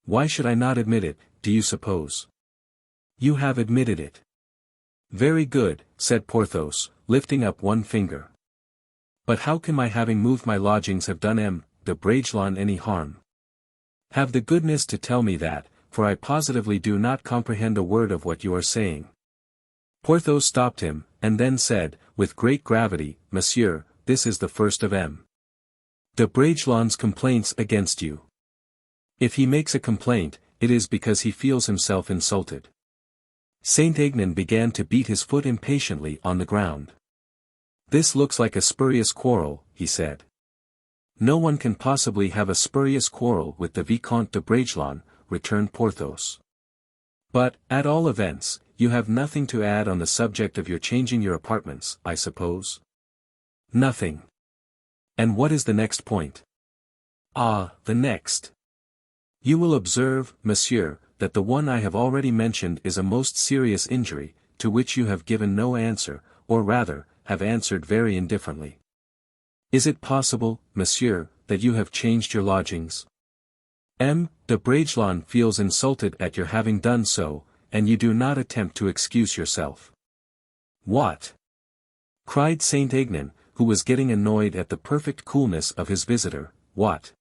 Why should I not admit it, do you suppose? You have admitted it. Very good, said Porthos, lifting up one finger. But how can my having moved my lodgings have done M. de Bragelonne any harm? Have the goodness to tell me that, for I positively do not comprehend a word of what you are saying. Porthos stopped him, and then said, with great gravity, Monsieur, this is the first of M. de Bragelonne's complaints against you. If he makes a complaint, it is because he feels himself insulted. Saint-Aignan began to beat his foot impatiently on the ground. This looks like a spurious quarrel, he said. No one can possibly have a spurious quarrel with the Vicomte de Bragelonne, returned Porthos. But, at all events, you have nothing to add on the subject of your changing your apartments, I suppose? Nothing. And what is the next point? Ah, the next. You will observe, monsieur, that the one I have already mentioned is a most serious injury, to which you have given no answer, or rather, have answered very indifferently. Is it possible, monsieur, that you have changed your lodgings? M. de Bragelonne feels insulted at your having done so, and you do not attempt to excuse yourself. What? Cried Saint-Aignan, who was getting annoyed at the perfect coolness of his visitor, what?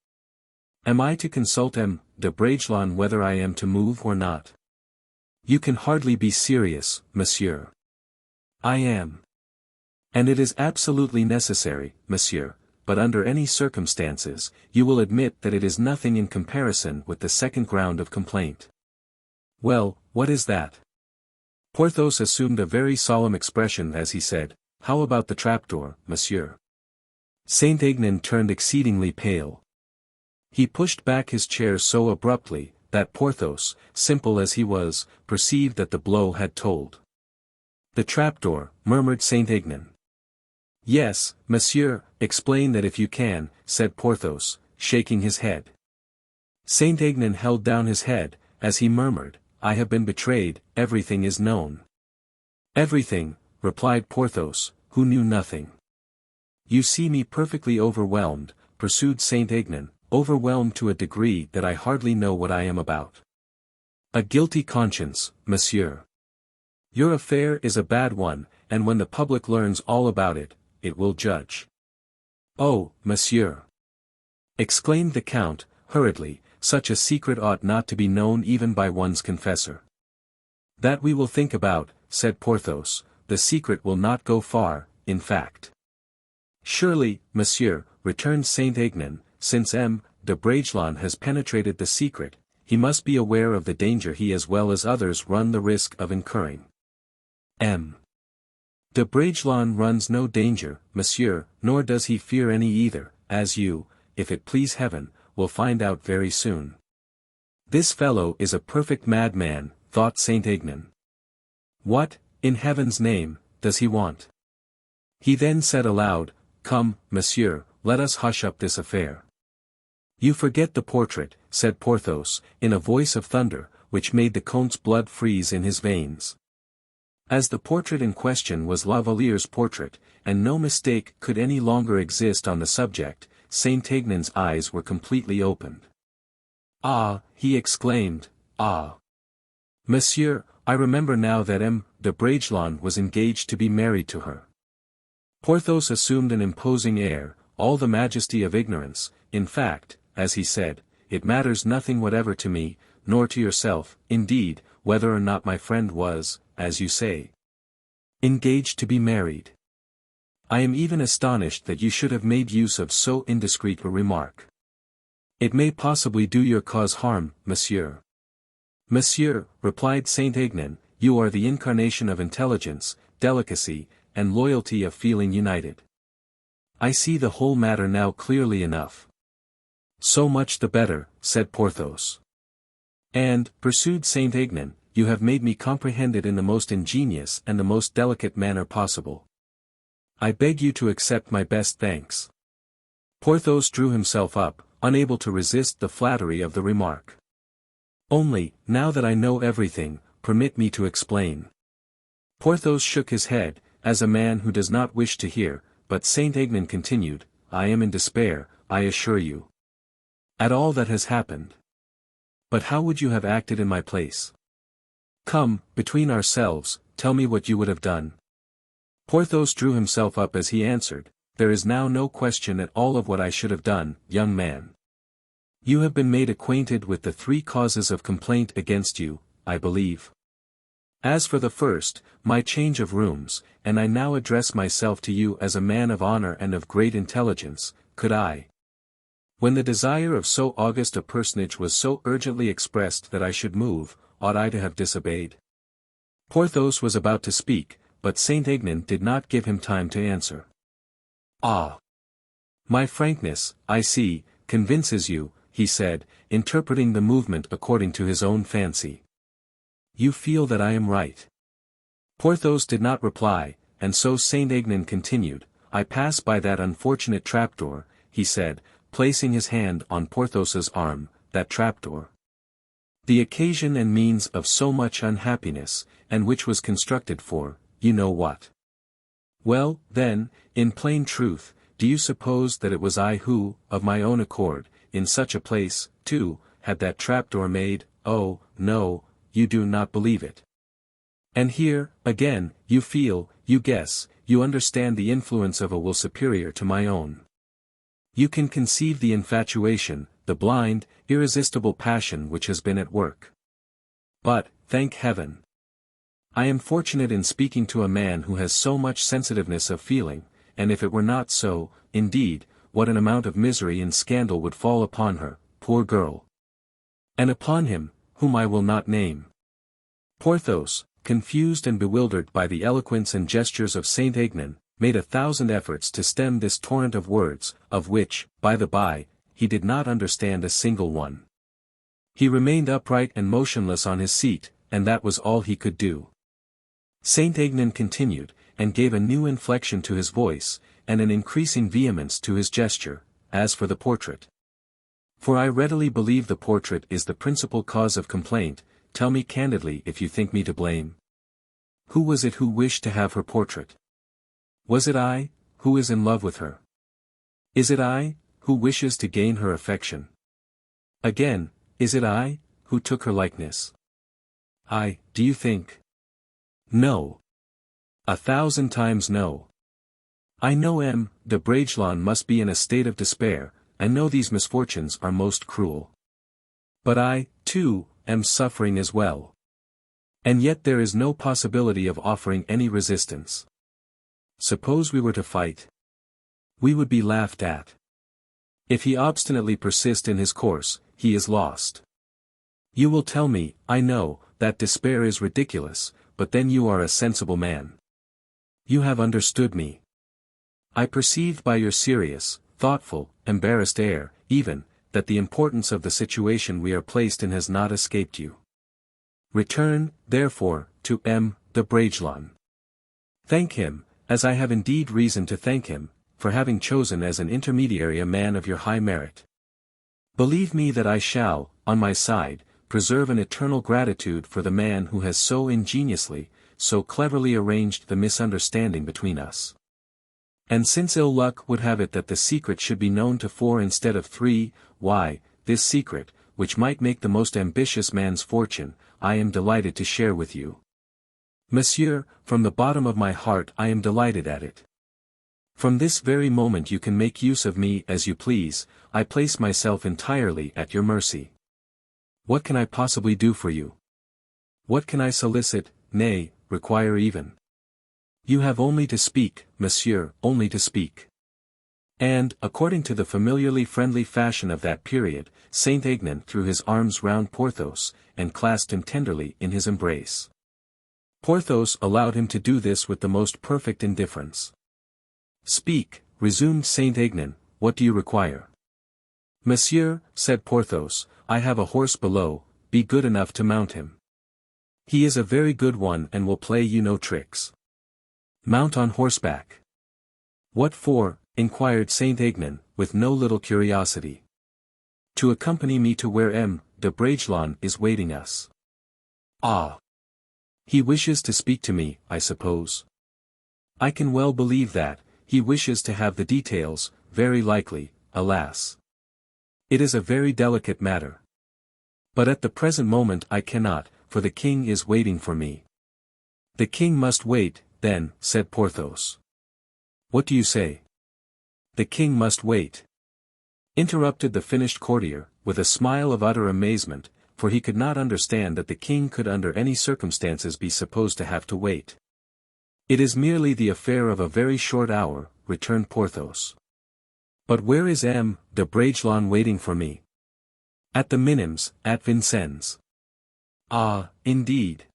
Am I to consult M. de Bragelonne whether I am to move or not? You can hardly be serious, monsieur. I am. And it is absolutely necessary, monsieur, but under any circumstances, you will admit that it is nothing in comparison with the second ground of complaint. Well, what is that? Porthos assumed a very solemn expression as he said, How about the trapdoor, monsieur? Saint-Aignan turned exceedingly pale. He pushed back his chair so abruptly, that Porthos, simple as he was, perceived that the blow had told. The trapdoor, murmured Saint-Aignan. Yes, monsieur, explain that if you can, said Porthos, shaking his head. Saint-Aignan held down his head, as he murmured, I have been betrayed, everything is known. Everything, replied Porthos, who knew nothing. You see me perfectly overwhelmed, pursued Saint-Aignan, overwhelmed to a degree that I hardly know what I am about. A guilty conscience, monsieur. Your affair is a bad one, and when the public learns all about it, it will judge. Oh, monsieur! Exclaimed the Count, hurriedly, such a secret ought not to be known even by one's confessor. That we will think about, said Porthos, the secret will not go far, in fact. Surely, monsieur, returned Saint-Aignan, since M. de Bragelonne has penetrated the secret, he must be aware of the danger he as well as others run the risk of incurring. M. de Bragelonne runs no danger, monsieur, nor does he fear any either, as you, if it please heaven, will find out very soon. This fellow is a perfect madman, thought Saint-Aignan. What, in heaven's name, does he want? He then said aloud, Come, monsieur, let us hush up this affair. You forget the portrait, said Porthos, in a voice of thunder, which made the Comte's blood freeze in his veins. As the portrait in question was La Valliere's portrait, and no mistake could any longer exist on the subject, Saint-Aignan's eyes were completely opened. Ah, he exclaimed, ah! Monsieur, I remember now that M. de Bragelonne was engaged to be married to her. Porthos assumed an imposing air, all the majesty of ignorance. In fact, as he said, it matters nothing whatever to me, nor to yourself, indeed, whether or not my friend was, as you say, engaged to be married. I am even astonished that you should have made use of so indiscreet a remark. It may possibly do your cause harm, monsieur. Monsieur, replied Saint-Aignan, you are the incarnation of intelligence, delicacy, and loyalty of feeling united. I see the whole matter now clearly enough. So much the better, said Porthos. And, pursued Saint-Aignan, you have made me comprehend it in the most ingenious and the most delicate manner possible. I beg you to accept my best thanks. Porthos drew himself up, unable to resist the flattery of the remark. Only, now that I know everything, permit me to explain. Porthos shook his head, as a man who does not wish to hear, but Saint-Aignan continued, I am in despair, I assure you. At all that has happened. But how would you have acted in my place? Come, between ourselves, tell me what you would have done. Porthos drew himself up as he answered, there is now no question at all of what I should have done, young man. You have been made acquainted with the 3 causes of complaint against you, I believe. As for the first, my change of rooms, and I now address myself to you as a man of honor and of great intelligence, could I, when the desire of so august a personage was so urgently expressed that I should move, ought I to have disobeyed? Porthos was about to speak, but Saint-Aignan did not give him time to answer. Ah! My frankness, I see, convinces you, he said, interpreting the movement according to his own fancy. You feel that I am right. Porthos did not reply, and so Saint-Aignan continued, I pass by that unfortunate trapdoor, he said, placing his hand on Porthos's arm, that trapdoor. The occasion and means of so much unhappiness, and which was constructed for, you know what. Well, then, in plain truth, do you suppose that it was I who, of my own accord, in such a place, too, had that trapdoor made? Oh, no, you do not believe it. And here, again, you feel, you guess, you understand the influence of a will superior to my own. You can conceive the infatuation, the blind, irresistible passion which has been at work. But, thank heaven, I am fortunate in speaking to a man who has so much sensitiveness of feeling, and if it were not so, indeed, what an amount of misery and scandal would fall upon her, poor girl. And upon him, whom I will not name. Porthos, confused and bewildered by the eloquence and gestures of Saint-Aignan, made 1,000 efforts to stem this torrent of words, of which, by the by, he did not understand a single one. He remained upright and motionless on his seat, and that was all he could do. Saint-Aignan continued, and gave a new inflection to his voice, and an increasing vehemence to his gesture, as for the portrait. For I readily believe the portrait is the principal cause of complaint. Tell me candidly if you think me to blame. Who was it who wished to have her portrait? Was it I, who is in love with her? Is it I, who wishes to gain her affection? Again, is it I, who took her likeness? Do you think? No. 1,000 times no. I know M. de Bragelonne must be in a state of despair, I know these misfortunes are most cruel. But I, too, am suffering as well. And yet there is no possibility of offering any resistance. Suppose we were to fight? We would be laughed at. If he obstinately persist in his course, he is lost. You will tell me, I know, that despair is ridiculous, but then you are a sensible man. You have understood me. I perceived by your serious, thoughtful, embarrassed air, even, that the importance of the situation we are placed in has not escaped you. Return, therefore, to M. de Bragelonne. Thank him, as I have indeed reason to thank him, for having chosen as an intermediary a man of your high merit. Believe me that I shall, on my side, preserve an eternal gratitude for the man who has so ingeniously, so cleverly arranged the misunderstanding between us. And since ill luck would have it that the secret should be known to 4 instead of 3, why, this secret, which might make the most ambitious man's fortune, I am delighted to share with you. Monsieur, from the bottom of my heart I am delighted at it. From this very moment you can make use of me as you please, I place myself entirely at your mercy. What can I possibly do for you? What can I solicit, nay, require even? You have only to speak, monsieur, only to speak. And, according to the familiarly friendly fashion of that period, Saint-Aignan threw his arms round Porthos, and clasped him tenderly in his embrace. Porthos allowed him to do this with the most perfect indifference. Speak, resumed Saint-Aignan, what do you require? Monsieur, said Porthos, I have a horse below, be good enough to mount him. He is a very good one and will play you no tricks. Mount on horseback. What for? Inquired Saint-Aignan, with no little curiosity. To accompany me to where M. de Bragelonne is waiting us. Ah! He wishes to speak to me, I suppose. I can well believe that, he wishes to have the details, very likely, alas. It is a very delicate matter. But at the present moment I cannot, for the king is waiting for me. The king must wait, then, said Porthos. What do you say? The king must wait. Interrupted the finished courtier, with a smile of utter amazement, for he could not understand that the king could under any circumstances be supposed to have to wait. It is merely the affair of a very short hour, returned Porthos. But where is M. de Bragelonne waiting for me? At the Minims, at Vincennes. Ah, indeed.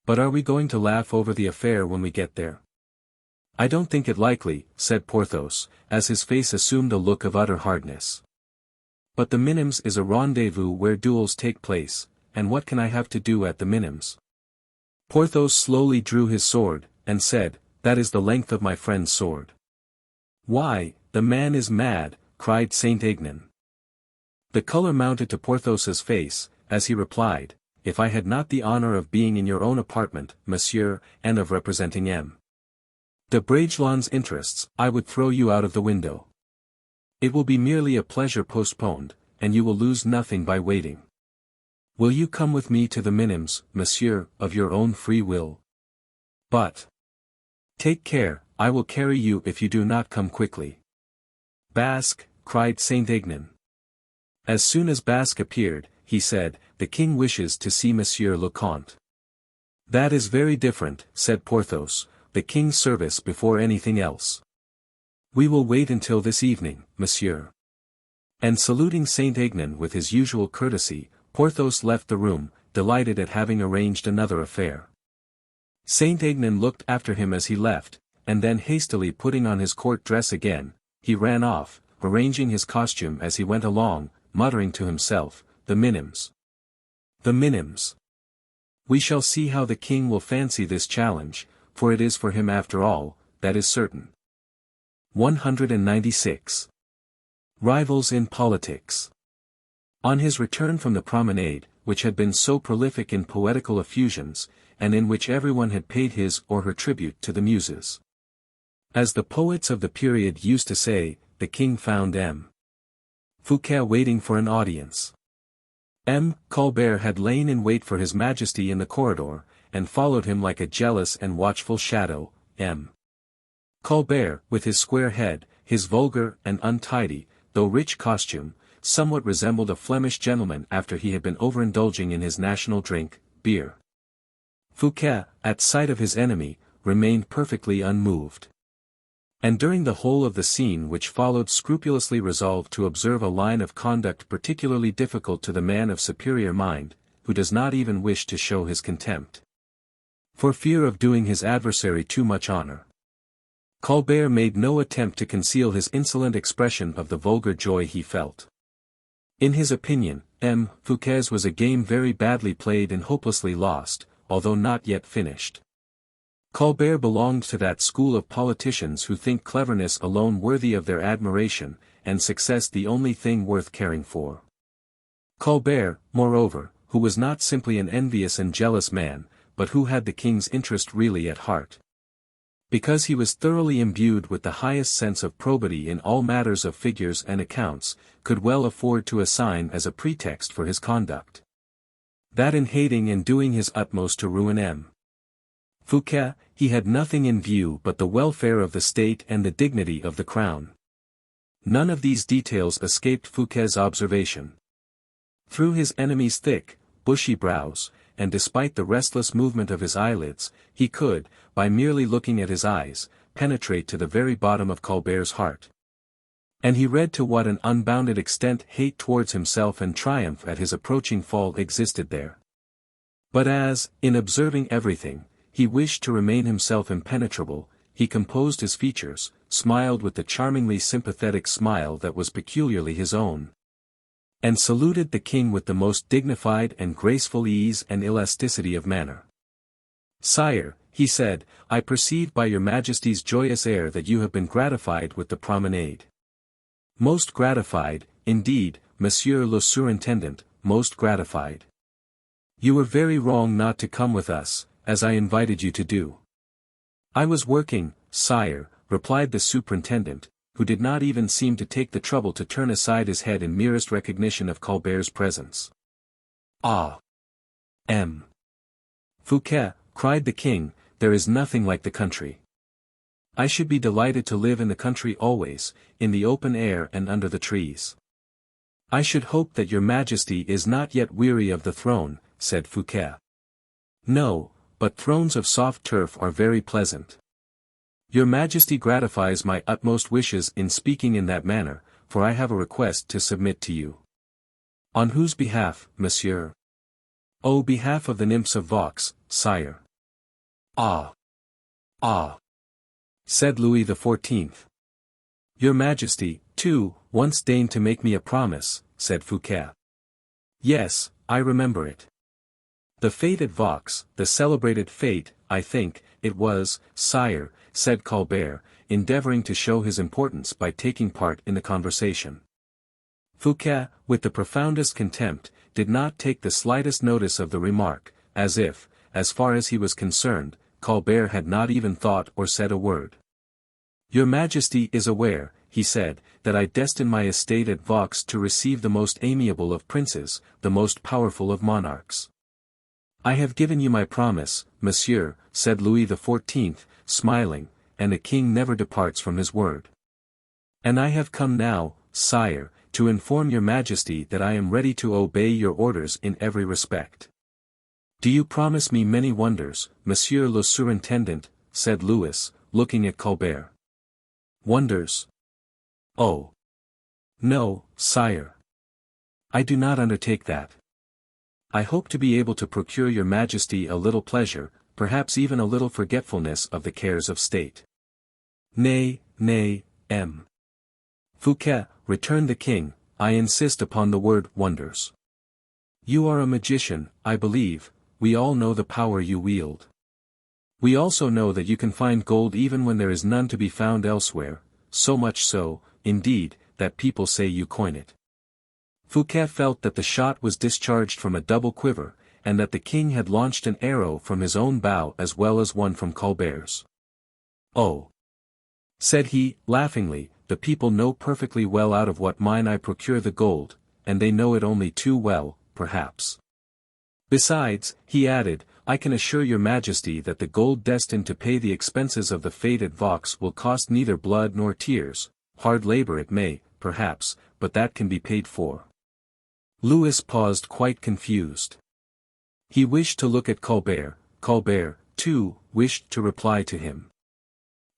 But are we going to laugh over the affair when we get there? I don't think it likely, said Porthos, as his face assumed a look of utter hardness. But the Minims is a rendezvous where duels take place, and what can I have to do at the Minims? Porthos slowly drew his sword, and said, that is the length of my friend's sword. Why, the man is mad, cried Saint-Aignan. The color mounted to Porthos's face, as he replied, if I had not the honor of being in your own apartment, monsieur, and of representing M. de Bragelonne's interests, I would throw you out of the window. It will be merely a pleasure postponed, and you will lose nothing by waiting. Will you come with me to the Minims, monsieur, of your own free will? But take care, I will carry you if you do not come quickly. Basque, cried Saint-Aignan. As soon as Basque appeared, he said, the king wishes to see Monsieur le Comte. That is very different, said Porthos, the king's service before anything else. We will wait until this evening, monsieur. And saluting Saint-Aignan with his usual courtesy, Porthos left the room, delighted at having arranged another affair. Saint-Aignan looked after him as he left, and then hastily putting on his court dress again, he ran off, arranging his costume as he went along, muttering to himself, "The minims. The minims. We shall see how the king will fancy this challenge, for it is for him after all, that is certain." 196. Rivals in politics. On his return from the promenade, which had been so prolific in poetical effusions, and in which everyone had paid his or her tribute to the muses. As the poets of the period used to say, the king found M. Fouquet waiting for an audience. M. Colbert had lain in wait for his majesty in the corridor, and followed him like a jealous and watchful shadow. M. Colbert, with his square head, his vulgar and untidy, though rich costume, somewhat resembled a Flemish gentleman after he had been overindulging in his national drink, beer. Fouquet, at sight of his enemy, remained perfectly unmoved. And during the whole of the scene which followed scrupulously resolved to observe a line of conduct particularly difficult to the man of superior mind, who does not even wish to show his contempt, for fear of doing his adversary too much honor. Colbert made no attempt to conceal his insolent expression of the vulgar joy he felt. In his opinion, M. Fouquet's was a game very badly played and hopelessly lost, although not yet finished. Colbert belonged to that school of politicians who think cleverness alone worthy of their admiration, and success the only thing worth caring for. Colbert, moreover, who was not simply an envious and jealous man, but who had the king's interest really at heart. Because he was thoroughly imbued with the highest sense of probity in all matters of figures and accounts, could well afford to assign as a pretext for his conduct that in hating and doing his utmost to ruin M. Fouquet, he had nothing in view but the welfare of the state and the dignity of the crown. None of these details escaped Fouquet's observation. Through his enemy's thick, bushy brows, and despite the restless movement of his eyelids, he could, by merely looking at his eyes, penetrate to the very bottom of Colbert's heart. And he read to what an unbounded extent hate towards himself and triumph at his approaching fall existed there. But as, in observing everything, he wished to remain himself impenetrable, he composed his features, smiled with the charmingly sympathetic smile that was peculiarly his own, and saluted the king with the most dignified and graceful ease and elasticity of manner. "Sire," he said, "I perceive by your majesty's joyous air that you have been gratified with the promenade." "Most gratified, indeed, monsieur le surintendant, most gratified." "You were very wrong not to come with us, as I invited you to do." "I was working, sire," replied the superintendent, who did not even seem to take the trouble to turn aside his head in merest recognition of Colbert's presence. "Ah! M. Fouquet," cried the king, "there is nothing like the country. I should be delighted to live in the country always, in the open air and under the trees." "I should hope that your majesty is not yet weary of the throne," said Fouquet. "No, but thrones of soft turf are very pleasant." "Your majesty gratifies my utmost wishes in speaking in that manner, for I have a request to submit to you." "On whose behalf, monsieur?" "On behalf of the nymphs of Vaux, sire." "Ah! Ah!" said Louis XIV. "Your majesty, too, once deigned to make me a promise," said Fouquet. "Yes, I remember it. The fete at Vaux, the celebrated fete, I think, it was, sire," said Colbert, endeavoring to show his importance by taking part in the conversation. Fouquet, with the profoundest contempt, did not take the slightest notice of the remark, as if, as far as he was concerned, Colbert had not even thought or said a word. "Your majesty is aware," he said, "that I destine my estate at Vaux to receive the most amiable of princes, the most powerful of monarchs." "I have given you my promise, monsieur," said Louis XIV, smiling, and a king never departs from his word. "And I have come now, sire, to inform your majesty that I am ready to obey your orders in every respect." "Do you promise me many wonders, monsieur le surintendant?" said Louis, looking at Colbert. "Wonders? Oh! No, sire. I do not undertake that. I hope to be able to procure your majesty a little pleasure, perhaps even a little forgetfulness of the cares of state." Nay, nay, M. Fouquet, returned the king, I insist upon the word wonders. You are a magician, I believe, we all know the power you wield. We also know that you can find gold even when there is none to be found elsewhere, so much so, indeed, that people say you coin it. Fouquet felt that the shot was discharged from a double quiver, and that the king had launched an arrow from his own bow as well as one from Colbert's. Oh! Said he, laughingly, the people know perfectly well out of what mine I procure the gold, and they know it only too well, perhaps. Besides, he added, I can assure your majesty that the gold destined to pay the expenses of the fete at Vaux will cost neither blood nor tears, hard labor it may, perhaps, but that can be paid for. Louis paused quite confused. He wished to look at Colbert, Colbert, too, wished to reply to him.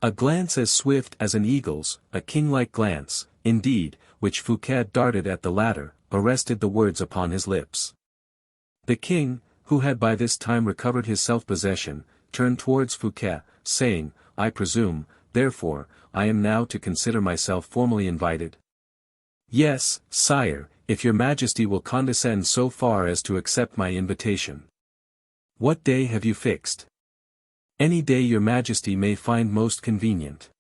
A glance as swift as an eagle's, a king-like glance, indeed, which Fouquet darted at the latter, arrested the words upon his lips. The king, who had by this time recovered his self-possession, turned towards Fouquet, saying, I presume, therefore, I am now to consider myself formally invited? Yes, sire, if your majesty will condescend so far as to accept my invitation. What day have you fixed? Any day your majesty may find most convenient.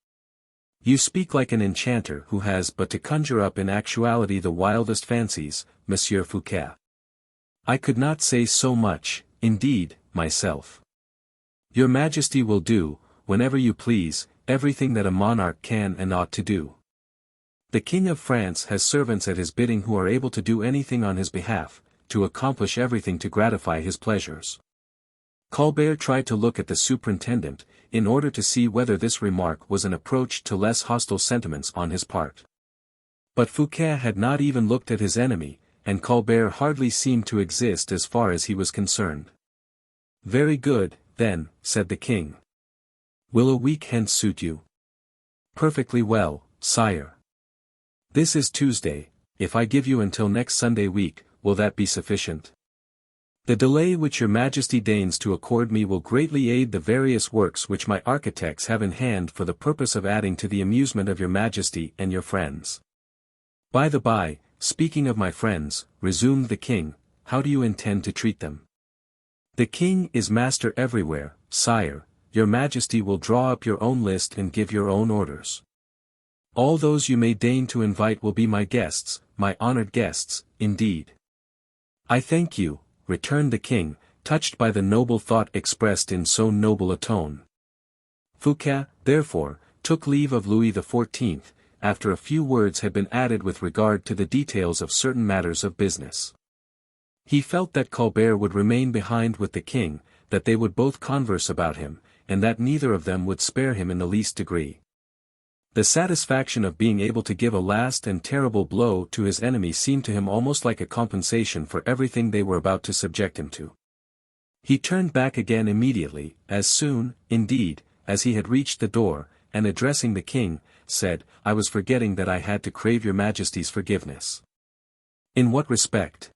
You speak like an enchanter who has but to conjure up in actuality the wildest fancies, Monsieur Fouquet. I could not say so much, indeed, myself. Your majesty will do, whenever you please, everything that a monarch can and ought to do. The King of France has servants at his bidding who are able to do anything on his behalf, to accomplish everything to gratify his pleasures. Colbert tried to look at the superintendent, in order to see whether this remark was an approach to less hostile sentiments on his part. But Fouquet had not even looked at his enemy, and Colbert hardly seemed to exist as far as he was concerned. Very good, then, said the king. Will a week hence suit you? Perfectly well, sire. This is Tuesday, if I give you until next Sunday week, will that be sufficient? The delay which your majesty deigns to accord me will greatly aid the various works which my architects have in hand for the purpose of adding to the amusement of your majesty and your friends. By the by, speaking of my friends, resumed the king, how do you intend to treat them? The king is master everywhere, sire, your majesty will draw up your own list and give your own orders. All those you may deign to invite will be my guests, my honored guests, indeed. I thank you, returned the king, touched by the noble thought expressed in so noble a tone. Fouquet, therefore, took leave of Louis XIV, after a few words had been added with regard to the details of certain matters of business. He felt that Colbert would remain behind with the king, that they would both converse about him, and that neither of them would spare him in the least degree. The satisfaction of being able to give a last and terrible blow to his enemy seemed to him almost like a compensation for everything they were about to subject him to. He turned back again immediately, as soon, indeed, as he had reached the door, and addressing the king, said, I was forgetting that I had to crave your majesty's forgiveness. In what respect?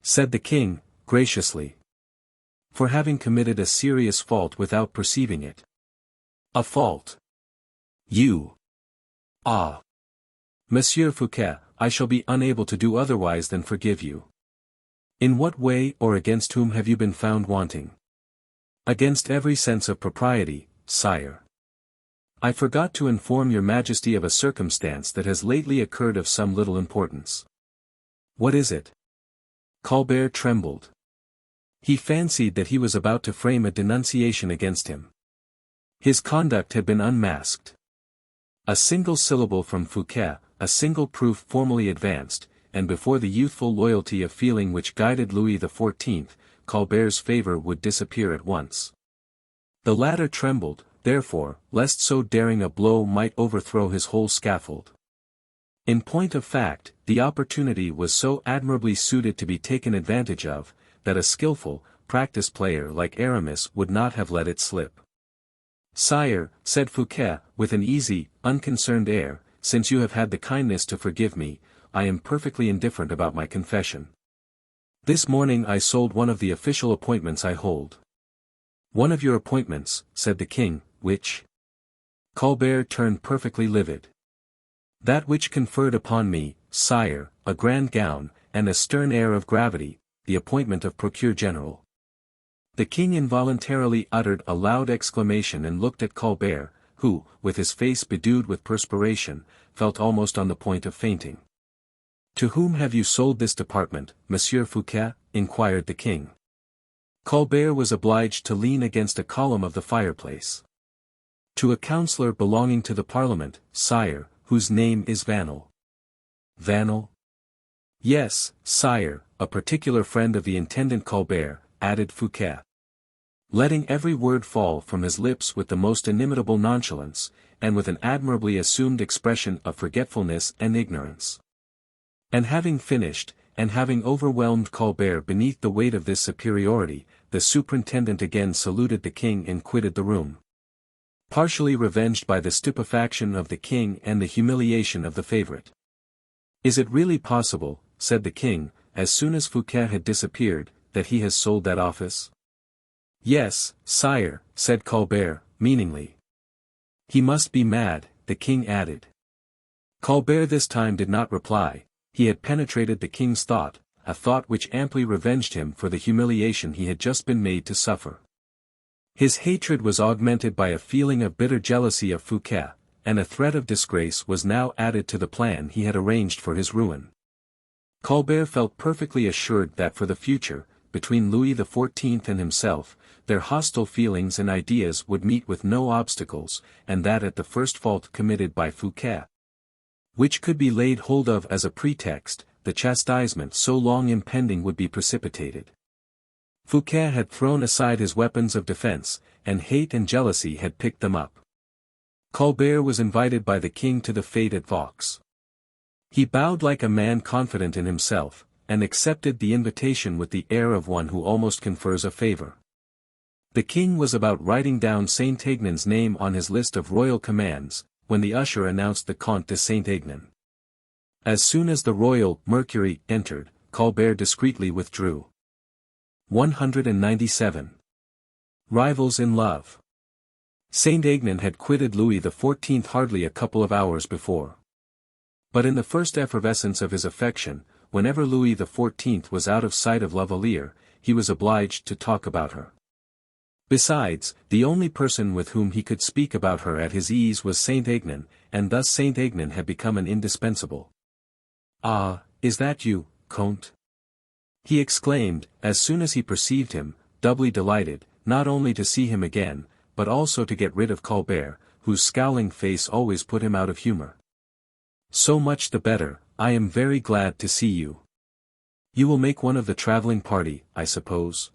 Said the king, graciously. For having committed a serious fault without perceiving it. A fault? You. Ah. Monsieur Fouquet, I shall be unable to do otherwise than forgive you. In what way or against whom have you been found wanting? Against every sense of propriety, sire. I forgot to inform your majesty of a circumstance that has lately occurred of some little importance. What is it? Colbert trembled. He fancied that he was about to frame a denunciation against him. His conduct had been unmasked. A single syllable from Fouquet, a single proof formally advanced, and before the youthful loyalty of feeling which guided Louis XIV, Colbert's favor would disappear at once. The latter trembled, therefore, lest so daring a blow might overthrow his whole scaffold. In point of fact, the opportunity was so admirably suited to be taken advantage of, that a skillful, practiced player like Aramis would not have let it slip. Sire, said Fouquet, with an easy, unconcerned air, since you have had the kindness to forgive me, I am perfectly indifferent about my confession. This morning I sold one of the official appointments I hold. One of your appointments, said the king, which? Colbert turned perfectly livid. That which conferred upon me, sire, a grand gown, and a stern air of gravity, the appointment of procureur general. The king involuntarily uttered a loud exclamation and looked at Colbert, who, with his face bedewed with perspiration, felt almost on the point of fainting. To whom have you sold this department, Monsieur Fouquet? Inquired the king. Colbert was obliged to lean against a column of the fireplace. To a councillor belonging to the Parliament, sire, whose name is Vanel. Vanel? Yes, sire, a particular friend of the intendant Colbert, added Fouquet, letting every word fall from his lips with the most inimitable nonchalance, and with an admirably assumed expression of forgetfulness and ignorance. And having finished, and having overwhelmed Colbert beneath the weight of this superiority, the superintendent again saluted the king and quitted the room. Partially revenged by the stupefaction of the king and the humiliation of the favourite. Is it really possible, said the king, as soon as Fouquet had disappeared, that he has sold that office? Yes, sire, said Colbert, meaningly. He must be mad, the king added. Colbert this time did not reply. He had penetrated the king's thought, a thought which amply revenged him for the humiliation he had just been made to suffer. His hatred was augmented by a feeling of bitter jealousy of Fouquet, and a threat of disgrace was now added to the plan he had arranged for his ruin. Colbert felt perfectly assured that for the future, between Louis XIV and himself, their hostile feelings and ideas would meet with no obstacles, and that at the first fault committed by Fouquet, which could be laid hold of as a pretext, the chastisement so long impending would be precipitated. Fouquet had thrown aside his weapons of defense, and hate and jealousy had picked them up. Colbert was invited by the king to the fete at Vaux. He bowed like a man confident in himself, and accepted the invitation with the air of one who almost confers a favor. The king was about writing down Saint-Aignan's name on his list of royal commands, when the usher announced the Comte de Saint-Aignan. As soon as the royal Mercury entered, Colbert discreetly withdrew. 197. Rivals in love. Saint-Aignan had quitted Louis XIV hardly a couple of hours before. But in the first effervescence of his affection, whenever Louis XIV was out of sight of La Valliere, he was obliged to talk about her. Besides, the only person with whom he could speak about her at his ease was Saint-Aignan, and thus Saint-Aignan had become an indispensable. "Ah, is that you, Comte?" he exclaimed, as soon as he perceived him, doubly delighted, not only to see him again, but also to get rid of Colbert, whose scowling face always put him out of humour. "So much the better, I am very glad to see you. You will make one of the travelling party, I suppose?"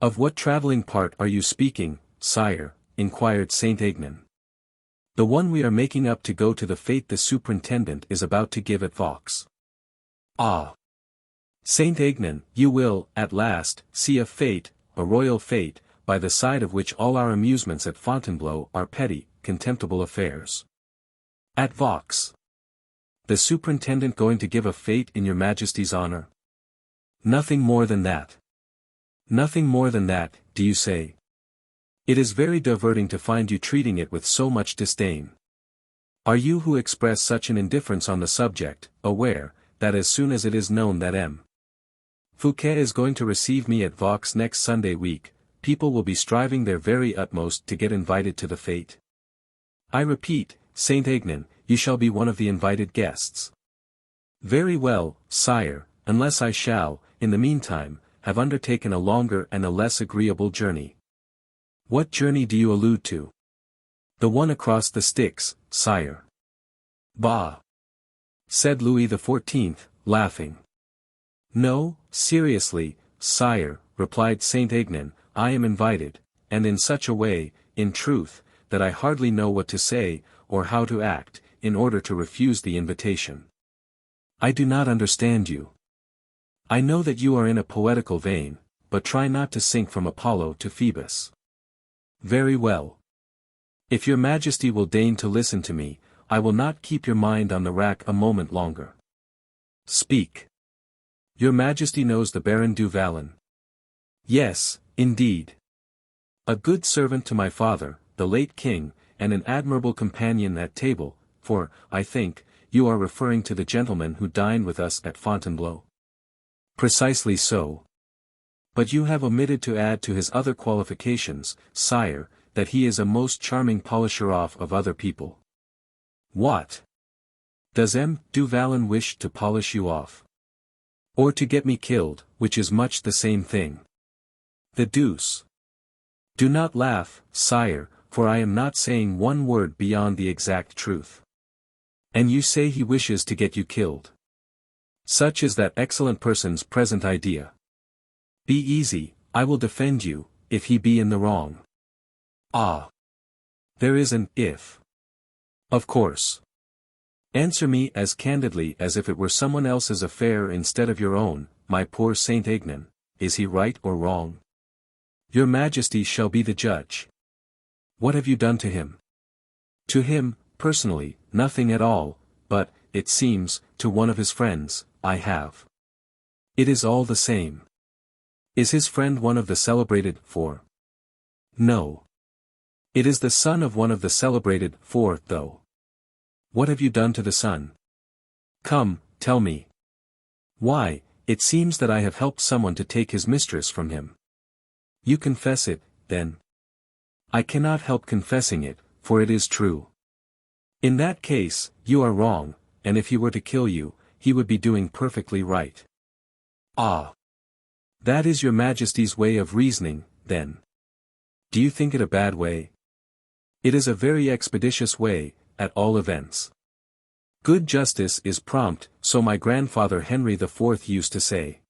"Of what travelling part are you speaking, sire?" inquired Saint-Aignan. "The one we are making up to go to the fete the superintendent is about to give at Vaux." "Ah! Saint-Aignan, you will, at last, see a fete, a royal fete, by the side of which all our amusements at Fontainebleau are petty, contemptible affairs." "At Vaux? The superintendent going to give a fete in your Majesty's honour?" "Nothing more than that." "Nothing more than that, do you say? It is very diverting to find you treating it with so much disdain. Are you who express such an indifference on the subject, aware, that as soon as it is known that M. Fouquet is going to receive me at Vaux next Sunday week, people will be striving their very utmost to get invited to the fete? I repeat, Saint-Aignan, you shall be one of the invited guests." "Very well, sire, unless I shall, in the meantime, have undertaken a longer and a less agreeable journey." "What journey do you allude to?" "The one across the Styx, sire." "Bah!" said Louis XIV, laughing. "No, seriously, sire," replied Saint-Aignan, "I am invited, and in such a way, in truth, that I hardly know what to say, or how to act, in order to refuse the invitation." "I do not understand you." "I know that you are in a poetical vein, but try not to sink from Apollo to Phoebus." "Very well. If your Majesty will deign to listen to me, I will not keep your mind on the rack a moment longer." "Speak." "Your Majesty knows the Baron du Vallon?" "Yes, indeed. A good servant to my father, the late king, and an admirable companion at table, for, I think, you are referring to the gentleman who dined with us at Fontainebleau. Precisely so. But you have omitted to add to his other qualifications, sire, that he is a most charming polisher off of other people. What? Does M. du Vallon wish to polish you off? Or to get me killed, which is much the same thing? The deuce. Do not laugh, sire, for I am not saying one word beyond the exact truth. And you say he wishes to get you killed. Such is that excellent person's present idea. Be easy, I will defend you, if he be in the wrong. Ah! There is an if. Of course. Answer me as candidly as if it were someone else's affair instead of your own, my poor Saint-Aignan, is he right or wrong? Your Majesty shall be the judge. What have you done to him? To him, personally, nothing at all, but, it seems, to one of his friends, I have. It is all the same. Is his friend one of the celebrated four? No. It is the son of one of the celebrated four, though. What have you done to the son? Come, tell me. Why, it seems that I have helped someone to take his mistress from him. You confess it, then? I cannot help confessing it, for it is true. In that case, you are wrong, and if he were to kill you, he would be doing perfectly right. Ah! That is your Majesty's way of reasoning, then. Do you think it a bad way? It is a very expeditious way, at all events. Good justice is prompt, so my grandfather Henry IV used to say.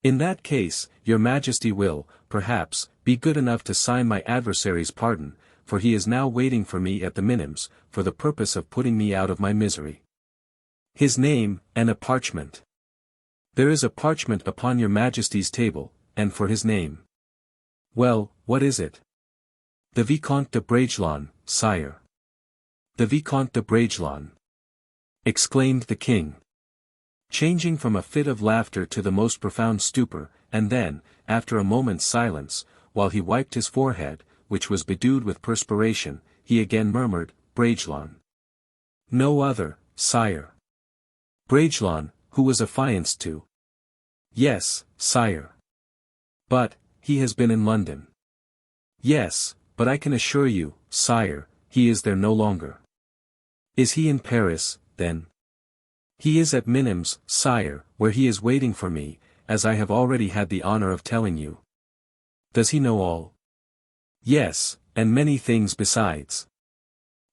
In that case, your Majesty will, perhaps, be good enough to sign my adversary's pardon, for he is now waiting for me at the Minims, for the purpose of putting me out of my misery. His name, and a parchment. There is a parchment upon your Majesty's table, and for his name. Well, what is it? The Vicomte de Bragelonne, sire. The Vicomte de Bragelonne! Exclaimed the king. Changing from a fit of laughter to the most profound stupor, and then, after a moment's silence, while he wiped his forehead, which was bedewed with perspiration, he again murmured, Bragelonne. No other, sire. Bragelonne, who was affianced to. Yes, sire. But, he has been in London. Yes, but I can assure you, sire, he is there no longer. Is he in Paris, then? He is at Minims, sire, where he is waiting for me, as I have already had the honor of telling you. Does he know all? Yes, and many things besides.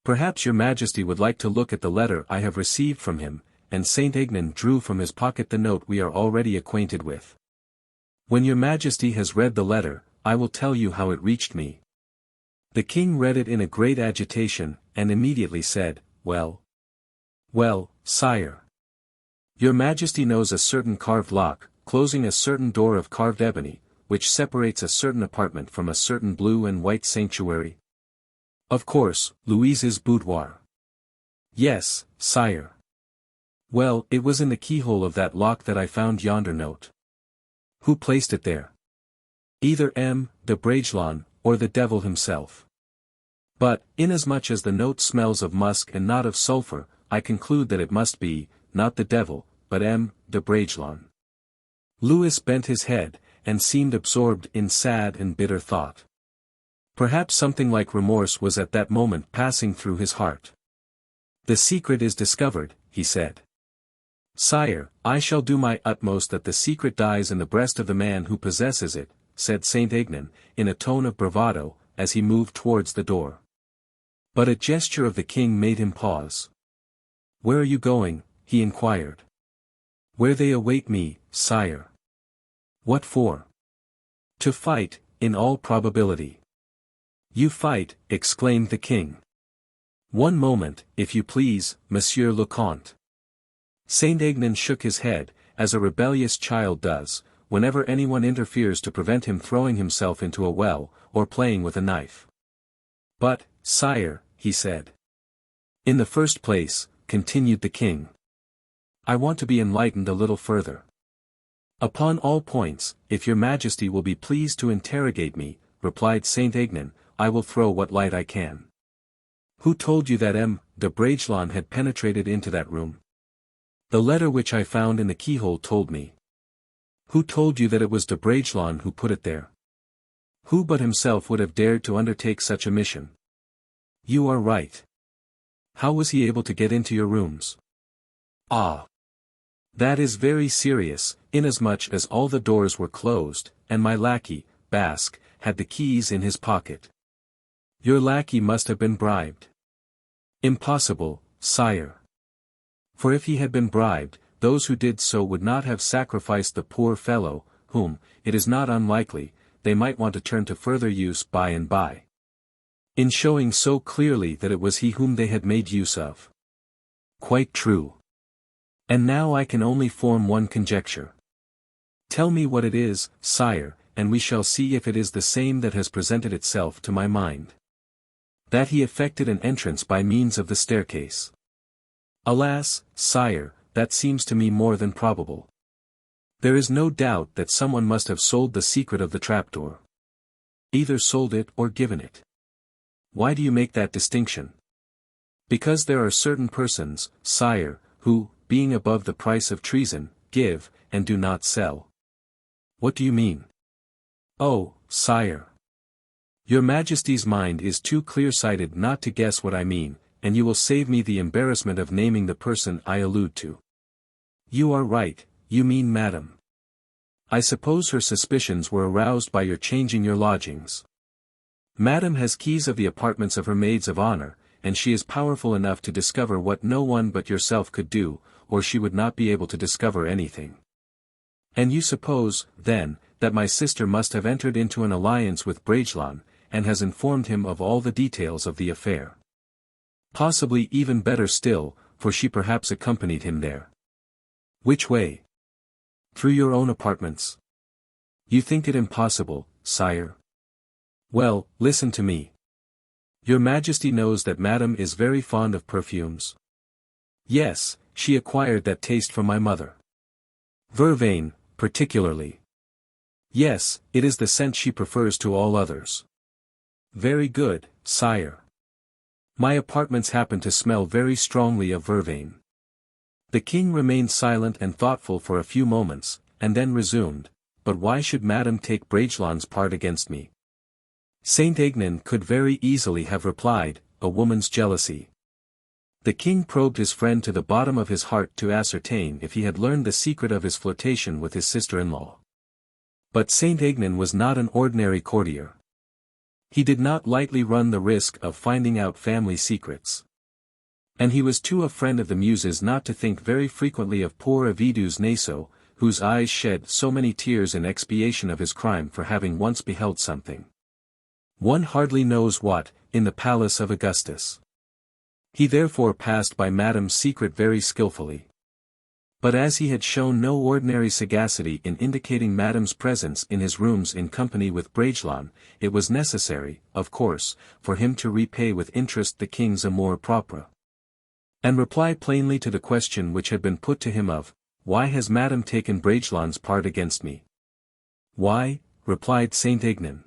Perhaps your Majesty would like to look at the letter I have received from him, and Saint-Aignan drew from his pocket the note we are already acquainted with. When your Majesty has read the letter, I will tell you how it reached me. The king read it in a great agitation, and immediately said, Well, sire. Your Majesty knows a certain carved lock, closing a certain door of carved ebony, which separates a certain apartment from a certain blue and white sanctuary? Of course, Louise's boudoir. Yes, sire. Well, it was in the keyhole of that lock that I found yonder note. Who placed it there? Either M. de Bragelonne, or the devil himself. But, inasmuch as the note smells of musk and not of sulphur, I conclude that it must be, not the devil, but M. de Bragelonne. Louis bent his head, and seemed absorbed in sad and bitter thought. Perhaps something like remorse was at that moment passing through his heart. The secret is discovered, he said. Sire, I shall do my utmost that the secret dies in the breast of the man who possesses it, said Saint-Aignan, in a tone of bravado, as he moved towards the door. But a gesture of the king made him pause. Where are you going? He inquired. Where they await me, sire. What for? To fight, in all probability. You fight, exclaimed the king. One moment, if you please, Monsieur le Comte. Saint-Aignan shook his head, as a rebellious child does, whenever anyone interferes to prevent him throwing himself into a well, or playing with a knife. But, sire, he said. In the first place, continued the king. I want to be enlightened a little further. Upon all points, if your Majesty will be pleased to interrogate me, replied Saint-Aignan, I will throw what light I can. Who told you that M. de Bragelonne had penetrated into that room? The letter which I found in the keyhole told me. Who told you that it was de Bragelonne who put it there? Who but himself would have dared to undertake such a mission? You are right. How was he able to get into your rooms? Ah! That is very serious, inasmuch as all the doors were closed, and my lackey, Basque, had the keys in his pocket. Your lackey must have been bribed. Impossible, sire. For if he had been bribed, those who did so would not have sacrificed the poor fellow, whom, it is not unlikely, they might want to turn to further use by and by. In showing so clearly that it was he whom they had made use of. Quite true. And now I can only form one conjecture. Tell me what it is, sire, and we shall see if it is the same that has presented itself to my mind. That he effected an entrance by means of the staircase. Alas, sire, that seems to me more than probable. There is no doubt that someone must have sold the secret of the trapdoor. Either sold it or given it. Why do you make that distinction? Because there are certain persons, sire, who, being above the price of treason, give, and do not sell. What do you mean? Oh, sire. Your Majesty's mind is too clear-sighted not to guess what I mean, and you will save me the embarrassment of naming the person I allude to. You are right, you mean Madame. I suppose her suspicions were aroused by your changing your lodgings. Madame has keys of the apartments of her maids of honor, and she is powerful enough to discover what no one but yourself could do, or she would not be able to discover anything. And you suppose, then, that my sister must have entered into an alliance with Bragelonne, and has informed him of all the details of the affair. Possibly even better still, for she perhaps accompanied him there. Which way? Through your own apartments. You think it impossible, sire? Well, listen to me. Your Majesty knows that Madame is very fond of perfumes. Yes, she acquired that taste from my mother. Vervain, particularly. Yes, it is the scent she prefers to all others. Very good, sire. My apartments happen to smell very strongly of vervain. The king remained silent and thoughtful for a few moments, and then resumed, but why should Madame take Bragelonne's part against me? Saint-Aignan could very easily have replied, a woman's jealousy. The king probed his friend to the bottom of his heart to ascertain if he had learned the secret of his flirtation with his sister-in-law. But Saint-Aignan was not an ordinary courtier. He did not lightly run the risk of finding out family secrets. And he was too a friend of the muses not to think very frequently of poor Avidu's Naso, whose eyes shed so many tears in expiation of his crime for having once beheld something. One hardly knows what, in the palace of Augustus. He therefore passed by Madame's secret very skillfully. But as he had shown no ordinary sagacity in indicating Madame's presence in his rooms in company with Bragelonne, it was necessary, of course, for him to repay with interest the king's amour propre. And reply plainly to the question which had been put to him of, why has Madame taken Bragelonne's part against me? Why, replied Saint-Aignan.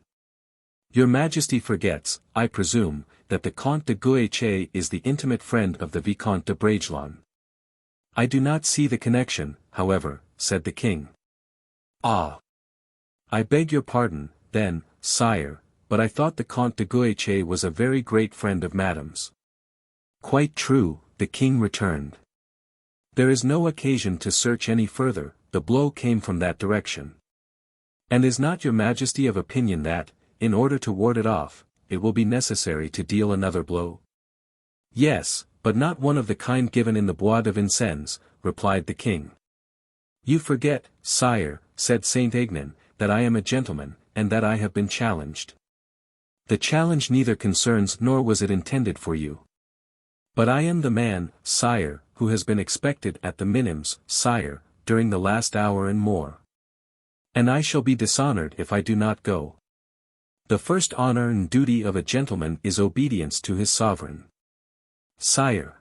Your Majesty forgets, I presume, that the Comte de Guéchet is the intimate friend of the Vicomte de Bragelonne. I do not see the connection, however, said the king. Ah! I beg your pardon, then, sire, but I thought the Comte de Guéchet was a very great friend of Madame's. Quite true, the king returned. There is no occasion to search any further, the blow came from that direction. And is not your Majesty of opinion that, in order to ward it off, it will be necessary to deal another blow? Yes, but not one of the kind given in the Bois de Vincennes, replied the king. You forget, sire, said Saint-Aignan, that I am a gentleman, and that I have been challenged. The challenge neither concerns nor was it intended for you. But I am the man, sire, who has been expected at the Minims, sire, during the last hour and more. And I shall be dishonored if I do not go. The first honor and duty of a gentleman is obedience to his sovereign. Sire.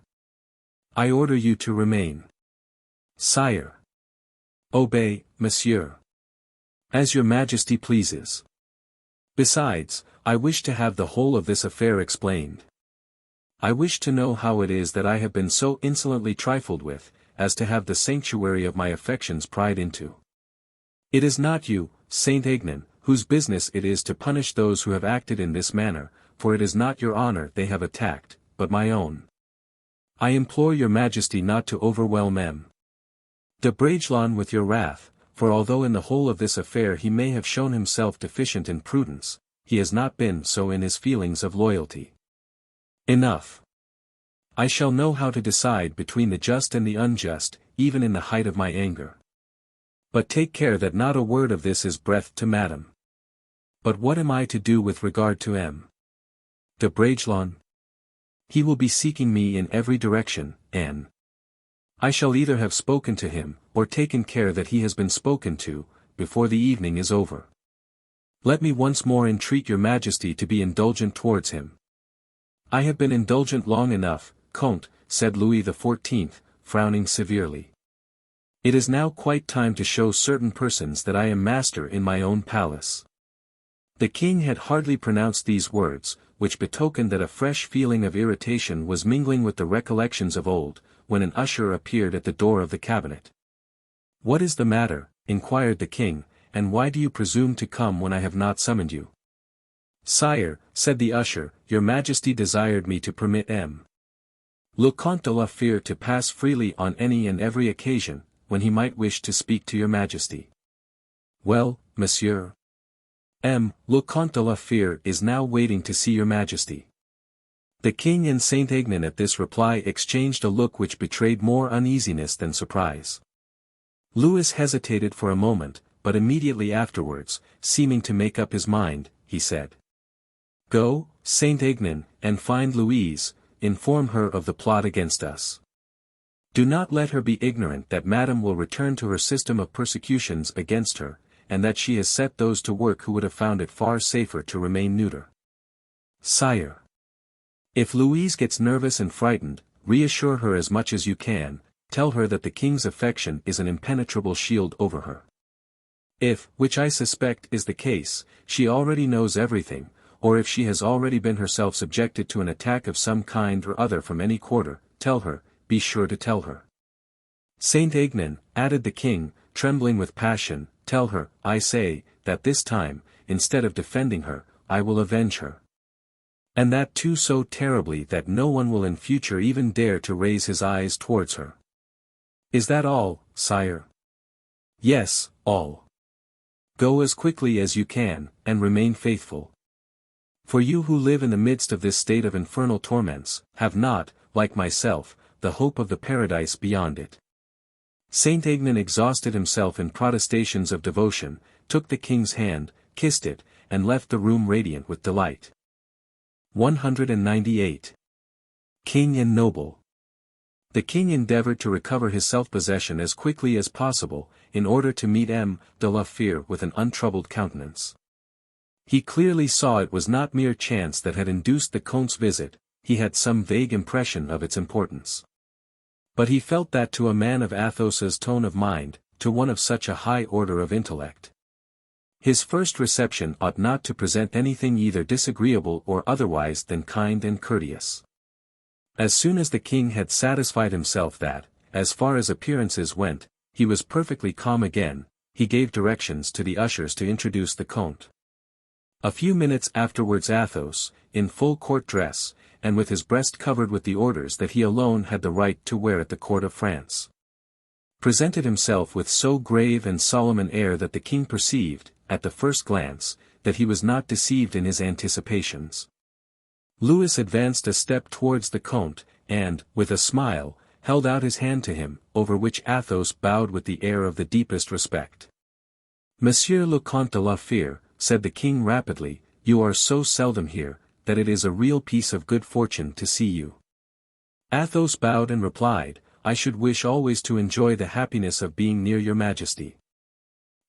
I order you to remain. Sire. Obey, monsieur. As your Majesty pleases. Besides, I wish to have the whole of this affair explained. I wish to know how it is that I have been so insolently trifled with, as to have the sanctuary of my affections pried into. It is not you, Saint-Aignan, whose business it is to punish those who have acted in this manner, for it is not your honor they have attacked, but my own. I implore your majesty not to overwhelm M. de Bragelonne with your wrath, for although in the whole of this affair he may have shown himself deficient in prudence, he has not been so in his feelings of loyalty. Enough. I shall know how to decide between the just and the unjust, even in the height of my anger. But take care that not a word of this is breathed to Madame. But what am I to do with regard to M. de Bragelonne? He will be seeking me in every direction, and I shall either have spoken to him, or taken care that he has been spoken to, before the evening is over. Let me once more entreat your majesty to be indulgent towards him. I have been indulgent long enough, Comte, said Louis XIV, frowning severely. It is now quite time to show certain persons that I am master in my own palace. The king had hardly pronounced these words, which betokened that a fresh feeling of irritation was mingling with the recollections of old, when an usher appeared at the door of the cabinet. What is the matter, inquired the king, and why do you presume to come when I have not summoned you? Sire, said the usher, your majesty desired me to permit M. le Comte de la Fere to pass freely on any and every occasion, when he might wish to speak to your majesty. Well, monsieur. M. le Comte de la Fere is now waiting to see your majesty. The king and Saint-Aignan at this reply exchanged a look which betrayed more uneasiness than surprise. Louis hesitated for a moment, but immediately afterwards, seeming to make up his mind, he said. Go, Saint-Aignan, and find Louise, inform her of the plot against us. Do not let her be ignorant that Madame will return to her system of persecutions against her, and that she has set those to work who would have found it far safer to remain neuter. Sire. If Louise gets nervous and frightened, reassure her as much as you can, tell her that the king's affection is an impenetrable shield over her. If, which I suspect is the case, she already knows everything, or if she has already been herself subjected to an attack of some kind or other from any quarter, tell her, be sure to tell her. Saint-Aignan, added the king, trembling with passion, tell her, I say, that this time, instead of defending her, I will avenge her. And that too so terribly that no one will in future even dare to raise his eyes towards her. Is that all, sire? Yes, all. Go as quickly as you can, and remain faithful. For you who live in the midst of this state of infernal torments, have not, like myself, the hope of the paradise beyond it. Saint-Aignan exhausted himself in protestations of devotion, took the king's hand, kissed it, and left the room radiant with delight. 198. King and Noble. The king endeavored to recover his self-possession as quickly as possible, in order to meet M. de la Fere with an untroubled countenance. He clearly saw it was not mere chance that had induced the Comte's visit, he had some vague impression of its importance. But he felt that to a man of Athos's tone of mind, to one of such a high order of intellect, his first reception ought not to present anything either disagreeable or otherwise than kind and courteous. As soon as the king had satisfied himself that, as far as appearances went, he was perfectly calm again, he gave directions to the ushers to introduce the Comte. A few minutes afterwards Athos, in full court dress, and with his breast covered with the orders that he alone had the right to wear at the court of France, presented himself with so grave and solemn an air that the king perceived, at the first glance, that he was not deceived in his anticipations. Louis advanced a step towards the Comte, and, with a smile, held out his hand to him, over which Athos bowed with the air of the deepest respect. Monsieur le Comte de la Fere, said the king rapidly, you are so seldom here, that it is a real piece of good fortune to see you. Athos bowed and replied, I should wish always to enjoy the happiness of being near your majesty.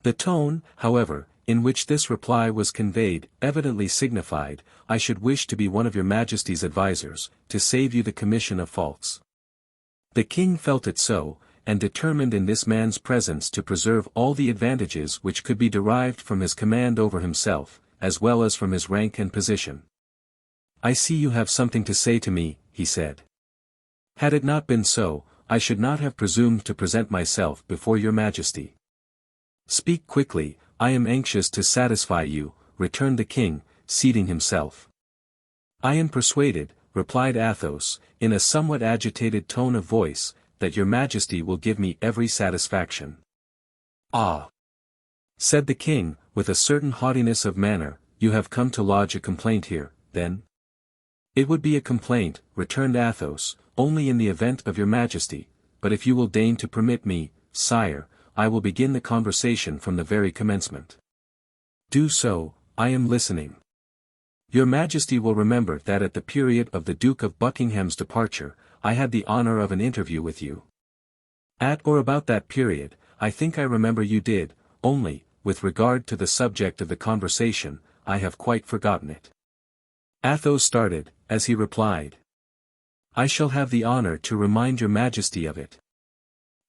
The tone, however, in which this reply was conveyed, evidently signified, I should wish to be one of your majesty's advisers, to save you the commission of faults. The king felt it so, and determined in this man's presence to preserve all the advantages which could be derived from his command over himself, as well as from his rank and position. I see you have something to say to me, he said. Had it not been so, I should not have presumed to present myself before your majesty. Speak quickly, I am anxious to satisfy you, returned the king, seating himself. I am persuaded, replied Athos, in a somewhat agitated tone of voice, that your majesty will give me every satisfaction. Ah! said the king, with a certain haughtiness of manner, you have come to lodge a complaint here, then? It would be a complaint, returned Athos, only in the event of your majesty, but if you will deign to permit me, sire, I will begin the conversation from the very commencement. Do so, I am listening. Your majesty will remember that at the period of the Duke of Buckingham's departure, I had the honor of an interview with you. At or about that period, I think I remember you did, only, with regard to the subject of the conversation, I have quite forgotten it. Athos started, as he replied. I shall have the honor to remind your majesty of it.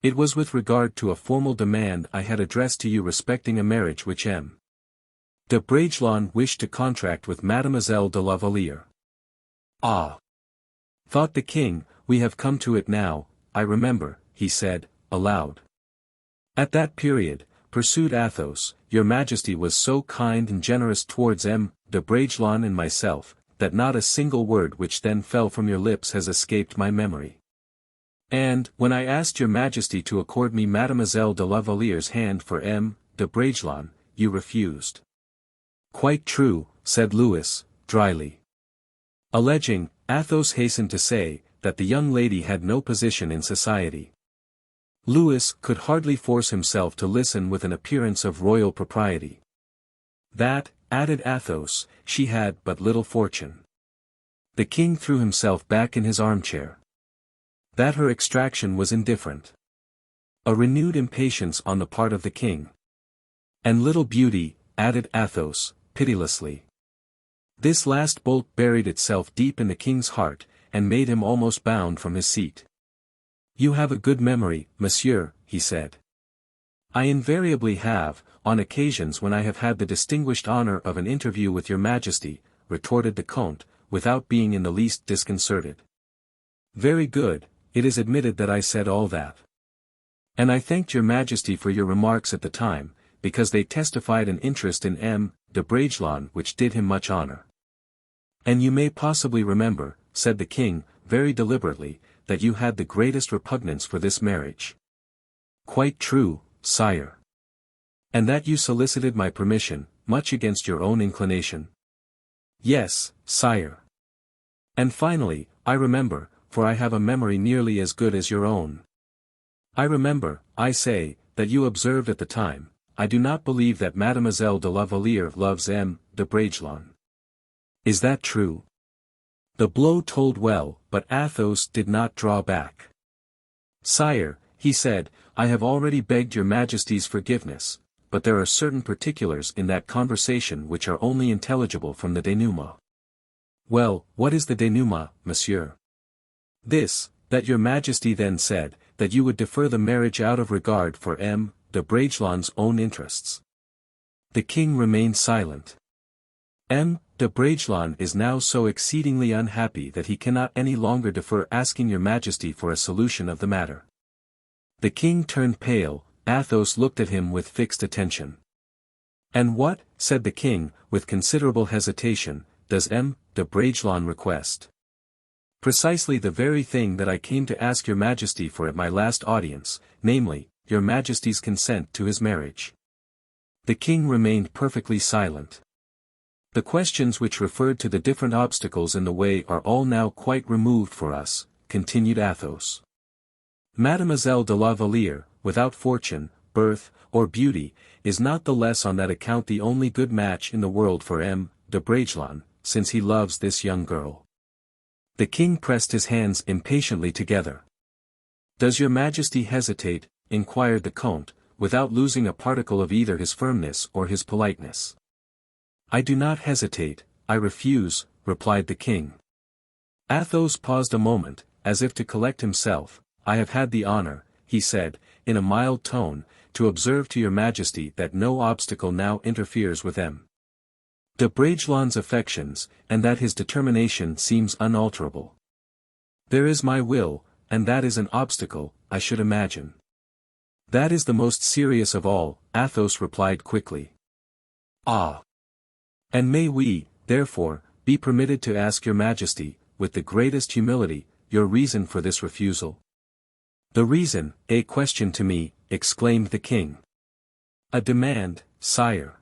It was with regard to a formal demand I had addressed to you respecting a marriage which M. de Bragelonne wished to contract with Mademoiselle de la Valliere. Ah! thought the king, we have come to it now, I remember, he said, aloud. At that period, pursued Athos, your majesty was so kind and generous towards M. de Bragelonne and myself, that not a single word which then fell from your lips has escaped my memory. And, when I asked your majesty to accord me Mademoiselle de la Valliere's hand for M. de Bragelonne, you refused. Quite true, said Louis, dryly. Alleging, Athos hastened to say, that the young lady had no position in society. Louis could hardly force himself to listen with an appearance of royal propriety. That, added Athos, she had but little fortune. The king threw himself back in his armchair. That her extraction was indifferent. A renewed impatience on the part of the king. And little beauty, added Athos, pitilessly. This last bolt buried itself deep in the king's heart, and made him almost bound from his seat. You have a good memory, monsieur, he said. I invariably have, on occasions when I have had the distinguished honor of an interview with your majesty, retorted the Comte, without being in the least disconcerted. Very good, it is admitted that I said all that. And I thanked your majesty for your remarks at the time, because they testified an interest in M. de Bragelonne which did him much honor. And you may possibly remember, said the king, very deliberately, that you had the greatest repugnance for this marriage. Quite true, sire. And that you solicited my permission, much against your own inclination. Yes, sire. And finally, I remember, for I have a memory nearly as good as your own. I remember, I say, that you observed at the time, I do not believe that Mademoiselle de la Valliere loves M. de Bragelonne. Is that true? The blow told well, but Athos did not draw back. Sire, he said, I have already begged your majesty's forgiveness, but there are certain particulars in that conversation which are only intelligible from the denouement. Well, what is the denouement, monsieur? This, that your majesty then said, that you would defer the marriage out of regard for M. de Bragelonne's own interests. The king remained silent. M. de Bragelonne is now so exceedingly unhappy that he cannot any longer defer asking your majesty for a solution of the matter. The king turned pale, Athos looked at him with fixed attention. And what, said the king, with considerable hesitation, does M. de Bragelonne request? Precisely the very thing that I came to ask your majesty for at my last audience, namely, your majesty's consent to his marriage. The king remained perfectly silent. The questions which referred to the different obstacles in the way are all now quite removed for us, continued Athos. Mademoiselle de la Valliere, without fortune, birth, or beauty, is not the less on that account the only good match in the world for M. de Bragelonne, since he loves this young girl. The king pressed his hands impatiently together. Does your majesty hesitate, inquired the Comte, without losing a particle of either his firmness or his politeness. I do not hesitate, I refuse, replied the king. Athos paused a moment, as if to collect himself. I have had the honor, he said, in a mild tone, to observe to your majesty that no obstacle now interferes with M. de Bragelonne's affections, and that his determination seems unalterable. There is my will, and that is an obstacle, I should imagine. That is the most serious of all, Athos replied quickly. Ah! And may we, therefore, be permitted to ask your Majesty, with the greatest humility, your reason for this refusal? The reason, a question to me, exclaimed the king. A demand, sire.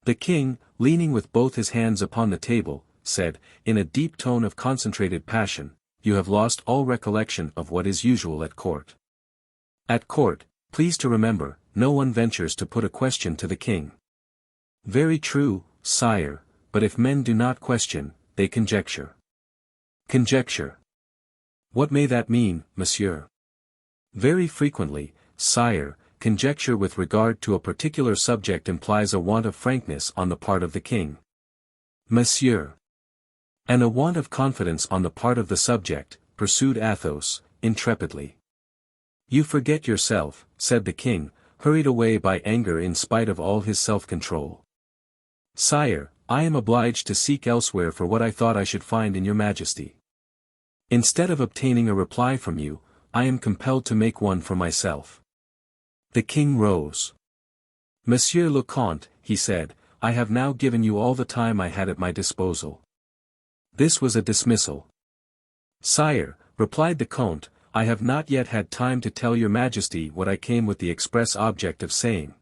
The king, leaning with both his hands upon the table, said, in a deep tone of concentrated passion, you have lost all recollection of what is usual at court. At court, please to remember, no one ventures to put a question to the king. Very true, sire, but if men do not question, they conjecture. Conjecture. What may that mean, monsieur? Very frequently, sire, conjecture with regard to a particular subject implies a want of frankness on the part of the king. Monsieur. And a want of confidence on the part of the subject, pursued Athos, intrepidly. You forget yourself, said the king, hurried away by anger in spite of all his self-control. Sire, I am obliged to seek elsewhere for what I thought I should find in your Majesty. Instead of obtaining a reply from you, I am compelled to make one for myself. The king rose. Monsieur le Comte, he said, I have now given you all the time I had at my disposal. This was a dismissal. Sire, replied the Comte, I have not yet had time to tell your Majesty what I came with the express object of saying.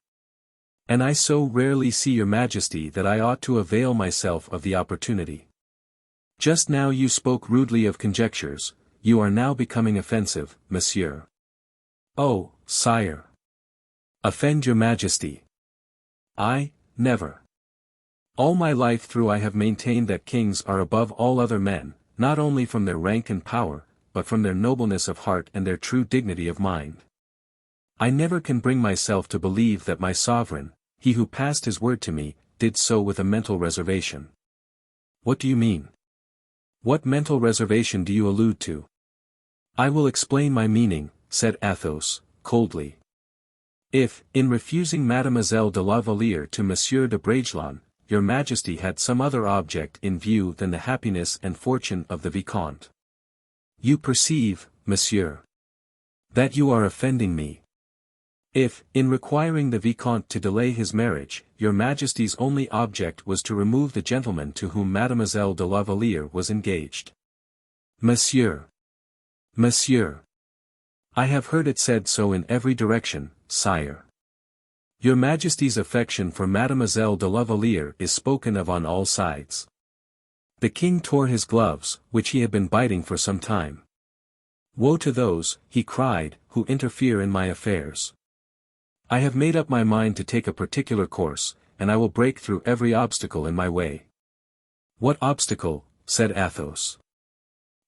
And I so rarely see your Majesty that I ought to avail myself of the opportunity. Just now you spoke rudely of conjectures, you are now becoming offensive, monsieur. Oh, sire. Offend your Majesty. I, never. All my life through I have maintained that kings are above all other men, not only from their rank and power, but from their nobleness of heart and their true dignity of mind. I never can bring myself to believe that my sovereign, he who passed his word to me, did so with a mental reservation. What do you mean? What mental reservation do you allude to? I will explain my meaning, said Athos, coldly. If, in refusing Mademoiselle de la Valliere to Monsieur de Bragelonne, your Majesty had some other object in view than the happiness and fortune of the Vicomte. You perceive, monsieur, that you are offending me. If, in requiring the Vicomte to delay his marriage, your Majesty's only object was to remove the gentleman to whom Mademoiselle de la Valliere was engaged. Monsieur. Monsieur. I have heard it said so in every direction, sire. Your Majesty's affection for Mademoiselle de la Valliere is spoken of on all sides. The king tore his gloves, which he had been biting for some time. Woe to those, he cried, who interfere in my affairs. I have made up my mind to take a particular course, and I will break through every obstacle in my way. What obstacle? Said Athos.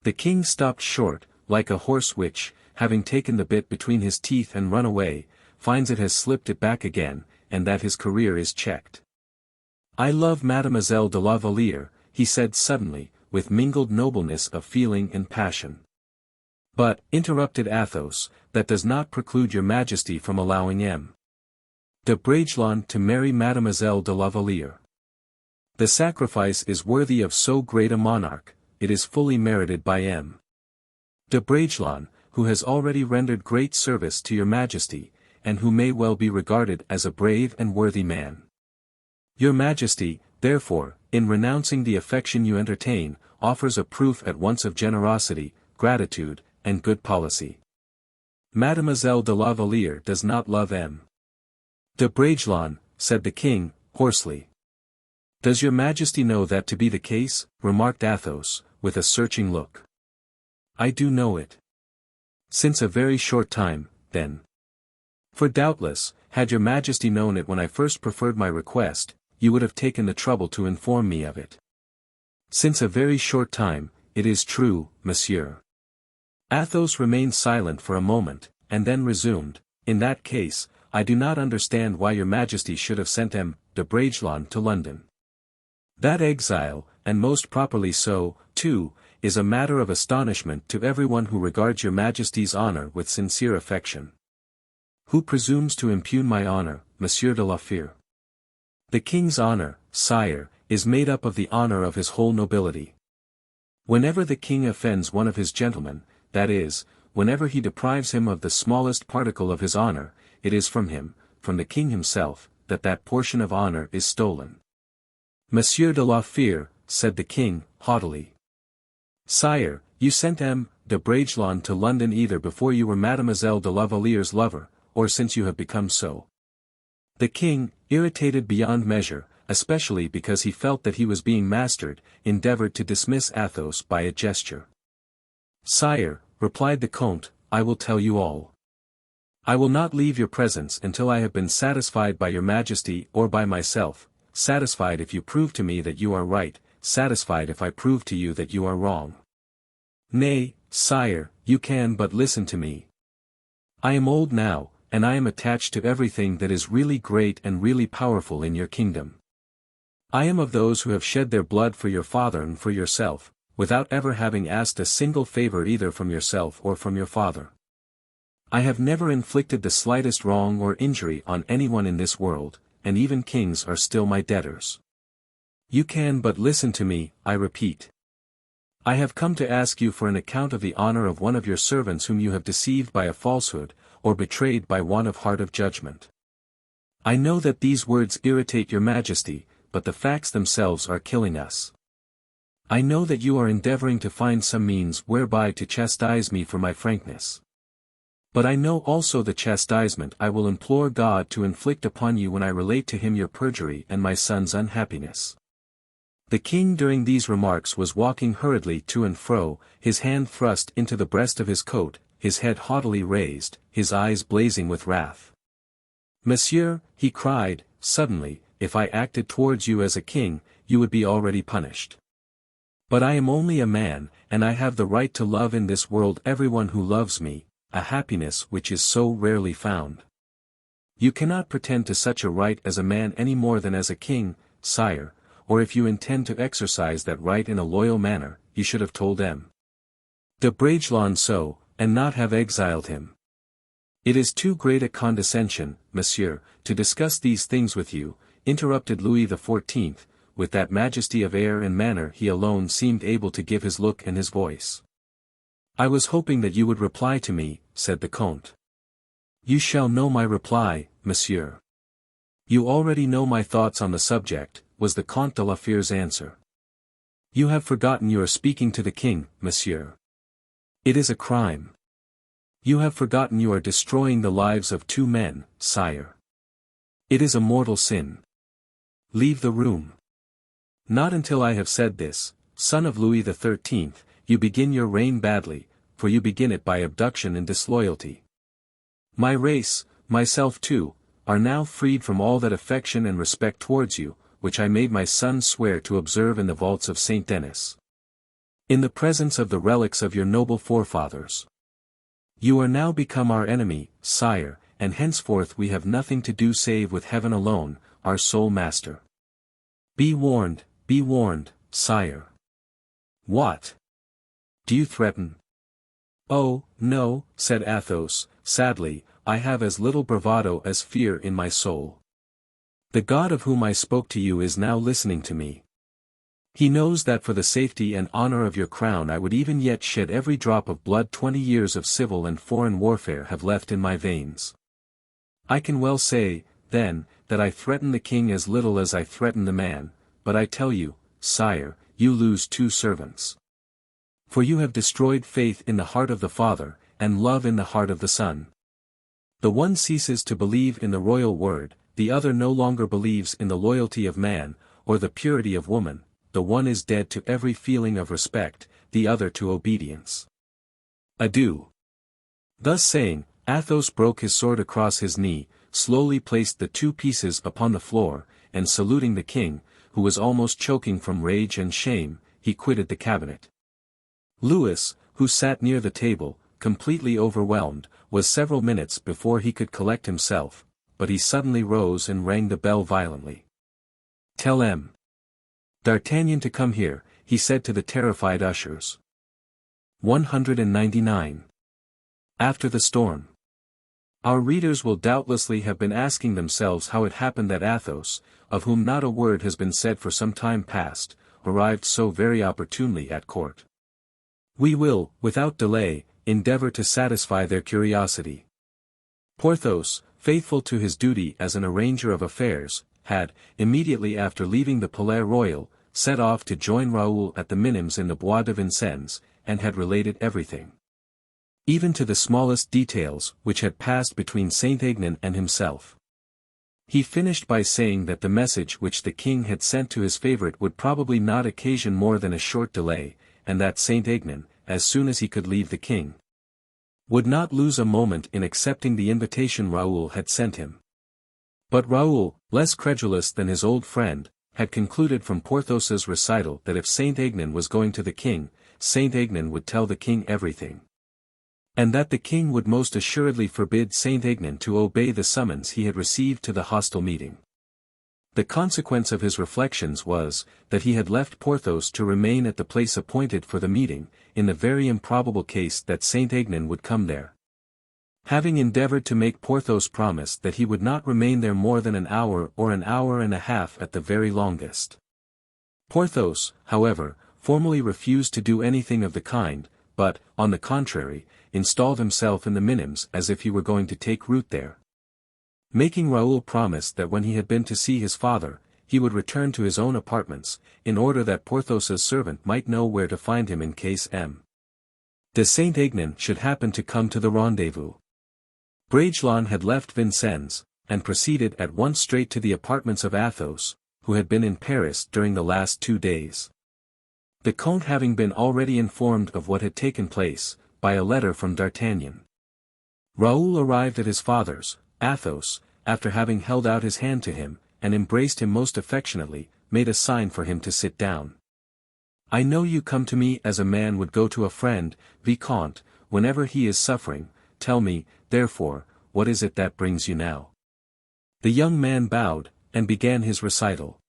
The king stopped short, like a horse which, having taken the bit between his teeth and run away, finds it has slipped it back again, and that his career is checked. I love Mademoiselle de la Valliere, he said suddenly, with mingled nobleness of feeling and passion. But, interrupted Athos, that does not preclude your Majesty from allowing M. de Bragelonne to marry Mademoiselle de la Valliere. The sacrifice is worthy of so great a monarch, it is fully merited by M. de Bragelonne, who has already rendered great service to your Majesty, and who may well be regarded as a brave and worthy man. Your Majesty, therefore, in renouncing the affection you entertain, offers a proof at once of generosity, gratitude, and good policy. Mademoiselle de la Valliere does not love M. de Bragelonne, said the king, hoarsely. Does your Majesty know that to be the case? Remarked Athos, with a searching look. I do know it. Since a very short time, then. For doubtless, had your Majesty known it when I first preferred my request, you would have taken the trouble to inform me of it. Since a very short time, it is true, monsieur. Athos remained silent for a moment, and then resumed, in that case, I do not understand why your Majesty should have sent M. de Bragelonne to London. That exile, and most properly so, too, is a matter of astonishment to everyone who regards your Majesty's honor with sincere affection. Who presumes to impugn my honor, Monsieur de la Fere? The king's honor, sire, is made up of the honor of his whole nobility. Whenever the king offends one of his gentlemen, that is, whenever he deprives him of the smallest particle of his honor, it is from him, from the king himself, that portion of honor is stolen. Monsieur de la Fere, said the king, haughtily. Sire, you sent M. de Bragelonne to London either before you were Mademoiselle de la Valliere's lover, or since you have become so. The king, irritated beyond measure, especially because he felt that he was being mastered, endeavored to dismiss Athos by a gesture. Sire, replied the Comte, I will tell you all. I will not leave your presence until I have been satisfied by your Majesty or by myself, satisfied if you prove to me that you are right, satisfied if I prove to you that you are wrong. Nay, sire, you can but listen to me. I am old now, and I am attached to everything that is really great and really powerful in your kingdom. I am of those who have shed their blood for your father and for yourself, without ever having asked a single favor either from yourself or from your father. I have never inflicted the slightest wrong or injury on anyone in this world, and even kings are still my debtors. You can but listen to me, I repeat. I have come to ask you for an account of the honor of one of your servants whom you have deceived by a falsehood, or betrayed by want of heart of judgment. I know that these words irritate your Majesty, but the facts themselves are killing us. I know that you are endeavoring to find some means whereby to chastise me for my frankness. But I know also the chastisement I will implore God to inflict upon you when I relate to him your perjury and my son's unhappiness. The king during these remarks was walking hurriedly to and fro, his hand thrust into the breast of his coat, his head haughtily raised, his eyes blazing with wrath. Monsieur, he cried, suddenly, if I acted towards you as a king, you would be already punished. But I am only a man, and I have the right to love in this world everyone who loves me, a happiness which is so rarely found. You cannot pretend to such a right as a man any more than as a king, sire, or if you intend to exercise that right in a loyal manner, you should have told M. de Bragelonne so, and not have exiled him. It is too great a condescension, monsieur, to discuss these things with you, interrupted Louis XIV, with that majesty of air and manner he alone seemed able to give his look and his voice. I was hoping that you would reply to me, said the Comte. You shall know my reply, monsieur. You already know my thoughts on the subject, was the Comte de la Fere's answer. You have forgotten you are speaking to the king, monsieur. It is a crime. You have forgotten you are destroying the lives of two men, sire. It is a mortal sin. Leave the room. Not until I have said this, son of Louis XIII, you begin your reign badly, for you begin it by abduction and disloyalty. My race, myself too, are now freed from all that affection and respect towards you, which I made my son swear to observe in the vaults of Saint Denis. In the presence of the relics of your noble forefathers. You are now become our enemy, sire, and henceforth we have nothing to do save with heaven alone, our sole master. Be warned, sire. What? Do you threaten? Oh, no, said Athos, sadly, I have as little bravado as fear in my soul. The God of whom I spoke to you is now listening to me. He knows that for the safety and honor of your crown I would even yet shed every drop of blood 20 years of civil and foreign warfare have left in my veins. I can well say, then, that I threaten the king as little as I threaten the man, but I tell you, sire, you lose two servants. For you have destroyed faith in the heart of the father, and love in the heart of the son. The one ceases to believe in the royal word, the other no longer believes in the loyalty of man, or the purity of woman, the one is dead to every feeling of respect, the other to obedience. Adieu. Thus saying, Athos broke his sword across his knee, slowly placed the two pieces upon the floor, and saluting the king, who was almost choking from rage and shame, he quitted the cabinet. Louis, who sat near the table, completely overwhelmed, was several minutes before he could collect himself, but he suddenly rose and rang the bell violently. Tell M. D'Artagnan to come here, he said to the terrified ushers. 199. After the storm. Our readers will doubtlessly have been asking themselves how it happened that Athos, of whom not a word has been said for some time past, arrived so very opportunely at court. We will, without delay, endeavor to satisfy their curiosity. Porthos, faithful to his duty as an arranger of affairs, had, immediately after leaving the Palais Royal, set off to join Raoul at the Minims in the Bois de Vincennes, and had related everything, even to the smallest details, which had passed between Saint-Aignan and himself. He finished by saying that the message which the king had sent to his favorite would probably not occasion more than a short delay, and that Saint-Aignan, as soon as he could leave the king, would not lose a moment in accepting the invitation Raoul had sent him. But Raoul, less credulous than his old friend, had concluded from Porthos's recital that if Saint-Aignan was going to the king, Saint-Aignan would tell the king everything, and that the king would most assuredly forbid Saint-Aignan to obey the summons he had received to the hostile meeting. The consequence of his reflections was, that he had left Porthos to remain at the place appointed for the meeting, in the very improbable case that Saint-Aignan would come there. Having endeavored to make Porthos promise that he would not remain there more than an hour or an hour and a half at the very longest. Porthos, however, formally refused to do anything of the kind, but, on the contrary, installed himself in the Minims as if he were going to take root there, making Raoul promise that when he had been to see his father, he would return to his own apartments, in order that Porthos's servant might know where to find him in case M. de Saint-Aignan should happen to come to the rendezvous. Bragelonne had left Vincennes, and proceeded at once straight to the apartments of Athos, who had been in Paris during the last 2 days. The Comte having been already informed of what had taken place, by a letter from D'Artagnan. Raoul arrived at his father's. Athos, after having held out his hand to him, and embraced him most affectionately, made a sign for him to sit down. "I know you come to me as a man would go to a friend, Vicomte, whenever he is suffering. Tell me, therefore, what is it that brings you now?" The young man bowed, and began his recital.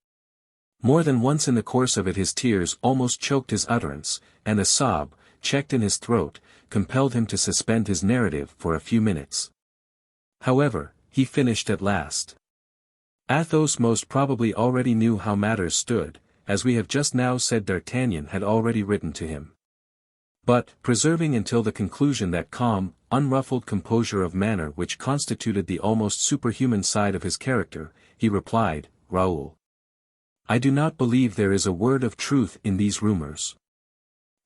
More than once in the course of it his tears almost choked his utterance, and a sob, checked in his throat, compelled him to suspend his narrative for a few minutes. However, he finished at last. Athos most probably already knew how matters stood, as we have just now said D'Artagnan had already written to him. But, preserving until the conclusion that calm, unruffled composure of manner which constituted the almost superhuman side of his character, he replied, "Raoul, I do not believe there is a word of truth in these rumors.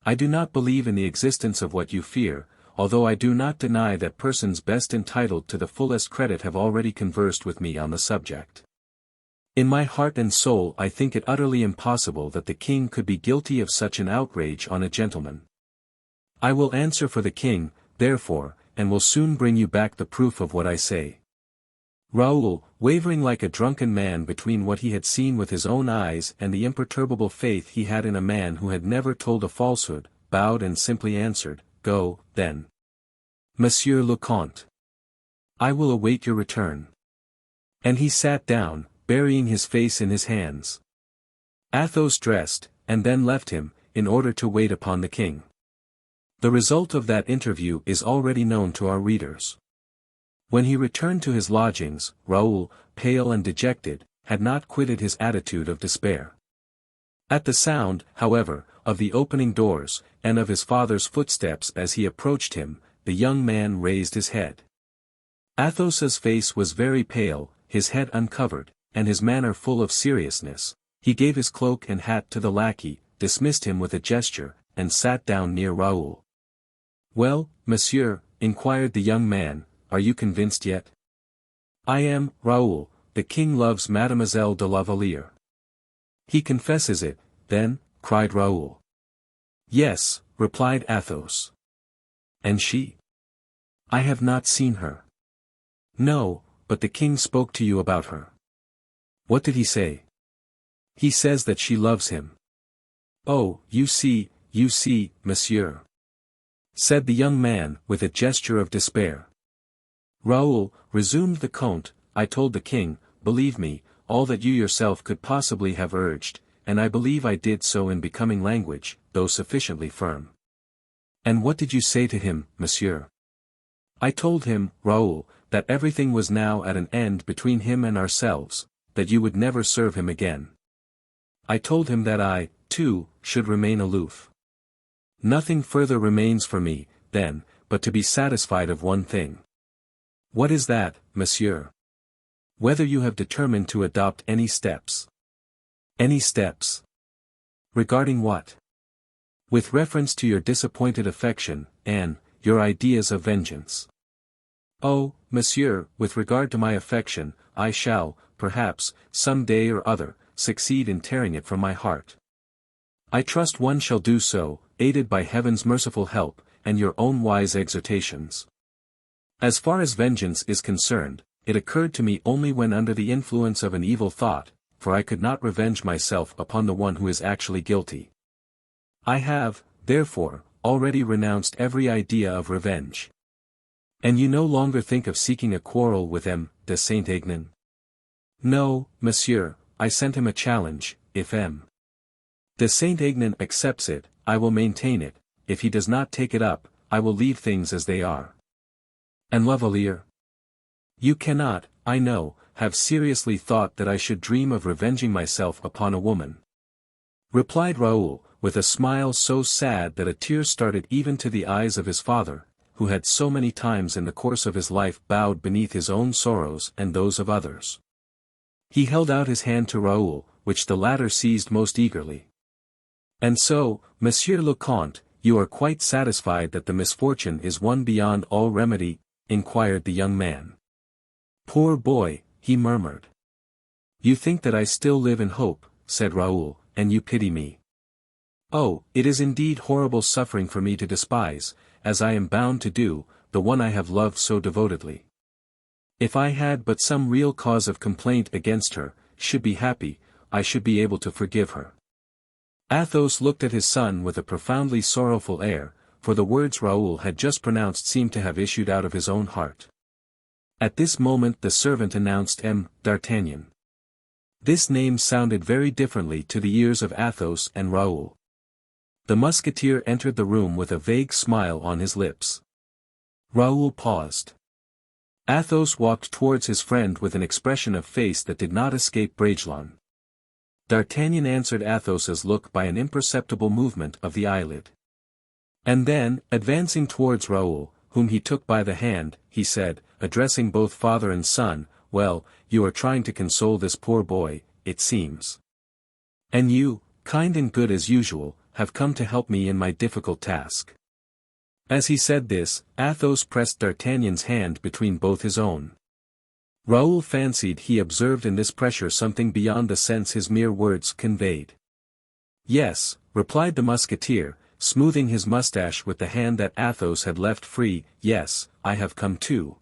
I do not believe in the existence of what you fear, although I do not deny that persons best entitled to the fullest credit have already conversed with me on the subject. In my heart and soul I think it utterly impossible that the king could be guilty of such an outrage on a gentleman. I will answer for the king, therefore, and will soon bring you back the proof of what I say." Raoul, wavering like a drunken man between what he had seen with his own eyes and the imperturbable faith he had in a man who had never told a falsehood, bowed and simply answered, "Go, then, Monsieur le Comte. I will await your return." And he sat down, burying his face in his hands. Athos dressed, and then left him, in order to wait upon the king. The result of that interview is already known to our readers. When he returned to his lodgings, Raoul, pale and dejected, had not quitted his attitude of despair. At the sound, however, of the opening doors, and of his father's footsteps as he approached him, the young man raised his head. Athos's face was very pale, his head uncovered, and his manner full of seriousness. He gave his cloak and hat to the lackey, dismissed him with a gesture, and sat down near Raoul. "Well, monsieur," inquired the young man, "are you convinced yet?" "I am, Raoul. The king loves Mademoiselle de la Valliere." "He confesses it, then?" cried Raoul. "Yes," replied Athos. "And she?" "I have not seen her." "No, but the king spoke to you about her." "What did he say?" "He says that she loves him." "Oh, you see, monsieur," said the young man, with a gesture of despair. "Raoul," resumed the Comte, "I told the king, believe me, all that you yourself could possibly have urged, and I believe I did so in becoming language, though sufficiently firm." "And what did you say to him, monsieur?" "I told him, Raoul, that everything was now at an end between him and ourselves, that you would never serve him again. I told him that I, too, should remain aloof." Nothing further remains for me, then, but to be satisfied of one thing. What is that, monsieur? Whether you have determined to adopt any steps. Any steps? Regarding what? With reference to your disappointed affection, and your ideas of vengeance. Oh, monsieur, with regard to my affection, I shall, perhaps, some day or other, succeed in tearing it from my heart. I trust one shall do so, aided by heaven's merciful help, and your own wise exhortations. As far as vengeance is concerned, it occurred to me only when under the influence of an evil thought, for I could not revenge myself upon the one who is actually guilty. I have, therefore, already renounced every idea of revenge. And you no longer think of seeking a quarrel with M. de Saint-Aignan? No, monsieur, I sent him a challenge. If M. de Saint-Aignan accepts it, I will maintain it. If he does not take it up, I will leave things as they are. And La Valliere? You cannot, I know, have seriously thought that I should dream of revenging myself upon a woman. Replied Raoul, with a smile so sad that a tear started even to the eyes of his father, who had so many times in the course of his life bowed beneath his own sorrows and those of others. He held out his hand to Raoul, which the latter seized most eagerly. And so, Monsieur le Comte, you are quite satisfied that the misfortune is one beyond all remedy? Inquired the young man. Poor boy, he murmured. You think that I still live in hope, said Raoul, and you pity me. Oh, it is indeed horrible suffering for me to despise, as I am bound to do, the one I have loved so devotedly. If I had but some real cause of complaint against her, should be happy, I should be able to forgive her. Athos looked at his son with a profoundly sorrowful air, for the words Raoul had just pronounced seemed to have issued out of his own heart. At this moment the servant announced M. d'Artagnan. This name sounded very differently to the ears of Athos and Raoul. The musketeer entered the room with a vague smile on his lips. Raoul paused. Athos walked towards his friend with an expression of face that did not escape Bragelonne. D'Artagnan answered Athos's look by an imperceptible movement of the eyelid. And then, advancing towards Raoul, whom he took by the hand, he said, addressing both father and son, well, you are trying to console this poor boy, it seems. And you, kind and good as usual, have come to help me in my difficult task. As he said this, Athos pressed D'Artagnan's hand between both his own. Raoul fancied he observed in this pressure something beyond the sense his mere words conveyed. Yes, replied the musketeer, smoothing his mustache with the hand that Athos had left free, yes, I have come too.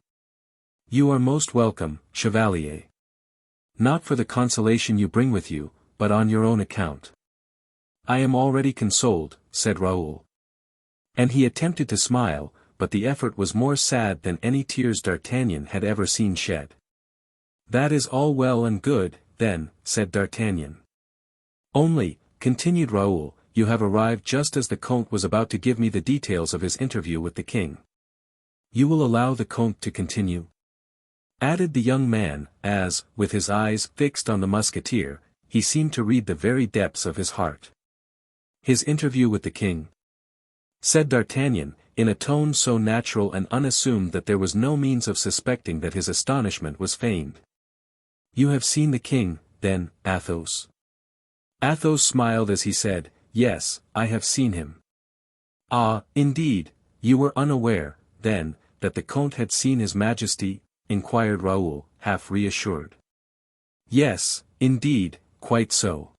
You are most welcome, chevalier. Not for the consolation you bring with you, but on your own account. I am already consoled, said Raoul. And he attempted to smile, but the effort was more sad than any tears D'Artagnan had ever seen shed. That is all well and good, then, said D'Artagnan. Only, continued Raoul, you have arrived just as the Comte was about to give me the details of his interview with the king. You will allow the Comte to continue? Added the young man, as, with his eyes fixed on the musketeer, he seemed to read the very depths of his heart. His interview with the king? Said D'Artagnan, in a tone so natural and unassumed that there was no means of suspecting that his astonishment was feigned. You have seen the king, then, Athos? Athos smiled as he said, yes, I have seen him. Ah, indeed, you were unaware, then, that the Comte had seen his Majesty? Inquired Raoul, half reassured. Yes, indeed, quite so.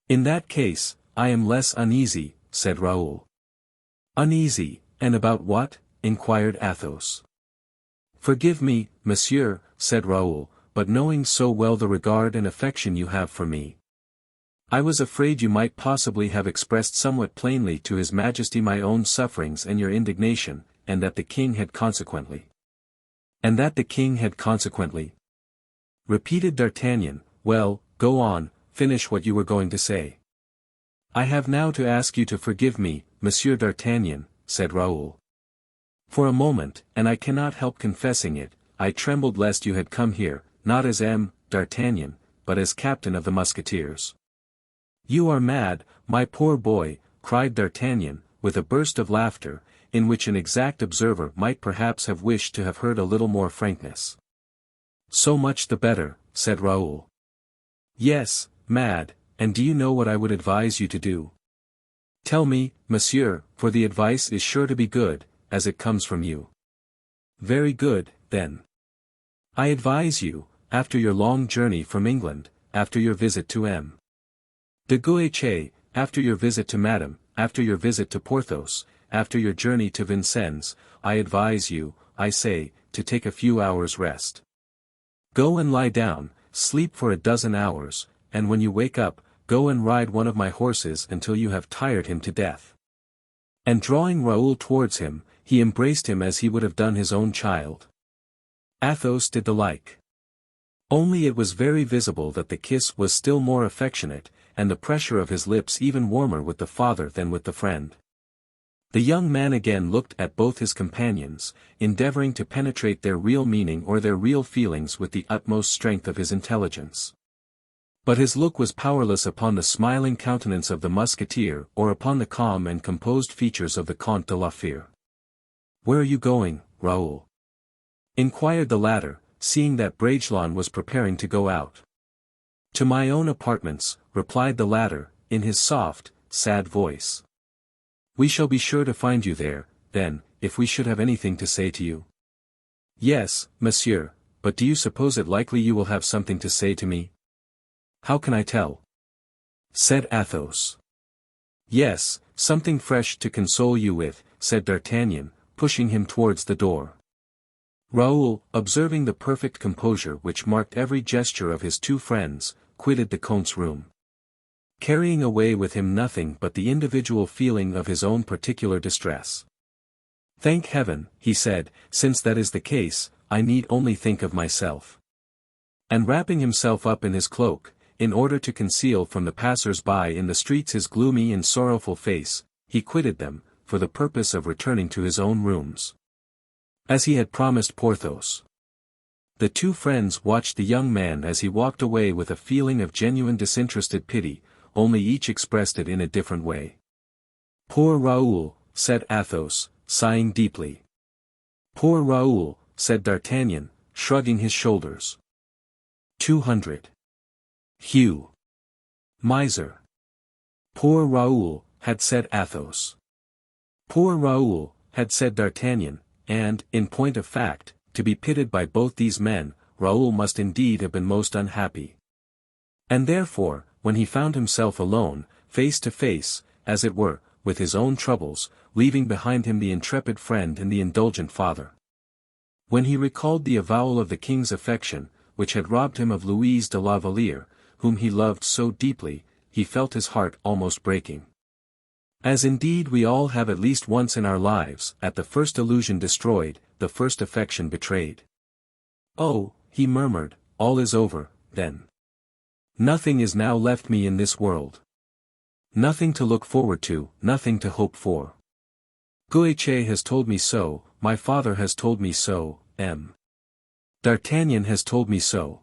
In that case, I am less uneasy, said Raoul. Uneasy, and about what? Inquired Athos. Forgive me, monsieur, said Raoul, but knowing so well the regard and affection you have for me, I was afraid you might possibly have expressed somewhat plainly to His Majesty my own sufferings and your indignation, and that the king had consequently. And that the king had consequently. Repeated D'Artagnan, well, go on, finish what you were going to say. I have now to ask you to forgive me, Monsieur d'Artagnan, said Raoul. For a moment, and I cannot help confessing it, I trembled lest you had come here, not as M. d'Artagnan, but as captain of the Musketeers. You are mad, my poor boy, cried D'Artagnan, with a burst of laughter, in which an exact observer might perhaps have wished to have heard a little more frankness. "So much the better," said Raoul. "Yes, mad, and do you know what I would advise you to do? Tell me, monsieur, for the advice is sure to be good, as it comes from you." "Very good, then. I advise you, after your long journey from England, after your visit to M. de Guiche, after your visit to Madame, after your visit to Porthos, after your journey to Vincennes, I advise you, I say, to take a few hours' rest. Go and lie down, sleep for a dozen hours, and when you wake up, go and ride one of my horses until you have tired him to death." And drawing Raoul towards him, he embraced him as he would have done his own child. Athos did the like. Only it was very visible that the kiss was still more affectionate, and the pressure of his lips even warmer with the father than with the friend. The young man again looked at both his companions, endeavoring to penetrate their real meaning or their real feelings with the utmost strength of his intelligence. But his look was powerless upon the smiling countenance of the Musketeer or upon the calm and composed features of the Comte de la Fere. "Where are you going, Raoul?" inquired the latter, seeing that Bragelonne was preparing to go out. "To my own apartments," replied the latter, in his soft, sad voice. "We shall be sure to find you there, then, if we should have anything to say to you." "Yes, monsieur, but do you suppose it likely you will have something to say to me?" "How can I tell?" said Athos. "Yes, something fresh to console you with," said D'Artagnan, pushing him towards the door. Raoul, observing the perfect composure which marked every gesture of his two friends, quitted the Comte's room, carrying away with him nothing but the individual feeling of his own particular distress. "Thank heaven," he said, "since that is the case, I need only think of myself." And wrapping himself up in his cloak, in order to conceal from the passers-by in the streets his gloomy and sorrowful face, he quitted them, for the purpose of returning to his own rooms, as he had promised Porthos. The two friends watched the young man as he walked away with a feeling of genuine disinterested pity, only each expressed it in a different way. "Poor Raoul," said Athos, sighing deeply. "Poor Raoul," said D'Artagnan, shrugging his shoulders. 200. Hugh. Miser. "Poor Raoul," had said Athos. "Poor Raoul," had said D'Artagnan, and, in point of fact, to be pitied by both these men, Raoul must indeed have been most unhappy. And therefore, when he found himself alone, face to face, as it were, with his own troubles, leaving behind him the intrepid friend and the indulgent father. When he recalled the avowal of the king's affection, which had robbed him of Louise de la Valliere, whom he loved so deeply, he felt his heart almost breaking. As indeed we all have at least once in our lives, at the first illusion destroyed, the first affection betrayed. "Oh," he murmured, "all is over, then. Nothing is now left me in this world. Nothing to look forward to, nothing to hope for. Guiche has told me so, my father has told me so, M. D'Artagnan has told me so.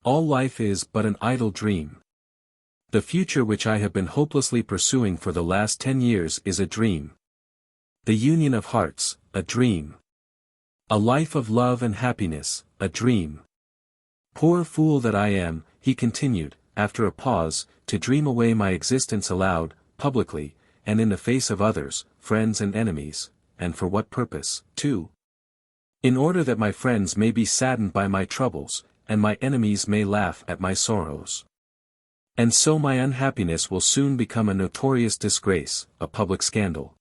All life is but an idle dream. The future which I have been hopelessly pursuing for the last 10 years is a dream. The union of hearts, a dream. A life of love and happiness, a dream. Poor fool that I am," he continued, after a pause, "to dream away my existence aloud, publicly, and in the face of others, friends and enemies, and for what purpose, too? In order that my friends may be saddened by my troubles, and my enemies may laugh at my sorrows. And so my unhappiness will soon become a notorious disgrace, a public scandal.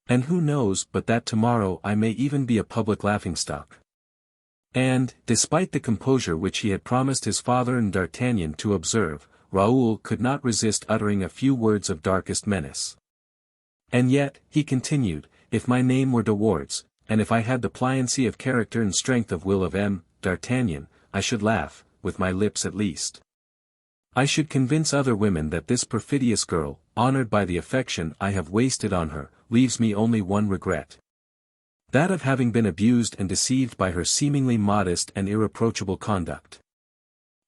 And who knows but that tomorrow I may even be a public laughingstock." And, despite the composure which he had promised his father and D'Artagnan to observe, Raoul could not resist uttering a few words of darkest menace. "And yet," he continued, "if my name were De Wardes, and if I had the pliancy of character and strength of will of M. D'Artagnan, I should laugh, with my lips at least. I should convince other women that this perfidious girl, honored by the affection I have wasted on her, leaves me only one regret. That of having been abused and deceived by her seemingly modest and irreproachable conduct.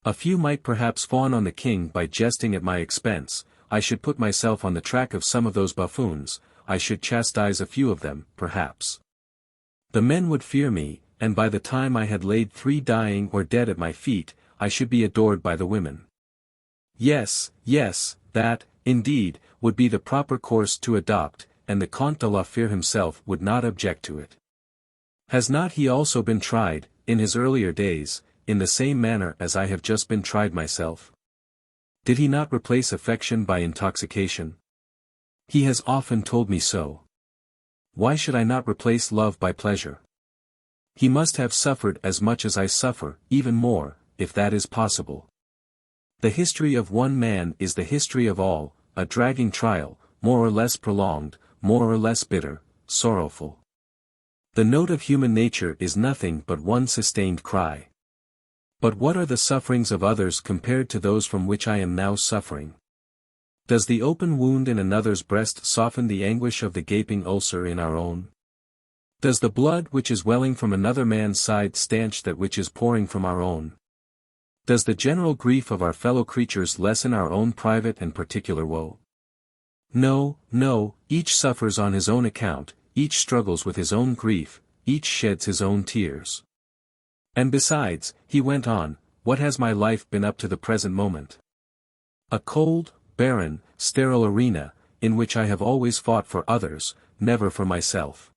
A few might perhaps fawn on the king by jesting at my expense, I should put myself on the track of some of those buffoons, I should chastise a few of them, perhaps. The men would fear me, and by the time I had laid 3 dying or dead at my feet, I should be adored by the women. Yes, that, indeed, would be the proper course to adopt, and the Comte de la Fere himself would not object to it. Has not he also been tried, in his earlier days, in the same manner as I have just been tried myself? Did he not replace affection by intoxication? He has often told me so. Why should I not replace love by pleasure? He must have suffered as much as I suffer, even more, if that is possible. The history of one man is the history of all, a dragging trial, more or less prolonged, more or less bitter, sorrowful. The note of human nature is nothing but one sustained cry. But what are the sufferings of others compared to those from which I am now suffering? Does the open wound in another's breast soften the anguish of the gaping ulcer in our own? Does the blood which is welling from another man's side stanch that which is pouring from our own? Does the general grief of our fellow creatures lessen our own private and particular woe? No, each suffers on his own account, each struggles with his own grief, each sheds his own tears. And besides, he went on, what has my life been up to the present moment? A cold, barren, sterile arena, in which I have always fought for others, never for myself.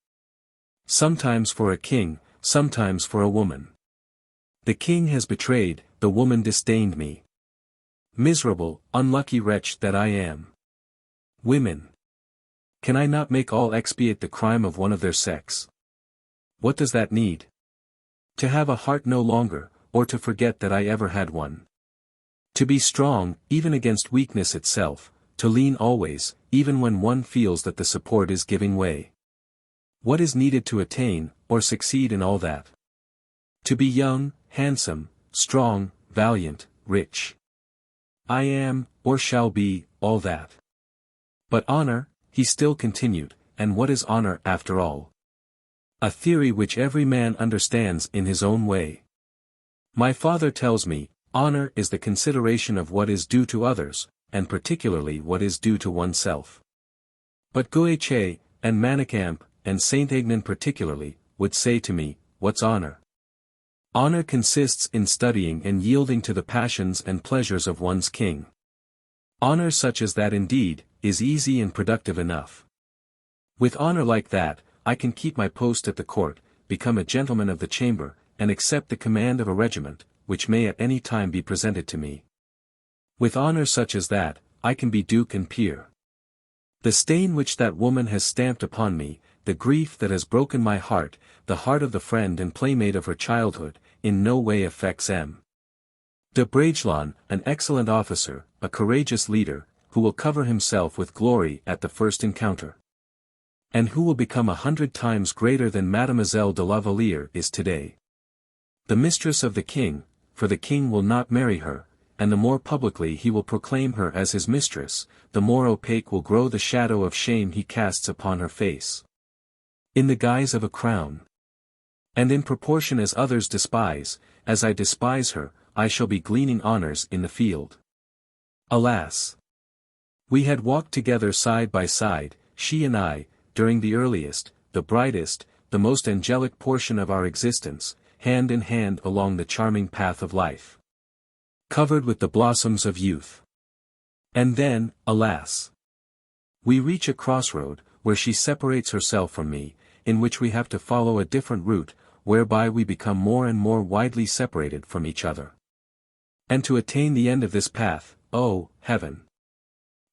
Sometimes for a king, sometimes for a woman. The king has betrayed, the woman disdained me. Miserable, unlucky wretch that I am. Women. Can I not make all expiate the crime of one of their sex? What does that need? To have a heart no longer, or to forget that I ever had one. To be strong, even against weakness itself, to lean always, even when one feels that the support is giving way. What is needed to attain, or succeed in all that? To be young, handsome, strong, valiant, rich. I am, or shall be, all that. But honor, he still continued, and what is honor after all? A theory which every man understands in his own way. My father tells me, honor is the consideration of what is due to others, and particularly what is due to oneself. But Goethe, and Manicamp, and Saint-Aignan particularly, would say to me, what's honor? Honor consists in studying and yielding to the passions and pleasures of one's king. Honor such as that indeed, is easy and productive enough. With honor like that, I can keep my post at the court, become a gentleman of the chamber, and accept the command of a regiment, which may at any time be presented to me. With honor such as that, I can be duke and peer. The stain which that woman has stamped upon me, the grief that has broken my heart, the heart of the friend and playmate of her childhood, in no way affects M. de Bragelonne, an excellent officer, a courageous leader, who will cover himself with glory at the first encounter. And who will become 100 times greater than Mademoiselle de la Valliere is today. The mistress of the king, for the king will not marry her, and the more publicly he will proclaim her as his mistress, the more opaque will grow the shadow of shame he casts upon her face. In the guise of a crown. And in proportion as others despise, as I despise her, I shall be gleaning honors in the field. Alas! We had walked together side by side, she and I, during the earliest, the brightest, the most angelic portion of our existence, hand in hand along the charming path of life. Covered with the blossoms of youth. And then, alas! We reach a crossroad, where she separates herself from me, in which we have to follow a different route, whereby we become more and more widely separated from each other. And to attain the end of this path, oh, heaven!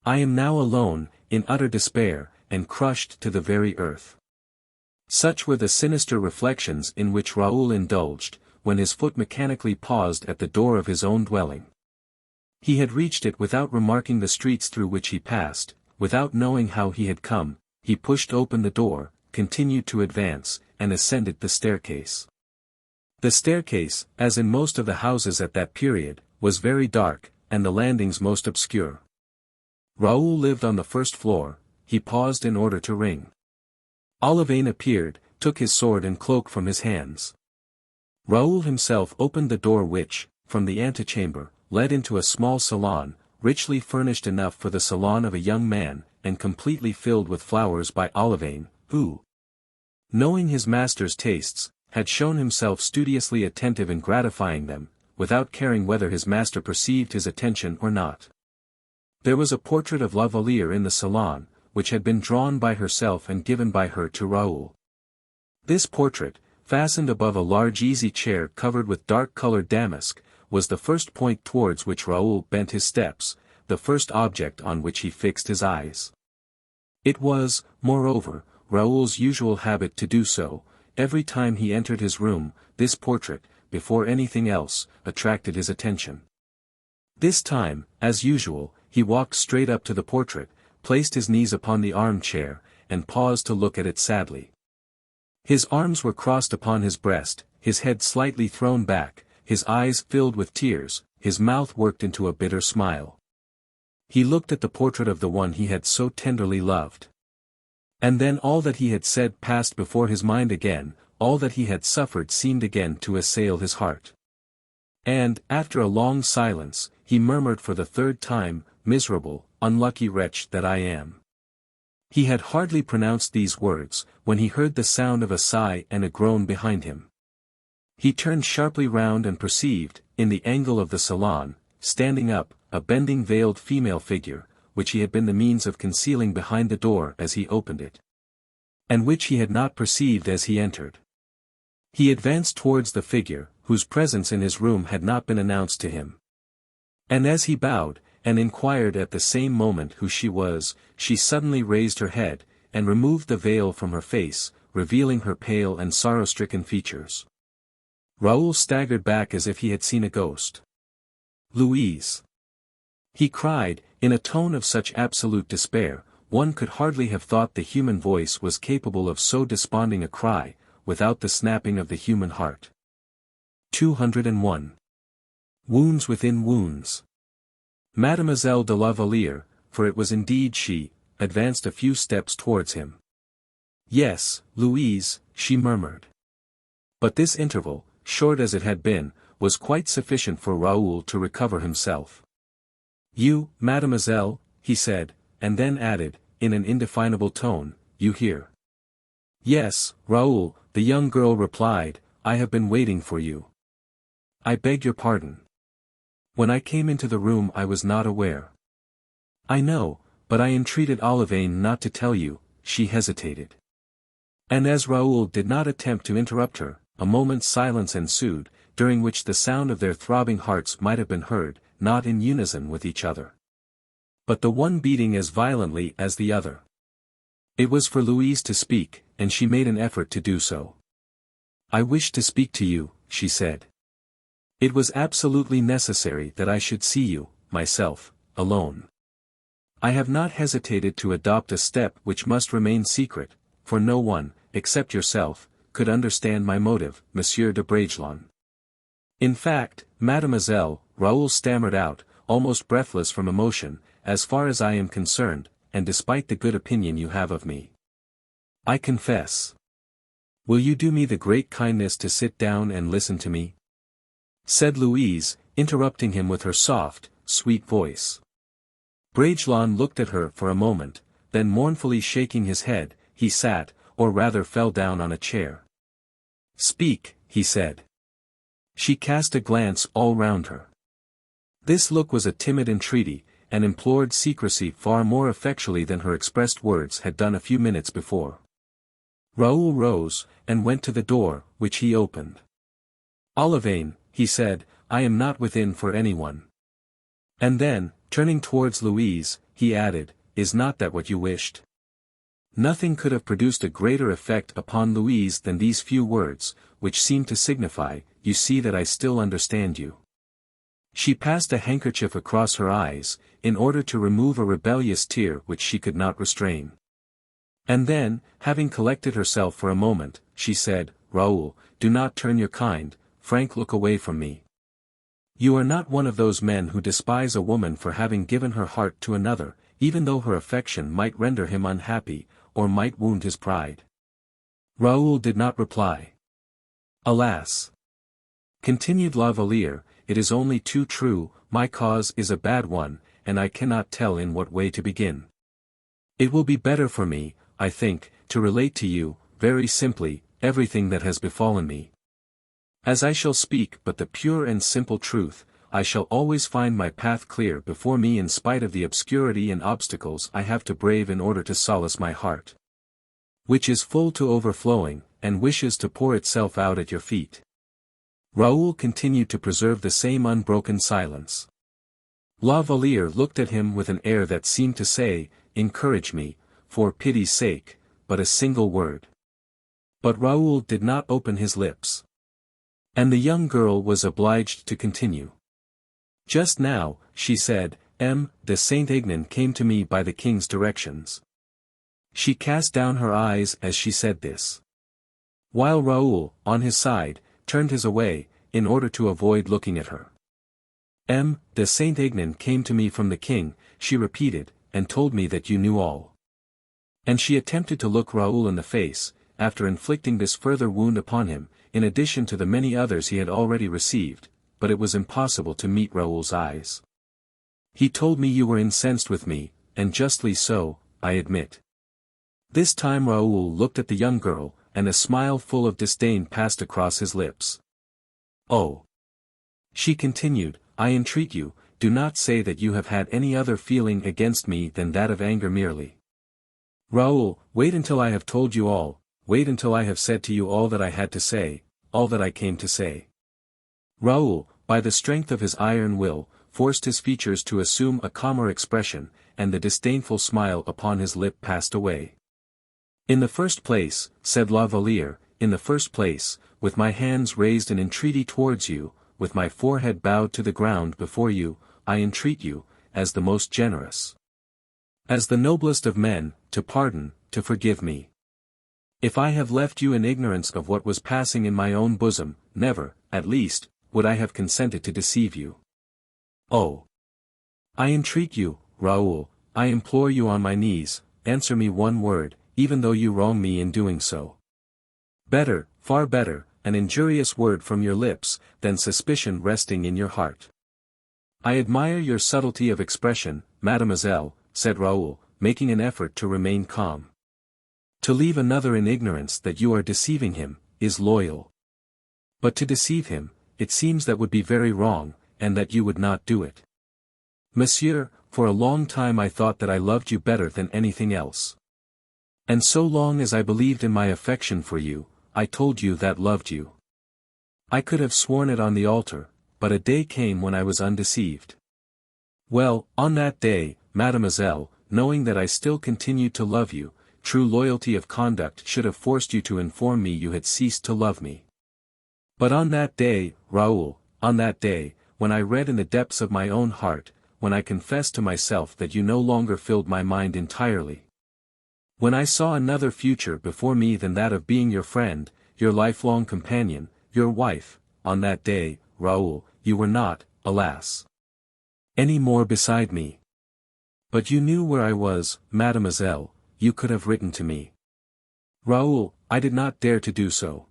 I am now alone, in utter despair, and crushed to the very earth. Such were the sinister reflections in which Raoul indulged, when his foot mechanically paused at the door of his own dwelling. He had reached it without remarking the streets through which he passed, without knowing how he had come. He pushed open the door, continued to advance, and ascended the staircase. The staircase, as in most of the houses at that period, was very dark, and the landings most obscure. Raoul lived on the first floor. He paused in order to ring. Olivain appeared, took his sword and cloak from his hands. Raoul himself opened the door which, from the antechamber, led into a small salon, richly furnished enough for the salon of a young man, and completely filled with flowers by Olivain, who, knowing his master's tastes, had shown himself studiously attentive in gratifying them, without caring whether his master perceived his attention or not. There was a portrait of La Valliere in the salon, which had been drawn by herself and given by her to Raoul. This portrait, fastened above a large easy chair covered with dark-colored damask, was the first point towards which Raoul bent his steps, the first object on which he fixed his eyes. It was, moreover, Raoul's usual habit to do so. Every time he entered his room, this portrait, before anything else, attracted his attention. This time, as usual, he walked straight up to the portrait, placed his knees upon the armchair, and paused to look at it sadly. His arms were crossed upon his breast, his head slightly thrown back, his eyes filled with tears, his mouth worked into a bitter smile. He looked at the portrait of the one he had so tenderly loved. And then all that he had said passed before his mind again, all that he had suffered seemed again to assail his heart. And, after a long silence, he murmured for the third time, "Miserable, unlucky wretch that I am." He had hardly pronounced these words, when he heard the sound of a sigh and a groan behind him. He turned sharply round and perceived, in the angle of the salon, standing up, a bending veiled female figure, which he had been the means of concealing behind the door as he opened it, and which he had not perceived as he entered. He advanced towards the figure, whose presence in his room had not been announced to him. And as he bowed, and inquired at the same moment who she was, she suddenly raised her head, and removed the veil from her face, revealing her pale and sorrow-stricken features. Raoul staggered back as if he had seen a ghost. "Louise!" he cried, in a tone of such absolute despair, one could hardly have thought the human voice was capable of so desponding a cry, without the snapping of the human heart. 201. Wounds within wounds. Mademoiselle de la Valliere, for it was indeed she, advanced a few steps towards him. "Yes, Louise," she murmured. But this interval, short as it had been, was quite sufficient for Raoul to recover himself. "You, mademoiselle," he said, and then added, in an indefinable tone, "you hear?" "Yes, Raoul," the young girl replied, "I have been waiting for you." "I beg your pardon. When I came into the room I was not aware." "I know, but I entreated Olivain not to tell you," she hesitated. And as Raoul did not attempt to interrupt her, a moment's silence ensued, during which the sound of their throbbing hearts might have been heard, not in unison with each other, but the one beating as violently as the other. It was for Louise to speak, and she made an effort to do so. "I wish to speak to you," she said. "It was absolutely necessary that I should see you, myself, alone. I have not hesitated to adopt a step which must remain secret, for no one, except yourself, could understand my motive, Monsieur de Bragelonne." "In fact, mademoiselle," Raoul stammered out, almost breathless from emotion, "as far as I am concerned, and despite the good opinion you have of me, I confess. Will you do me the great kindness to sit down and listen to me?" said Louise, interrupting him with her soft, sweet voice. Bragelonne looked at her for a moment, then mournfully shaking his head, he sat, or rather fell down on a chair. "Speak," he said. She cast a glance all round her. This look was a timid entreaty, and implored secrecy far more effectually than her expressed words had done a few minutes before. Raoul rose, and went to the door, which he opened. "Olivain," he said, "I am not within for anyone." And then, turning towards Louise, he added, "Is not that what you wished?" Nothing could have produced a greater effect upon Louise than these few words, which seemed to signify, "You see that I still understand you." She passed a handkerchief across her eyes, in order to remove a rebellious tear which she could not restrain. And then, having collected herself for a moment, she said, "Raoul, do not turn your kind, frank look away from me. You are not one of those men who despise a woman for having given her heart to another, even though her affection might render him unhappy, or might wound his pride." Raoul did not reply. "Alas!" continued La Valliere, "it is only too true, my cause is a bad one, and I cannot tell in what way to begin. It will be better for me, I think, to relate to you, very simply, everything that has befallen me. As I shall speak but the pure and simple truth, I shall always find my path clear before me in spite of the obscurity and obstacles I have to brave in order to solace my heart, which is full to overflowing, and wishes to pour itself out at your feet. Raoul continued to preserve the same unbroken silence. La Valliere looked at him with an air that seemed to say, "Encourage me, for pity's sake, but a single word." But Raoul did not open his lips. And the young girl was obliged to continue. "Just now," she said, "M. de Saint-Aignan came to me by the king's directions." She cast down her eyes as she said this, while Raoul, on his side, turned his away, in order to avoid looking at her. "M. de Saint-Aignan came to me from the king," she repeated, "and told me that you knew all." And she attempted to look Raoul in the face, after inflicting this further wound upon him, in addition to the many others he had already received, but it was impossible to meet Raoul's eyes. "He told me you were incensed with me, and justly so, I admit." This time Raoul looked at the young girl, and a smile full of disdain passed across his lips. "Oh," she continued, "I entreat you, do not say that you have had any other feeling against me than that of anger merely. Raoul, wait until I have told you all, wait until I have said to you all that I had to say, all that I came to say." Raoul, by the strength of his iron will, forced his features to assume a calmer expression, and the disdainful smile upon his lip passed away. "In the first place," said La Valliere, "in the first place, with my hands raised in entreaty towards you, with my forehead bowed to the ground before you, I entreat you, as the most generous, as the noblest of men, to pardon, to forgive me. If I have left you in ignorance of what was passing in my own bosom, never, at least, would I have consented to deceive you. Oh! I entreat you, Raoul, I implore you on my knees, answer me one word, even though you wrong me in doing so. Better, far better, an injurious word from your lips, than suspicion resting in your heart." "I admire your subtlety of expression, mademoiselle," said Raoul, making an effort to remain calm. "To leave another in ignorance that you are deceiving him, is loyal. But to deceive him, it seems that would be very wrong, and that you would not do it. Monsieur, for a long time I thought that I loved you better than anything else. And so long as I believed in my affection for you, I told you that loved you. I could have sworn it on the altar, but a day came when I was undeceived. Well, on that day, mademoiselle, knowing that I still continued to love you, true loyalty of conduct should have forced you to inform me you had ceased to love me. But on that day, Raoul, on that day, when I read in the depths of my own heart, when I confessed to myself that you no longer filled my mind entirely, when I saw another future before me than that of being your friend, your lifelong companion, your wife, on that day, Raoul, you were not, alas, any more beside me. But you knew where I was, mademoiselle, you could have written to me. Raoul, I did not dare to do so.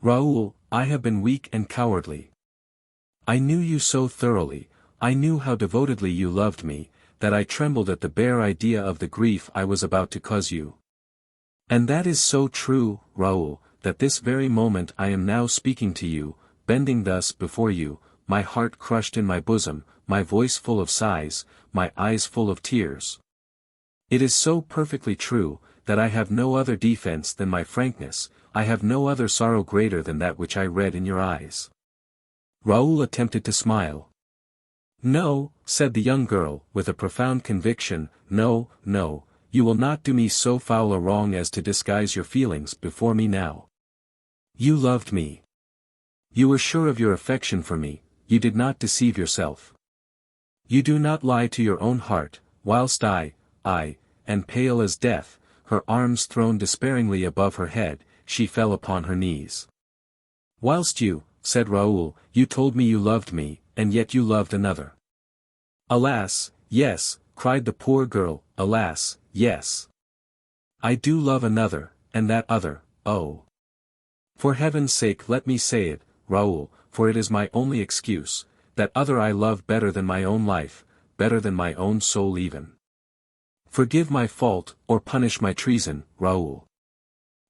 Raoul, I have been weak and cowardly. I knew you so thoroughly, I knew how devotedly you loved me, that I trembled at the bare idea of the grief I was about to cause you. And that is so true, Raoul, that this very moment I am now speaking to you, bending thus before you, my heart crushed in my bosom, my voice full of sighs, my eyes full of tears. It is so perfectly true, that I have no other defense than my frankness, I have no other sorrow greater than that which I read in your eyes." Raoul attempted to smile. "No," said the young girl, with a profound conviction, "no, no, you will not do me so foul a wrong as to disguise your feelings before me now. You loved me. You were sure of your affection for me, you did not deceive yourself. You do not lie to your own heart, whilst I, and pale as death, her arms thrown despairingly above her head, she fell upon her knees. Whilst you, said Raoul, you told me you loved me, and yet you loved another. Alas, yes, cried the poor girl, alas, yes. I do love another, and that other, oh. For heaven's sake let me say it, Raoul, for it is my only excuse, that other I love better than my own life, better than my own soul even. Forgive my fault, or punish my treason, Raoul.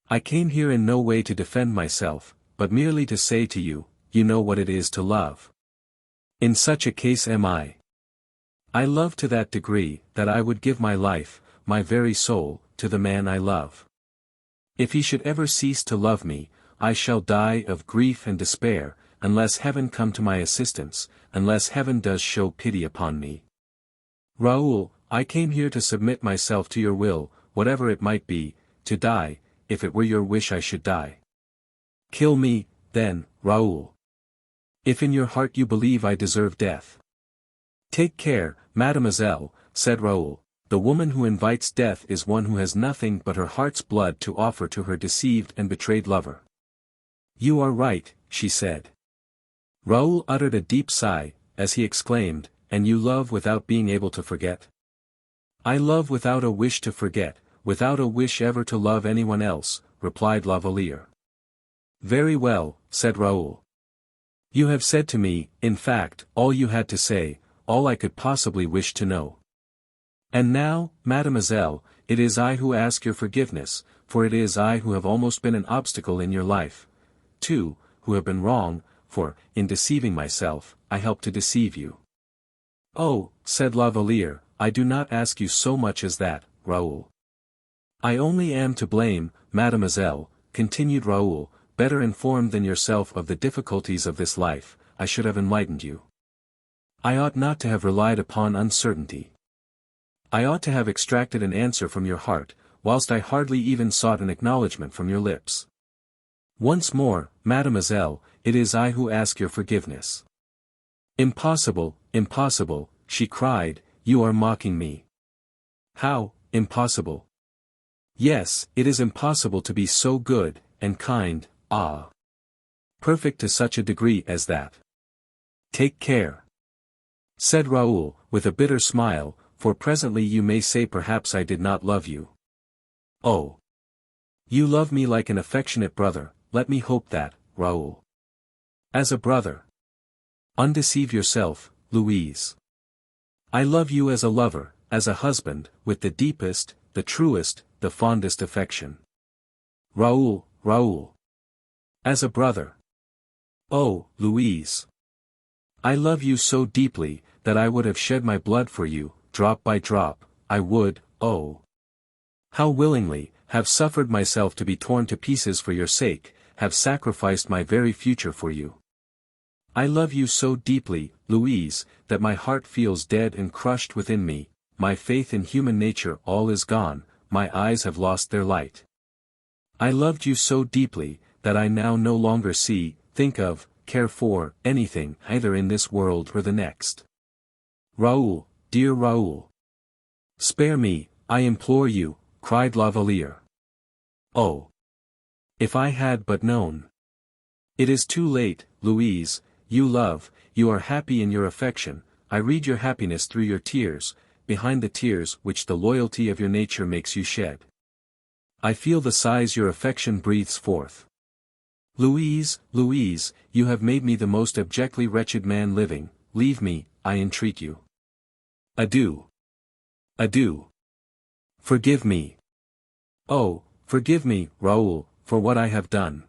I came here in no way to defend myself, but merely to say to you, you know what it is to love. In such a case am I. I love to that degree, that I would give my life, my very soul, to the man I love. If he should ever cease to love me, I shall die of grief and despair, unless heaven come to my assistance, unless heaven does show pity upon me. Raoul, I came here to submit myself to your will, whatever it might be, to die, if it were your wish I should die. Kill me, then, Raoul. If in your heart you believe I deserve death. Take care, Mademoiselle, said Raoul, the woman who invites death is one who has nothing but her heart's blood to offer to her deceived and betrayed lover. You are right, she said. Raoul uttered a deep sigh, as he exclaimed, and you love without being able to forget? I love without a wish to forget, without a wish ever to love anyone else, replied La Valliere. Very well, said Raoul. You have said to me, in fact, all you had to say, all I could possibly wish to know. And now, Mademoiselle, it is I who ask your forgiveness, for it is I who have almost been an obstacle in your life. Too, who have been wrong, for, in deceiving myself, I helped to deceive you. Oh, said La Valliere, I do not ask you so much as that, Raoul. I only am to blame, Mademoiselle, continued Raoul, better informed than yourself of the difficulties of this life, I should have enlightened you. I ought not to have relied upon uncertainty. I ought to have extracted an answer from your heart, whilst I hardly even sought an acknowledgment from your lips. Once more, Mademoiselle, it is I who ask your forgiveness. Impossible, impossible, she cried, you are mocking me. How, impossible? Yes, it is impossible to be so good, and kind, perfect to such a degree as that. Take care, said Raoul, with a bitter smile, for presently you may say perhaps I did not love you. Oh! You love me like an affectionate brother, let me hope that, Raoul. As a brother. Undeceive yourself, Louise. I love you as a lover, as a husband, with the deepest, the truest, the fondest affection. Raoul, Raoul. As a brother. Oh, Louise. I love you so deeply, that I would have shed my blood for you, drop by drop, I would, oh. How willingly, have suffered myself to be torn to pieces for your sake, have sacrificed my very future for you. I love you so deeply, Louise, that my heart feels dead and crushed within me, my faith in human nature all is gone, my eyes have lost their light. I loved you so deeply, that I now no longer see, think of, care for, anything, either in this world or the next. Raoul, dear Raoul. Spare me, I implore you, cried La Valliere. Oh! If I had but known. It is too late, Louise, you love, you are happy in your affection, I read your happiness through your tears, behind the tears which the loyalty of your nature makes you shed. I feel the sighs your affection breathes forth. Louise, Louise, you have made me the most abjectly wretched man living, leave me, I entreat you. Adieu. Adieu. Forgive me. Oh, forgive me, Raoul, for what I have done.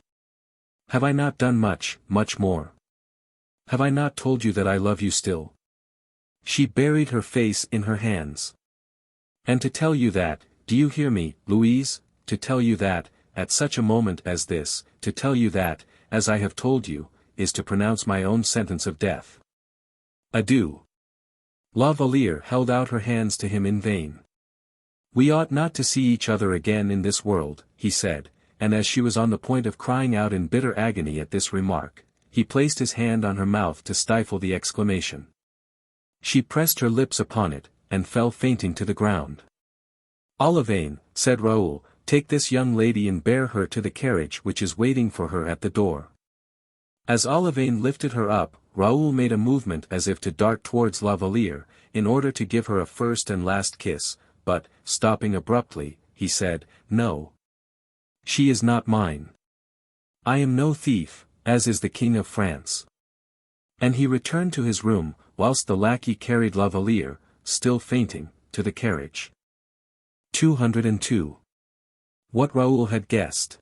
Have I not done much, much more? Have I not told you that I love you still? She buried her face in her hands. And to tell you that, do you hear me, Louise, to tell you that, at such a moment as this, to tell you that, as I have told you, is to pronounce my own sentence of death. Adieu. La Valliere held out her hands to him in vain. We ought not to see each other again in this world, he said, and as she was on the point of crying out in bitter agony at this remark, he placed his hand on her mouth to stifle the exclamation. She pressed her lips upon it, and fell fainting to the ground. Olivain, said Raoul, take this young lady and bear her to the carriage which is waiting for her at the door. As Olivain lifted her up, Raoul made a movement as if to dart towards La Valliere, in order to give her a first and last kiss, but, stopping abruptly, he said, No. She is not mine. I am no thief, as is the King of France. And he returned to his room, whilst the lackey carried La Valliere, still fainting, to the carriage. 202. What Raoul had guessed.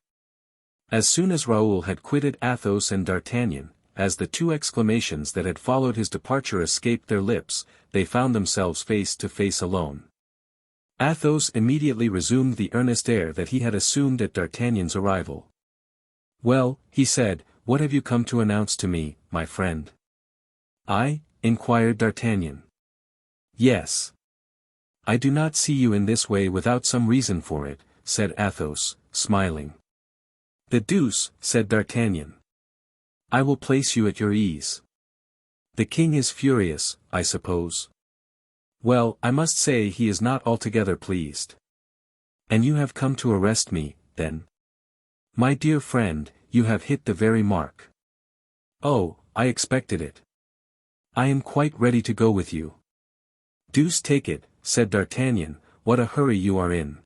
As soon as Raoul had quitted Athos and D'Artagnan, as the two exclamations that had followed his departure escaped their lips, they found themselves face to face alone. Athos immediately resumed the earnest air that he had assumed at D'Artagnan's arrival. "Well," he said, "what have you come to announce to me, my friend?" "I?" inquired D'Artagnan. "Yes. I do not see you in this way without some reason for it," said Athos, smiling. "The deuce," said D'Artagnan. "I will place you at your ease. The king is furious, I suppose. Well, I must say he is not altogether pleased. And you have come to arrest me, then? My dear friend, you have hit the very mark. Oh, I expected it. I am quite ready to go with you." "Deuce take it," said D'Artagnan, "what a hurry you are in."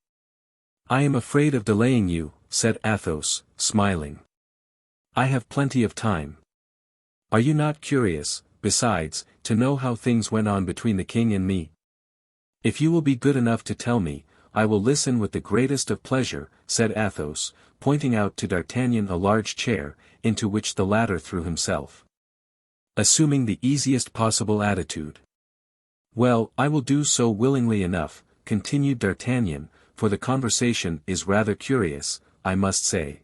"I am afraid of delaying you," said Athos, smiling. "I have plenty of time. Are you not curious, besides, to know how things went on between the king and me? If you will be good enough to tell me, I will listen with the greatest of pleasure," said Athos, pointing out to D'Artagnan a large chair, into which the latter threw himself, assuming the easiest possible attitude. "Well, I will do so willingly enough," continued D'Artagnan, "for the conversation is rather curious, I must say.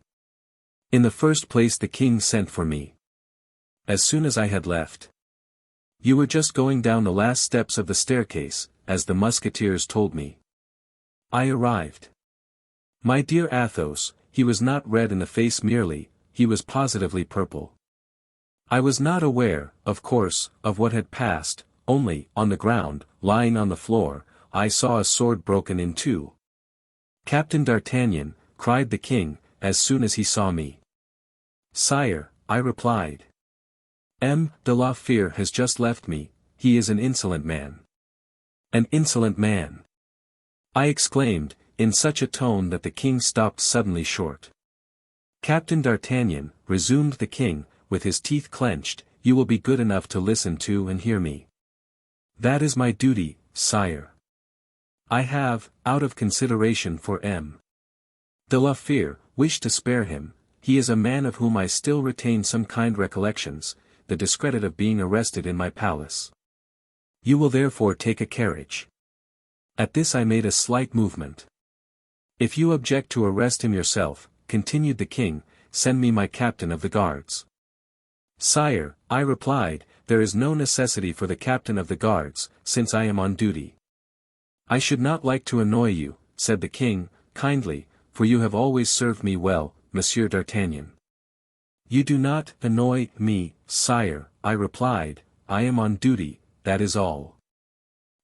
In the first place the king sent for me. As soon as I had left. You were just going down the last steps of the staircase, as the Musketeers told me. I arrived. My dear Athos, he was not red in the face merely, he was positively purple. I was not aware, of course, of what had passed, only, on the ground, lying on the floor, I saw a sword broken in two." "Captain D'Artagnan," cried the king, as soon as he saw me. "Sire," I replied. "M. de la Fere has just left me, he is an insolent man." "An insolent man!" I exclaimed, in such a tone that the king stopped suddenly short. "Captain D'Artagnan," resumed the king, with his teeth clenched, "you will be good enough to listen to and hear me." "That is my duty, sire. I have, out of consideration for M. de la Fere, wished to spare him. He is a man of whom I still retain some kind recollections, the discredit of being arrested in my palace. You will therefore take a carriage." At this I made a slight movement. "If you object to arrest him yourself," continued the king, "send me my captain of the guards." "Sire," I replied, "there is no necessity for the captain of the guards, since I am on duty." "I should not like to annoy you," said the king, kindly, "for you have always served me well, Monsieur d'Artagnan." "You do not annoy me, sire," I replied, "I am on duty, that is all."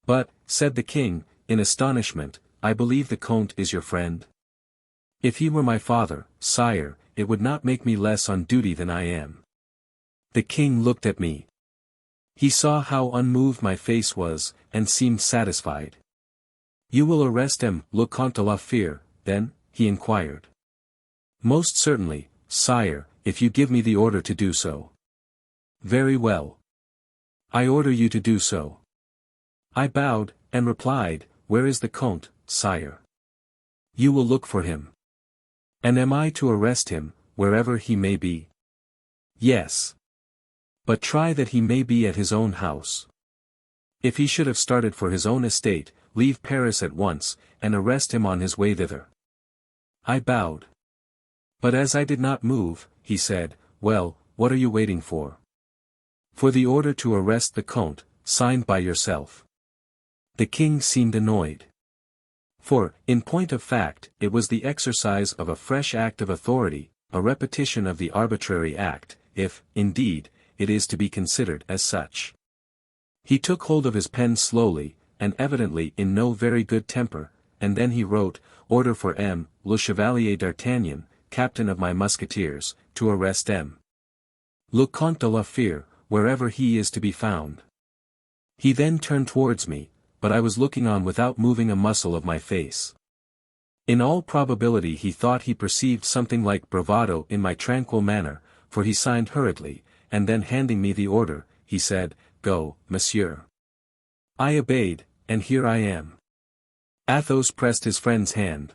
"But," said the king, in astonishment, "I believe the Comte is your friend?" "If he were my father, sire, it would not make me less on duty than I am." The king looked at me. He saw how unmoved my face was, and seemed satisfied. "You will arrest le Comte de la Fere, then?" he inquired. "Most certainly, sire, if you give me the order to do so." "Very well. I order you to do so." I bowed, and replied, "Where is the Comte, sire?" "You will look for him." "And am I to arrest him, wherever he may be?" "Yes. But try that he may be at his own house. If he should have started for his own estate, leave Paris at once, and arrest him on his way thither." I bowed. But as I did not move, he said, "Well, what are you waiting for?" "For the order to arrest the Comte, signed by yourself." The king seemed annoyed. For, in point of fact, it was the exercise of a fresh act of authority, a repetition of the arbitrary act, if, indeed, it is to be considered as such. He took hold of his pen slowly, and evidently in no very good temper, and then he wrote, "Order for M. le Chevalier d'Artagnan, captain of my Musketeers, to arrest M. le Comte de la Fere, wherever he is to be found." He then turned towards me, but I was looking on without moving a muscle of my face. In all probability he thought he perceived something like bravado in my tranquil manner, for he signed hurriedly, and then handing me the order, he said, "Go, monsieur." I obeyed, and here I am. Athos pressed his friend's hand.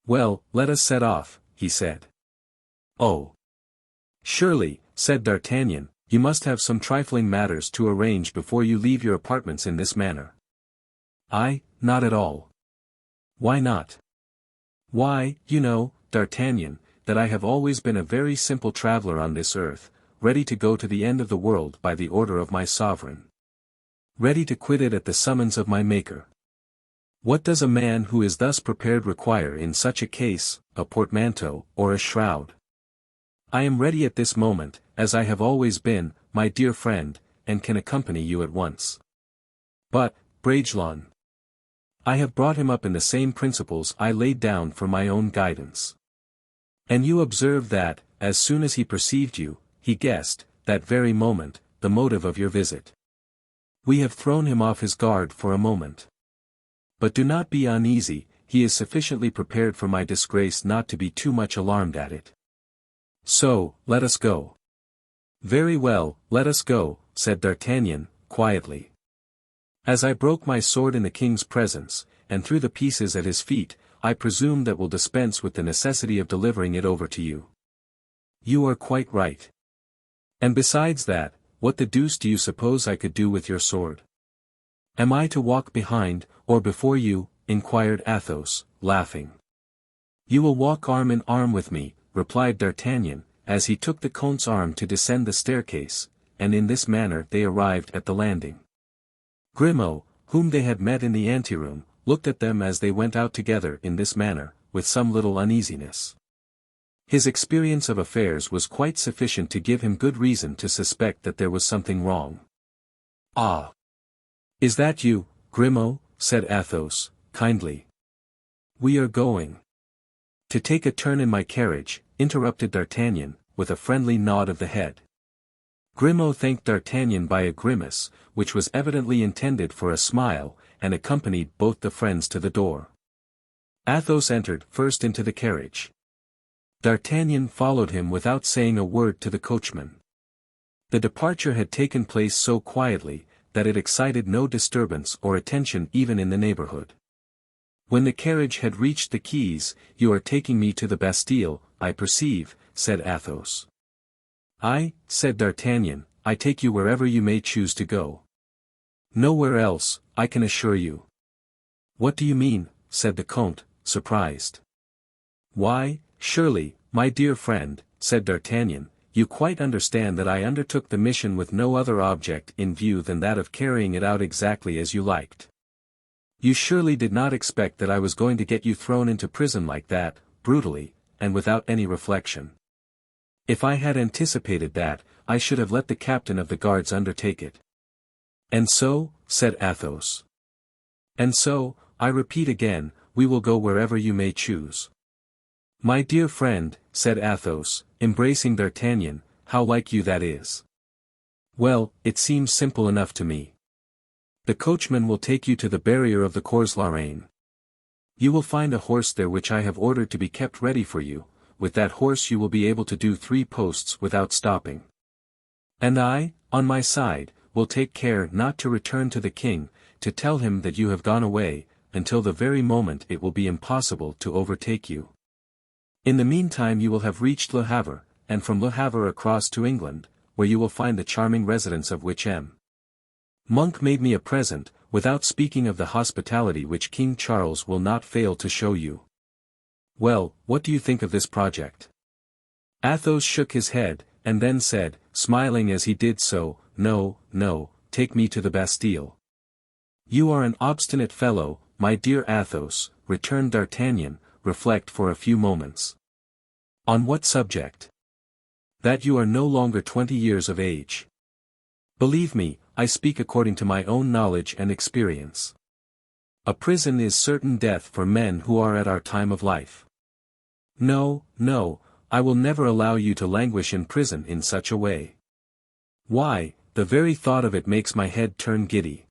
Well, let us set off, he said. Oh. Surely, said D'Artagnan, you must have some trifling matters to arrange before you leave your apartments in this manner. Not at all. Why not? Why, you know, D'Artagnan, that I have always been a very simple traveller on this earth, ready to go to the end of the world by the order of my sovereign. Ready to quit it at the summons of my Maker. What does a man who is thus prepared require in such a case, a portmanteau, or a shroud? I am ready at this moment, as I have always been, my dear friend, and can accompany you at once. But, Bragelonne. I have brought him up in the same principles I laid down for my own guidance. And you observe that, as soon as he perceived you, he guessed, that very moment, the motive of your visit. We have thrown him off his guard for a moment. But do not be uneasy, he is sufficiently prepared for my disgrace not to be too much alarmed at it. So, let us go. Very well, let us go, said D'Artagnan, quietly. As I broke my sword in the king's presence, and threw the pieces at his feet, I presume that will dispense with the necessity of delivering it over to you. You are quite right. And besides that, what the deuce do you suppose I could do with your sword? Am I to walk behind, or before you? Inquired Athos, laughing. You will walk arm in arm with me, replied D'Artagnan, as he took the Comte's arm to descend the staircase, and in this manner they arrived at the landing. Grimaud, whom they had met in the anteroom, looked at them as they went out together in this manner, with some little uneasiness. His experience of affairs was quite sufficient to give him good reason to suspect that there was something wrong. Ah! Is that you, Grimaud? Said Athos, kindly. We are going to take a turn in my carriage, interrupted D'Artagnan, with a friendly nod of the head. Grimaud thanked D'Artagnan by a grimace, which was evidently intended for a smile, and accompanied both the friends to the door. Athos entered first into the carriage. D'Artagnan followed him without saying a word to the coachman. The departure had taken place so quietly, that it excited no disturbance or attention even in the neighborhood. When the carriage had reached the quays, "You are taking me to the Bastille, I perceive," said Athos. "I," said D'Artagnan, "I take you wherever you may choose to go. Nowhere else, I can assure you." "What do you mean?" said the Comte, surprised. "Why, surely, my dear friend," said D'Artagnan, "you quite understand that I undertook the mission with no other object in view than that of carrying it out exactly as you liked. You surely did not expect that I was going to get you thrown into prison like that, brutally, and without any reflection. If I had anticipated that, I should have let the captain of the guards undertake it." "And so," said Athos. "And so, I repeat again, we will go wherever you may choose." "My dear friend," said Athos, embracing D'Artagnan, "how like you that is." "Well, it seems simple enough to me. The coachman will take you to the barrier of the Cours la Reine. You will find a horse there which I have ordered to be kept ready for you. With that horse you will be able to do 3 posts without stopping. And I, on my side, will take care not to return to the king, to tell him that you have gone away, until the very moment it will be impossible to overtake you. In the meantime you will have reached Le Havre, and from Le Havre across to England, where you will find the charming residence of which M. Monk made me a present, without speaking of the hospitality which King Charles will not fail to show you. Well, what do you think of this project?" Athos shook his head, and then said, smiling as he did so, "No, no, take me to the Bastille." "You are an obstinate fellow, my dear Athos," returned D'Artagnan. "Reflect for a few moments." "On what subject?" "That you are no longer 20 years of age. Believe me, I speak according to my own knowledge and experience. A prison is certain death for men who are at our time of life. No, no, I will never allow you to languish in prison in such a way. Why, the very thought of it makes my head turn giddy."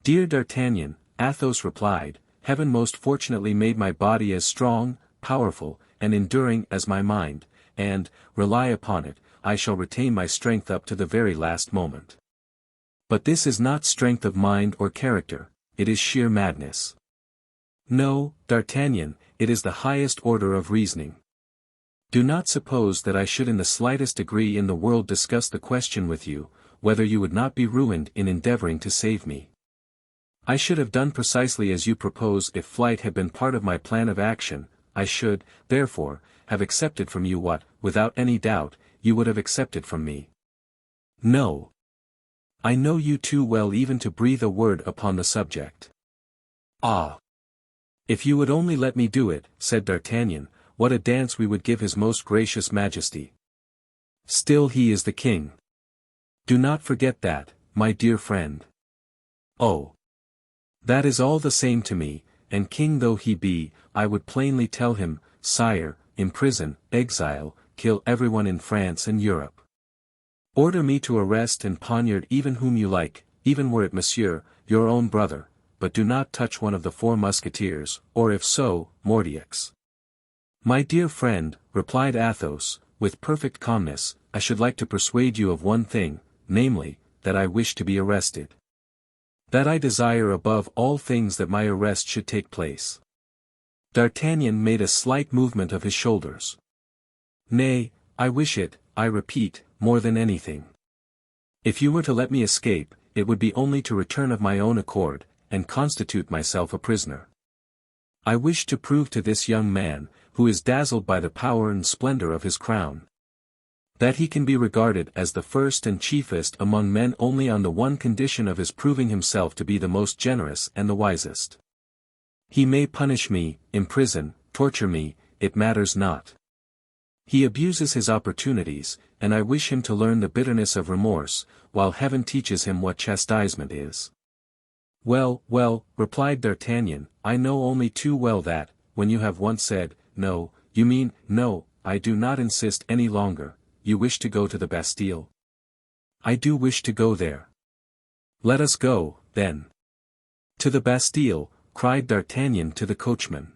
"Dear D'Artagnan," Athos replied, "Heaven most fortunately made my body as strong, powerful, and enduring as my mind, and, rely upon it, I shall retain my strength up to the very last moment. But this is not strength of mind or character, it is sheer madness. No, D'Artagnan, it is the highest order of reasoning. Do not suppose that I should in the slightest degree in the world discuss the question with you, whether you would not be ruined in endeavoring to save me. I should have done precisely as you propose if flight had been part of my plan of action. I should, therefore, have accepted from you what, without any doubt, you would have accepted from me. No. I know you too well even to breathe a word upon the subject. Ah! If you would only let me do it, said D'Artagnan, what a dance we would give his most gracious majesty. Still he is the king. Do not forget that, my dear friend. Oh! That is all the same to me, and king though he be, I would plainly tell him, sire, imprison, exile, kill everyone in France and Europe. Order me to arrest and poniard even whom you like, even were it monsieur, your own brother, but do not touch one of the 4 Musketeers, or if so, Mordiacs. My dear friend, replied Athos, with perfect calmness, I should like to persuade you of one thing, namely, that I wish to be arrested. That I desire above all things that my arrest should take place. D'Artagnan made a slight movement of his shoulders. Nay, I wish it, I repeat, more than anything. If you were to let me escape, it would be only to return of my own accord, and constitute myself a prisoner. I wish to prove to this young man, who is dazzled by the power and splendor of his crown, that he can be regarded as the first and chiefest among men only on the one condition of his proving himself to be the most generous and the wisest. He may punish me, imprison, torture me, it matters not. He abuses his opportunities, and I wish him to learn the bitterness of remorse, while heaven teaches him what chastisement is. Well, well, replied D'Artagnan, I know only too well that, when you have once said, no, you mean, no, I do not insist any longer, you wish to go to the Bastille? I do wish to go there. Let us go, then. To the Bastille, cried D'Artagnan to the coachman.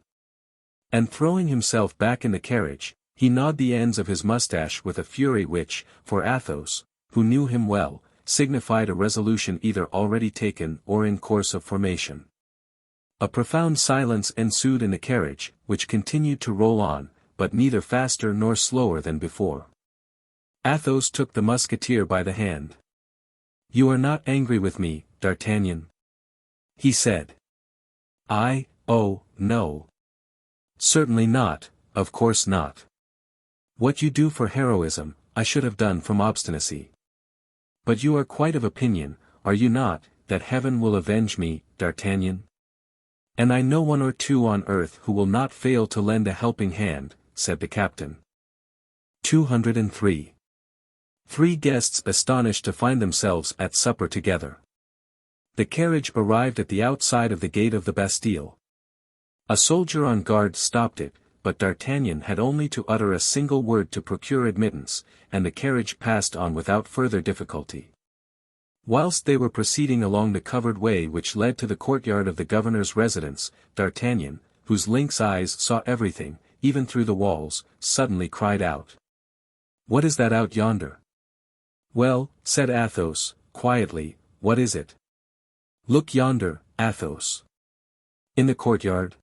And throwing himself back in the carriage, he gnawed the ends of his moustache with a fury which, for Athos, who knew him well, signified a resolution either already taken or in course of formation. A profound silence ensued in the carriage, which continued to roll on, but neither faster nor slower than before. Athos took the musketeer by the hand. You are not angry with me, D'Artagnan? He said. Oh, no. Certainly not, of course not. What you do for heroism, I should have done from obstinacy. But you are quite of opinion, are you not, that heaven will avenge me, D'Artagnan? And I know one or two on earth who will not fail to lend a helping hand, said the captain. 203. 3 guests astonished to find themselves at supper together. The carriage arrived at the outside of the gate of the Bastille. A soldier on guard stopped it, but D'Artagnan had only to utter a single word to procure admittance, and the carriage passed on without further difficulty. Whilst they were proceeding along the covered way which led to the courtyard of the governor's residence, D'Artagnan, whose lynx eyes saw everything, even through the walls, suddenly cried out. What is that out yonder? Well, said Athos, quietly, what is it? Look yonder, Athos. In the courtyard?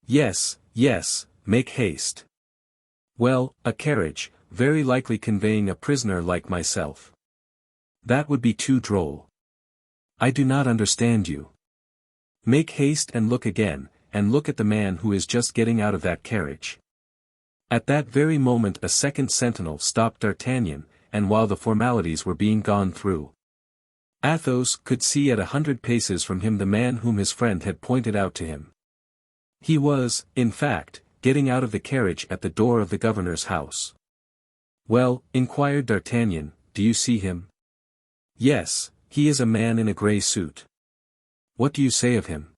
Yes, make haste. Well, a carriage, very likely conveying a prisoner like myself. That would be too droll. I do not understand you. Make haste and look again, and look at the man who is just getting out of that carriage. At that very moment a second sentinel stopped D'Artagnan, and while the formalities were being gone through, Athos could see at 100 paces from him the man whom his friend had pointed out to him. He was, in fact, getting out of the carriage at the door of the governor's house. Well, inquired D'Artagnan, do you see him? Yes, he is a man in a grey suit. What do you say of him?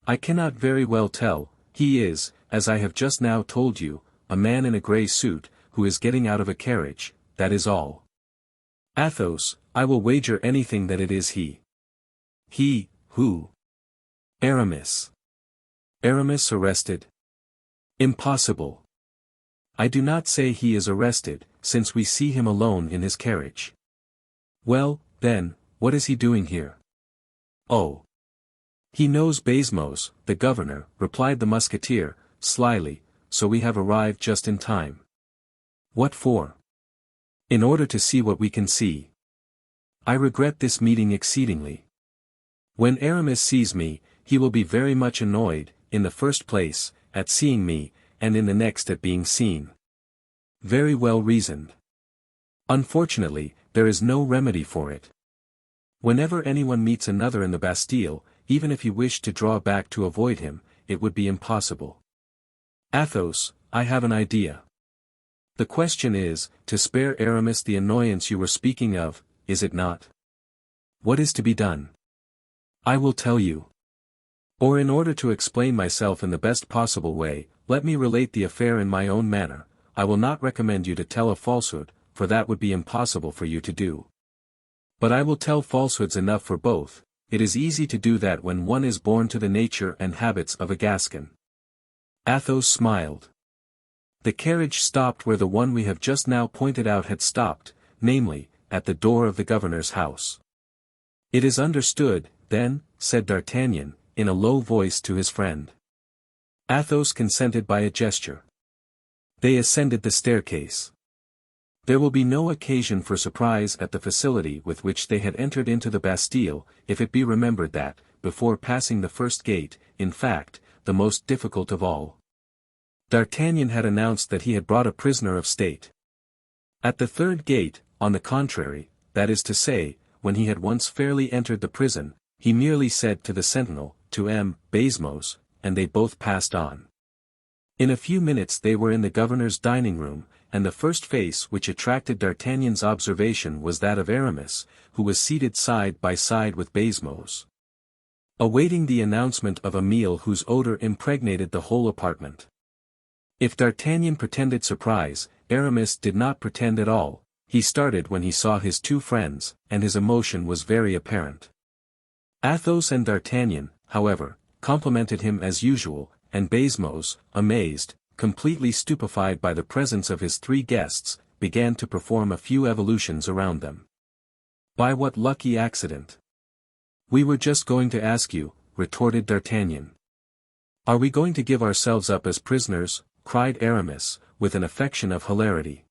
I cannot very well tell, he is, as I have just now told you, a man in a grey suit, who is getting out of a carriage, that is all. Athos, I will wager anything that it is he. He, who? Aramis. Aramis arrested? Impossible. I do not say he is arrested, since we see him alone in his carriage. Well, then, what is he doing here? Oh. He knows Baisemeaux, the governor, replied the musketeer, slyly, so we have arrived just in time. What for? In order to see what we can see. I regret this meeting exceedingly. When Aramis sees me, he will be very much annoyed, in the first place, at seeing me, and in the next at being seen. Very well reasoned. Unfortunately, there is no remedy for it. Whenever anyone meets another in the Bastille, even if he wished to draw back to avoid him, it would be impossible. Athos, I have an idea. The question is, to spare Aramis the annoyance you were speaking of, is it not? What is to be done? I will tell you. Or in order to explain myself in the best possible way, let me relate the affair in my own manner. I will not recommend you to tell a falsehood, for that would be impossible for you to do. But I will tell falsehoods enough for both. It is easy to do that when one is born to the nature and habits of a Gascon. Athos smiled. The carriage stopped where the one we have just now pointed out had stopped, namely, at the door of the governor's house. It is understood, then, said D'Artagnan, in a low voice to his friend. Athos consented by a gesture. They ascended the staircase. There will be no occasion for surprise at the facility with which they had entered into the Bastille, if it be remembered that, before passing the first gate, in fact, the most difficult of all, D'Artagnan had announced that he had brought a prisoner of state. At the third gate, on the contrary, that is to say, when he had once fairly entered the prison, he merely said to the sentinel, to M. Baisemeaux, and they both passed on. In a few minutes they were in the governor's dining room, and the first face which attracted D'Artagnan's observation was that of Aramis, who was seated side by side with Baisemeaux, awaiting the announcement of a meal whose odor impregnated the whole apartment. If D'Artagnan pretended surprise, Aramis did not pretend at all. He started when he saw his two friends, and his emotion was very apparent. Athos and D'Artagnan, however, complimented him as usual, and Baisemeaux, amazed, completely stupefied by the presence of his three guests, began to perform a few evolutions around them. By what lucky accident? We were just going to ask you, retorted D'Artagnan. Are we going to give ourselves up as prisoners? Cried Aramis, with an affection of hilarity.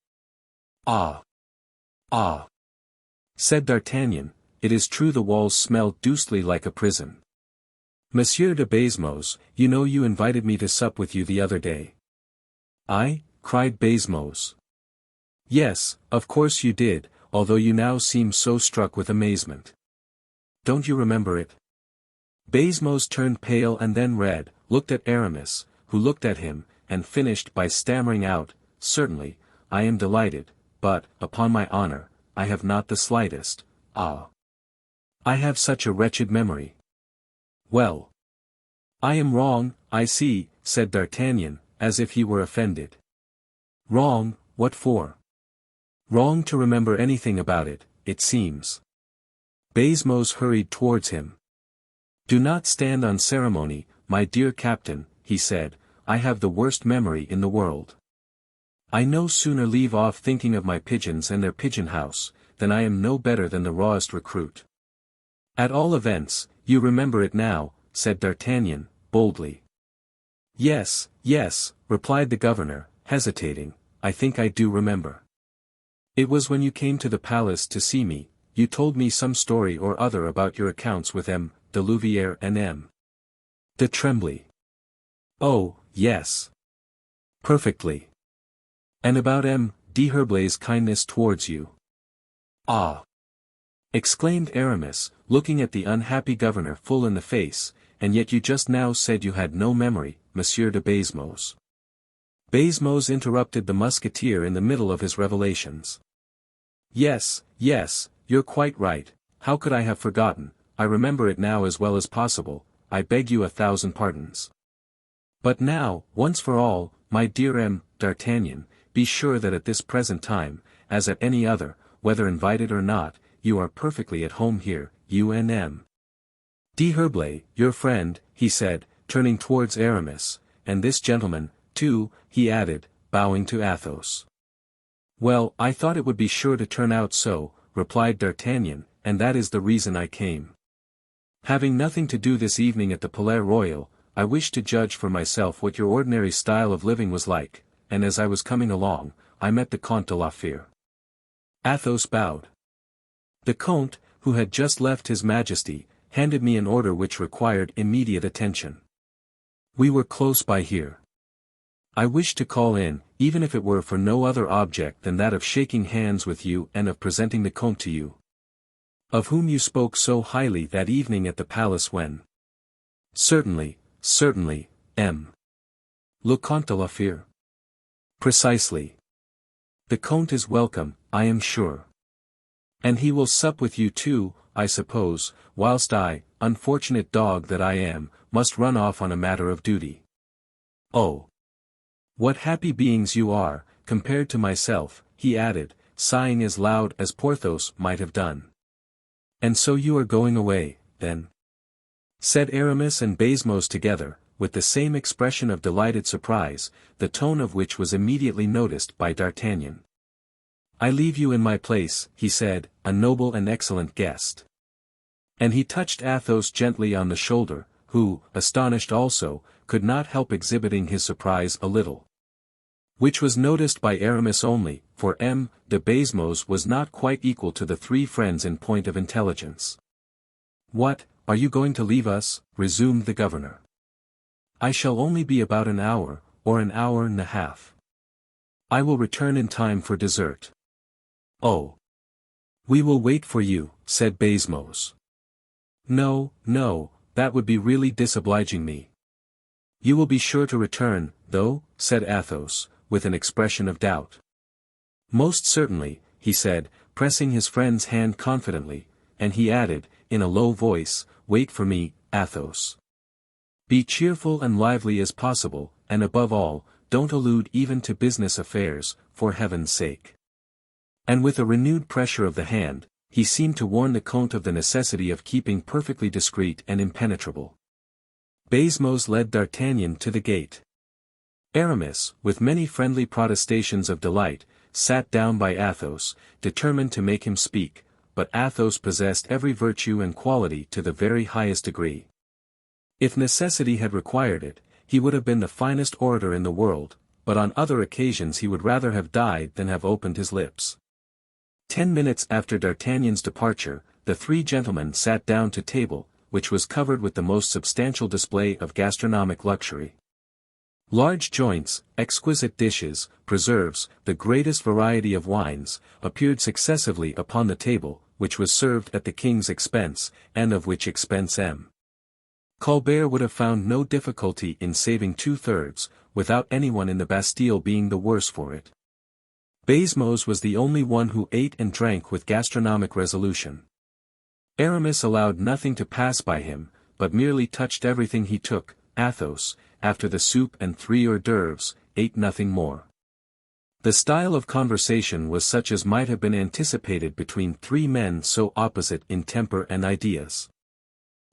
Ah! Ah! Said D'Artagnan, it is true the walls smell deucedly like a prison. Monsieur de Baisemeaux, you know you invited me to sup with you the other day. I? Cried Baisemeaux. Yes, of course you did, although you now seem so struck with amazement. Don't you remember it? Baisemeaux turned pale and then red, looked at Aramis, who looked at him, and finished by stammering out, certainly, I am delighted, but, upon my honor, I have not the slightest, I have such a wretched memory. Well. I am wrong, I see, said D'Artagnan, as if he were offended. Wrong, what for? Wrong to remember anything about it, it seems. Baisemeaux hurried towards him. Do not stand on ceremony, my dear captain, he said, I have the worst memory in the world. I no sooner leave off thinking of my pigeons and their pigeon house, than I am no better than the rawest recruit. At all events, you remember it now, said D'Artagnan, boldly. Yes, yes, replied the governor, hesitating, I think I do remember. It was when you came to the palace to see me, you told me some story or other about your accounts with M. de Louvière and M. de Tremblay. Oh, yes. Perfectly. And about M. d'Herblay's kindness towards you. Ah! Exclaimed Aramis, looking at the unhappy governor full in the face, and yet you just now said you had no memory, Monsieur de Baisemeaux. Baisemeaux interrupted the musketeer in the middle of his revelations. Yes, yes, you're quite right, how could I have forgotten, I remember it now as well as possible, I beg you 1,000 pardons. But now, once for all, my dear M. d'Artagnan, be sure that at this present time, as at any other, whether invited or not, you are perfectly at home here, you and M. d'Herblay, your friend, he said, turning towards Aramis, and this gentleman, too, he added, bowing to Athos. Well, I thought it would be sure to turn out so, replied D'Artagnan, and that is the reason I came. Having nothing to do this evening at the Palais Royal, I wished to judge for myself what your ordinary style of living was like, and as I was coming along, I met the Comte de la Fere. Athos bowed. The Comte, who had just left His Majesty, handed me an order which required immediate attention. We were close by here. I wished to call in, even if it were for no other object than that of shaking hands with you and of presenting the Comte to you, of whom you spoke so highly that evening at the palace when— Certainly, M. Le Comte de la Fere. Precisely. The Comte is welcome, I am sure. And he will sup with you too, I suppose, whilst I, unfortunate dog that I am, must run off on a matter of duty. Oh! What happy beings you are, compared to myself, he added, sighing as loud as Porthos might have done. And so you are going away, then? Said Aramis and Baisemeaux together, with the same expression of delighted surprise, the tone of which was immediately noticed by D'Artagnan. I leave you in my place, he said, a noble and excellent guest. And he touched Athos gently on the shoulder, who, astonished also, could not help exhibiting his surprise a little. Which was noticed by Aramis only, for M. de Baisemeaux was not quite equal to the three friends in point of intelligence. What, are you going to leave us? Resumed the governor. I shall only be about an hour, or an hour and a half. I will return in time for dessert. Oh! We will wait for you, said Baisemeaux. No, that would be really disobliging me. You will be sure to return, though, said Athos, with an expression of doubt. Most certainly, he said, pressing his friend's hand confidently, and he added, in a low voice, wait for me, Athos. Be cheerful and lively as possible, and above all, don't allude even to business affairs, for heaven's sake. And with a renewed pressure of the hand, he seemed to warn the Comte of the necessity of keeping perfectly discreet and impenetrable. Baisemeaux led D'Artagnan to the gate. Aramis, with many friendly protestations of delight, sat down by Athos, determined to make him speak, but Athos possessed every virtue and quality to the very highest degree. If necessity had required it, he would have been the finest orator in the world, but on other occasions he would rather have died than have opened his lips. 10 minutes after D'Artagnan's departure, the three gentlemen sat down to table, which was covered with the most substantial display of gastronomic luxury. Large joints, exquisite dishes, preserves, the greatest variety of wines, appeared successively upon the table, which was served at the king's expense, and of which expense M. Colbert would have found no difficulty in saving 2/3, without anyone in the Bastille being the worse for it. Baisemeaux was the only one who ate and drank with gastronomic resolution. Aramis allowed nothing to pass by him, but merely touched everything he took. Athos, after the soup and 3 hors d'oeuvres, ate nothing more. The style of conversation was such as might have been anticipated between three men so opposite in temper and ideas.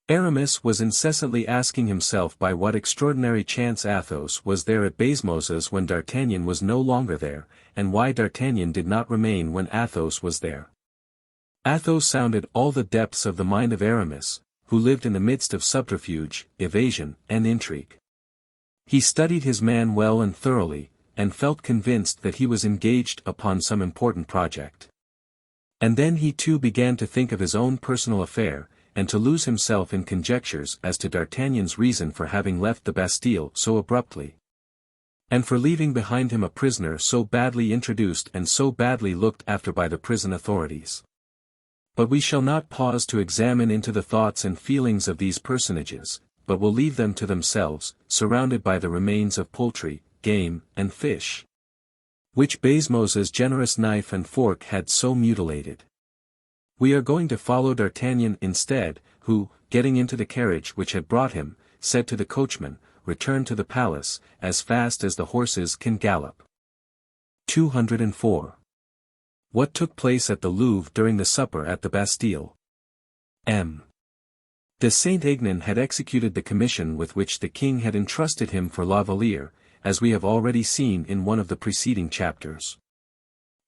Aramis was incessantly asking himself by what extraordinary chance Athos was there at Baisemeux's when D'Artagnan was no longer there, and why D'Artagnan did not remain when Athos was there. Athos sounded all the depths of the mind of Aramis, who lived in the midst of subterfuge, evasion, and intrigue. He studied his man well and thoroughly, and felt convinced that he was engaged upon some important project. And then he too began to think of his own personal affair, and to lose himself in conjectures as to D'Artagnan's reason for having left the Bastille so abruptly, and for leaving behind him a prisoner so badly introduced and so badly looked after by the prison authorities. But we shall not pause to examine into the thoughts and feelings of these personages, but will leave them to themselves, surrounded by the remains of poultry, game, and fish, which Baisemeux's generous knife and fork had so mutilated. We are going to follow D'Artagnan instead, who, getting into the carriage which had brought him, said to the coachman, "Return to the palace, as fast as the horses can gallop." 204. What took place at the Louvre during the supper at the Bastille? M. De Saint-Aignan had executed the commission with which the king had entrusted him for La Valliere, as we have already seen in one of the preceding chapters.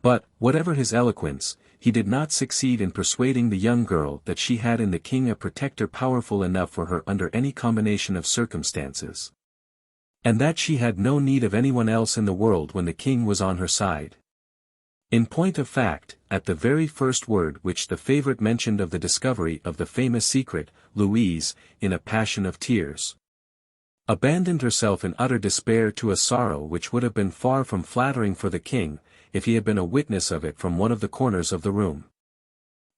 But, whatever his eloquence, he did not succeed in persuading the young girl that she had in the king a protector powerful enough for her under any combination of circumstances. And that she had no need of anyone else in the world when the king was on her side. In point of fact, at the very first word which the favorite mentioned of the discovery of the famous secret, Louise, in a passion of tears, abandoned herself in utter despair to a sorrow which would have been far from flattering for the king, if he had been a witness of it from one of the corners of the room.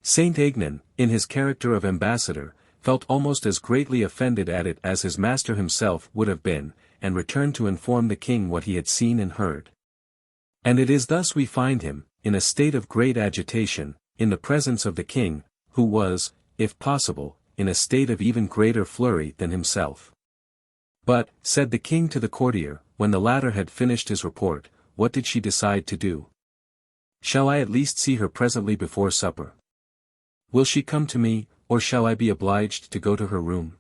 Saint-Aignan, in his character of ambassador, felt almost as greatly offended at it as his master himself would have been, and returned to inform the king what he had seen and heard. And it is thus we find him, in a state of great agitation, in the presence of the king, who was, if possible, in a state of even greater flurry than himself. But, said the king to the courtier, when the latter had finished his report, what did she decide to do? Shall I at least see her presently before supper? Will she come to me, or shall I be obliged to go to her room?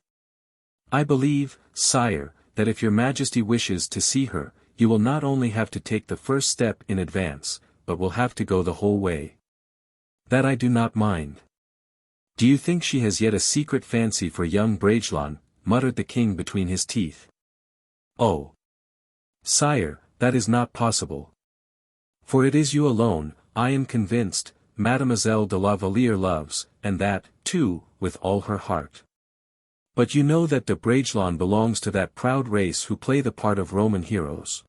I believe, sire, that if your majesty wishes to see her, you will not only have to take the first step in advance, but will have to go the whole way. That I do not mind. Do you think she has yet a secret fancy for young Bragelonne? Muttered the king between his teeth. Oh! Sire, that is not possible. For it is you alone, I am convinced, Mademoiselle de la Valliere loves, and that, too, with all her heart. But you know that de Bragelonne belongs to that proud race who play the part of Roman heroes.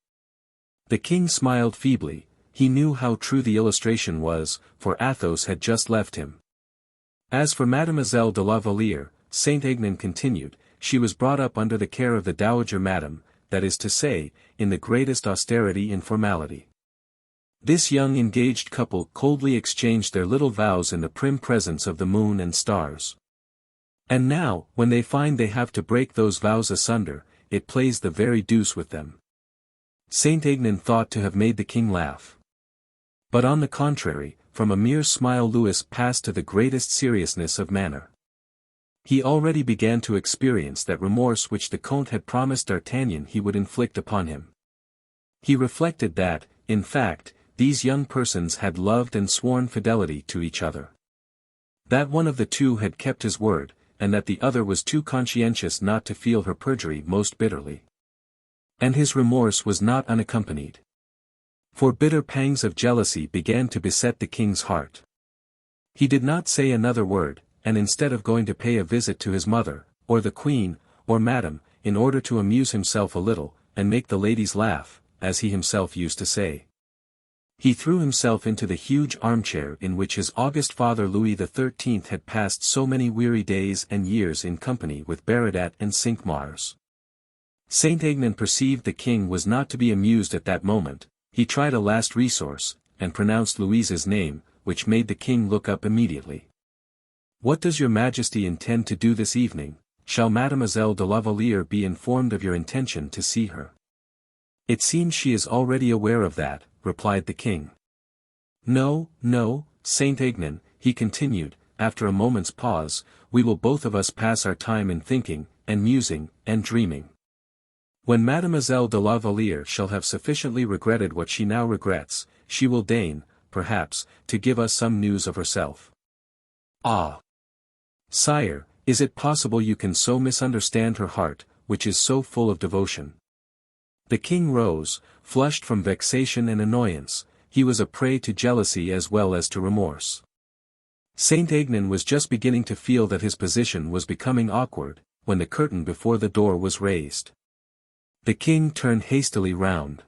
The king smiled feebly. He knew how true the illustration was, for Athos had just left him. As for Mademoiselle de la Valliere, Saint-Aignan continued, she was brought up under the care of the dowager madam, that is to say, in the greatest austerity and formality. This young engaged couple coldly exchanged their little vows in the prim presence of the moon and stars. And now, when they find they have to break those vows asunder, it plays the very deuce with them. Saint-Aignan thought to have made the king laugh. But on the contrary, from a mere smile Louis passed to the greatest seriousness of manner. He already began to experience that remorse which the Comte had promised D'Artagnan he would inflict upon him. He reflected that, in fact, these young persons had loved and sworn fidelity to each other. That one of the two had kept his word, and that the other was too conscientious not to feel her perjury most bitterly. And his remorse was not unaccompanied. For bitter pangs of jealousy began to beset the king's heart. He did not say another word, and instead of going to pay a visit to his mother, or the queen, or madam, in order to amuse himself a little, and make the ladies laugh, as he himself used to say, he threw himself into the huge armchair in which his august father Louis XIII had passed so many weary days and years in company with Baradat and Cinq-Mars. Saint-Aignan perceived the king was not to be amused at that moment. He tried a last resource, and pronounced Louise's name, which made the king look up immediately. What does your majesty intend to do this evening? Shall Mademoiselle de la Valliere be informed of your intention to see her? It seems she is already aware of that, replied the king. No, no, Saint-Aignan, he continued, after a moment's pause, we will both of us pass our time in thinking, and musing, and dreaming. When Mademoiselle de la Valliere shall have sufficiently regretted what she now regrets, she will deign, perhaps, to give us some news of herself. Ah! Sire, is it possible you can so misunderstand her heart, which is so full of devotion? The king rose, flushed from vexation and annoyance. He was a prey to jealousy as well as to remorse. Saint-Aignan was just beginning to feel that his position was becoming awkward, when the curtain before the door was raised. The king turned hastily round.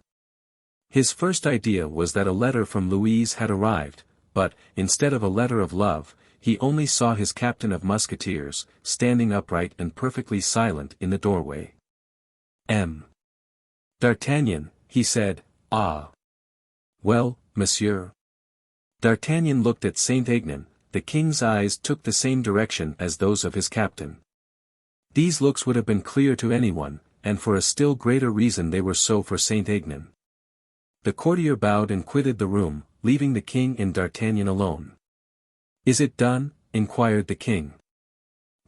His first idea was that a letter from Louise had arrived, but, instead of a letter of love, he only saw his captain of musketeers, standing upright and perfectly silent in the doorway. D'Artagnan, he said, ah. Well, monsieur? D'Artagnan looked at Saint-Aignan. The king's eyes took the same direction as those of his captain. These looks would have been clear to anyone, and for a still greater reason they were so for Saint-Aignan. The courtier bowed and quitted the room, leaving the king and D'Artagnan alone. Is it done? Inquired the king.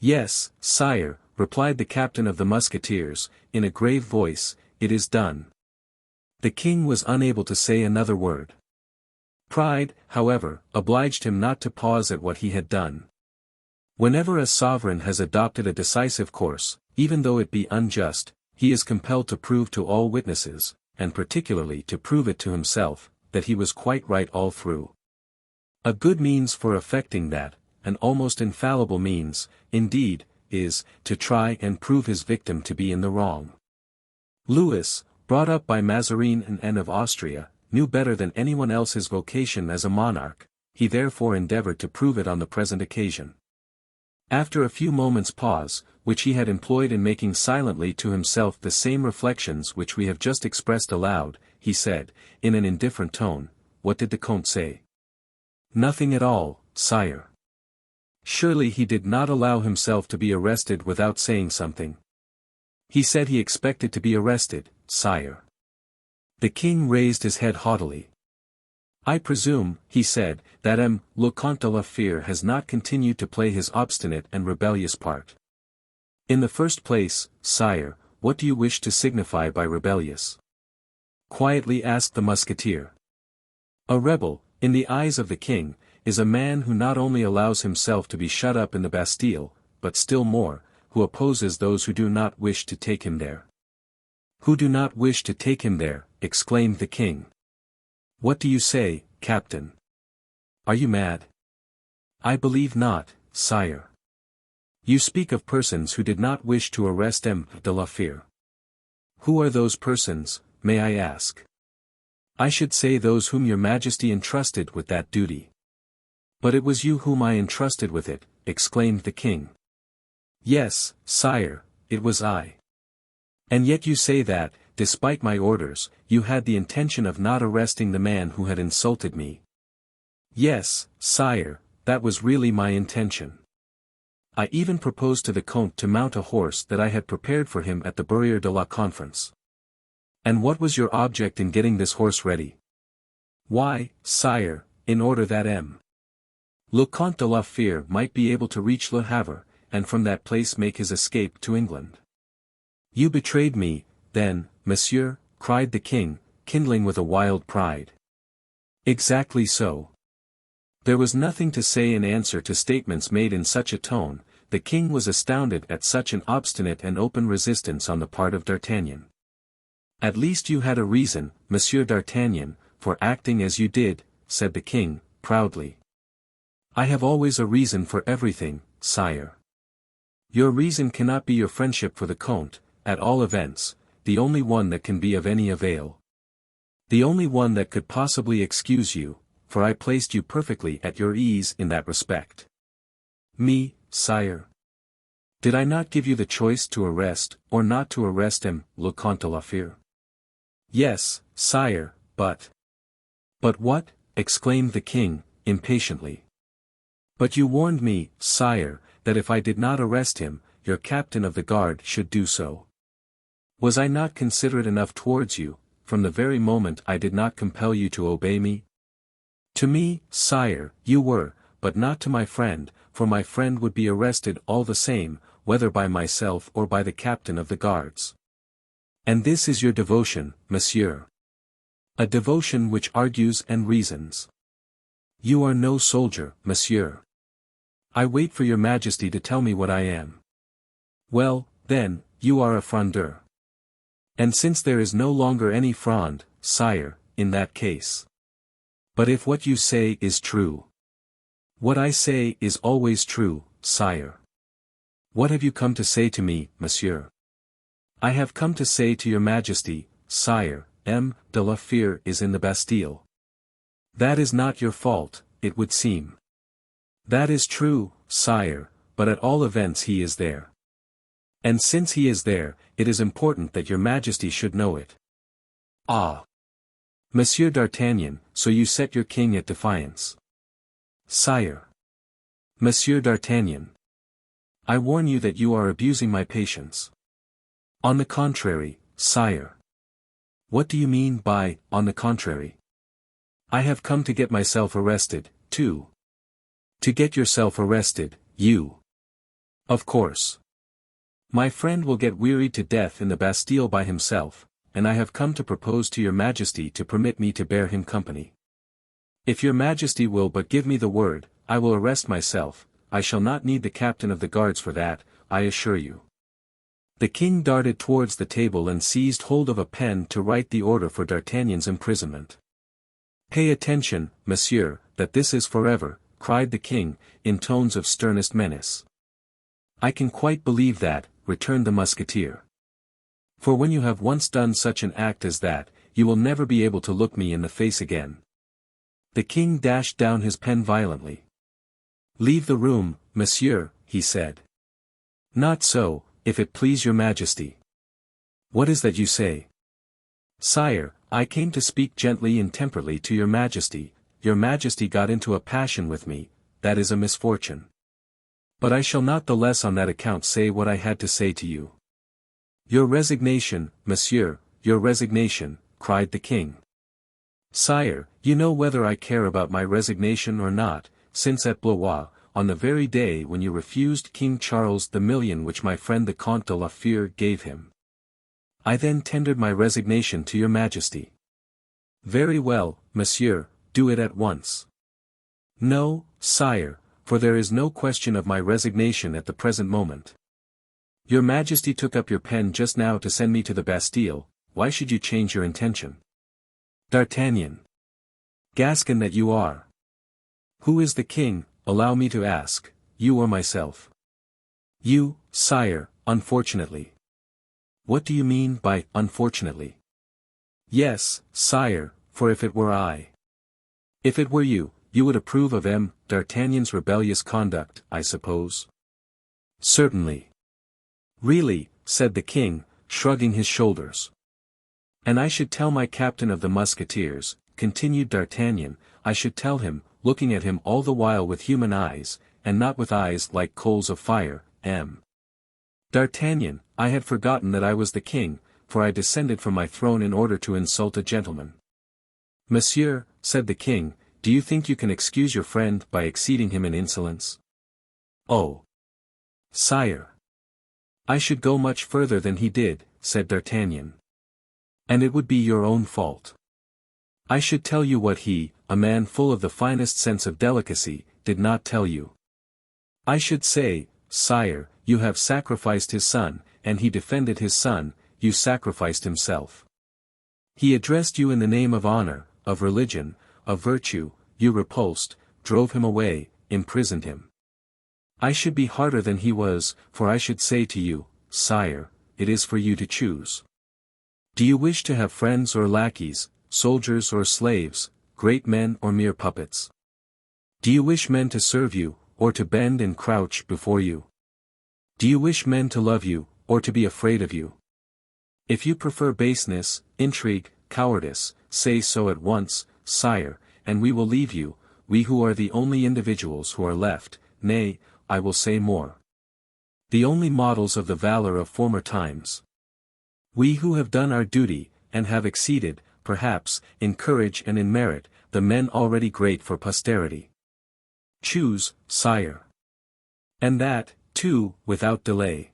Yes, sire, replied the captain of the musketeers, in a grave voice, it is done. The king was unable to say another word. Pride, however, obliged him not to pause at what he had done. Whenever a sovereign has adopted a decisive course, even though it be unjust, he is compelled to prove to all witnesses, and particularly to prove it to himself, that he was quite right all through. A good means for effecting that, an almost infallible means, indeed, is, to try and prove his victim to be in the wrong. Louis, brought up by Mazarin and Anne of Austria, knew better than anyone else his vocation as a monarch, he therefore endeavoured to prove it on the present occasion. After a few moments' pause, which he had employed in making silently to himself the same reflections which we have just expressed aloud, he said, in an indifferent tone, "What did the Comte say?" "Nothing at all, sire." "Surely he did not allow himself to be arrested without saying something?" "He said he expected to be arrested, sire." The king raised his head haughtily. "I presume," he said, "that le Comte de la Fere has not continued to play his obstinate and rebellious part." "In the first place, sire, what do you wish to signify by rebellious?" quietly asked the musketeer. "A rebel, in the eyes of the king, is a man who not only allows himself to be shut up in the Bastille, but still more, who opposes those who do not wish to take him there." "Who do not wish to take him there," exclaimed the king. "What do you say, captain? Are you mad?" "I believe not, sire." "You speak of persons who did not wish to arrest M. de la Fere. Who are those persons, may I ask?" "I should say those whom your majesty entrusted with that duty." "But it was you whom I entrusted with it," exclaimed the king. "Yes, sire, it was I." "And yet you say that, despite my orders, you had the intention of not arresting the man who had insulted me." "Yes, sire, that was really my intention. I even proposed to the Comte to mount a horse that I had prepared for him at the Barrière de la Conference." "And what was your object in getting this horse ready?" "Why, sire, in order that le Comte de la Fere might be able to reach Le Havre, and from that place make his escape to England." "You betrayed me, then, monsieur," cried the king, kindling with a wild pride. "Exactly so." There was nothing to say in answer to statements made in such a tone. The king was astounded at such an obstinate and open resistance on the part of D'Artagnan. "At least you had a reason, Monsieur d'Artagnan, for acting as you did," said the king, proudly. "I have always a reason for everything, sire." "Your reason cannot be your friendship for the Comte, at all events, the only one that can be of any avail. The only one that could possibly excuse you, for I placed you perfectly at your ease in that respect." "Me, sire? Did I not give you the choice to arrest, or not to arrest le Comte de la Fere?" "Yes, sire, but—" "But what?" exclaimed the king, impatiently. "But you warned me, sire, that if I did not arrest him, your captain of the guard should do so. Was I not considerate enough towards you, from the very moment I did not compel you to obey me?" "To me, sire, you were, but not to my friend, for my friend would be arrested all the same, whether by myself or by the captain of the guards." "And this is your devotion, monsieur? A devotion which argues and reasons. You are no soldier, monsieur. I wait for your majesty to tell me what I am." "Well, then, you are a frondeur." "And since there is no longer any Fronde, sire, in that case." "But if what you say is true?" "What I say is always true, sire." "What have you come to say to me, monsieur?" "I have come to say to your majesty, sire, de la Fere is in the Bastille." "That is not your fault, it would seem." "That is true, sire, but at all events he is there. And since he is there, it is important that your majesty should know it." "Ah! Monsieur d'Artagnan, so you set your king at defiance." "Sire. Monsieur d'Artagnan. I warn you that you are abusing my patience." "On the contrary, sire." "What do you mean by, on the contrary?" "I have come to get myself arrested, too." "To get yourself arrested, you?" "Of course. My friend will get wearied to death in the Bastille by himself, and I have come to propose to your majesty to permit me to bear him company." If your majesty will but give me the word, I will arrest myself. I shall not need the captain of the guards for that, I assure you. The king darted towards the table and seized hold of a pen to write the order for D'Artagnan's imprisonment. Pay attention, monsieur, that this is forever, cried the king, in tones of sternest menace. I can quite believe that, returned the musketeer. For when you have once done such an act as that, you will never be able to look me in the face again. The king dashed down his pen violently. Leave the room, monsieur, he said. Not so, if it please your majesty. What is that you say? Sire, I came to speak gently and temperately to your majesty. Your majesty got into a passion with me, that is a misfortune. But I shall not the less on that account say what I had to say to you. Your resignation, monsieur, your resignation, cried the king. Sire, you know whether I care about my resignation or not, since at Blois, on the very day when you refused King Charles the million which my friend the Comte de la Fere gave him. I then tendered my resignation to your majesty. Very well, monsieur, do it at once. No, sire, for there is no question of my resignation at the present moment. Your majesty took up your pen just now to send me to the Bastille, why should you change your intention? D'Artagnan. Gascon that you are. Who is the king, allow me to ask, you or myself? You, sire, unfortunately. What do you mean by unfortunately? Yes, sire, for if it were I. If it were you, you would approve of M. D'Artagnan's rebellious conduct, I suppose? Certainly. Really, said the king, shrugging his shoulders. And I should tell my captain of the Musketeers, continued D'Artagnan, I should tell him, looking at him all the while with human eyes, and not with eyes like coals of fire, M. D'Artagnan, I had forgotten that I was the king, for I descended from my throne in order to insult a gentleman. Monsieur, said the king, do you think you can excuse your friend by exceeding him in insolence? Oh! Sire! I should go much further than he did, said D'Artagnan. And it would be your own fault. I should tell you what he, a man full of the finest sense of delicacy, did not tell you. I should say, sire, you have sacrificed his son, and he defended his son, you sacrificed himself. He addressed you in the name of honor, of religion, of virtue, you repulsed, drove him away, imprisoned him. I should be harder than he was, for I should say to you, sire, it is for you to choose. Do you wish to have friends or lackeys, soldiers or slaves, great men or mere puppets? Do you wish men to serve you, or to bend and crouch before you? Do you wish men to love you, or to be afraid of you? If you prefer baseness, intrigue, cowardice, say so at once, sire, and we will leave you, we who are the only individuals who are left, nay, I will say more. The only models of the valor of former times. We who have done our duty, and have exceeded, perhaps, in courage and in merit, the men already great for posterity. Choose, sire. And that, too, without delay.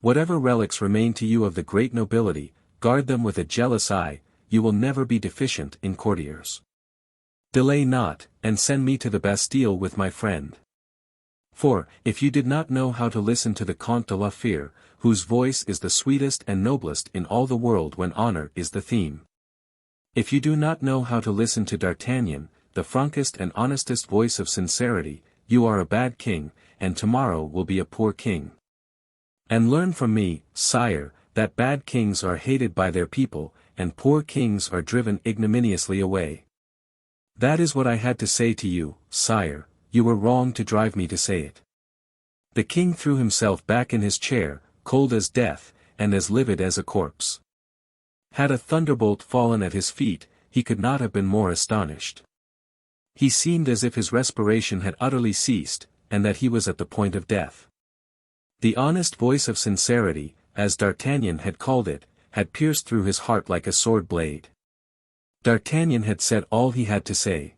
Whatever relics remain to you of the great nobility, guard them with a jealous eye, you will never be deficient in courtiers. Delay not, and send me to the Bastille with my friend. For, if you did not know how to listen to the Comte de la Fere, whose voice is the sweetest and noblest in all the world when honor is the theme. If you do not know how to listen to D'Artagnan, the frankest and honestest voice of sincerity, you are a bad king, and tomorrow will be a poor king. And learn from me, sire, that bad kings are hated by their people, and poor kings are driven ignominiously away. That is what I had to say to you, sire, you were wrong to drive me to say it. The king threw himself back in his chair, cold as death, and as livid as a corpse. Had a thunderbolt fallen at his feet, he could not have been more astonished. He seemed as if his respiration had utterly ceased, and that he was at the point of death. The honest voice of sincerity, as D'Artagnan had called it, had pierced through his heart like a sword blade. D'Artagnan had said all he had to say.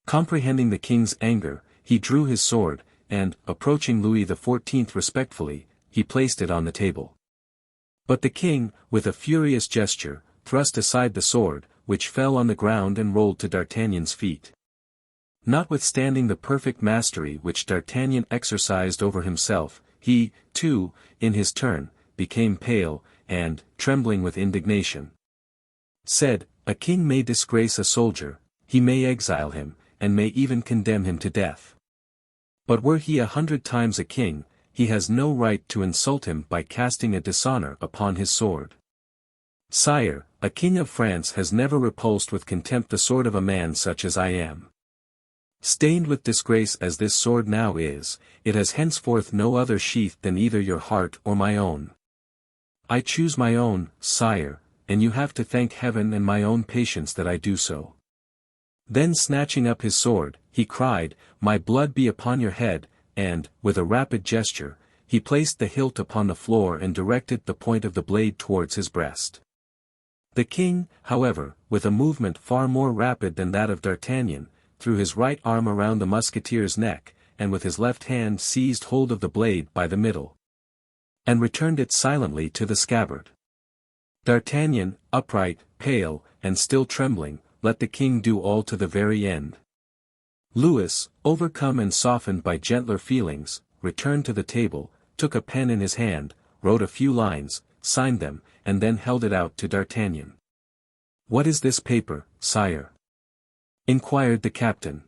Comprehending the king's anger, he drew his sword, and, approaching Louis XIV respectfully, he placed it on the table. But the king, with a furious gesture, thrust aside the sword, which fell on the ground and rolled to D'Artagnan's feet. Notwithstanding the perfect mastery which D'Artagnan exercised over himself, he, too, in his turn, became pale, and, trembling with indignation, said, "A king may disgrace a soldier, he may exile him, and may even condemn him to death. But were he 100 times a king, he has no right to insult him by casting a dishonor upon his sword. Sire, a king of France has never repulsed with contempt the sword of a man such as I am. Stained with disgrace as this sword now is, it has henceforth no other sheath than either your heart or my own. I choose my own, sire, and you have to thank heaven and my own patience that I do so." Then snatching up his sword, he cried, "My blood be upon your head," and, with a rapid gesture, he placed the hilt upon the floor and directed the point of the blade towards his breast. The king, however, with a movement far more rapid than that of D'Artagnan, threw his right arm around the musketeer's neck, and with his left hand seized hold of the blade by the middle, and returned it silently to the scabbard. D'Artagnan, upright, pale, and still trembling, let the king do all to the very end. Louis, overcome and softened by gentler feelings, returned to the table, took a pen in his hand, wrote a few lines, signed them, and then held it out to D'Artagnan. "What is this paper, sire?" inquired the captain.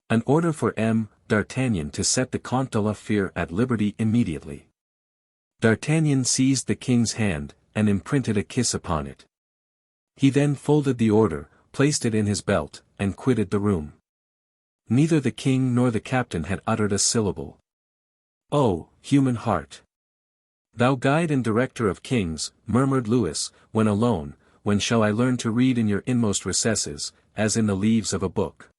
"An order for M. D'Artagnan to set the Comte de la Fere at liberty immediately." D'Artagnan seized the king's hand, and imprinted a kiss upon it. He then folded the order, placed it in his belt, and quitted the room. Neither the king nor the captain had uttered a syllable. "Oh, human heart! Thou guide and director of kings," murmured Louis, when alone, "when shall I learn to read in your inmost recesses, as in the leaves of a book?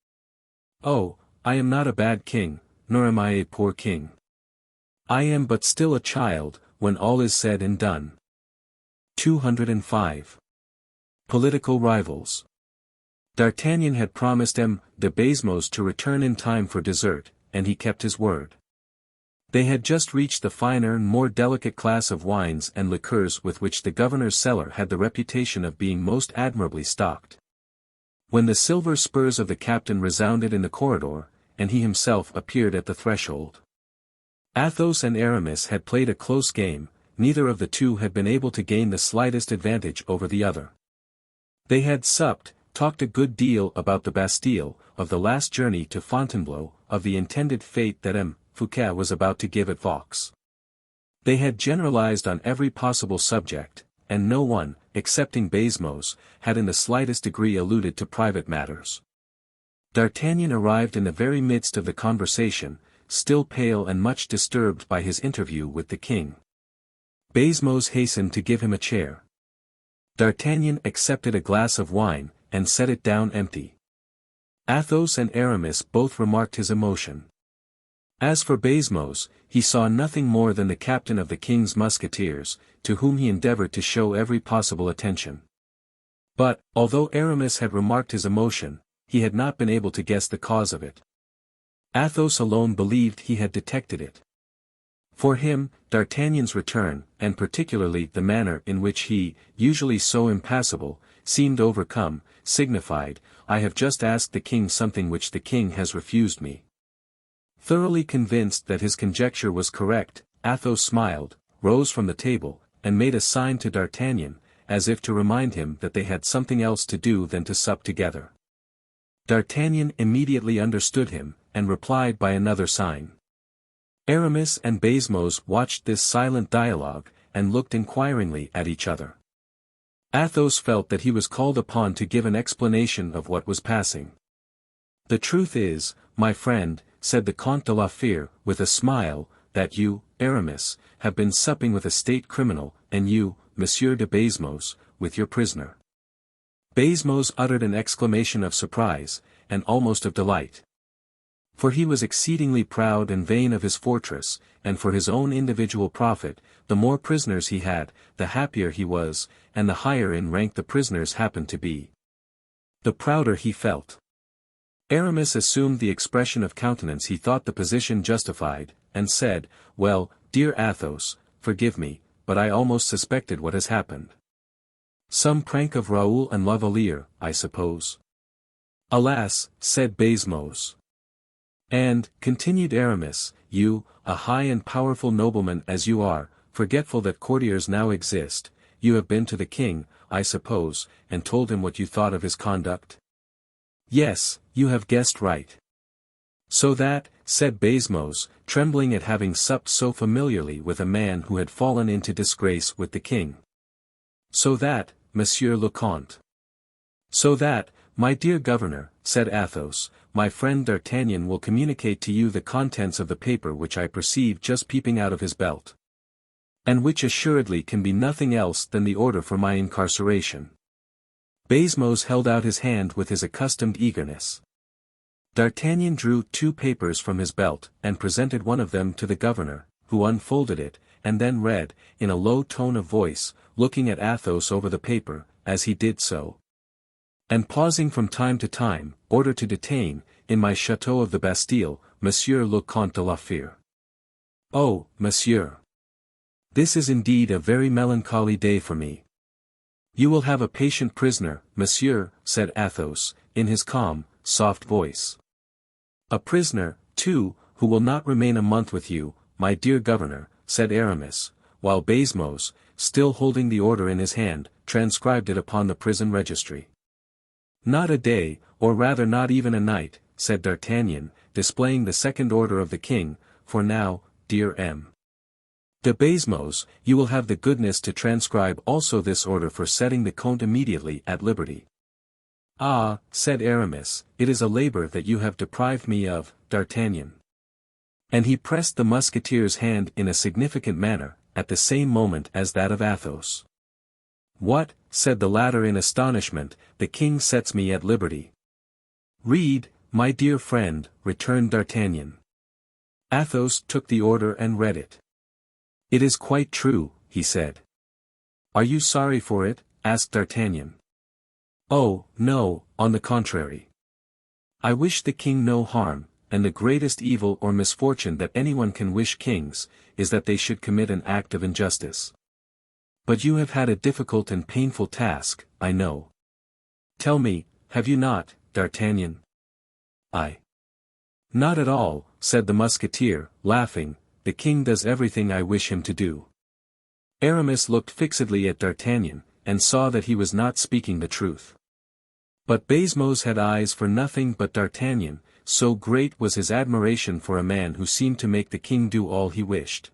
Oh, I am not a bad king, nor am I a poor king. I am but still a child, when all is said and done." 205. Political rivals. D'Artagnan had promised M. de Bragelonne to return in time for dessert, and he kept his word. They had just reached the finer and more delicate class of wines and liqueurs with which the governor's cellar had the reputation of being most admirably stocked, when the silver spurs of the captain resounded in the corridor, and he himself appeared at the threshold. Athos and Aramis had played a close game, neither of the two had been able to gain the slightest advantage over the other. They had supped, talked a good deal about the Bastille, of the last journey to Fontainebleau, of the intended fate that M. Fouquet was about to give at Vaux. They had generalized on every possible subject, and no one, excepting Bragelonne, had in the slightest degree alluded to private matters. D'Artagnan arrived in the very midst of the conversation, still pale and much disturbed by his interview with the king. Bragelonne hastened to give him a chair. D'Artagnan accepted a glass of wine, and set it down empty. Athos and Aramis both remarked his emotion. As for Bragelonne, he saw nothing more than the captain of the king's musketeers, to whom he endeavored to show every possible attention. But, although Aramis had remarked his emotion, he had not been able to guess the cause of it. Athos alone believed he had detected it. For him, D'Artagnan's return, and particularly the manner in which he, usually so impassible, seemed overcome, signified, "I have just asked the king something which the king has refused me." Thoroughly convinced that his conjecture was correct, Athos smiled, rose from the table, and made a sign to D'Artagnan, as if to remind him that they had something else to do than to sup together. D'Artagnan immediately understood him, and replied by another sign. Aramis and Bragelonne watched this silent dialogue, and looked inquiringly at each other. Athos felt that he was called upon to give an explanation of what was passing. "The truth is, my friend," said the Comte de la Fere, with a smile, "that you, Aramis, have been supping with a state criminal, and you, Monsieur de Bragelonne, with your prisoner." Bragelonne uttered an exclamation of surprise, and almost of delight. For he was exceedingly proud and vain of his fortress, and for his own individual profit, the more prisoners he had, the happier he was, and the higher in rank the prisoners happened to be, the prouder he felt. Aramis assumed the expression of countenance he thought the position justified, and said, "Well, dear Athos, forgive me, but I almost suspected what has happened." Some prank of Raoul and La Valliere, I suppose. Alas, said Baisemeaux. And, continued Aramis, you, a high and powerful nobleman as you are, forgetful that courtiers now exist, you have been to the king, I suppose, and told him what you thought of his conduct? Yes, you have guessed right. So that, said Baisemeaux, trembling at having supped so familiarly with a man who had fallen into disgrace with the king. So that, Monsieur le Comte. So that, my dear governor, said Athos, my friend D'Artagnan will communicate to you the contents of the paper which I perceive just peeping out of his belt. And which assuredly can be nothing else than the order for my incarceration. Baisemeaux held out his hand with his accustomed eagerness. D'Artagnan drew 2 papers from his belt, and presented one of them to the governor, who unfolded it, and then read, in a low tone of voice, looking at Athos over the paper, as he did so. And pausing from time to time, order to detain, in my chateau of the Bastille, Monsieur le Comte de la Fere. Oh, monsieur! This is indeed a very melancholy day for me. You will have a patient prisoner, monsieur, said Athos, in his calm, soft voice. A prisoner, too, who will not remain a month with you, my dear governor, said Aramis, while Baisemeaux, still holding the order in his hand, transcribed it upon the prison registry. Not a day, or rather not even a night, said D'Artagnan, displaying the second order of the king, for now, dear M. de Baisemeaux, you will have the goodness to transcribe also this order for setting the Comte immediately at liberty. Ah, said Aramis, it is a labor that you have deprived me of, D'Artagnan. And he pressed the Musketeer's hand in a significant manner, at the same moment as that of Athos. What, said the latter in astonishment, the king sets me at liberty. Read, my dear friend, returned D'Artagnan. Athos took the order and read it. It is quite true, he said. Are you sorry for it? Asked D'Artagnan. Oh, no, on the contrary. I wish the king no harm, and the greatest evil or misfortune that anyone can wish kings, is that they should commit an act of injustice. But you have had a difficult and painful task, I know. Tell me, have you not, D'Artagnan? I. Not at all, said the Musketeer, laughing, the king does everything I wish him to do. Aramis looked fixedly at D'Artagnan, and saw that he was not speaking the truth. But Baisemeaux had eyes for nothing but D'Artagnan, so great was his admiration for a man who seemed to make the king do all he wished.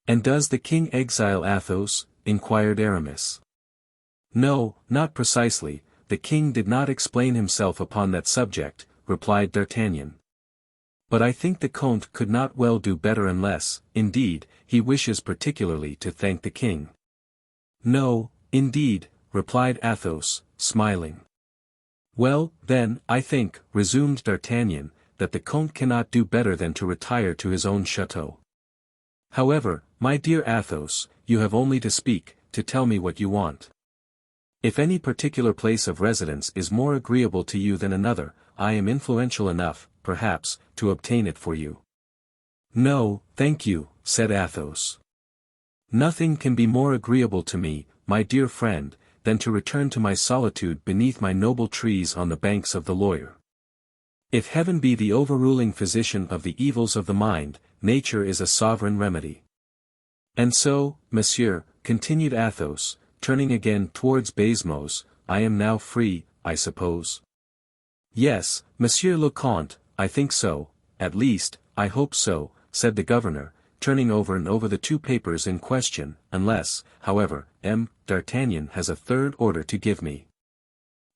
And does the king exile Athos? Inquired Aramis. No, not precisely, the king did not explain himself upon that subject, replied D'Artagnan. But I think the Comte could not well do better unless, indeed, he wishes particularly to thank the king. No, indeed, replied Athos, smiling. Well, then, I think, resumed D'Artagnan, that the Comte cannot do better than to retire to his own chateau. However, my dear Athos, you have only to speak, to tell me what you want. If any particular place of residence is more agreeable to you than another, I am influential enough, perhaps, to obtain it for you. No, thank you, said Athos. Nothing can be more agreeable to me, my dear friend, than to return to my solitude beneath my noble trees on the banks of the Loire. If heaven be the overruling physician of the evils of the mind, nature is a sovereign remedy. And so, monsieur, continued Athos, turning again towards Baisemeaux, I am now free, I suppose. Yes, Monsieur le Comte, I think so, at least, I hope so, said the governor, turning over and over the 2 papers in question, unless, however, D'Artagnan has a third order to give me.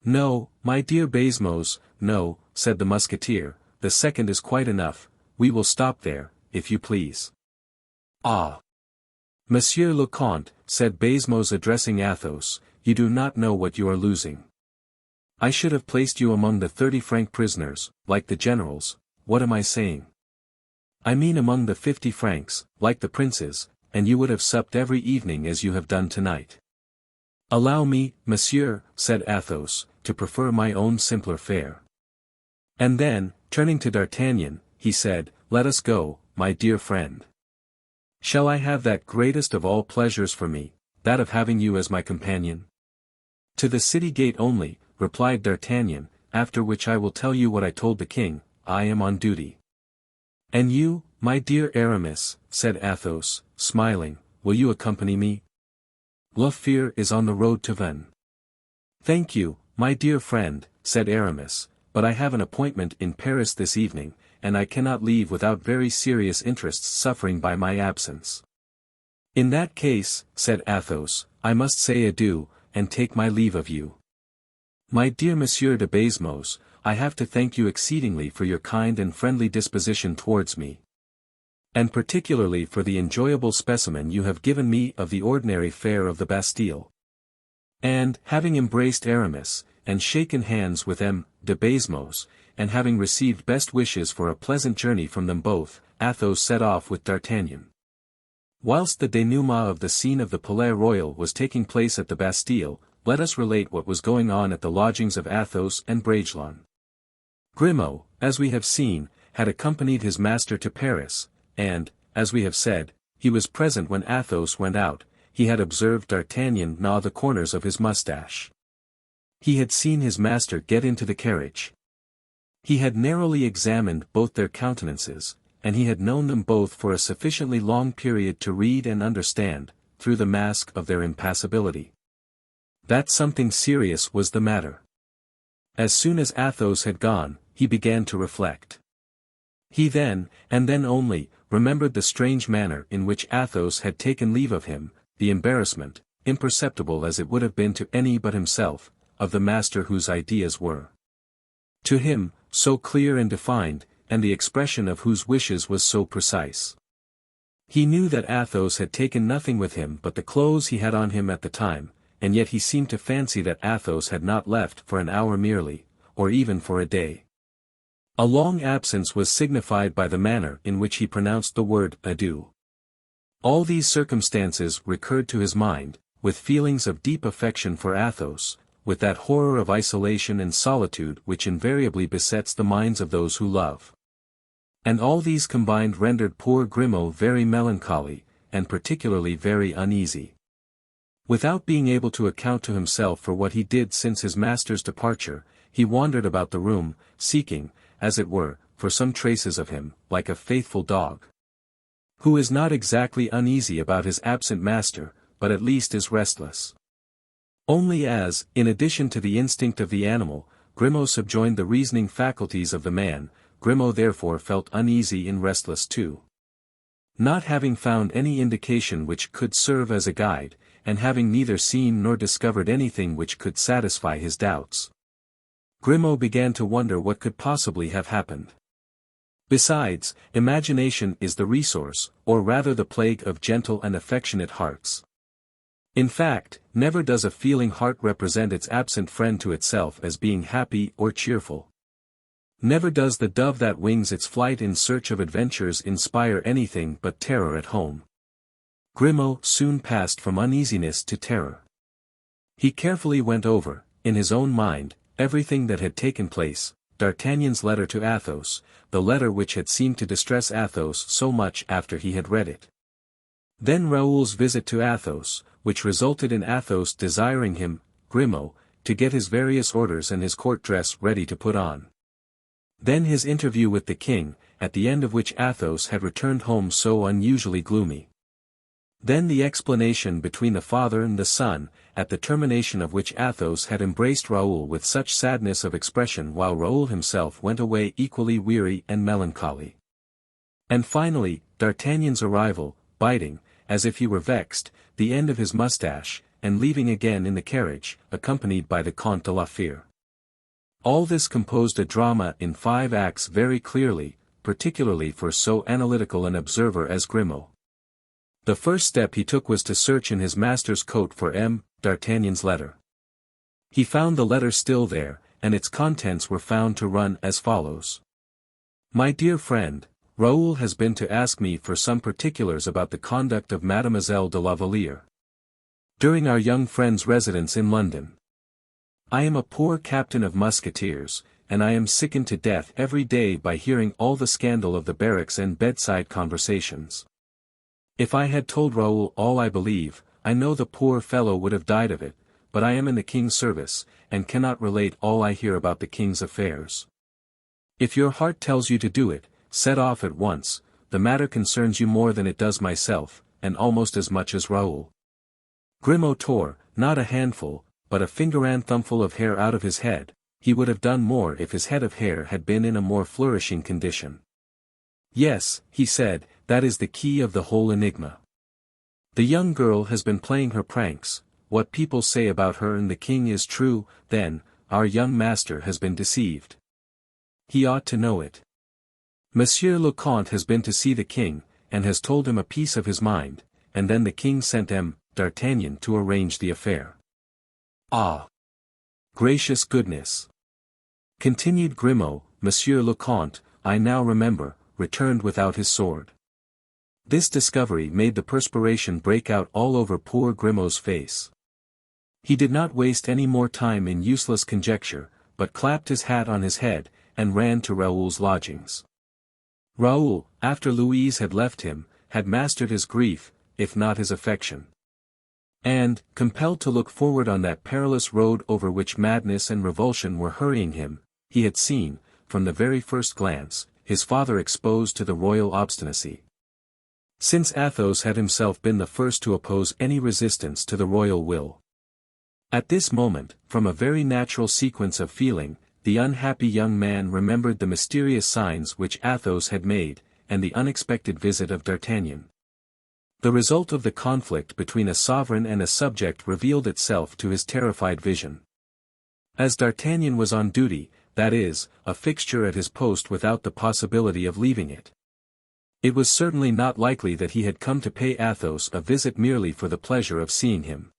No, my dear Baisemeaux, no, said the Musketeer, the second is quite enough, we will stop there, if you please. Ah! Monsieur le Comte, said Baisemeaux addressing Athos, you do not know what you are losing. I should have placed you among the 30-franc prisoners, like the generals, what am I saying? I mean among the 50 francs, like the princes, and you would have supped every evening as you have done tonight. Allow me, monsieur, said Athos, to prefer my own simpler fare. And then, turning to D'Artagnan, he said, let us go, my dear friend. Shall I have that greatest of all pleasures for me, that of having you as my companion? To the city gate only, replied D'Artagnan, after which I will tell you what I told the king, I am on duty. And you, my dear Aramis, said Athos, smiling, will you accompany me? La Fere is on the road to Vannes. Thank you, my dear friend, said Aramis, but I have an appointment in Paris this evening, and I cannot leave without very serious interests suffering by my absence. In that case, said Athos, I must say adieu, and take my leave of you. My dear Monsieur de Bazemos, I have to thank you exceedingly for your kind and friendly disposition towards me. And particularly for the enjoyable specimen you have given me of the ordinary fare of the Bastille. And, having embraced Aramis, and shaken hands with M. de Bazemos, and having received best wishes for a pleasant journey from them both, Athos set off with D'Artagnan. Whilst the denouement of the scene of the Palais Royal was taking place at the Bastille, let us relate what was going on at the lodgings of Athos and Bragelonne. Grimaud, as we have seen, had accompanied his master to Paris, and, as we have said, he was present when Athos went out. He had observed D'Artagnan gnaw the corners of his moustache. He had seen his master get into the carriage. He had narrowly examined both their countenances, and he had known them both for a sufficiently long period to read and understand, through the mask of their impassibility, that something serious was the matter. As soon as Athos had gone, he began to reflect. He then, and then only, remembered the strange manner in which Athos had taken leave of him, the embarrassment, imperceptible as it would have been to any but himself, of the master whose ideas were, to him, so clear and defined, and the expression of whose wishes was so precise. He knew that Athos had taken nothing with him but the clothes he had on him at the time, and yet he seemed to fancy that Athos had not left for an hour merely, or even for a day. A long absence was signified by the manner in which he pronounced the word adieu. All these circumstances recurred to his mind, with feelings of deep affection for Athos, with that horror of isolation and solitude which invariably besets the minds of those who love. And all these combined rendered poor Grimaud very melancholy, and particularly very uneasy. Without being able to account to himself for what he did since his master's departure, he wandered about the room, seeking, as it were, for some traces of him, like a faithful dog, who is not exactly uneasy about his absent master, but at least is restless. Only as, in addition to the instinct of the animal, Grimaud subjoined the reasoning faculties of the man, Grimaud therefore felt uneasy and restless too. Not having found any indication which could serve as a guide, and having neither seen nor discovered anything which could satisfy his doubts, Grimaud began to wonder what could possibly have happened. Besides, imagination is the resource, or rather the plague of gentle and affectionate hearts. In fact, never does a feeling heart represent its absent friend to itself as being happy or cheerful. Never does the dove that wings its flight in search of adventures inspire anything but terror at home. Grimaud soon passed from uneasiness to terror. He carefully went over, in his own mind, everything that had taken place, D'Artagnan's letter to Athos, the letter which had seemed to distress Athos so much after he had read it. Then Raoul's visit to Athos, which resulted in Athos desiring him, Grimaud, to get his various orders and his court dress ready to put on. Then his interview with the king, at the end of which Athos had returned home so unusually gloomy. Then the explanation between the father and the son, at the termination of which Athos had embraced Raoul with such sadness of expression while Raoul himself went away equally weary and melancholy. And finally, D'Artagnan's arrival, biting, as if he were vexed, the end of his moustache, and leaving again in the carriage, accompanied by the Comte de la Fere. All this composed a drama in 5 acts very clearly, particularly for so analytical an observer as Grimaud. The first step he took was to search in his master's coat for M. D'Artagnan's letter. He found the letter still there, and its contents were found to run as follows. My dear friend, Raoul has been to ask me for some particulars about the conduct of Mademoiselle de la Valliere during our young friend's residence in London. I am a poor captain of Musketeers, and I am sickened to death every day by hearing all the scandal of the barracks and bedside conversations. If I had told Raoul all I believe, I know the poor fellow would have died of it, but I am in the king's service, and cannot relate all I hear about the king's affairs. If your heart tells you to do it, set off at once, the matter concerns you more than it does myself, and almost as much as Raoul. Grimaud tore, not a handful, but a finger and thumbful of hair out of his head. He would have done more if his head of hair had been in a more flourishing condition. Yes, he said, that is the key of the whole enigma. The young girl has been playing her pranks. What people say about her and the king is true, then, our young master has been deceived. He ought to know it. Monsieur le Comte has been to see the king, and has told him a piece of his mind, and then the king sent D'Artagnan to arrange the affair. Ah! Gracious goodness! Continued Grimaud, Monsieur le Comte, I now remember, returned without his sword. This discovery made the perspiration break out all over poor Grimaud's face. He did not waste any more time in useless conjecture, but clapped his hat on his head, and ran to Raoul's lodgings. Raoul, after Louise had left him, had mastered his grief, if not his affection. And, compelled to look forward on that perilous road over which madness and revulsion were hurrying him, he had seen, from the very first glance, his father exposed to the royal obstinacy. Since Athos had himself been the first to oppose any resistance to the royal will. At this moment, from a very natural sequence of feeling, the unhappy young man remembered the mysterious signs which Athos had made, and the unexpected visit of D'Artagnan. The result of the conflict between a sovereign and a subject revealed itself to his terrified vision. As D'Artagnan was on duty, that is, a fixture at his post without the possibility of leaving it. It was certainly not likely that he had come to pay Athos a visit merely for the pleasure of seeing him.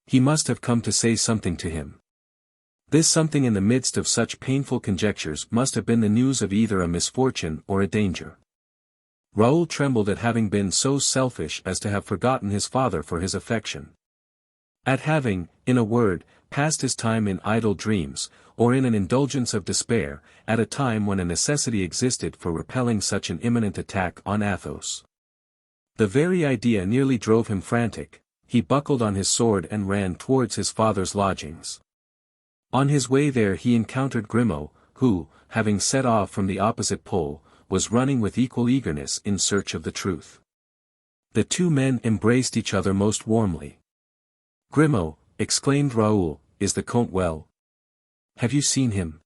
He must have come to say something to him. This something in the midst of such painful conjectures must have been the news of either a misfortune or a danger. Raoul trembled at having been so selfish as to have forgotten his father for his affection. At having, in a word, passed his time in idle dreams, or in an indulgence of despair, at a time when a necessity existed for repelling such an imminent attack on Athos. The very idea nearly drove him frantic. He buckled on his sword and ran towards his father's lodgings. On his way there he encountered Grimaud, who, having set off from the opposite pole, was running with equal eagerness in search of the truth. The two men embraced each other most warmly. "Grimaud," exclaimed Raoul, "is the Comte well? Have you seen him?"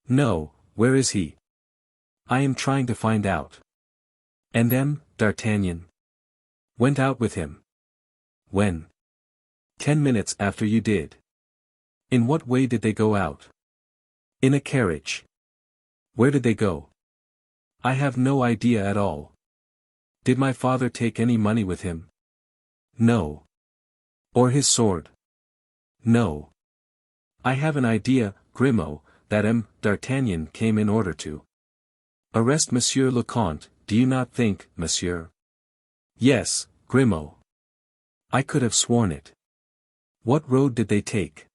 "No, where is he?" "I am trying to find out." "And D'Artagnan?" "Went out with him." "When?" 10 minutes after you did." "In what way did they go out?" "In a carriage." "Where did they go?" "I have no idea at all." "Did my father take any money with him?" "No." "Or his sword?" "No." "I have an idea, Grimaud, that D'Artagnan came in order to arrest Monsieur le Comte, do you not think, monsieur?" "Yes, Grimaud. I could have sworn it." "What road did they take?"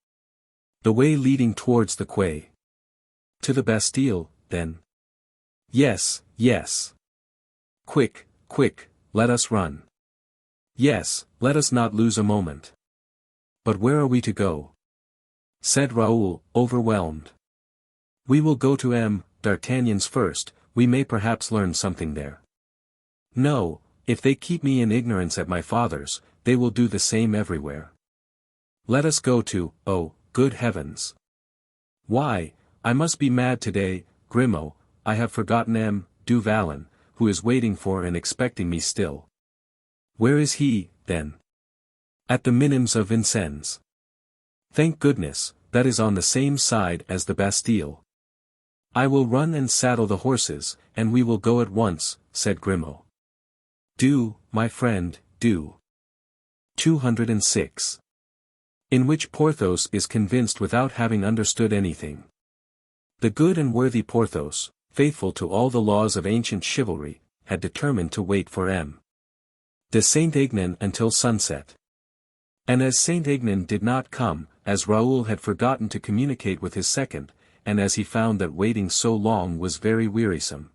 "The way leading towards the quay." "To the Bastille, then?" "Yes, yes." "Quick, quick, let us run." "Yes, let us not lose a moment." "But where are we to go?" said Raoul, overwhelmed. "We will go to D'Artagnan's first, we may perhaps learn something there." "No, if they keep me in ignorance at my father's, they will do the same everywhere." "Let us go to, oh, good heavens! Why, I must be mad today, Grimaud, I have forgotten du Vallon, who is waiting for and expecting me still." "Where is he, then?" "At the Minims of Vincennes." "Thank goodness, that is on the same side as the Bastille." "I will run and saddle the horses, and we will go at once," said Grimaud. "Do, my friend, do." 206. In which Porthos is convinced without having understood anything. The good and worthy Porthos, faithful to all the laws of ancient chivalry, had determined to wait for de Saint-Aignan until sunset. And as Saint-Aignan did not come, as Raoul had forgotten to communicate with his second, and as he found that waiting so long was very wearisome,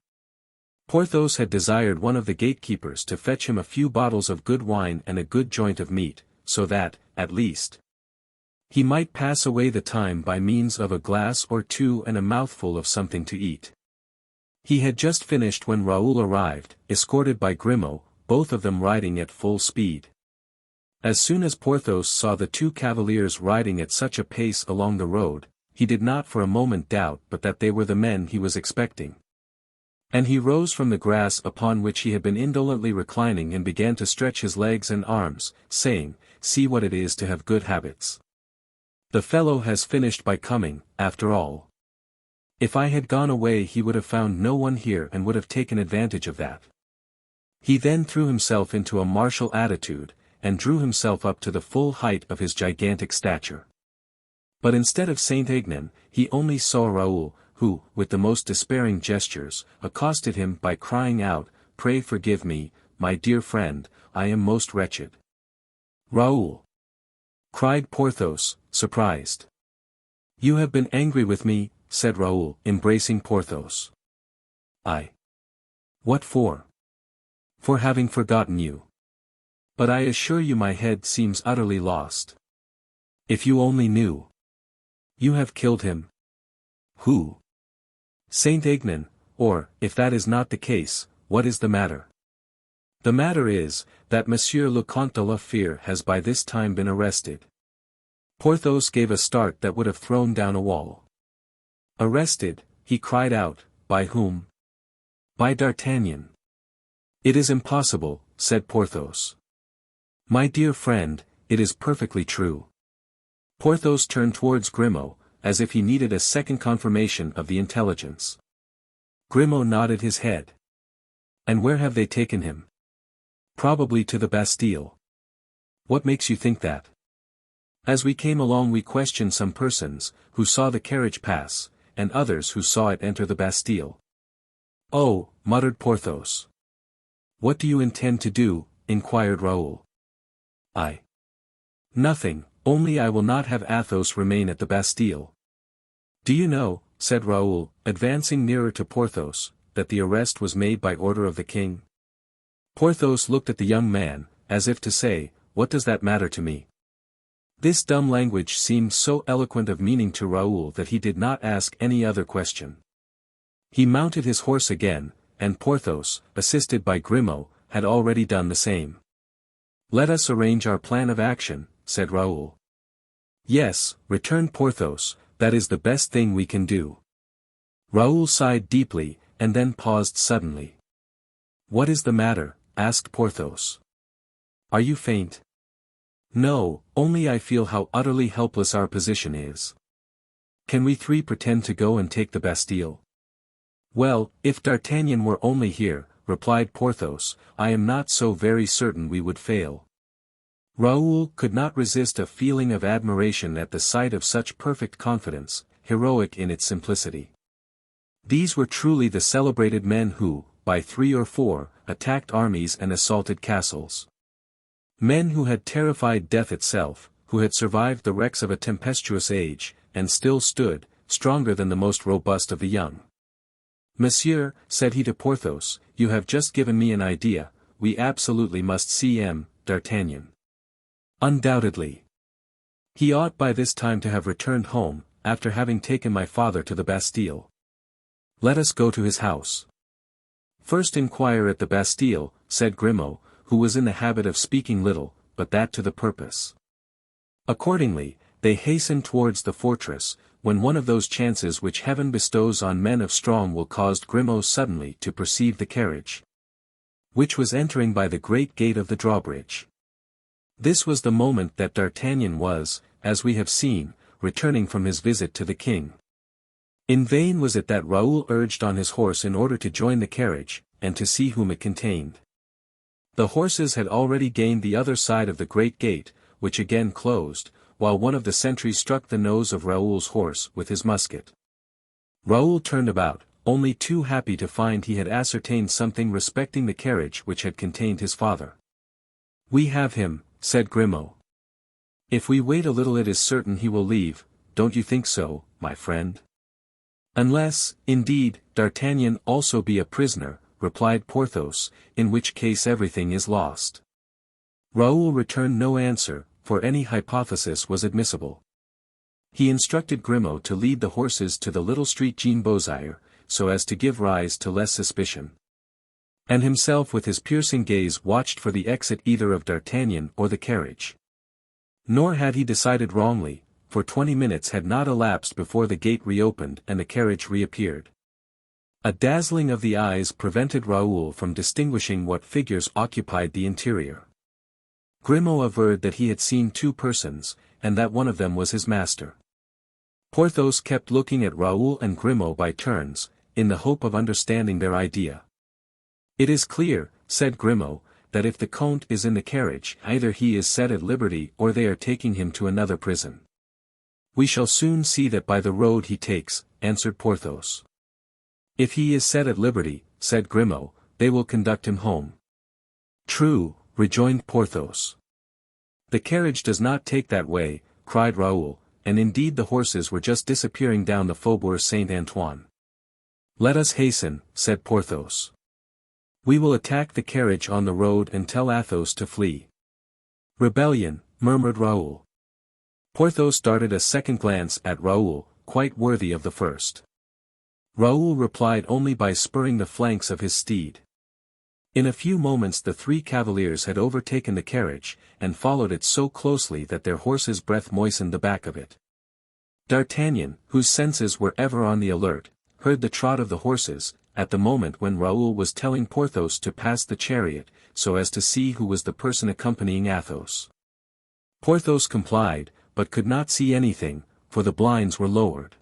Porthos had desired one of the gatekeepers to fetch him a few bottles of good wine and a good joint of meat, so that, at least, He might pass away the time by means of a glass or two and a mouthful of something to eat. He had just finished when Raoul arrived, escorted by Grimaud, both of them riding at full speed. As soon as Porthos saw the two cavaliers riding at such a pace along the road, he did not for a moment doubt but that they were the men he was expecting. And he rose from the grass upon which he had been indolently reclining and began to stretch his legs and arms, saying, "See what it is to have good habits. The fellow has finished by coming, after all. If I had gone away he would have found no one here and would have taken advantage of that." He then threw himself into a martial attitude, and drew himself up to the full height of his gigantic stature. But instead of Saint-Aignan, he only saw Raoul, who, with the most despairing gestures, accosted him by crying out, "Pray forgive me, my dear friend, I am most wretched." "Raoul!" cried Porthos, surprised. "You have been angry with me," said Raoul, embracing Porthos. "I? What for?" "For having forgotten you. But I assure you my head seems utterly lost. If you only knew. You have killed him." "Who?" "Saint-Aignan, or, if that is not the case, what is the matter?" "The matter is, that Monsieur le Comte de la Fere has by this time been arrested." Porthos gave a start that would have thrown down a wall. "Arrested," he cried out, "by whom?" "By D'Artagnan." "It is impossible," said Porthos. "My dear friend, it is perfectly true." Porthos turned towards Grimaud, as if he needed a second confirmation of the intelligence. Grimaud nodded his head. "And where have they taken him?" "Probably to the Bastille." "What makes you think that?" "As we came along we questioned some persons, who saw the carriage pass, and others who saw it enter the Bastille." "Oh," muttered Porthos. "What do you intend to do?" inquired Raoul. "Nothing, only I will not have Athos remain at the Bastille." "Do you know," said Raoul, advancing nearer to Porthos, "that the arrest was made by order of the king?" Porthos looked at the young man, as if to say, "What does that matter to me?" This dumb language seemed so eloquent of meaning to Raoul that he did not ask any other question. He mounted his horse again, and Porthos, assisted by Grimaud, had already done the same. "Let us arrange our plan of action," said Raoul. "Yes," returned Porthos, "that is the best thing we can do." Raoul sighed deeply, and then paused suddenly. "What is the matter?" asked Porthos. "Are you faint?" "No, only I feel how utterly helpless our position is." "Can we three pretend to go and take the Bastille?" "Well, if D'Artagnan were only here," replied Porthos, "I am not so very certain we would fail." Raoul could not resist a feeling of admiration at the sight of such perfect confidence, heroic in its simplicity. These were truly the celebrated men who, by 3 or 4, attacked armies and assaulted castles. Men who had terrified death itself, who had survived the wrecks of a tempestuous age, and still stood, stronger than the most robust of the young. "Monsieur," said he to Porthos, "you have just given me an idea, we absolutely must see D'Artagnan." "Undoubtedly. He ought by this time to have returned home, after having taken my father to the Bastille. Let us go to his house." "First inquire at the Bastille," said Grimaud, who was in the habit of speaking little, but that to the purpose. Accordingly, they hastened towards the fortress, when one of those chances which heaven bestows on men of strong will caused Grimaud suddenly to perceive the carriage, which was entering by the great gate of the drawbridge. This was the moment that D'Artagnan was, as we have seen, returning from his visit to the king. In vain was it that Raoul urged on his horse in order to join the carriage, and to see whom it contained. The horses had already gained the other side of the great gate, which again closed, while one of the sentries struck the nose of Raoul's horse with his musket. Raoul turned about, only too happy to find he had ascertained something respecting the carriage which had contained his father. "We have him," said Grimaud. "If we wait a little it is certain he will leave, don't you think so, my friend?" "Unless, indeed, D'Artagnan also be a prisoner," replied Porthos, "in which case everything is lost." Raoul returned no answer, for any hypothesis was admissible. He instructed Grimaud to lead the horses to the little street Jean Beausire, so as to give rise to less suspicion. And himself with his piercing gaze watched for the exit either of D'Artagnan or the carriage. Nor had he decided wrongly, for 20 minutes had not elapsed before the gate reopened and the carriage reappeared. A dazzling of the eyes prevented Raoul from distinguishing what figures occupied the interior. Grimaud averred that he had seen 2 persons, and that one of them was his master. Porthos kept looking at Raoul and Grimaud by turns, in the hope of understanding their idea. "It is clear," said Grimaud, "that if the Comte is in the carriage, either he is set at liberty or they are taking him to another prison." "We shall soon see that by the road he takes," answered Porthos. "If he is set at liberty," said Grimaud, "they will conduct him home." "True," rejoined Porthos. "The carriage does not take that way," cried Raoul, and indeed the horses were just disappearing down the Faubourg Saint-Antoine. "Let us hasten," said Porthos. "We will attack the carriage on the road and tell Athos to flee." "Rebellion," murmured Raoul. Porthos darted a second glance at Raoul, quite worthy of the first. Raoul replied only by spurring the flanks of his steed. In a few moments the 3 cavaliers had overtaken the carriage, and followed it so closely that their horses' breath moistened the back of it. D'Artagnan, whose senses were ever on the alert, heard the trot of the horses, at the moment when Raoul was telling Porthos to pass the chariot, so as to see who was the person accompanying Athos. Porthos complied, but could not see anything, for the blinds were lowered.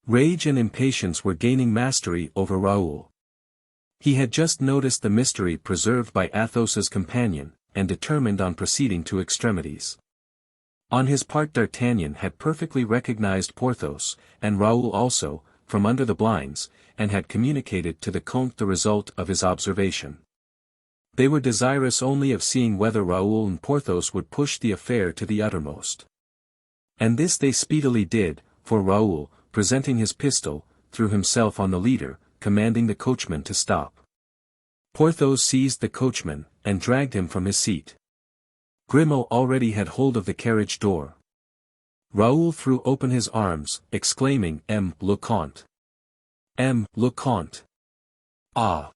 Rage and impatience were gaining mastery over Raoul. He had just noticed the mystery preserved by Athos's companion, and determined on proceeding to extremities. On his part D'Artagnan had perfectly recognized Porthos, and Raoul also, from under the blinds, and had communicated to the Comte the result of his observation. They were desirous only of seeing whether Raoul and Porthos would push the affair to the uttermost. And this they speedily did, for Raoul, presenting his pistol, threw himself on the leader, commanding the coachman to stop. Porthos seized the coachman, and dragged him from his seat. Grimaud already had hold of the carriage door. Raoul threw open his arms, exclaiming, Le Comte! Le Comte! Ah!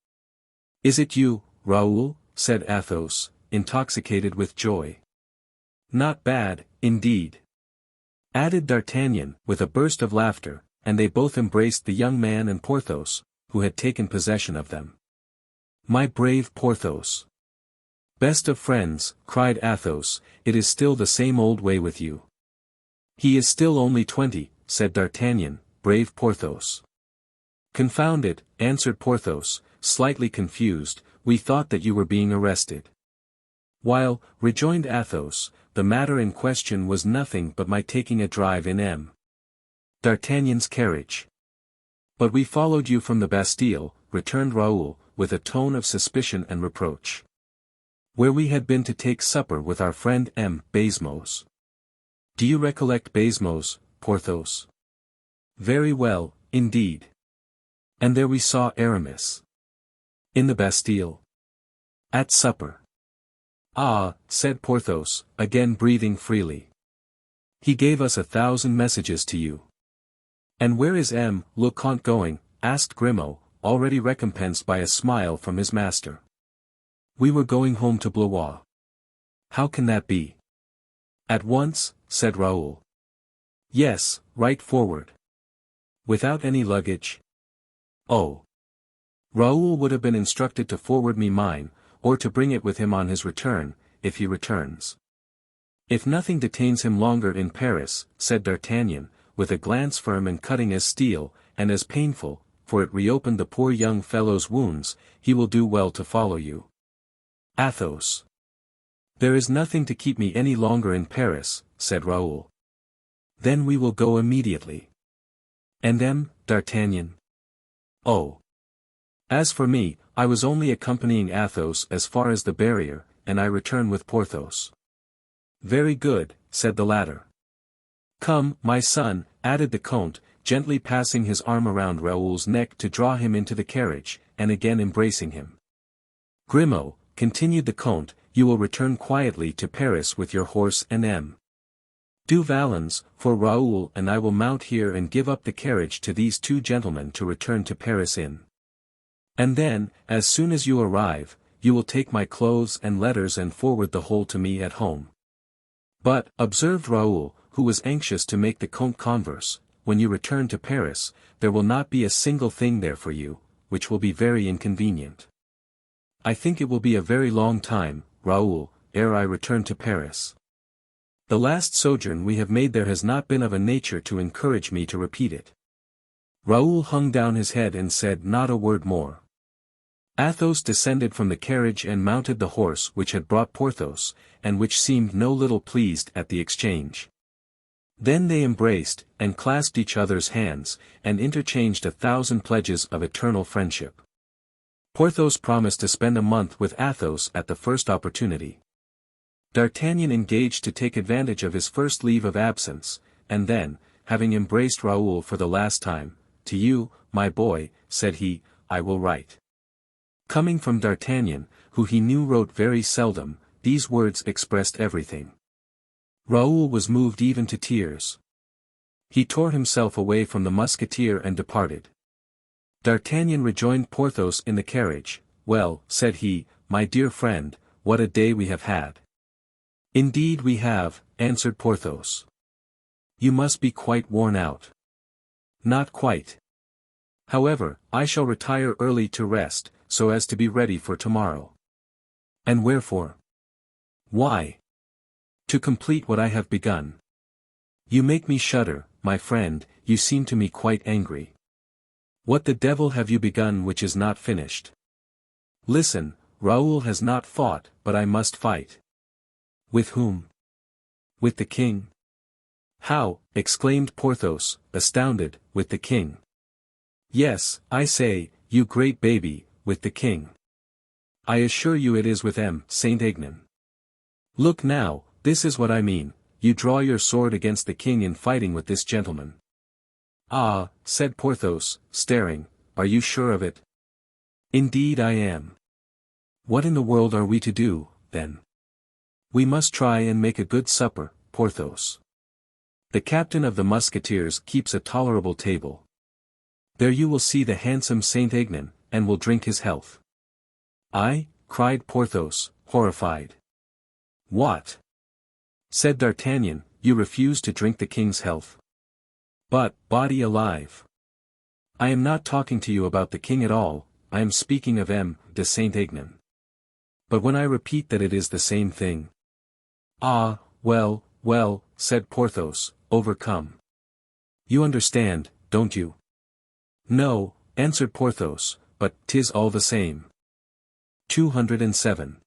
Is it you, Raoul? Said Athos, intoxicated with joy. Not bad, indeed. Added D'Artagnan, with a burst of laughter, and they both embraced the young man and Porthos, who had taken possession of them. My brave Porthos! Best of friends, cried Athos, it is still the same old way with you. He is still only 20, said D'Artagnan, brave Porthos. Confound it, answered Porthos, slightly confused, we thought that you were being arrested. While, rejoined Athos, the matter in question was nothing but my taking a drive in D'Artagnan's carriage. But we followed you from the Bastille, returned Raoul, with a tone of suspicion and reproach. Where we had been to take supper with our friend Baisemeaux. Do you recollect Baisemeaux, Porthos? Very well, indeed. And there we saw Aramis. In the Bastille. At supper. Ah, said Porthos, again breathing freely. He gave us 1,000 messages to you. And where is Le Comte going? Asked Grimaud, already recompensed by a smile from his master. We were going home to Blois. How can that be? At once, said Raoul. Yes, right forward. Without any luggage? Oh. Raoul would have been instructed to forward me mine, or to bring it with him on his return, if he returns. If nothing detains him longer in Paris, said D'Artagnan, with a glance firm and cutting as steel, and as painful, for it reopened the poor young fellow's wounds, he will do well to follow you. Athos. There is nothing to keep me any longer in Paris, said Raoul. Then we will go immediately. And D'Artagnan? Oh. As for me, I was only accompanying Athos as far as the barrier, and I return with Porthos. Very good, said the latter. Come, my son, added the Comte, gently passing his arm around Raoul's neck to draw him into the carriage, and again embracing him. Grimaud, continued the Comte, you will return quietly to Paris with your horse and Do Valens, for Raoul and I will mount here and give up the carriage to these two gentlemen to return to Paris in. And then, as soon as you arrive, you will take my clothes and letters and forward the whole to me at home. But, observed Raoul, who was anxious to make the Comte converse, when you return to Paris, there will not be a single thing there for you, which will be very inconvenient. I think it will be a very long time, Raoul, ere I return to Paris. The last sojourn we have made there has not been of a nature to encourage me to repeat it. Raoul hung down his head and said not a word more. Athos descended from the carriage and mounted the horse which had brought Porthos, and which seemed no little pleased at the exchange. Then they embraced, and clasped each other's hands, and interchanged 1,000 pledges of eternal friendship. Porthos promised to spend a month with Athos at the first opportunity. D'Artagnan engaged to take advantage of his first leave of absence, and then, having embraced Raoul for the last time, "To you, my boy," said he, "I will write." Coming from D'Artagnan, who he knew wrote very seldom, these words expressed everything. Raoul was moved even to tears. He tore himself away from the Musketeer and departed. D'Artagnan rejoined Porthos in the carriage. "Well," said he, "my dear friend, what a day we have had." "Indeed we have," answered Porthos. "You must be quite worn out." "Not quite. However, I shall retire early to rest, so as to be ready for tomorrow." "And wherefore?" "Why? To complete what I have begun." "You make me shudder, my friend, you seem to me quite angry. What the devil have you begun which is not finished?" "Listen, Raoul has not fought, but I must fight." "With whom?" "With the king." "How?" exclaimed Porthos, astounded, "with the king?" "Yes, I say, you great baby, with the king. I assure you it is with Saint-Aignan. Look now, this is what I mean, you draw your sword against the king in fighting with this gentleman." "Ah," said Porthos, staring, "are you sure of it?" "Indeed I am." "What in the world are we to do, then?" "We must try and make a good supper, Porthos. The captain of the Musketeers keeps a tolerable table. There you will see the handsome Saint-Aignan, and will drink his health." "I?" cried Porthos, horrified. "What?" said D'Artagnan, "you refuse to drink the king's health?" "But, body alive! I am not talking to you about the king at all, I am speaking of de Saint-Aignan. But when I repeat that it is the same thing—" "Ah, well, well," said Porthos, overcome. "You understand, don't you?" "No," answered Porthos, "but 'tis all the same." 207.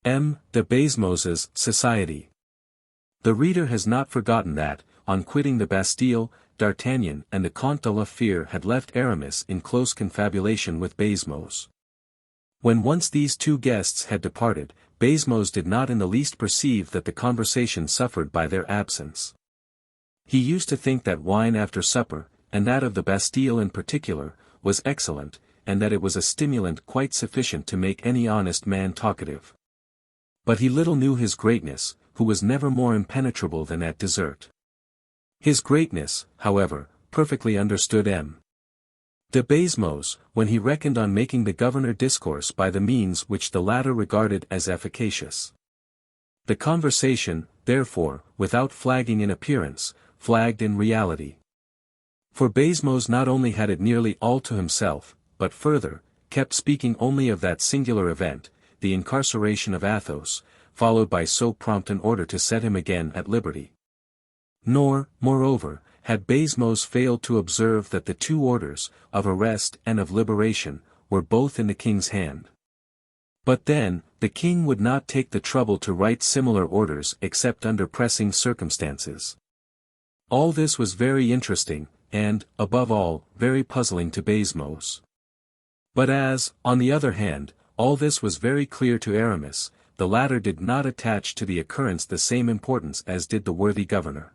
De Baismos's Society. The reader has not forgotten that, on quitting the Bastille, D'Artagnan and the Comte de la Fere had left Aramis in close confabulation with Baismos. When once these two guests had departed, Baismos did not in the least perceive that the conversation suffered by their absence. He used to think that wine after supper, and that of the Bastille in particular, was excellent, and that it was a stimulant quite sufficient to make any honest man talkative. But he little knew his greatness, who was never more impenetrable than at dessert. His greatness, however, perfectly understood de Baismos, when he reckoned on making the governor discourse by the means which the latter regarded as efficacious. The conversation, therefore, without flagging in appearance, flagged in reality. For Baismos not only had it nearly all to himself, but further, kept speaking only of that singular event, the incarceration of Athos, followed by so prompt an order to set him again at liberty. Nor, moreover, had Baismos failed to observe that the two orders, of arrest and of liberation, were both in the king's hand. But then, the king would not take the trouble to write similar orders except under pressing circumstances. All this was very interesting, and, above all, very puzzling to Baismos. But as, on the other hand, all this was very clear to Aramis, the latter did not attach to the occurrence the same importance as did the worthy governor.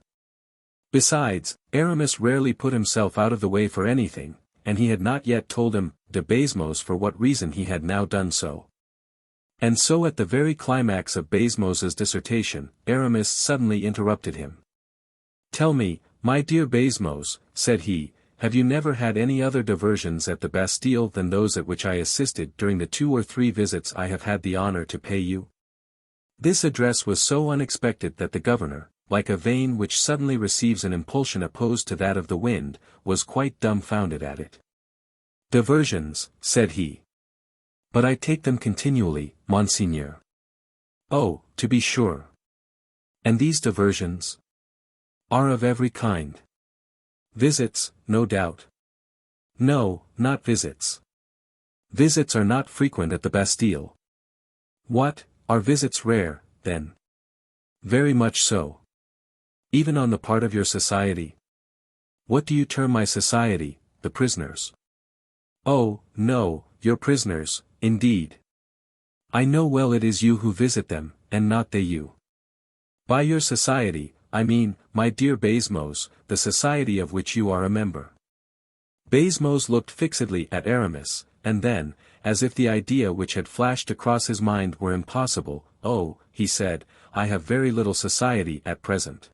Besides, Aramis rarely put himself out of the way for anything, and he had not yet told de Baismos for what reason he had now done so. And so at the very climax of Baismos's dissertation, Aramis suddenly interrupted him. Tell me, my dear Basmos, said he, have you never had any other diversions at the Bastille than those at which I assisted during the 2 or 3 visits I have had the honor to pay you? This address was so unexpected that the governor, like a vein which suddenly receives an impulsion opposed to that of the wind, was quite dumbfounded at it. Diversions, said he. But I take them continually, monseigneur. Oh, to be sure. And these diversions? Are of every kind. Visits, no doubt. No, not visits. Visits are not frequent at the Bastille. What, are visits rare, then? Very much so. Even on the part of your society? What do you term my society, the prisoners? Oh, no, your prisoners, indeed. I know well it is you who visit them, and not they you. By your society, I mean, my dear Basmos, the society of which you are a member. Basmos looked fixedly at Aramis, and then, as if the idea which had flashed across his mind were impossible, oh, he said, I have very little society at present.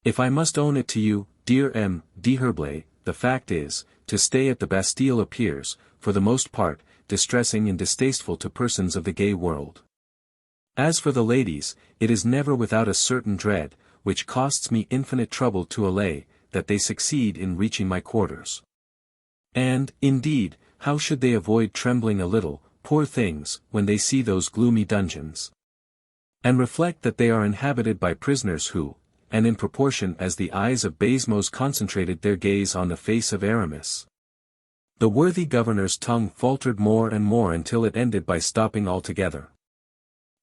If I must own it to you, dear M. d'Herblay, the fact is, to stay at the Bastille appears, for the most part, distressing and distasteful to persons of the gay world. As for the ladies, it is never without a certain dread, which costs me infinite trouble to allay, that they succeed in reaching my quarters. And, indeed, how should they avoid trembling a little, poor things, when they see those gloomy dungeons? And reflect that they are inhabited by prisoners who, and in proportion as the eyes of Basmos concentrated their gaze on the face of Aramis, the worthy governor's tongue faltered more and more until it ended by stopping altogether.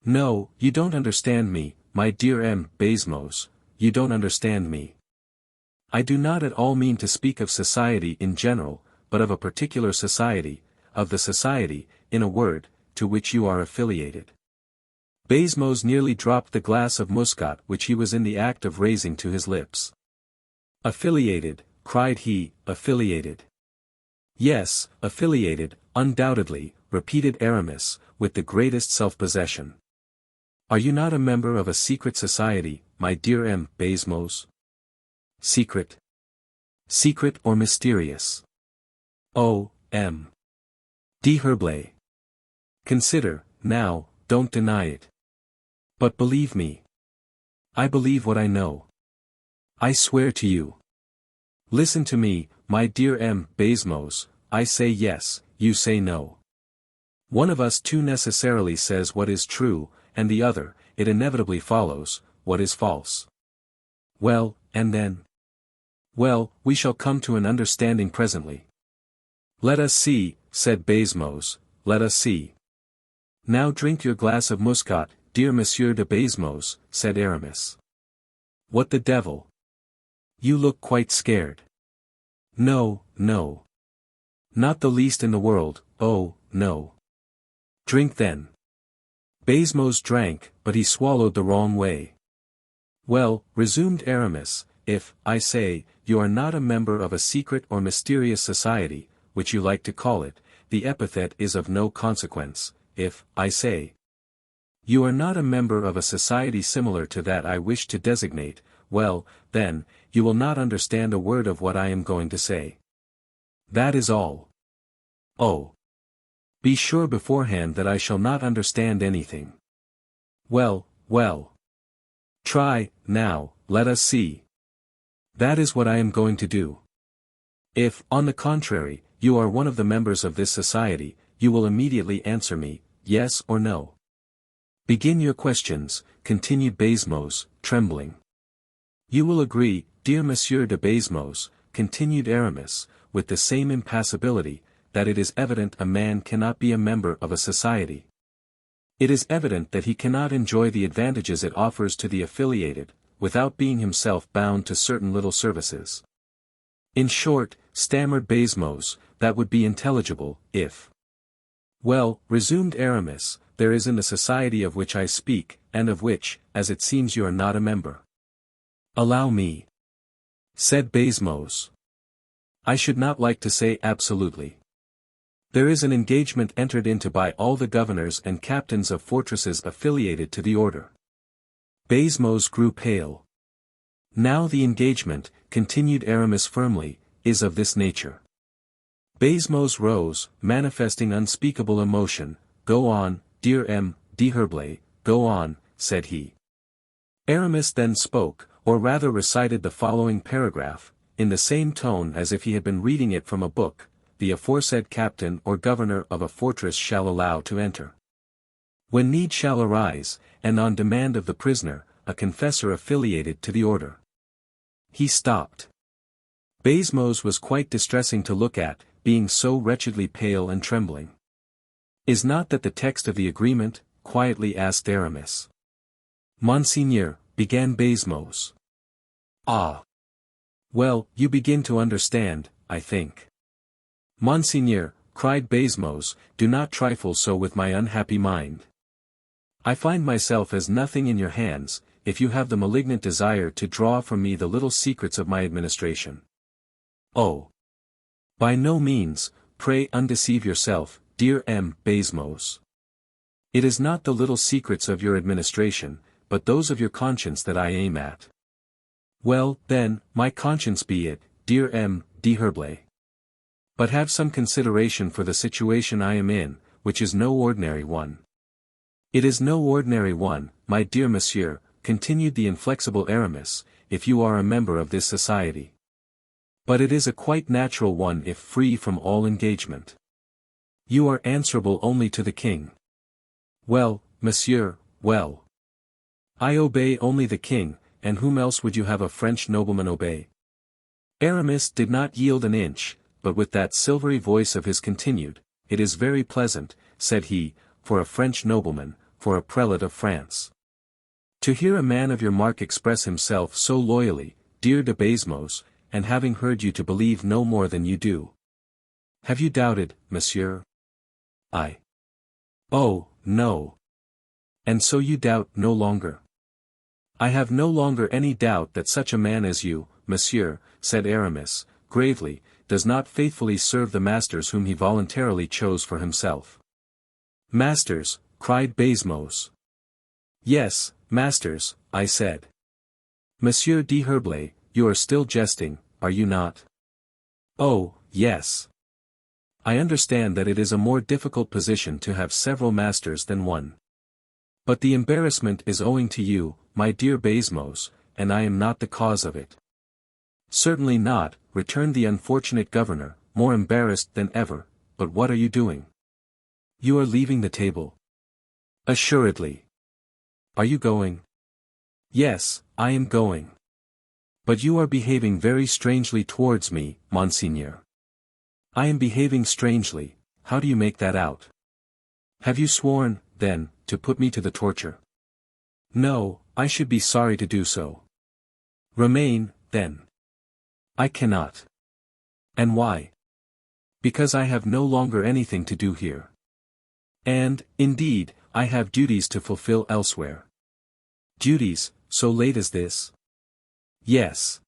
No, you don't understand me, my dear M. Basmos, you don't understand me. I do not at all mean to speak of society in general, but of a particular society, of the society, in a word, to which you are affiliated. Basmos nearly dropped the glass of muscat which he was in the act of raising to his lips. Affiliated, cried he, affiliated. Yes, affiliated, undoubtedly, repeated Aramis, with the greatest self-possession. Are you not a member of a secret society, my dear M. Basmos? Secret? Secret or mysterious? Oh, M. d'Herblay. Consider, now, don't deny it. But believe me. I believe what I know. I swear to you. Listen to me, my dear M. Basmos, I say yes, you say no. One of us two necessarily says what is true, and the other, it inevitably follows, what is false. Well, and then? Well, we shall come to an understanding presently. Let us see, said Basmos, let us see. Now drink your glass of muscat, dear Monsieur de Basmos, said Aramis. What the devil? You look quite scared. No, no. Not the least in the world, oh, no. Drink then. Basmos drank, but he swallowed the wrong way. Well, resumed Aramis, if, I say, you are not a member of a secret or mysterious society, which you like to call it, the epithet is of no consequence. If, I say, you are not a member of a society similar to that I wish to designate, well, then, you will not understand a word of what I am going to say. That is all. Oh. Be sure beforehand that I shall not understand anything. Well, well. Try, now, let us see. That is what I am going to do. If, on the contrary, you are one of the members of this society, you will immediately answer me, yes or no. Begin your questions, continued Basmos, trembling. You will agree, dear Monsieur de Basmos, continued Aramis, with the same impassibility, that it is evident a man cannot be a member of a society. It is evident that he cannot enjoy the advantages it offers to the affiliated, without being himself bound to certain little services. In short, stammered Basmos, that would be intelligible, if. Well, resumed Aramis, there is in the society of which I speak, and of which, as it seems you are not a member. Allow me. Said Basmos. I should not like to say absolutely. There is an engagement entered into by all the governors and captains of fortresses affiliated to the order. Basmos grew pale. Now the engagement, continued Aramis firmly, is of this nature. Baisemeaux rose, manifesting unspeakable emotion. Go on, dear M. d'Herblay, go on, said he. Aramis then spoke, or rather recited the following paragraph, in the same tone as if he had been reading it from a book: the aforesaid captain or governor of a fortress shall allow to enter, when need shall arise, and on demand of the prisoner, a confessor affiliated to the order. He stopped. Baisemeaux was quite distressing to look at, being so wretchedly pale and trembling. Is not that the text of the agreement? Quietly asked Aramis. Monseigneur, began Baisemeaux. Ah. Well, you begin to understand, I think. Monseigneur, cried Baisemeaux, do not trifle so with my unhappy mind. I find myself as nothing in your hands, if you have the malignant desire to draw from me the little secrets of my administration. Oh. By no means, pray undeceive yourself, dear M. Baisemeaux. It is not the little secrets of your administration, but those of your conscience that I aim at. Well, then, my conscience be it, dear M. d'Herblay. But have some consideration for the situation I am in, which is no ordinary one. It is no ordinary one, my dear monsieur, continued the inflexible Aramis, if you are a member of this society. But it is a quite natural one if free from all engagement. You are answerable only to the king. Well, monsieur, well. I obey only the king, and whom else would you have a French nobleman obey? Aramis did not yield an inch, but with that silvery voice of his continued, it is very pleasant, said he, for a French nobleman, for a prelate of France, to hear a man of your mark express himself so loyally, dear de Baisemeaux, and having heard you to believe no more than you do. Have you doubted, monsieur? Oh, no. And so you doubt no longer? I have no longer any doubt that such a man as you, monsieur, said Aramis, gravely, does not faithfully serve the masters whom he voluntarily chose for himself. Masters, cried Baisemeaux. Yes, masters, I said. Monsieur d'Herblay, you are still jesting, are you not? Oh, yes. I understand that it is a more difficult position to have several masters than one. But the embarrassment is owing to you, my dear Baisemeaux, and I am not the cause of it. Certainly not, returned the unfortunate governor, more embarrassed than ever, but what are you doing? You are leaving the table. Assuredly. Are you going? Yes, I am going. But you are behaving very strangely towards me, monseigneur. I am behaving strangely, how do you make that out? Have you sworn, then, to put me to the torture? No, I should be sorry to do so. Remain, then. I cannot. And why? Because I have no longer anything to do here. And, indeed, I have duties to fulfill elsewhere. Duties, so late as this? Yes.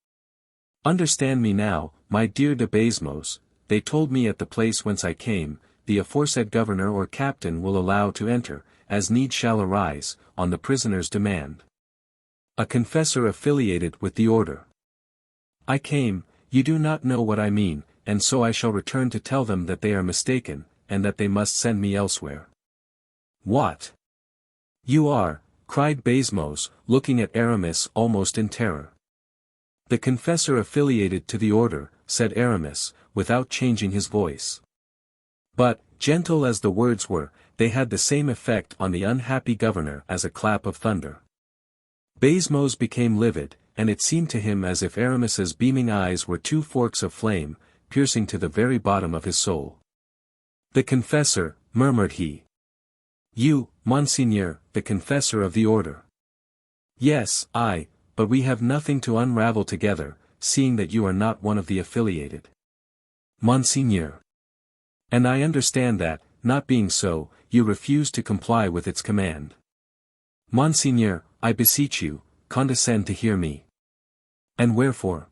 Understand me now, my dear de Baisemeaux, they told me at the place whence I came, the aforesaid governor or captain will allow to enter, as need shall arise, on the prisoner's demand. A confessor affiliated with the order. I came, you do not know what I mean, and so I shall return to tell them that they are mistaken, and that they must send me elsewhere. What? You are, cried Baisemeaux, looking at Aramis almost in terror. The confessor affiliated to the order, said Aramis, without changing his voice. But, gentle as the words were, they had the same effect on the unhappy governor as a clap of thunder. Baisemeaux became livid, and it seemed to him as if Aramis's beaming eyes were two forks of flame, piercing to the very bottom of his soul. The confessor, murmured he. You, monseigneur, the confessor of the order. Yes, but we have nothing to unravel together, seeing that you are not one of the affiliated. Monseigneur. And I understand that, not being so, you refuse to comply with its command. Monseigneur, I beseech you, condescend to hear me. And wherefore?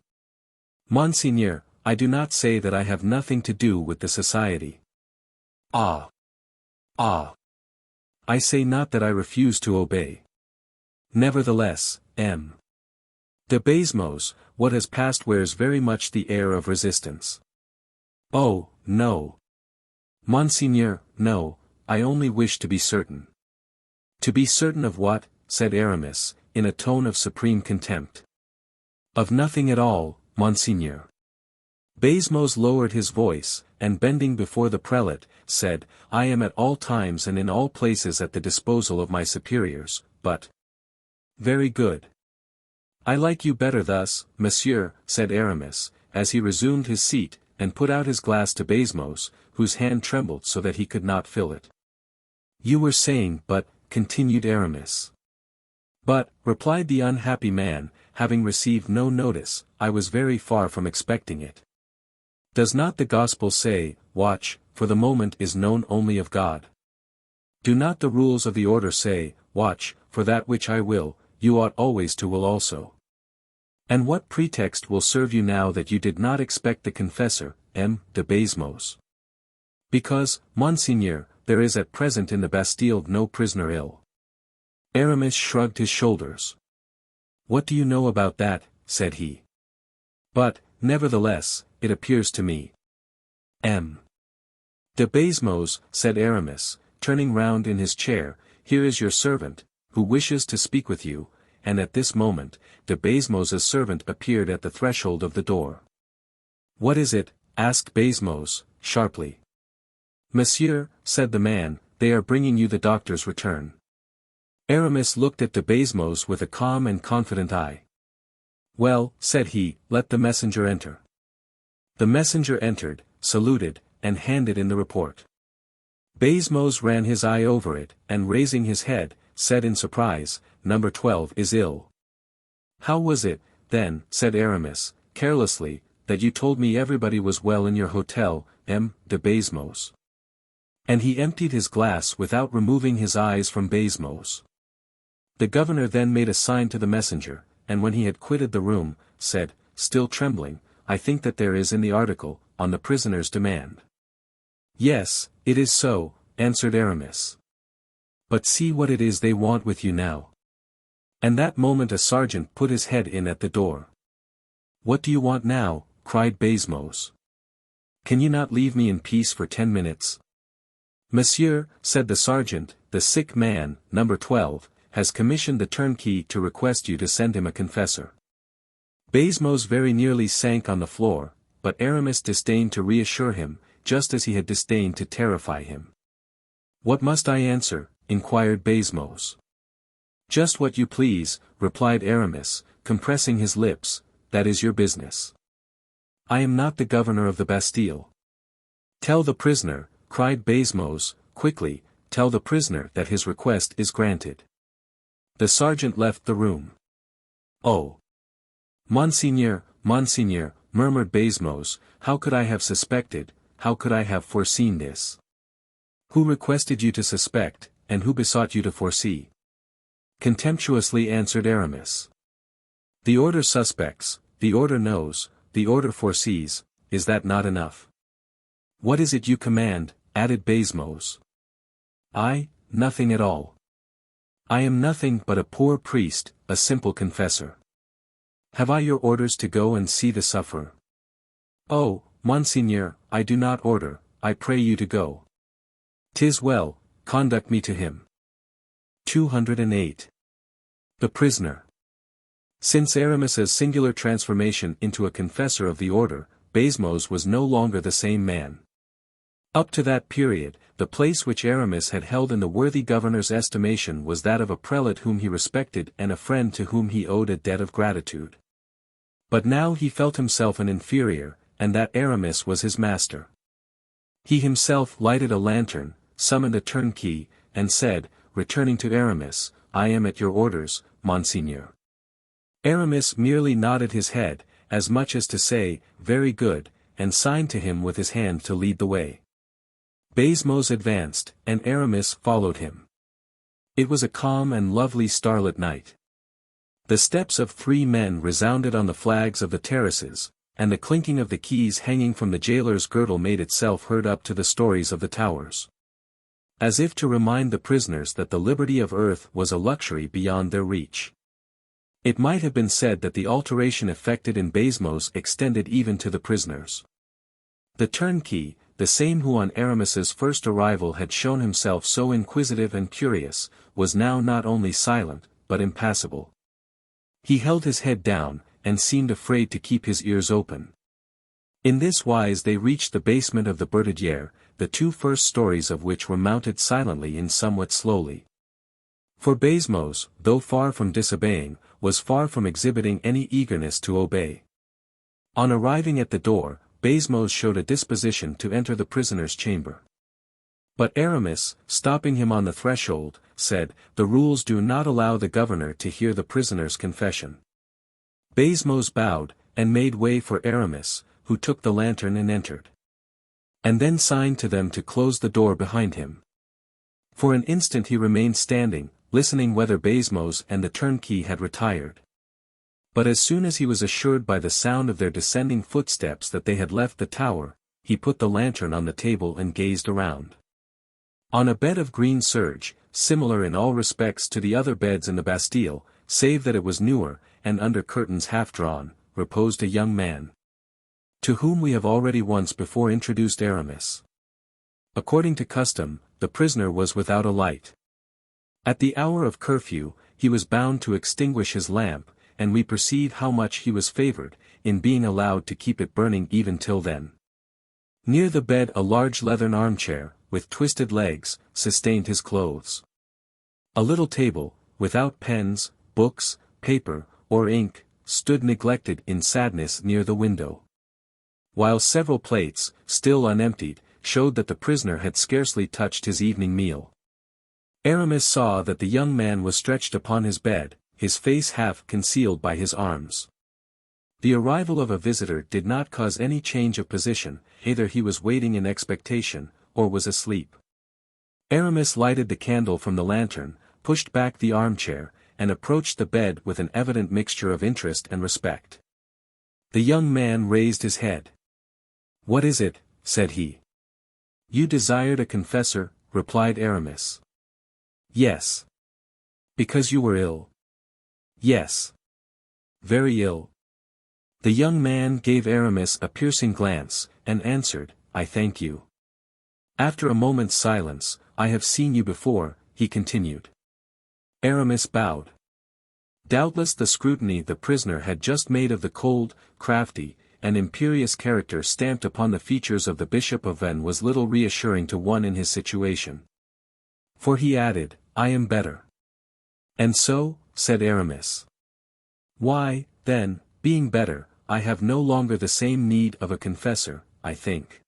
Monseigneur, I do not say that I have nothing to do with the society. Ah! I say not that I refuse to obey. Nevertheless, M. De Basmos, what has passed wears very much the air of resistance. Oh, no. Monseigneur, no, I only wish to be certain. To be certain of what? Said Aramis, in a tone of supreme contempt. Of nothing at all, Monseigneur. Basmos lowered his voice, and bending before the prelate, said, I am at all times and in all places at the disposal of my superiors, but... Very good. I like you better thus, monsieur, said Aramis, as he resumed his seat, and put out his glass to Basmos, whose hand trembled so that he could not fill it. You were saying, but, continued Aramis. But, replied the unhappy man, having received no notice, I was very far from expecting it. Does not the Gospel say, watch, for the moment is known only of God? Do not the rules of the order say, watch, for that which I will, you ought always to will also? And what pretext will serve you now that you did not expect the confessor, M. de Basmos? Because, Monseigneur, there is at present in the Bastille no prisoner ill. Aramis shrugged his shoulders. What do you know about that? Said he. But, nevertheless, it appears to me. M. de Basmos, said Aramis, turning round in his chair, here is your servant, who wishes to speak with you, and at this moment, de Basmos's servant appeared at the threshold of the door. What is it? Asked Basmos, sharply. Monsieur, said the man, they are bringing you the doctor's return. Aramis looked at de Basmos with a calm and confident eye. Well, said he, let the messenger enter. The messenger entered, saluted, and handed in the report. Basmos ran his eye over it, and raising his head, said in surprise, Number 12 is ill. How was it, then, said Aramis, carelessly, that you told me everybody was well in your hotel, M. de Basmos? And he emptied his glass without removing his eyes from Basmos. The governor then made a sign to the messenger, and when he had quitted the room, said, still trembling, I think that there is in the article, on the prisoner's demand. Yes, it is so, answered Aramis. But see what it is they want with you now. And that moment a sergeant put his head in at the door. What do you want now? Cried Basmos. Can you not leave me in peace for 10 minutes? Monsieur, said the sergeant, the sick man, number 12, has commissioned the turnkey to request you to send him a confessor. Basmos very nearly sank on the floor, but Aramis disdained to reassure him, just as he had disdained to terrify him. What must I answer? Inquired Basmos. Just what you please, replied Aramis, compressing his lips, that is your business. I am not the governor of the Bastille. Tell the prisoner, cried Basmos, quickly, tell the prisoner that his request is granted. The sergeant left the room. Oh! Monseigneur, Monseigneur, murmured Basmos, how could I have suspected, how could I have foreseen this? Who requested you to suspect, and who besought you to foresee? Contemptuously answered Aramis. The order suspects, the order knows, the order foresees, is that not enough? What is it you command? Added Basmos. I, nothing at all. I am nothing but a poor priest, a simple confessor. Have I your orders to go and see the sufferer? Oh, Monseigneur, I do not order, I pray you to go. 'Tis well, conduct me to him. 208. The prisoner. Since Aramis's singular transformation into a confessor of the order, Basmos was no longer the same man. Up to that period, the place which Aramis had held in the worthy governor's estimation was that of a prelate whom he respected and a friend to whom he owed a debt of gratitude. But now he felt himself an inferior, and that Aramis was his master. He himself lighted a lantern, summoned a turnkey, and said, returning to Aramis, I am at your orders, Monseigneur. Aramis merely nodded his head, as much as to say, very good, and signed to him with his hand to lead the way. Basmos advanced, and Aramis followed him. It was a calm and lovely starlit night. The steps of 3 men resounded on the flags of the terraces, and the clinking of the keys hanging from the jailer's girdle made itself heard up to the stories of the towers. As if to remind the prisoners that the liberty of earth was a luxury beyond their reach. It might have been said that the alteration effected in Baisemeaux extended even to the prisoners. The turnkey, the same who on Aramis's first arrival had shown himself so inquisitive and curious, was now not only silent, but impassible. He held his head down, and seemed afraid to keep his ears open. In this wise they reached the basement of the Bertaudiere, the two first stories of which were mounted silently and somewhat slowly. For Baisemeaux, though far from disobeying, was far from exhibiting any eagerness to obey. On arriving at the door, Baisemeaux showed a disposition to enter the prisoner's chamber. But Aramis, stopping him on the threshold, said, "The rules do not allow the governor to hear the prisoner's confession." Baisemeaux bowed, and made way for Aramis, who took the lantern and entered. And then signed to them to close the door behind him. For an instant he remained standing, listening whether Baisemeaux and the turnkey had retired. But as soon as he was assured by the sound of their descending footsteps that they had left the tower, he put the lantern on the table and gazed around. On a bed of green serge, similar in all respects to the other beds in the Bastille, save that it was newer, and under curtains half drawn, reposed a young man, to whom we have already once before introduced Aramis. According to custom, the prisoner was without a light. At the hour of curfew, he was bound to extinguish his lamp, and we perceive how much he was favored, in being allowed to keep it burning even till then. Near the bed a large leathern armchair, with twisted legs, sustained his clothes. A little table, without pens, books, paper, or ink, stood neglected in sadness near the window. While several plates, still unemptied, showed that the prisoner had scarcely touched his evening meal. Aramis saw that the young man was stretched upon his bed, his face half concealed by his arms. The arrival of a visitor did not cause any change of position, either he was waiting in expectation, or was asleep. Aramis lighted the candle from the lantern, pushed back the armchair, and approached the bed with an evident mixture of interest and respect. The young man raised his head. "What is it?" said he. "You desired a confessor," replied Aramis. "Yes." "Because you were ill?" "Yes." "Very ill?" The young man gave Aramis a piercing glance, and answered, "I thank you." After a moment's silence, "I have seen you before," he continued. Aramis bowed. Doubtless the scrutiny the prisoner had just made of the cold, crafty, and imperious character stamped upon the features of the Bishop of Vannes was little reassuring to one in his situation. For he added, "I am better." "And so," said Aramis. "Why, then, being better, I have no longer the same need of a confessor, I think.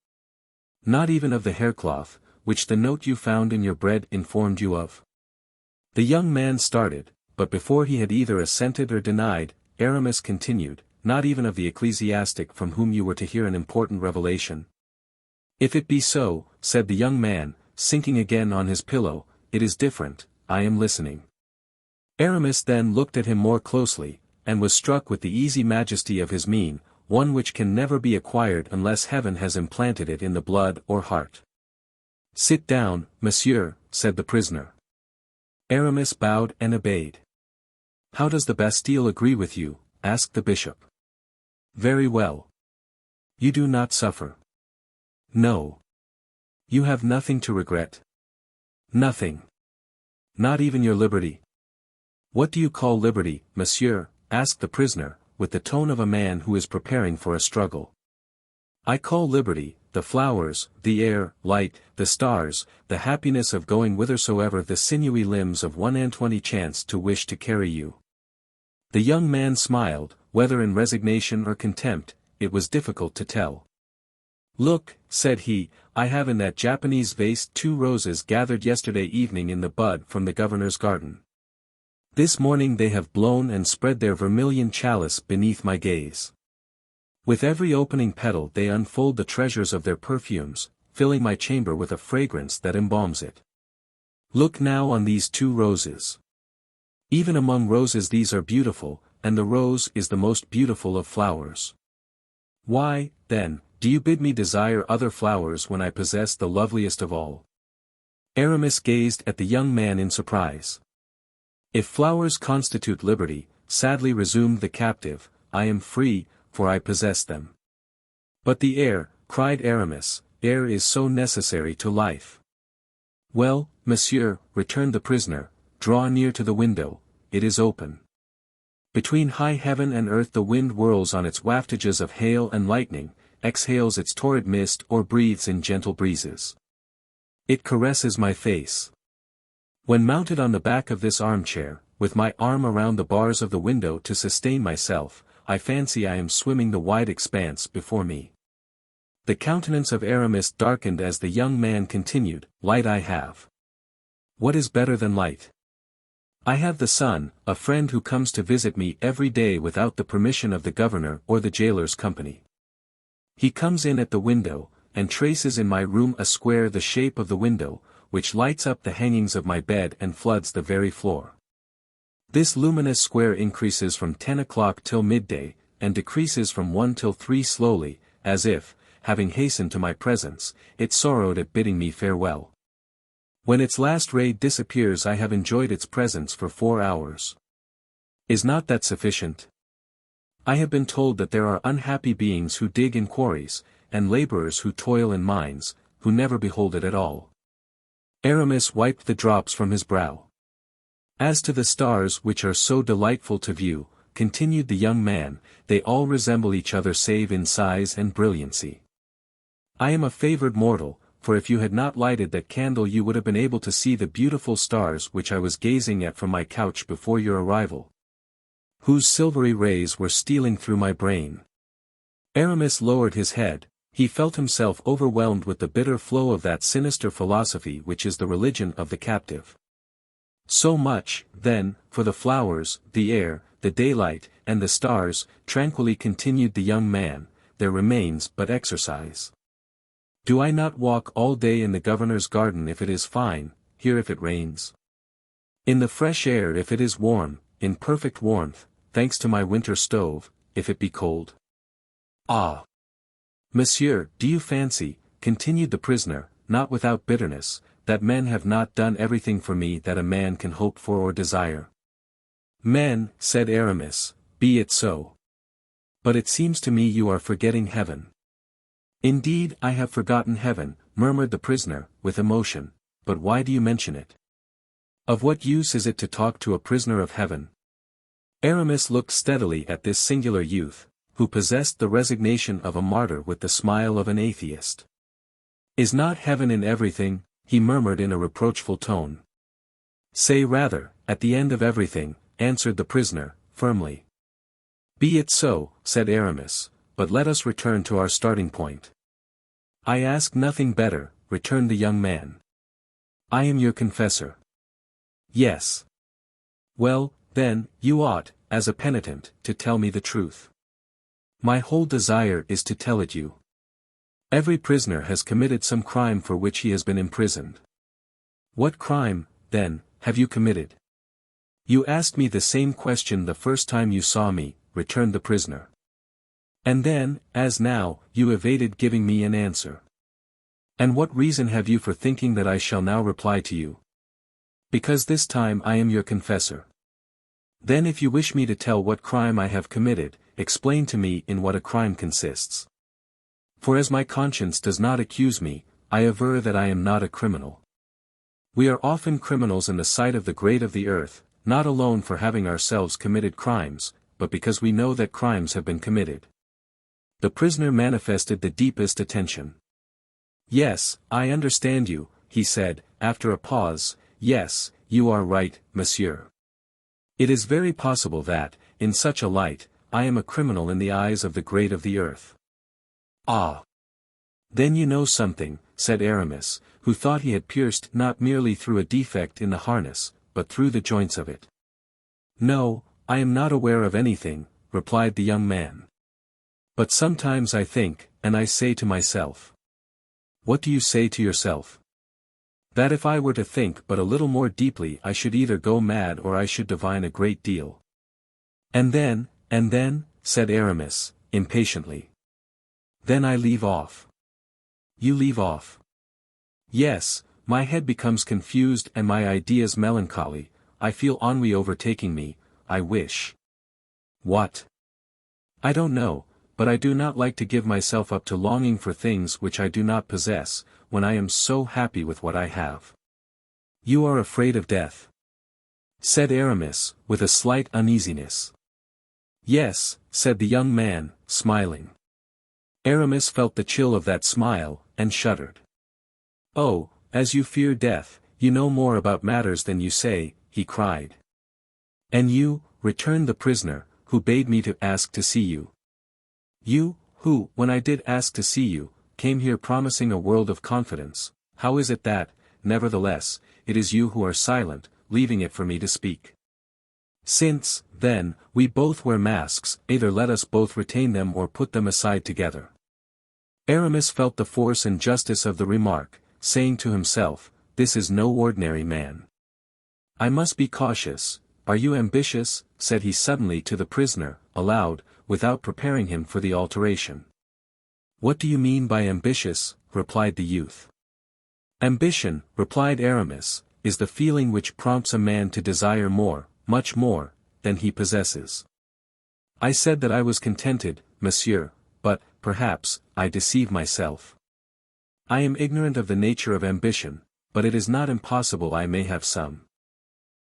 Not even of the haircloth, which the note you found in your bread informed you of." The young man started, but before he had either assented or denied, Aramis continued, "Not even of the ecclesiastic from whom you were to hear an important revelation?" "If it be so," said the young man, sinking again on his pillow, "it is different, I am listening." Aramis then looked at him more closely, and was struck with the easy majesty of his mien, one which can never be acquired unless heaven has implanted it in the blood or heart. "Sit down, monsieur," said the prisoner. Aramis bowed and obeyed. "How does the Bastille agree with you?" asked the bishop. "Very well." "You do not suffer?" "No." "You have nothing to regret?" "Nothing." "Not even your liberty?" "What do you call liberty, monsieur?" asked the prisoner, with the tone of a man who is preparing for a struggle. "I call liberty, the flowers, the air, light, the stars, the happiness of going whithersoever the sinewy limbs of 120 chance to wish to carry you." The young man smiled, whether in resignation or contempt, it was difficult to tell. "Look," said he, "I have in that Japanese vase 2 roses gathered yesterday evening in the bud from the governor's garden. This morning they have blown and spread their vermilion chalice beneath my gaze. With every opening petal they unfold the treasures of their perfumes, filling my chamber with a fragrance that embalms it. Look now on these 2 roses. Even among roses these are beautiful, and the rose is the most beautiful of flowers. Why, then, do you bid me desire other flowers when I possess the loveliest of all?" Aramis gazed at the young man in surprise. "If flowers constitute liberty, sadly resumed the captive, I am free, for I possess them. But the air, cried Aramis, air is so necessary to life. Well, monsieur, returned the prisoner, draw near to the window, it is open. Between high heaven and earth the wind whirls on its waftages of hail and lightning, exhales its torrid mist or breathes in gentle breezes. It caresses my face. When mounted on the back of this armchair, with my arm around the bars of the window to sustain myself, I fancy I am swimming the wide expanse before me. The countenance of Aramis darkened as the young man continued, light I have. What is better than light? I have the sun, a friend who comes to visit me every day without the permission of the governor or the jailer's company. He comes in at the window, and traces in my room a square the shape of the window, which lights up the hangings of my bed and floods the very floor. This luminous square increases from 10 o'clock till midday, and decreases from 1 till 3 slowly, as if, having hastened to my presence, it sorrowed at bidding me farewell. When its last ray disappears I have enjoyed its presence for 4 hours. Is not that sufficient? I have been told that there are unhappy beings who dig in quarries, and laborers who toil in mines, who never behold it at all. Aramis wiped the drops from his brow. As to the stars which are so delightful to view, continued the young man, they all resemble each other save in size and brilliancy. I am a favored mortal, for if you had not lighted that candle you would have been able to see the beautiful stars which I was gazing at from my couch before your arrival, whose silvery rays were stealing through my brain. Aramis lowered his head. He felt himself overwhelmed with the bitter flow of that sinister philosophy which is the religion of the captive. So much, then, for the flowers, the air, the daylight, and the stars, tranquilly continued the young man, there remains but exercise. Do I not walk all day in the governor's garden if it is fine, here if it rains? In the fresh air if it is warm, in perfect warmth, thanks to my winter stove, if it be cold? Ah! Monsieur, do you fancy, continued the prisoner, not without bitterness, that men have not done everything for me that a man can hope for or desire? Men, said Aramis, be it so. But it seems to me you are forgetting heaven. Indeed I have forgotten heaven, murmured the prisoner, with emotion, but why do you mention it? Of what use is it to talk to a prisoner of heaven? Aramis looked steadily at this singular youth, who possessed the resignation of a martyr with the smile of an atheist. Is not heaven in everything? He murmured in a reproachful tone. Say rather, at the end of everything, answered the prisoner, firmly. Be it so, said Aramis, but let us return to our starting point. I ask nothing better, returned the young man. I am your confessor. Yes. Well, then, you ought, as a penitent, to tell me the truth. My whole desire is to tell it you. Every prisoner has committed some crime for which he has been imprisoned. What crime, then, have you committed? You asked me the same question the first time you saw me, returned the prisoner. And then, as now, you evaded giving me an answer. And what reason have you for thinking that I shall now reply to you? Because this time I am your confessor. Then if you wish me to tell what crime I have committed, explain to me in what a crime consists. For as my conscience does not accuse me, I aver that I am not a criminal. We are often criminals in the sight of the great of the earth, not alone for having ourselves committed crimes, but because we know that crimes have been committed. The prisoner manifested the deepest attention. Yes, I understand you, he said, after a pause, yes, you are right, monsieur. It is very possible that, in such a light, I am a criminal in the eyes of the great of the earth. Ah! Then you know something, said Aramis, who thought he had pierced not merely through a defect in the harness, but through the joints of it. No, I am not aware of anything, replied the young man. But sometimes I think, and I say to myself. What do you say to yourself? That if I were to think but a little more deeply I should either go mad or I should divine a great deal. And then, said Aramis, impatiently. Then I leave off. You leave off. Yes, my head becomes confused and my ideas melancholy, I feel ennui overtaking me, I wish. What? I don't know, but I do not like to give myself up to longing for things which I do not possess, when I am so happy with what I have. You are afraid of death? Said Aramis, with a slight uneasiness. Yes, said the young man, smiling. Aramis felt the chill of that smile, and shuddered. Oh, as you fear death, you know more about matters than you say, he cried. And you, returned the prisoner, who bade me to ask to see you. You, who, when I did ask to see you, came here promising a world of confidence, how is it that, nevertheless, it is you who are silent, leaving it for me to speak? Since, then, we both wear masks, either let us both retain them or put them aside together. Aramis felt the force and justice of the remark, saying to himself, this is no ordinary man. I must be cautious. Are you ambitious? Said he suddenly to the prisoner, aloud, without preparing him for the alteration. What do you mean by ambitious? Replied the youth. Ambition, replied Aramis, is the feeling which prompts a man to desire more, much more, than he possesses. I said that I was contented, monsieur, but, perhaps, I deceive myself. I am ignorant of the nature of ambition, but it is not impossible I may have some.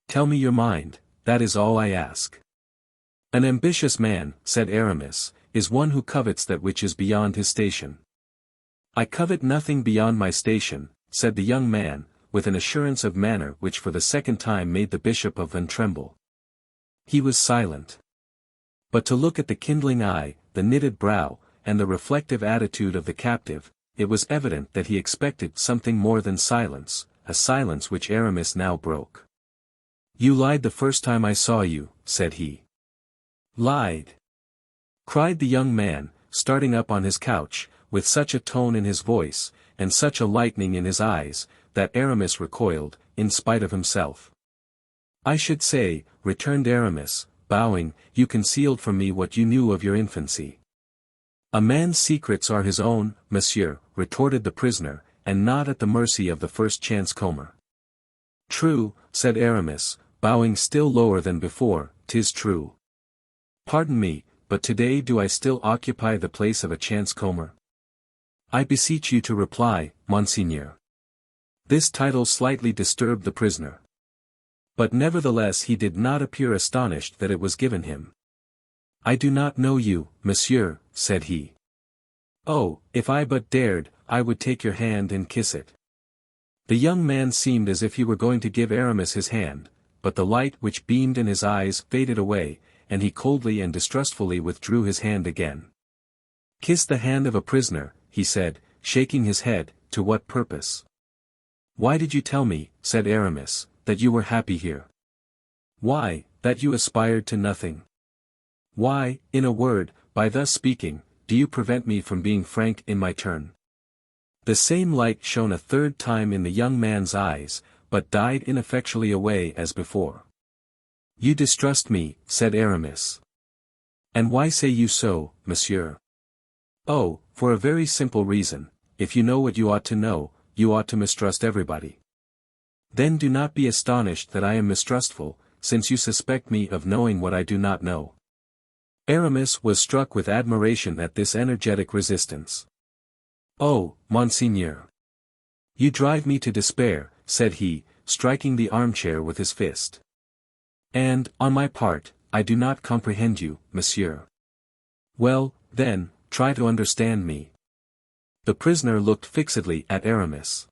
Tell me your mind, that is all I ask. An ambitious man, said Aramis, is one who covets that which is beyond his station. I covet nothing beyond my station, said the young man, with an assurance of manner which for the second time made the Bishop of Vannes tremble. He was silent. But to look at the kindling eye, the knitted brow, and the reflective attitude of the captive, it was evident that he expected something more than silence, a silence which Aramis now broke. You lied the first time I saw you, said he. Lied? Cried the young man, starting up on his couch, with such a tone in his voice, and such a lightning in his eyes, that Aramis recoiled, in spite of himself. I should say, returned Aramis, bowing, you concealed from me what you knew of your infancy. A man's secrets are his own, monsieur, retorted the prisoner, and not at the mercy of the first chance comer. True, said Aramis, bowing still lower than before, 'tis true. Pardon me, but today do I still occupy the place of a chance comer? I beseech you to reply, monseigneur. This title slightly disturbed the prisoner. But nevertheless he did not appear astonished that it was given him. I do not know you, monsieur, said he. Oh, if I but dared, I would take your hand and kiss it. The young man seemed as if he were going to give Aramis his hand, but the light which beamed in his eyes faded away, and he coldly and distrustfully withdrew his hand again. Kiss the hand of a prisoner, he said, shaking his head, to what purpose? Why did you tell me, said Aramis, that you were happy here? Why, that you aspired to nothing? Why, in a word, by thus speaking, do you prevent me from being frank in my turn? The same light shone a third time in the young man's eyes, but died ineffectually away as before. You distrust me, said Aramis. And why say you so, monsieur? Oh, for a very simple reason, if you know what you ought to know, you ought to mistrust everybody. Then do not be astonished that I am mistrustful, since you suspect me of knowing what I do not know. Aramis was struck with admiration at this energetic resistance. Oh, monseigneur! You drive me to despair, said he, striking the armchair with his fist. And, on my part, I do not comprehend you, monsieur. Well, then, try to understand me. The prisoner looked fixedly at Aramis.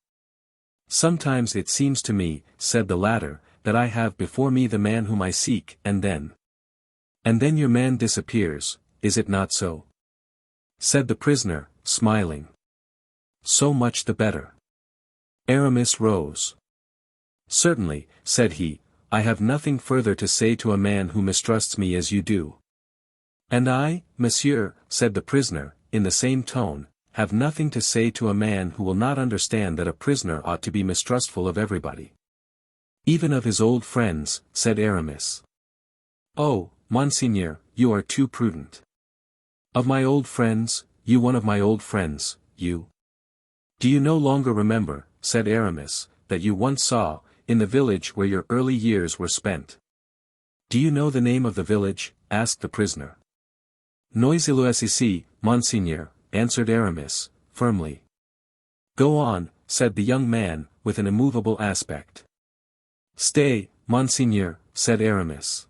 Sometimes it seems to me, said the latter, that I have before me the man whom I seek, and then your man disappears, is it not so? Said the prisoner, smiling. So much the better. Aramis rose. Certainly, said he, I have nothing further to say to a man who mistrusts me as you do. And I, monsieur, said the prisoner, in the same tone, have nothing to say to a man who will not understand that a prisoner ought to be mistrustful of everybody. Even of his old friends, said Aramis. Oh, monseigneur, you are too prudent. Of my old friends, you one of my old friends, you. Do you no longer remember, said Aramis, that you once saw, in the village where your early years were spent? Do you know the name of the village, asked the prisoner. Noisy ici, monseigneur, answered Aramis, firmly. Go on, said the young man, with an immovable aspect. Stay, monseigneur, said Aramis.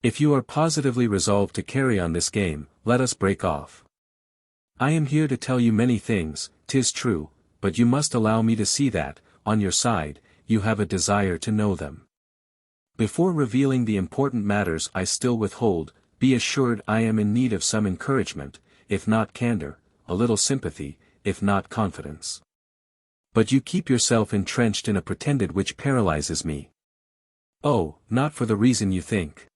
If you are positively resolved to carry on this game, let us break off. I am here to tell you many things, 'tis true, but you must allow me to see that, on your side, you have a desire to know them. Before revealing the important matters I still withhold, be assured I am in need of some encouragement, if not candor, a little sympathy, if not confidence. But you keep yourself entrenched in a pretended which paralyzes me. Oh, not for the reason you think.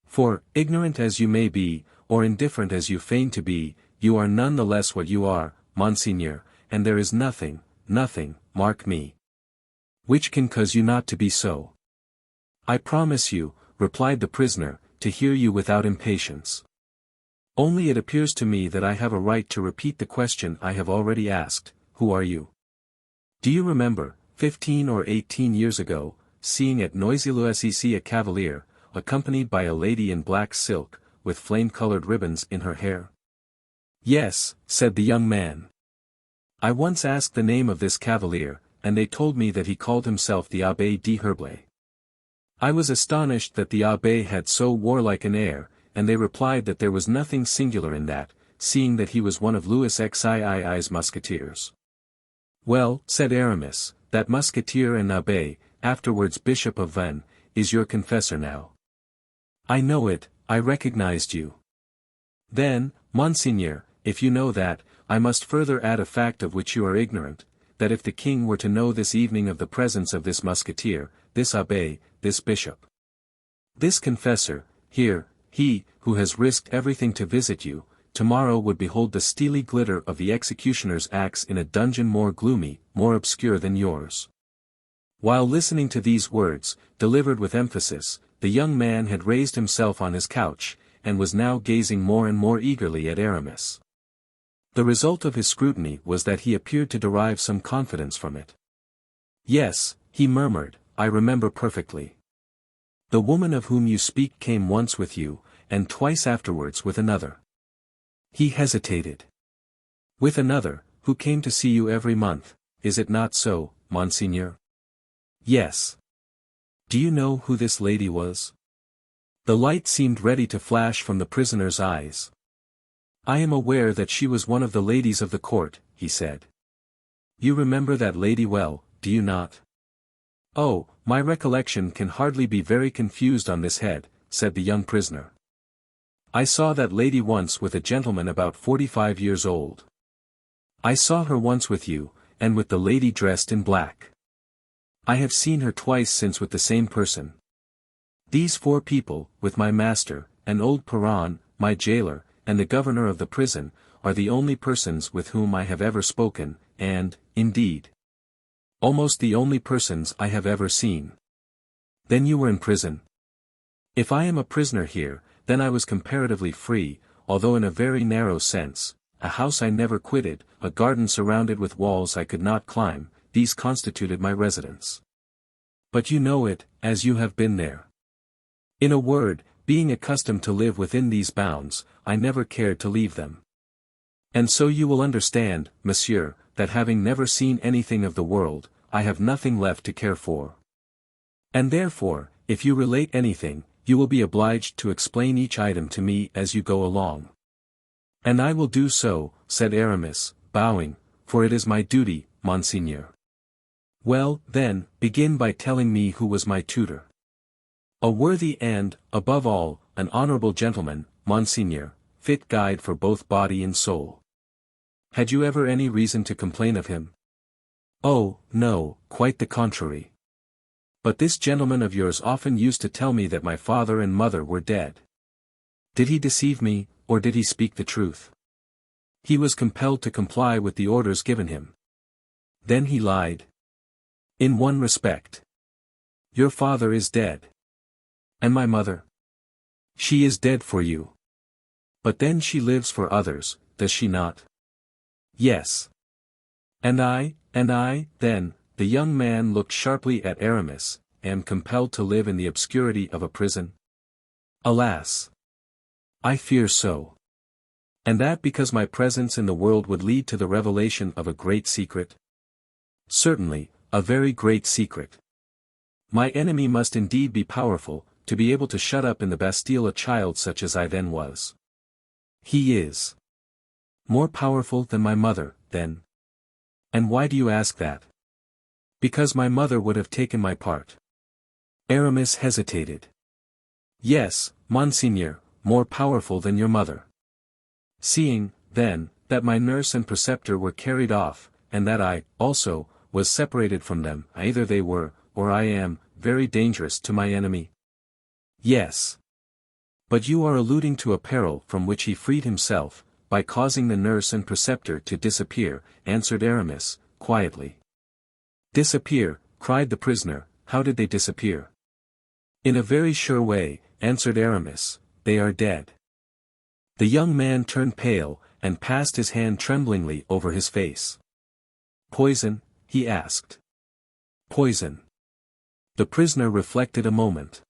For, ignorant as you may be, or indifferent as you feign to be, you are none the less what you are, monseigneur, and there is nothing, mark me, which can cause you not to be so. I promise you, replied the prisoner, to hear you without impatience. Only it appears to me that I have a right to repeat the question I have already asked, who are you? Do you remember, 15 or 18 years ago, seeing at Noisy-le-Sec a cavalier, accompanied by a lady in black silk, with flame-colored ribbons in her hair? Yes, said the young man. I once asked the name of this cavalier, and they told me that he called himself the Abbé d'Herblay. I was astonished that the abbé had so warlike an air, and they replied that there was nothing singular in that, seeing that he was one of Louis XII's musketeers. Well, said Aramis, that musketeer and abbé, afterwards Bishop of Vannes, is your confessor now. I know it, I recognized you. Then, monseigneur, if you know that, I must further add a fact of which you are ignorant, that if the king were to know this evening of the presence of this musketeer, this abbé, this bishop, this confessor, here, he, who has risked everything to visit you, tomorrow would behold the steely glitter of the executioner's axe in a dungeon more gloomy, more obscure than yours. While listening to these words, delivered with emphasis, the young man had raised himself on his couch, and was now gazing more and more eagerly at Aramis. The result of his scrutiny was that he appeared to derive some confidence from it. Yes, he murmured, I remember perfectly. The woman of whom you speak came once with you, and twice afterwards with another. He hesitated. With another, who came to see you every month, is it not so, monseigneur? Yes. Do you know who this lady was? The light seemed ready to flash from the prisoner's eyes. I am aware that she was one of the ladies of the court, he said. You remember that lady well, do you not? Oh, my recollection can hardly be very confused on this head, said the young prisoner. I saw that lady once with a gentleman about 45 years old. I saw her once with you, and with the lady dressed in black. I have seen her twice since with the same person. These 4 people, with my master, an old Perron, my jailer, and the governor of the prison, are the only persons with whom I have ever spoken, and, indeed, almost the only persons I have ever seen. Then you were in prison? If I am a prisoner here, then I was comparatively free, although in a very narrow sense, a house I never quitted, a garden surrounded with walls I could not climb, these constituted my residence. But you know it, as you have been there. In a word, being accustomed to live within these bounds, I never cared to leave them. And so you will understand, monsieur, that having never seen anything of the world, I have nothing left to care for. And therefore, if you relate anything, you will be obliged to explain each item to me as you go along. And I will do so, said Aramis, bowing, for it is my duty, monseigneur. Well, then, begin by telling me who was my tutor. A worthy and, above all, an honorable gentleman, monseigneur, fit guide for both body and soul. Had you ever any reason to complain of him? Oh, no, quite the contrary. But this gentleman of yours often used to tell me that my father and mother were dead. Did he deceive me, or did he speak the truth? He was compelled to comply with the orders given him. Then he lied. In one respect. Your father is dead. And my mother? She is dead for you. But then she lives for others, does she not? Yes. And I, then, the young man looked sharply at Aramis, am compelled to live in the obscurity of a prison? Alas! I fear so. And that because my presence in the world would lead to the revelation of a great secret? Certainly, a very great secret. My enemy must indeed be powerful, to be able to shut up in the Bastille a child such as I then was. He is more powerful than my mother, then. And why do you ask that? Because my mother would have taken my part. Aramis hesitated. Yes, Monseigneur, more powerful than your mother. Seeing, then, that my nurse and preceptor were carried off, and that I, also, was separated from them, either they were, or I am, very dangerous to my enemy. Yes. But you are alluding to a peril from which he freed himself, by causing the nurse and preceptor to disappear, answered Aramis, quietly. Disappear, cried the prisoner, how did they disappear? In a very sure way, answered Aramis, they are dead. The young man turned pale, and passed his hand tremblingly over his face. Poison? He asked. Poison. The prisoner reflected a moment.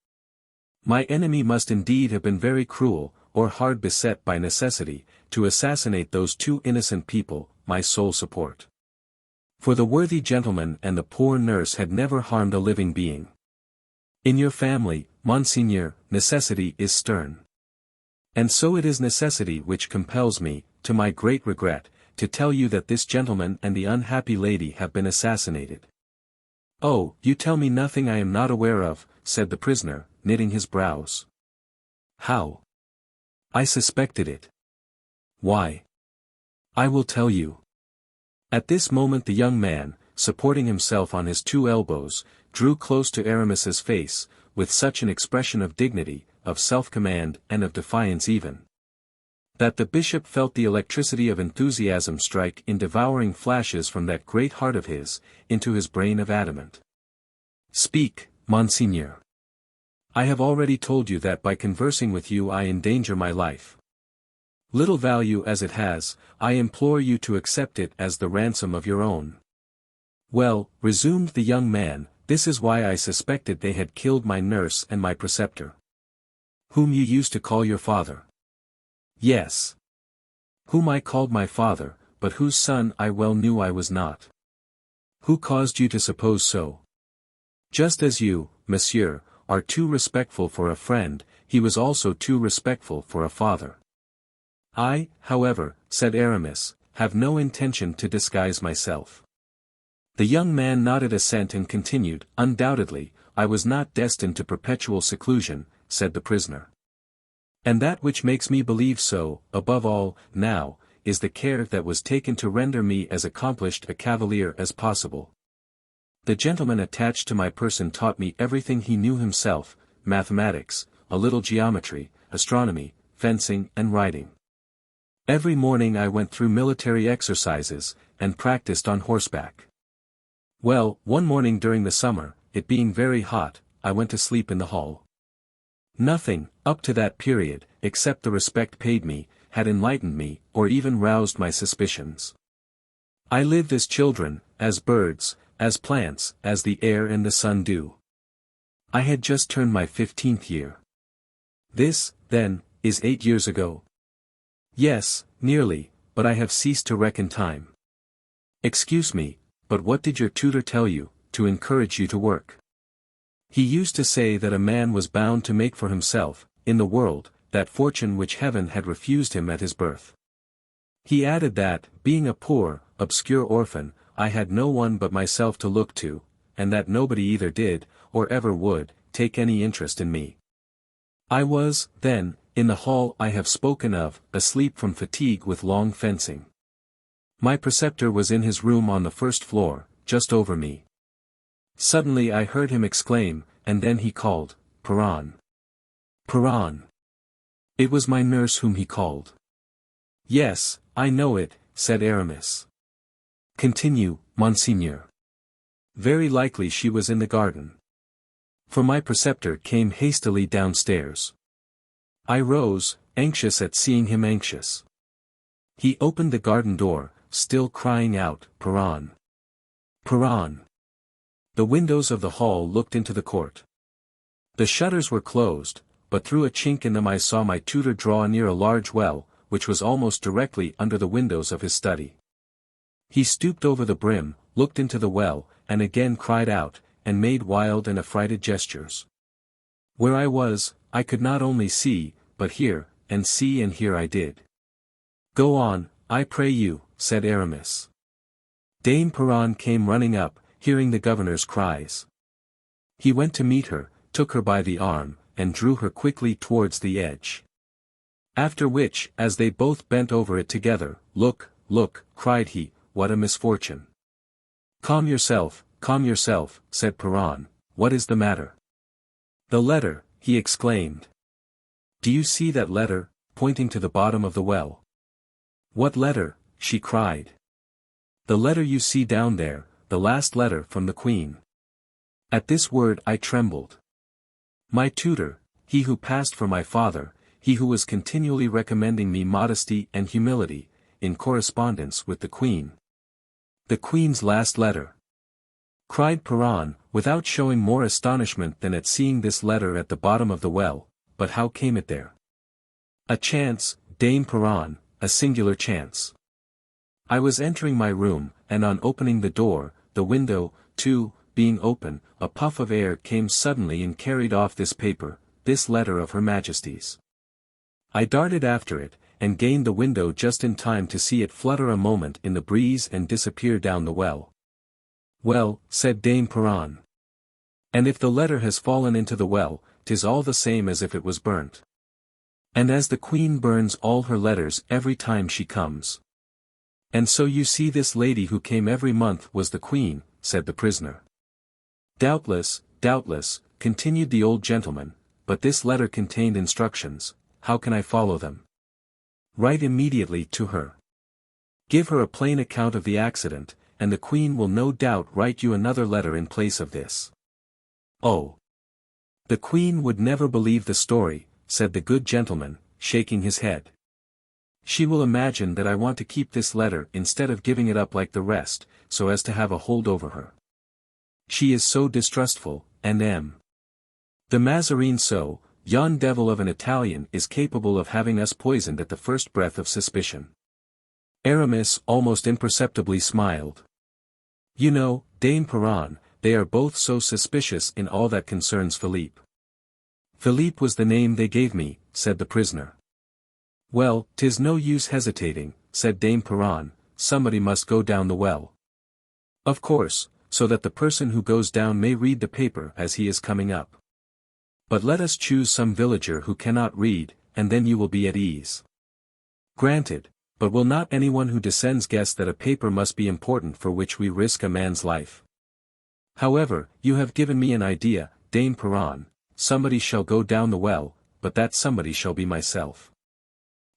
My enemy must indeed have been very cruel, or hard beset by necessity, to assassinate those two innocent people, my sole support. For the worthy gentleman and the poor nurse had never harmed a living being. In your family, Monseigneur, necessity is stern. And so it is necessity which compels me, to my great regret, to tell you that this gentleman and the unhappy lady have been assassinated. Oh, you tell me nothing I am not aware of, said the prisoner, knitting his brows. How? I suspected it. Why? I will tell you. At this moment the young man, supporting himself on his two elbows, drew close to Aramis's face, with such an expression of dignity, of self-command and of defiance even, that the bishop felt the electricity of enthusiasm strike in devouring flashes from that great heart of his, into his brain of adamant. Speak, Monseigneur. I have already told you that by conversing with you I endanger my life. Little value as it has, I implore you to accept it as the ransom of your own. Well, resumed the young man, this is why I suspected they had killed my nurse and my preceptor. Whom you used to call your father. Yes. Whom I called my father, but whose son I well knew I was not. Who caused you to suppose so? Just as you, monsieur, are too respectful for a friend, he was also too respectful for a father. I, however, said Aramis, have no intention to disguise myself. The young man nodded assent and continued, undoubtedly, I was not destined to perpetual seclusion, said the prisoner. And that which makes me believe so, above all, now, is the care that was taken to render me as accomplished a cavalier as possible. The gentleman attached to my person taught me everything he knew himself, mathematics, a little geometry, astronomy, fencing and riding. Every morning I went through military exercises, and practiced on horseback. Well, one morning during the summer, it being very hot, I went to sleep in the hall. Nothing, up to that period, except the respect paid me, had enlightened me, or even roused my suspicions. I lived as children, as birds, as plants, as the air and the sun do. I had just turned my 15th year. This, then, is 8 years ago. Yes, nearly, but I have ceased to reckon time. Excuse me, but what did your tutor tell you, to encourage you to work? He used to say that a man was bound to make for himself, in the world, that fortune which heaven had refused him at his birth. He added that, being a poor, obscure orphan, I had no one but myself to look to, and that nobody either did, or ever would, take any interest in me. I was, then, in the hall I have spoken of, asleep from fatigue with long fencing. My preceptor was in his room on the first floor, just over me. Suddenly I heard him exclaim, and then he called, Perron. Perron. It was my nurse whom he called. Yes, I know it, said Aramis. Continue, Monseigneur. Very likely she was in the garden. For my preceptor came hastily downstairs. I rose, anxious at seeing him anxious. He opened the garden door, still crying out, Perron. Perron. The windows of the hall looked into the court. The shutters were closed, but through a chink in them I saw my tutor draw near a large well, which was almost directly under the windows of his study. He stooped over the brim, looked into the well, and again cried out, and made wild and affrighted gestures. Where I was, I could not only see, but hear, and see and hear I did. "Go on, I pray you," said Aramis. Dame Perron came running up, hearing the governor's cries. He went to meet her, took her by the arm, and drew her quickly towards the edge. After which, as they both bent over it together, "Look, look," cried he, "what a misfortune!" Calm yourself," said Perron, "what is the matter?" "The letter," he exclaimed. "Do you see that letter?" pointing to the bottom of the well. "What letter?" she cried. "The letter you see down there, the last letter from the Queen." At this word I trembled. My tutor, he who passed for my father, he who was continually recommending me modesty and humility, in correspondence with the Queen. "The Queen's last letter!" cried Perron, without showing more astonishment than at seeing this letter at the bottom of the well. "But how came it there?" "A chance, Dame Perron, a singular chance. I was entering my room, and on opening the door, the window, too, being open, a puff of air came suddenly and carried off this paper, this letter of Her Majesty's. I darted after it, and gained the window just in time to see it flutter a moment in the breeze and disappear down the well." "Well," said Dame Perron. "And if the letter has fallen into the well, 'tis all the same as if it was burnt. And as the Queen burns all her letters every time she comes. And so you see this lady who came every month was the Queen," said the prisoner. "Doubtless, doubtless," continued the old gentleman, "but this letter contained instructions. How can I follow them?" "Write immediately to her. Give her a plain account of the accident, and the Queen will no doubt write you another letter in place of this." "Oh! The Queen would never believe the story," said the good gentleman, shaking his head. "She will imagine that I want to keep this letter instead of giving it up like the rest, so as to have a hold over her. She is so distrustful, and the Mazarine so, yon devil of an Italian is capable of having us poisoned at the first breath of suspicion." Aramis almost imperceptibly smiled. "You know, Dame Perron, they are both so suspicious in all that concerns Philippe." "Philippe was the name they gave me," said the prisoner. "Well, 'tis no use hesitating," said Dame Perron, "somebody must go down the well." "Of course, so that the person who goes down may read the paper as he is coming up. But let us choose some villager who cannot read, and then you will be at ease." "Granted, but will not anyone who descends guess that a paper must be important for which we risk a man's life? However, you have given me an idea, Dame Perron. Somebody shall go down the well, but that somebody shall be myself."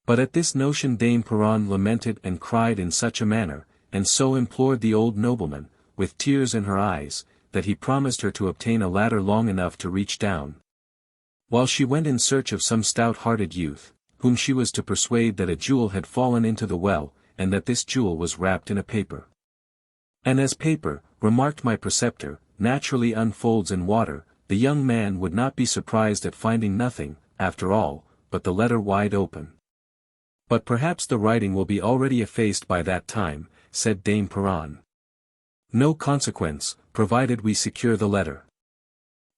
But at this notion Dame Perron lamented and cried in such a manner, and so implored the old nobleman, with tears in her eyes, that he promised her to obtain a ladder long enough to reach down, while she went in search of some stout-hearted youth, whom she was to persuade that a jewel had fallen into the well, and that this jewel was wrapped in a paper. "And as paper," remarked my preceptor, "naturally unfolds in water, the young man would not be surprised at finding nothing, after all, but the letter wide open." "But perhaps the writing will be already effaced by that time," said Dame Perron. "No consequence, provided we secure the letter.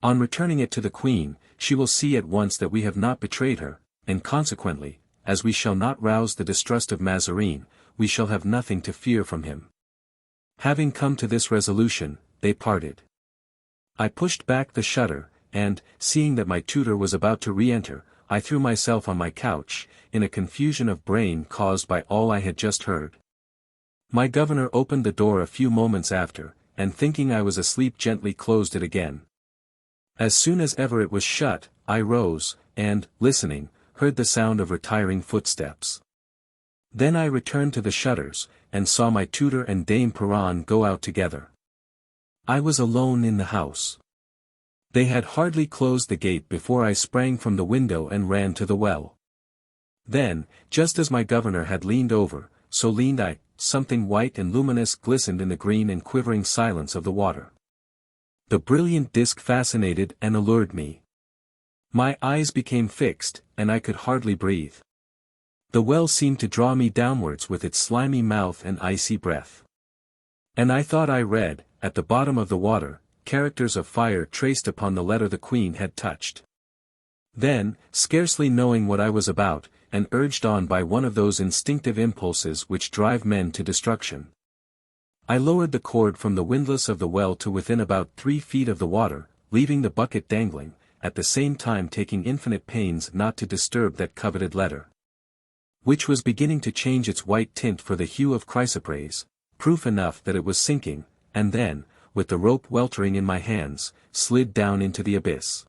On returning it to the Queen, she will see at once that we have not betrayed her, and consequently, as we shall not rouse the distrust of Mazarine, we shall have nothing to fear from him." Having come to this resolution, they parted. I pushed back the shutter, and, seeing that my tutor was about to re-enter, I threw myself on my couch, in a confusion of brain caused by all I had just heard. My governor opened the door a few moments after, and thinking I was asleep gently closed it again. As soon as ever it was shut, I rose, and, listening, heard the sound of retiring footsteps. Then I returned to the shutters, and saw my tutor and Dame Perron go out together. I was alone in the house. They had hardly closed the gate before I sprang from the window and ran to the well. Then, just as my governor had leaned over, so leaned I, something white and luminous glistened in the green and quivering silence of the water. The brilliant disk fascinated and allured me. My eyes became fixed, and I could hardly breathe. The well seemed to draw me downwards with its slimy mouth and icy breath. And I thought I read, at the bottom of the water, characters of fire traced upon the letter the Queen had touched. Then, scarcely knowing what I was about, and urged on by one of those instinctive impulses which drive men to destruction, I lowered the cord from the windlass of the well to within about 3 feet of the water, leaving the bucket dangling, at the same time taking infinite pains not to disturb that coveted letter, which was beginning to change its white tint for the hue of chrysoprase, proof enough that it was sinking, and then, with the rope weltering in my hands, slid down into the abyss.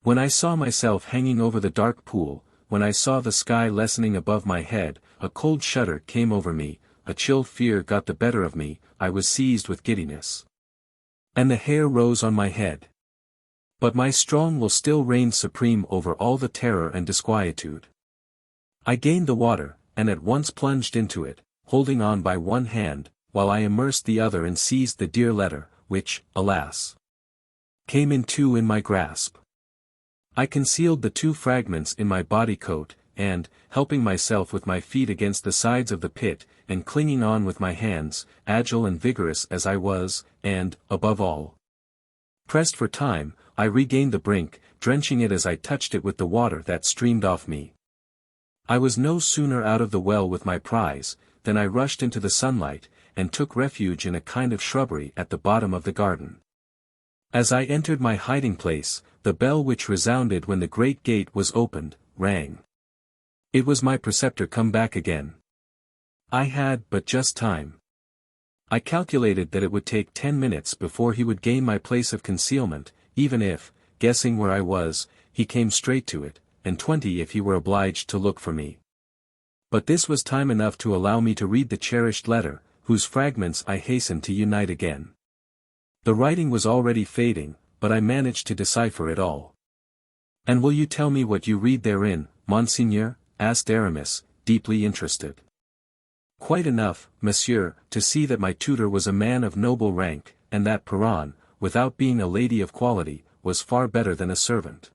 When I saw myself hanging over the dark pool, when I saw the sky lessening above my head, a cold shudder came over me, a chill fear got the better of me, I was seized with giddiness. And the hair rose on my head. But my strong will still reigned supreme over all the terror and disquietude. I gained the water, and at once plunged into it, holding on by one hand, while I immersed the other and seized the dear letter, which, alas, came in two in my grasp. I concealed the 2 fragments in my body coat, and, helping myself with my feet against the sides of the pit, and clinging on with my hands, agile and vigorous as I was, and, above all, pressed for time, I regained the brink, drenching it as I touched it with the water that streamed off me. I was no sooner out of the well with my prize, than I rushed into the sunlight, and took refuge in a kind of shrubbery at the bottom of the garden. As I entered my hiding place, the bell which resounded when the great gate was opened, rang. It was my preceptor come back again. I had but just time. I calculated that it would take 10 minutes before he would gain my place of concealment, even if, guessing where I was, he came straight to it, and 20 if he were obliged to look for me. But this was time enough to allow me to read the cherished letter, whose fragments I hastened to unite again. The writing was already fading, but I managed to decipher it all. "And will you tell me what you read therein, Monseigneur?" asked Aramis, deeply interested. "Quite enough, monsieur, to see that my tutor was a man of noble rank, and that Piron, without being a lady of quality, was far better than a servant.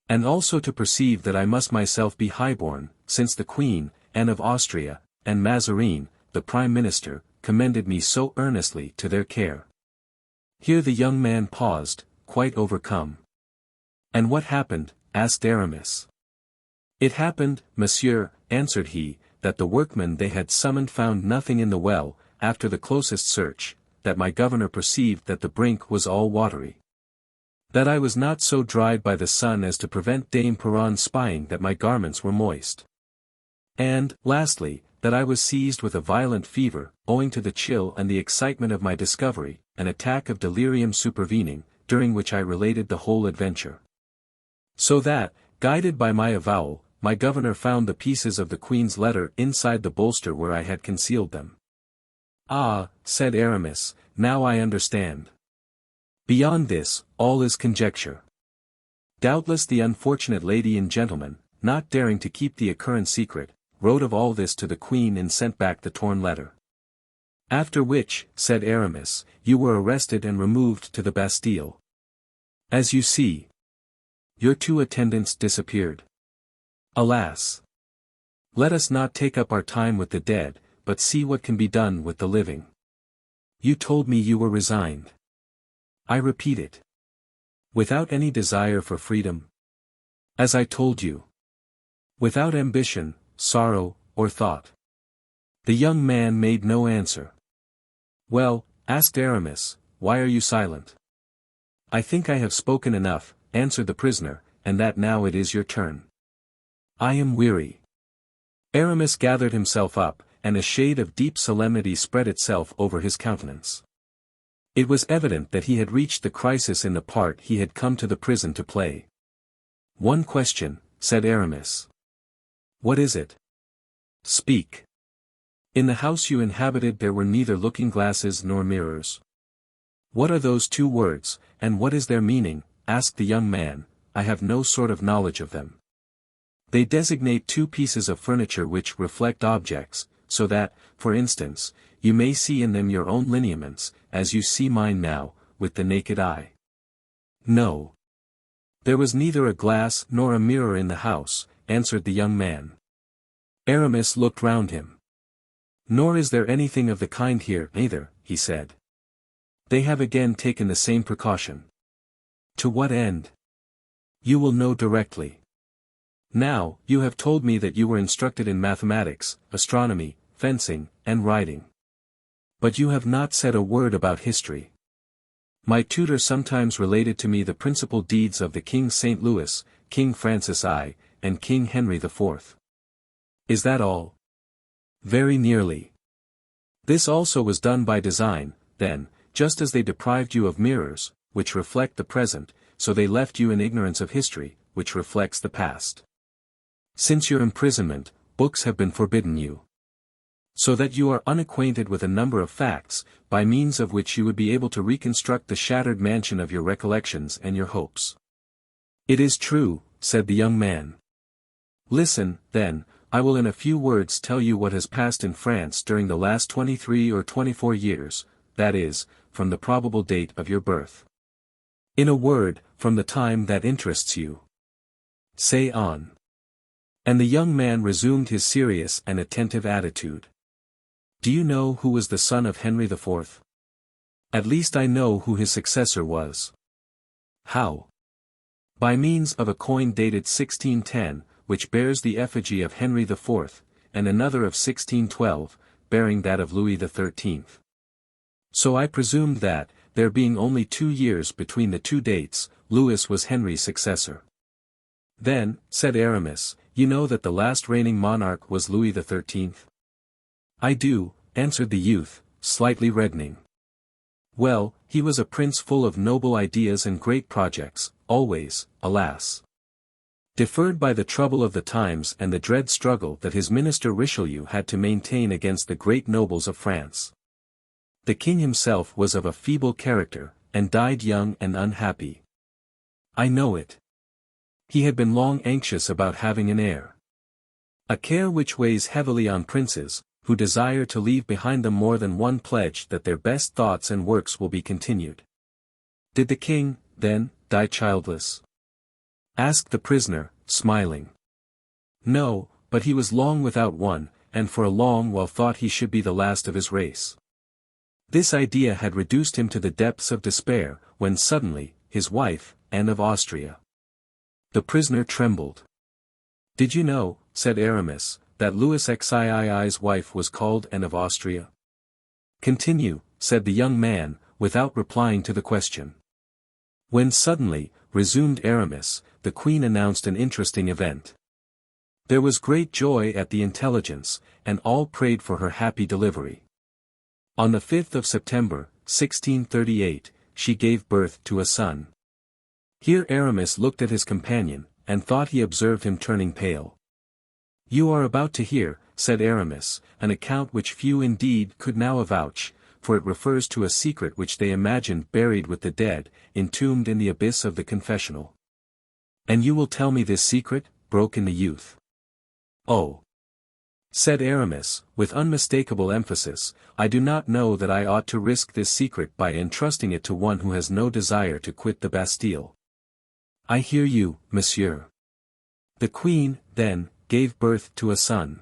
And also to perceive that I must myself be highborn, since the Queen, Anne of Austria, and Mazarin, the Prime Minister, commended me so earnestly to their care." Here the young man paused, quite overcome. "And what happened?" asked Aramis. "It happened, monsieur," answered he, "that the workmen they had summoned found nothing in the well, after the closest search, that my governor perceived that the brink was all watery. That I was not so dried by the sun as to prevent Dame Piron spying that my garments were moist. And, lastly, that I was seized with a violent fever, owing to the chill and the excitement of my discovery, an attack of delirium supervening, during which I related the whole adventure. So that, guided by my avowal, my governor found the pieces of the Queen's letter inside the bolster where I had concealed them." "Ah," said Aramis, "now I understand. Beyond this, all is conjecture. Doubtless the unfortunate lady and gentleman, not daring to keep the occurrence secret, wrote of all this to the Queen and sent back the torn letter. After which," said Aramis, "you were arrested and removed to the Bastille. As you see, your 2 attendants disappeared. Alas! Let us not take up our time with the dead, but see what can be done with the living. You told me you were resigned. I repeat it. Without any desire for freedom? As I told you. Without ambition, sorrow, or thought?" The young man made no answer. "Well," asked Aramis, "why are you silent?" "I think I have spoken enough," answered the prisoner, "and that now it is your turn." "I am weary." Aramis gathered himself up, and a shade of deep solemnity spread itself over his countenance. It was evident that he had reached the crisis in the part he had come to the prison to play. "One question," said Aramis. "What is it?" "Speak." "In the house you inhabited there were neither looking-glasses nor mirrors." "What are those 2 words, and what is their meaning?" asked the young man. "I have no sort of knowledge of them." "They designate 2 pieces of furniture which reflect objects, so that, for instance, you may see in them your own lineaments, as you see mine now, with the naked eye." "No. There was neither a glass nor a mirror in the house, answered the young man. Aramis looked round him. Nor is there anything of the kind here, either, he said. They have again taken the same precaution. To what end? You will know directly. Now, you have told me that you were instructed in mathematics, astronomy, fencing, and riding. But you have not said a word about history. My tutor sometimes related to me the principal deeds of the King St. Louis, King Francis I, and King Henry IV. Is that all? Very nearly. This also was done by design, then, just as they deprived you of mirrors, which reflect the present, so they left you in ignorance of history, which reflects the past. Since your imprisonment, books have been forbidden you. So that you are unacquainted with a number of facts, by means of which you would be able to reconstruct the shattered mansion of your recollections and your hopes. It is true, said the young man. Listen, then, I will in a few words tell you what has passed in France during the last 23 or 24 years, that is, from the probable date of your birth. In a word, from the time that interests you. Say on. And the young man resumed his serious and attentive attitude. Do you know who was the son of Henry IV? At least I know who his successor was. How? By means of a coin dated 1610, which bears the effigy of Henry IV, and another of 1612, bearing that of Louis XIII. So I presumed that, there being only 2 years between the two dates, Louis was Henry's successor. Then, said Aramis, you know that the last reigning monarch was Louis XIII? I do, answered the youth, slightly reddening. Well, he was a prince full of noble ideas and great projects, always, alas, deferred by the trouble of the times and the dread struggle that his minister Richelieu had to maintain against the great nobles of France. The king himself was of a feeble character, and died young and unhappy. I know it. He had been long anxious about having an heir. A care which weighs heavily on princes, who desire to leave behind them more than one pledge that their best thoughts and works will be continued. Did the king, then, die childless? Asked the prisoner, smiling. No, but he was long without one, and for a long while thought he should be the last of his race. This idea had reduced him to the depths of despair, when suddenly, his wife, Anne of Austria. The prisoner trembled. Did you know, said Aramis, that Louis XII's wife was called Anne of Austria? Continue, said the young man, without replying to the question. When suddenly, resumed Aramis, the queen announced an interesting event. There was great joy at the intelligence, and all prayed for her happy delivery. On the 5th of September, 1638, she gave birth to a son. Here Aramis looked at his companion, and thought he observed him turning pale. You are about to hear, said Aramis, an account which few indeed could now avouch, for it refers to a secret which they imagined buried with the dead, entombed in the abyss of the confessional. And you will tell me this secret? Broke in the youth. Oh! Said Aramis, with unmistakable emphasis, I do not know that I ought to risk this secret by entrusting it to one who has no desire to quit the Bastille. I hear you, monsieur. The queen, then, gave birth to a son.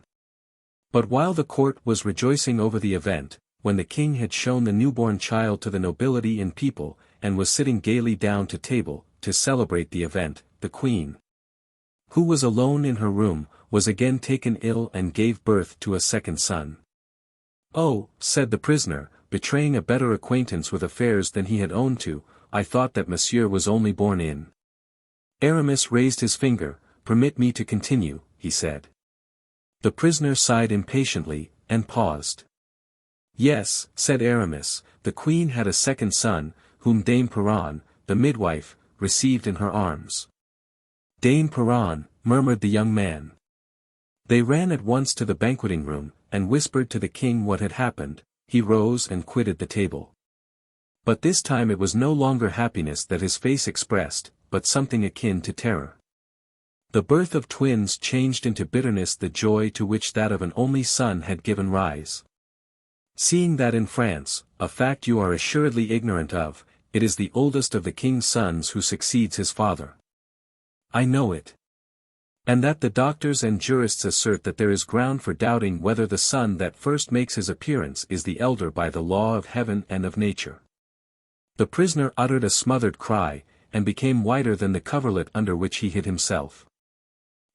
But while the court was rejoicing over the event, when the king had shown the newborn child to the nobility and people, and was sitting gaily down to table, to celebrate the event, the queen, who was alone in her room, was again taken ill and gave birth to a second son. Oh, said the prisoner, betraying a better acquaintance with affairs than he had owned to, I thought that monsieur was only born in. Aramis raised his finger. Permit me to continue, he said. The prisoner sighed impatiently, and paused. Yes, said Aramis, the queen had a second son, whom Dame Perron, the midwife, received in her arms. Dame Perron, murmured the young man. They ran at once to the banqueting room, and whispered to the king what had happened. He rose and quitted the table. But this time it was no longer happiness that his face expressed, but something akin to terror. The birth of twins changed into bitterness the joy to which that of an only son had given rise. Seeing that in France, a fact you are assuredly ignorant of, it is the oldest of the king's sons who succeeds his father. I know it. And that the doctors and jurists assert that there is ground for doubting whether the son that first makes his appearance is the elder by the law of heaven and of nature. The prisoner uttered a smothered cry, and became whiter than the coverlet under which he hid himself.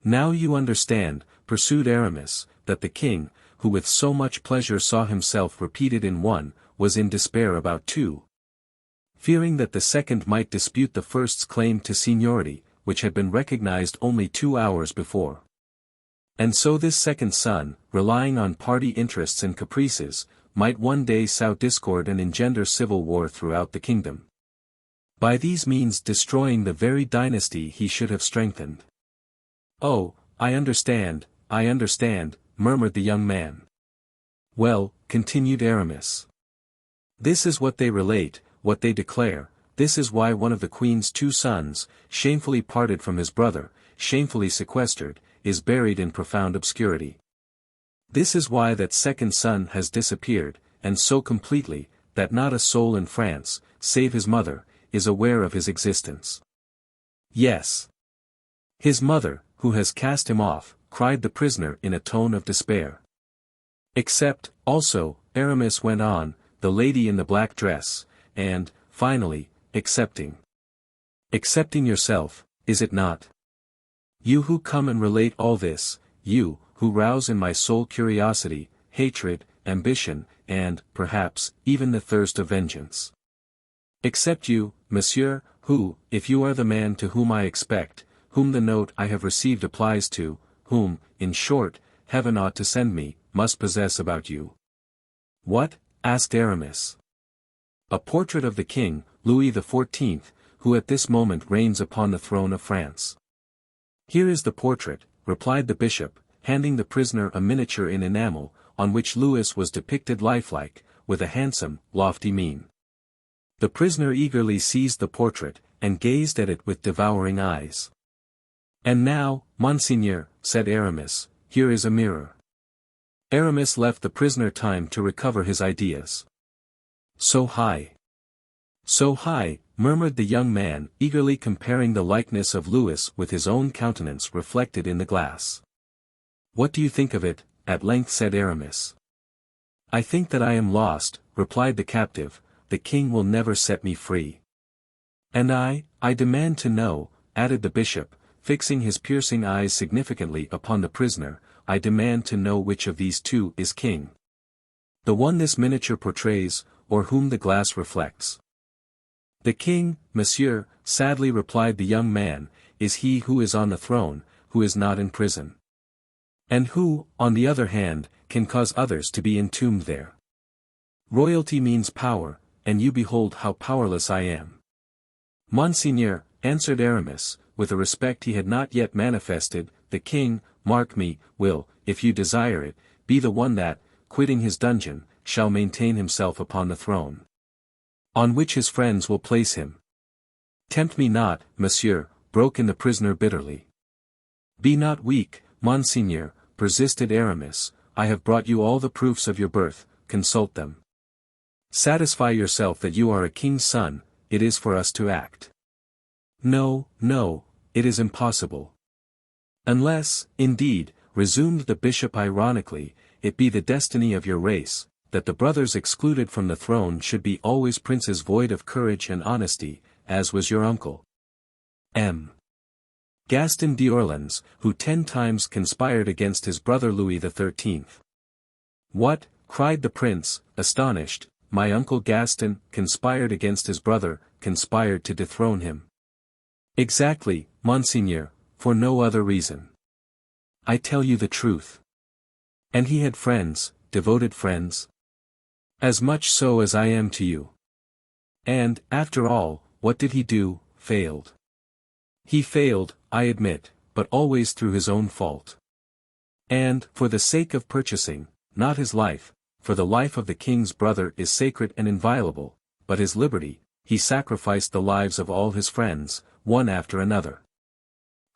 Now you understand, pursued Aramis, that the king, who with so much pleasure saw himself repeated in one, was in despair about two. Fearing that the second might dispute the first's claim to seniority, which had been recognized only 2 hours before. And so this second son, relying on party interests and caprices, might one day sow discord and engender civil war throughout the kingdom, by these means destroying the very dynasty he should have strengthened. Oh, I understand, murmured the young man. Well, continued Aramis. This is what they relate, what they declare. This is why one of the queen's 2 sons, shamefully parted from his brother, shamefully sequestered, is buried in profound obscurity. This is why that second son has disappeared, and so completely, that not a soul in France, save his mother, is aware of his existence. Yes. His mother, who has cast him off, cried the prisoner in a tone of despair. Except, also, Aramis went on, the lady in the black dress, and, finally, excepting yourself, is it not? You who come and relate all this, you, who rouse in my soul curiosity, hatred, ambition, and, perhaps, even the thirst of vengeance. Except you, monsieur, who, if you are the man to whom I expect, whom the note I have received applies to, whom, in short, heaven ought to send me, must possess about you. What? Asked Aramis. A portrait of the king, Louis XIV, who at this moment reigns upon the throne of France. Here is the portrait, replied the bishop, handing the prisoner a miniature in enamel, on which Louis was depicted lifelike, with a handsome, lofty mien. The prisoner eagerly seized the portrait, and gazed at it with devouring eyes. And now, monseigneur, said Aramis, here is a mirror. Aramis left the prisoner time to recover his ideas. So high, murmured the young man, eagerly comparing the likeness of Louis with his own countenance reflected in the glass. What do you think of it? At length said Aramis. I think that I am lost, replied the captive. The king will never set me free. And I demand to know, added the bishop, fixing his piercing eyes significantly upon the prisoner, I demand to know which of these 2 is king. The one this miniature portrays, or whom the glass reflects. The king, monsieur, sadly replied the young man, is he who is on the throne, who is not in prison. And who, on the other hand, can cause others to be entombed there. Royalty means power, and you behold how powerless I am. Monseigneur, answered Aramis, with a respect he had not yet manifested, the king, mark me, will, if you desire it, be the one that, quitting his dungeon, shall maintain himself upon the throne, on which his friends will place him. Tempt me not, monsieur, broke in the prisoner bitterly. Be not weak, monseigneur, persisted Aramis, I have brought you all the proofs of your birth, consult them. Satisfy yourself that you are a king's son, it is for us to act. No, it is impossible. Unless, indeed, resumed the bishop ironically, it be the destiny of your race, that the brothers excluded from the throne should be always princes void of courage and honesty, as was your uncle. M. Gaston d'Orleans, who 10 times conspired against his brother Louis XIII. What? Cried the prince, astonished, my uncle Gaston conspired against his brother, conspired to dethrone him. Exactly, monseigneur, for no other reason. I tell you the truth. And he had friends, devoted friends? As much so as I am to you. And, after all, what did he do? Failed. He failed, I admit, but always through his own fault. And, for the sake of purchasing, not his life, for the life of the king's brother is sacred and inviolable, but his liberty, he sacrificed the lives of all his friends, one after another.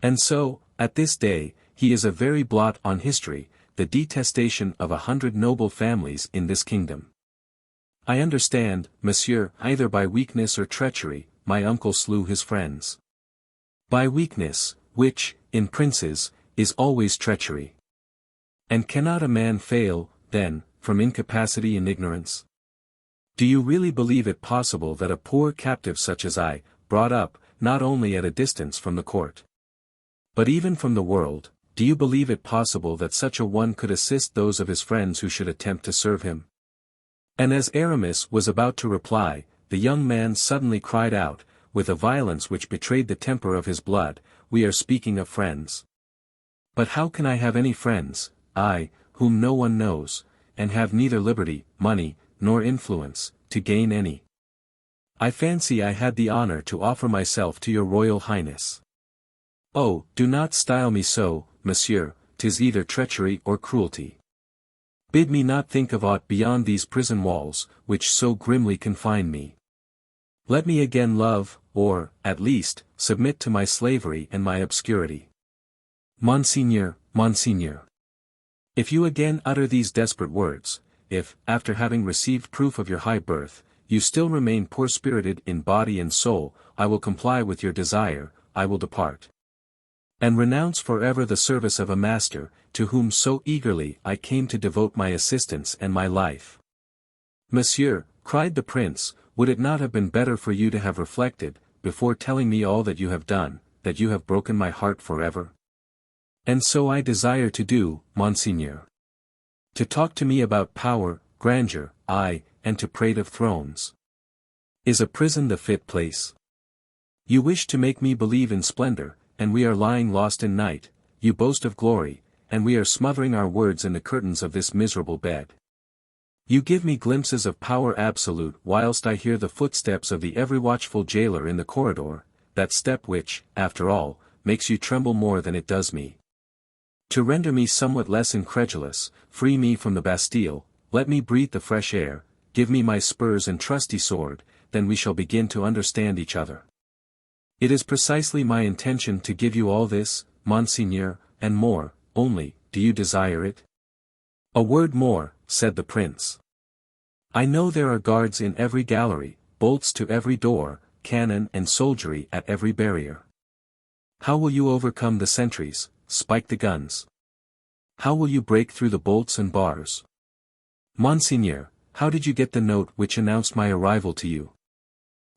And so, at this day, he is a very blot on history, the detestation of 100 noble families in this kingdom. I understand, monsieur, either by weakness or treachery, my uncle slew his friends. By weakness, which, in princes, is always treachery. And cannot a man fail, then, from incapacity and ignorance? Do you really believe it possible that a poor captive such as I, brought up, not only at a distance from the court, but even from the world, do you believe it possible that such a one could assist those of his friends who should attempt to serve him? And as Aramis was about to reply, the young man suddenly cried out, with a violence which betrayed the temper of his blood, "We are speaking of friends. But how can I have any friends, I, whom no one knows, and have neither liberty, money, nor influence, to gain any? I fancy I had the honor to offer myself to your royal highness." "Oh, do not style me so, monsieur, 'tis either treachery or cruelty. Bid me not think of aught beyond these prison walls, which so grimly confine me. Let me again love, or, at least, submit to my slavery and my obscurity." "Monseigneur, monseigneur. If you again utter these desperate words, if, after having received proof of your high birth, you still remain poor-spirited in body and soul, I will comply with your desire, I will depart. And renounce forever the service of a master, to whom so eagerly I came to devote my assistance and my life." "Monsieur," cried the prince, "would it not have been better for you to have reflected, before telling me all that you have done, that you have broken my heart forever? And so I desire to do, monseigneur. To talk to me about power, grandeur, aye, and to prate of thrones. Is a prison the fit place? You wish to make me believe in splendor, and we are lying lost in night, you boast of glory, and we are smothering our words in the curtains of this miserable bed. You give me glimpses of power absolute whilst I hear the footsteps of the ever-watchful jailer in the corridor, that step which, after all, makes you tremble more than it does me. To render me somewhat less incredulous, free me from the Bastille, let me breathe the fresh air, give me my spurs and trusty sword, then we shall begin to understand each other. It is precisely my intention to give you all this, monseigneur, and more, only, do you desire it?" "A word more," said the prince. "I know there are guards in every gallery, bolts to every door, cannon and soldiery at every barrier. How will you overcome the sentries, spike the guns? How will you break through the bolts and bars? Monseigneur, how did you get the note which announced my arrival to you?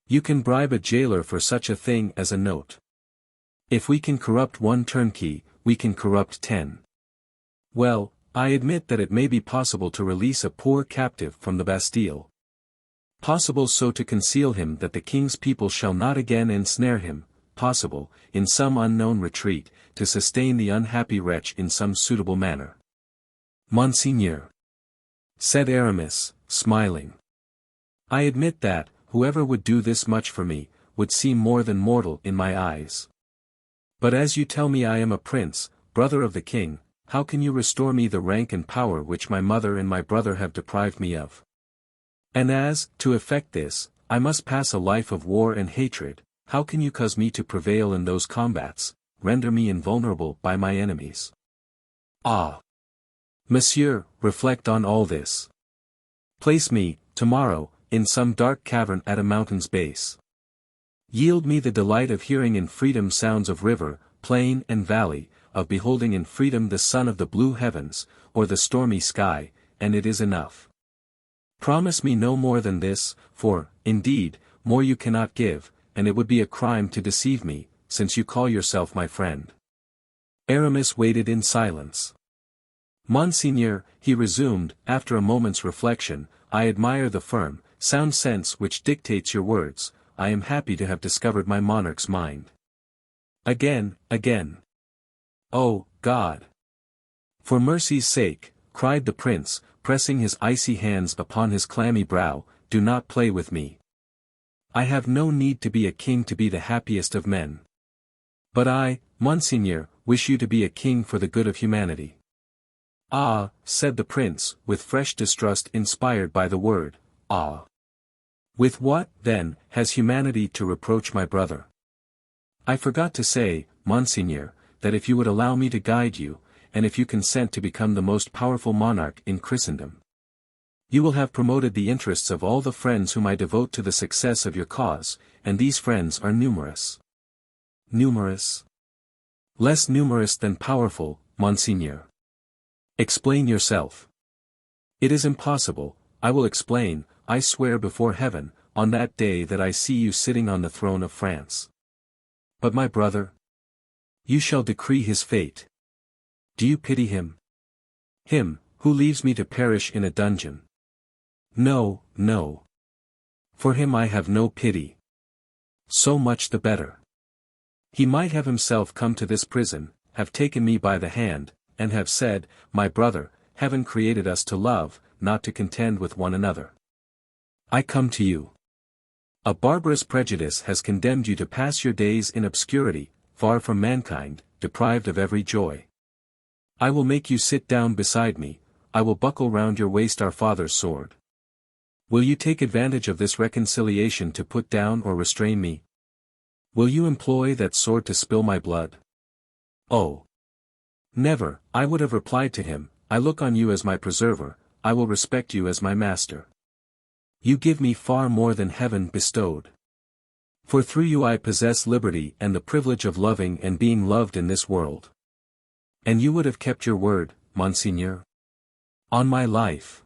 You can bribe a jailer for such a thing as a note. If we can corrupt one turnkey, we can corrupt 10. Well, I admit that it may be possible to release a poor captive from the Bastille. Possible so to conceal him that the king's people shall not again ensnare him, possible, in some unknown retreat, to sustain the unhappy wretch in some suitable manner." "Monseigneur," said Aramis, smiling, "I admit that, whoever would do this much for me, would seem more than mortal in my eyes. But as you tell me I am a prince, brother of the king, how can you restore me the rank and power which my mother and my brother have deprived me of? And as, to effect this, I must pass a life of war and hatred, how can you cause me to prevail in those combats, render me invulnerable by my enemies? Ah! Monsieur, reflect on all this. Place me, tomorrow, in some dark cavern at a mountain's base. Yield me the delight of hearing in freedom sounds of river, plain and valley, of beholding in freedom the sun of the blue heavens, or the stormy sky, and it is enough. Promise me no more than this, for, indeed, more you cannot give, and it would be a crime to deceive me, since you call yourself my friend." Aramis waited in silence. "Monseigneur," he resumed, after a moment's reflection, "I admire the firm, sound sense which dictates your words. I am happy to have discovered my monarch's mind." "Again, again. Oh, God! For mercy's sake," cried the prince, pressing his icy hands upon his clammy brow, "do not play with me. I have no need to be a king to be the happiest of men. But I, monseigneur, wish you to be a king for the good of humanity." "Ah," said the prince, with fresh distrust inspired by the word, "ah. With what, then, has humanity to reproach my brother? I forgot to say, monseigneur, that if you would allow me to guide you, and if you consent to become the most powerful monarch in Christendom, you will have promoted the interests of all the friends whom I devote to the success of your cause, and these friends are numerous." "Numerous?" Less numerous than powerful, monseigneur. Explain yourself. It is impossible, I will explain, I swear before heaven, on that day that I see you sitting on the throne of France. But my brother? You shall decree his fate. Do you pity him? Him, who leaves me to perish in a dungeon? No, no. For him I have no pity. So much the better. He might have himself come to this prison, have taken me by the hand, and have said, my brother, heaven created us to love, not to contend with one another. I come to you. A barbarous prejudice has condemned you to pass your days in obscurity, far from mankind, deprived of every joy. I will make you sit down beside me, I will buckle round your waist our father's sword. Will you take advantage of this reconciliation to put down or restrain me? Will you employ that sword to spill my blood? Oh! Never, I would have replied to him, I look on you as my preserver, I will respect you as my master. You give me far more than heaven bestowed. For through you I possess liberty and the privilege of loving and being loved in this world. And you would have kept your word, monseigneur? On my life.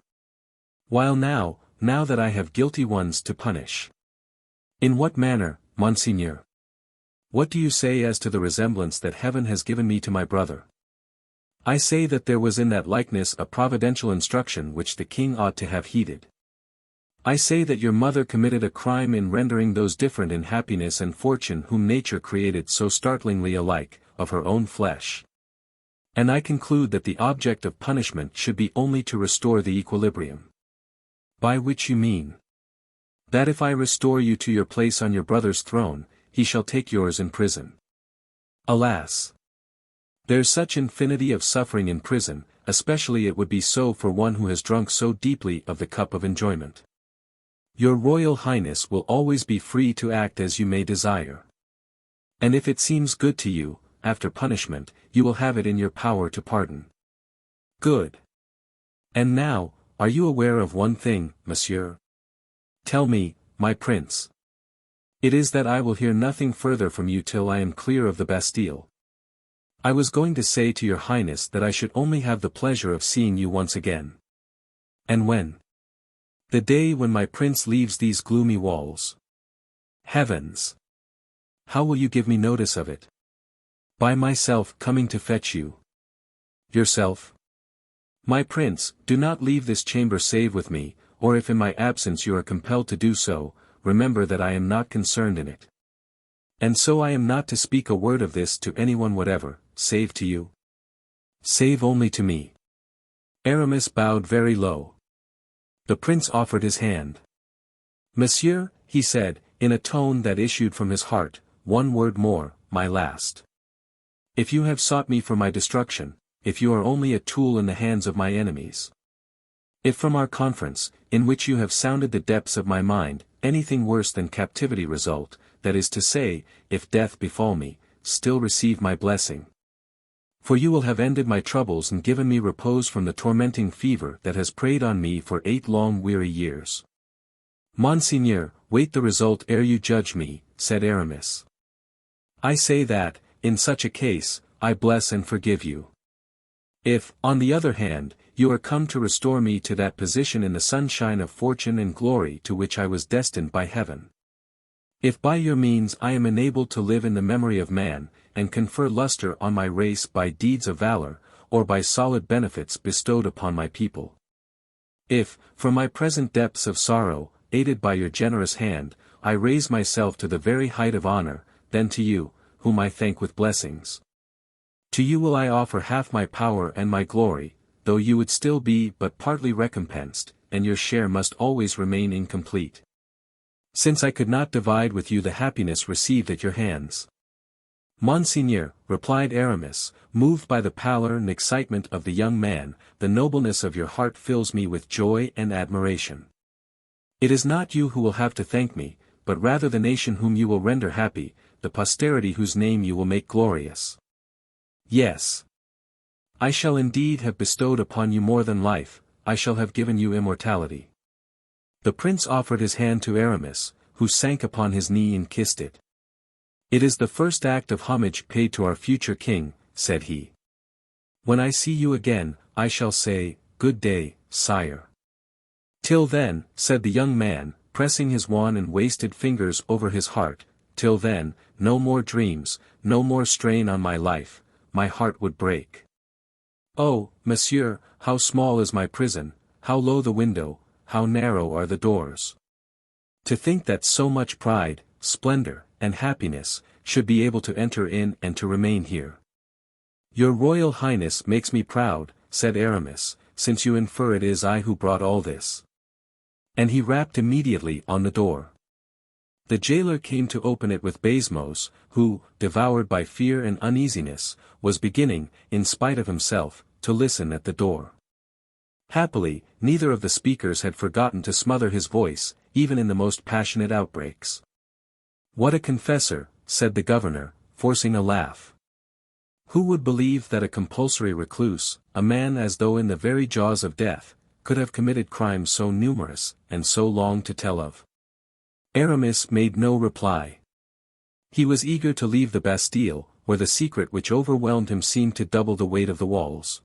While now that I have guilty ones to punish. In what manner, monseigneur? What do you say as to the resemblance that heaven has given me to my brother? I say that there was in that likeness a providential instruction which the king ought to have heeded. I say that your mother committed a crime in rendering those different in happiness and fortune whom nature created so startlingly alike, of her own flesh. And I conclude that the object of punishment should be only to restore the equilibrium. By which you mean? That if I restore you to your place on your brother's throne, he shall take yours in prison. Alas! There's such infinity of suffering in prison, especially it would be so for one who has drunk so deeply of the cup of enjoyment. Your Royal Highness will always be free to act as you may desire. And if it seems good to you, after punishment, you will have it in your power to pardon. Good. And now, are you aware of one thing, monsieur? Tell me, my prince. It is that I will hear nothing further from you till I am clear of the Bastille. I was going to say to your Highness that I should only have the pleasure of seeing you once again. And when? The day when my prince leaves these gloomy walls. Heavens! How will you give me notice of it? By myself coming to fetch you. Yourself? My prince, do not leave this chamber save with me, or if in my absence you are compelled to do so, remember that I am not concerned in it. And so I am not to speak a word of this to anyone whatever, save to you. Save only to me. Aramis bowed very low. The prince offered his hand. Monsieur, he said, in a tone that issued from his heart, one word more, my last. If you have sought me for my destruction, if you are only a tool in the hands of my enemies. If from our conference, in which you have sounded the depths of my mind, anything worse than captivity result, that is to say, if death befall me, still receive my blessing. For you will have ended my troubles and given me repose from the tormenting fever that has preyed on me for 8 long weary years. Monseigneur, wait the result ere you judge me, said Aramis. I say that, in such a case, I bless and forgive you. If, on the other hand, you are come to restore me to that position in the sunshine of fortune and glory to which I was destined by heaven. If by your means I am enabled to live in the memory of man, and confer luster on my race by deeds of valor, or by solid benefits bestowed upon my people. If, from my present depths of sorrow, aided by your generous hand, I raise myself to the very height of honor, then to you, whom I thank with blessings. To you will I offer half my power and my glory, though you would still be but partly recompensed, and your share must always remain incomplete. Since I could not divide with you the happiness received at your hands. Monseigneur, replied Aramis, moved by the pallor and excitement of the young man, the nobleness of your heart fills me with joy and admiration. It is not you who will have to thank me, but rather the nation whom you will render happy, the posterity whose name you will make glorious. Yes. I shall indeed have bestowed upon you more than life, I shall have given you immortality. The prince offered his hand to Aramis, who sank upon his knee and kissed it. It is the first act of homage paid to our future king, said he. When I see you again, I shall say, good day, sire. Till then, said the young man, pressing his wan and wasted fingers over his heart, till then, no more dreams, no more strain on my life, my heart would break. Oh, monsieur, how small is my prison, how low the window, how narrow are the doors. To think that so much pride, splendor, and happiness, should be able to enter in and to remain here. Your Royal Highness makes me proud, said Aramis, since you infer it is I who brought all this. And he rapped immediately on the door. The jailer came to open it with Baisemeaux, who, devoured by fear and uneasiness, was beginning, in spite of himself, to listen at the door. Happily, neither of the speakers had forgotten to smother his voice, even in the most passionate outbreaks. What a confessor, said the governor, forcing a laugh. Who would believe that a compulsory recluse, a man as though in the very jaws of death, could have committed crimes so numerous, and so long to tell of? Aramis made no reply. He was eager to leave the Bastille, where the secret which overwhelmed him seemed to double the weight of the walls.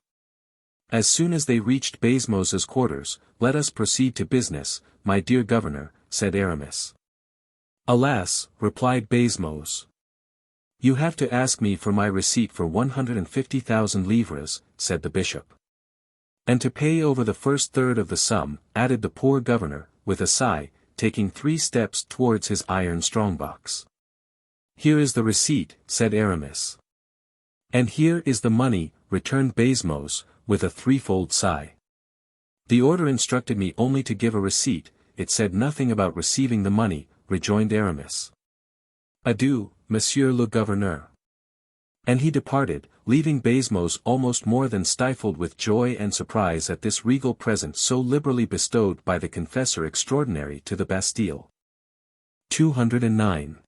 As soon as they reached Baisemeaux's quarters, let us proceed to business, my dear governor, said Aramis. Alas, replied Baisemeaux. You have to ask me for my receipt for 150,000 livres, said the bishop. And to pay over the first third of the sum, added the poor governor, with a sigh, taking 3 steps towards his iron strongbox. Here is the receipt, said Aramis. And here is the money, returned Baisemeaux, with a threefold sigh. The order instructed me only to give a receipt, it said nothing about receiving the money, rejoined Aramis. Adieu, monsieur le gouverneur. And he departed, leaving Baisemeaux almost more than stifled with joy and surprise at this regal present so liberally bestowed by the confessor extraordinary to the Bastille. 209.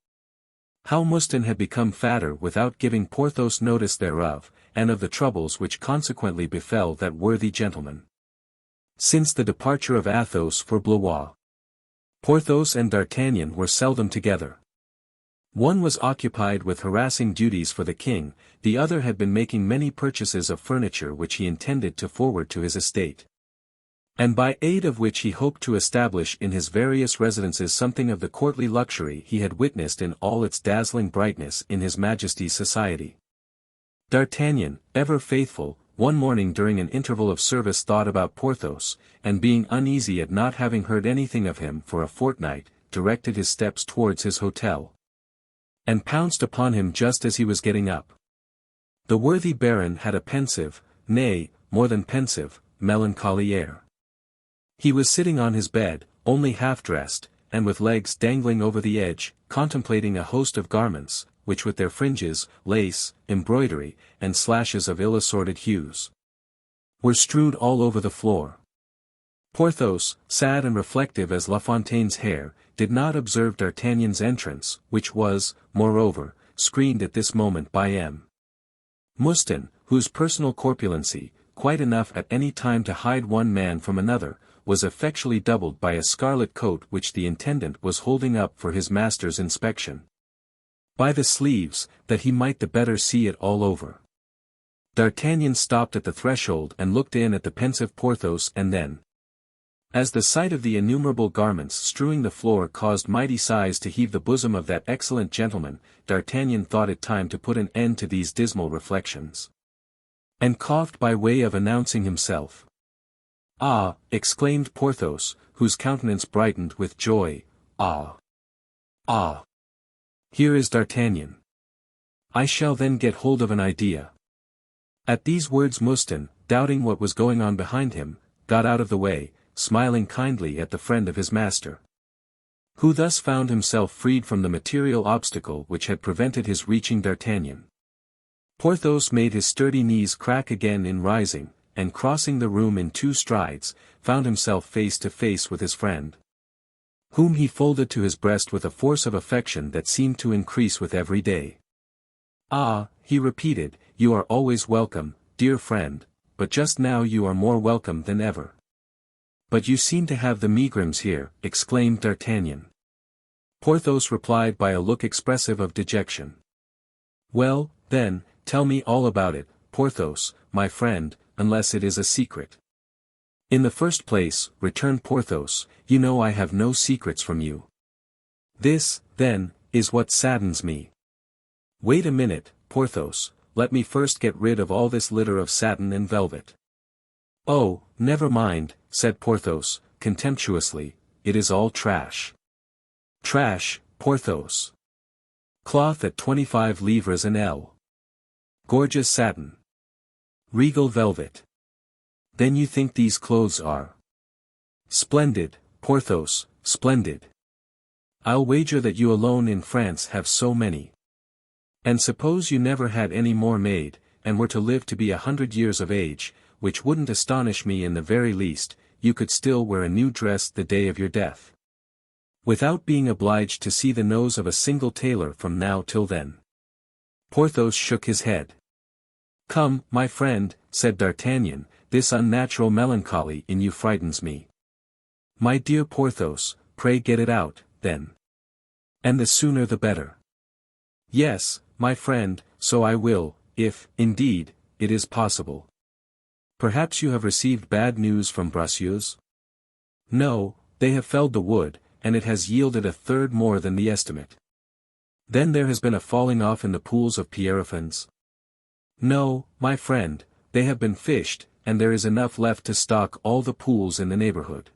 How Mouston had become fatter without giving Porthos notice thereof, and of the troubles which consequently befell that worthy gentleman. Since the departure of Athos for Blois, Porthos and D'Artagnan were seldom together. One was occupied with harassing duties for the king, the other had been making many purchases of furniture which he intended to forward to his estate, and by aid of which he hoped to establish in his various residences something of the courtly luxury he had witnessed in all its dazzling brightness in his Majesty's society. D'Artagnan, ever faithful, one morning during an interval of service thought about Porthos, and being uneasy at not having heard anything of him for a fortnight, directed his steps towards his hotel, and pounced upon him just as he was getting up. The worthy baron had a pensive, nay, more than pensive, melancholy air. He was sitting on his bed, only half-dressed, and with legs dangling over the edge, contemplating a host of garments, which with their fringes, lace, embroidery, and slashes of ill-assorted hues, were strewed all over the floor. Porthos, sad and reflective as La Fontaine's hair, did not observe D'Artagnan's entrance, which was, moreover, screened at this moment by M. Mouston, whose personal corpulency, quite enough at any time to hide one man from another, was effectually doubled by a scarlet coat which the intendant was holding up for his master's inspection, by the sleeves, that he might the better see it all over. D'Artagnan stopped at the threshold and looked in at the pensive Porthos, and then, as the sight of the innumerable garments strewing the floor caused mighty sighs to heave the bosom of that excellent gentleman, D'Artagnan thought it time to put an end to these dismal reflections, and coughed by way of announcing himself. "Ah!" exclaimed Porthos, whose countenance brightened with joy. "Ah! Ah! Here is D'Artagnan. I shall then get hold of an idea." At these words Mouston, doubting what was going on behind him, got out of the way, smiling kindly at the friend of his master, who thus found himself freed from the material obstacle which had prevented his reaching D'Artagnan. Porthos made his sturdy knees crack again in rising, and crossing the room in 2 strides, found himself face to face with his friend, whom he folded to his breast with a force of affection that seemed to increase with every day. "Ah," he repeated, "you are always welcome, dear friend, but just now you are more welcome than ever." "But you seem to have the megrims here," exclaimed D'Artagnan. Porthos replied by a look expressive of dejection. Well, then, tell me all about it, Porthos, my friend, unless it is a secret. In the first place, returned Porthos, you know I have no secrets from you. This, then, is what saddens me. Wait a minute, Porthos, let me first get rid of all this litter of satin and velvet. Oh, never mind, said Porthos, contemptuously, it is all trash. Trash, Porthos. Cloth at 25 livres an ell. Gorgeous satin. Regal velvet. Then you think these clothes are splendid, Porthos, splendid. I'll wager that you alone in France have so many. And suppose you never had any more made, and were to live to be 100 years of age, which wouldn't astonish me in the very least, you could still wear a new dress the day of your death. Without being obliged to see the nose of a single tailor from now till then. Porthos shook his head. Come, my friend, said D'Artagnan, this unnatural melancholy in you frightens me. My dear Porthos, pray get it out, then. And the sooner the better. Yes, my friend, so I will, if, indeed, it is possible. Perhaps you have received bad news from Bracieux? No, they have felled the wood, and it has yielded a third more than the estimate. Then there has been a falling off in the pools of Pierrefonds? No, my friend, they have been fished, and there is enough left to stock all the pools in the neighborhood.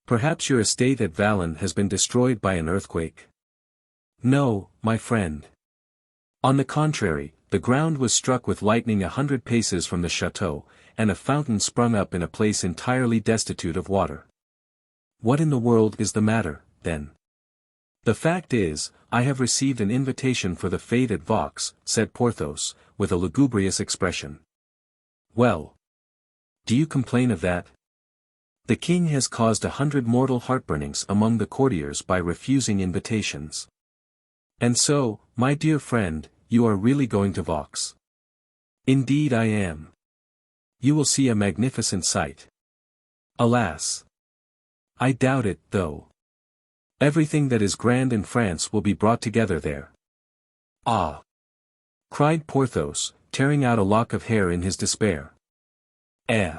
Perhaps your estate at Valin has been destroyed by an earthquake? No, my friend. On the contrary, the ground was struck with lightning 100 paces from the chateau, and a fountain sprung up in a place entirely destitute of water. What in the world is the matter, then? The fact is, I have received an invitation for the fete at Vaux, said Porthos, with a lugubrious expression. Well. Do you complain of that? The king has caused 100 mortal heartburnings among the courtiers by refusing invitations. And so, my dear friend, you are really going to Vaux. Indeed I am. You will see a magnificent sight. Alas! I doubt it, though. Everything that is grand in France will be brought together there. Ah! Cried Porthos, tearing out a lock of hair in his despair. Eh!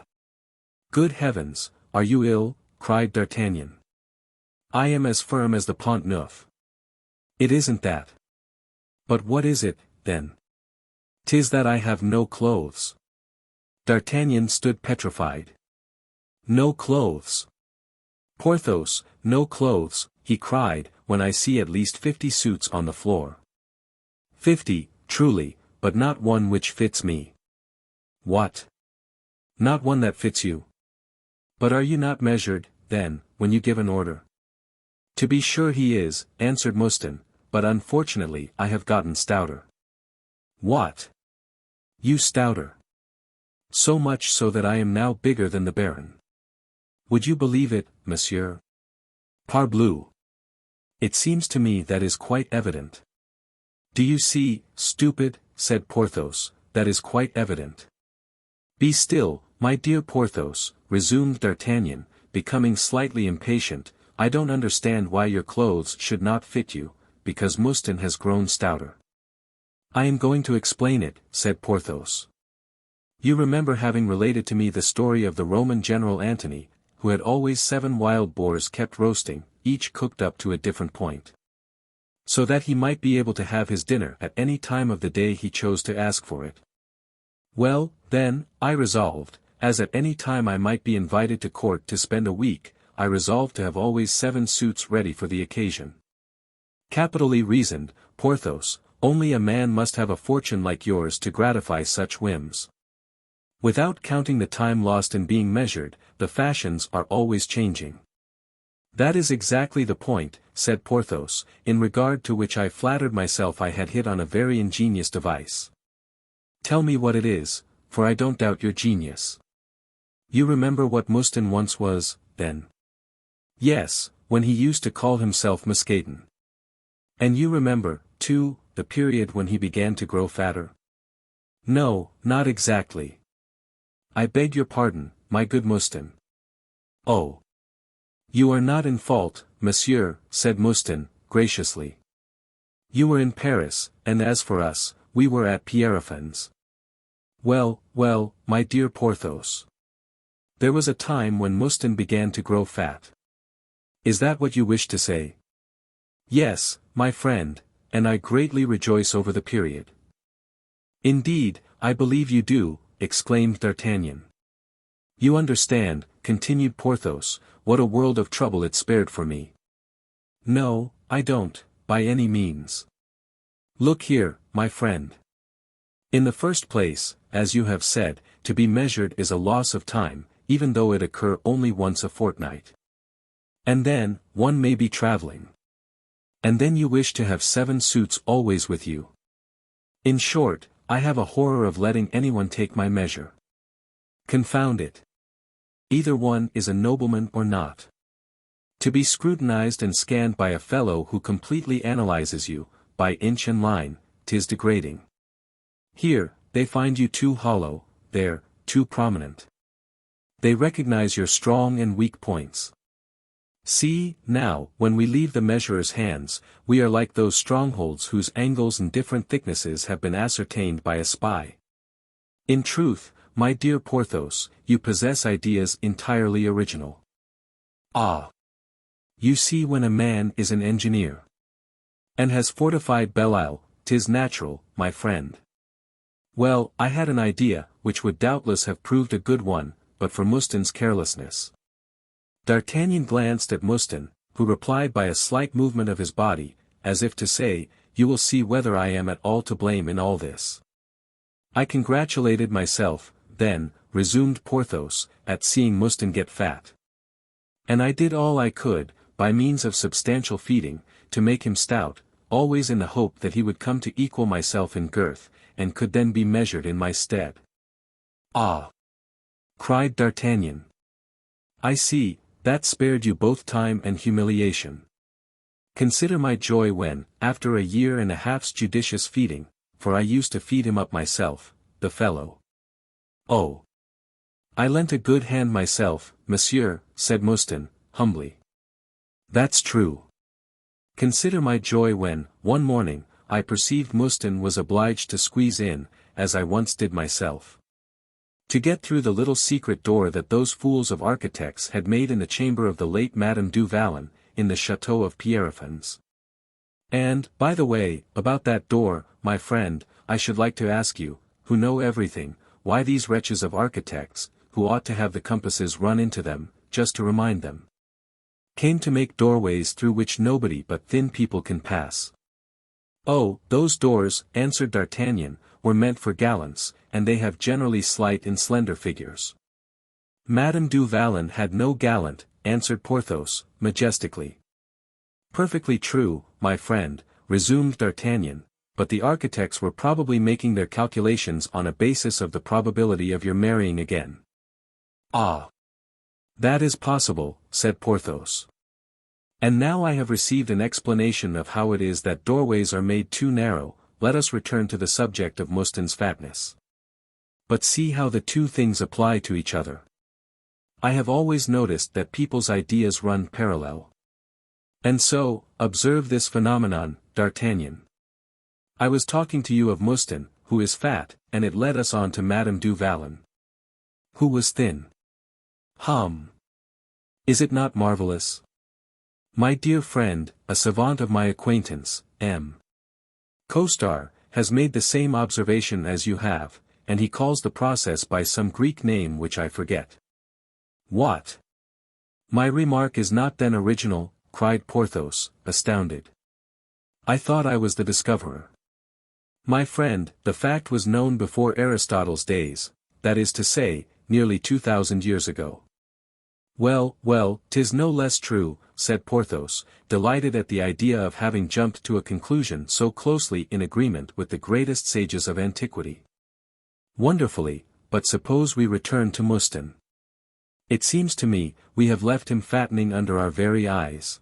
Good heavens, are you ill? Cried D'Artagnan. I am as firm as the Pont Neuf. It isn't that. But what is it, then? 'Tis that I have no clothes. D'Artagnan stood petrified. No clothes. Porthos, no clothes, he cried, when I see at least 50 suits on the floor. 50, truly, but not one which fits me. What? Not one that fits you? But are you not measured, then, when you give an order? To be sure he is, answered Mouston, but unfortunately I have gotten stouter. What? You stouter? So much so that I am now bigger than the Baron. Would you believe it, monsieur? Parbleu! It seems to me that is quite evident. Do you see, stupid, said Porthos, that is quite evident. Be still, my dear Porthos, resumed D'Artagnan, becoming slightly impatient, I don't understand why your clothes should not fit you, because Mouston has grown stouter. I am going to explain it, said Porthos. You remember having related to me the story of the Roman general Antony, who had always 7 wild boars kept roasting, each cooked up to a different point. So that he might be able to have his dinner at any time of the day he chose to ask for it. Well, then, I resolved, as at any time I might be invited to court to spend a week, I resolved to have always 7 suits ready for the occasion. Capitally reasoned, Porthos, only a man must have a fortune like yours to gratify such whims. Without counting the time lost in being measured, the fashions are always changing. That is exactly the point, said Porthos, in regard to which I flattered myself I had hit on a very ingenious device. Tell me what it is, for I don't doubt your genius. You remember what Mouston once was, then? Yes, when he used to call himself Musketeers. And you remember, too, the period when he began to grow fatter? No, not exactly. I beg your pardon, my good Mouston. Oh. You are not in fault, monsieur, said Mouston, graciously. You were in Paris, and as for us, we were at Pierrefonds. Well, well, my dear Porthos. There was a time when Mouston began to grow fat. Is that what you wish to say? Yes, my friend, and I greatly rejoice over the period. Indeed, I believe you do, exclaimed D'Artagnan. You understand, continued Porthos, what a world of trouble it spared for me. No, I don't, by any means. Look here, my friend. In the first place, as you have said, to be measured is a loss of time, even though it occur only once a fortnight. And then, one may be traveling. And then you wish to have 7 suits always with you. In short, I have a horror of letting anyone take my measure. Confound it. Either one is a nobleman or not. To be scrutinized and scanned by a fellow who completely analyzes you, by inch and line, 'tis degrading. Here, they find you too hollow, there, too prominent. They recognize your strong and weak points. See, now, when we leave the measurer's hands, we are like those strongholds whose angles and different thicknesses have been ascertained by a spy. In truth, my dear Porthos, you possess ideas entirely original. Ah! You see when a man is an engineer. And has fortified Belle-Isle, 'tis natural, my friend. Well, I had an idea, which would doubtless have proved a good one, but for Mouston's carelessness. D'Artagnan glanced at Mouston, who replied by a slight movement of his body, as if to say, you will see whether I am at all to blame in all this. I congratulated myself, then, resumed Porthos, at seeing Mouston get fat. And I did all I could, by means of substantial feeding, to make him stout, always in the hope that he would come to equal myself in girth, and could then be measured in my stead. Ah! Cried D'Artagnan. I see, that spared you both time and humiliation. Consider my joy when, after a year and a half's judicious feeding, for I used to feed him up myself, the fellow. Oh! I lent a good hand myself, monsieur, said Mouston, humbly. That's true. Consider my joy when, one morning, I perceived Mouston was obliged to squeeze in, as I once did myself. To get through the little secret door that those fools of architects had made in the chamber of the late Madame du Vallon, in the chateau of Pierrefonds. And, by the way, about that door, my friend, I should like to ask you, who know everything, why these wretches of architects, who ought to have the compasses run into them, just to remind them, came to make doorways through which nobody but thin people can pass. Oh, those doors, answered D'Artagnan, were meant for gallants, and they have generally slight and slender figures. Madame du Vallon had no gallant, answered Porthos, majestically. Perfectly true, my friend, resumed D'Artagnan, but the architects were probably making their calculations on a basis of the probability of your marrying again. Ah! That is possible, said Porthos. And now I have received an explanation of how it is that doorways are made too narrow, let us return to the subject of Mouston's fatness. But see how the two things apply to each other. I have always noticed that people's ideas run parallel. And so, observe this phenomenon, D'Artagnan. I was talking to you of Mouston, who is fat, and it led us on to Madame du Vallon, who was thin. Is it not marvelous? My dear friend, a savant of my acquaintance, M. Costar, has made the same observation as you have, and he calls the process by some Greek name which I forget. What? My remark is not then original, cried Porthos, astounded. I thought I was the discoverer. My friend, the fact was known before Aristotle's days, that is to say, nearly 2,000 years ago. Well, well, 'tis no less true, said Porthos, delighted at the idea of having jumped to a conclusion so closely in agreement with the greatest sages of antiquity. Wonderfully, but suppose we return to Mouston. It seems to me, we have left him fattening under our very eyes.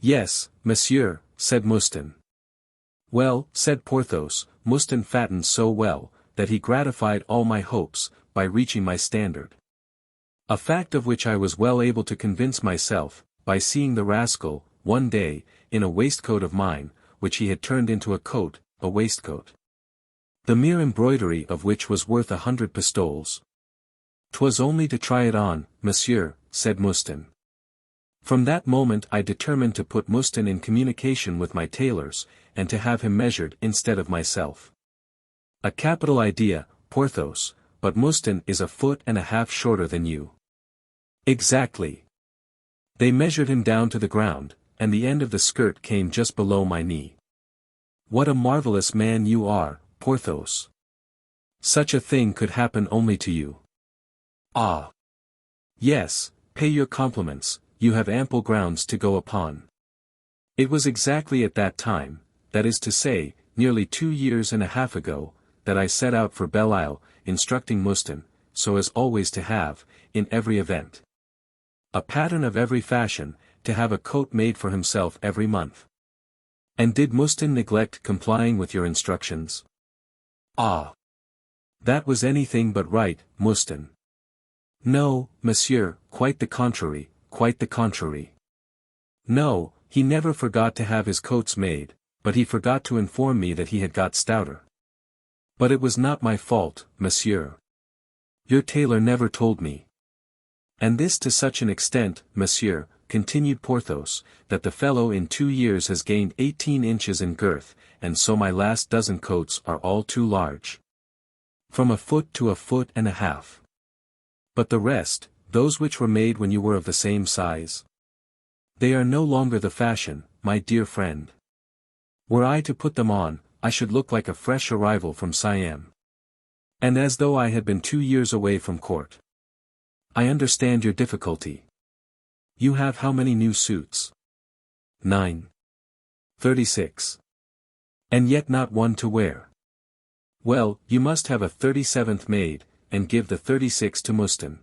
Yes, monsieur, said Mouston. Well, said Porthos, Mouston fattened so well, that he gratified all my hopes, by reaching my standard. A fact of which I was well able to convince myself, by seeing the rascal, one day, in a waistcoat of mine, which he had turned into a coat, a waistcoat. The mere embroidery of which was worth 100 pistoles. "'Twas only to try it on, monsieur," said Mouston. From that moment I determined to put Mouston in communication with my tailors, and to have him measured instead of myself. A capital idea, Porthos, but Mouston is a foot and a half shorter than you. Exactly. They measured him down to the ground, and the end of the skirt came just below my knee. What a marvelous man you are, Porthos. Such a thing could happen only to you. Ah. Yes, pay your compliments, you have ample grounds to go upon. It was exactly at that time, that is to say, nearly 2 years and a half ago, that I set out for Belle Isle, instructing Mouston, so as always to have, in every event, a pattern of every fashion, to have a coat made for himself every month. And did Mouston neglect complying with your instructions? Ah! That was anything but right, Mouston. No, monsieur, quite the contrary, quite the contrary. No, he never forgot to have his coats made, but he forgot to inform me that he had got stouter. But it was not my fault, monsieur. Your tailor never told me. And this to such an extent, monsieur, continued Porthos, that the fellow in 2 years has gained 18 inches in girth, and so my last dozen coats are all too large. From a foot to a foot and a half. But the rest, those which were made when you were of the same size? They are no longer the fashion, my dear friend. Were I to put them on, I should look like a fresh arrival from Siam. And as though I had been 2 years away from court. I understand your difficulty. You have how many new suits? 9. 36. And yet not one to wear. Well, you must have a 37th made, and give the 36 to Mouston.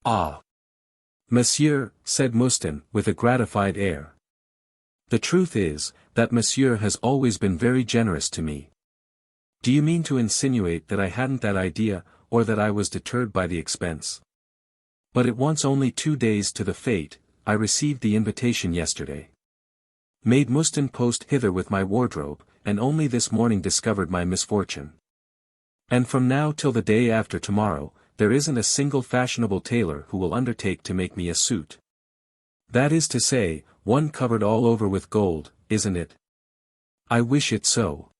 Ah! Monsieur, said Mouston, with a gratified air. The truth is, that Monsieur has always been very generous to me. Do you mean to insinuate that I hadn't that idea, or that I was deterred by the expense? But it wants only 2 days to the fete. I received the invitation yesterday. Made Mouston post hither with my wardrobe, and only this morning discovered my misfortune. And from now till the day after tomorrow, there isn't a single fashionable tailor who will undertake to make me a suit. That is to say, one covered all over with gold, isn't it? I wish it so.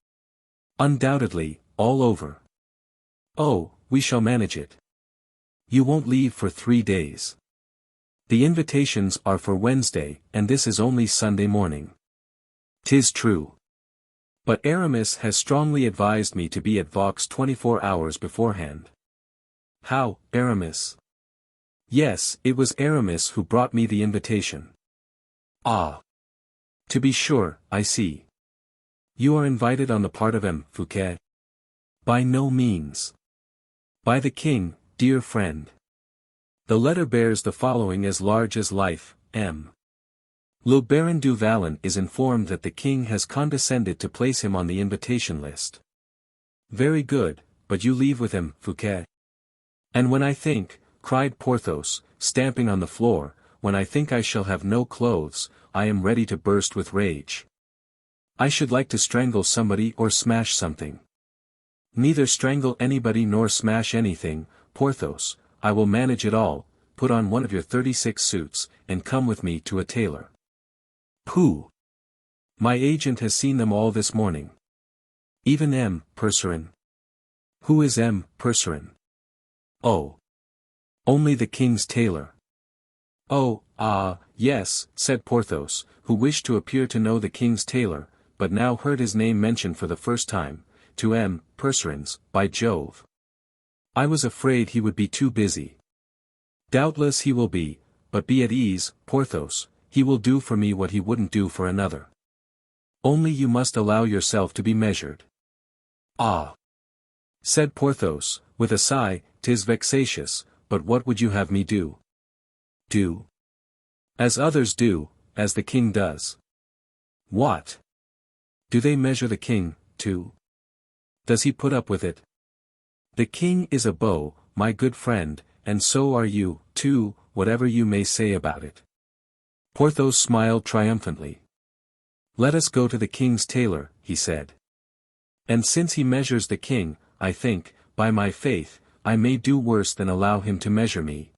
Undoubtedly, all over. Oh, we shall manage it. You won't leave for 3 days. The invitations are for Wednesday, and this is only Sunday morning. 'Tis true. But Aramis has strongly advised me to be at Vaux 24 hours beforehand. How, Aramis? Yes, it was Aramis who brought me the invitation. Ah! To be sure, I see. You are invited on the part of M. Fouquet? By no means. By the king, dear friend. The letter bears the following as large as life, M. Le Baron du Vallon is informed that the king has condescended to place him on the invitation list. Very good, but you leave with him, Fouquet. And when I think, cried Porthos, stamping on the floor, when I think I shall have no clothes, I am ready to burst with rage. I should like to strangle somebody or smash something. Neither strangle anybody nor smash anything, Porthos, I will manage it all. Put on one of your 36 suits, and come with me to a tailor. Pooh! My agent has seen them all this morning. Even M. Percerin. Who is M. Percerin? Oh! Only the king's tailor. Oh, ah, yes, said Porthos, who wished to appear to know the king's tailor, but now heard his name mentioned for the first time, to M. Percerin's, by Jove. I was afraid he would be too busy. Doubtless he will be, but be at ease, Porthos, he will do for me what he wouldn't do for another. Only you must allow yourself to be measured. Ah! Said Porthos, with a sigh, 'tis vexatious, but what would you have me do? Do? As others do, as the king does. What? Do they measure the king, too? Does he put up with it? The king is a beau, my good friend, and so are you, too, whatever you may say about it. Porthos smiled triumphantly. "Let us go to the king's tailor," he said. "And since he measures the king, I think, by my faith, I may do worse than allow him to measure me."